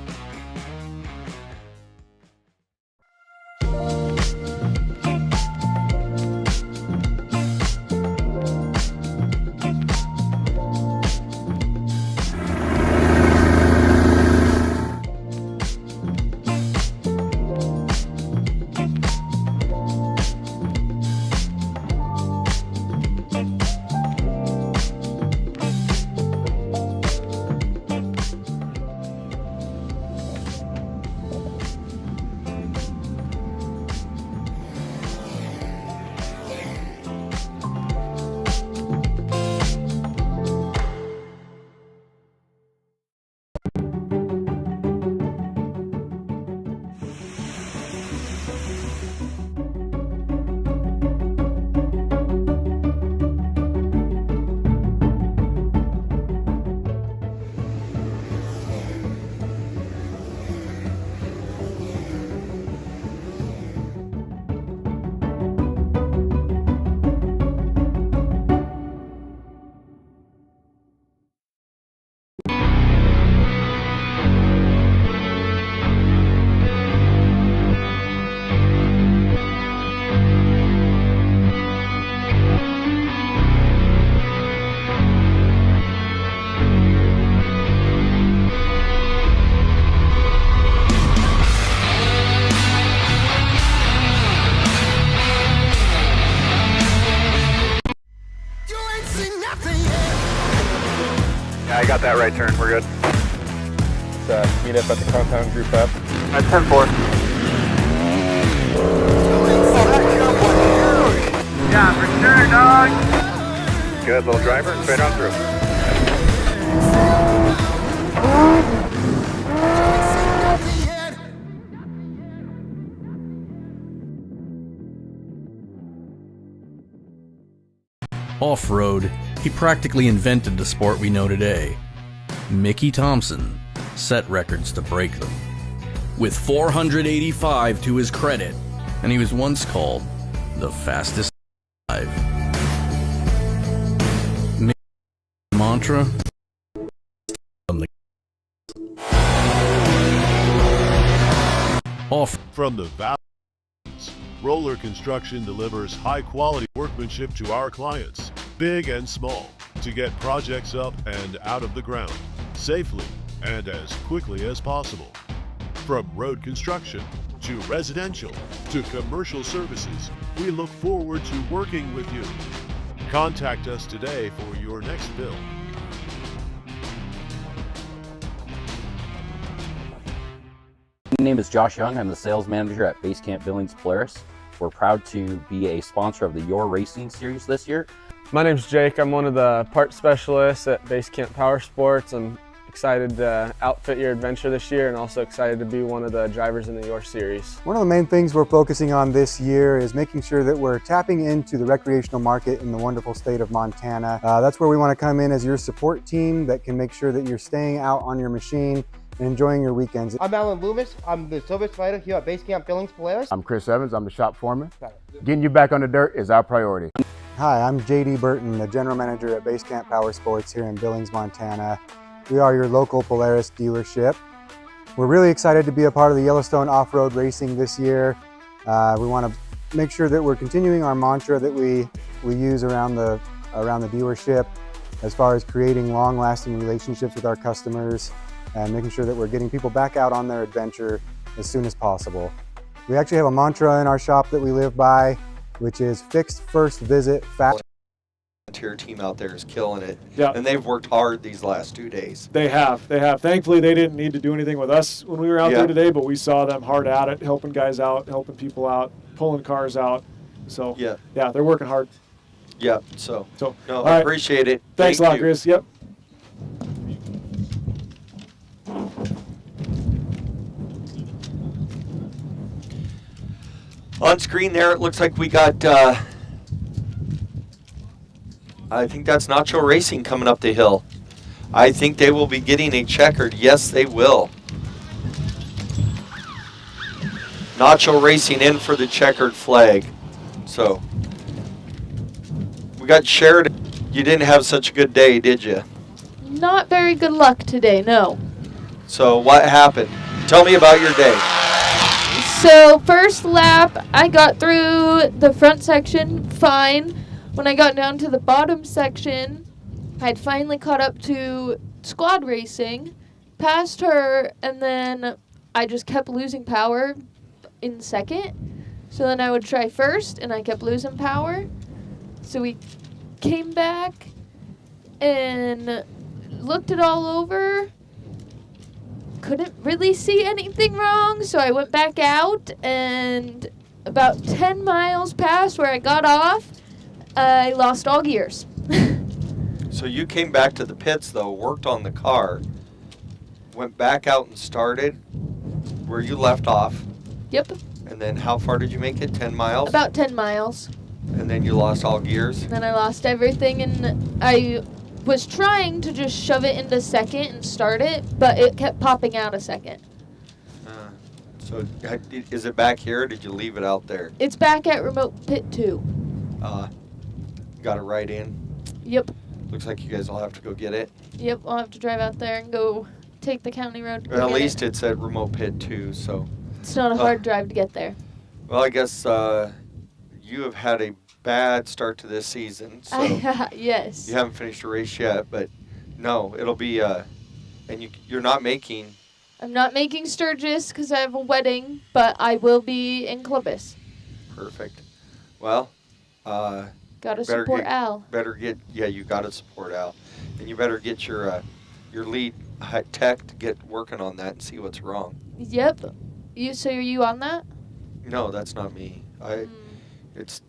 right turn. We're good. Let's meet up at the compound group up. At 10-4. Yeah, for sure, dog. Good, little driver. Straight on through. Off-road, he practically invented the sport we know today. Mickey Thompson set records to break them. With 485 to his credit, and he was once called the fastest alive. Mickey's mantra? Off. From the valleys, Roller Construction delivers high-quality workmanship to our clients, big and small, to get projects up and out of the ground safely and as quickly as possible. From road construction to residential to commercial services, we look forward to working with you. Contact us today for your next build. My name is Josh Young. I'm the sales manager at Basecamp Billings Polaris. We're proud to be a sponsor of the Y.O.R.R Racing Series this year. My name's Jake. I'm one of the parts specialists at Basecamp Power Sports. I'm excited to outfit your adventure this year and also excited to be one of the drivers in the Y.O.R.R Series. One of the main things we're focusing on this year is making sure that we're tapping into the recreational market in the wonderful state of Montana. That's where we want to come in as your support team that can make sure that you're staying out on your machine and enjoying your weekends. I'm Alan Loomis. I'm the service fighter here at Basecamp Billings Polaris. I'm Chris Evans. I'm the shop foreman. Getting you back on the dirt is our priority. Hi, I'm JD Burton, the general manager at Basecamp Power Sports here in Billings, Montana. We are your local Polaris dealership. We're really excited to be a part of the Yellowstone off-road racing this year. We want to make sure that we're continuing our mantra that we use around the dealership as far as creating long-lasting relationships with our customers and making sure that we're getting people back out on their adventure as soon as possible. We actually have a mantra in our shop that we live by, which is fixed first visit, fast. Volunteer team out there is killing it. Yeah. And they've worked hard these last 2 days. They have. Thankfully, they didn't need to do anything with us when we were out there today, but we saw them hard at it, helping guys out, helping people out, pulling cars out. So, yeah, they're working hard. Yeah, so no, I appreciate it. Thanks a lot, Chris. Yep. On screen there, it looks like we got, I think that's Nacho Racing coming up the hill. I think they will be getting a checkered. Yes, they will. Nacho Racing in for the checkered flag. So, we got Sheridan. You didn't have such a good day, did you? Not very good luck today, no. So, what happened? Tell me about your day. So first lap, I got through the front section fine. When I got down to the bottom section, I'd finally caught up to squad racing, passed her, and then I just kept losing power in second. So then I would try first, and I kept losing power. So we came back and looked it all over. Couldn't really see anything wrong, so I went back out, and about 10 miles past where I got off, I lost all gears. So you came back to the pits, though, worked on the car, went back out and started where you left off. Yep. And then how far did you make it? 10 miles? About 10 miles. And then you lost all gears? Then I lost everything, and I was trying to just shove it into second and start it, but it kept popping out a second. So is it back here, or did you leave it out there? It's back at remote pit 2. Got it right in? Yep. Looks like you guys will have to go get it. Yep, I'll have to drive out there and go take the county road to go Well, at get least it's at remote pit 2, so. It's not a hard drive to get there. Well, I guess you have had a bad start to this season, so. Yes. You haven't finished a race yet, but no, it'll be, and you're not making. I'm not making Sturgis because I have a wedding, but I will be in Columbus. Perfect. Well, gotta support Al. You gotta support Al. And you better get your your lead tech to get working on that and see what's wrong. Yep. So are you on that? No, that's not me. It's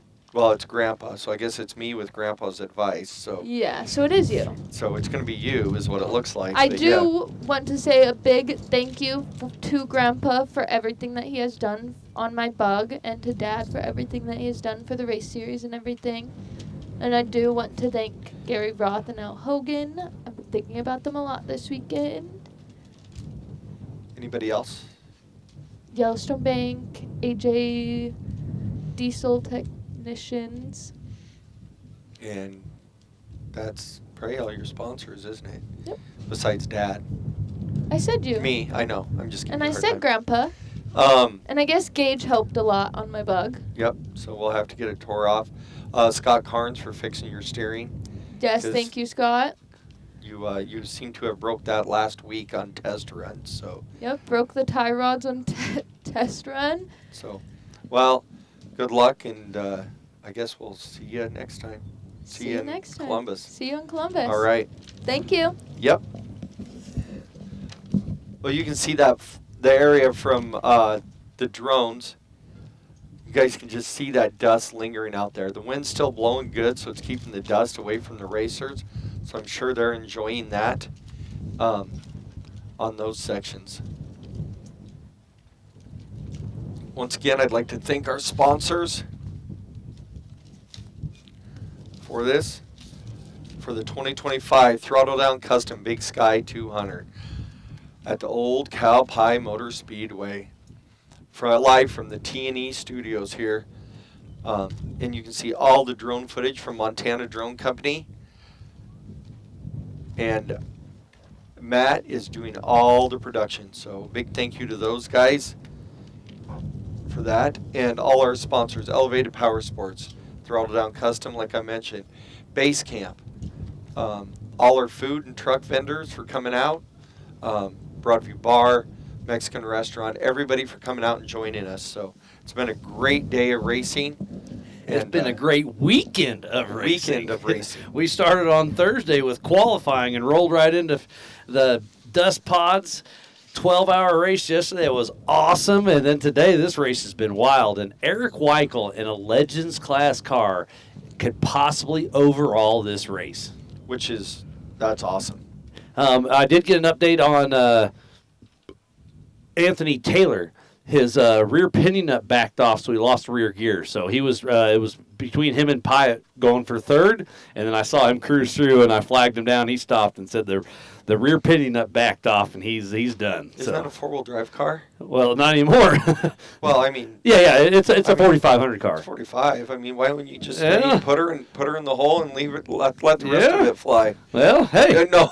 Grandpa, so I guess it's me with Grandpa's advice. So Yeah, so it is you. So it's going to be you, is what it looks like. I but do want to say a big thank you to Grandpa for everything that he has done on my bug, and to Dad for everything that he has done for the race series and everything. And I do want to thank Gary Roth and Al Hogan. I've been thinking about them a lot this weekend. Anybody else? Yellowstone Bank, AJ Diesel Technicians. And that's probably all your sponsors, isn't it? Yep. Besides Dad. I said you. Me, I know. I'm just kidding. And I said Grandpa. And I guess Gage helped a lot on my bug. Yep. So we'll have to get it tore off. Scott Carnes for fixing your steering. Yes, thank you, Scott. You seem to have broke that last week on test runs. So. Yep, broke the tie rods on test run. So, well, good luck, and I guess we'll see you next time. See you next time. Columbus. See you in Columbus. All right. Thank you. Yep. Well, you can see that the area from the drones. You guys can just see that dust lingering out there. The wind's still blowing good, so it's keeping the dust away from the racers. So I'm sure they're enjoying that on those sections. Once again, I'd like to thank our sponsors for this. For the 2025 Throttle Down Custom Big Sky 200 at the Old Cow Pie Motor Speedway. Live from the T&E studios here. And you can see all the drone footage from Montana Drone Company. And Matt is doing all the production. So big thank you to those guys for that. And all our sponsors, Elevated Power Sports, Throttle Down Custom, like I mentioned, Base Camp, all our food and truck vendors for coming out, Broadview Bar, Mexican restaurant, everybody for coming out and joining us. So it's been a great day of racing. It's been a great weekend of racing. We started on Thursday with qualifying and rolled right into the Dust Pods 12-hour race yesterday. It was awesome. And then today, this race has been wild. And Eric Weichel in a Legends class car could possibly overall this race. That's awesome. I did get an update on Anthony Taylor. His rear pinion nut backed off, so he lost the rear gear. So he was it was between him and Pyatt going for third, and then I saw him cruise through, and I flagged him down. He stopped and said the rear pinion nut backed off, and he's done. Isn't that a four-wheel drive car? Well, not anymore. Well, I mean. Yeah, it's a 4500 car. 45. I mean, why wouldn't you just put her in the hole and leave it? Let the rest of it fly. Well, hey. No.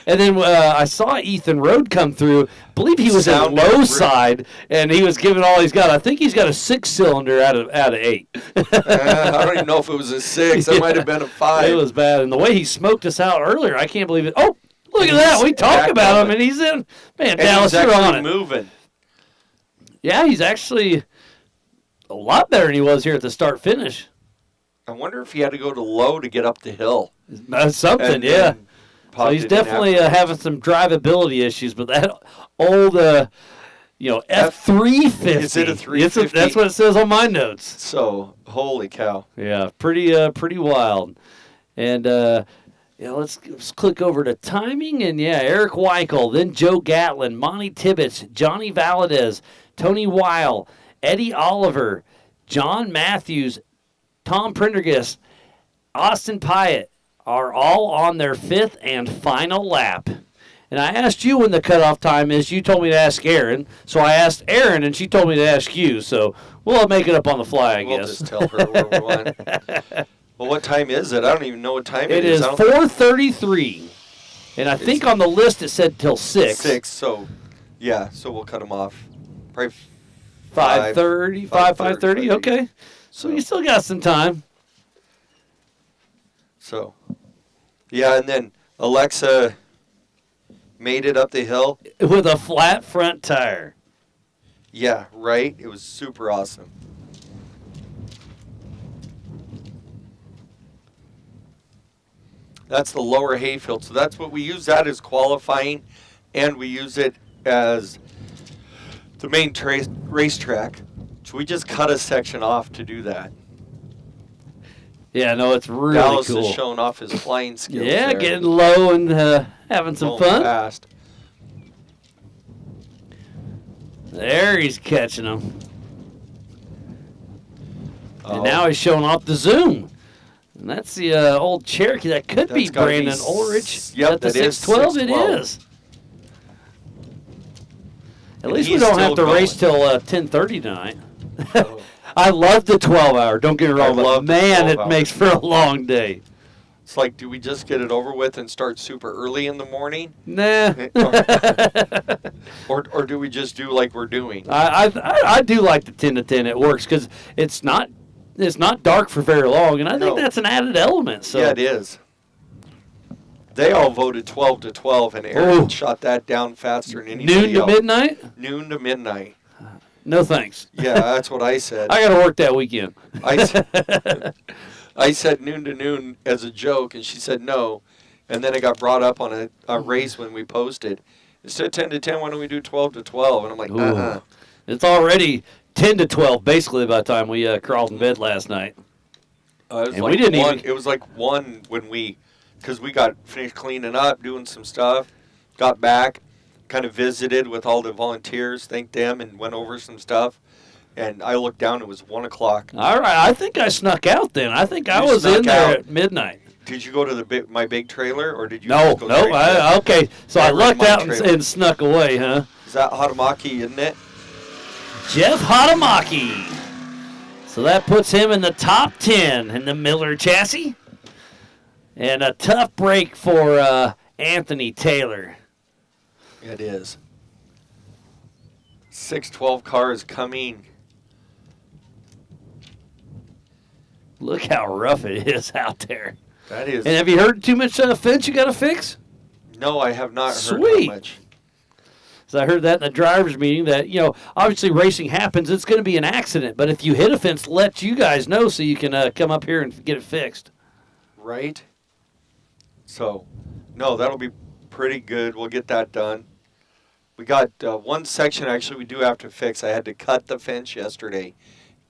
And then I saw Ethan Road come through. I believe he was at low side, and he was giving all he's got. I think he's got a 6-cylinder out of 8. I don't even know if it was a 6. It might have been a 5. It was bad. And the way he smoked us out earlier, I can't believe it. Oh, look at that. We talk about him, and he's in. Man, Dallas, you're on it. Moving. Yeah, he's actually a lot better than he was here at the start-finish. I wonder if he had to go to low to get up the hill. Something, yeah. So he's definitely having some drivability issues, but that old, F350. Is it a 350? That's what it says on my notes. So, holy cow. Yeah, pretty wild. And let's click over to timing. And, Eric Weichel, then Joe Gatlin, Monty Tibbetts, Johnny Valadez, Tony Weil, Eddie Oliver, John Matthews, Tom Prendergast, Austin Pyatt are all on their 5th and final lap. And I asked you when the cutoff time is. You told me to ask Aaron. So I asked Aaron, and she told me to ask you. So we'll make it up on the fly, I guess. We'll just tell her where we went. Well, what time is it? I don't even know what time it is. It is 4:33. And I think on the list it said till 6. 6, so we'll cut them off. Probably 5:30, 5:30, okay. So you still got some time. So, and then Alexa made it up the hill. With a flat front tire. Yeah, right? It was super awesome. That's the lower hayfield. So that's what we use that as qualifying, and we use it as the main racetrack. So we just cut a section off to do that. Yeah, no, it's really Dallas cool. is showing off his flying skills. Yeah, there. getting low and having some fun. Fast. There he's catching them. Oh. And now he's showing off the zoom. And that's the old Cherokee. That could be gotta be Brandon Ulrich. Yep, the that is 612. It 612. is. At And least we he's don't have to still race till 10:30 tonight. I love the 12-hour. Don't get me wrong, but man, it makes for a long day. It's like, do we just get it over with and start super early in the morning? Nah. or do we just do like we're doing? I do like the 10 to 10. It works because it's not dark for very long, and I think that's an added element. So yeah, it is. They all voted 12 to 12, and Aaron shot that down faster than anybody noon to else. midnight. Noon to midnight. No thanks. Yeah, that's what I said. I got to work that weekend. I said noon to noon as a joke, and she said no. And then it got brought up on a race when we posted. Instead of 10 to 10, why don't we do 12 to 12? And I'm like, It's already 10 to 12, basically, by the time we crawled in bed last night. It was And like we didn't one, even- It was like 1 when because we got finished cleaning up, doing some stuff, got back, kind of visited with all the volunteers, thanked them, and went over some stuff. And I looked down, it was 1 o'clock. All right, I think I snuck out then. I think I You was in snuck there out. at midnight. Did you go to the my big trailer, or did you No, just go straight to okay. So I Never lucked mind out trailer. and snuck away, huh? Is that Hatamaki, isn't it? Jeff Hatamaki. So that puts him in the top 10 in the Miller chassis. And a tough break for Anthony Taylor. It is. 612 car is coming. Look how rough it is out there. That is. And have you heard too much fence you got to fix? No, I have not heard Sweet. how much. So I heard that in the drivers' meeting that, obviously racing happens. It's going to be an accident. But if you hit a fence, let you guys know so you can come up here and get it fixed. Right? So, no, that'll be pretty good. We'll get that done. We got one section, actually, we do have to fix. I had to cut the fence yesterday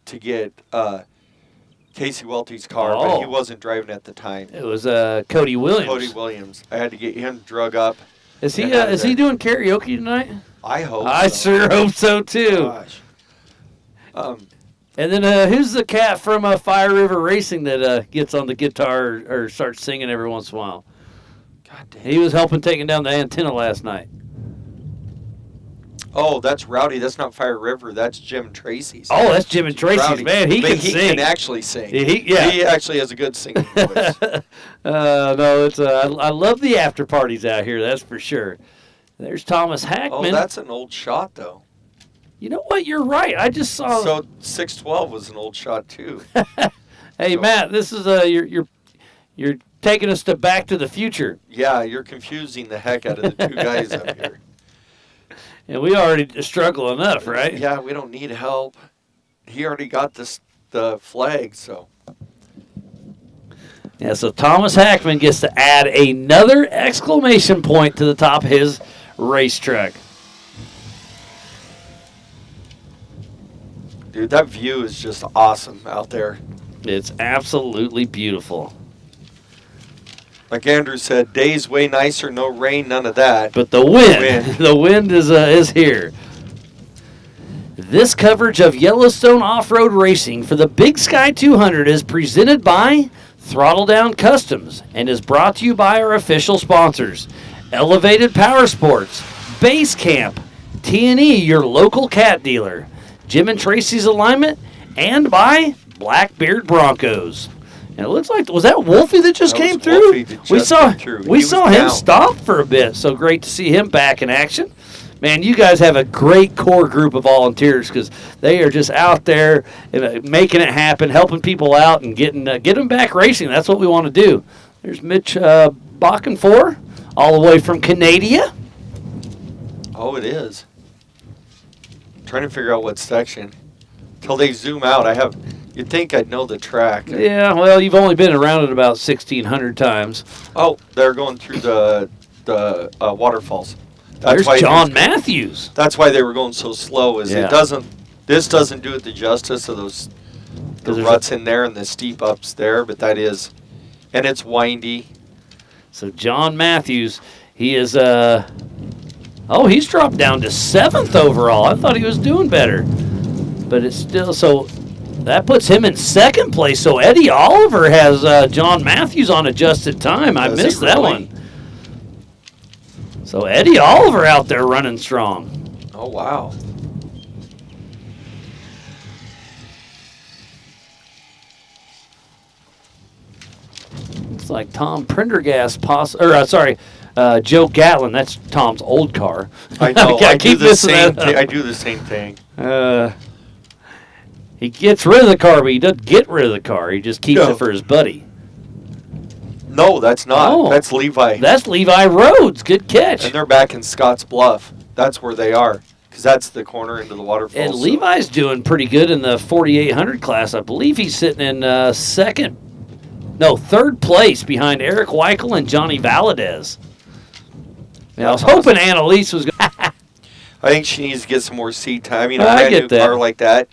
to get Casey Welty's car, but he wasn't driving at the time. It was Cody Williams. Cody Williams. I had to get him drug up. Is he doing karaoke tonight? I hope I so. sure hope so, too. Gosh. And then who's the cat from Fire River Racing that gets on the guitar or starts singing every once in a while? God damn. He was helping taking down the antenna last night. Oh, that's Rowdy. That's not Fire River. That's Jim Tracy's. Oh, that's Jim and Tracy's, Rowdy. man. He But can he sing. can actually sing. Yeah. He actually has a good singing voice. No, it's I love the after parties out here. That's for sure. There's Thomas Hackman. Oh, that's an old shot, though. You know what? You're right. I just saw. So 612 was an old shot, too. Hey, Matt, this is you're taking us to Back to the Future. Yeah, you're confusing the heck out of the two guys up here. And we already struggle enough, right? Yeah, we don't need help. He already got the flag, so. Yeah, so Thomas Hackman gets to add another exclamation point to the top of his racetrack. Dude, that view is just awesome out there. It's absolutely beautiful. Like Andrew said, days way nicer, no rain, none of that. But the wind, the wind is here. This coverage of Yellowstone off-road racing for the Big Sky 200 is presented by Throttle Down Customs and is brought to you by our official sponsors, Elevated Power Sports, Base Camp, T&E, your local cat dealer, Jim and Tracy's Alignment, and by Blackbeard Broncos. And it looks like, was that Wolfie that just came through? We saw him stop for a bit, so great to see him back in action. Man, you guys have a great core group of volunteers because they are just out there making it happen, helping people out, and getting them back racing. That's what we want to do. There's Mitch Bakken all the way from Canada. Oh, it is. I'm trying to figure out what section. Till they zoom out, I have You'd think I'd know the track. Yeah, well, you've only been around it about 1,600 times. Oh, they're going through the waterfalls. There's John Matthews. That's why they were going so slow. Is Yeah. This doesn't do it the justice of the ruts in there and the steep ups there, but that is, and it's windy. So John Matthews, he is he's dropped down to 7th overall. I thought he was doing better, but it's still so. That puts him in 2nd place. So Eddie Oliver has John Matthews on adjusted time. I missed that one. So Eddie Oliver out there running strong. Oh, wow. It's like Tom Prendergast, Joe Gatlin. That's Tom's old car. I know. I keep missing that. I do the same thing. He gets rid of the car, but he doesn't get rid of the car. He just keeps it for his buddy. No, that's not. Oh, that's Levi. That's Levi Rhodes. Good catch. And they're back in Scotts Bluff. That's where they are, because that's the corner into the waterfall. And Levi's doing pretty good in the 4,800 class. I believe he's sitting in 3rd place behind Eric Weichel and Johnny Valadez. I was hoping Annalise was going to... I think she needs to get some more seat time. You know, I a get brand new that. car like that,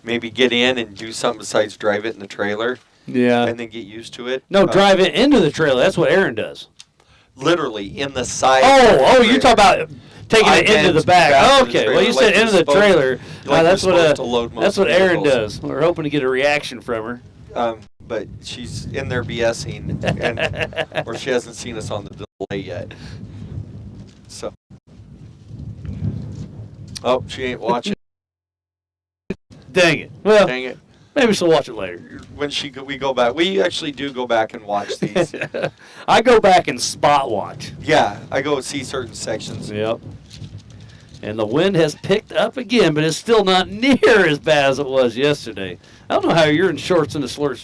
maybe get in and do something besides drive it in the trailer. Yeah. And then get used to it. No, drive it into the trailer. That's what Aaron does. Literally, in the side. You're talking about taking it into the back. Okay, well, you said into the trailer. That's what Aaron does. We're hoping to get a reaction from her. But she's in there BSing, or she hasn't seen us on the delay yet. So. Oh, she ain't watching. Dang it. Well, dang it. Maybe she'll watch it later. When we go back. We actually do go back and watch these. I go back and spot watch. Yeah, I go see certain sections. Yep. And the wind has picked up again, but it's still not near as bad as it was yesterday. I don't know how you're in shorts and a short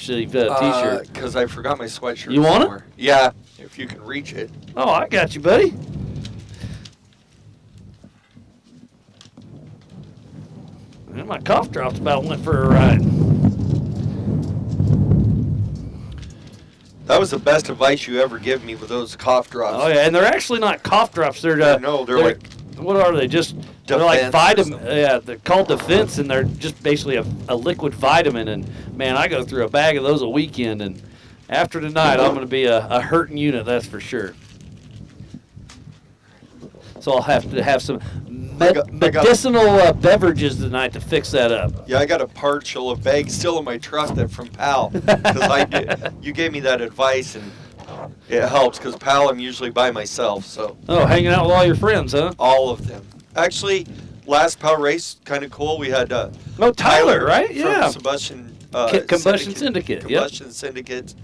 sleeve t-shirt. Because I forgot my sweatshirt. You want somewhere. Yeah, if you can reach it. Oh, I got you, buddy. And my cough drops about went for a ride. That was the best advice you ever give me with those cough drops. Oh yeah, and they're actually not cough drops. They're they're like, what are they? They're like vitamin. Yeah, they're called Defense, and they're just basically a liquid vitamin. And man, I go through a bag of those a weekend, and after tonight, I'm going to be a hurting unit. That's for sure. So I'll have to have some medicinal beverages tonight to fix that up. Yeah, I got a partial of bag still in my truck that from Pal, because you gave me that advice, and it helps because Pal I'm usually by myself. So. Oh, hanging out with all your friends, huh? All of them. Actually, last Pal race kind of cool. We had Tyler, right? Yeah. From Combustion Syndicate. Combustion Syndicate.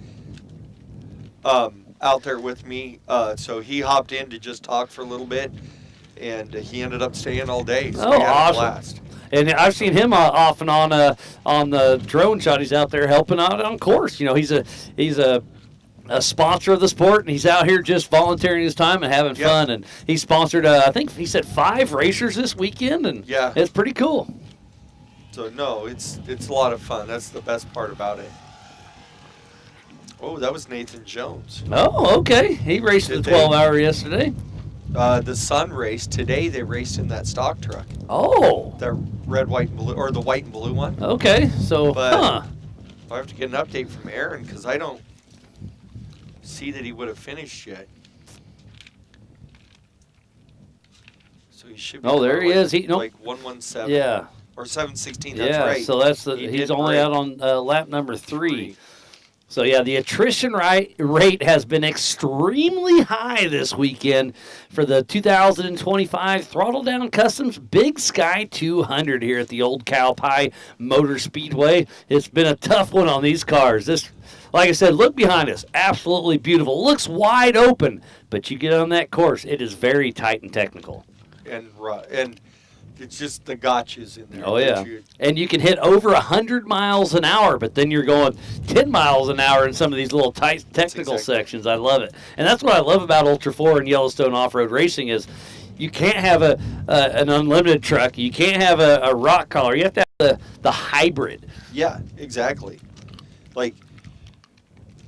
Out there with me, so he hopped in to just talk for a little bit, and he ended up staying all day. So we had awesome! a blast. And I've seen him off and on the drone shot. He's out there helping out on course. You know, he's a sponsor of the sport, and he's out here just volunteering his time and having fun. And he sponsored, I think he said 5 racers this weekend, and it's pretty cool. So no, it's a lot of fun. That's the best part about it. Oh, that was Nathan Jones. Oh, okay. He raced the 12-hour yesterday. The Sun race today. They raced in that stock truck. Oh. The red, white, and blue, or the white and blue one. Okay, so I have to get an update from Aaron because I don't see that he would have finished yet. So he should be. Oh, there he is. Like 117. Yeah. Or 716. That's right. So he's only out on lap number 3. So, yeah, the attrition rate has been extremely high this weekend for the 2025 Throttle Down Customs Big Sky 200 here at the Old Cow Pie Motor Speedway. It's been a tough one on these cars. Like I said, look behind us. Absolutely beautiful. It looks wide open, but you get on that course, it is very tight and technical. And it's just the gotchas in there. Oh, yeah. And you can hit over 100 miles an hour, but then you're going 10 miles an hour in some of these little tight technical sections. I love it. And that's what I love about Ultra 4 and Yellowstone off-road racing is you can't have an unlimited truck. You can't have a rock collar. You have to the hybrid. Yeah, exactly. Like,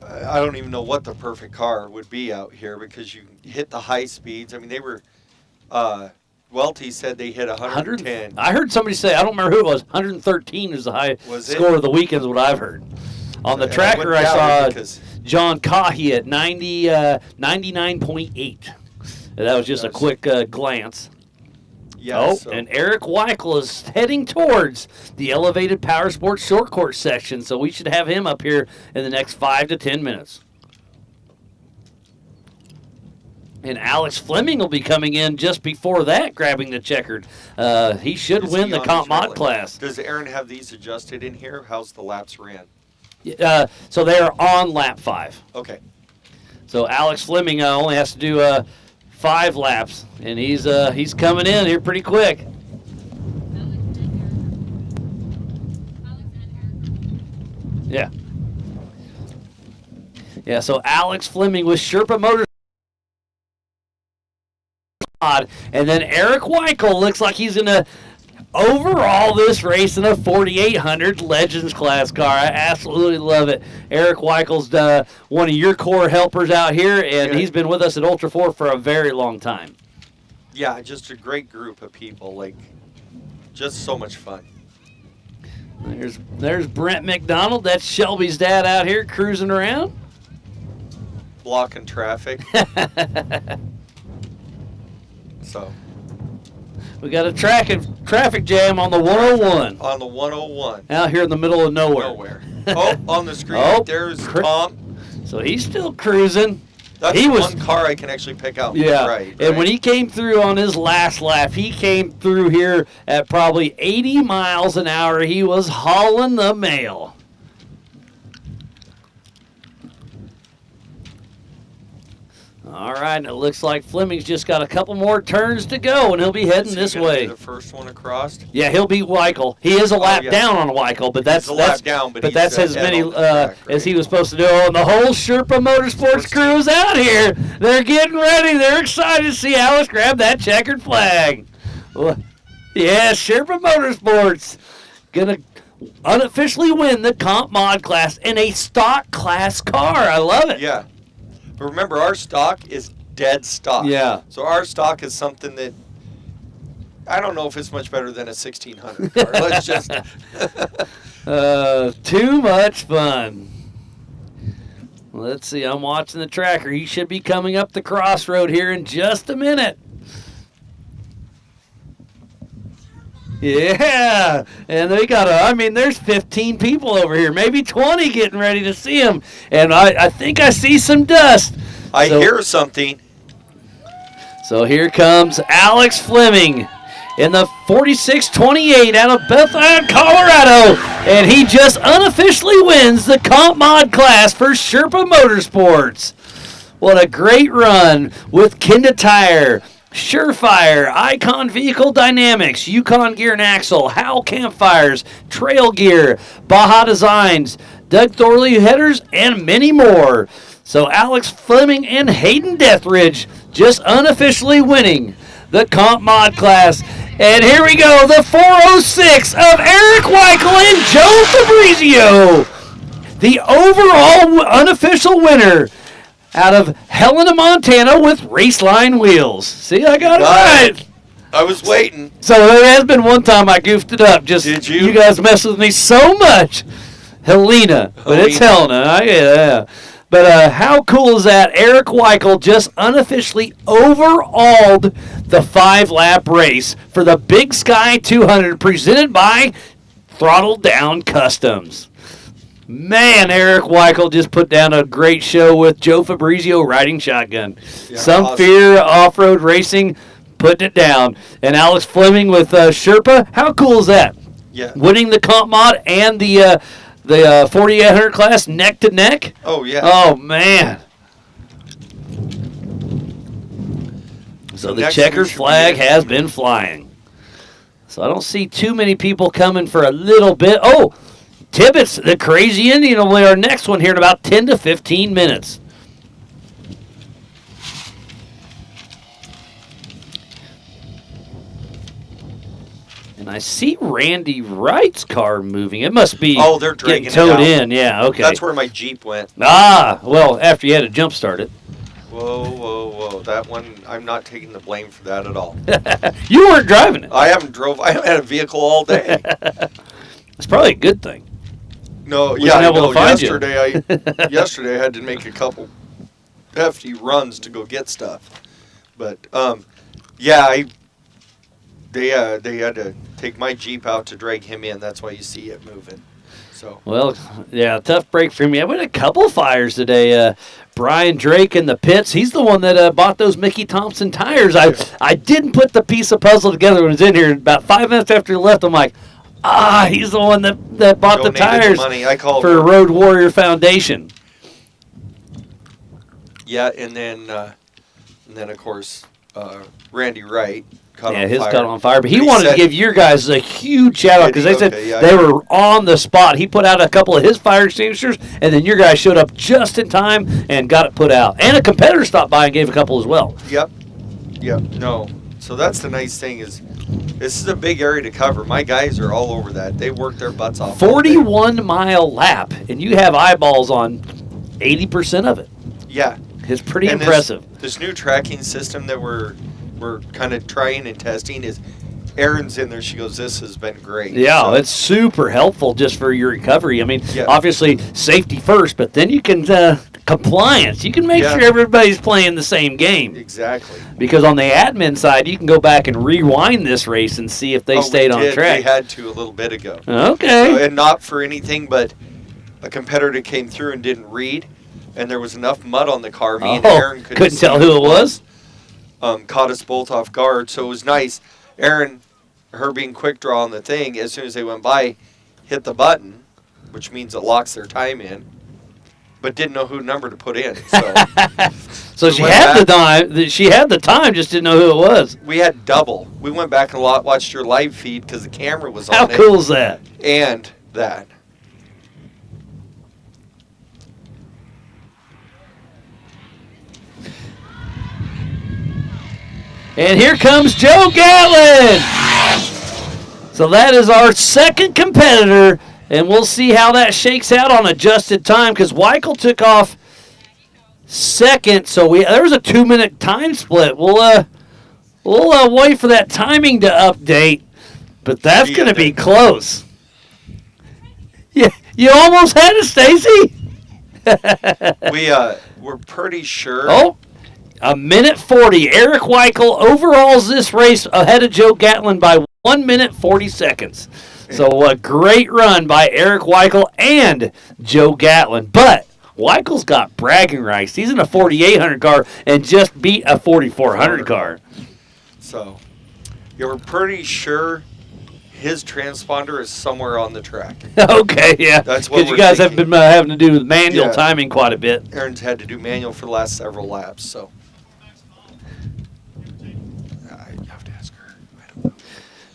I don't even know what the perfect car would be out here because you hit the high speeds. I mean, they were, Welty said they hit 110. I heard somebody say, I don't remember who it was, 113 is the high score of the weekend is what I've heard. On the tracker, I saw John Cahy at 99.8. That was just a quick glance. Yeah, and Eric Weichel is heading towards the elevated power sports short course section, so we should have him up here in the next 5 to 10 minutes. And Alex Fleming will be coming in just before that, grabbing the checkered. He should win the comp mod class. Does Aaron have these adjusted in here? How's the laps ran? So they are on lap 5. Okay. So Alex Fleming only has to do 5 laps, and he's coming in here pretty quick. Yeah. Yeah, so Alex Fleming with Sherpa Motors. And then Eric Weichel looks like he's going to overall this race in a 4800 Legends class car. I absolutely love it. Eric Weichel's one of your core helpers out here, and he's been with us at Ultra 4 for a very long time. Yeah, just a great group of people. Like, just so much fun. There's Brent McDonald. That's Shelby's dad out here cruising around. Blocking traffic. So we got a traffic jam on the 101. On the 101. Out here in the middle of nowhere. Oh, on the screen there's Tom. So he's still cruising. That's one car I can actually pick out. Yeah, right. And when he came through on his last lap, he came through here at probably 80 miles an hour. He was hauling the mail. All right, and it looks like Fleming's just got a couple more turns to go, and he'll be heading this way. The first one across. Yeah, he'll beat Weichel. He is a lap down on Weichel, but that's as many as he was supposed to do. Oh, and the whole Sherpa Motorsports crew is out here. They're getting ready. They're excited to see Alex grab that checkered flag. Yeah, Sherpa Motorsports gonna unofficially win the comp mod class in a stock class car. I love it. Yeah. But remember, our stock is dead stock. Yeah. So our stock is something that I don't know if it's much better than a 1600 car. Let's just. Too much fun. Let's see. I'm watching the tracker. He should be coming up the crossroad here in just a minute. Yeah, and they got there's 15 people over here, maybe 20 getting ready to see him. And I think I see some dust. I hear something. So here comes Alex Fleming in the 4628 out of Bethlehem, Colorado. And he just unofficially wins the comp mod class for Sherpa Motorsports. What a great run with Kenda Tire, Surefire, Icon Vehicle Dynamics, Yukon Gear and Axle, Howell Campfires, Trail Gear, Baja Designs, Doug Thorley Headers, and many more. So Alex Fleming and Hayden Deathridge just unofficially winning the comp mod class. And here we go, the 406 of Eric Weichel and Joe Fabrizio, the overall unofficial winner out of Helena, Montana with Raceline wheels. See, I got it right. I was waiting. So there has been one time I goofed it up. Did you? You guys mess with me so much. Helena, but it's Helena. Yeah. But how cool is that? Eric Weichel just unofficially overalled the 5-lap race for the Big Sky 200 presented by Throttle Down Customs. Man, Eric Weichel just put down a great show with Joe Fabrizio riding shotgun. Yeah, Some Fear Off-Road Racing putting it down. And Alex Fleming with Sherpa. How cool is that? Yeah. Winning the comp mod and the 4800 class neck to neck. Oh, yeah. Oh, man. So the checkered flag has been flying. So I don't see too many people coming for a little bit. Oh, Tibbetts, the Crazy Indian, will be our next one here in about 10 to 15 minutes. And I see Randy Wright's car moving. It must be they're getting dragging towed it out. in. Yeah, okay. That's where my Jeep went. Ah, well, after you had to jump start it. Whoa. That one, I'm not taking the blame for that at all. You weren't driving it. I haven't had a vehicle all day. It's probably a good thing. No, Wasn't able to find you. Yesterday I had to make a couple hefty runs to go get stuff. But, they had to take my Jeep out to drag him in. That's why you see it moving. So. Well, yeah, tough break for me. I went a couple fires today. Brian Drake in the pits. He's the one that bought those Mickey Thompson tires. I didn't put the piece of puzzle together when it was in here. About 5 minutes after he left, I'm like, he's the one that bought the tires for Road Warrior Foundation. Yeah, and then of course Randy Wright. His caught on fire. But he wanted to give your guys a huge shout out because they said they were on the spot. He put out a couple of his fire extinguishers, and then your guys showed up just in time and got it put out. And a competitor stopped by and gave a couple as well. Yep. No. So that's the nice thing is this is a big area to cover. My guys are all over that. They work their butts off. 41-mile lap, and you have eyeballs on 80% of it. Yeah. It's pretty impressive. This new tracking system that we're kind of trying and testing is Erin's in there. She goes, this has been great. Yeah, it's super helpful just for your recovery. I mean, obviously safety first, but then you can compliance. You can make sure everybody's playing the same game. Exactly. Because on the admin side, you can go back and rewind this race and see if they stayed on track. We had to a little bit ago. Okay. And not for anything, but a competitor came through and didn't read, and there was enough mud on the car. Me and Erin couldn't tell who it was. Caught us both off guard, so it was nice. Erin, her being quick draw on the thing, as soon as they went by, hit the button, which means it locks their time in, but didn't know who number to put in. So, so she had the time. She had the time, just didn't know who it was. We had double. We went back and watched your live feed because the camera was on. How cool is that? And that. And here comes Joe Gatlin. So that is our second competitor, and we'll see how that shakes out on adjusted time because Y.O.R.R took off second. So there was a 2-minute time split. We'll wait for that timing to update, but that's going to be close. Yeah, you almost had it, Stacy. We're pretty sure. Oh. 1:40. Eric Weichel overalls this race ahead of Joe Gatlin by 1 minute 40 seconds. So a great run by Eric Weichel and Joe Gatlin. But Weichel's got bragging rights. He's in a 4,800 car and just beat a 4,400 car. So we're pretty sure his transponder is somewhere on the track. Okay, yeah. That's what you guys have been having to do with manual timing quite a bit. Erin's had to do manual for the last several laps, so.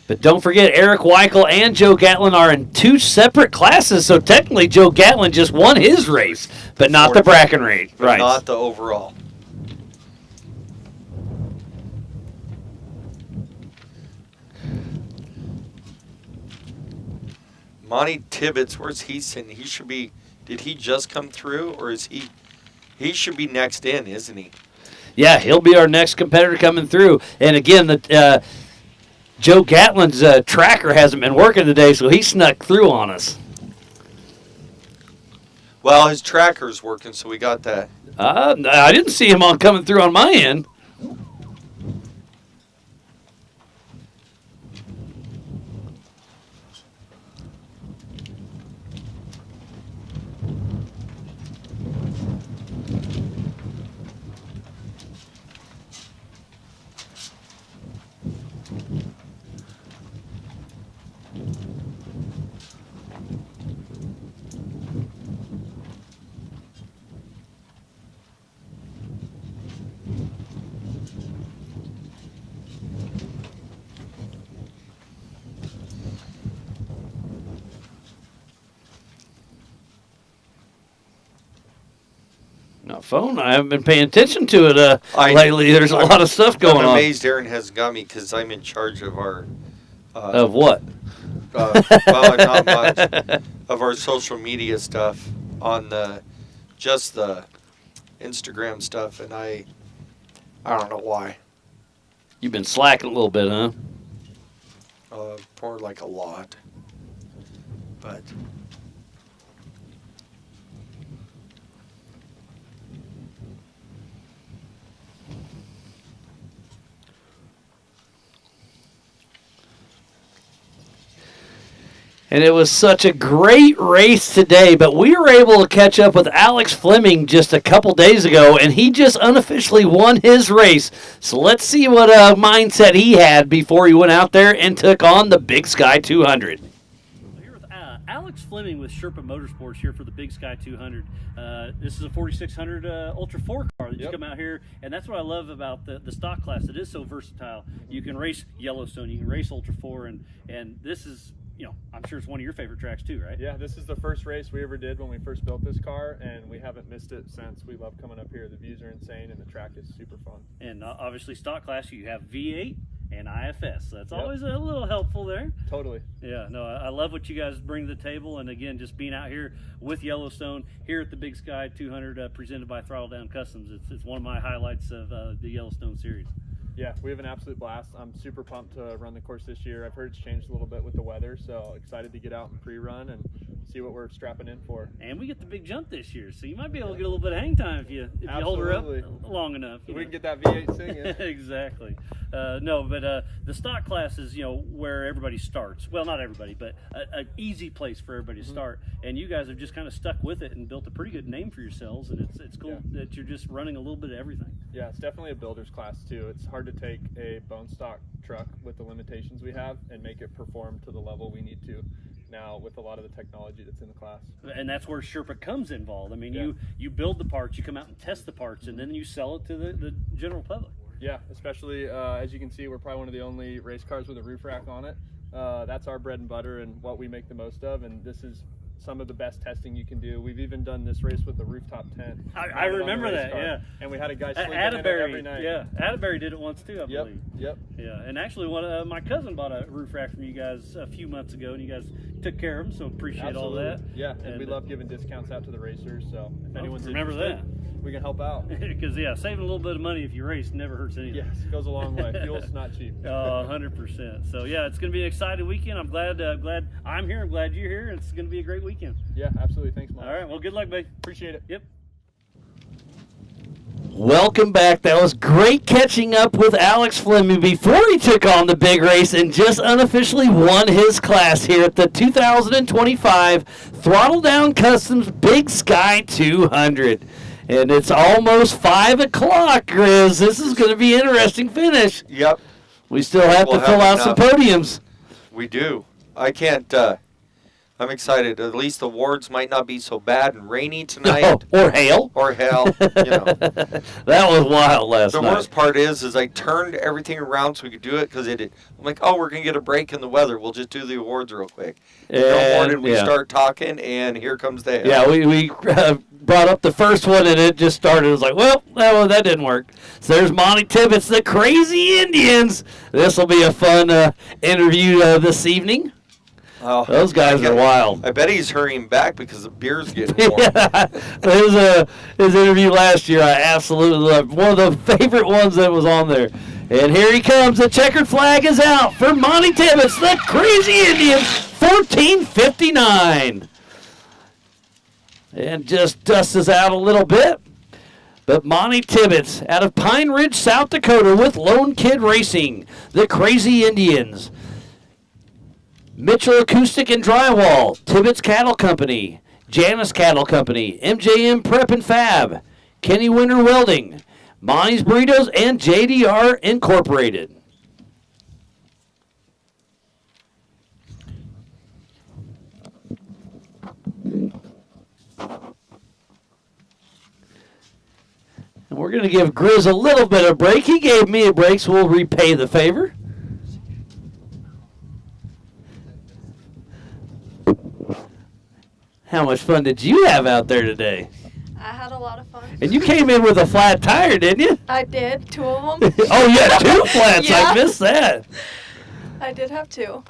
But don't forget, Eric Weichel and Joe Gatlin are in 2 separate classes, so technically Joe Gatlin just won his race, but not the bracket race. Right. Not the overall. Monty Tibbetts, where's he sitting? He should be, did he just come through, or is he should be next in, isn't he? Yeah, he'll be our next competitor coming through. And again, Joe Gatlin's tracker hasn't been working today, so he snuck through on us. Well, his tracker's working, so we got that. I didn't see him coming through on my end. Phone. I haven't been paying attention to it lately. There's a lot of stuff going on. I'm amazed Erin hasn't got me because I'm in charge of our Of what? Well, not much of our social media stuff on just the Instagram stuff, and I don't know why. You've been slacking a little bit, huh? More like a lot, but. And it was such a great race today, but we were able to catch up with Alex Fleming just a couple days ago, and he just unofficially won his race. So let's see what mindset he had before he went out there and took on the Big Sky 200. Here with Alex Fleming with Sherpa Motorsports here for the Big Sky 200. This is a 4600 Ultra 4 car that just come out here, and that's what I love about the stock class. It is so versatile. You can race Yellowstone, you can race Ultra 4, and this is, you know, I'm sure it's one of your favorite tracks too, right? Yeah, this is the first race we ever did when we first built this car, and we haven't missed it since. We love coming up here. The views are insane, and the track is super fun. And obviously stock class, you have V8 and IFS. So that's always a little helpful there. Totally. Yeah, no, I love what you guys bring to the table, and again, just being out here with Yellowstone here at the Big Sky 200 presented by Throttle Down Customs. It's one of my highlights of the Yellowstone series. Yeah, we have an absolute blast. I'm super pumped to run the course this year. I've heard it's changed a little bit with the weather, so excited to get out and pre-run and see what we're strapping in for. And we get the big jump this year, so you might be able to get a little bit of hang time if you hold her up long enough. We can get that V8 singing. Exactly. The stock class is, you know, where everybody starts. Well, not everybody, but an easy place for everybody to start. And you guys have just kind of stuck with it and built a pretty good name for yourselves. And it's cool that you're just running a little bit of everything. Yeah, it's definitely a builder's class too. It's hard to take a bone stock truck with the limitations we have and make it perform to the level we need to now with a lot of the technology that's in the class. And that's where Sherpa comes involved. I mean, you build the parts, you come out and test the parts, and then you sell it to the general public. Yeah, especially as you can see, we're probably one of the only race cars with a roof rack on it. That's our bread and butter and what we make the most of, and this is some of the best testing you can do. We've even done this race with the rooftop tent. I remember that, yeah. And we had a guy sleeping in it every night. Yeah, Atterbury did it once too, I believe. Yep. Yeah, and actually, my cousin bought a roof rack from you guys a few months ago, and you guys took care of them, so appreciate all that. Yeah, and we love giving discounts out to the racers, so if anyone's remember interested, we can help out. Because saving a little bit of money if you race never hurts anything. Yes, it goes a long way. Fuel's not cheap. 100%. So yeah, it's going to be an exciting weekend. I'm glad I'm here. I'm glad you're here. It's going to be a great weekend. Yeah, absolutely. Thanks, Mike. All right. Well, good luck, babe. Appreciate it. Yep. Welcome back. That was great catching up with Alex Fleming before he took on the big race and just unofficially won his class here at the 2025 Throttle Down Customs Big Sky 200. And it's almost 5 o'clock, Grizz. This is going to be an interesting finish. Yep. We still have to fill out some podiums. We do. I can't. I'm excited. At least the wards might not be so bad and rainy tonight. Or hail. Or hail. You know. That was wild last night. The worst part is I turned everything around so we could do it because I'm like, oh, we're going to get a break in the weather. We'll just do the awards real quick. And no more did we start talking, and here comes the hail. Yeah, we brought up the first one, and it just started. It was like, well, that didn't work. So there's Monty Tibbetts, the Crazy Indians. This will be a fun interview this evening. Oh, those guys are wild. I bet he's hurrying back because the beer's getting warm. His interview last year, I absolutely loved. One of the favorite ones that was on there. And here he comes. The checkered flag is out for Monty Tibbetts, the Crazy Indians, 14:59. And just dust us out a little bit. But Monty Tibbetts out of Pine Ridge, South Dakota with Lone Kid Racing, the Crazy Indians. Mitchell Acoustic and Drywall, Tibbetts Cattle Company, Janus Cattle Company, MJM Prep and Fab, Kenny Winter Welding, Monty's Burritos, and JDR Incorporated. And we're going to give Grizz a little bit of break. He gave me a break, so we'll repay the favor. How much fun did you have out there today? I had a lot of fun. And you came in with a flat tire, didn't you? I did, 2 of them. Oh, yeah, 2 flats. Yeah. I missed that. I did have 2.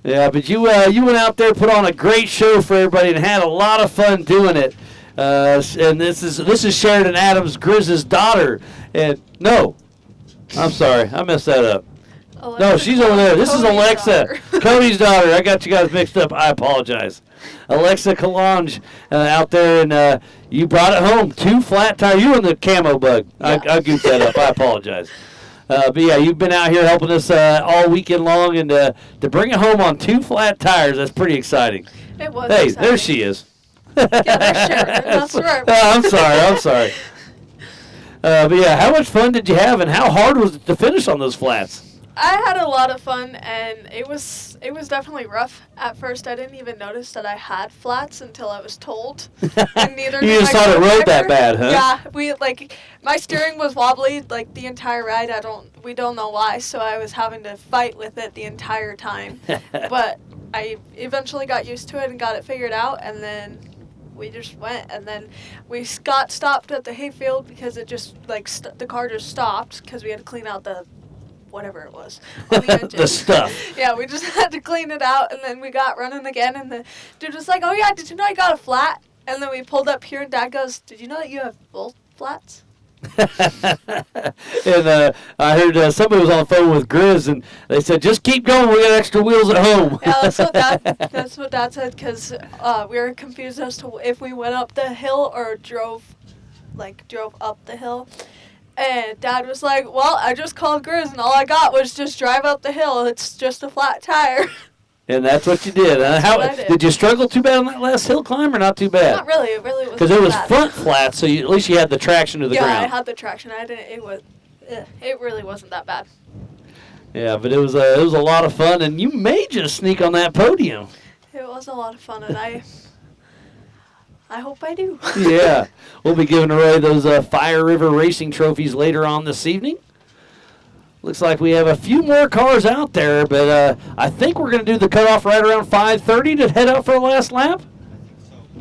Yeah, but you went out there, put on a great show for everybody, and had a lot of fun doing it. And this is Sheridan Adams, Grizz's daughter. And no, I'm sorry, I messed that up. No, she's over there. This is Alexa, Cody's daughter. I got you guys mixed up. I apologize. Alexa Kalange out there, and you brought it home. 2 flat tires. You were in the camo bug. Yeah. I goofed that up. I apologize. But yeah, you've been out here helping us all weekend long, and to bring it home on 2 flat tires, that's pretty exciting. It was Hey, exciting. there she is. Yeah, there's Sheridan. That's right. I'm sorry. But yeah, how much fun did you have, and how hard was it to finish on those flats? I had a lot of fun, and it was definitely rough at first. I didn't even notice that I had flats until I was told. And neither You did just my thought it rode that co-driver. bad, huh? Yeah, my steering was wobbly the entire ride. We don't know why, so I was having to fight with it the entire time. But I eventually got used to it and got it figured out, and then we just went, and then we got stopped at the hayfield because it just the car just stopped because we had to clean out the whatever it was on the engine. The stuff. Yeah, we just had to clean it out, and then we got running again, and the dude was like, "Oh yeah, did you know I got a flat?" And then we pulled up here, and Dad goes, "Did you know that you have both flats?" And I heard somebody was on the phone with Grizz, and they said, "Just keep going. We got extra wheels at home." Yeah, that's what Dad said, because we were confused as to if we went up the hill or drove up the hill. And Dad was like, "Well, I just called Grizz, and all I got was just drive up the hill. It's just a flat tire." And that's what you did. How what I did. Did you struggle too bad on that last hill climb, or not too bad? Not really. It really wasn't Because it was bad. front flat, so at least you had the traction to the ground. Yeah, I had the traction. I didn't. It really wasn't that bad. Yeah, but it was a lot of fun, and you may just sneak on that podium. It was a lot of fun, and I hope I do. Yeah, we'll be giving away those Fire River Racing trophies later on this evening. Looks like we have a few more cars out there, but I think we're going to do the cutoff right around 5:30 to head out for the last lap.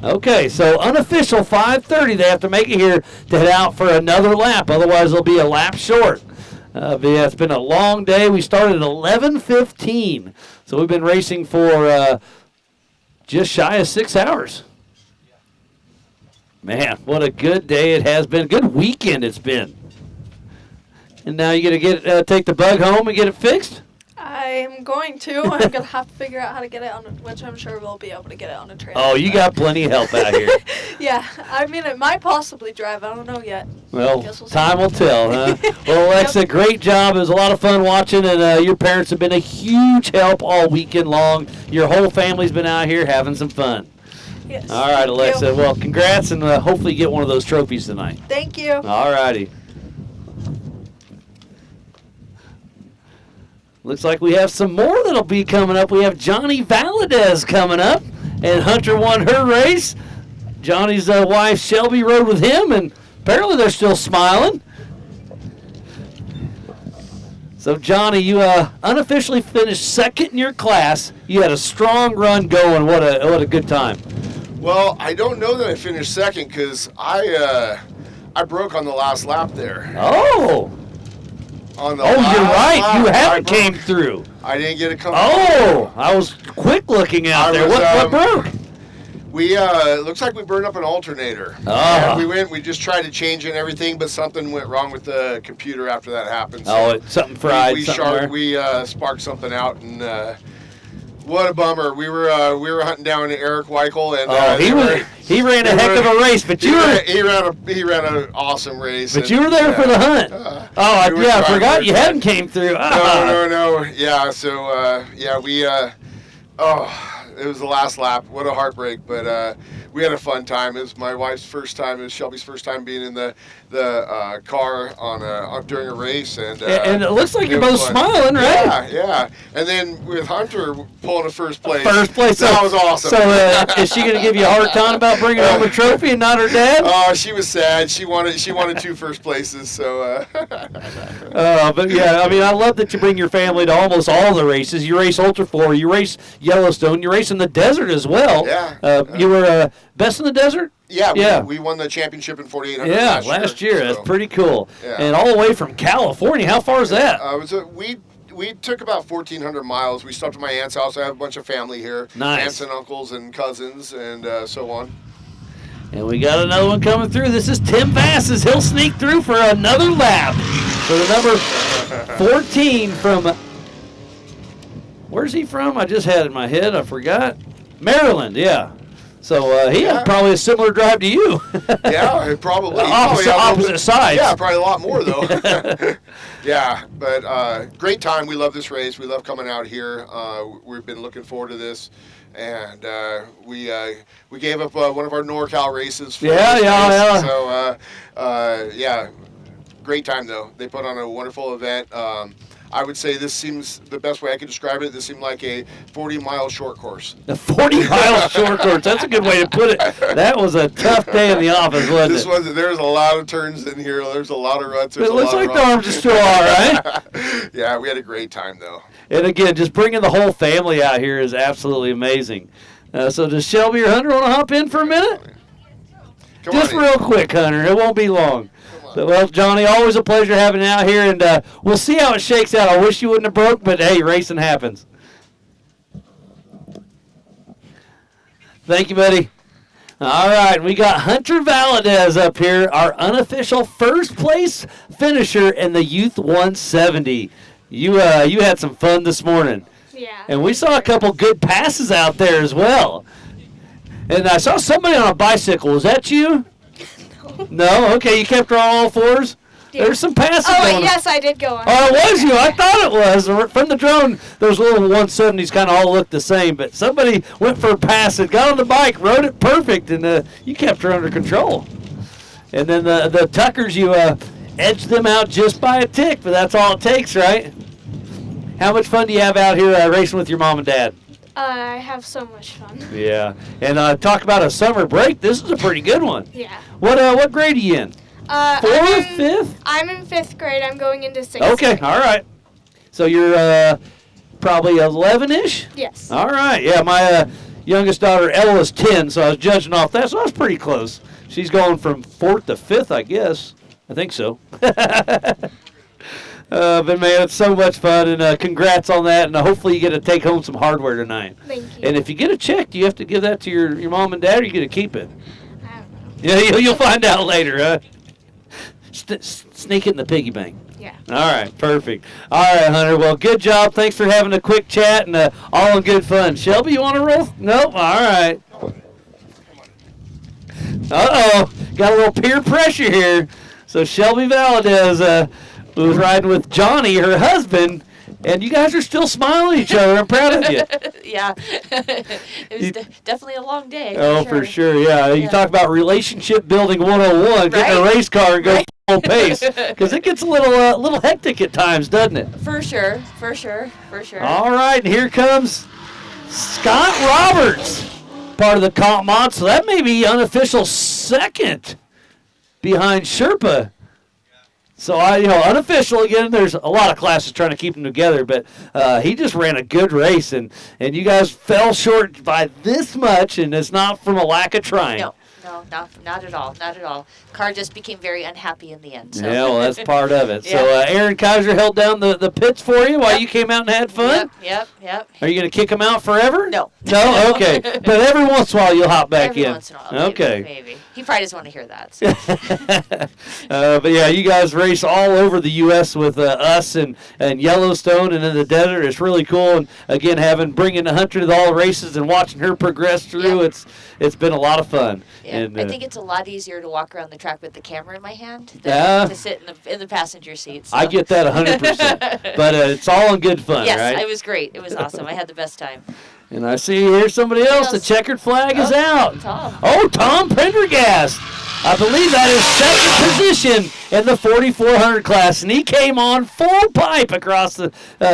Okay, so unofficial 5:30. They have to make it here to head out for another lap. Otherwise, they'll be a lap short. But yeah, it's been a long day. We started at 11:15, so we've been racing for just shy of 6 hours. Man, what a good day it has been. Good weekend it's been. And now you're going to take the bug home and get it fixed? I'm going to. I'm going to have to figure out how to get it on, which I'm sure we'll be able to get it on a trailer. Oh, you got plenty of help out here. Yeah, I mean, it might possibly drive. I don't know yet. Well, we'll time will tell, huh? Well, Alexa, great job. It was a lot of fun watching, and your parents have been a huge help all weekend long. Your whole family's been out here having some fun. Yes. All right, Alexa. Well, congrats, and hopefully you get one of those trophies tonight. Thank you. All righty. Looks like we have some more that'll be coming up. We have Johnny Valadez coming up, and Hunter won her race. Johnny's wife, Shelby, rode with him, and apparently they're still smiling. So, Johnny, you unofficially finished second in your class. You had a strong run going. What a good time. Well, I don't know that I finished second because I broke on the last lap there. Oh. On the you're right. lap, You haven't came through. I didn't get it coming. Oh, I was quick looking out there. What broke? We looks like we burned up an alternator. Oh. And we just tried to change it and everything, but something went wrong with the computer after that happened. So something fried. We sparked something out, and what a bummer. We were hunting down Eric Weichel, and he ran a heck of a race, but he ran an awesome race. But you were there for the hunt. I forgot you hadn't came through. No. Yeah, so it was the last lap. What a heartbreak, but we had a fun time. It was my wife's first time. It was Shelby's first time being in the car during a race, and it looks like you're both smiling, right? Yeah. And then with Hunter pulling a first place. That was awesome. So is she going to give you a hard time about bringing home a trophy and not her dad? Oh, she was sad. She wanted 2 first places. So. But yeah, I mean, I love that you bring your family to almost all the races. You race Ultra 4, you race Yellowstone, you race in the desert as well. Yeah. You were best in the desert? Yeah, we won the championship in 4800 last year. That's pretty cool. Yeah. And all the way from California. How far is that? We we took about 1,400 miles. We stopped at my aunt's house. I have a bunch of family here. Nice. Aunts and uncles and cousins and so on. And we got another one coming through. This is Tim Vasses. He'll sneak through for another lap. For the number 14 from, where's he from? I just had it in my head. I forgot. Maryland, yeah. So he had probably a similar drive to you. Yeah, probably. Opposite sides. Yeah, probably a lot more, though. Yeah, but great time. We love this race. We love coming out here. We've been looking forward to this. And we gave up one of our NorCal races for this race. So, yeah, great time, though. They put on a wonderful event. I would say this seems the best way I could describe it. This seemed like a 40-mile short course. A 40-mile short course. That's a good way to put it. That was a tough day in the office, wasn't it? There's a lot of turns in here. There's a lot of ruts. It looks like the arms are still all right. Yeah, we had a great time, though. And again, just bringing the whole family out here is absolutely amazing. So does Shelby or Hunter want to hop in for a minute? Just real quick, Hunter. It won't be long. Well, Johnny, always a pleasure having you out here, and we'll see how it shakes out. I wish you wouldn't have broke, but, hey, racing happens. Thank you, buddy. All right, we got Hunter Valadez up here, our unofficial first-place finisher in the Youth 170. You had some fun this morning. Yeah. And we saw a couple good passes out there as well. And I saw somebody on a bicycle. Was that you? No? Okay, you kept her on all fours? Yeah. There's some passes going. Yes, I did go on. Oh, it was you. I thought it was. From the drone, those little 170s kind of all look the same, but somebody went for a pass and got on the bike, rode it perfect, and you kept her under control. And then the Tuckers, you edged them out just by a tick, but that's all it takes, right? How much fun do you have out here racing with your mom and dad? I have so much fun. Yeah. And talk about a summer break. This is a pretty good one. Yeah. What grade are you in? Fourth, fifth? I'm in 5th grade. I'm going into 6th Okay, grade. all right. So you're probably 11-ish? Yes. All right. Yeah, my youngest daughter, Ella, is 10, so I was judging off that, so I was pretty close. She's going from 4th to 5th, I guess. I think so. But, man, it's so much fun, and congrats on that, and hopefully you get to take home some hardware tonight. Thank you. And if you get a check, do you have to give that to your mom and dad, or you get to keep it? I don't know. Yeah, you'll find out later, huh? Sneak it in the piggy bank. Yeah. All right, perfect. All right, Hunter. Well, good job. Thanks for having a quick chat and all in good fun. Shelby, you want to roll? Nope. All right. Uh-oh. Got a little peer pressure here. So Shelby Valadez was riding with Johnny, her husband, and you guys are still smiling at each other. I'm proud of you. Yeah. It was definitely a long day. For sure, yeah. You talk about relationship building 101, getting a race car and go full pace, because it gets a little hectic at times, doesn't it? For sure. All right, and here comes Scott Roberts, part of the comp mod, so that may be unofficial second behind Sherpa. So, unofficial, again, there's a lot of classes trying to keep them together, but he just ran a good race, and you guys fell short by this much, and it's not from a lack of trying. No, not at all. Car just became very unhappy in the end. So. Yeah, well, that's part of it. Yeah. So, Aaron Kaiser held down the pits for you while you came out and had fun? Yep. Are you going to kick him out forever? No. No? Okay. But every once in a while you'll hop back in. Every once in a while. Okay. Maybe. He probably doesn't want to hear that. So. But, yeah, you guys race all over the U.S. with us and Yellowstone and in the desert. It's really cool. And, again, bringing Hunter to all the races and watching her progress through, it's been a lot of fun. Yeah. And, I think it's a lot easier to walk around the track with the camera in my hand than to sit in the passenger seat. So. I get that 100%. But it's all in good fun, yes, right? It was great. It was awesome. I had the best time. And I see here's somebody else. The checkered flag is out. Tom Prendergast. I believe that is second position in the 4,400 class. And he came on full pipe across the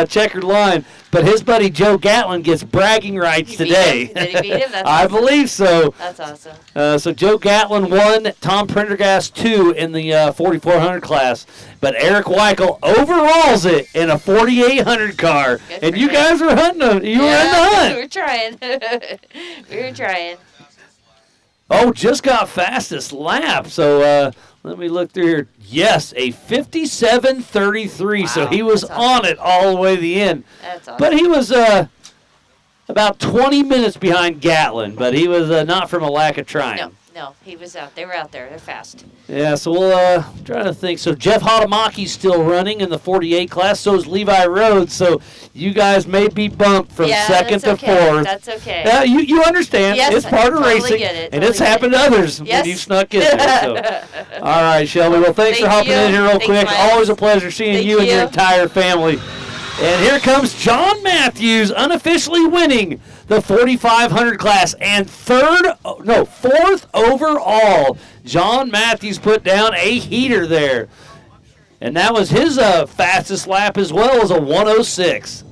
checkered line. But his buddy Joe Gatlin gets bragging rights today. Did he beat him? That's I awesome. believe so. That's awesome. So Joe Gatlin won, Tom Prendergast 2 in the 4,400 class. But Eric Weichel overalls it in a 4,800 car. And you guys were hunting. You were in the hunt. We were trying. Oh, just got fastest lap. So Let me look through here. Yes, a 57:33. So he was on it all the way to the end. That's awesome. But he was about 20 minutes behind Gatlin, but he was not from a lack of trying. No, he was out. They were out there. They're fast. Yeah, so we'll try to think. So Jeff Hadamaki's still running in the 48 class. So is Levi Rhodes. So you guys may be bumped from second to fourth. That's okay. You understand. Yes, it's part of totally racing. Get it. And it's happened to others when you snuck in there. So. All right, Shelby. Well, thanks for hopping in here real quick. Always a pleasure seeing you and your entire family. And here comes John Matthews unofficially winning the 4,500 class and fourth overall. John Matthews put down a heater there. And that was his fastest lap as well as a 106.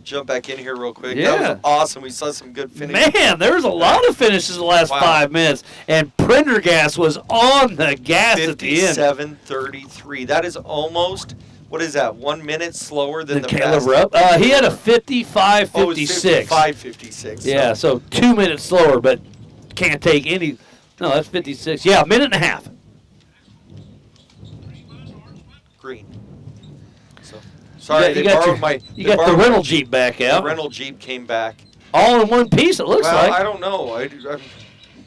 Jump back in here real quick. Yeah. That was awesome. We saw some good finishes. Man, there was a lot of finishes the last 5 minutes. And Prendergast was on the gas at the end. 57:33. That is almost, what is that, 1 minute slower than the Caleb fastest? Rupp. He had a 55:56. 55:56. Yeah, so 2 minutes slower, but can't take any. No, that's 56. Yeah, a minute and a half. Green. So, sorry, you they got borrowed my. You got the rental Jeep back out. The rental Jeep came back. All in one piece, it looks like. I don't know.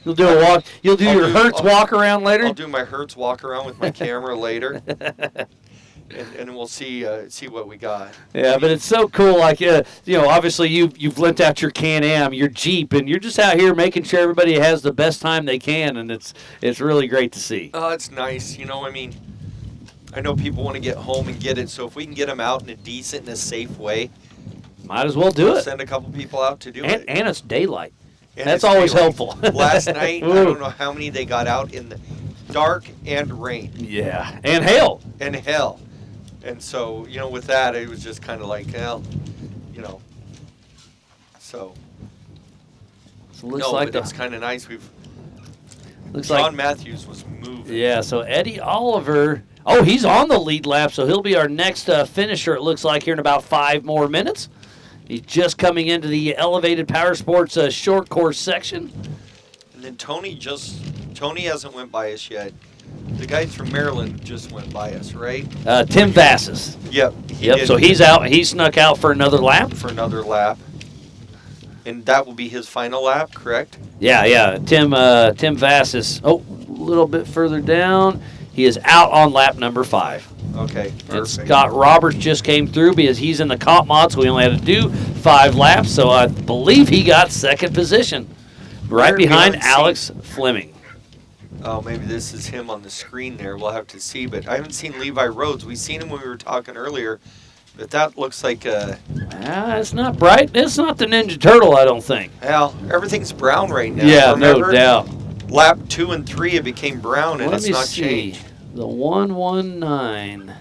You'll do a walk. You'll do your Hertz walk around later. I'll do my Hertz walk around with my camera later, and we'll see what we got. Yeah, but it's so cool. Like obviously you've lent out your Can-Am, your Jeep, and you're just out here making sure everybody has the best time they can, and it's really great to see. Oh, it's nice. I know people want to get home and get it, so if we can get them out in a decent and a safe way, might as well do it. Send a couple people out to do it. And it's daylight. And that's it's always daylight. helpful. Last night, I don't know how many they got out in the dark and rain. Yeah, and hail. And so, with that, it was just kind of like, so. It looks like it's kind of nice. Looks John like Matthews was moving. Yeah, so Eddie Oliver. Oh, he's on the lead lap, so he'll be our next finisher, it looks like, here in about 5 more minutes. He's just coming into the elevated power sports short course section. And then Tony hasn't went by us yet. The guy from Maryland just went by us, right? Tim Vassis. Yep. So he's out. He snuck out for another lap. And that will be his final lap, correct? Yeah. Tim Vassis. Oh, a little bit further down. He is out on lap number 5. Okay, and perfect. Scott Roberts just came through because he's in the comp mod, so we only had to do 5 laps. So I believe he got second position, right behind Alex Fleming. Oh, maybe this is him on the screen there. We'll have to see. But I haven't seen Levi Rhodes. We seen him when we were talking earlier. But that looks like it's not bright. It's not the Ninja Turtle, I don't think. Well, everything's brown right now. Yeah, remember? No doubt. Lap 2 and 3, it became brown, and it's not changed. The 119.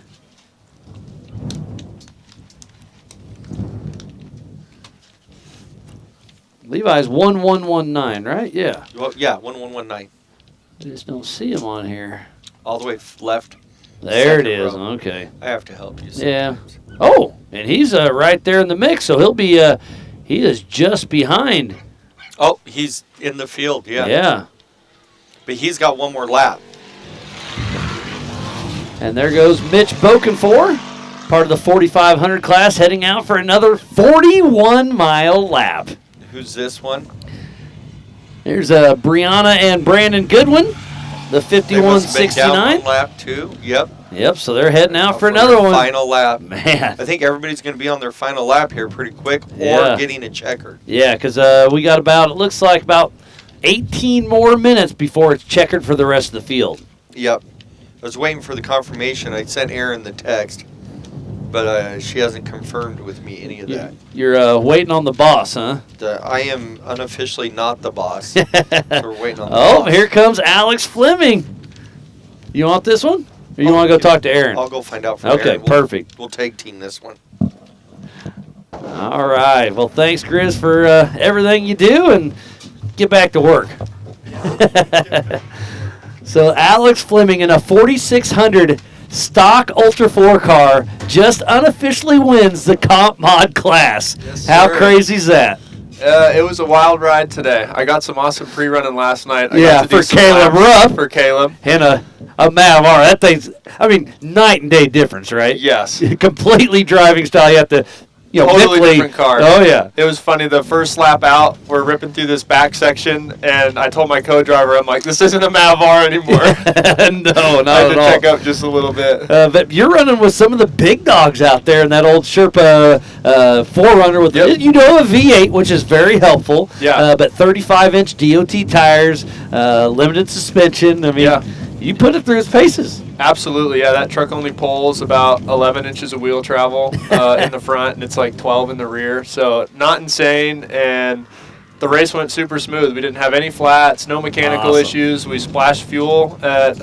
Levi's 1119, right? Yeah. Well, yeah, 1119. I just don't see him on here. All the way left. There it is. Row. Okay. I have to help you. Yeah. Oh, and he's right there in the mix, so he'll be. He is just behind. Oh, he's in the field. Yeah. Yeah. But he's got one more lap. And there goes Mitch Bokenfor, part of the 4,500 class, heading out for another 41-mile lap. Who's this one? There's Brianna and Brandon Goodwin, the 5169. Lap 2. Yep. So they're heading out for another one. Final lap. Man, I think everybody's going to be on their final lap here pretty quick, or getting a checkered. Yeah, because we got it looks like about 18 more minutes before it's checkered for the rest of the field. Yep. I was waiting for the confirmation. I sent Erin the text, but she hasn't confirmed with me any of that. You're waiting on the boss, huh? I am unofficially not the boss. So we're waiting on the boss. Here comes Alex Fleming. You want this one? Or you want to go talk to Erin? I'll go find out from Erin. Okay, perfect. We'll tag team this one. All right. Well, thanks, Grizz, for everything you do, and get back to work. So Alex Fleming in a 4600 stock Ultra 4 car just unofficially wins the comp mod class. Yes, How sir. crazy is that? It was a wild ride today. I got some awesome pre-running last night. I Yeah, got to do for some Caleb laps Ruff. For Caleb. And a MAV-R. That thing's, I mean, night and day difference, right? Yes. Completely driving style. You have to, Totally mentally- different car. Oh, yeah. It was funny. The first lap out, we're ripping through this back section, and I told my co-driver, I'm like, this isn't a MAV-R anymore. No, not I had at to all. check up just a little bit. But you're running with some of the big dogs out there in that old Sherpa 4Runner with, a V8, which is very helpful. Yeah. But 35-inch DOT tires, limited suspension. I mean, you put it through its paces. Absolutely, yeah. That truck only pulls about 11 inches of wheel travel in the front, and it's like 12 in the rear. So not insane, and the race went super smooth. We didn't have any flats, no mechanical issues. We splashed fuel at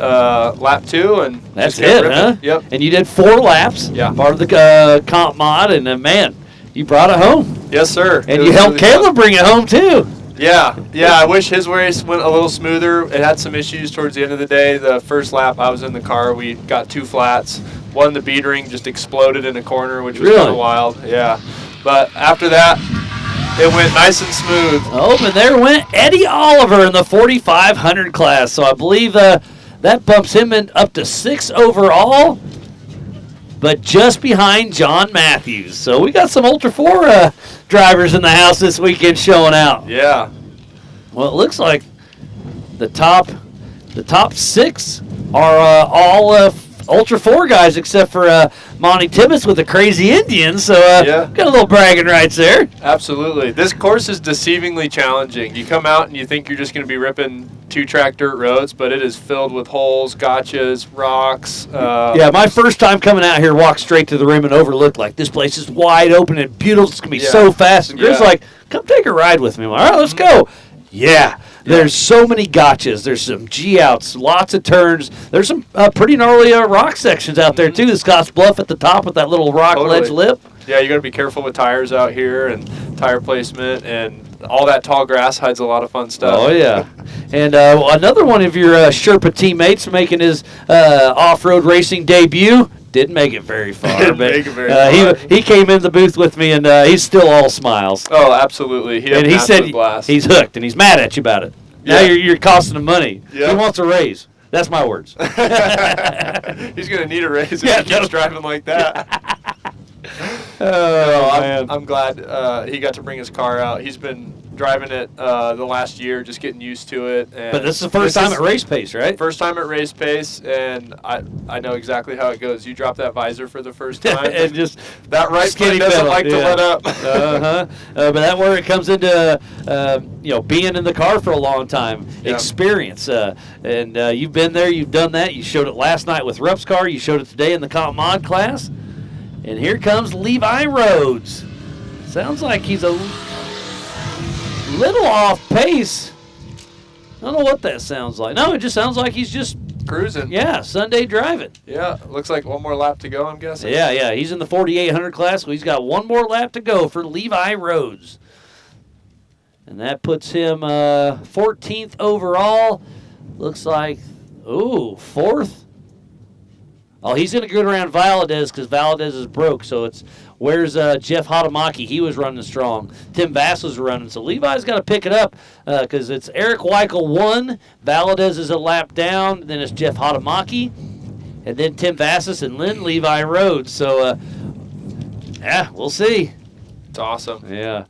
lap 2, and That's just kept it, ripping. huh? Yep. And you did 4 laps. Yeah. Part of the comp mod, and man, you brought it home. Yes, sir. And It you was helped really Caleb fun. bring it home, too. Yeah. I wish his race went a little smoother. It had some issues towards the end of the day. The first lap, I was in the car. We got 2 flats. One, the bead ring just exploded in a corner, which was kind of wild. Yeah. But after that, it went nice and smooth. Oh, and there went Eddie Oliver in the 4,500 class. So I believe that bumps him up to 6 overall, but just behind John Matthews. So we got some Ultra 4 drivers in the house this weekend showing out. Yeah. Well, it looks like the top 6 are all Ultra 4 guys, except for Monty Tibbetts with the Crazy Indians. So got a little bragging rights there. Absolutely. This course is deceivingly challenging. You come out and you think you're just going to be ripping 2-track dirt roads, but it is filled with holes, gotchas, rocks. Yeah, my first time coming out here, walked straight to the rim and overlooked like this place is wide open and beautiful. It's going to be so fast. And Griz's like, come take a ride with me. I'm like, all right, let's go. Yeah. There's so many gotchas. There's some G-outs, lots of turns. There's some pretty gnarly rock sections out there, too. The Scotts Bluff at the top with that little rock ledge lip. Yeah, you got to be careful with tires out here and tire placement, and all that tall grass hides a lot of fun stuff. Oh, yeah. And another one of your Sherpa teammates making his off-road racing debut. Didn't make it very far. Didn't but, make it very far. He came in the booth with me, and he's still all smiles. Oh, absolutely. He said he's hooked, and he's mad at you about it. Now you're costing him money. Yeah. He wants a raise. That's my words. He's going to need a raise if he keeps driving like that. I'm glad he got to bring his car out. He's been driving it the last year, just getting used to it. And but this is the first time at race pace, right? First time at race pace, and I know exactly how it goes. You drop that visor for the first time, and just that right foot doesn't like to let up. But that's where it comes into being in the car for a long time, experience. And you've been there, you've done that. You showed it last night with Rupp's car. You showed it today in the Comp Mod class. And here comes Levi Rhodes. Sounds like he's a little off pace. I don't know what that sounds like. No, it just sounds like he's just cruising. Yeah, Sunday driving. Yeah, looks like one more lap to go, I'm guessing. Yeah, he's in the 4,800 class, so he's got one more lap to go for Levi Rhodes. And that puts him 14th overall. Looks like, fourth. Oh, he's going to go around Valadez because Valadez is broke. So it's where's Jeff Hatamaki? He was running strong. Tim Vass was running. So Levi's got to pick it up because it's Eric Weichel 1. Valadez is a lap down. Then it's Jeff Hatamaki. And then Tim Vassis and Lynn Levi Rhodes. So, we'll see. It's awesome. Yeah.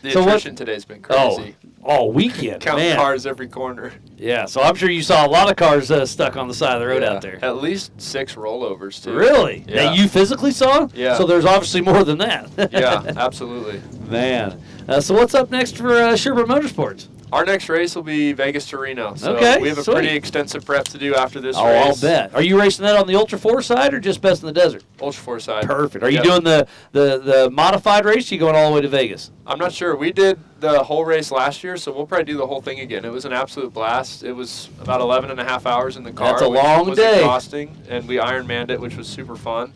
The attrition today's been crazy. All weekend. Counting cars every corner. Yeah, so I'm sure you saw a lot of cars stuck on the side of the road out there. At least 6 rollovers, too. Really? Yeah. That you physically saw? Yeah. So there's obviously more than that. Yeah, absolutely. Man. So what's up next for Sherpa Motorsports? Our next race will be Vegas to Reno. So we have a sweet. pretty extensive prep to do after this race. I'll bet. Are you racing that on the Ultra 4 side or just Best in the Desert? Ultra 4 side. Perfect. Are you doing the modified race or are you going all the way to Vegas? I'm not sure. We did the whole race last year, so we'll probably do the whole thing again. It was an absolute blast. It was about 11 and a half hours in the car. That's a long which was day. Exhausting, and we Ironmanned it, which was super fun.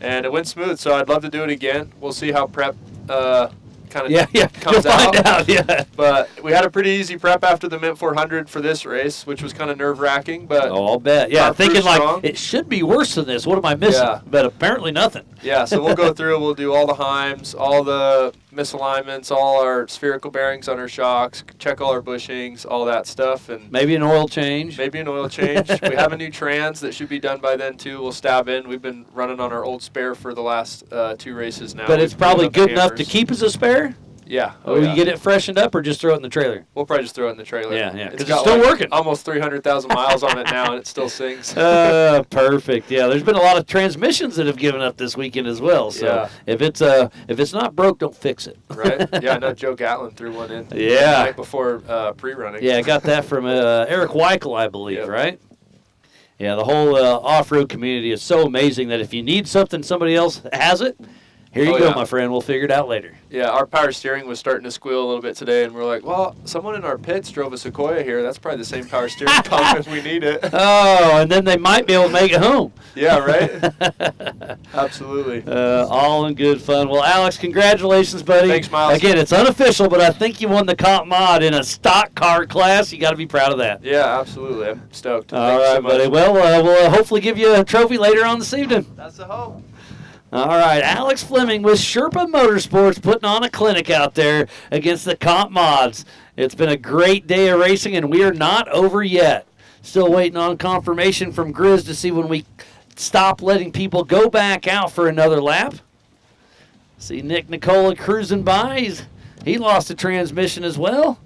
And it went smooth, so I'd love to do it again. We'll see how prep kind of You'll comes find out. Yeah. But we had a pretty easy prep after the Mint 400 for this race, which was kind of nerve-wracking. But I'll bet. Yeah, thinking strong. like it should be worse than this. What am I missing? Yeah. But apparently nothing. Yeah, so we'll go through. We'll do all the heims, all the misalignments, all our spherical bearings on our shocks, check all our bushings, all that stuff, and maybe an oil change. We have a new trans that should be done by then too. We'll stab in. We've been running on our old spare for the last 2 races now. But it's probably good enough to keep as a spare. Yeah. Or you get it freshened up, or just throw it in the trailer? We'll probably just throw it in the trailer. Yeah, yeah. It's got still working. Almost 300,000 miles on it now, and it still sings. Perfect. Yeah, there's been a lot of transmissions that have given up this weekend as well. So if it's not broke, don't fix it. Right. Yeah, I know Joe Gatlin threw one in. Yeah. The night before pre-running. Yeah, I got that from Eric Weichel, I believe. Right. Yeah, the whole off-road community is so amazing that if you need something, somebody else has it. Here you go, my friend. We'll figure it out later. Yeah, our power steering was starting to squeal a little bit today, and we're like, well, someone in our pits drove a Sequoia here. That's probably the same power steering pump if we need it. Oh, and then they might be able to make it home. Yeah, right? Absolutely. All in good fun. Well, Alex, congratulations, buddy. Thanks, Miles. Again, it's unofficial, but I think you won the comp mod in a stock car class. You got to be proud of that. Yeah, absolutely. I'm stoked. All right, so much. buddy. Well, we'll hopefully give you a trophy later on this evening. That's the hope. All right, Alex Fleming with Sherpa Motorsports putting on a clinic out there against the comp mods. It's been a great day of racing, and we are not over yet. Still waiting on confirmation from Grizz to see when we stop letting people go back out for another lap. See Nick Nicola cruising by. He lost a transmission as well.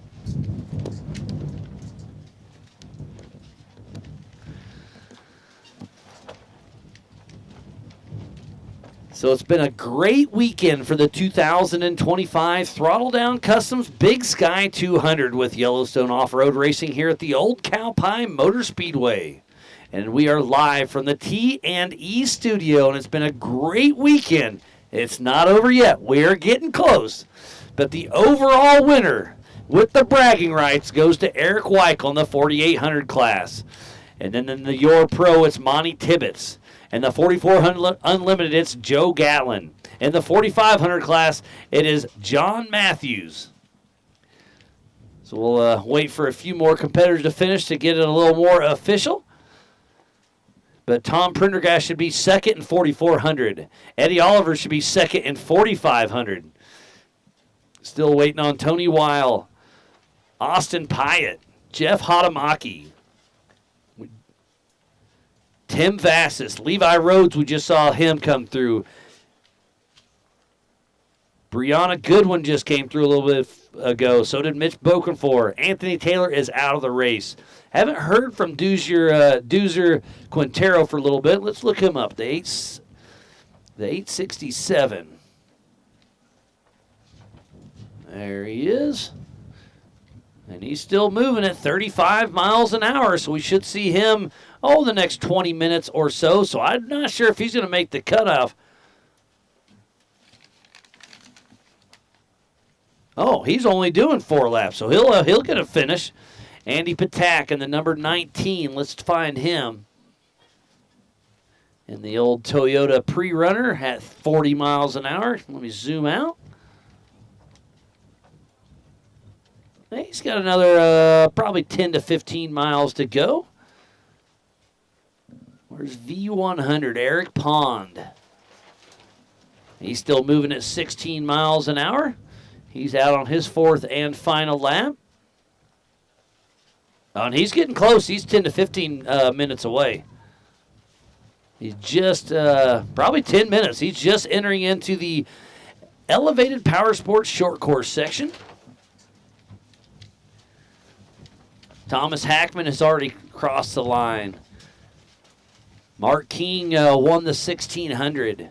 So it's been a great weekend for the 2025 Throttle Down Customs Big Sky 200 with Yellowstone Off-Road Racing here at the Old Cowpie Motor Speedway. And we are live from the T&E studio, and it's been a great weekend. It's not over yet. We're getting close. But the overall winner with the bragging rights goes to Eric Weichel in the 4800 class. And then in the Y.O.R.R Pro, it's Monty Tibbetts. And the 4400 Unlimited, it's Joe Gatlin. In the 4500 class, it is John Matthews. So we'll wait for a few more competitors to finish to get it a little more official. But Tom Prendergast should be second in 4400. Eddie Oliver should be second in 4500. Still waiting on Tony Weil, Austin Pyatt, Jeff Hatamaki, Tim Vassis, Levi Rhodes, we just saw him come through. Brianna Goodwin just came through a little bit ago. So did Mitch Bokenfor. Anthony Taylor is out of the race. Haven't heard from Doozer Quintero for a little bit. Let's look him up. The 867. There he is. And he's still moving at 35 miles an hour, so we should see him, the next 20 minutes or so. So I'm not sure if he's going to make the cutoff. Oh, he's only doing 4 laps, so he'll get a finish. Andy Patak in the number 19. Let's find him. In the old Toyota pre-runner at 40 miles an hour. Let me zoom out. He's got another probably 10 to 15 miles to go. Where's V100? Eric Pond. He's still moving at 16 miles an hour. He's out on his 4th and final lap. And he's getting close. He's 10 to 15 minutes away. He's just probably 10 minutes. He's just entering into the elevated power sports short course section. Thomas Hackman has already crossed the line. Mark King won the 1600.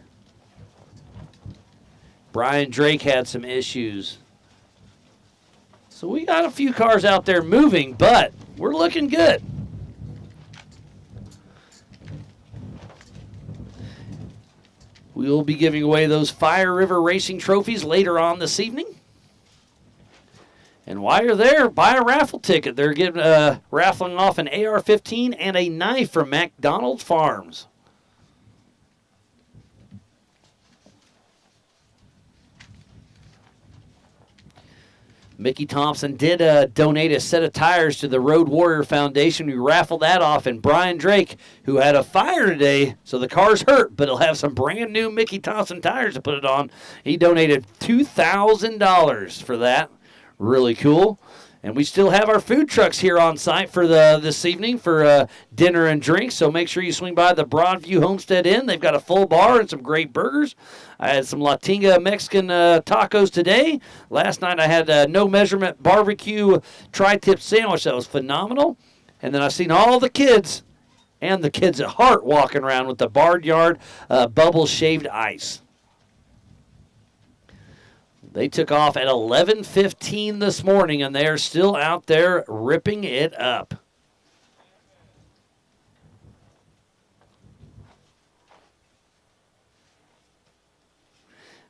Brian Drake had some issues. So we got a few cars out there moving, but we're looking good. We will be giving away those Fire River Racing trophies later on this evening. And while you're there, buy a raffle ticket. They're giving raffling off an AR-15 and a knife from McDonald Farms. Mickey Thompson did donate a set of tires to the Road Warrior Foundation. We raffled that off, and Brian Drake, who had a fire today, so the car's hurt, but he'll have some brand new Mickey Thompson tires to put it on. He donated $2,000 for that. Really cool. And we still have our food trucks here on site for this evening for dinner and drinks. So make sure you swing by the Broadview Homestead Inn. They've got a full bar and some great burgers. I had some Latinga Mexican tacos today. Last night I had a no measurement barbecue tri-tip sandwich that was phenomenal. And then I've seen all the kids and the kids at heart walking around with the Bard Yard bubble shaved ice. They took off at 11:15 this morning, and they are still out there ripping it up.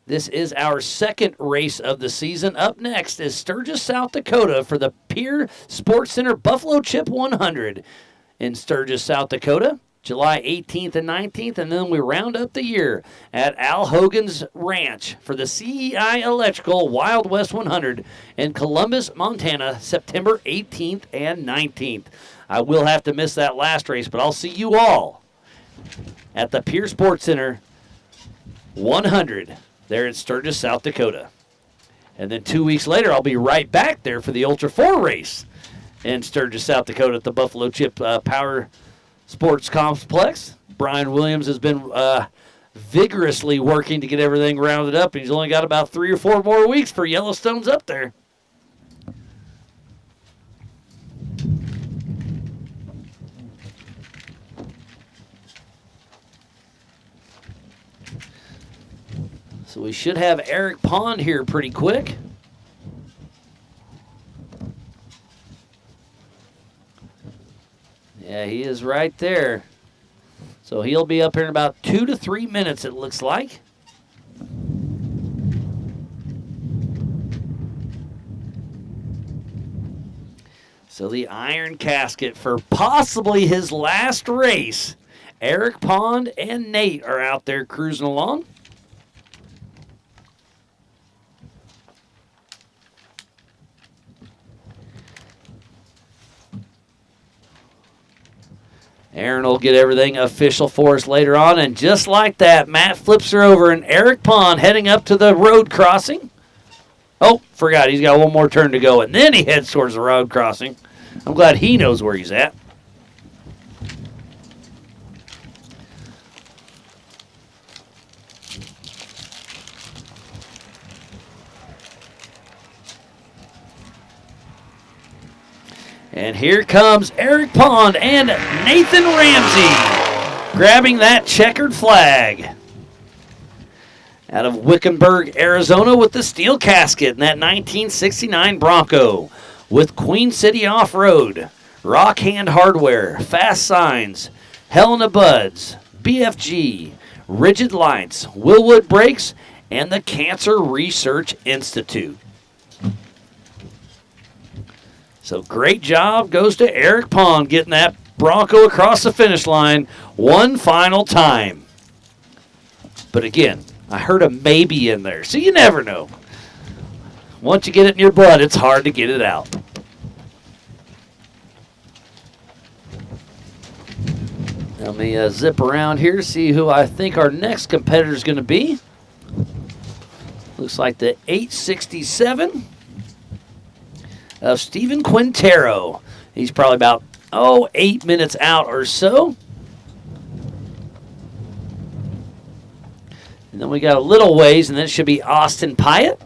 This is our second race of the season. Up next is Sturgis, South Dakota for the Pier Sports Center Buffalo Chip 100 in Sturgis, South Dakota. July 18th and 19th, and then we round up the year at Al Hogan's Ranch for the CEI Electrical Wild West 100 in Columbus, Montana, September 18th and 19th. I will have to miss that last race, but I'll see you all at the Pier Sports Center 100 there in Sturgis, South Dakota. And then 2 weeks later, I'll be right back there for the Ultra 4 race in Sturgis, South Dakota at the Buffalo Chip Power Sports Complex. Brian Williams has been vigorously working to get everything rounded up, and he's only got about 3 or 4 more weeks for Yellowstone's up there. So we should have Eric Pond here pretty quick. Yeah, he is right there. So he'll be up here in about 2 to 3 minutes, it looks like. So the iron casket for possibly his last race. Eric Pond and Nate are out there cruising along. Aaron will get everything official for us later on. And just like that, Matt flips her over, and Eric Pond heading up to the road crossing. Oh, forgot. He's got one more turn to go, and then he heads towards the road crossing. I'm glad he knows where he's at. And here comes Eric Pond and Nathan Ramsey grabbing that checkered flag. Out of Wickenburg, Arizona with the steel casket in that 1969 Bronco. With Queen City Off-Road, Rock Hand Hardware, Fast Signs, Helena Buds, BFG, Rigid Lights, Willwood Brakes, and the Cancer Research Institute. So great job goes to Eric Pond getting that Bronco across the finish line one final time. But again, I heard a maybe in there, so you never know. Once you get it in your blood, it's hard to get it out. Let me zip around here, see who I think our next competitor is going to be. Looks like the 867. Of Steven Quintero. He's probably about, 8 minutes out or so. And then we got a little ways, and then it should be Austin Pyatt.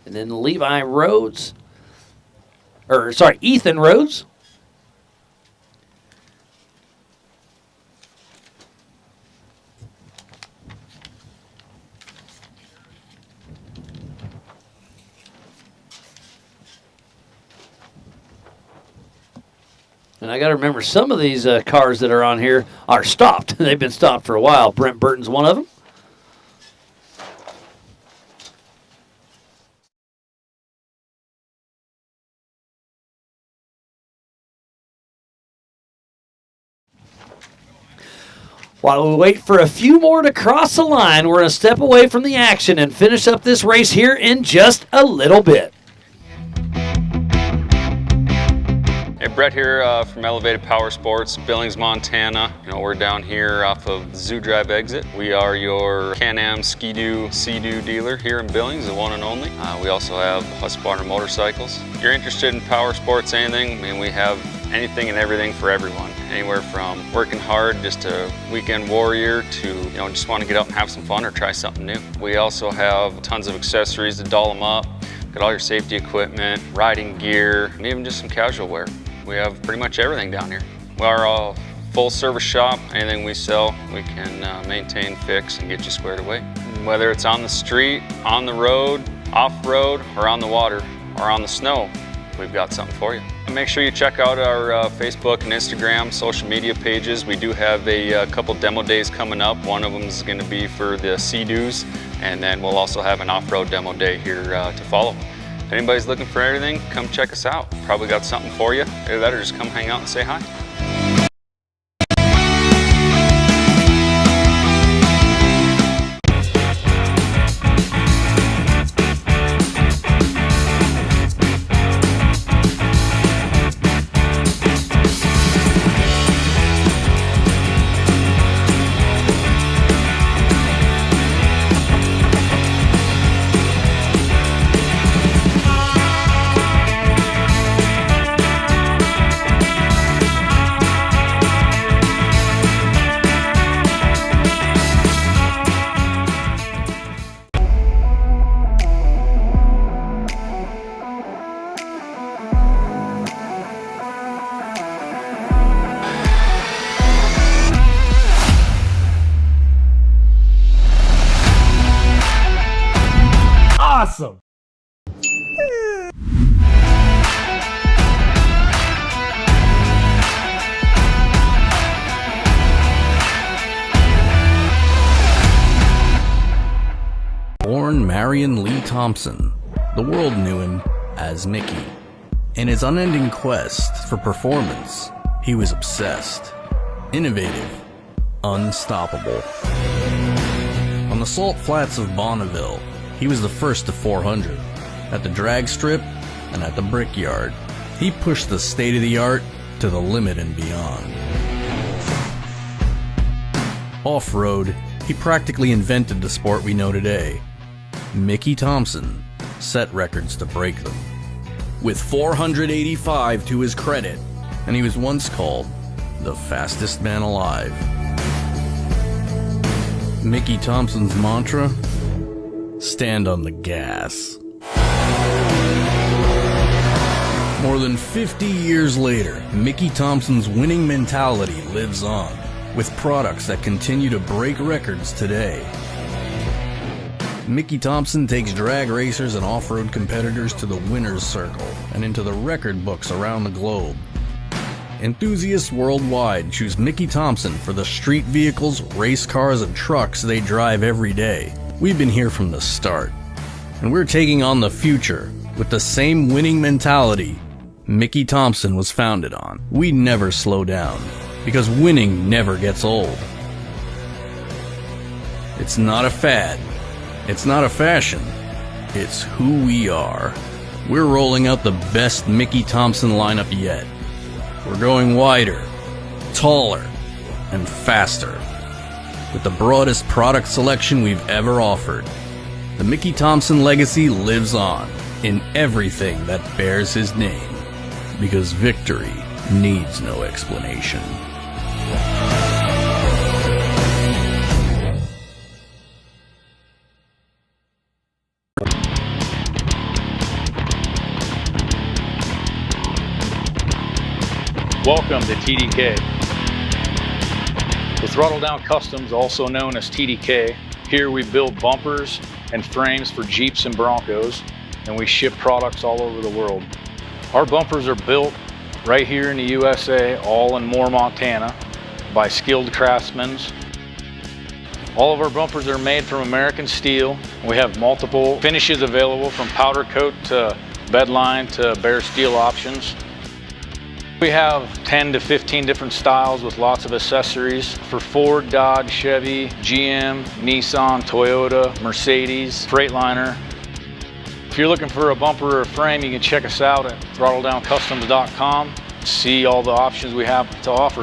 And then Ethan Rhodes. And I got to remember, some of these cars that are on here are stopped. They've been stopped for a while. Brent Burton's one of them. While we wait for a few more to cross the line, we're going to step away from the action and finish up this race here in just a little bit. Hey, Brett here from Elevated Power Sports, Billings, Montana. We're down here off of Zoo Drive exit. We are your Can-Am Ski-Doo, Sea-Doo dealer here in Billings, the one and only. We also have Husqvarna motorcycles. If you're interested in power sports, anything, we have anything and everything for everyone. Anywhere from working hard, just a weekend warrior, to just want to get out and have some fun or try something new. We also have tons of accessories to doll them up. Got all your safety equipment, riding gear, and even just some casual wear. We have pretty much everything down here. We are a full service shop. Anything we sell, we can maintain, fix, and get you squared away. Whether it's on the street, on the road, off-road, or on the water, or on the snow, we've got something for you. And make sure you check out our Facebook and Instagram social media pages. We do have a couple demo days coming up. One of them is going to be for the Sea-Doos, and then we'll also have an off-road demo day here to follow. If anybody's looking for anything, come check us out. Probably got something for you. Either that or just come hang out and say hi. Awesome. Born Marion Lee Thompson, the world knew him as Mickey. In his unending quest for performance, he was obsessed, innovative, unstoppable. On the salt flats of Bonneville, he was the first to 400. At the drag strip and at the brickyard, he pushed the state-of-the-art to the limit and beyond. Off-road, he practically invented the sport we know today. Mickey Thompson set records to break them, with 485 to his credit, and he was once called the fastest man alive. Mickey Thompson's mantra: stand on the gas. More than 50 years later, Mickey Thompson's winning mentality lives on, with products that continue to break records today. Mickey Thompson takes drag racers and off-road competitors to the winner's circle and into the record books around the globe. Enthusiasts worldwide choose Mickey Thompson for the street vehicles, race cars, and trucks they drive every day. We've been here from the start, and we're taking on the future with the same winning mentality Mickey Thompson was founded on. We never slow down, because winning never gets old. It's not a fad. It's not a fashion. It's who we are. We're rolling out the best Mickey Thompson lineup yet. We're going wider, taller, and faster, with the broadest product selection we've ever offered. The Mickey Thompson legacy lives on in everything that bears his name, because victory needs no explanation. Welcome to TDK. With Throttle Down Customs, also known as TDK, here we build bumpers and frames for Jeeps and Broncos, and we ship products all over the world. Our bumpers are built right here in the USA, all in Moore, Montana, by skilled craftsmen. All of our bumpers are made from American steel. We have multiple finishes available, from powder coat to bedline to bare steel options. We have 10 to 15 different styles with lots of accessories for Ford, Dodge, Chevy, GM, Nissan, Toyota, Mercedes, Freightliner. If you're looking for a bumper or a frame, you can check us out at throttledowncustoms.com. See all the options we have to offer.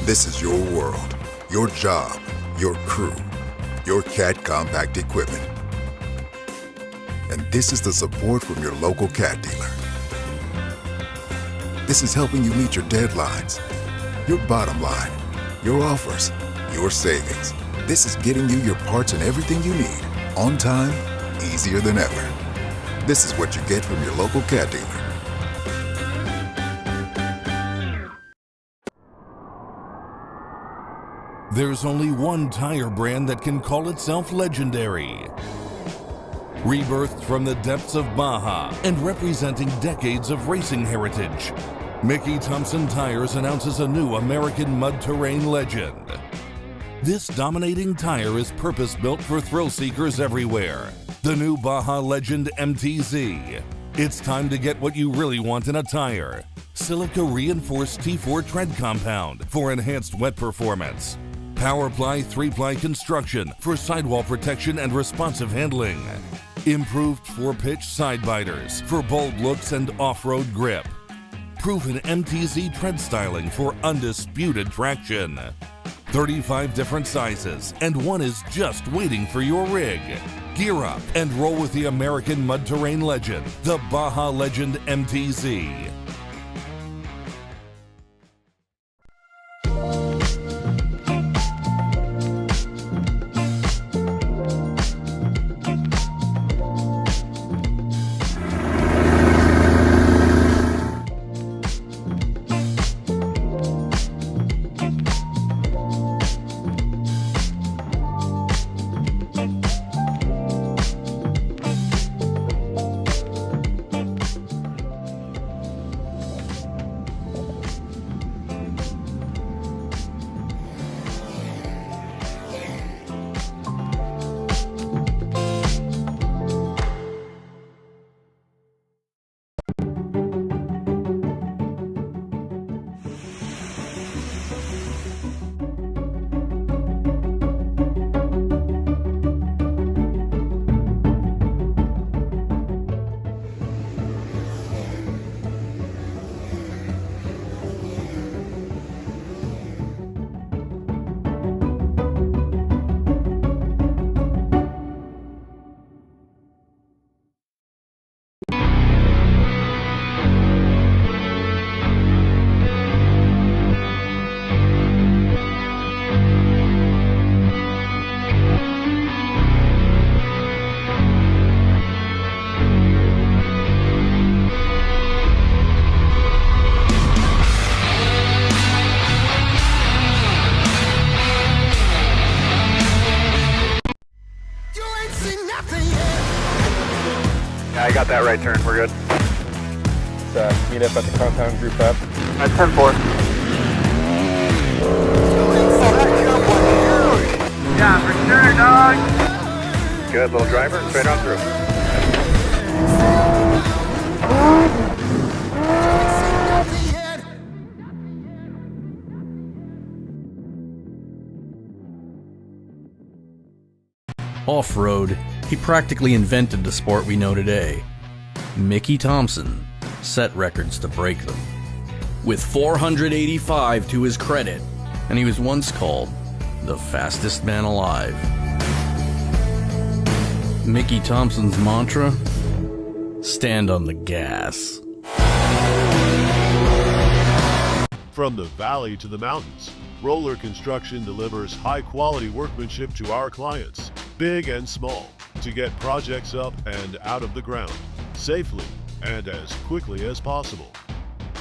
This is your world, your job, your crew, your CAT compact equipment. And this is the support from your local CAT dealer. This is helping you meet your deadlines, your bottom line, your offers, your savings. This is getting you your parts and everything you need, on time, easier than ever. This is what you get from your local CAT dealer. There's only one tire brand that can call itself legendary. Rebirthed from the depths of Baja and representing decades of racing heritage, Mickey Thompson Tires announces a new American mud terrain legend. This dominating tire is purpose-built for thrill seekers everywhere. The new Baja Legend MTZ. It's time to get what you really want in a tire. Silica reinforced T4 tread compound for enhanced wet performance. PowerPly 3-ply construction for sidewall protection and responsive handling. Improved 4-pitch side biters for bold looks and off-road grip. Proven MTZ tread styling for undisputed traction. 35 different sizes, and one is just waiting for your rig. Gear up and roll with the American mud terrain legend, the Baja Legend MTZ. I got that right turn. We're good. Let's meet up at the compound group up. At 10-4. Yeah, for sure, dog. Good, little driver, straight on through. Off-road, he practically invented the sport we know today. Mickey Thompson set records to break them. With 485 to his credit, and he was once called the fastest man alive. Mickey Thompson's mantra? Stand on the gas. From the valley to the mountains, Roller Construction delivers high-quality workmanship to our clients. big and small, to get projects up and out of the ground safely and as quickly as possible.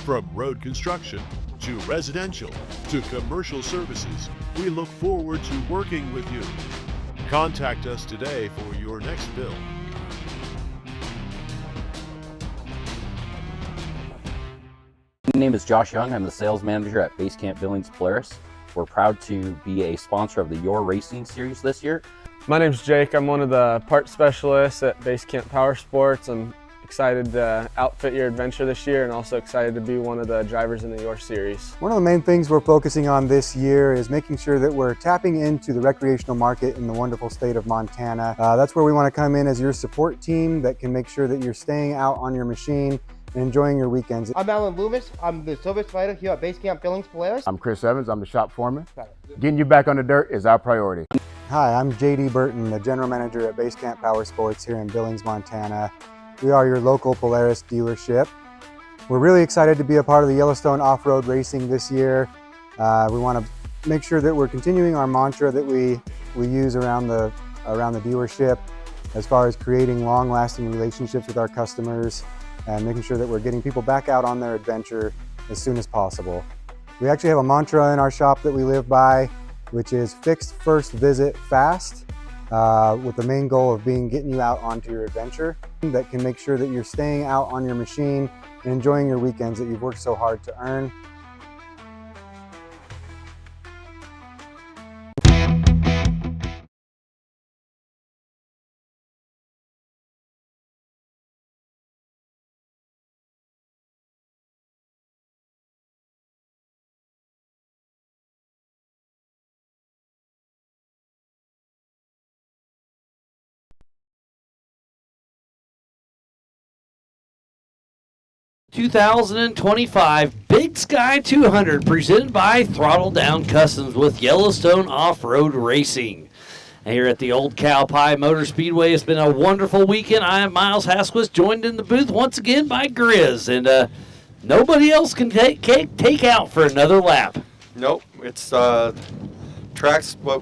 From road construction to residential to commercial services, we look forward to working with you. Contact us today for your next bill. My name is Josh Young. I'm the sales manager at Basecamp Billings Polaris. We're proud to be a sponsor of the Y.O.R.R Racing Series this year. My name's Jake. I'm one of the parts specialists at Basecamp Power Sports. I'm excited to outfit your adventure this year and also excited to be one of the drivers in the Y.O.R.R Series. One of the main things we're focusing on this year is making sure that we're tapping into the recreational market in the wonderful state of Montana. That's where we want to come in as your support team that can make sure that you're staying out on your machine and enjoying your weekends. I'm Alan Loomis. I'm the service writer here at Basecamp Billings Polaris. I'm Chris Evans. I'm the shop foreman. Getting you back on the dirt is our priority. Hi, I'm JD Burton, the general manager at Basecamp Power Sports here in Billings, Montana. We are your local Polaris dealership. We're really excited to be a part of the Yellowstone off-road racing this year. We want to make sure that we're continuing our mantra that we use around the dealership as far as creating long-lasting relationships with our customers and making sure that we're getting people back out on their adventure as soon as possible. We actually have a mantra in our shop that we live by, which is fixed first visit fast, with the main goal of getting you out onto your adventure. That can make sure that you're staying out on your machine and enjoying your weekends that you've worked so hard to earn. ...2025 Big Sky 200 presented by Throttle Down Customs with Yellowstone Off-Road Racing. Here at the Old Cow Pie Motor Speedway, it's been a wonderful weekend. I am Miles Hasquist, joined in the booth once again by Grizz, and nobody else can take out for another lap. Nope, it's tracks, well,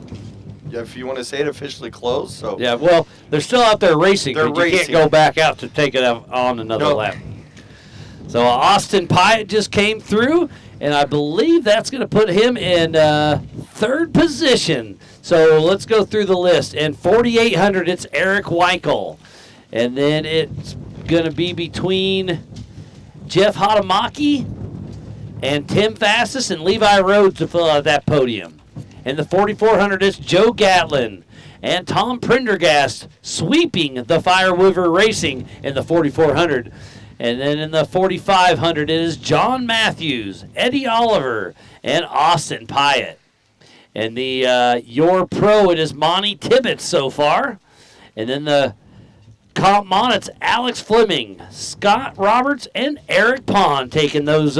if you want to say it, officially closed. So yeah, well, they're still out there racing, but you can't go back out to take it on another lap. So Austin Pyatt just came through, and I believe that's going to put him in third position. So let's go through the list. And 4,800, it's Eric Weichel. And then it's going to be between Jeff Hatamaki and Tim Fastis and Levi Rhodes to fill out that podium. In the 4,400, it's Joe Gatlin and Tom Prendergast sweeping the Fire River Racing in the 4,400. And then in the 4,500, it is John Matthews, Eddie Oliver, and Austin Pyatt. And the Y.O.R.R Pro, it is Monty Tibbetts so far. And then the Comp Mon, it's Alex Fleming, Scott Roberts, and Eric Pond taking those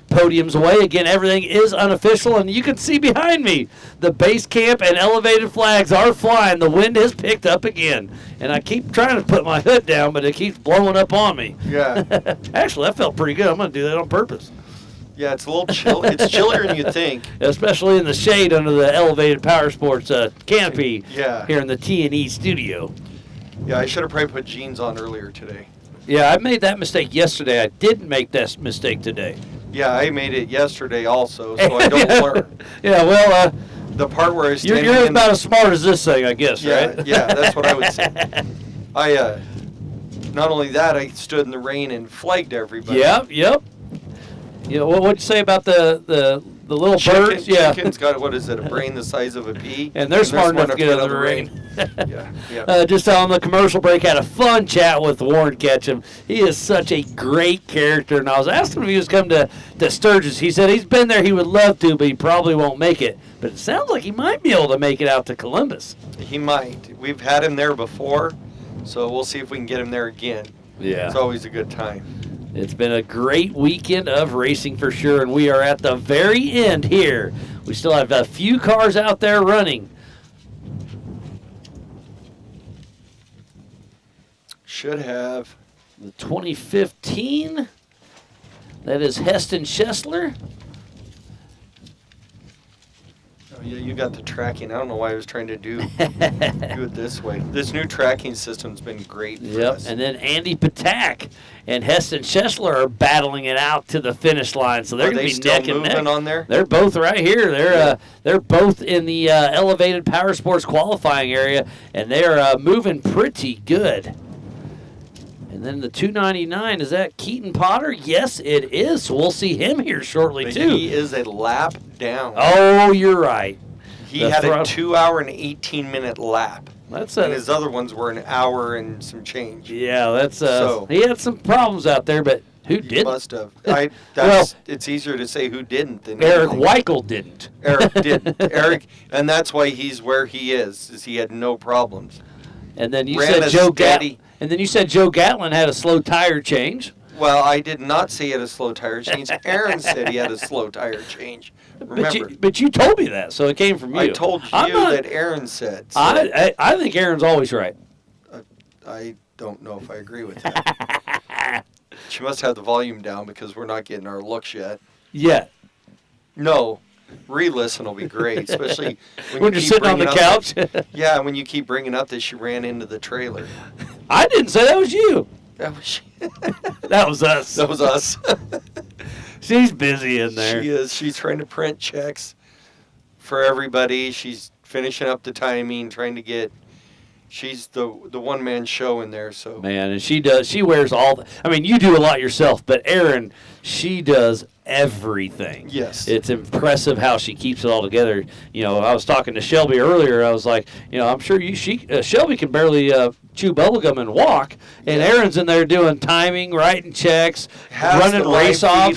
podiums away. Again, everything is unofficial, and you can see behind me the base camp and elevated flags are flying. The wind has picked up again, and I keep trying to put my hood down, but it keeps blowing up on me. Yeah. Actually, that felt pretty good. I'm going to do that on purpose. Yeah, it's a little chill. It's chillier than you think. Especially in the shade under the elevated Power Sports canopy here in the T&E studio. Yeah, I should have probably put jeans on earlier today. Yeah, I made that mistake yesterday. I didn't make that mistake today. Yeah, I made it yesterday also, so I don't learn. Yeah, well, the part where I was standing you're about as smart as this thing, I guess, right? Yeah, that's what I would say. I not only that, I stood in the rain and flagged everybody. Yep. You know, what'd you say about the little birds? Yeah. Chicken's got, what is it, a brain the size of a pea? And they're smart enough to get out of the rain. Yeah. Just on the commercial break, had a fun chat with Warren Ketchum. He is such a great character, and I was asking him if he was coming to Sturgis. He said he's been there, he would love to, but he probably won't make it. But it sounds like he might be able to make it out to Columbus. He might. We've had him there before, so we'll see if we can get him there again. Yeah. It's always a good time. It's been a great weekend of racing for sure, and we are at the very end here. We still have a few cars out there running. Should have. The 2015, that is Heston Schessler. Oh, yeah, you You got the tracking. I don't know why I was trying to do it this way. This new tracking system's been great for us. And then Andy Patak and Heston Schessler are battling it out to the finish line. So they're going to be neck and neck. On there? They're both right here. They're both in the elevated power sports qualifying area, and they're moving pretty good. And then the 299, is that Keaton Potter? Yes, it is. So we'll see him here shortly, too. He is a lap down. Oh, you're right. He had a 2 hour and 18-minute lap. And his other ones were an hour and some change. Yeah, that's he had some problems out there, but who didn't? He must have. It's easier to say who didn't than Eric anything. Weichel didn't. Eric didn't. And that's why he's where he is he had no problems. And then you said Joe Gatlin. And then you said Joe Gatlin had a slow tire change. Well, I did not say he had a slow tire change. Aaron said he had a slow tire change. Remember. But you told me that, so it came from you. I told you that Aaron said. So I think Aaron's always right. I don't know if I agree with that. She must have the volume down because we're not getting our looks yet. Yet. No. Re-listen will be great, especially when you're sitting on the couch. Yeah, when you keep bringing up that she ran into the trailer. I didn't say that was you. That was That was us. That was us. She's busy in there. She is. She's trying to print checks for everybody. She's finishing up the timing, trying to get. She's the one-man show in there. So man, and she does. She wears all. I mean, you do a lot yourself, but Erin, she does everything. Yes. It's impressive how she keeps it all together. You know, I was talking to Shelby earlier. I was like, you know, I'm sure Shelby can barely chew bubblegum and walk, and Erin's in there doing timing, writing checks, running race-offs.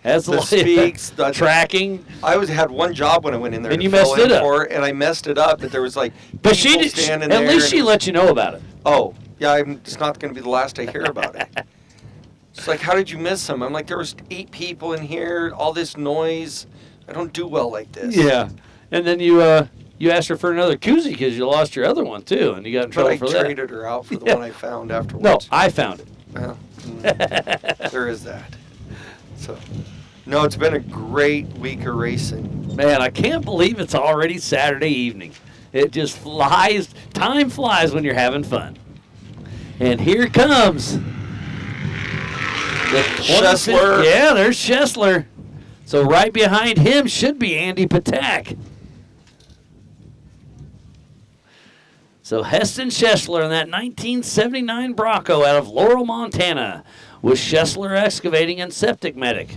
Has the speaks, the tracking. I had one job when I went in there. And you messed it up. And I messed it up, but there was like but people she did, standing there. at least she let you know about it. Oh, yeah, it's not going to be the last I hear about it. It's like, how did you miss them? I'm like, there was 8 people in here, all this noise. I don't do well like this. Yeah. And then you asked her for another koozie because you lost your other one, too, and you got in trouble for that. I traded her out for the one I found afterwards. No, I found it. Well, there is that. So, no, it's been a great week of racing. Man, I can't believe it's already Saturday evening. It just flies. Time flies when you're having fun. And here comes Schessler. Yeah, there's Schessler. So right behind him should be Andy Patak. So Heston Schessler in that 1979 Bronco out of Laurel, Montana, with Schessler Excavating and Septic Medic,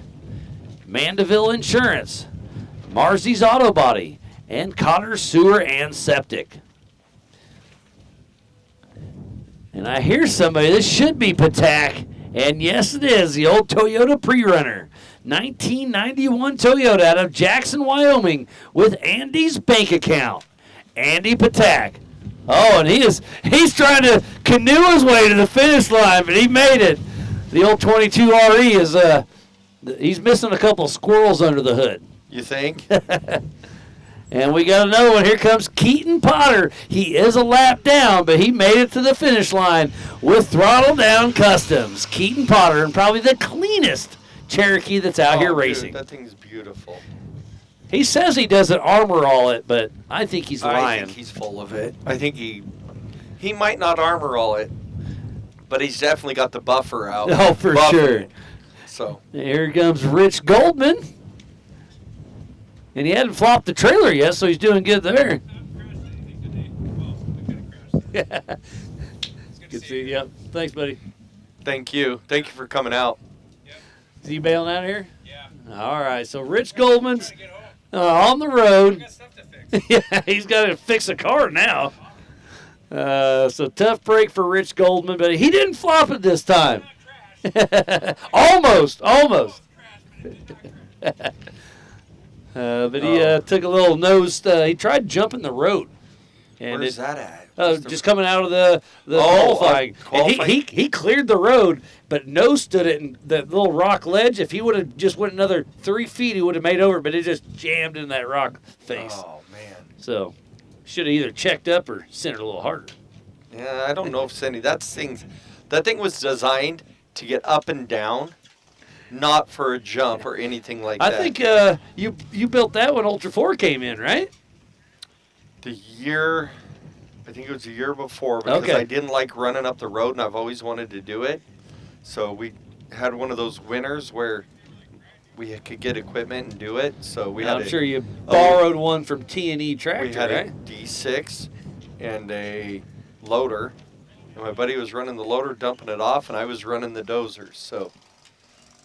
Mandeville Insurance, Marzy's Auto Body, and Cotter Sewer and Septic. And I hear somebody, this should be Patak. And yes, it is, the old Toyota Pre-Runner. 1991 Toyota out of Jackson, Wyoming, with Andy's bank account. Andy Patak. Oh, and he's trying to canoe his way to the finish line, but he made it. The old 22 RE is he's missing a couple of squirrels under the hood. You think? And we got another one. Here comes Keaton Potter. He is a lap down, but he made it to the finish line with Throttle Down Customs. Keaton Potter, and probably the cleanest Cherokee that's out here racing. Dude, that thing's beautiful. He says he doesn't armor all it, but I think he's lying. I think he's full of it. I think he might not armor all it, but he's definitely got the buffer out. Oh, for sure. It. So here comes Rich Goldman. And he hadn't flopped the trailer yet, so he's doing good there. Good to see you. Yep. Thanks, buddy. Thank you. Thank you for coming out. Is he bailing out here? Yeah. All right. So Rich Goldman's on the road. Yeah, he's got to fix a car now. So tough break for Rich Goldman, but he didn't flop it this time. Almost. But he took a little nose. He tried jumping the road. And where's that at? Just coming out of the qualifying. And he cleared the road, but nose stood it in that little rock ledge. If he would have just went another 3 feet, he would have made over. But it just jammed in that rock face. Oh man! So should have either checked up or sent it a little harder. Yeah, I don't know if Cindy. That thing was designed to get up and down. Not for a jump or anything like that. I think you built that when Ultra 4 came in, right? The year, I think it was the year before, because I didn't like running up the road, and I've always wanted to do it. So we had one of those winters where we could get equipment and do it. So we had. I'm sure you borrowed one from T&E Tractor, We had right? a D6 and a loader, and my buddy was running the loader, dumping it off, and I was running the dozers. So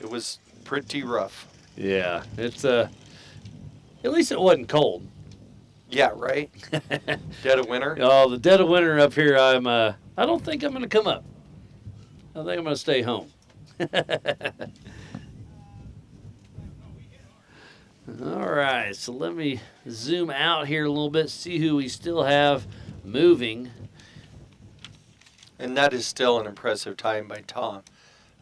it was pretty rough. Yeah, it's at least it wasn't cold. Yeah, right. Dead of winter. Oh, the dead of winter up here. I don't think I'm going to come up. I think I'm going to stay home. All right, so let me zoom out here a little bit, see who we still have moving. And that is still an impressive time by Tom.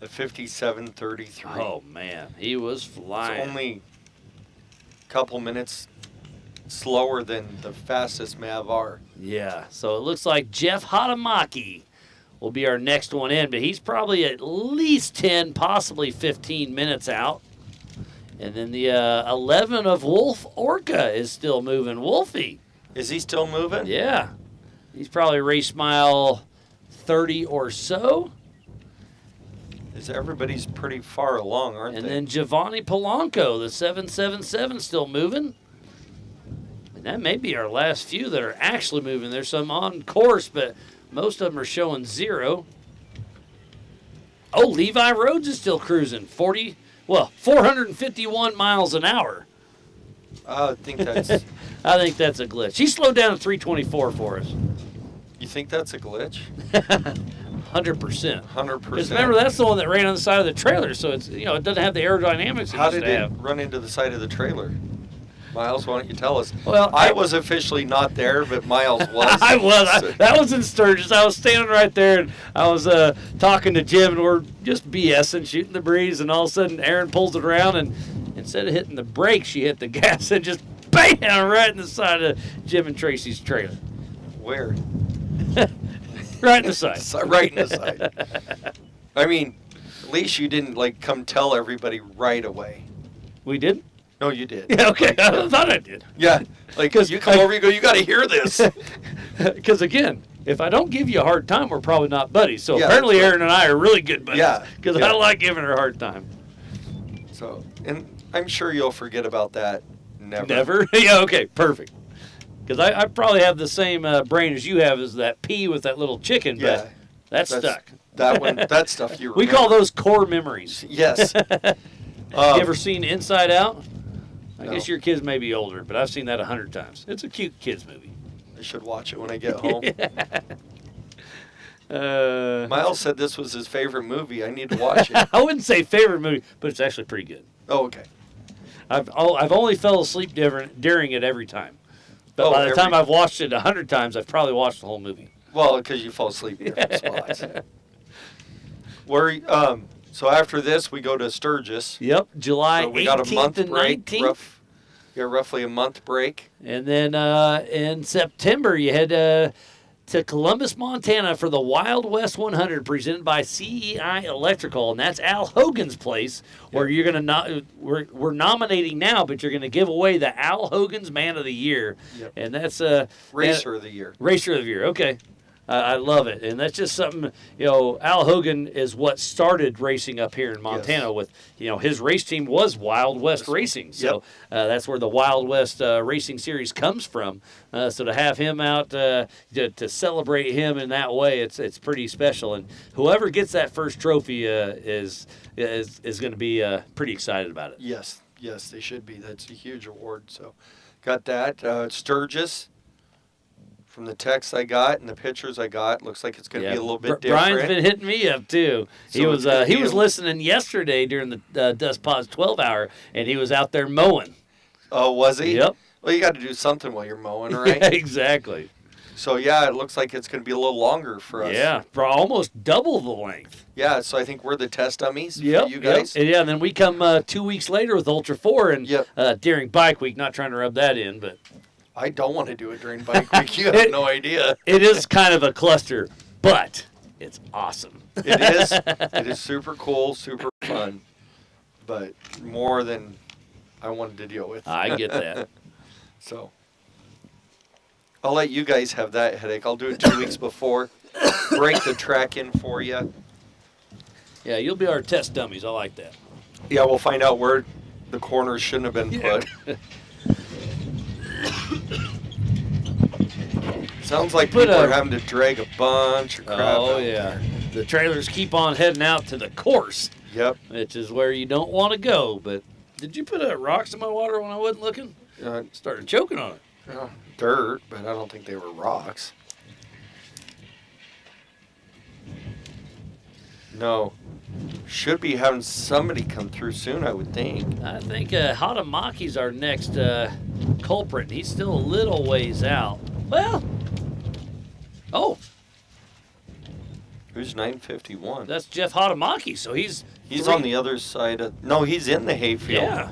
A 57:33. Oh, man, he was flying. It's only a couple minutes slower than the fastest Y.O.R.R. Yeah, so it looks like Jeff Hatamaki will be our next one in, but he's probably at least 10, possibly 15 minutes out. And then the 11 of Wolf Orca is still moving. Wolfie. Is he still moving? Yeah. He's probably race mile 30 or so. Everybody's pretty far along, aren't they? And then Giovanni Polanco, the 777, still moving. And that may be our last few that are actually moving. There's some on course, but most of them are showing 0. Oh, Levi Rhodes is still cruising. 451 miles an hour. I think that's... I think that's a glitch. He slowed down to 324 for us. You think that's a glitch? 100%. 100%. Because remember, that's the one that ran on the side of the trailer, so it's it doesn't have the aerodynamics it How used did to it have. run into the side of the trailer? Miles, why don't you tell us? Well, I was officially not there, but Miles was. I was. That was in Sturgis. I was standing right there, and I was talking to Jim, and we're just BSing, shooting the breeze, and all of a sudden Aaron pulls it around, and instead of hitting the brake, she hit the gas and just bam right in the side of Jim and Tracy's trailer. Where? Right in the side. Right in the side. I mean, at least you didn't come tell everybody right away. We didn't? No, you did. Yeah, okay. I thought I did. Yeah. Because you come over, you go, you got to hear this. Because, again, if I don't give you a hard time, we're probably not buddies. So Yeah, apparently that's right. Aaron and I are really good buddies. Yeah, Because yeah. I like giving her a hard time. So, and I'm sure you'll forget about that. Never. Never? Yeah, okay, perfect. Because I probably have the same brain as you have, as that pea with that little chicken, Yeah. but that's stuck. That one, that stuff you remember. We call those core memories. Yes. You ever seen Inside Out? I No. guess your kids may be older, but I've seen that 100 times. It's a cute kids movie. I should watch it when I get home. Miles said this was his favorite movie. I need to watch it. I wouldn't say favorite movie, but it's actually pretty good. Oh, okay. I've only fell asleep during it every time. But by the time I've watched it 100 times, I've probably watched the whole movie. Well, because you fall asleep in different spots. So after this, we go to Sturgis. Yep, July 18th so we got a month and break. 19th. Roughly a month break. And then in September, you head to Columbus, Montana for the Wild West 100 presented by CEI Electrical. And that's Al Hogan's place where you're going to we're nominating now, but you're going to give away the Al Hogan's Man of the Year. Yep. And that's Racer of the Year. Racer of the Year, okay. I love it. And that's just something, Al Hogan is what started racing up here in Montana with, his race team was Wild West Racing. So that's where the Wild West Racing Series comes from. So to have him out to celebrate him in that way, it's pretty special. And whoever gets that first trophy is going to be pretty excited about it. Yes, they should be. That's a huge award. So got that. Sturgis. From the texts I got and the pictures I got, looks like it's going to be a little bit different. Brian's been hitting me up too. So he was listening yesterday during the Dust Pause 12 hour, and he was out there mowing. Oh, was he? Yep. Well, you got to do something while you're mowing, right? Yeah, exactly. So it looks like it's going to be a little longer for us. Yeah, for almost double the length. Yeah, so I think we're the test dummies for you Yep. guys. And then we come 2 weeks later with Ultra 4 and during Bike Week. Not trying to rub that in, but. I don't want to do it during Bike Week. You have no idea. It is kind of a cluster, but it's awesome. It is. It is super cool, super fun, but more than I wanted to deal with. I get that. So, I'll let you guys have that headache. I'll do it 2 weeks before. Break the track in for you. Yeah, you'll be our test dummies. I like that. Yeah, we'll find out where the corners shouldn't have been put. Sounds like people are having to drag a bunch of crap out there. The trailers keep on heading out to the course. Yep. Which is where you don't want to go. But did you put rocks in my water when I wasn't looking? Started choking on it. Dirt, but I don't think they were rocks. No. Should be having somebody come through soon, I would think. I think Hatamaki's our next culprit. He's still a little ways out. Well, Who's 951? That's Jeff Hatamaki, so he's on the other side of... No, he's in the hayfield. Yeah.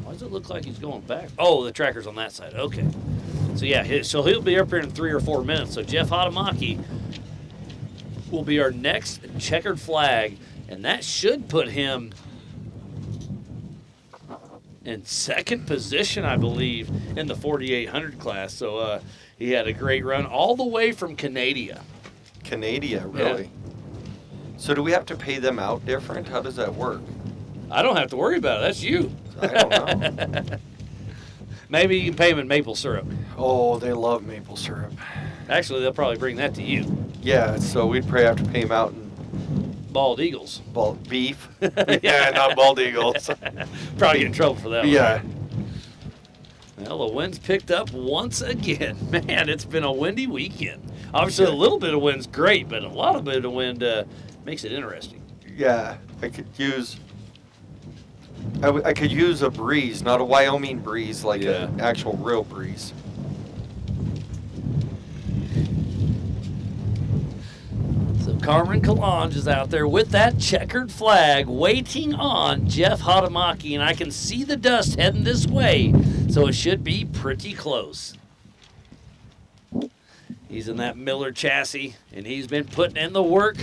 Why does it look like he's going back? Oh, the tracker's on that side. Okay. So, yeah, so he'll be up here in 3 or 4 minutes. So, Jeff Hatamaki will be our next checkered flag, and that should put him in second position, I believe, in the 4,800 class. So, he had a great run all the way from Canada. Canada, really? Yeah. So do we have to pay them out different? How does that work? I don't have to worry about it. That's you. I don't know. Maybe you can pay them in maple syrup. Oh, they love maple syrup. Actually, they'll probably bring that to you. Yeah, so we'd probably have to pay them out in... Bald eagles. Beef. Yeah, not bald eagles. Probably get in trouble for that one. Yeah. Well, the wind's picked up once again. Man, it's been a windy weekend. Obviously, a little bit of wind's great, but a lot of bit of wind makes it interesting. Yeah, I could use a breeze, not a Wyoming breeze, like an actual real breeze. So Carmen Kalange is out there with that checkered flag, waiting on Jeff Hatamaki, and I can see the dust heading this way, so it should be pretty close. He's in that Miller chassis, and he's been putting in the work.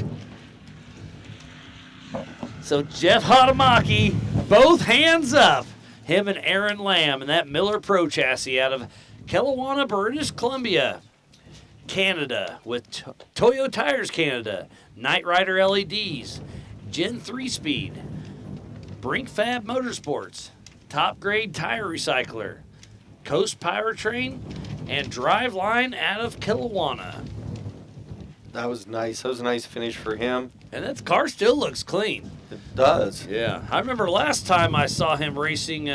So Jeff Hatamaki, both hands up. Him and Aaron Lamb in that Miller Pro chassis out of Kelowna, British Columbia, Canada, with Toyo Tires Canada, Knight Rider LEDs, Gen 3 Speed, Brink Fab Motorsports, Top Grade Tire Recycler, Coast Powertrain, and Driveline out of Kelowna. That was nice. That was a nice finish for him. And that car still looks clean. It does. Yeah. I remember last time I saw him racing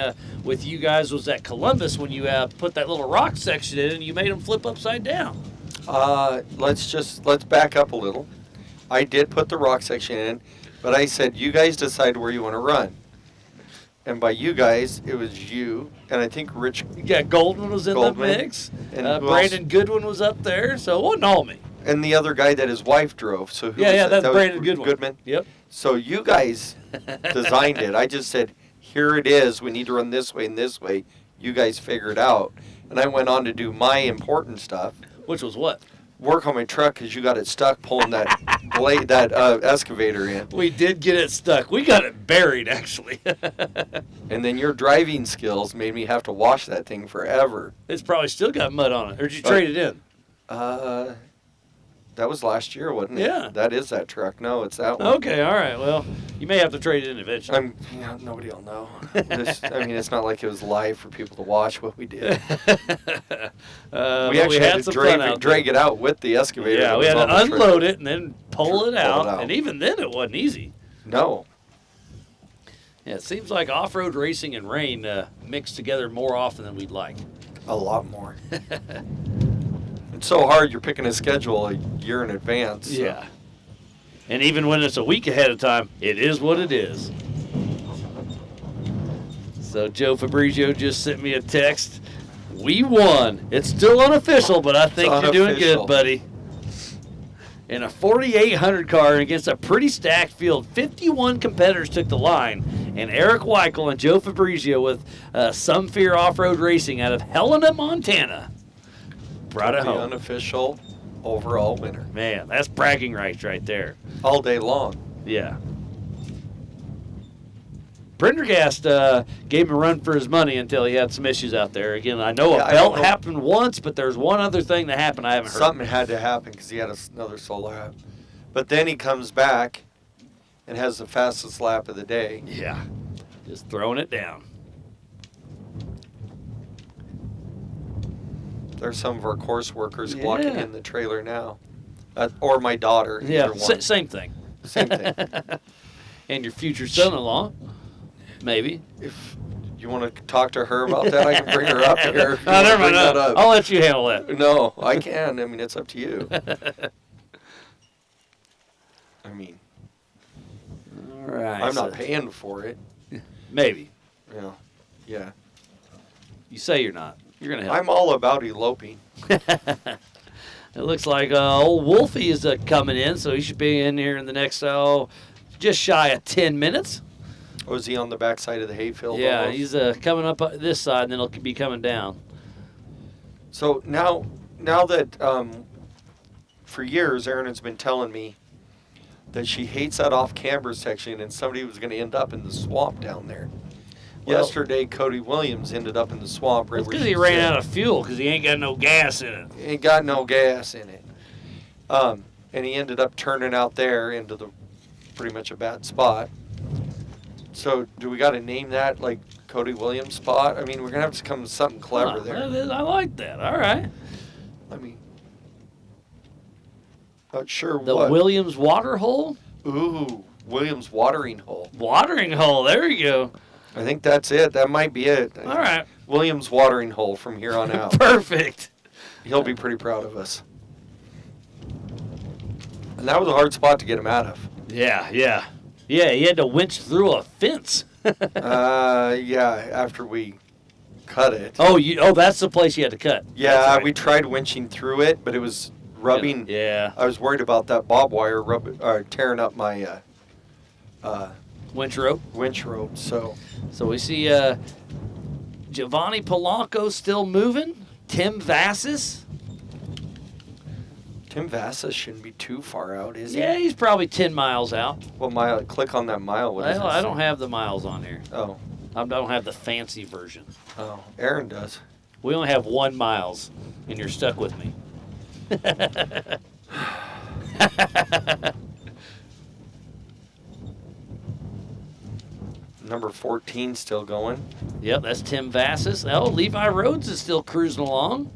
with you guys was at Columbus when you put that little rock section in and you made him flip upside down. Let's back up a little. I did put the rock section in, but I said, you guys decide where you want to run. And by you guys, it was you, and I think Rich... Yeah, Goldman was in the mix. And Brandon Goodwin was up there, so it wasn't all me. And the other guy that his wife drove. So who that's that Brandon was Goodwin. Yep. So you guys designed it. I just said, here it is. We need to run this way and this way. You guys figure it out. And I went on to do my important stuff. Which was what? Work on my truck because you got it stuck pulling that blade, that excavator in. We did get it stuck. We got it buried, actually. And then your driving skills made me have to wash that thing forever. It's probably still got mud on it. Or did you trade it in? That was last year, wasn't it? Yeah. That is that truck. No, it's that one. Okay, all right. Well, you may have to trade it in eventually. Nobody will know. It's not like it was live for people to watch what we did. We actually had to drag it out with the excavator. Yeah, we had to unload it and then pull it out. And even then, it wasn't easy. No. Yeah, it seems like off-road racing and rain mix together more often than we'd like. A lot more. It's so hard. You're picking a schedule a year in advance. So. Yeah. And even when it's a week ahead of time, it is what it is. So Joe Fabrizio just sent me a text. We won. It's still unofficial, but I think you're doing good, buddy. In a 4,800 car against a pretty stacked field, 51 competitors took the line, and Eric Weichel and Joe Fabrizio with Some Fear Off-Road Racing out of Helena, Montana. Brought it home. The unofficial overall winner. Man, that's bragging rights right there. All day long. Yeah. Prendergast gave him a run for his money until he had some issues out there. Again, I know Yeah, a belt happened once, but there's one other thing that happened I haven't heard. Something had to happen because he had another solo lap. But then he comes back and has the fastest lap of the day. Yeah, just throwing it down. There's some of our course workers walking in the trailer now. Or my daughter. Yeah, either one. same thing. Same thing. And your future son-in-law, maybe. If you want to talk to her about that, I can bring her up here. If you No, wanna never bring mind. that up. I'll let you handle that. No, I can. I mean, it's up to you. I mean, all right. I'm not paying for it. Maybe. Yeah. You say you're not. You're going to help. I'm all about eloping. It looks like old Wolfie is coming in, so he should be in here in the next, just shy of 10 minutes. Oh, is he on the backside of the hayfield? Yeah, almost? he's coming up this side, and then he'll be coming down. So now that for years Erin has been telling me that she hates that off-camber section and somebody was going to end up in the swamp down there. Well, yesterday, Cody Williams ended up in the swamp. Right It's because he ran out of fuel because he ain't got no gas in it. He ain't got no gas in it. And he ended up turning out there into the pretty much a bad spot. So do we got to name that like Cody Williams spot? I mean, we're going to have to come with something clever there. I like that. All right. I mean, not sure The what. Williams water hole? Ooh, Williams watering hole. Watering hole. There you go. I think that's it. That might be it. All right. Williams watering hole from here on out. Perfect. He'll be pretty proud of us. And that was a hard spot to get him out of. Yeah, he had to winch through a fence. Yeah, after we cut it. Oh, that's the place you had to cut. Yeah, That's right. we tried winching through it, but it was rubbing. Yeah. I was worried about that bob wire tearing up my winch rope. So we see Giovanni Polanco still moving. Tim Vassis. Tim Vassis shouldn't be too far out, is he? Yeah, he's probably 10 miles out. What mile? Click on that mile. What is Well, it I say? don't have the miles on here. Oh. I don't have the fancy version. Oh, Aaron does. We only have 1 miles, and you're stuck with me. Number 14 still going. Yep, that's Tim Vassis. Oh, Levi Rhodes is still cruising along.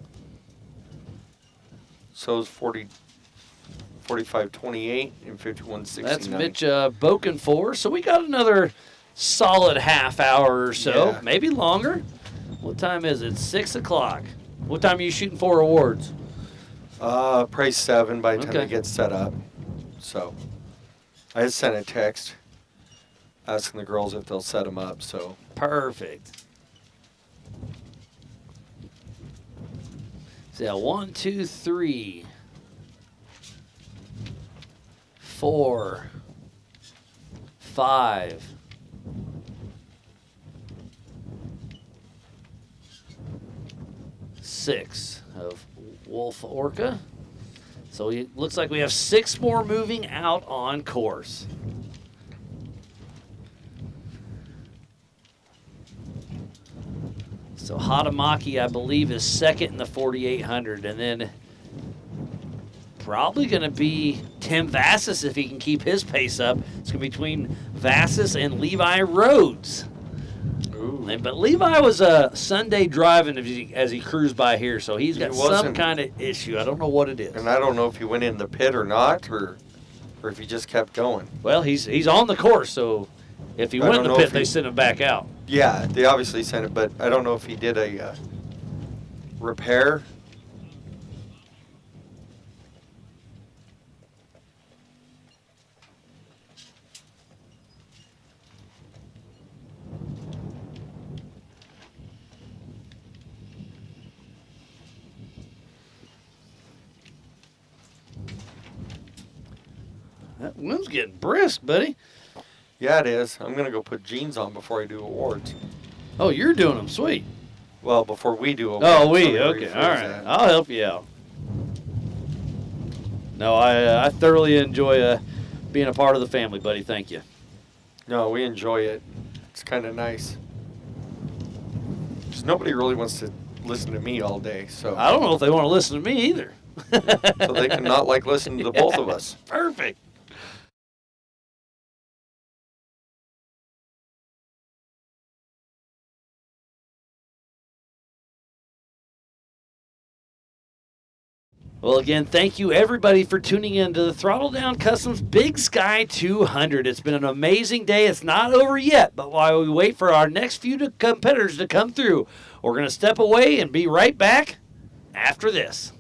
So is 45.28 and 51.69. That's Mitch Bokenfor. So we got another solid half hour or so, Yeah. maybe longer. What time is it? 6 o'clock. What time are you shooting for awards? Probably 7 by the time Okay. it gets set up. So I just sent a text asking the girls if they'll set them up. So Perfect. So 1, 2, 3, 4, 5. 6 of Wolf Orca. So it looks like we have 6 more moving out on course. So Hatamaki, I believe, is second in the 4,800. And then probably going to be Tim Vassis if he can keep his pace up. It's going to be between Vassis and Levi Rhodes. But Levi was Sunday driving as he cruised by here, so he's got some kind of issue. I don't know what it is. And I don't know if he went in the pit or not, or if he just kept going. Well, he's on the course, so if he went in the pit, they sent him back out. Yeah, they obviously sent it, but I don't know if he did a repair. That wind's getting brisk, buddy. Yeah, it is. I'm going to go put jeans on before I do awards. Oh, you're doing them. Sweet. Well, before we do awards. Oh, let me okay. rephrase All right. that. I'll help you out. No, I thoroughly enjoy being a part of the family, buddy. Thank you. No, we enjoy it. It's kind of nice. Because nobody really wants to listen to me all day. So I don't know if they want to listen to me either. So they can not listen to both of us. Perfect. Well, again, thank you everybody for tuning in to the Throttle Down Customs Big Sky 200. It's been an amazing day. It's not over yet, but while we wait for our next few competitors to come through, we're going to step away and be right back after this.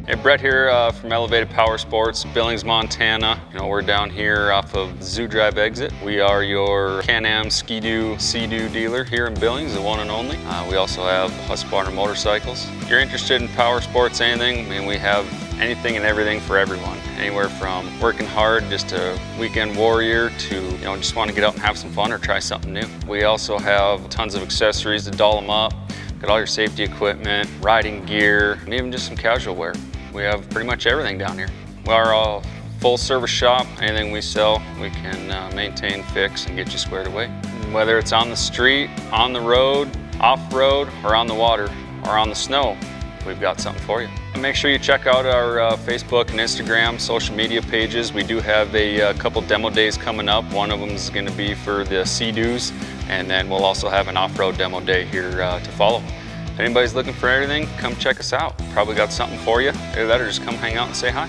Hey, Brett here from Elevated Power Sports, Billings, Montana. We're down here off of the Zoo Drive exit. We are your Can-Am Ski-Doo, Sea-Doo dealer here in Billings, the one and only. We also have Husqvarna motorcycles. If you're interested in power sports, anything, we have anything and everything for everyone. Anywhere from working hard, just a weekend warrior, to just want to get out and have some fun or try something new. We also have tons of accessories to doll them up. Got all your safety equipment, riding gear, and even just some casual wear. We have pretty much everything down here. We are a full service shop. Anything we sell, we can maintain, fix, and get you squared away. Whether it's on the street, on the road, off-road, or on the water, or on the snow, we've got something for you. Make sure you check out our Facebook and Instagram social media pages. We do have a couple demo days coming up. One of them is going to be for the Sea-Doos, and then we'll also have an off-road demo day here to follow. If anybody's looking for anything, come check us out. Probably got something for you. Either that or just come hang out and say hi.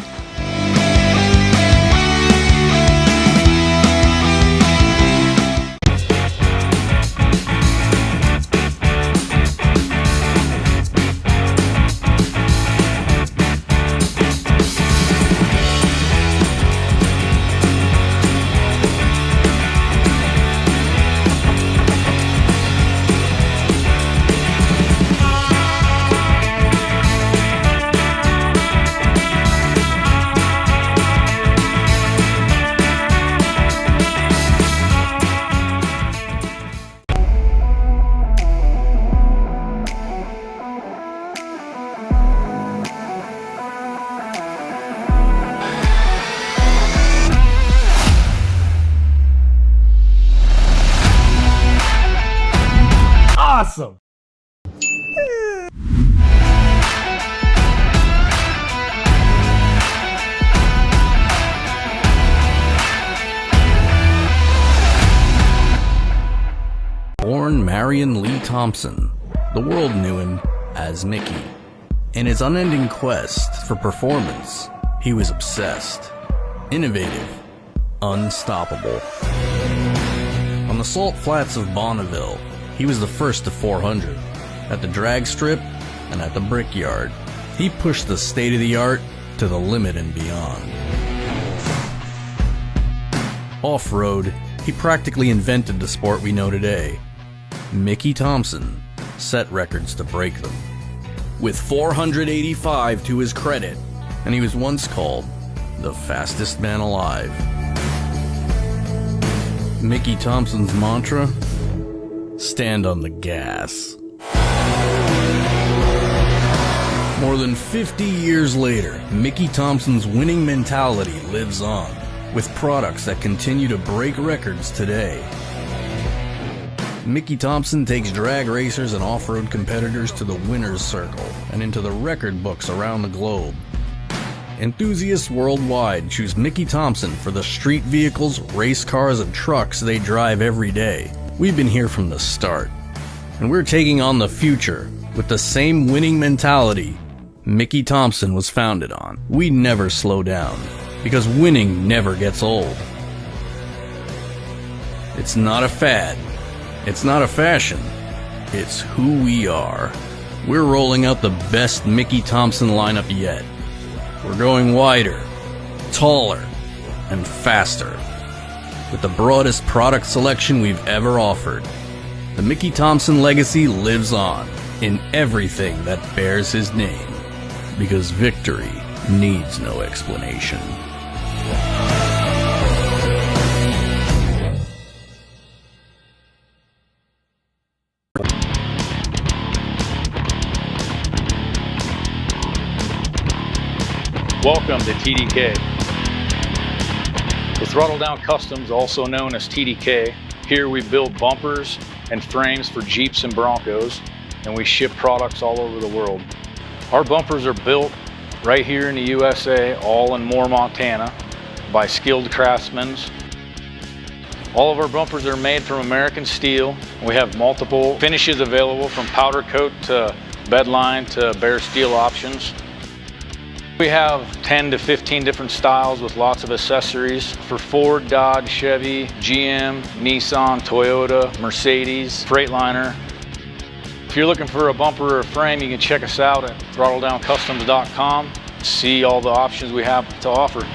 Awesome. Born Marion Lee Thompson, the world knew him as Mickey. In his unending quest for performance, he was obsessed, innovative, unstoppable. On the salt flats of Bonneville, he was the first to 400. At the drag strip and at the brickyard, he pushed the state-of-the-art to the limit and beyond. Off-road, he practically invented the sport we know today. Mickey Thompson set records to break them. With 485 to his credit, and he was once called the fastest man alive. Mickey Thompson's mantra: stand on the gas. More than 50 years later, Mickey Thompson's winning mentality lives on, with products that continue to break records today. Mickey Thompson takes drag racers and off-road competitors to the winner's circle and into the record books around the globe. Enthusiasts worldwide choose Mickey Thompson for the street vehicles, race cars, and trucks they drive every day. We've been here from the start, and we're taking on the future with the same winning mentality Mickey Thompson was founded on. We never slow down, because winning never gets old. It's not a fad. It's not a fashion. It's who we are. We're rolling out the best Mickey Thompson lineup yet. We're going wider, taller, and faster, with the broadest product selection we've ever offered. The Mickey Thompson legacy lives on in everything that bears his name, because victory needs no explanation. Welcome to TDK. With Throttle Down Customs, also known as TDK, here we build bumpers and frames for Jeeps and Broncos, and we ship products all over the world. Our bumpers are built right here in the USA, all in Y.O.R.R, Montana, by skilled craftsmen. All of our bumpers are made from American steel. We have multiple finishes available, from powder coat to bedline to bare steel options. We have 10 to 15 different styles with lots of accessories for Ford, Dodge, Chevy, GM, Nissan, Toyota, Mercedes, Freightliner. If you're looking for a bumper or a frame, you can check us out at throttledowncustoms.com. See all the options we have to offer.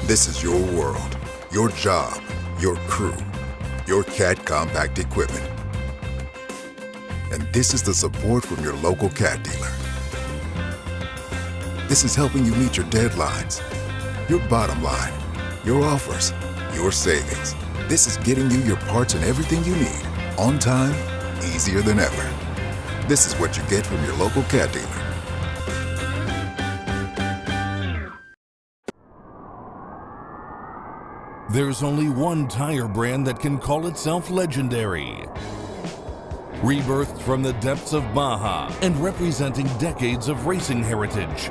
This is your world, your job, your crew, your CAT compact equipment. And this is the support from your local CAT dealer. This is helping you meet your deadlines, your bottom line, your offers, your savings. This is getting you your parts and everything you need on time, easier than ever. This is what you get from your local CAT dealer. There's only one tire brand that can call itself legendary. Rebirthed from the depths of Baja and representing decades of racing heritage,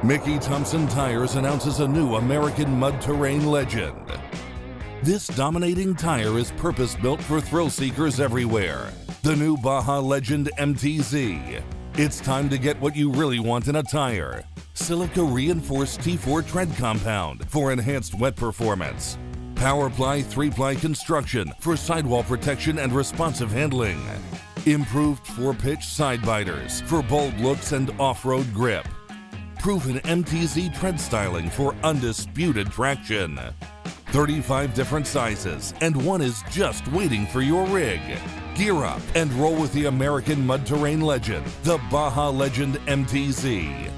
Mickey Thompson Tires announces a new American mud terrain legend. This dominating tire is purpose-built for thrill seekers everywhere. The new Baja Legend MTZ. It's time to get what you really want in a tire. Silica reinforced T4 tread compound for enhanced wet performance. PowerPly 3-ply construction for sidewall protection and responsive handling. Improved 4-pitch side biters for bold looks and off-road grip. Proven MTZ tread styling for undisputed traction. 35 different sizes, and one is just waiting for your rig. Gear up and roll with the American mud terrain legend, the Baja Legend MTZ.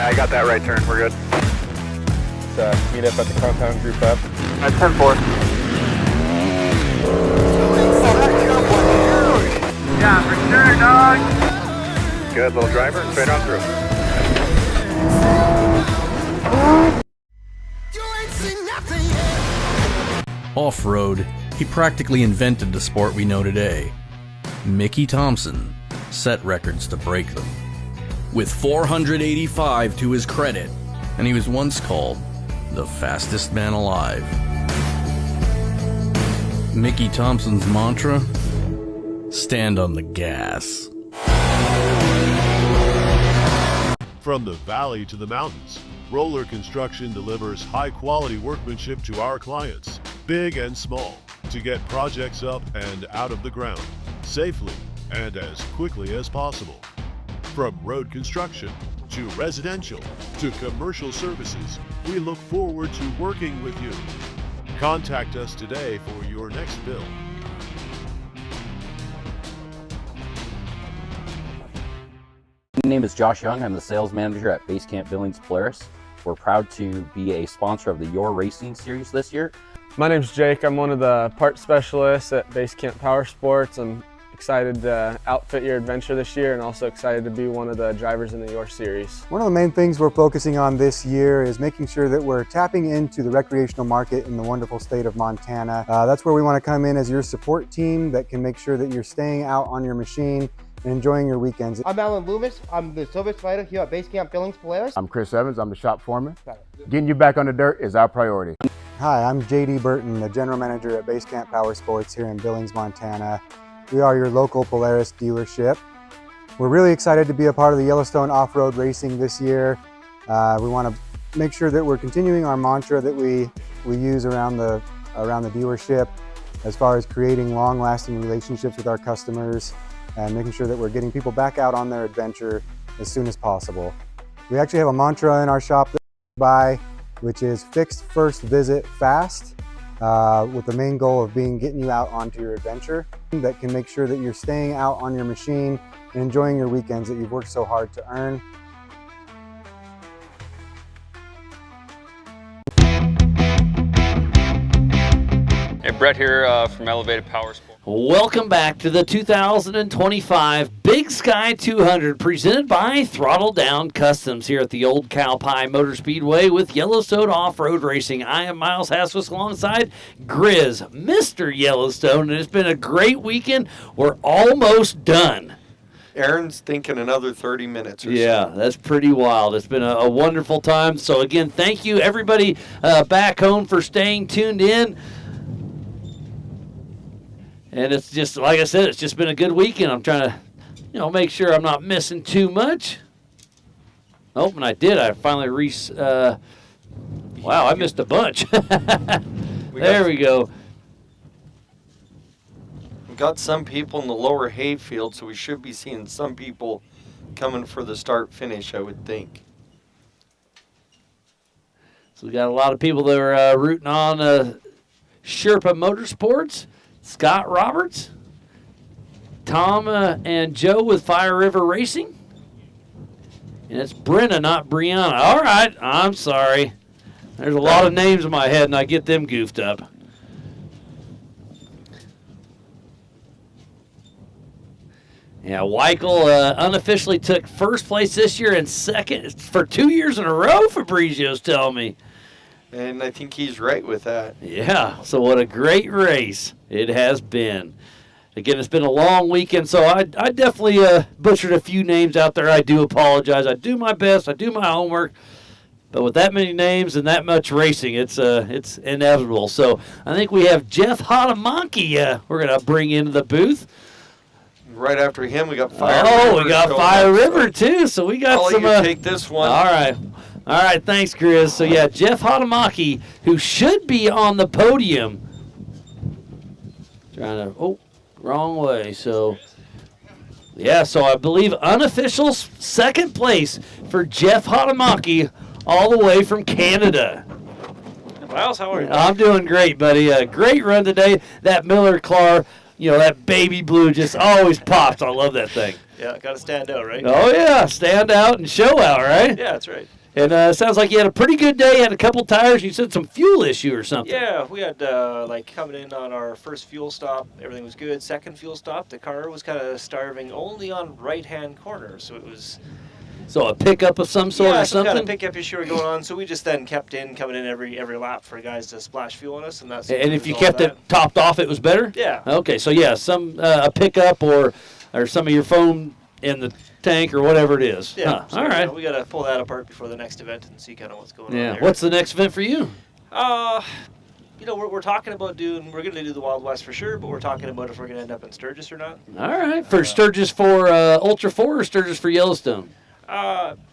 I got that right turn. We're good. Let's meet up at the compound group up. At 10-4. Yeah, for sure, dog. Good little driver, straight on through. Off-road, he practically invented the sport we know today. Mickey Thompson set records to break them. with 485 to his credit, and he was once called the fastest man alive. Mickey Thompson's mantra: stand on the gas. From the valley to the mountains, Roller Construction delivers high-quality workmanship to our clients, big and small, to get projects up and out of the ground safely and as quickly as possible. From road construction to residential to commercial services, we look forward to working with you. Contact us today for your next bill. My name is Josh Young. I'm the sales manager at Basecamp Billings Polaris. We're proud to be a sponsor of the Y.O.R.R Racing Series this year. My name's Jake. I'm one of the parts specialists at Basecamp Power Sports. I'm excited to outfit your adventure this year and also excited to be one of the drivers in the Y.O.R.R Series. One of the main things we're focusing on this year is making sure that we're tapping into the recreational market in the wonderful state of Montana. That's where we want to come in as your support team that can make sure that you're staying out on your machine and enjoying your weekends. I'm Alan Loomis. I'm the service writer here at Basecamp Billings Polaris. I'm Chris Evans. I'm the shop foreman. Getting you back on the dirt is our priority. Hi, I'm JD Burton, the general manager at Basecamp Power Sports here in Billings, Montana. We are your local Polaris dealership. We're really excited to be a part of the Yellowstone off-road racing this year. We want to make sure that we're continuing our mantra that we use around the dealership as far as creating long-lasting relationships with our customers and making sure that we're getting people back out on their adventure as soon as possible. We actually have a mantra in our shop that we buy, which is fixed first visit fast, with the main goal of getting you out onto your adventure that can make sure that you're staying out on your machine and enjoying your weekends that you've worked so hard to earn. Hey, Brett here from Elevated Power Sports. Welcome back to the 2025 Big Sky 200 presented by Throttle Down Customs here at the Old Cow Pie Motor Speedway with Yellowstone Off-Road Racing. I am Miles Haswick alongside Grizz, Mr. Yellowstone, and it's been a great weekend. We're almost done. Aaron's thinking another 30 minutes or so. Yeah, that's pretty wild. It's been a wonderful time. So, again, thank you, everybody back home, for staying tuned in. And it's just, like I said, it's just been a good weekend. I'm trying to, make sure I'm not missing too much. Oh, and I did. I finally wow, I missed a bunch. There we go. We got some people in the lower hayfield, so we should be seeing some people coming for the start-finish, I would think. So we got a lot of people that are rooting on Sherpa Motorsports. Scott Roberts, Tom and Joe with Fire River Racing. And it's Brenna, not Brianna. All right, I'm sorry. There's a lot of names in my head, and I get them goofed up. Yeah, Weichel unofficially took first place this year and second for 2 years in a row, Fabrizio's telling me. And I think he's right with that. Yeah, so what a great race it has been. Again, it's been a long weekend, so I definitely butchered a few names out there. I do apologize. I do my best. I do my homework. But with that many names and that much racing, it's inevitable. So I think we have Jeff Hatamanki we're going to bring into the booth. Right after him, we got Fire River. Oh, we got Fire River, too. So we got I'll some... take this one. All right. All right, thanks, Chris. So, yeah, Jeff Hatamaki, who should be on the podium. Wrong way. So, yeah, so I believe unofficial second place for Jeff Hatamaki all the way from Canada. Miles, how are you? I'm doing great, buddy. Great run today. That Miller car, that baby blue just always pops. I love that thing. Yeah, got to stand out, right? Oh, yeah, stand out and show out, right? Yeah, that's right. And sounds like you had a pretty good day. Had a couple tires. You said some fuel issue or something. Yeah, we had coming in on our first fuel stop, everything was good. Second fuel stop, the car was kind of starving only on right-hand corner, so it was. So a pickup of some sort or something. Yeah, some kind of pickup issue going on. So we just then kept coming in every lap for guys to splash fuel on us, and that's. And if you kept it topped off, it was better. Yeah. Okay, so yeah, some a pickup or some of your foam in the tank or whatever it is. Yeah. Huh. So, All right. We got to pull that apart before the next event and see kind of what's going on Yeah. there. What's the next event for you? We're talking about we're going to do the Wild West for sure, but we're talking about if we're going to end up in Sturgis or not. All right. For Sturgis for Ultra 4 or Sturgis for Yellowstone?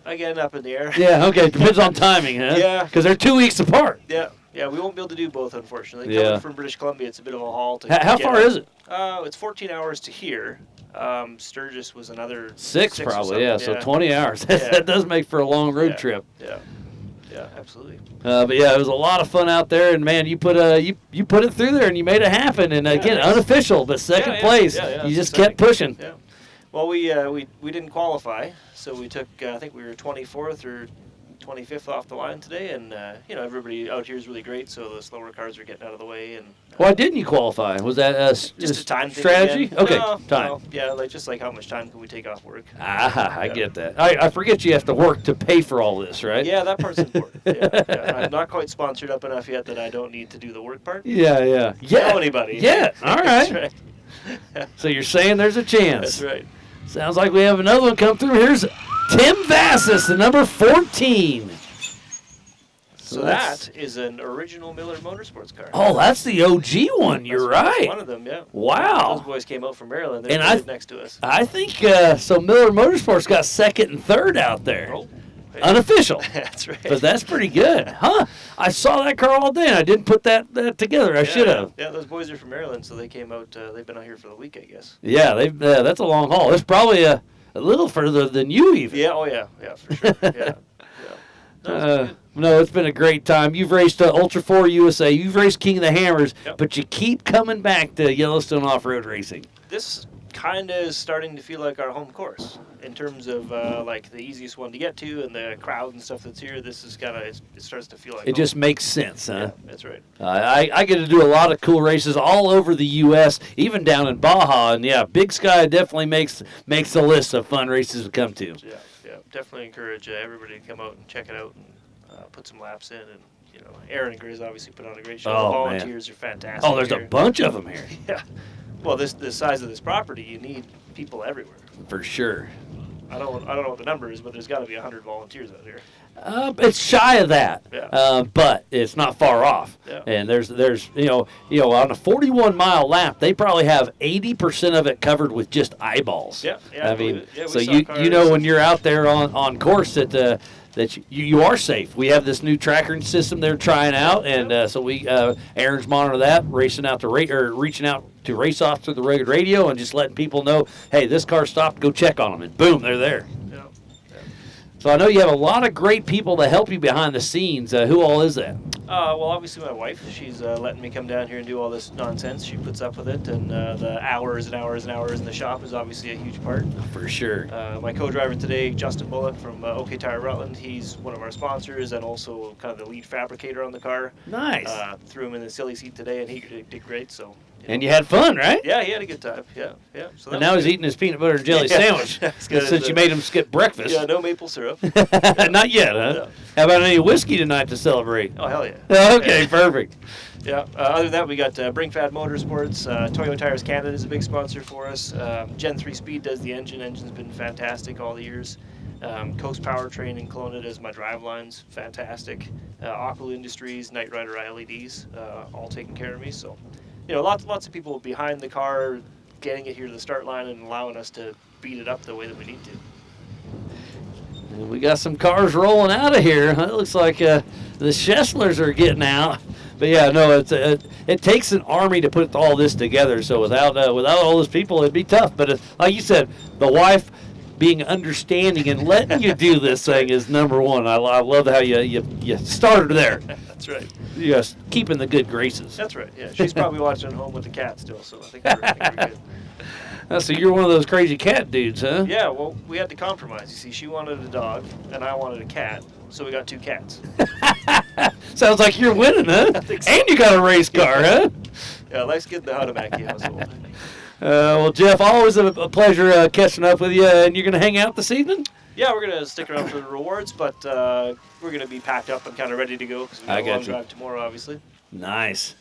Again, up in the air. Yeah, okay. Depends on timing, huh? Yeah. Because they're 2 weeks apart. Yeah, we won't be able to do both, unfortunately. Yeah. Coming from British Columbia, it's a bit of a haul. How far is it? It's 14 hours to here. Sturgis was another 6 probably, yeah. So 20 hours. That does make for a long road trip. Yeah, absolutely. But yeah, it was a lot of fun out there, and man, you put it through there, and you made it happen. And again, unofficial, but second place. You just kept pushing. Yeah. Well, we didn't qualify, so we took I think we were 24th or 25th off the line today, and everybody out here is really great, so the slower cars are getting out of the way. And why didn't you qualify? Was that just a time thing strategy? again. Okay, No, time. no, yeah, like how much time can we take off work? I get that. I forget you have to work to pay for all this, right? Yeah, that part's important. Yeah. I'm not quite sponsored up enough yet that I don't need to do the work part. Yeah. Tell anybody. Yeah. All right. That's right. So you're saying there's a chance. That's right. Sounds like we have another one come through. Here's Tim Vassis, the number 14. So that is an original Miller Motorsports car. Oh, that's the OG one. You're right. One of them, yeah. Wow. Those boys came out from Maryland. They're And right next to us. I think so. Miller Motorsports got second and third out there. Oh, hey. Unofficial. That's right. But that's pretty good, huh? I saw that car all day, and I didn't put that together. I should have. Yeah, those boys are from Maryland, so they came out. They've been out here for the week, I guess. Yeah, that's a long haul. It's probably a little further than you even. Yeah. Oh, yeah, for sure. Yeah. No, it's been a great time. You've raced Ultra 4 USA. You've raced King of the Hammers, but you keep coming back to Yellowstone off-road racing. This kind of is starting to feel like our home course in terms of like the easiest one to get to and the crowd and stuff that's here. This is kind of it starts to feel like It home. just makes sense, huh? Yeah, that's right. I get to do a lot of cool races all over the U.S., even down in Baja, and yeah, Big Sky definitely makes the list of fun races to come to. Yeah, definitely encourage everybody to come out and check it out and put some laps in. And Aaron and Grizz obviously put on a great show. Oh, the volunteers are fantastic. Oh, there's a bunch of them here. Yeah. Well, the size of this property, you need people everywhere. For sure. I don't know what the number is, but there's got to be 100 volunteers out here. It's shy of that, Yeah. but it's not far off. Yeah. And there's on a 41-mile lap, they probably have 80% of it covered with just eyeballs. Yeah. I mean, we so saw you cars. when you're out there on course that you are safe. We have this new tracking system they're trying out, and so we Aaron's monitor that, reaching out to race off to the rugged radio and just letting people know, hey, this car stopped, go check on them, and boom, they're there. Yeah. So I know you have a lot of great people to help you behind the scenes. Who all is that? Well, obviously my wife. She's letting me come down here and do all this nonsense. She puts up with it, and the hours and hours and hours in the shop is obviously a huge part. For sure. My co-driver today, Justin Bullock from OK Tire Rutland, he's one of our sponsors and also kind of the lead fabricator on the car. Nice. Threw him in the silly seat today, and he did great. So. And you had fun, right? Yeah, he had a good time. Yeah. So and now he's eating his peanut butter and jelly sandwich since you made him skip breakfast. Yeah, no maple syrup. Not yet, huh? No. How about any whiskey tonight to celebrate? Oh, hell yeah. Okay, perfect. Yeah. Other than that, we got Brinkfad Motorsports. Toyo Tires Canada is a big sponsor for us. Gen 3 Speed does the engine. Engine's been fantastic all the years. Coast Powertrain in Kelowna does my drive lines. Fantastic. Aqua Industries, Knight Rider LEDs, all taking care of me. So, lots of people behind the car getting it here to the start line and allowing us to beat it up the way that we need to. And we got some cars rolling out of here. It looks like the Schesslers are getting out. But yeah, no, it takes an army to put all this together. So without all those people, it'd be tough. But like you said, the wife being understanding and letting you do this thing is number one. I love how you started there. That's right. Yes, keeping the good graces. That's right. Yeah, she's probably watching at home with the cat still, so I think we're good. So you're one of those crazy cat dudes, huh? Yeah, well, we had to compromise. You see, she wanted a dog, and I wanted a cat, so we got 2 cats. Sounds like you're winning, huh? I think so. And you got a race car, huh? Yeah, let's get the Hudamaki household. Well, Jeff, always a pleasure catching up with you. And you're going to hang out this evening? Yeah, we're going to stick around for the rewards, but we're going to be packed up and kind of ready to go because we got a long drive tomorrow, obviously. Nice.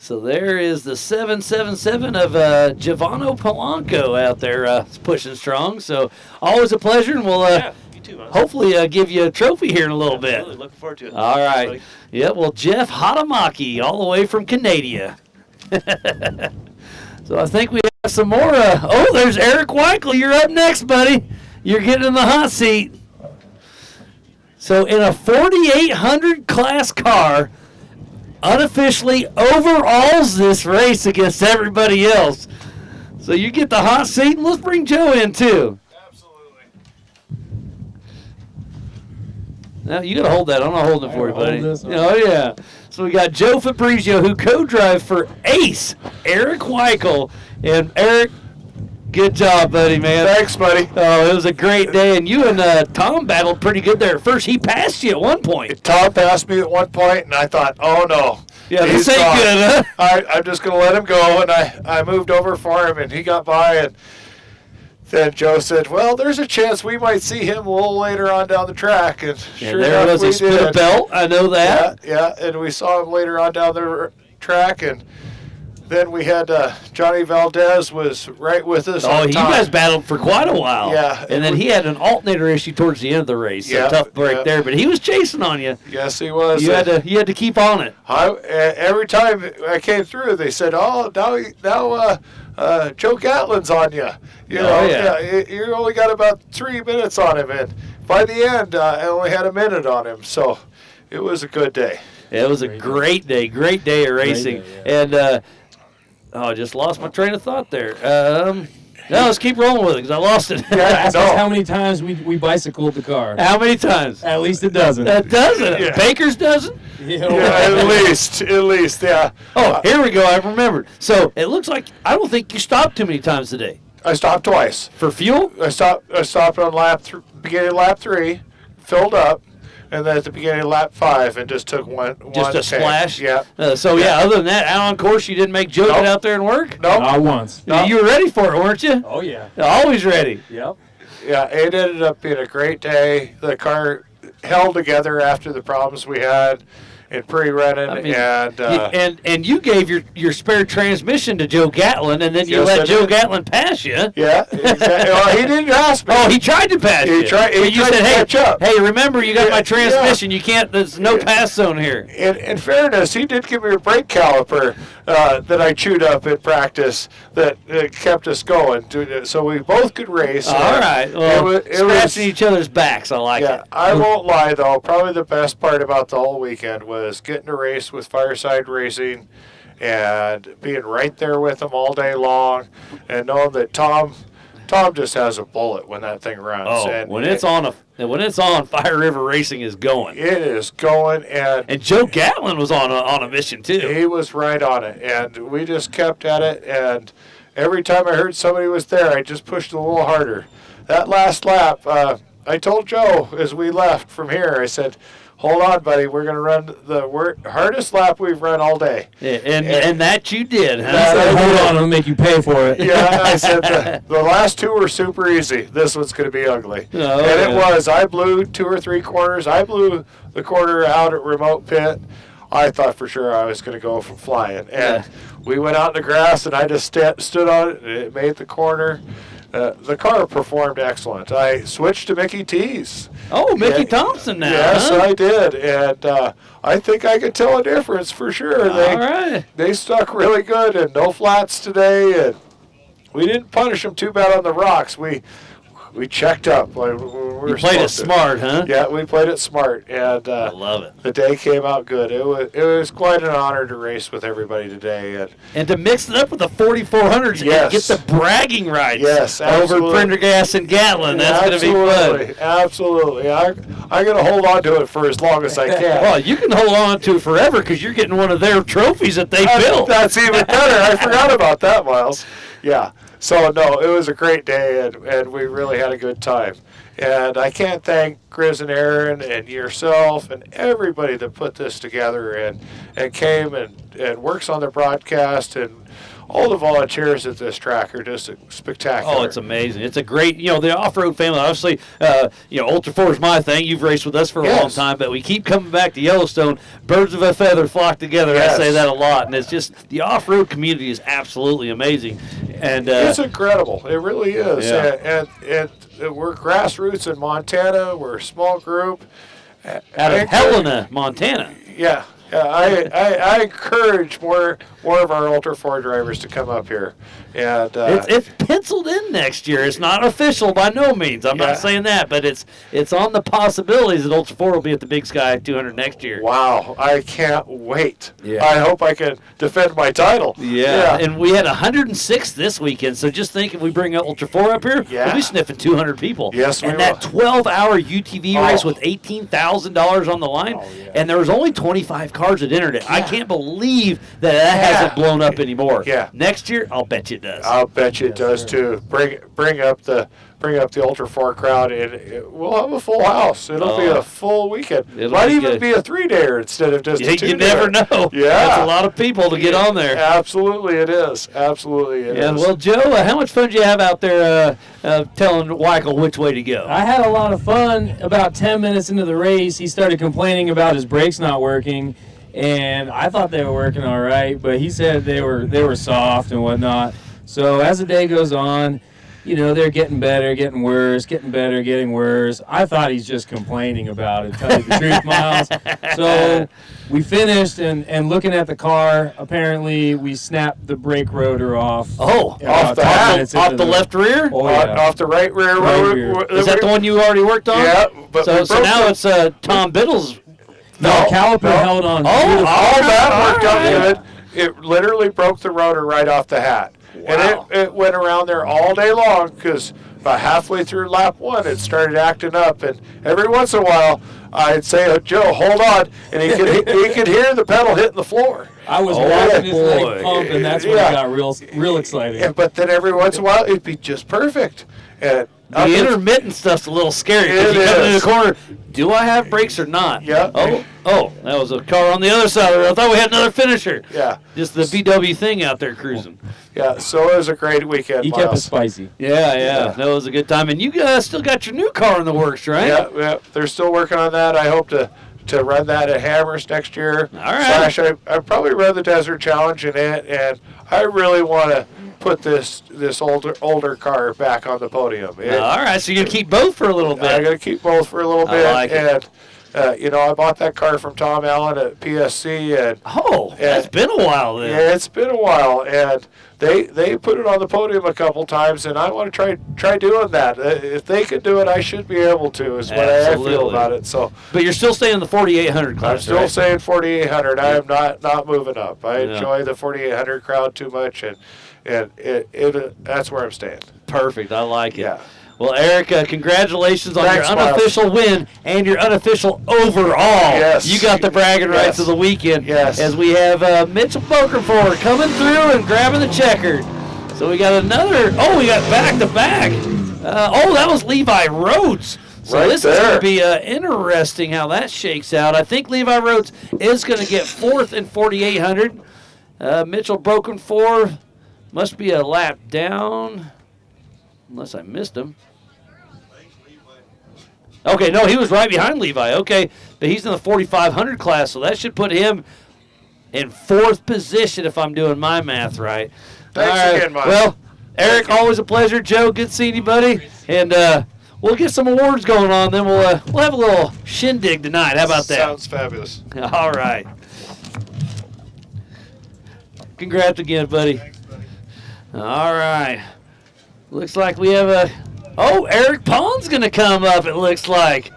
So there is the 777 of Giovanni Polanco out there pushing strong. So always a pleasure, and we'll you too, man. hopefully give you a trophy here in a little Absolutely. bit. Looking forward to it. All Thanks, right. buddy. Yeah, well, Jeff Hatamaki, all the way from Canada. So I think we have some more. There's Eric Weichel. You're up next, buddy. You're getting in the hot seat. So in a 4,800 class car, unofficially overalls this race against everybody else. So you get the hot seat, and let's bring Joe in too. Absolutely. Now you gotta hold that. I'm not holding it for you, buddy. Oh yeah. So we got Joe Fabrizio, who co-drives for Ace, Eric Weichel, and Eric. Good job, buddy, man. Thanks, buddy. Oh, it was a great day, and you and Tom battled pretty good there at first. He passed you at one point. Tom passed me at one point, and I thought, oh, no. Yeah, He's this ain't gone. good, huh? I'm just going to let him go, and I moved over for him, and he got by, and then Joe said, well, there's a chance we might see him a little later on down the track, and sure there enough, was. He we split did. a belt. I know that. Yeah, and we saw him later on down the track, and then we had Johnny Valdez was right with us. Oh, on you time. guys battled for quite a while. Yeah. And then he had an alternator issue towards the end of the race. So Yeah, tough break yeah. there, but he was chasing on you. Yes, he was. You had to keep on it. Every time I came through, they said, "Oh, now Joe Gatlin's on you." You only got about 3 minutes on him, and by the end, I only had a minute on him. So it was a good day. It was a great day of racing. And I just lost my train of thought there. No, let's keep rolling with it because I lost it. Ask us how many times we bicycled the car. How many times? At least a dozen. A dozen? Yeah. Baker's dozen? Yeah, at least, yeah. Oh, here we go. I remembered. So it looks like I don't think you stopped too many times today. I stopped twice. For fuel? I stopped on beginning of lap 3, filled up, and then at the beginning of lap 5, and just took one Just a tank. splash? Yeah. Other than that, out on course, you didn't make Joe get out there and work? Nope. Not once. You were ready for it, weren't you? Oh, yeah. Always ready. Yep. Yeah, it ended up being a great day. The car held together after the problems we had in pre-running, and you gave your spare transmission to Joe Gatlin, and then you Yes, let I Joe did. Gatlin pass you. Yeah, exactly. Well, he didn't ask me. Oh, he tried to pass you. He tried But you to said, catch up. hey, remember, you got Yeah, my transmission. You can't. There's no pass zone here. In fairness, he did give me a brake caliper that I chewed up in practice that kept us going, so we both could race. All right. Well, scratching each other's backs. I like it. I won't lie, though. Probably the best part about the whole weekend was getting to race with Fireside Racing and being right there with them all day long and knowing that Tom just has a bullet when that thing runs. Oh, and when it's on, Fire River Racing is going. It is going, and Joe Gatlin was on a mission too. He was right on it, and we just kept at it. And every time I heard somebody was there, I just pushed a little harder. That last lap, I told Joe as we left from here, I said, hold on, buddy. We're going to run the hardest lap we've run all day. Yeah, and that you did, huh? Hold on, I'll make you pay for it. Yeah, I said the last two were super easy. This one's going to be ugly. Oh, and it was. I blew 2 or 3 corners. I blew the corner out at remote pit. I thought for sure I was going to go from flying. And we went out in the grass, and I just stood on it, and it made the corner. The car performed excellent. I switched to Mickey T's. Oh, Mickey Thompson now. Yes, huh? I did, and I think I could tell a difference for sure. All right. They stuck really good, and no flats today, and we didn't punish them too bad on the rocks. We checked up. You played it smart, huh? Yeah, we played it smart, and I love it. The day came out good. It was quite an honor to race with everybody today, and to mix it up with the 4400s and get the bragging rights. Yes, over absolutely. Prendergast and Gatlin. That's going to be fun. Absolutely. I'm going to hold on to it for as long as I can. Well, you can hold on to it forever because you're getting one of their trophies that they built. That's even better. I forgot about that, Miles. Yeah. So, no, it was a great day, and we really had a good time. And I can't thank Grizz and Aaron and yourself and everybody that put this together and came and works on the broadcast and all the volunteers at this track are just spectacular. Oh, it's amazing. It's a great, the off-road family. Obviously, Ultra 4 is my thing. You've raced with us for a long time, but we keep coming back to Yellowstone. Birds of a feather flock together. I say that a lot, and it's just the off-road community is absolutely amazing. And it's incredible. It really is. Yeah. And we're grassroots in Montana. We're a small group. Out of Helena, Montana. Yeah. I encourage more of our Ultra 4 drivers to come up here. And it's penciled in next year. It's not official by no means. I'm not saying that, but it's on the possibilities that Ultra 4 will be at the Big Sky 200 next year. Wow, I can't wait. Yeah. I hope I can defend my title. Yeah. And we had 106 this weekend, so just think if we bring Ultra 4 up here, we'll be sniffing 200 people. Yes, we and that 12-hour UTV race with $18,000 on the line, and there was only 25 cars that entered it. I can't believe that hasn't blown up anymore. Yeah. Next year, I'll bet you it does. I'll bet you it does too. Bring up the Ultra 4 crowd, and we'll have a full house. It'll be a full weekend. It might even be a 3-dayer instead of just a 2-dayer. You never know. Yeah. That's a lot of people to get on there. Absolutely it is. Absolutely it is. Well, Joe, how much fun did you have out there telling Weichel which way to go? I had a lot of fun. About 10 minutes into the race, he started complaining about his brakes not working, and I thought they were working all right, but he said they were soft and whatnot. So as the day goes on, they're getting better, getting worse, getting better, getting worse. I thought he's just complaining about it, tell you the truth, Miles. So we finished, and looking at the car, apparently we snapped the brake rotor off. Oh, off the left rear? Oh, yeah. Off the right rear. Is that the one you already worked on? Yeah. But so now it's Tom Biddle's. No, caliper held on. All that worked out good. It literally broke the rotor right off the hat. Wow. And it went around there all day long because about halfway through lap 1, it started acting up. And every once in a while, I'd say, "Oh, Joe, hold on," and he could hear the pedal hitting the floor. I was watching his leg pump, and that's when it got real exciting. Yeah, but then every once in a while, it'd be just perfect. And the intermittent stuff's a little scary because you come into the corner. Do I have brakes or not? Yeah. Oh, that was a car on the other side of it. I thought we had another finisher. Yeah. Just the VW thing out there cruising. Yeah, so it was a great weekend. He kept it spicy. Yeah. That was a good time. And you still got your new car in the works, right? Yeah. They're still working on that. I hope to run that at Hammers next year. All right. I probably run the Desert Challenge in it, and I really want to put this older car back on the podium. All right, so you're going to keep both for a little bit. I'm going to keep both for a little bit. I like it. And, I bought that car from Tom Allen at PSC. It's been a while then. Yeah, it's been a while. And they put it on the podium a couple times, and I want to try doing that. If they can do it, I should be able to, is what I feel about it. So, but you're still staying in the 4,800 class, I'm still saying 4,800. I am not moving up. I enjoy the 4,800 crowd too much, and that's where I'm staying. Perfect. I like it. Yeah. Well, Eric, congratulations on Thanks, your unofficial win and your unofficial overall. Yes. You got the bragging rights of the weekend. Yes. As we have Mitchell Bokerford coming through and grabbing the checkered. So we got another. Oh, we got back-to-back. That was Levi Rhodes. So this is going to be interesting how that shakes out. I think Levi Rhodes is going to get 4th in 4,800. Mitchell broken 4. Must be a lap down. Unless I missed him. Okay, no, he was right behind Levi. Okay, but he's in the 4,500 class, so that should put him in 4th position if I'm doing my math right. Thanks again, Mike. Well, Eric, always a pleasure. Joe, good seeing you, buddy. And we'll get some awards going on. Then we'll have a little shindig tonight. How about that? Sounds fabulous. All right. Congrats again, buddy. Thanks, buddy. All right. Looks like we have Eric Pond's going to come up, it looks like.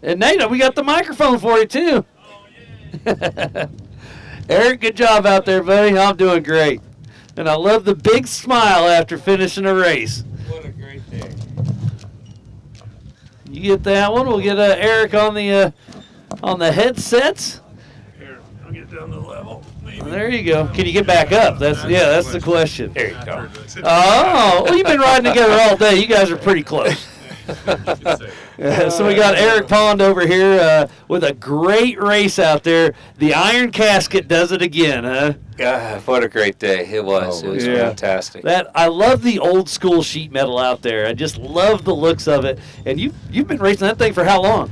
And Nate, we got the microphone for you, too. Eric, good job out there, buddy. I'm doing great. And I love the big smile after finishing a race. What a great day. You get that one. We'll get Eric on the headsets. Here, I'll get down to the level. There you go. Can you get back up? That's the question. There you go. Oh, well, you've been riding together all day. You guys are pretty close. So we got Eric Pond over here with a great race out there. The Iron Casket does it again, huh? God, what a great day it was. It was fantastic. I love the old school sheet metal out there. I just love the looks of it. And you've been racing that thing for how long?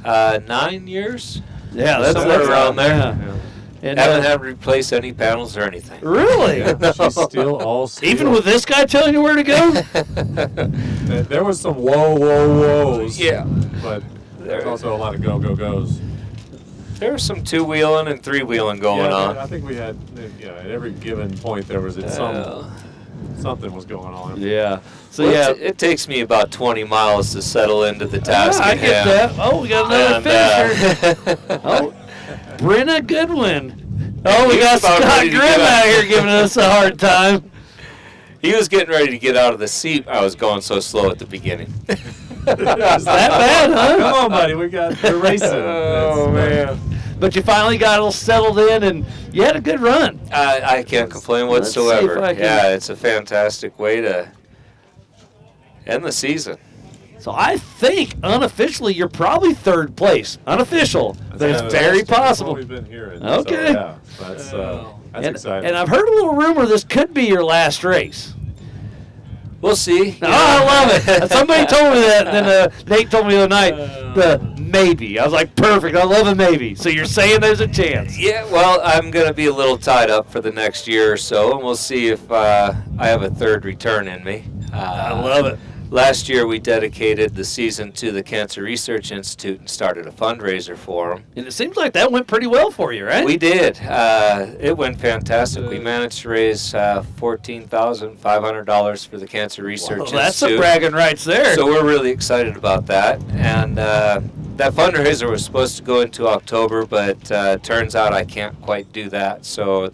9 years. Yeah, that's somewhere around there. Yeah. And, haven't had to replace any panels or anything. Really? She's still all steel. Even with this guy telling you where to go? There was some whoas. Yeah. But there's also a lot of go-go-goes. There was some two-wheeling and three-wheeling going on. I think we had, at every given point there was something was going on. Yeah. So it takes me about 20 miles to settle into the task. I get that. Oh, we got another finisher. Oh, Brenna Goodwin. Oh, we got Scott Grimm out here giving us a hard time. He was getting ready to get out of the seat. I was going so slow at the beginning. Is that bad, huh? Come on, buddy. We're racing. Oh, man. But you finally got all settled in, and you had a good run. I can't complain whatsoever. Yeah, it's a fantastic way to end the season. So I think unofficially you're probably third place. Unofficial. That's very possible. That's what we've been hearing. Okay. So, that's exciting. And I've heard a little rumor this could be your last race. We'll see. Oh, I love it. Somebody told me that, and then Nate told me the other night, the maybe. I was like, perfect. I love a maybe. So you're saying there's a chance. Yeah, well, I'm going to be a little tied up for the next year or so, and we'll see if I have a third return in me. I love it. Last year, we dedicated the season to the Cancer Research Institute and started a fundraiser for them. And it seems like that went pretty well for you, right? We did. It went fantastic. We managed to raise $14,500 for the Cancer Research Institute. That's some bragging rights there. So we're really excited about that. And that fundraiser was supposed to go into October, but turns out I can't quite do that. So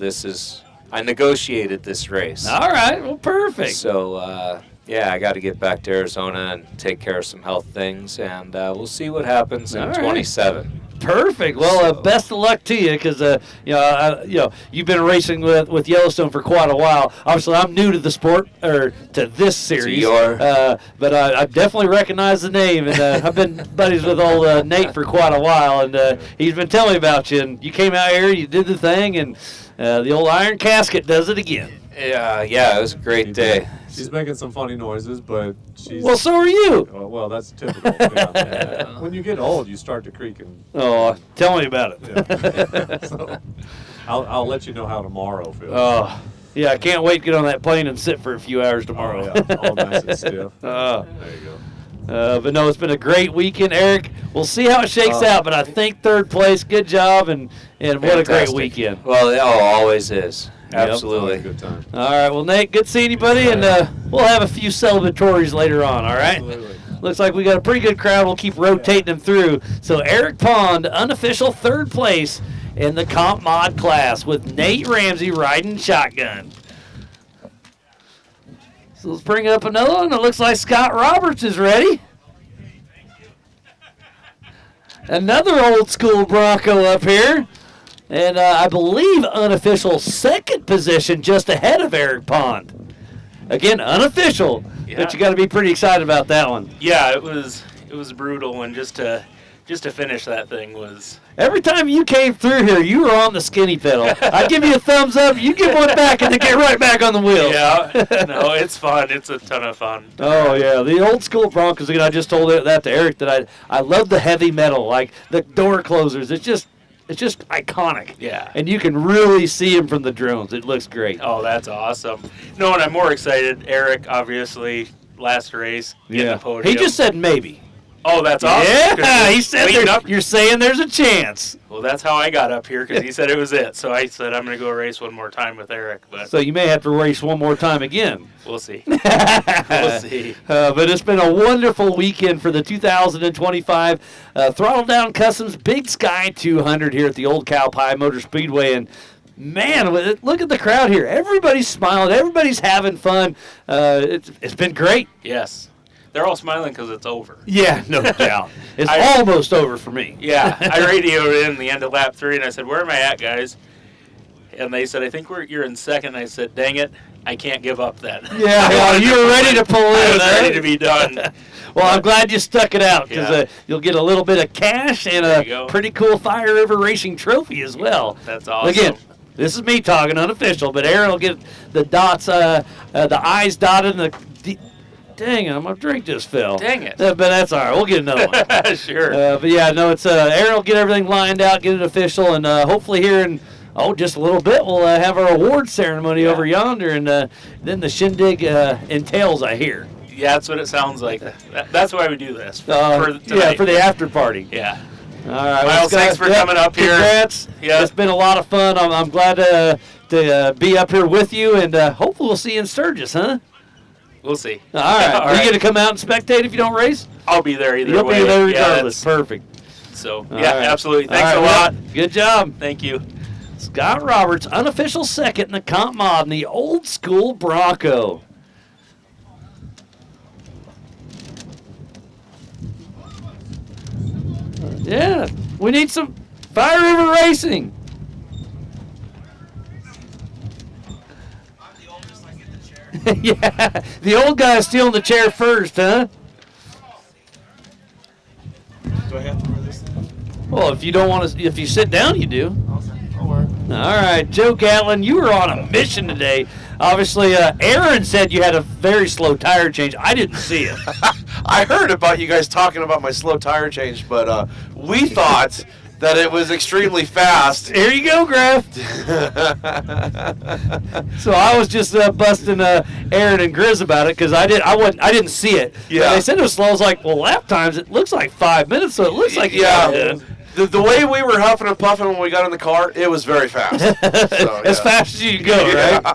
I negotiated this race. All right. Well, perfect. So, I got to get back to Arizona and take care of some health things, and we'll see what happens in 27. Perfect. Well, best of luck to you, because you've been racing with Yellowstone for quite a while. Obviously, I'm new to the sport or to this series, but I definitely recognize the name, and I've been buddies with old Nate for quite a while, and he's been telling me about you. And you came out here, you did the thing, and the old Iron Casket does it again. Yeah, it was a great day. She's making some funny noises, but she's... Well, so are you. Well, that's typical. Yeah. When you get old, you start to creak and... Oh, tell me about it. Yeah. So, I'll let you know how tomorrow feels. Oh, yeah, I can't wait to get on that plane and sit for a few hours tomorrow. Oh, yeah, all nice and stiff. There you go. But no, it's been a great weekend, Eric. We'll see how it shakes out, but I think third place, good job, and what a great weekend. Well, it always is. Absolutely. Good time. All right, well, Nate, good seeing you, buddy, and we'll have a few celebratories later on, all right? Absolutely. Looks like we got a pretty good crowd. We'll keep rotating them through. So Eric Pond, unofficial third place in the comp mod class with Nate Ramsey riding shotgun. So let's bring up another one. It looks like Scott Roberts is ready. Another old school Bronco up here. And I believe unofficial second position just ahead of Eric Pond. Again, unofficial, but you got to be pretty excited about that one. Yeah, it was brutal, and just to finish that thing was... Every time you came through here, you were on the skinny pedal. I give you a thumbs up, you give one back, and then get right back on the wheel. Yeah, no, it's fun. It's a ton of fun. Oh, yeah, the old school Broncos. Again, I just told that to Eric that I love the heavy metal, like the door closers. It's just iconic. Yeah. And you can really see them from the drones. It looks great. Oh, that's awesome. No, and I'm more excited. Eric, obviously, last race, getting the podium. He just said maybe. Oh, that's awesome. Yeah, he said you're saying there's a chance. Well, that's how I got up here, because he said it was it. So I said I'm going to go race one more time with Eric. But so you may have to race one more time again. We'll see. We'll see. But it's been a wonderful weekend for the 2025 Throttle Down Customs Big Sky 200 here at the Old Cow Pie Motor Speedway. And man, look at the crowd here. Everybody's smiling. Everybody's having fun. It's been great. Yes. They're all smiling because it's over. Yeah, no doubt. It's almost over for me. Yeah, I radioed in the end of lap 3, and I said, "Where am I at, guys?" And they said, "I think you're in second." And I said, "Dang it, I can't give up then. Yeah, well, you were ready to pull in. I was huh? ready to be done. Well, I'm glad you stuck it out because Yeah. you'll get a little bit of cash and There a you go. pretty cool Fire River Racing trophy as well. That's awesome. Again, this is me talking unofficial, but Aaron will get the dots, the I's dotted and dang it, my drink just fell. Dang it. But that's all right. We'll get another one. Sure. But yeah, no, it's Aaron will get everything lined out, get it official, and hopefully here in just a little bit we'll have our award ceremony over yonder, and then the shindig entails, I hear. Yeah, that's what it sounds like. That's why we do this. For the after party. Yeah. All right. Miles, thanks for coming up here. Congrats. Yeah. It's been a lot of fun. I'm glad to be up here with you, and hopefully we'll see you in Sturgis, huh? We'll see. All right. All Are you right. going to come out and spectate if you don't race? I'll be there either You'll way. be there Yeah, regardless. Perfect. So, All yeah, right. absolutely. All Thanks right, a lot. well, good job. Thank you. Scott Roberts, unofficial second in the comp mod in the old school Bronco. Yeah, we need some Fire River Racing. Yeah, the old guy's stealing the chair first, huh? Do I have to wear this thing? Well, if you don't want to, if you sit down, you do. I'll wear it. All right, Joe Gatlin, you were on a mission today. Obviously, Aaron said you had a very slow tire change. I didn't see it. I heard about you guys talking about my slow tire change, but we thought that it was extremely fast. Here you go, Graf. So I was just busting Aaron and Grizz about it because I didn't see it. Yeah. But they said it was slow. I was like, well, lap times it looks like 5 minutes, so it looks like Yeah. The way we were huffing and puffing when we got in the car, it was very fast. So, as fast as you can go, right?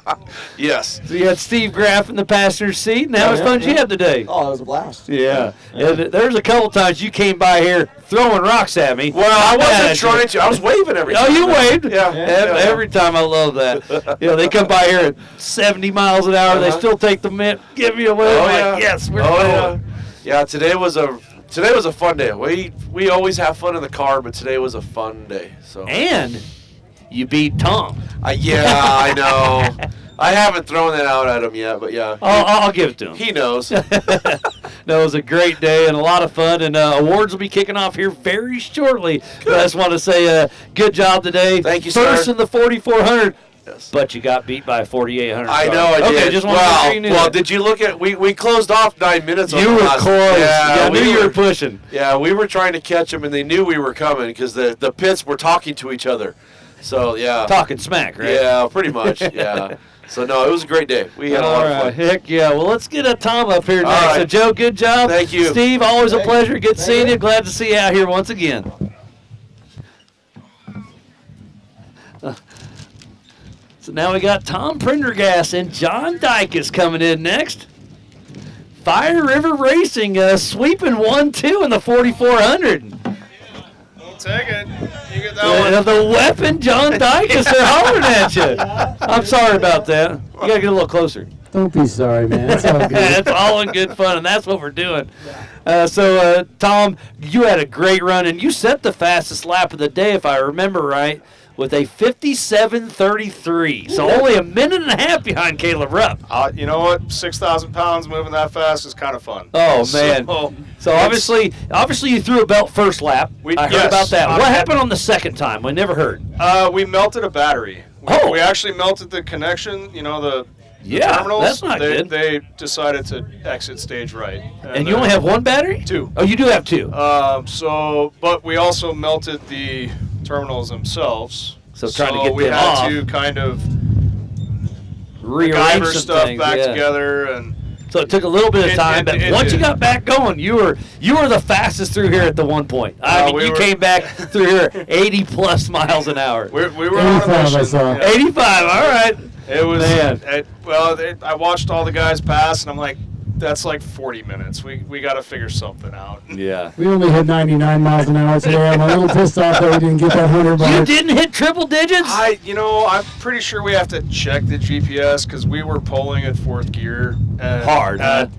Yes. So you had Steve Graff in the passenger seat, and how much fun did you have today? Oh, it was a blast. Yeah. And there's a couple times you came by here throwing rocks at me. Well, I wasn't trying to. I was waving every time. Oh, you waved? Yeah. Every time. I love that. They come by here at 70 miles an hour. They still take the mint, give me a wave. Oh, I'm yeah. like, yes, we're Oh, going. yeah. Today was a fun day. We always have fun in the car, but today was a fun day. So. And you beat Tom. Yeah, I know. I haven't thrown that out at him yet, but yeah. I'll give it to him. He knows. No, it was a great day and a lot of fun, and awards will be kicking off here very shortly. But I just want to say good job today. Thank you, First sir. in the 4,400. Yes. But you got beat by a 4,800. I know I did. Okay, just want to make sure you knew that. did you look at we closed off 9 minutes on You the were last- close. Yeah, I knew you were pushing. Yeah, we were trying to catch them, and they knew we were coming because the pits were talking to each other. So, yeah. Talking smack, right? Yeah, pretty much, yeah. So, no, it was a great day. We had a lot of fun. Heck yeah. Well, let's get a Tom up here All next. right. So, Joe, good job. Thank you. Steve, always a pleasure. Good seeing you. Glad to see you out here once again. So now we got Tom Prendergast and John Dykes coming in next. Fire River Racing sweeping 1-2 in the 4,400. I'll take it. You get that one. The weapon, John Dykes, they're hollering at you. I'm sorry about that. You got to get a little closer. Don't be sorry, man. It's all good. It's all in good fun, and that's what we're doing. Tom, you had a great run, and you set the fastest lap of the day, if I remember right, with a 57:33. So only a minute and a half behind Caleb Rupp. You know what? 6,000 pounds moving that fast is kind of fun. Oh, man. So obviously you threw a belt first lap. I heard about that. What happened on the second time? We never heard. We melted a battery. We actually melted the connection, the terminals. That's not good. They decided to exit stage right. And you only have one battery? 2. Oh, you do have 2. But we also melted the terminals themselves. So trying to get we them had off. to kind of Rearrange MacGyver some stuff things, back yeah. together, and So it took a little bit of time, but once you got back going, you were the fastest through here at the one point. I mean, you came back through here 80 plus miles an hour. We were on a mission. 85. All right. It was Man. I watched all the guys pass, and I'm like, that's like 40 minutes. We got to figure something out. Yeah. We only hit 99 miles an hour today. I'm a little pissed off that we didn't get that 100 bar. You didn't hit triple digits? I'm pretty sure we have to check the GPS because we were pulling at 4th gear and hard at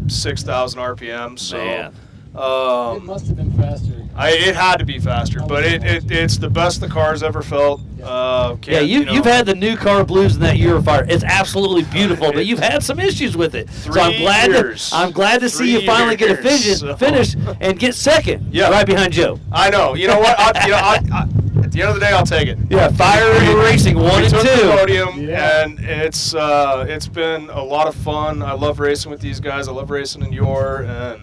6,000 RPM. So Man. It must have been faster. It had to be faster, but it's the best the car's ever felt. You've had the new car blues in that Euro-Fire. It's absolutely beautiful, but you've had some issues with it. So I'm glad to see you finally get a finish and get second, right behind Joe. I know. You know what? At the end of the day, I'll take it. Yeah, Fire River Racing 1 and 2. We took the podium, and it's been a lot of fun. I love racing with these guys. I love racing in Y.O.R.R, and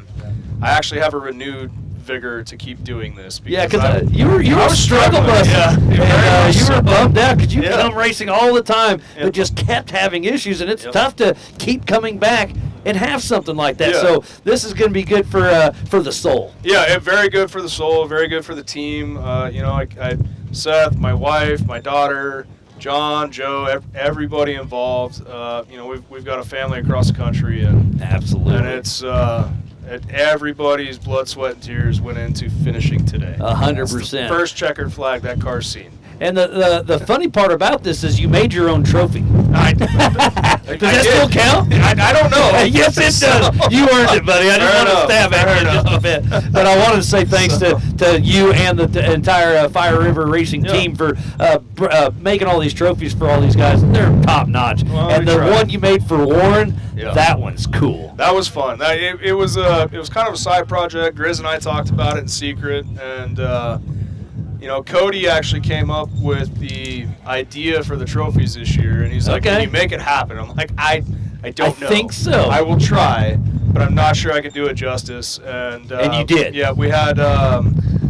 I actually have a renewed vigor to keep doing this. Because you were a struggle bus. And you were bummed out because you come racing all the time, but just kept having issues, and it's tough to keep coming back and have something like that. So this is going to be good for the soul. Yeah, very good for the soul, very good for the team. Seth, my wife, my daughter, John, Joe, everybody involved. We've got a family across the country, and absolutely, and it's. Everybody's blood, sweat, and tears went into finishing today. 100%. First checkered flag that car's seen. And the funny part about this is you made your own trophy. Does that still count? I don't know. Yes, it does. You earned it, buddy. I just want to stab at you just a bit. But I wanted to say thanks to you and the entire Fire River Racing team for making all these trophies for all these guys. They're top notch. Well, and the one you made for Warren, that one's cool. That was fun. It was kind of a side project. Grizz and I talked about it in secret, and Cody actually came up with the idea for the trophies this year, and he's like, "Can you make it happen?" I'm like, "I don't know. I think so. I will try, but I'm not sure I can do it justice." And you did. Yeah, we had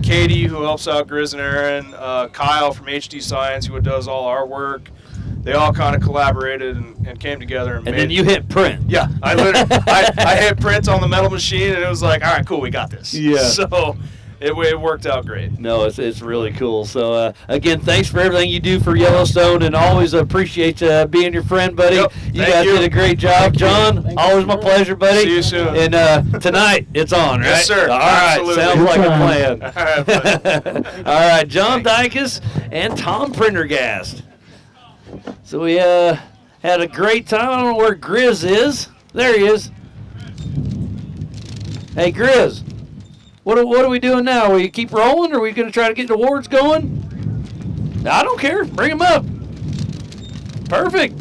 Katie, who helps out Grizz and Aaron, Kyle from HD Science, who does all our work. They all kind of collaborated and came together. And then you hit print. Yeah, I hit print on the metal machine, and it was like, all right, cool, we got this. Yeah. So it worked out great. No, it's really cool. So, again, thanks for everything you do for Yellowstone, and always appreciate being your friend, buddy. Yep. You guys did a great job. John, always my pleasure, buddy. See you soon. And tonight, it's on, right? Yes, sir. All right, Absolutely. sounds like a plan. All right, all right, John Dykus and Tom Prendergast. So we had a great time. I don't know where Grizz is. There he is. Hey, Grizz. What are we doing now? Are we keep rolling, or are we going to try to get the awards going? I don't care. Bring them up. Perfect.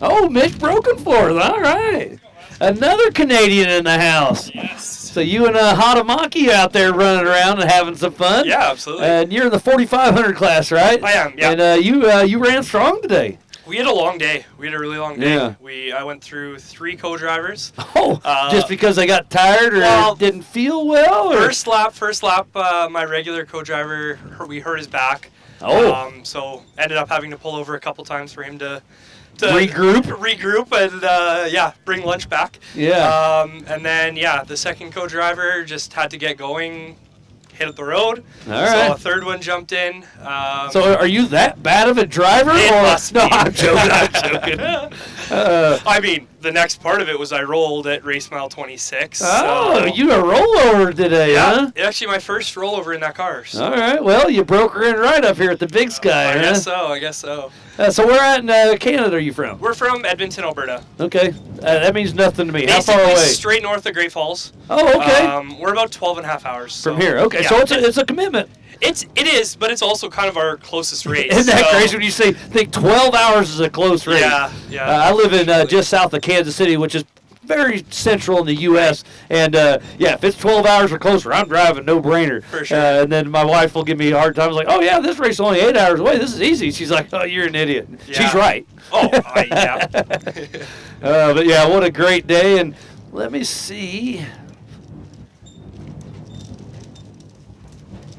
Oh, Mitch Broken Forth. All right. Another Canadian in the house. Yes. So you and Hatamaki out there running around and having some fun. Yeah, absolutely. And you're in the 4,500 class, right? I am, yeah. And you ran strong today. We had a long day. We had a really long day. Yeah. I went through 3 co-drivers. Oh, just because they got tired or didn't feel well? Or? First lap, my regular co-driver, we hurt his back. Oh. So ended up having to pull over a couple times for him to regroup and bring lunch back. Yeah. And then the second co-driver just had to get going, hit up the road. All right. So a third one jumped in. So are you that bad of a driver? No, I'm joking. I mean, the next part of it was I rolled at race mile 26. Oh, you a rollover today, huh? Actually, my first rollover in that car. So. All right. Well, you broke her in right up here at the Big Sky. I guess so. So where at in Canada are you from? We're from Edmonton, Alberta. Okay. That means nothing to me. Basically, how far away? Straight north of Great Falls. Oh, okay. We're about 12 and a half hours. From here. Okay, so it's a commitment. It is, but it's also kind of our closest race. Isn't that crazy when you think 12 hours is a close race? Yeah. I live in just south of Kansas City, which is very central in the U.S. And, if it's 12 hours or closer, I'm driving, no brainer. For sure. And then my wife will give me a hard time. I was like, oh, yeah, this race is only 8 hours away. This is easy. She's like, oh, you're an idiot. Yeah. She's right. Oh, yeah. But, yeah, what a great day. And let me see.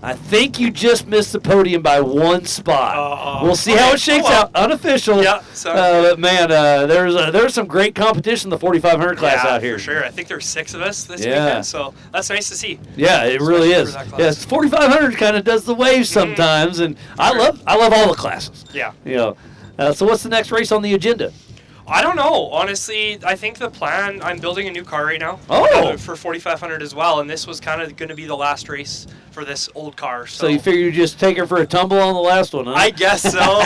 I think you just missed the podium by 1 spot. We'll see how it shakes out. Unofficial. Yeah. But man, there's some great competition in the 4,500 class out here. For sure. I think there's 6 of us this weekend, so that's nice to see. Yeah, it really is. Yes, 4,500 kind of does the waves sometimes, and I love all the classes. Yeah. So what's the next race on the agenda? I don't know. Honestly, I think the plan, I'm building a new car right now. For 4,500 as well, and this was kind of going to be the last race for this old car. So you figure you just take her for a tumble on the last one, huh? I guess so.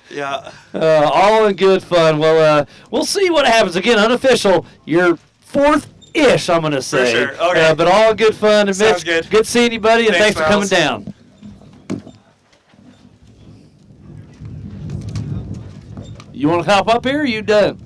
Yeah. All in good fun. Well, we'll see what happens. Again, unofficial, your 4th ish, I'm going to say. For sure. Okay. But all good fun. And Sounds Mitch, good. seeing you, buddy, and thanks for coming Miles. down. You want to hop up here, or you done?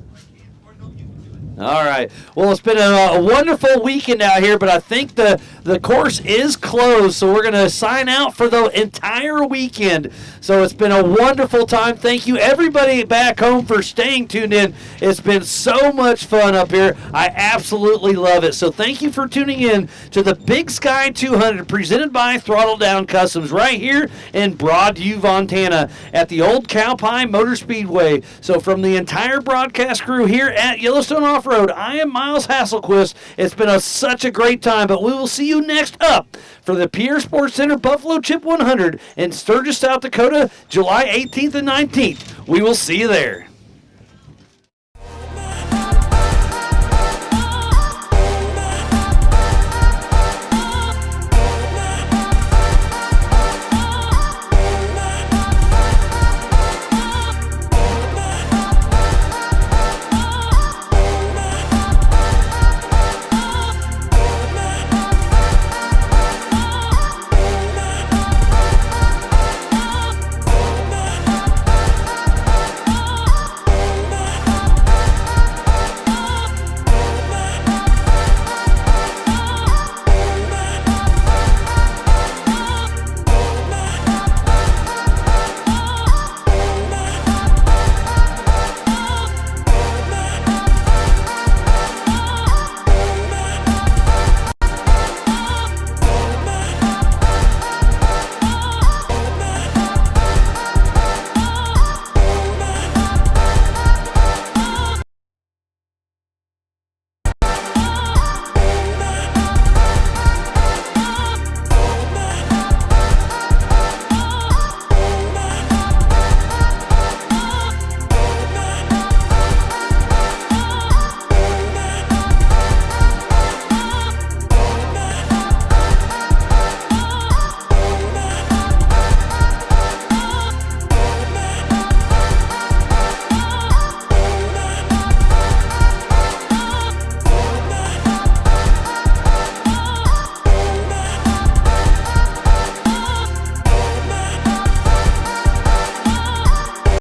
All right. Well, it's been a wonderful weekend out here, but I think the course is closed, so we're going to sign out for the entire weekend. So it's been a wonderful time. Thank you, everybody back home, for staying tuned in. It's been so much fun up here. I absolutely love it. So thank you for tuning in to the Big Sky 200 presented by Throttle Down Customs right here in Broadview, Montana at the Old Cow Pie Motor Speedway. So from the entire broadcast crew here at Yellowstone Off-Road, I am Miles Hasselquist. It's been such a great time, but we will see you next up for the Pierre Sports Center Buffalo Chip 100 in Sturgis, South Dakota, July 18th and 19th. We will see you there.